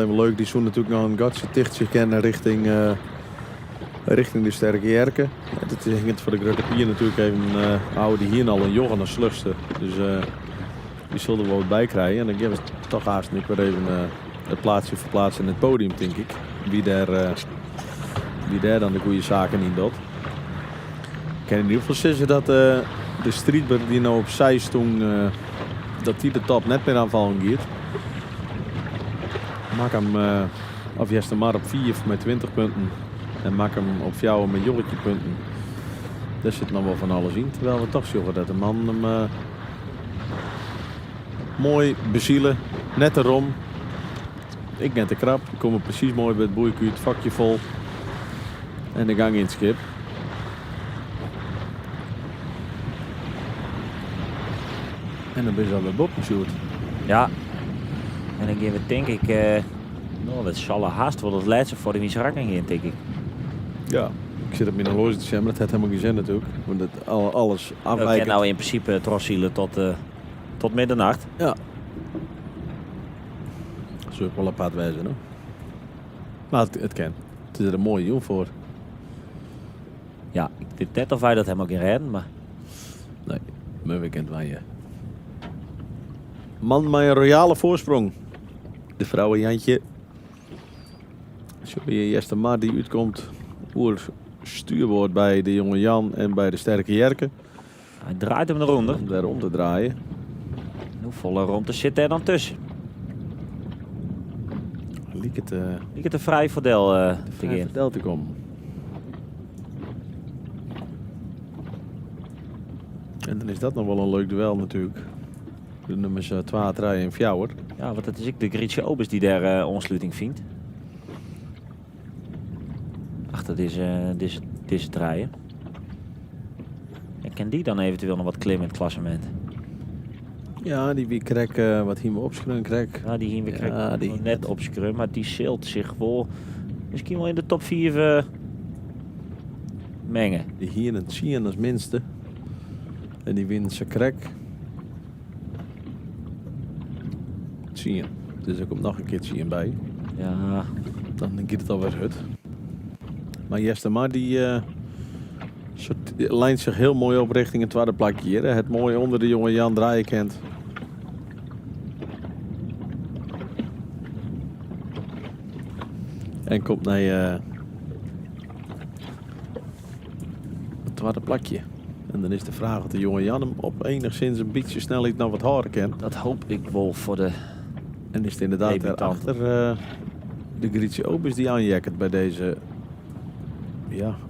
S19: even leuk. Die zoen natuurlijk nog een gatje dichtje kennen richting de sterke Jerken. Ja, dat hing het voor de grote pier natuurlijk even houden die hier al een joch aan de slugste. Dus die zullen er wel wat bij krijgen. En dan geven we toch haast niet weer even het plaatsje verplaatsen in het podium, denk ik. Wie daar dan de goede zaken in doet. Ik kan in ieder geval zeggen dat de streetber die nou opzij stond, dat die de top net meer aanvallen gaat. Maak hem of Jeste maar op 4 met 20 punten. En maak hem op jou met jolletje punten. Daar zit nog wel van alles in. Terwijl we toch zorgen dat de man hem mooi bezielen. Net erom. Ik net te krap. Ik kom er precies mooi bij het boeikuut. Het vakje vol. En de gang in het schip. En dan ben je al bij Bob geshoot.
S10: Ja. En dan gaan we denk ik... dat zal haast wel het laatste voor de misrakking in, denk ik.
S19: Ja. Ik zit op mijn horloge te zien, maar dat heeft helemaal geen zin natuurlijk. Want het alles afwijken.
S10: We kunnen nou in principe trossielen tot middernacht.
S19: Ja. Dat zou ook wel apart wijzen, hè? Maar het kan. Het is er een mooie jong voor.
S10: Ja, ik denk net of wij dat helemaal geen redden, maar...
S19: Nee, mijn weekend wij je. Man met een royale voorsprong. De vrouwen Jantje. Als je Jeste maar die uitkomt voor stuurwoord bij de jonge Jan en bij de sterke Jerken.
S10: Hij draait hem eronder.
S19: Om daarom te draaien.
S10: Hoe volle ronde zit er dan tussen?
S19: Liek
S10: het een vrij voordeel
S19: te komen. En dan is dat nog wel een leuk duel natuurlijk. De nummers 2, 3 en 4.
S10: Ja, want het is ik de Grietje Obers die daar ontsluiting vindt. Achter deze draaien. En kan die dan eventueel nog wat klimmen in het klassement?
S19: Ja, die wie krek wat hier opschreeuwen krek.
S10: Ja, die hier weer krek die net opschreeuwen, maar die zult zich wel misschien wel in de top 4 mengen.
S19: Die hier het zien als minste. En die wint zijn krek. Zie je. Dus er komt nog een keer zien bij.
S10: Ja.
S19: Dan gaat het alweer uit. Maar Jeste maar die lijnt zich heel mooi op richting het tweede plakje hier. Het mooi onder de jonge Jan draaien kent. En komt naar het tweede plakje. En dan is de vraag of de jonge Jan hem op enigszins een beetje snelheid naar wat horen kan.
S10: Dat hoop ik wel voor de...
S19: En is het inderdaad daarachter de Grietje Obers die aanjakkert bij deze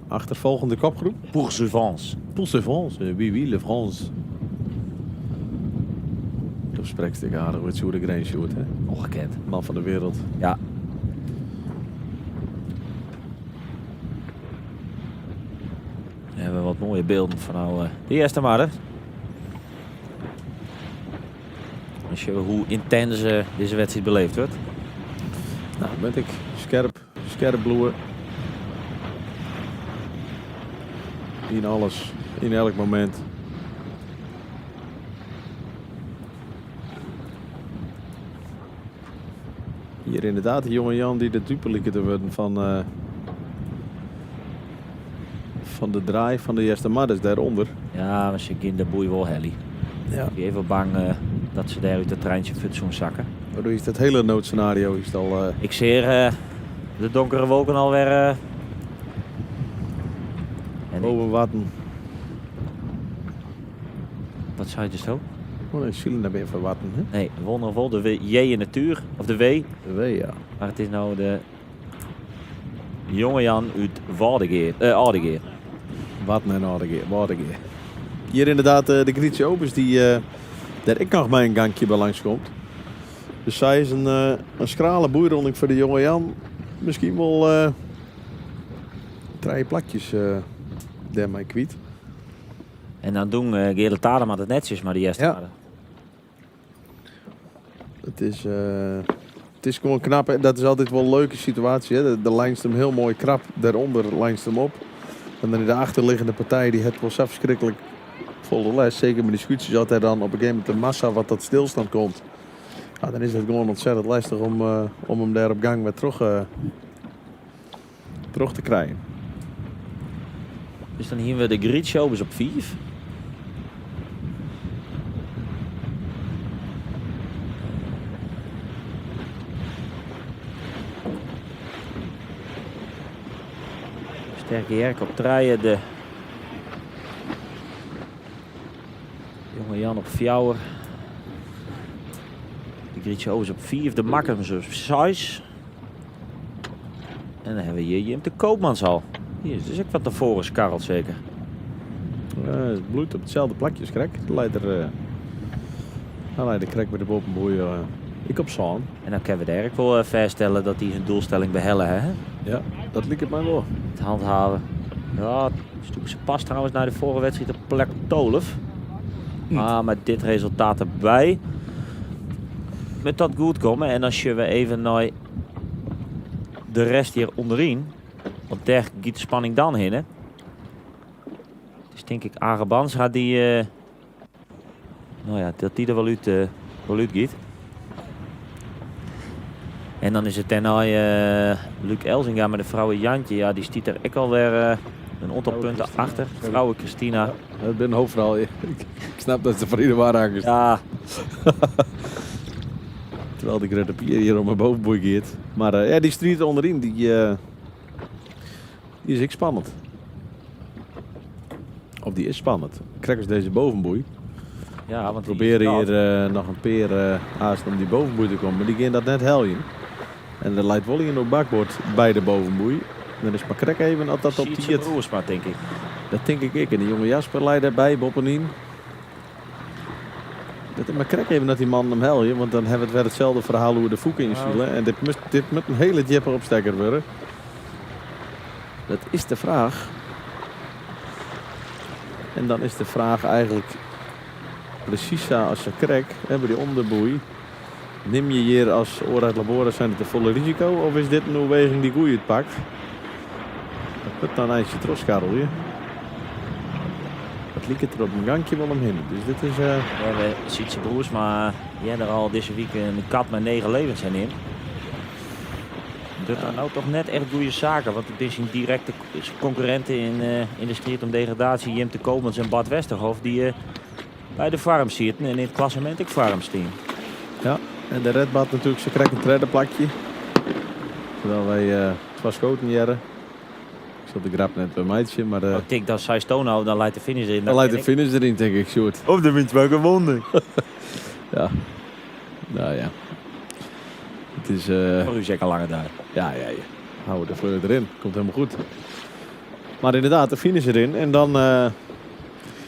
S19: achtervolgende kopgroep.
S10: Poursuivance.
S19: Poursuivance, oui, le France. Dat spreekt ik aardig met Sjoerd de Grenshoot, hè?
S10: Ongekend.
S19: Man van de wereld.
S10: Ja. We hebben wat mooie beelden van de eerste maanden. Als je hoe intens deze wedstrijd beleefd wordt.
S19: Nou, ben ik scherp bloeien. In alles, in elk moment. Hier inderdaad de jonge Jan die de duplicate te worden van de draai van de Jeste Madders daaronder.
S10: Ja, maar ze gaan de boei wel helly.
S19: Ja.
S10: Ik ben even bang dat ze daar uit het treintje futsoen zakken.
S19: Waardoor is dat hele noodscenario is het al...
S10: Ik zie de donkere wolken alweer...
S19: boven watten.
S10: Wat zei je zo?
S19: Oh nee, zullen daar weer van watten, hè?
S10: Nee, nog wel de J in de tuur. Of de W.
S19: De W, ja.
S10: Maar het is nou de jonge Jan uit Oudegeer.
S19: Wat een orde keer. Hier inderdaad de Grietje Opens die daar ik nog maar een gangje bij langs komt. Dus zij is een schrale boeironding voor de jonge Jan. Misschien wel 3 plakjes daarmee kwijt.
S10: En dan doen Gele Tadema het netjes, maar die eerste hadden.
S19: Het is gewoon knap. Dat is altijd wel een leuke situatie. Hè? De lijnst hem heel mooi krap. Daaronder lijnst hem op. En dan in de achterliggende partij die het wel zelf verschrikkelijk volle les. Zeker met die scootjes altijd dan op een gegeven moment de massa wat tot stilstand komt. Ja, dan is het gewoon ontzettend lastig om hem daar op gang weer terug te krijgen.
S10: Dus dan hier we de Grid Showbiz op 5. Sterke Jerk op 3. De jonge Jan op 4. De Grid Showbiz op 4. De Makkers op 6. En dan hebben we hier Jim de Koopmanshal. Hier is dus ook wat tevoren skarreld zeker.
S19: Het bloeit op hetzelfde plakje als Krek. Hij leidt de Krek bij de bovenboei. Ik op Zaan.
S10: En dan kunnen we eigenlijk wel vaststellen dat hij zijn doelstelling behellen, hè?
S19: Ja, dat liep het mij wel.
S10: Het handhaven. Ja, ze past trouwens naar de vorige wedstrijd op plek 12. Maar met dit resultaat erbij moet dat goed komen. En als je even naar de rest hier onderin, want daar gaat de spanning dan heen, hè? Dus denk ik Arebans gaat die, dat die er wel uit gaat. En dan is het daarna Luc Elzinga met de vrouwen Jantje. Ja, die stiet er ook alweer een aantal punten achter. Vrouwen Christina.
S19: Ja, ik ben een hoofdverhaal. Ik snap dat ze voor ieder waarhangers.
S10: Ja.
S19: Terwijl de Greta Pier hier om mijn bovenboei gaat. Maar die strijd onderin, die is echt spannend. Of die is spannend. Krijg deze bovenboei.
S10: Ja, want
S19: we proberen hier nog een peer haast om die bovenboei te komen. Maar die gaan dat net heljen. En er leidt Wolly in op bakbord bij de bovenboei. Dan is maar Krek even dat op die het.
S10: Roersma, denk ik.
S19: Dat denk ik. En die jonge Jasper leidt daarbij, Boppenien. Maar Krek even dat die man hem helje. Want dan hebben we het weer hetzelfde verhaal hoe we de voeken insturen. En dit moet een hele jipper opstekker worden. Dat is de vraag. En dan is de vraag eigenlijk precies zo als je Krek, bij die onderboei. Neem je hier als Oorheid Laboren zijn het een volle risico? Of is dit een overweging die goeie het pakt? Dat moet dan eindje troskarrel hier. Dat liep het er op een gangje wel omheen. Dus dit is...
S10: we zien ze broers, maar jij er al deze week een kat met 9 levens zijn in. Dat zijn nou toch net echt goede zaken. Want het is een directe concurrenten in de strijd om degradatie. Jim de Koopmans en Bart Westerhof die bij de farm zitten en in het klassement ook farm staan.
S19: Ja, en de Redbad natuurlijk, ze krijgt een derde plakje. Terwijl wij het was schoten jaren. Ik zat de grap net bij meidje, maar...
S10: Ik denk dat zij Stono, dan leidt de finish erin.
S19: Dan leidt de finish erin, denk ik, Sjoerd.
S10: Of de wint wel gewonnen.
S19: Ja. Nou ja. Het is...
S10: Voor u zeker lange daar.
S19: Ja. Houden de fleur erin. Komt helemaal goed. Maar inderdaad, de finish erin. En dan...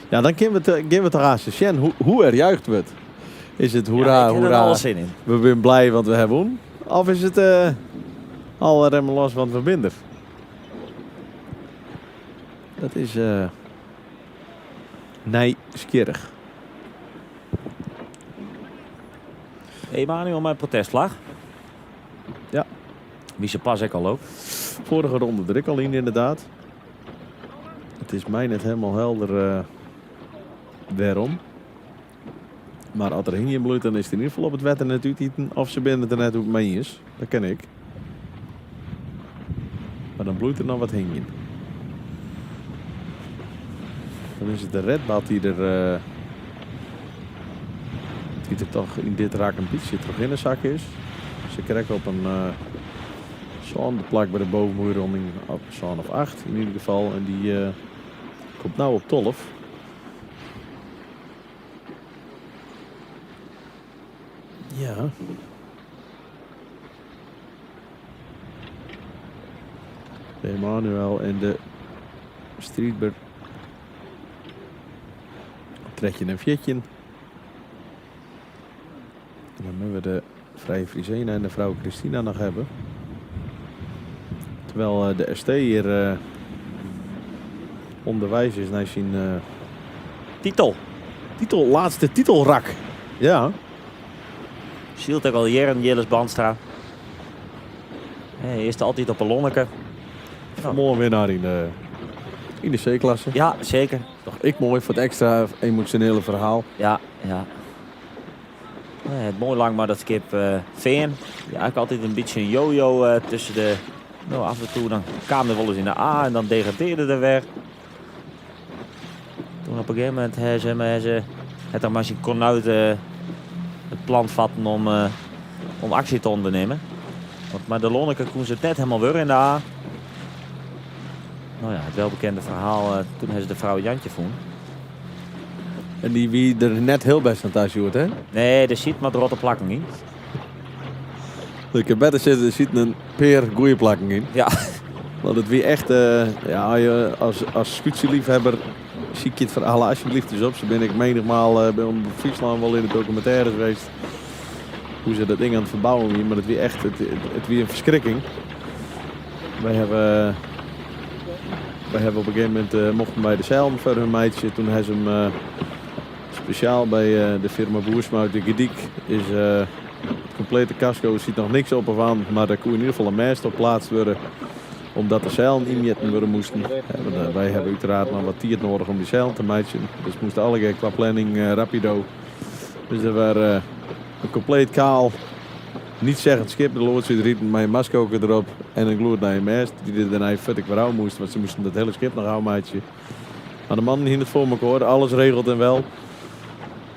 S19: dan kunnen we het raasje. Sjen, hoe er juicht wordt. Is het hoera, hoera.
S10: Er alles in.
S19: We zijn blij want we hebben won. Of is het al remmen los want we binden. Dat is... nieuwsgierig.
S10: Emanuel met protestvlag.
S19: Ja.
S10: Wie ze pas ik al ook.
S19: Vorige ronde er ik al in inderdaad. Het is mij net helemaal helder waarom. Maar als er hing in bloeit, dan is het in ieder geval op het wetter net uiteten. Of ze binnen het er net ook mee is. Dat ken ik. Maar dan bloeit er nog wat hing in. Dan is het de Redbad die er toch in dit raak een beetje terug in de zak is. Ze krijgen op een zo'n de plak bij de bovenboeironding op zo'n of 8 in ieder geval. En die komt nou op 12. Ja. De Emanuel en de Streetbird Tretje en Viertje. En dan moeten we de Vrije Frisena en de vrouw Christina nog hebben. Terwijl de ST hier onderwijs is naar zijn laatste titelrak. Ja.
S10: Zielt ook al jaren Jilles Bandstra. Eerst altijd op een lonneke.
S19: Mooi winnaar in de C-klasse.
S10: Ja, zeker.
S19: Toch ik mooi voor het extra emotionele verhaal.
S10: Ja. Het mooi lang maar dat skip Veen. Ja, eigenlijk altijd een beetje een yo-yo tussen de... Nou, af en toe dan kwam er wel eens in de A en dan degradeerde er weer. Toen op een gegeven moment hebben ze het er maar kon uit het plan vatten om actie te ondernemen. Maar de Lonneke kon ze het net helemaal weer in de A. Nou ja, het welbekende verhaal, toen hebben ze de vrouw Jantje vonden.
S19: En die wie er net heel best aan thuis hoort, hè?
S10: Nee, er zit maar de rotte plakking in.
S19: Ik heb beter zitten, er zit een peer goeie plakking in.
S10: Ja.
S19: Want het wie echt, als scootsie-liefhebber zie ik je het verhaal alsjeblieft eens op. Zo ben ik menigmaal bij Friesland wel in de documentaire geweest. Hoe ze dat ding aan het verbouwen weer, maar het wie echt, het wie een verschrikking. Wij hebben op een gegeven moment mochten bij de zeil voor hun meidje. Toen hebben ze hem speciaal bij de firma Boersma de Gediek is het complete casco, ziet nog niks op of aan, maar daar kon in ieder geval een mast op plaatst worden. Omdat de zeilen injetten worden moesten. Wij hebben uiteraard nog wat tijd nodig om die zeilen te matchen. Dus moesten alle qua planning rapido. Dus er waren een compleet kaal, niet zeggend schip. De loods zit rieten met een maskoker erop en een gloednije mast. Die er daarna futtig weer aan moest, want ze moesten dat hele schip nog aanmatchen. Maar de mannen hielden het voor elkaar, alles regelt en wel.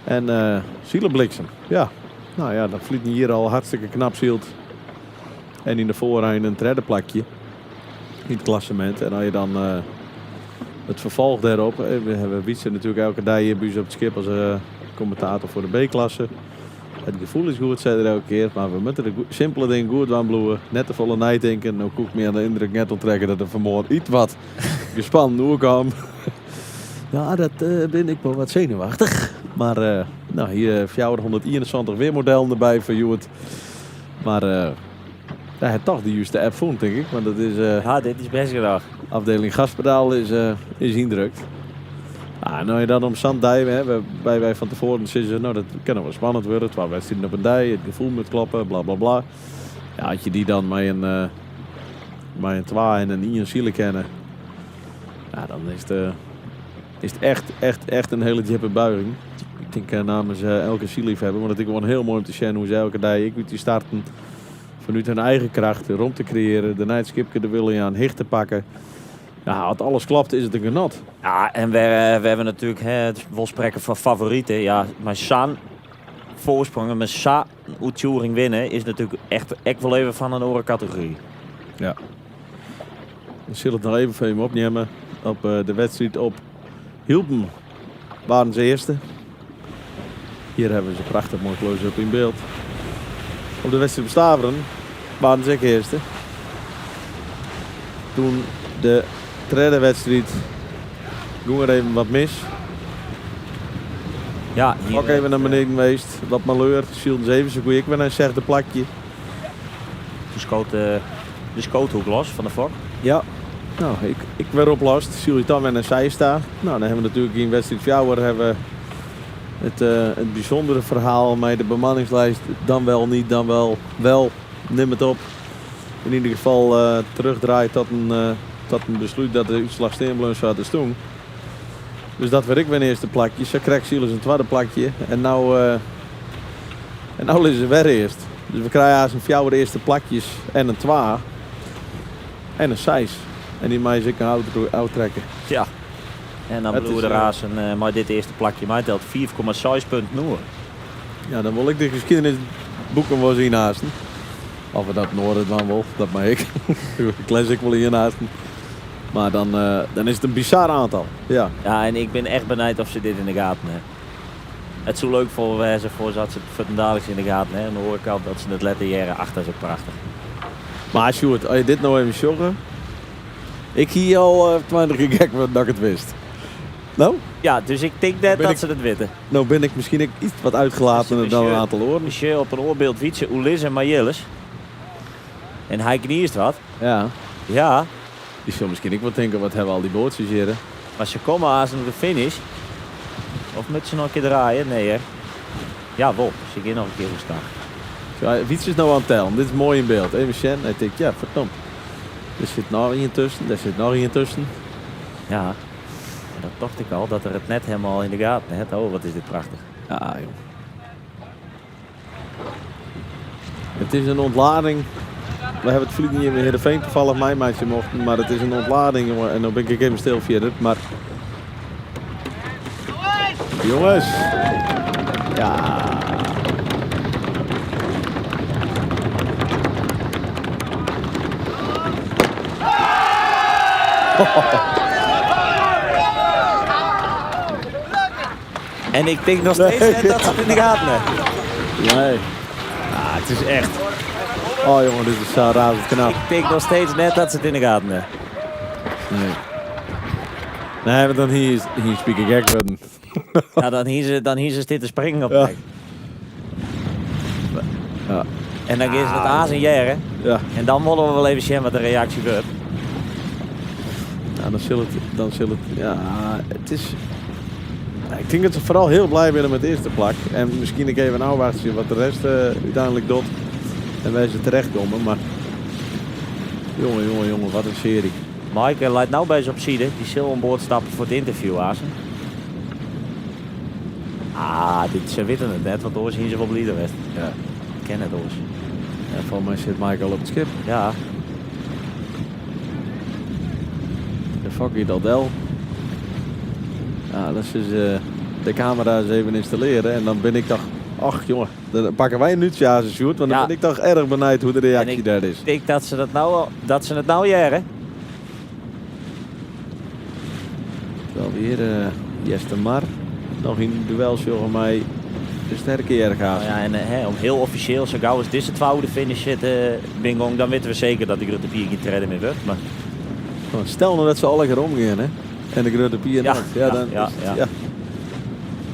S19: En zielenbliksem, ja. Nou ja, dan vliegt hier al hartstikke knap zield. En in de voorrijn een derde plakje. In het klassement. En als je dan het vervolg daarop. We hebben Wietse natuurlijk elke dag hier bij ons op het schip als commentator voor de B-klasse. Het gevoel is goed, zei er elke keer. Maar we moeten de simpele dingen goed aanbloeien. Net te volle nijd denken. Nou koek meer aan de indruk net onttrekken dat er vanmorgen iets wat gespannen doorkwam. Ja, dat ben ik wel wat zenuwachtig. Maar nou, hier 421 weermodellen erbij voor Joet. Maar ja, het toch de juiste app vond, denk ik. Want dat is,
S10: ja, dit is best gedaan.
S19: Afdeling gaspedaal is indrukt. Nou je dan om zanddijven, wij van tevoren zeggen nou dat kan wel spannend worden. 12 wedstrijden op een dij, het gevoel moet kloppen, bla bla bla. Ja, had je die dan met een 2 en een Ian Zielen kennen. Ja, dan is het echt een hele diepe buiging. Ik denk namens elke zielliefhebber, want het is gewoon heel mooi om te zien hoe ze elke dag die starten vanuit hun eigen kracht rond te creëren, de Nijtskipke de willen aan hicht te pakken. Ja, als alles klopt is het een genot.
S10: Ja, en we hebben natuurlijk het spreken van favorieten. Ja, maar San voorsprongen met Sa uitvoering winnen is natuurlijk echt wel even van een andere categorie.
S19: Ja. Ik zal het nog even voor je opnemen. Op de wedstrijd op Hilpen waren ze eerste. Hier hebben ze prachtig mooi close-up in beeld. Op de wedstrijd op Staveren waren ze ook eerste. Toen de derde wedstrijd ging er even wat mis.
S10: Ja, hier
S19: ook even naar beneden geweest. Wat malheur. Shields even zo goed. Ik ben een zesde plakje.
S10: Toen schoot de scoothoek los van de Fok.
S19: Ja. Nou, ik werd oplast. Shields dan met een zijsta. Nou, dan hebben we natuurlijk in wedstrijd Fjouwer hebben het bijzondere verhaal met de bemanningslijst. Dan wel niet, dan wel. Neem het op. In ieder geval terugdraait tot een besluit dat de uitslag Steenbloem zou te doen. Dus dat werd ik mijn eerste plakje. Ze krijgt Silas een tweede plakje. En nou is ze weer eerst. Dus we krijgen als een Fjouwer eerste plakjes en een 2. En een 6. En die mij ik een auto trekken.
S10: Ja. En dan bedoel de razen maar dit eerste plakje mij telt 4,6 punten noor.
S19: Ja, dan wil ik de geschiedenisboeken wel zien haasten. Of we dat noorden dan wel, dat mag ik. Ik lees ik wel hier haasten. Maar dan is het een bizar aantal. Ja.
S10: Ja, en ik ben echt benieuwd of ze dit in de gaten hebben. Het is zo leuk voor ze dat ze het dadelijk in de gaten hebben. En dan hoor ik al dat ze het letterjaren achter is ook prachtig.
S19: Maar Sjoerd, als je dit nou even joggen. Ik hier al 20 keer gek dat ik het wist. Nou?
S10: Ja, dus ik denk net dat ze het weten.
S19: Nou ben ik misschien iets wat uitgelaten dan een aantal oren.
S10: Als je op een oorbeeld fietsen, Ulis en Majelis. En hij kniest wat.
S19: Ja.
S10: Ja.
S19: Die zal misschien ik wat denken, wat hebben al die bootjes hier.
S10: Maar ze komen aan de finish. Of moet ze nog een keer draaien? Nee hè. Ja, wel. Ze gaan nog een keer staan.
S19: Ja, Wiets is nou aan het tellen. Dit is mooi in beeld. Even Shen. Hij denkt, ja, verdomd. Er zit nog iemand tussen. Er zit nog iemand tussen.
S10: Ja. En dat dacht ik al, dat er het net helemaal in de gaten heeft. Oh, wat is dit prachtig.
S19: Ja, joh. Het is een ontlading. We hebben het vliegen hier in Heerenveen toevallig mijn meisje mochten. Maar het is een ontlading, jongen. En dan ben ik even stil verder. Maar... Jongens. Ja.
S10: En ik denk nog steeds net dat ze het in de gaten hebben.
S19: Nee.
S10: Het is echt.
S19: Oh jongen, dit is zo razend knap.
S10: Ik denk nog steeds net dat ze het in de gaten hebben.
S19: Nee. Nee, maar dan hier speak ik gek worden.
S10: Ja, dan hier ze dit te springen op de weg.
S19: Ja.
S10: En dan gaan ze het aas en jaren.
S19: Ja.
S10: En dan willen we wel even zien wat de reactie wordt.
S19: Ja, dan zul het, ja, het is... Ja, ik denk dat ze vooral heel blij zijn met de eerste plak. En misschien ik even afwachten wat de rest uiteindelijk doet. En wij ze terechtkomen, maar... Jongen, wat een serie.
S10: Mike laat nou bij ze op zijde. Die zal aan boord stappen voor het interview, Azen. Ze weten het net, want oors hier ze wel blij geweest.
S19: Ja.
S10: Ik ken het oors.
S19: Ja, volgens mij zit Mike al op het schip.
S10: Ja.
S19: De fucking Daldel. Ja, dat is de camera's even installeren en dan ben ik toch... Ach jongen, dan pakken wij een uurtje aan zijn shoot, want dan ben ik toch erg benieuwd hoe de reactie daar is.
S10: Ik denk dat ze het nou jaren.
S19: Wel weer Jester Mar. Nog in duel volgens mij de sterke Jergaas.
S10: Ja, en om heel officieel, zo gauw als deze twaalfde finish zit, Bingong, dan weten we zeker dat de Grote Pier geen redden meer wordt. Maar...
S19: Stel nou dat ze alle keer omgaan, hè? En de Grote Pier net.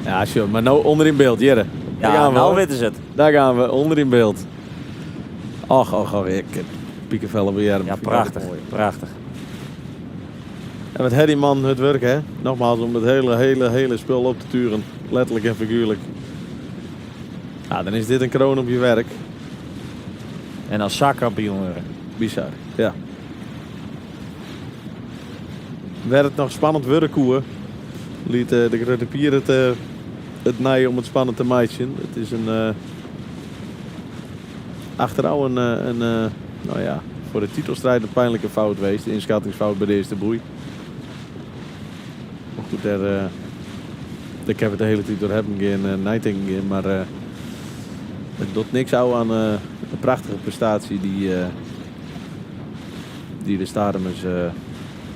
S19: Ja, sure. Maar nou onder in beeld, Jere.
S10: Ja, nou weten ze het.
S19: Daar gaan we, onder in beeld. Och, ik piekenvellen weer.
S10: Ja, prachtig, prachtig.
S19: En met Harry man het werk, hè? Nogmaals, om het hele spul op te turen. Letterlijk en figuurlijk. Ja, dan is dit een kroon op je werk.
S10: En als zakkampioen.
S19: Bizar, ja. Werd het nog spannend werkkoer. Liet de Grote Pier het naaien om het spannend te maken. Het is een... achteraf nou ja, voor de titelstrijd een pijnlijke fout geweest. De inschattingsfout bij de eerste boei. Maar goed, ik heb het de hele tijd door hebben geen Nighting, maar het doet niks aan de prachtige prestatie die de Stademers...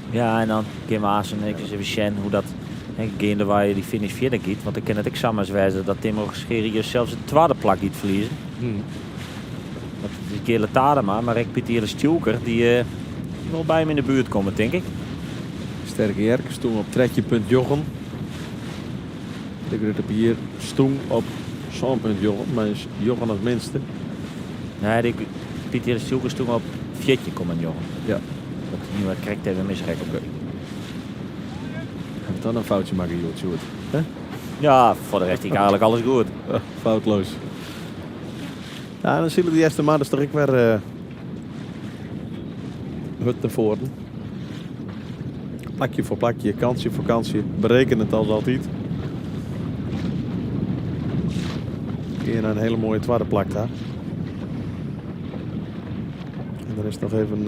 S10: Ja, en dan Kim Aasen, ik eens even Shen hoe dat gaande waar je die finish verder giet. Want ik ken het examens wijzen dat Tim Scherius zelfs een tweede plak giet verliezen. Dat is Gele Tadema, maar ik Pieter Stjoeker die wil bij hem in de buurt komen, denk ik.
S19: Sterke Jerk stoem op Tretje punt Jochem. De Grote Pier stoem op zo'n punt Jochem, maar is Jochem het minste.
S10: Nee, Pieter Stjoeker stoem op Vjetje komen Jochem.
S19: Ja.
S10: Dat is nu correct even misrek op.
S19: Hebben we dan een foutje maken, Sjoerd?
S10: Ja, voor de rest ik eigenlijk alles goed.
S19: Foutloos. Ja, dan zullen die eerste maanden toch ik weer hut naar voren. Plakje voor plakje, kansje voor kansje. Bereken het als altijd. Hier een hele mooie tweede plak daar. En dan is nog even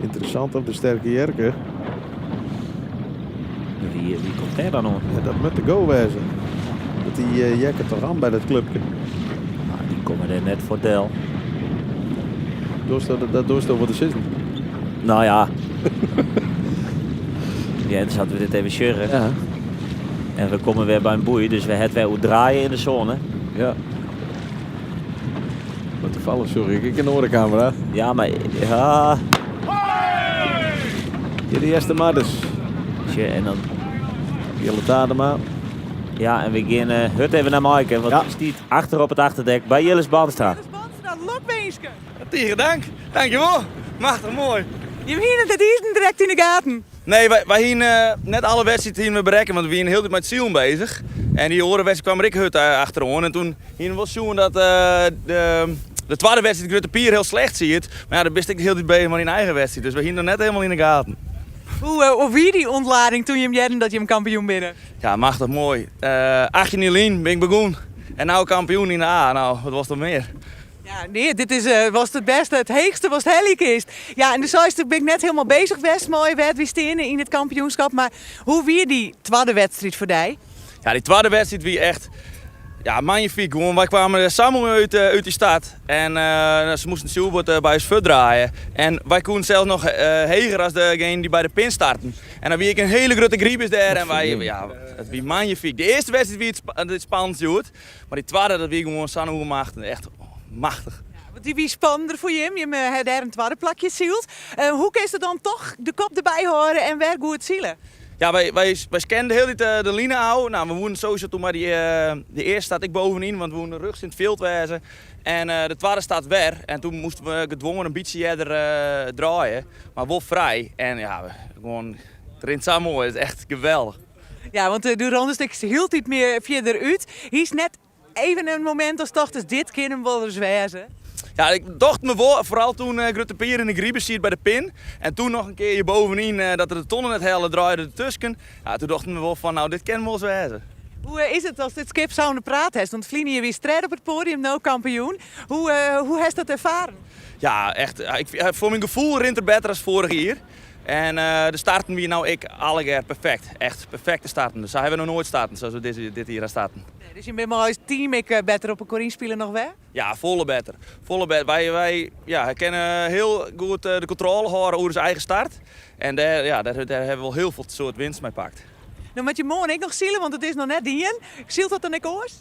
S19: interessant op de sterke Jerke.
S10: Wie komt daar dan nog?
S19: Ja, dat moet de go wezen. Dat die Jerke toch aan bij dat clubje.
S10: Nou, die komen er net voor Del.
S19: Dat doorst over de season.
S10: Nou ja. Ja, dus hadden we dit even sjurren.
S19: Ja.
S10: En we komen weer bij een boei, dus we het weer hoe draaien in de zone.
S19: Ja. Wat toevallig, sorry, ik in de orencamera.
S10: Ja, maar ja.
S19: Hier de eerste madders.
S10: En dan
S19: Jelle Tadema.
S10: Ja, en we gaan het even naar Maaike, want die staat achter op het achterdek bij Jilles Bandstra.
S8: Lokbeensken.
S12: Tegen dank. Dankjewel. Machtig mooi.
S8: Je hebt het is direct in de gaten.
S12: Nee, wij hier net alle wedstrijden we bereiken, want we zijn heel tijd met Zielen bezig. En die horen wedstrijd kwam Rick Hut achterom. En toen hier was zien dat de tweede wedstrijd Grutte Pier heel slecht ziet. Maar ja, dat wist ik heel tijd bezig maar in eigen wedstrijd. Dus we hier nog net helemaal in de gaten.
S8: Hoe wie die ontlading toen je hem jedden dat je hem kampioen binnen?
S12: Ja, machtig mooi. 18 in Lien ben ik begonnen. En nou kampioen in de A. Nou, wat was er meer?
S8: Ja, nee, dit was het beste. Het heegste was het Hellikist. Ja, en de Zeist ben ik net helemaal bezig geweest. Mooi werd we staan in het kampioenschap. Maar hoe wie die tweede wedstrijd voor jou?
S12: Ja, die tweede wedstrijd wie echt magnifiek. Gewoon, wij kwamen samen uit die stad. En ze moesten Silbert bij ons verdraaien. En wij konden zelfs nog heger als degene die bij de pin starten. En dan wie ik een hele grote griepjes daar. En wij, het was magnifiek. De eerste wedstrijd wie het spannend doet. Maar die tweede, dat wie gewoon samen gemaakt. Echt machtig.
S8: Want die wie spannender voor je. Je hebt daar een tweede plakje zielt. Hoe kun je dan toch de kop erbij horen en werk goed zielen?
S12: Ja, wij scanden heel dit de line houden. Nou, we woonden sowieso toen maar de eerste staat ik bovenin, want we woonden rugs in het veld wezen. En de tweede staat weer. En toen moesten we gedwongen een beetje eerder draaien. Maar wel vrij. En ja, gewoon, het rint zo mooi. Het is echt geweldig.
S8: Ja, want de rondestuk hield niet meer verder uit. Hier is net even een moment als toch, dus dit kunnen we wel eens wezen.
S12: Ja, ik dacht me wel, vooral toen Grutte Pier in de griebes ziet bij de pin. En toen nog een keer bovenin dat er de tonnen net hele draaiden ertussen. Ja, toen dachten we wel van, nou, dit kennen we wel eens wezen.
S8: Hoe is het als dit skip zo'n praat heeft? Want Vlienie je weer strijd op het podium, nou kampioen. Hoe heeft dat ervaren?
S12: Ja, echt. Voor mijn gevoel rint er beter als vorig jaar. En de starten wie nou ik alle keer perfect. Echt perfecte starten. Dus daar hebben we nog nooit starten zoals we dit hier aan starten.
S8: Nee, dus je bent maar als team beter op een Corine spelen nog wel?
S12: Ja, volle beter. Wij kennen heel goed de controle houden over zijn eigen start. En daar hebben we wel heel veel soort winst mee pakt.
S8: Nou, met je morgen ik nog zielen, want het is nog net dien. Zielt dat dan ik oors?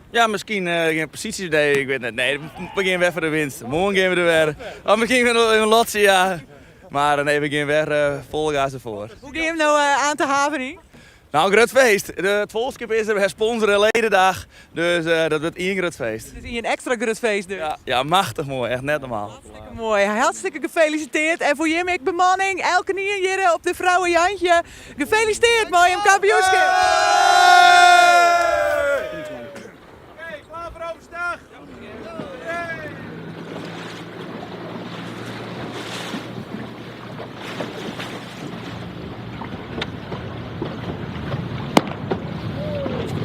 S12: Ja, misschien geen positiesidee, ik weet het. Nee, we gaan weer voor de winst. Morgen gaan we er weer. Of misschien in een lotje, ja. Maar nee, we gaan weer vol gas ervoor.
S8: Hoe ga je hem nou aan te haven?
S12: Nou, een groot feest. Het volskip is er, we sponsoren ledendag. Dus dat wordt één groot feest.
S8: Het is een extra groot feest dus.
S12: Ja, machtig mooi. Echt net normaal.
S8: Hartstikke mooi. Hartstikke gefeliciteerd. En voor Jim, bemanning, elke nier hier op de vrouwenjantje. Gefeliciteerd, mooi om kampioenschap.
S12: Oké, klaar voor overstag.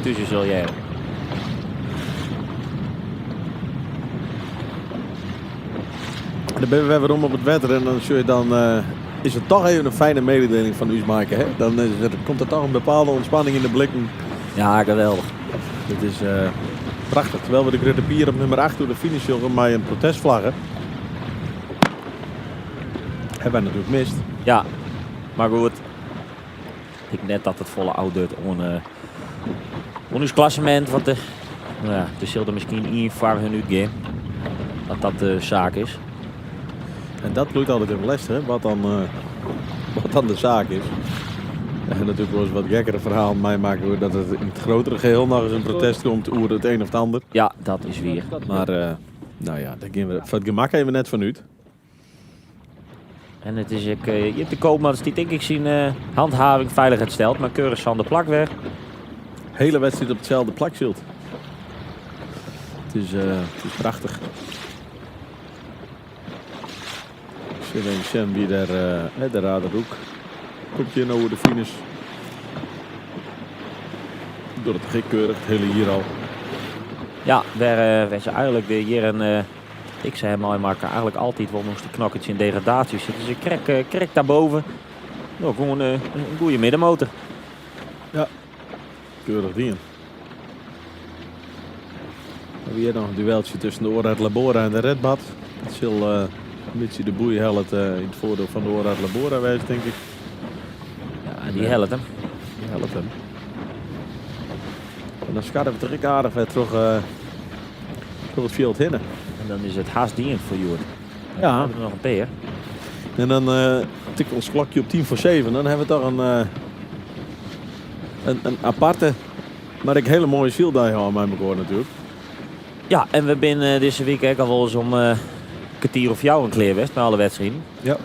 S10: Tussen zul jij.
S19: Dan ben we weer om op het wetter en dan is het toch even een fijne mededeling van u maken. Hè? Dan komt er toch een bepaalde ontspanning in de blikken.
S10: Ja, geweldig.
S19: Dit is prachtig. Terwijl we de Grutte Pier op nummer 8 door de finish jongen met een protestvlaggen. Hebben wij natuurlijk mist.
S10: Ja, maar goed. Ik denk net dat het volle oud doet ons klassement, want er zullen misschien één voor hun uitgaan. Dat de zaak is.
S19: En dat bloeit altijd even les, hè? Wat dan de zaak is. En natuurlijk wel eens wat gekkere verhaal mij maken we dat het in het grotere geheel nog eens een protest komt over het een of het ander.
S10: Ja, dat is weer.
S19: Maar nou ja, daar gaan we voor het gemak even net van uit.
S10: En het is je hebt de koopman, dus die denk ik zien handhaving veiligheid stelt, maar keurig aan de plak weg.
S19: Hele wedstrijd op hetzelfde plakschild. Het is prachtig. Sven wie daar de raderhoek. Komt hier nou over de finish. Door het gek keurig, het hele hier al.
S10: Ja, waar ze eigenlijk hier een... ik zei hem al, maar eigenlijk altijd wel nog de knokkertje in degradatie zitten. Dus ik krek daarboven. Nou, gewoon een goede middenmotor.
S19: Ja, keurig ding. We hebben hier nog een dueltje tussen de Oorraad Labora en de Redbad. Het zal een beetje de boeihelft in het voordeel van de Oorraad Labora wijst, denk ik.
S10: Ja, die helpt hem.
S19: Die helpt hem. En dan scharren we terug aardig weer terug het veld hinnen.
S10: En dan is het haast dienend voor Joert.
S19: Ja.
S10: Dan hebben we nog een peer.
S19: En dan tikt ons klokje op 6:50. Dan hebben we toch een aparte, maar ik hele mooie zieldag aan mij elkaar natuurlijk.
S10: Ja, en we zijn deze week ook al wel eens om een kwartier of jou een kleerwest bij alle wedstrijden.
S19: Ja.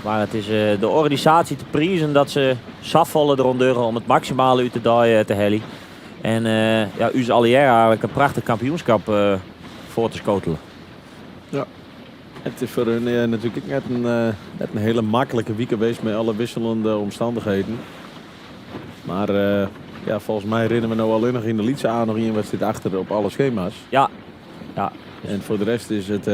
S10: Maar het is de organisatie te prijzen dat ze safvallen eronder om het maximale uit de dag te hellen. En ja, u is al jaar eigenlijk een prachtig kampioenschap voor te schotelen.
S19: Ja. Het is voor hun natuurlijk net een hele makkelijke week geweest met alle wisselende omstandigheden. Maar ja, volgens mij rennen we nou alleen nog in de Lietse aan nog één wedstrijd achter op alle schema's.
S10: Ja. Ja.
S19: En voor de rest is het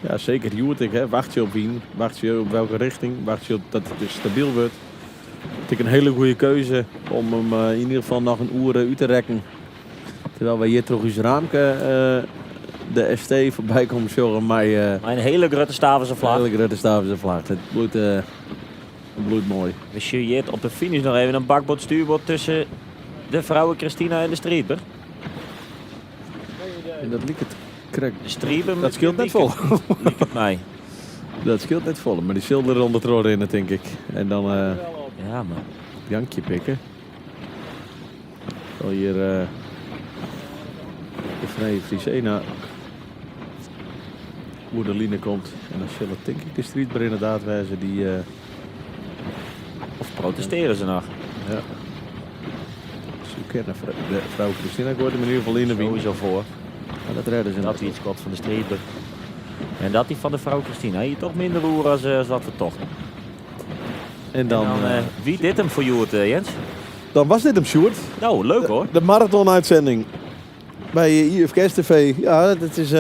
S19: ja, zeker Joertik. Wacht je op Wien, wacht je op welke richting, wacht je op dat het dus stabiel wordt. Het is een hele goede keuze om hem in ieder geval nog een uur uit te rekken. Terwijl wij hier toch eens Raamke de ST voorbij komen zorgen. Maar
S10: een hele grote Stavense vlag.
S19: Een hele grote Stavense vlag. Het bloeit mooi.
S10: We zien op de finish nog even een bakboord stuurbord tussen de vrouwen Christina en de Strieber.
S19: En dat liep het correct.
S10: De Strieber
S19: dat scheelt net vol.
S10: Liep het mij.
S19: Dat scheelt net vol, maar die zullen er onder het rood in, denk ik. En dan
S10: ja, man.
S19: Jankje pikken. Zal hier de vrije Friesena hoe de line komt. En dan zullen denk ik de Strieber inderdaad wijzen die...
S10: Of protesteren ze nog?
S19: Ja. Ze kennen de vrouw Christina, ik hoorde hem in ieder geval in de
S10: sowieso voor.
S19: Maar dat redden ze.
S10: Dat hij het schot van de Strieber. En dat hij van de vrouw Christina. Hier toch minder roer als wat we toch.
S19: En dan
S10: wie dit hem voor Joert, Jens?
S19: Dan was dit hem, Sjoerd.
S10: Nou, leuk hoor.
S19: De marathon-uitzending bij IFKS TV. Ja, dat is...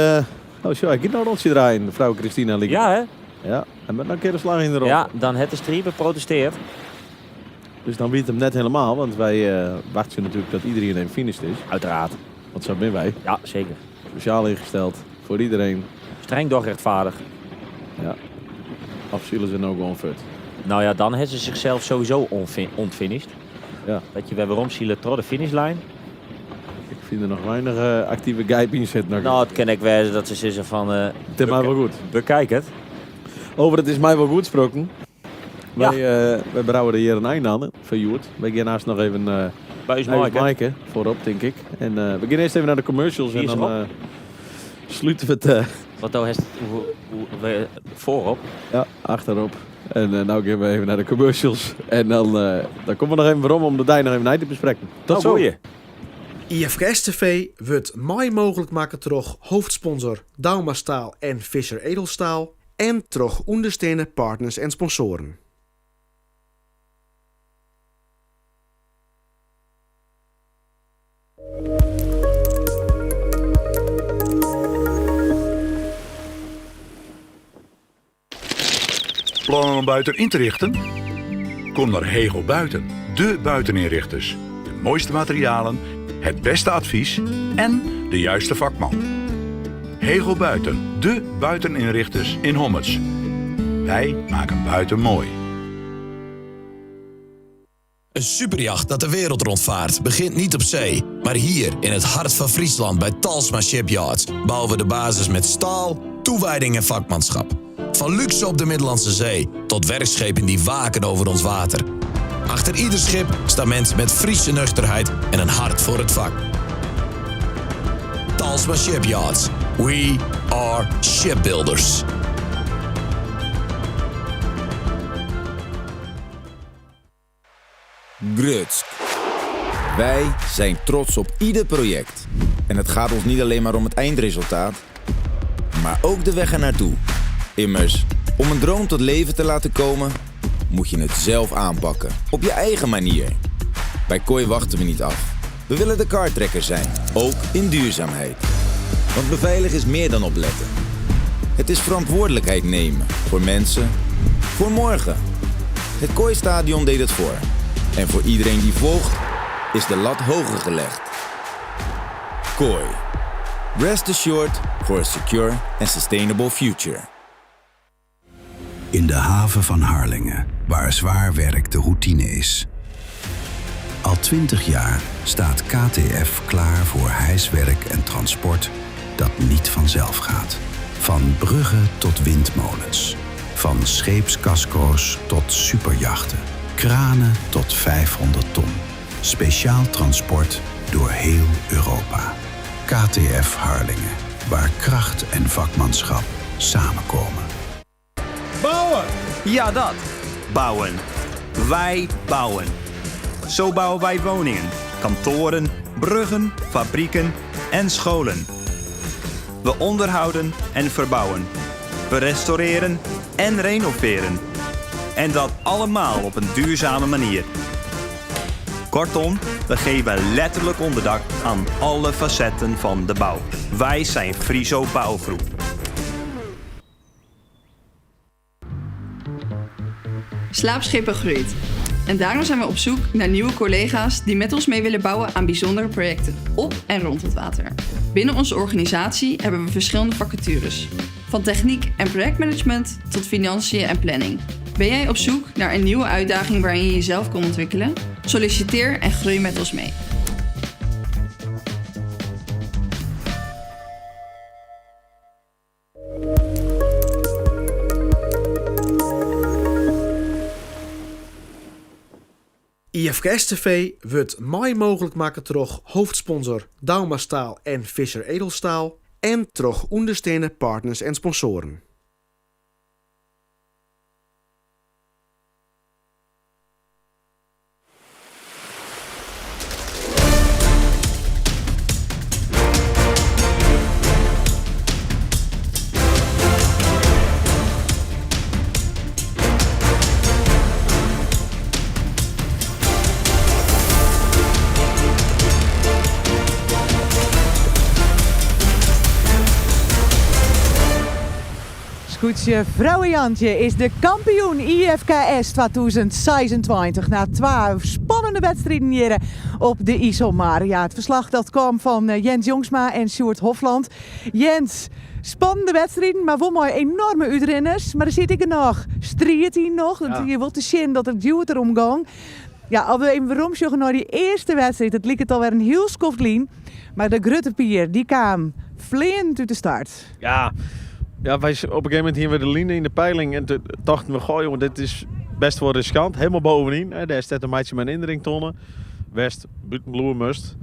S19: Oh, zo, ik kan nou rondje draaien, de vrouw Christina.
S10: Ja, hè?
S19: Ja, en met een keer de slag in de rond.
S10: Ja, dan het de Strieber protesteert.
S19: Dus dan weet hem net helemaal, want wij wachten natuurlijk dat iedereen een finish is.
S10: Uiteraard.
S19: Want zo zijn wij.
S10: Ja, zeker.
S19: Sociaal ingesteld, voor iedereen.
S10: Streng doch rechtvaardig.
S19: Ja. Of zullen ze nou gewoon fut?
S10: Nou ja, dan hebben ze zichzelf sowieso ontfinished.
S19: Ja.
S10: Dat je weer waarom zielen tot de finishlijn.
S19: Ik vind er nog weinig actieve gijpings zitten.
S10: Nou, het ken ik wijzen dat ze zeggen van...
S19: het is mij wel goed.
S10: Bekijk het.
S19: Over het is mij wel goed gesproken. Ja. Wij brouwen er hier een einde aan, voor Joert. Wij gaan naast nog even
S10: bij
S19: Maaike voorop, denk ik. En we gaan eerst even naar de commercials
S10: hier
S19: en dan sluiten we het...
S10: Wat nou is voorop?
S19: Ja, achterop. En nou gaan we even naar de commercials. En dan komen we nog even waarom om de dag nog even uit te bespreken. Tot zo.
S10: Goeie.
S1: IFKS TV wordt mij mogelijk maken door hoofdsponsor Dauma Staal en Fischer Edelstaal en door ondersteunende partners en sponsoren.
S2: Plannen om buiten in te richten? Kom naar Hego Buiten, de buiteninrichters. De mooiste materialen, het beste advies en de juiste vakman. Hego Buiten, de buiteninrichters in Hommerts. Wij maken buiten mooi.
S21: Een superjacht dat de wereld rondvaart begint niet op zee, maar hier in het hart van Friesland bij Talsma Shipyards bouwen we de basis met staal, toewijding en vakmanschap. Van luxe op de Middellandse Zee tot werkschepen die waken over ons water. Achter ieder schip staan mensen met Friese nuchterheid en een hart voor het vak. Talsma Shipyards. We are shipbuilders.
S3: Grutsk. Wij zijn trots op ieder project. En het gaat ons niet alleen maar om het eindresultaat, maar ook de weg ernaartoe. Immers, om een droom tot leven te laten komen, moet je het zelf aanpakken. Op je eigen manier. Bij Kooi wachten we niet af. We willen de kartrekker zijn, ook in duurzaamheid. Want beveiligen is meer dan opletten. Het is verantwoordelijkheid nemen. Voor mensen, voor morgen. Het Kooistadion deed het voor. En voor iedereen die volgt, is de lat hoger gelegd. Kooi. Rest assured for a secure and sustainable future.
S4: In de haven van Harlingen, waar zwaar werk de routine is. Al 20 jaar staat KTF klaar voor hijswerk en transport dat niet vanzelf gaat. Van bruggen tot windmolens. Van scheepskasco's tot superjachten. Kranen tot 500 ton. Speciaal transport door heel Europa. KTF Harlingen, waar kracht en vakmanschap samenkomen.
S7: Bouwen! Ja, dat. Bouwen. Wij bouwen. Zo bouwen wij woningen, kantoren, bruggen, fabrieken en scholen. We onderhouden en verbouwen. We restaureren en renoveren. En dat allemaal op een duurzame manier. Kortom, we geven letterlijk onderdak aan alle facetten van de bouw. Wij zijn Friso Bouwgroep.
S22: Slaapschepen groeit. En daarom zijn we op zoek naar nieuwe collega's die met ons mee willen bouwen aan bijzondere projecten op en rond het water. Binnen onze organisatie hebben we verschillende vacatures. Van techniek en projectmanagement tot financiën en planning. Ben jij op zoek naar een nieuwe uitdaging waarin je jezelf kan ontwikkelen? Solliciteer en groei met ons mee.
S1: IFKS TV wordt mij mogelijk maken door hoofdsponsor Dauma Staal en Visser Edelstaal en door ondersteunende partners en sponsoren.
S8: Goedje, vrouwenjantje is de kampioen IFKS 2026 na 12 spannende wedstrijden hier op de IJsselmar. Ja, het verslag dat kwam van Jens Jongsma en Sjoerd Hofland. Jens, spannende wedstrijden, maar wel mooi enorme uitrenners. Maar er zit ik er nog, strijd hier nog. Ja. Je wilt te zien dat het duwt erom gang. Ja, als we even rondzoeken naar die eerste wedstrijd, het liep het alweer een heel skoftlien. Maar de Gruttepier, die kwam vleend uit de start.
S19: Ja, wij op een gegeven moment hier weer de linie in de peiling en toen dachten we, goh jongen, dit is best wel riskant. Helemaal bovenin, hè. Daar staat een meisje met een indringtonnen. West, buitenbloer must.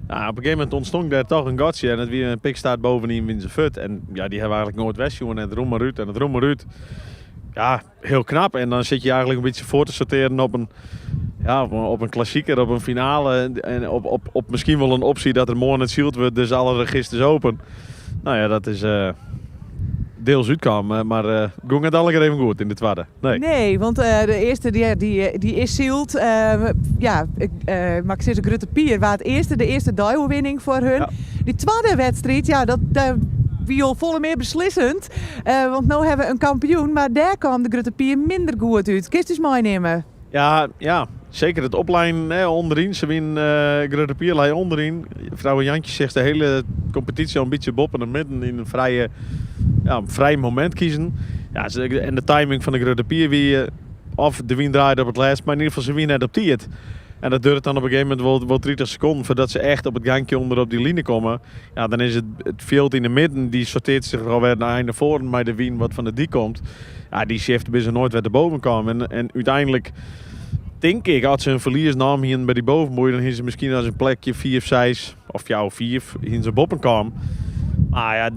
S19: Nou, op een gegeven moment ontstond daar toch een gotje en het weer een pik staat bovenin in zijn fut. En ja, die hebben eigenlijk nooit west, jongen, en het roem maar uit en het roem maar uit. Ja, heel knap. En dan zit je eigenlijk een beetje voor te sorteren op een klassieker, op een finale en op misschien wel een optie dat er morgen het zield wordt, dus alle registers open. Nou ja, dat is deels uitkwam, maar ging het alle keer even goed in de tweede?
S8: Nee, want de eerste die is sealed. Max Gruttepier was de eerste duiwinning voor hun. Ja. Die tweede wedstrijd, ja, dat wie al volle meer beslissend. Want nu hebben we een kampioen, maar daar kwam de Gruttepier minder goed uit. Kun je dus meenemen?
S19: Ja, zeker het oplijn onderin. Ze win Gruttepier lijn onderin. Vrouwen Jantje zegt de hele competitie al een beetje boppen en midden in een vrij moment kiezen. Ja, en de timing van de Gruttepier wie of de wien draaide op het laatst, maar in ieder geval ze wien net op die het. En dat duurt dan op een gegeven moment wel 30 seconden voordat ze echt op het gangje onder op die linie komen. Ja, dan is het veld in de midden, die sorteert zich alweer naar einde voor, maar de wien wat van de die komt. Ja, die shift bij ze nooit weer erboven komen. En uiteindelijk denk ik, als ze een verliersnaam hier bij die bovenboei, dan is ze misschien als een plekje 4 of 6 of 4 in zijn boppen kwam. Maar ja,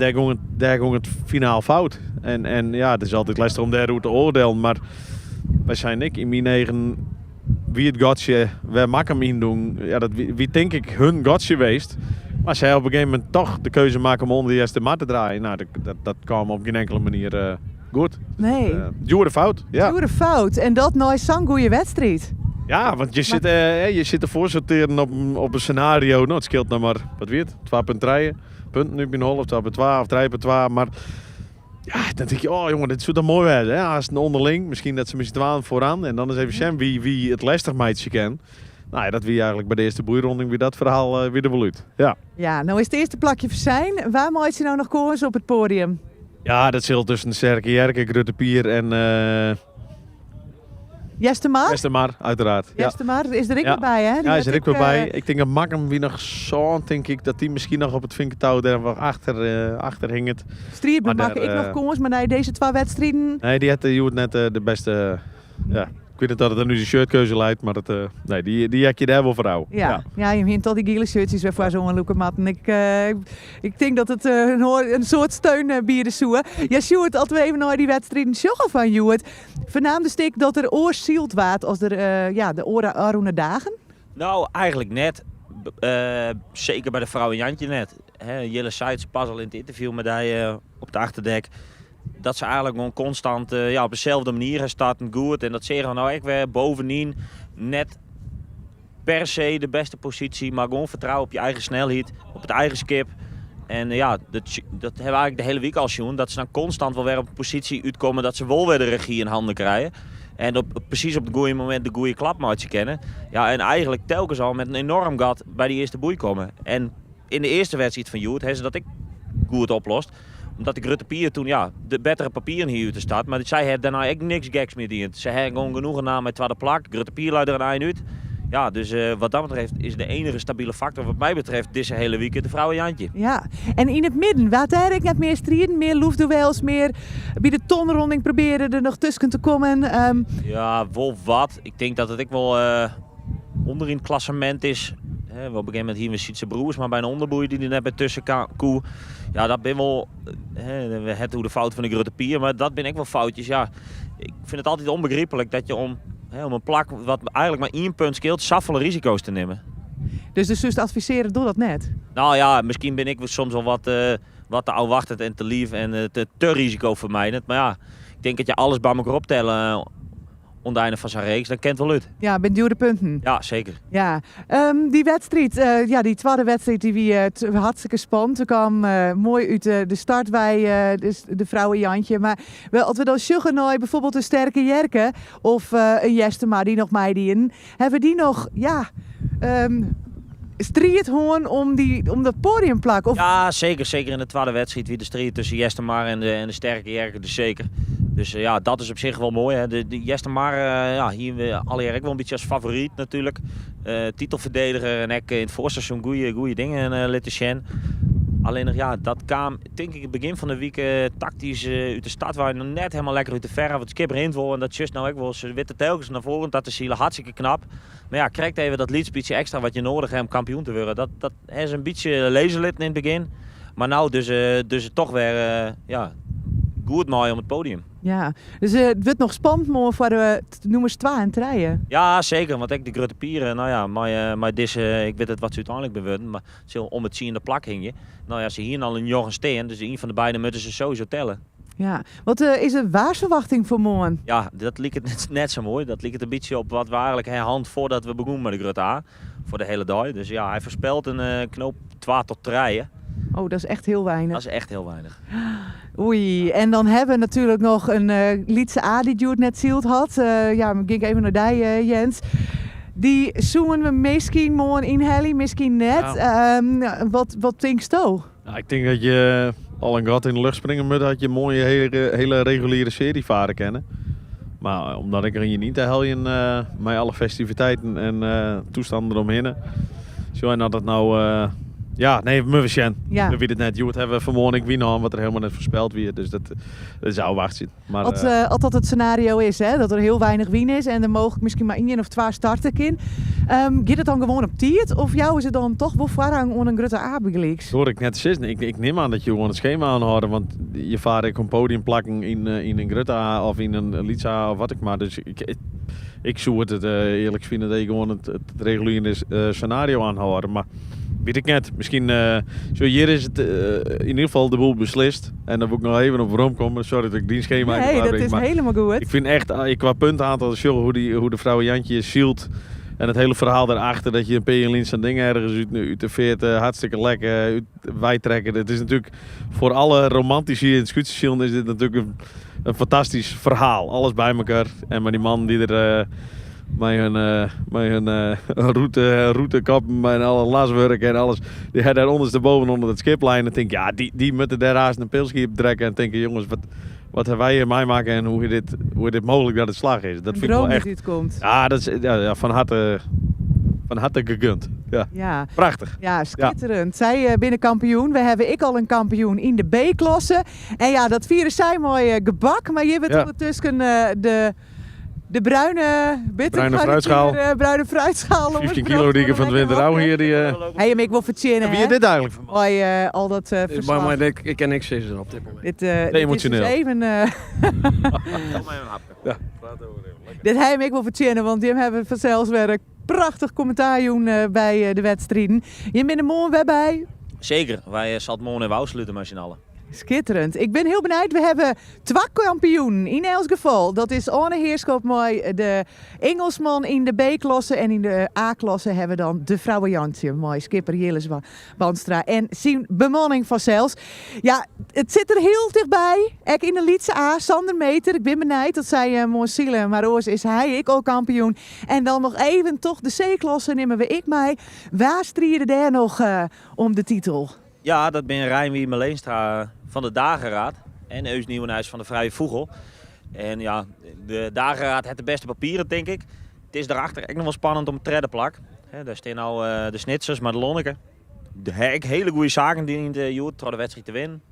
S19: daar ging het finaal fout. En ja, het is altijd lastig om daar te oordelen, maar wij zijn in mijn eigen wie het gotje, waar mag hem in doen. Ja, dat wie denk ik hun gotje geweest. Maar zij op een gegeven moment toch de keuze maken om onder de eerste mat te draaien. Nou, dat kwam op geen enkele manier goed.
S8: Nee.
S19: Duurde fout. Ja.
S8: Duurde fout. En dat nou is zo'n goede wedstrijd.
S19: Ja, want je zit ervoor sorteren op een scenario. Nou, het scheelt nog maar, wat weet 2,3 punten nu in of 2,2 of 3,2. Maar ja, dan denk je, oh jongen, dit zou dan mooi zijn. Ja, als het een onderling, misschien dat ze met z'n tweeën vooraan. En dan is even zien wie het lastig meidje kent. Nou ja, dat wie eigenlijk bij de eerste boeironding weer dat verhaal weer de voluut.
S8: Ja, nou is het eerste plakje Versijn. Waar maakt je nou nog koers op het podium?
S19: Ja, dat zit tussen de Sterke Jerke, Gruttepier en
S8: Jestemar?
S19: Jestemar, uiteraard.
S8: Jestemar, is er ik weer bij, hè?
S19: Ja, is er ik weer bij. Ik denk dat Makkem wie nog zo, denk ik, dat die misschien nog op het vinkertouw daar nog achter hing het.
S8: Striep, maak ik nog koers, maar nee, deze 2 wedstrijden.
S19: Nee, die had net de beste weet niet dat het aan nu zijn shirtkeuze leidt, maar nee, die heb je daar wel voor jou.
S8: Ja, je hint al die gele shirtjes weer voor zo'n Loekemat. En ik denk dat het een soort steun biedt zoeken. Ja, Sjoerd, als we even naar die wedstrijden sjoggen van Sjoerd. Vernaamde stik dat er oorzield waard als er de oren Arroene dagen?
S10: Nou, eigenlijk net. Zeker bij de vrouw Jantje net. Jelle Seitz pas al in het interview met hij op het achterdek. Dat ze eigenlijk gewoon constant op dezelfde manier starten goed. En dat zeggen nou echt weer bovenin net per se de beste positie. Maar gewoon vertrouwen op je eigen snelheid, op het eigen skip. En dat hebben we eigenlijk de hele week al zien. Dat ze dan constant wel weer op een positie uitkomen dat ze wel weer de regie in handen krijgen. En precies op het goede moment de goede klapmaatje kennen. Ja, en eigenlijk telkens al met een enorm gat bij die eerste boei komen. En in de eerste wedstrijd van Joet hebben ze dat ik goed oplost. Omdat ik Rutte Pier toen de betere papieren hier uit de stad. Maar zij had daarna echt niks geks meer dient. Ze hebben gewoon genoegen na met tweede plak. Rutte Pier luidt er een eind uit. Ja, dus wat dat betreft is de enige stabiele factor wat mij betreft deze hele week de vrouw Jantje.
S8: Ja, en in het midden, waar daar ik net meer strijden, meer loefduels, meer bij de tonronding proberen er nog tussen te komen.
S10: Ja, wel wat. Ik denk dat het ook wel onder in het klassement is. We beginnen met hier met Sietse Broers, maar bij een onderboei die er net bij tussen koe. Ja, dat ben wel het hoe de fout van de Rutte Pier, maar dat ben ik wel foutjes. Ja, ik vind het altijd onbegrijpelijk dat je om een plak wat eigenlijk maar 1 punt scheelt, saffele risico's te nemen.
S8: Dus de zus adviseren door dat net?
S10: Nou ja, misschien ben ik soms wel wat te oudwachtend en te lief en te risicovermijdend. Maar ja, ik denk dat je alles bij elkaar optellen onder einde van zijn reeks, dan kent wel uit.
S8: Ja, ben duurde punten.
S10: Ja, zeker.
S8: Ja, die wedstrijd, die tweede wedstrijd die wie hartstikke spannend. Ze kwam mooi uit de start bij de vrouwen Jantje. Maar als we dan sjuggen naar bijvoorbeeld een sterke Jerke of een Jestema die nog meidien, hebben die nog, strijd gewoon om dat podiumplak? Of...
S10: Ja, zeker in de tweede wedstrijd wie de strijd tussen Jestema en de sterke Jerke, dus zeker. Dus dat is op zich wel mooi. Hè. De Jestema, hier alle jaar wel een beetje als favoriet natuurlijk. Titelverdediger en ik in het voorseizoen goede dingen laten zien. Alleen nog, dat kwam denk ik het begin van de week tactisch uit de stad waar je nog net helemaal lekker uit de verre. Want skipper in wil en dat just nou ook wel. Ze witten telkens naar voren, dat is hier hartstikke knap. Maar ja, krijgt even dat beetje extra wat je nodig hebt om kampioen te worden. Dat is een beetje lezenlid in het begin. Maar nou dus toch weer goed mooi om het podium.
S8: Ja, dus het wordt nog spannend maar voor de nummers 2 en 3.
S10: Ja, zeker. Want ik de Rutte Pieren, maar ik weet het wat ze uiteindelijk beweren, maar om het ziende plak hing je. Nou ja, ze hier al een jongen steen, dus een van de beiden moeten ze sowieso tellen.
S8: Ja, wat is de waarsverwachting voor morgen?
S10: Ja, dat liep het net zo mooi. Dat liep het een beetje op wat we eigenlijk hand voordat we begonnen met de Rutte A. Voor de hele dag. Dus ja, hij voorspelt een knoop 2 tot 3.
S8: Oh, dat is echt heel weinig.
S10: Dat is echt heel weinig.
S8: Oei, en dan hebben we natuurlijk nog een Lietse A die Jude net zield had. Ging ik even naar die, Jens. Die zoeken we misschien morgen in Helly, misschien net. Ja. Wat denk je?
S19: Nou, ik denk dat je al een gat in de lucht springen moet, dat je mooi hele reguliere serie varen kennen. Maar omdat ik er hier niet te heljen met alle festiviteiten en toestanden eromheen. Zo en dat het nou... we weten het net. Je hebben vanmorgen ik winnen wat er helemaal net voorspeld weer. Dus dat zou wacht zien. Maar
S8: als dat het scenario is, hè, dat er heel weinig wien is en er mogelijk misschien maar 1 of 2 starten in. Gaat het dan gewoon op tiert? Of jou is het dan toch wel voorrang om een grote abegelijks?
S19: Hoor ik net zeggen. Ik neem aan dat je gewoon het schema aanhouden. Want je vaart een podium plakken in een Grutte A of in een Litsa of wat ik maar. Dus ik zou het eerlijk vinden dat je gewoon het reguliere scenario aanhouden. Maar weet ik net. Misschien hier is het in ieder geval de boel beslist. En dan moet ik nog even op waarom komen. Sorry dat ik die schema
S8: Nee, dat is helemaal goed.
S19: Ik vind echt, qua puntenaantal, hoe de vrouw Jantje zielt. En het hele verhaal daarachter dat je een P en Lins en dingen ergens uit de 40 hartstikke lekker wij trekken. Het is natuurlijk voor alle romantici in het scootsstation is dit natuurlijk een fantastisch verhaal. Alles bij elkaar. En maar die man die er met hun routekappen en alle laswerk en alles. Die had daar ondersteboven onder het skiplijn. En denk die moeten daar haast een pilschip trekken. En denken jongens, wat hebben wij hier mee maken en hoe dit mogelijk dat het slag is. Dat vind ik wel echt.
S8: Dat dit komt.
S19: Ja, dat is van harte gegund. Ja. Prachtig.
S8: Ja, schitterend. Ja. Zij binnen kampioen. We hebben al een kampioen in de B-klasse. En ja, dat vieren zij mooi gebak. Maar je bent ondertussen De bruine
S19: fruitschaal.
S8: Bruine fruitschaal.
S19: 15 kilo die ik van de winter hier.
S8: Hey, hem ik wil verzinnen.
S19: Wie is dit eigenlijk van?
S8: Hoi, al dat verslag.
S11: Ik ken niks zeggen op dit moment.
S8: Dit
S19: emotioneel.
S8: Dit is even... Dit heb ik wel verzinnen, want die hebben vanzelfs weer prachtig commentaar doen bij de wedstrijden. Je bent er morgen weer bij?
S10: Zeker, wij zaten morgen even afsluiten met z'n allen.
S8: Schitterend. Ik ben heel benieuwd. We hebben 2 kampioenen in elk geval. Dat is Arne Heerschop met de Engelsman in de B-klasse. En in de A-klasse hebben we dan de vrouwen Jantje. Mooi skipper Jilles Banstra. En zijn bemanning vanzelfs. Ja, het zit er heel dichtbij. Ik in de Lietse A, Sander Meter. Ik ben benieuwd. Dat zei Monsiele. Maar oors is ik al kampioen. En dan nog even toch de C-klasse nemen we ik mij. Waar strijden daar nog om de titel?
S10: Ja, dat ben Rijnwie Meleenstra van de Dageraad en Eus Nieuwenhuis van de Vrije Vogel. En ja, de Dageraad heeft de beste papieren, denk ik. Het is daarachter echt nog wel spannend om het treden plak. Daar staan al de Snitsers, maar de Lonneke. Ik hele goede zaken die in de Joet, de wedstrijd te winnen.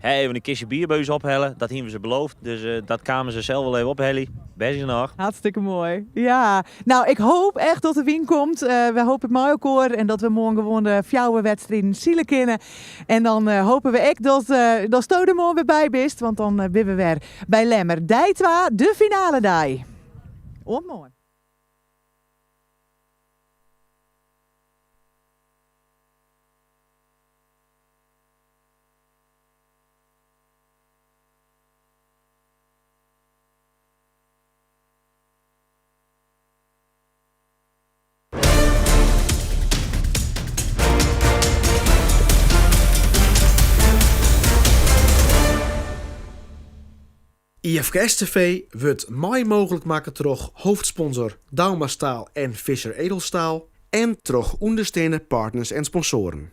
S10: Even een kistje bierbeus ophellen, dat hebben ze beloofd. Dus dat kwamen ze zelf wel even ophellen. Best nog.
S8: Hartstikke mooi. Ja, nou ik hoop echt dat de win komt. We hopen het mooi ook hoor. En dat we morgen gewoon de fjouwenwedstrijd zielen kunnen. En dan hopen we echt dat Sto er morgen weer bij bent. Want dan ben we weer bij Lemmer. Dijtwa, de finale dij. Mooi.
S1: IFKS TV wordt mooi mogelijk maken door hoofdsponsor Dauma Staal en Visser Edelstaal en door ondersteunende partners en sponsoren.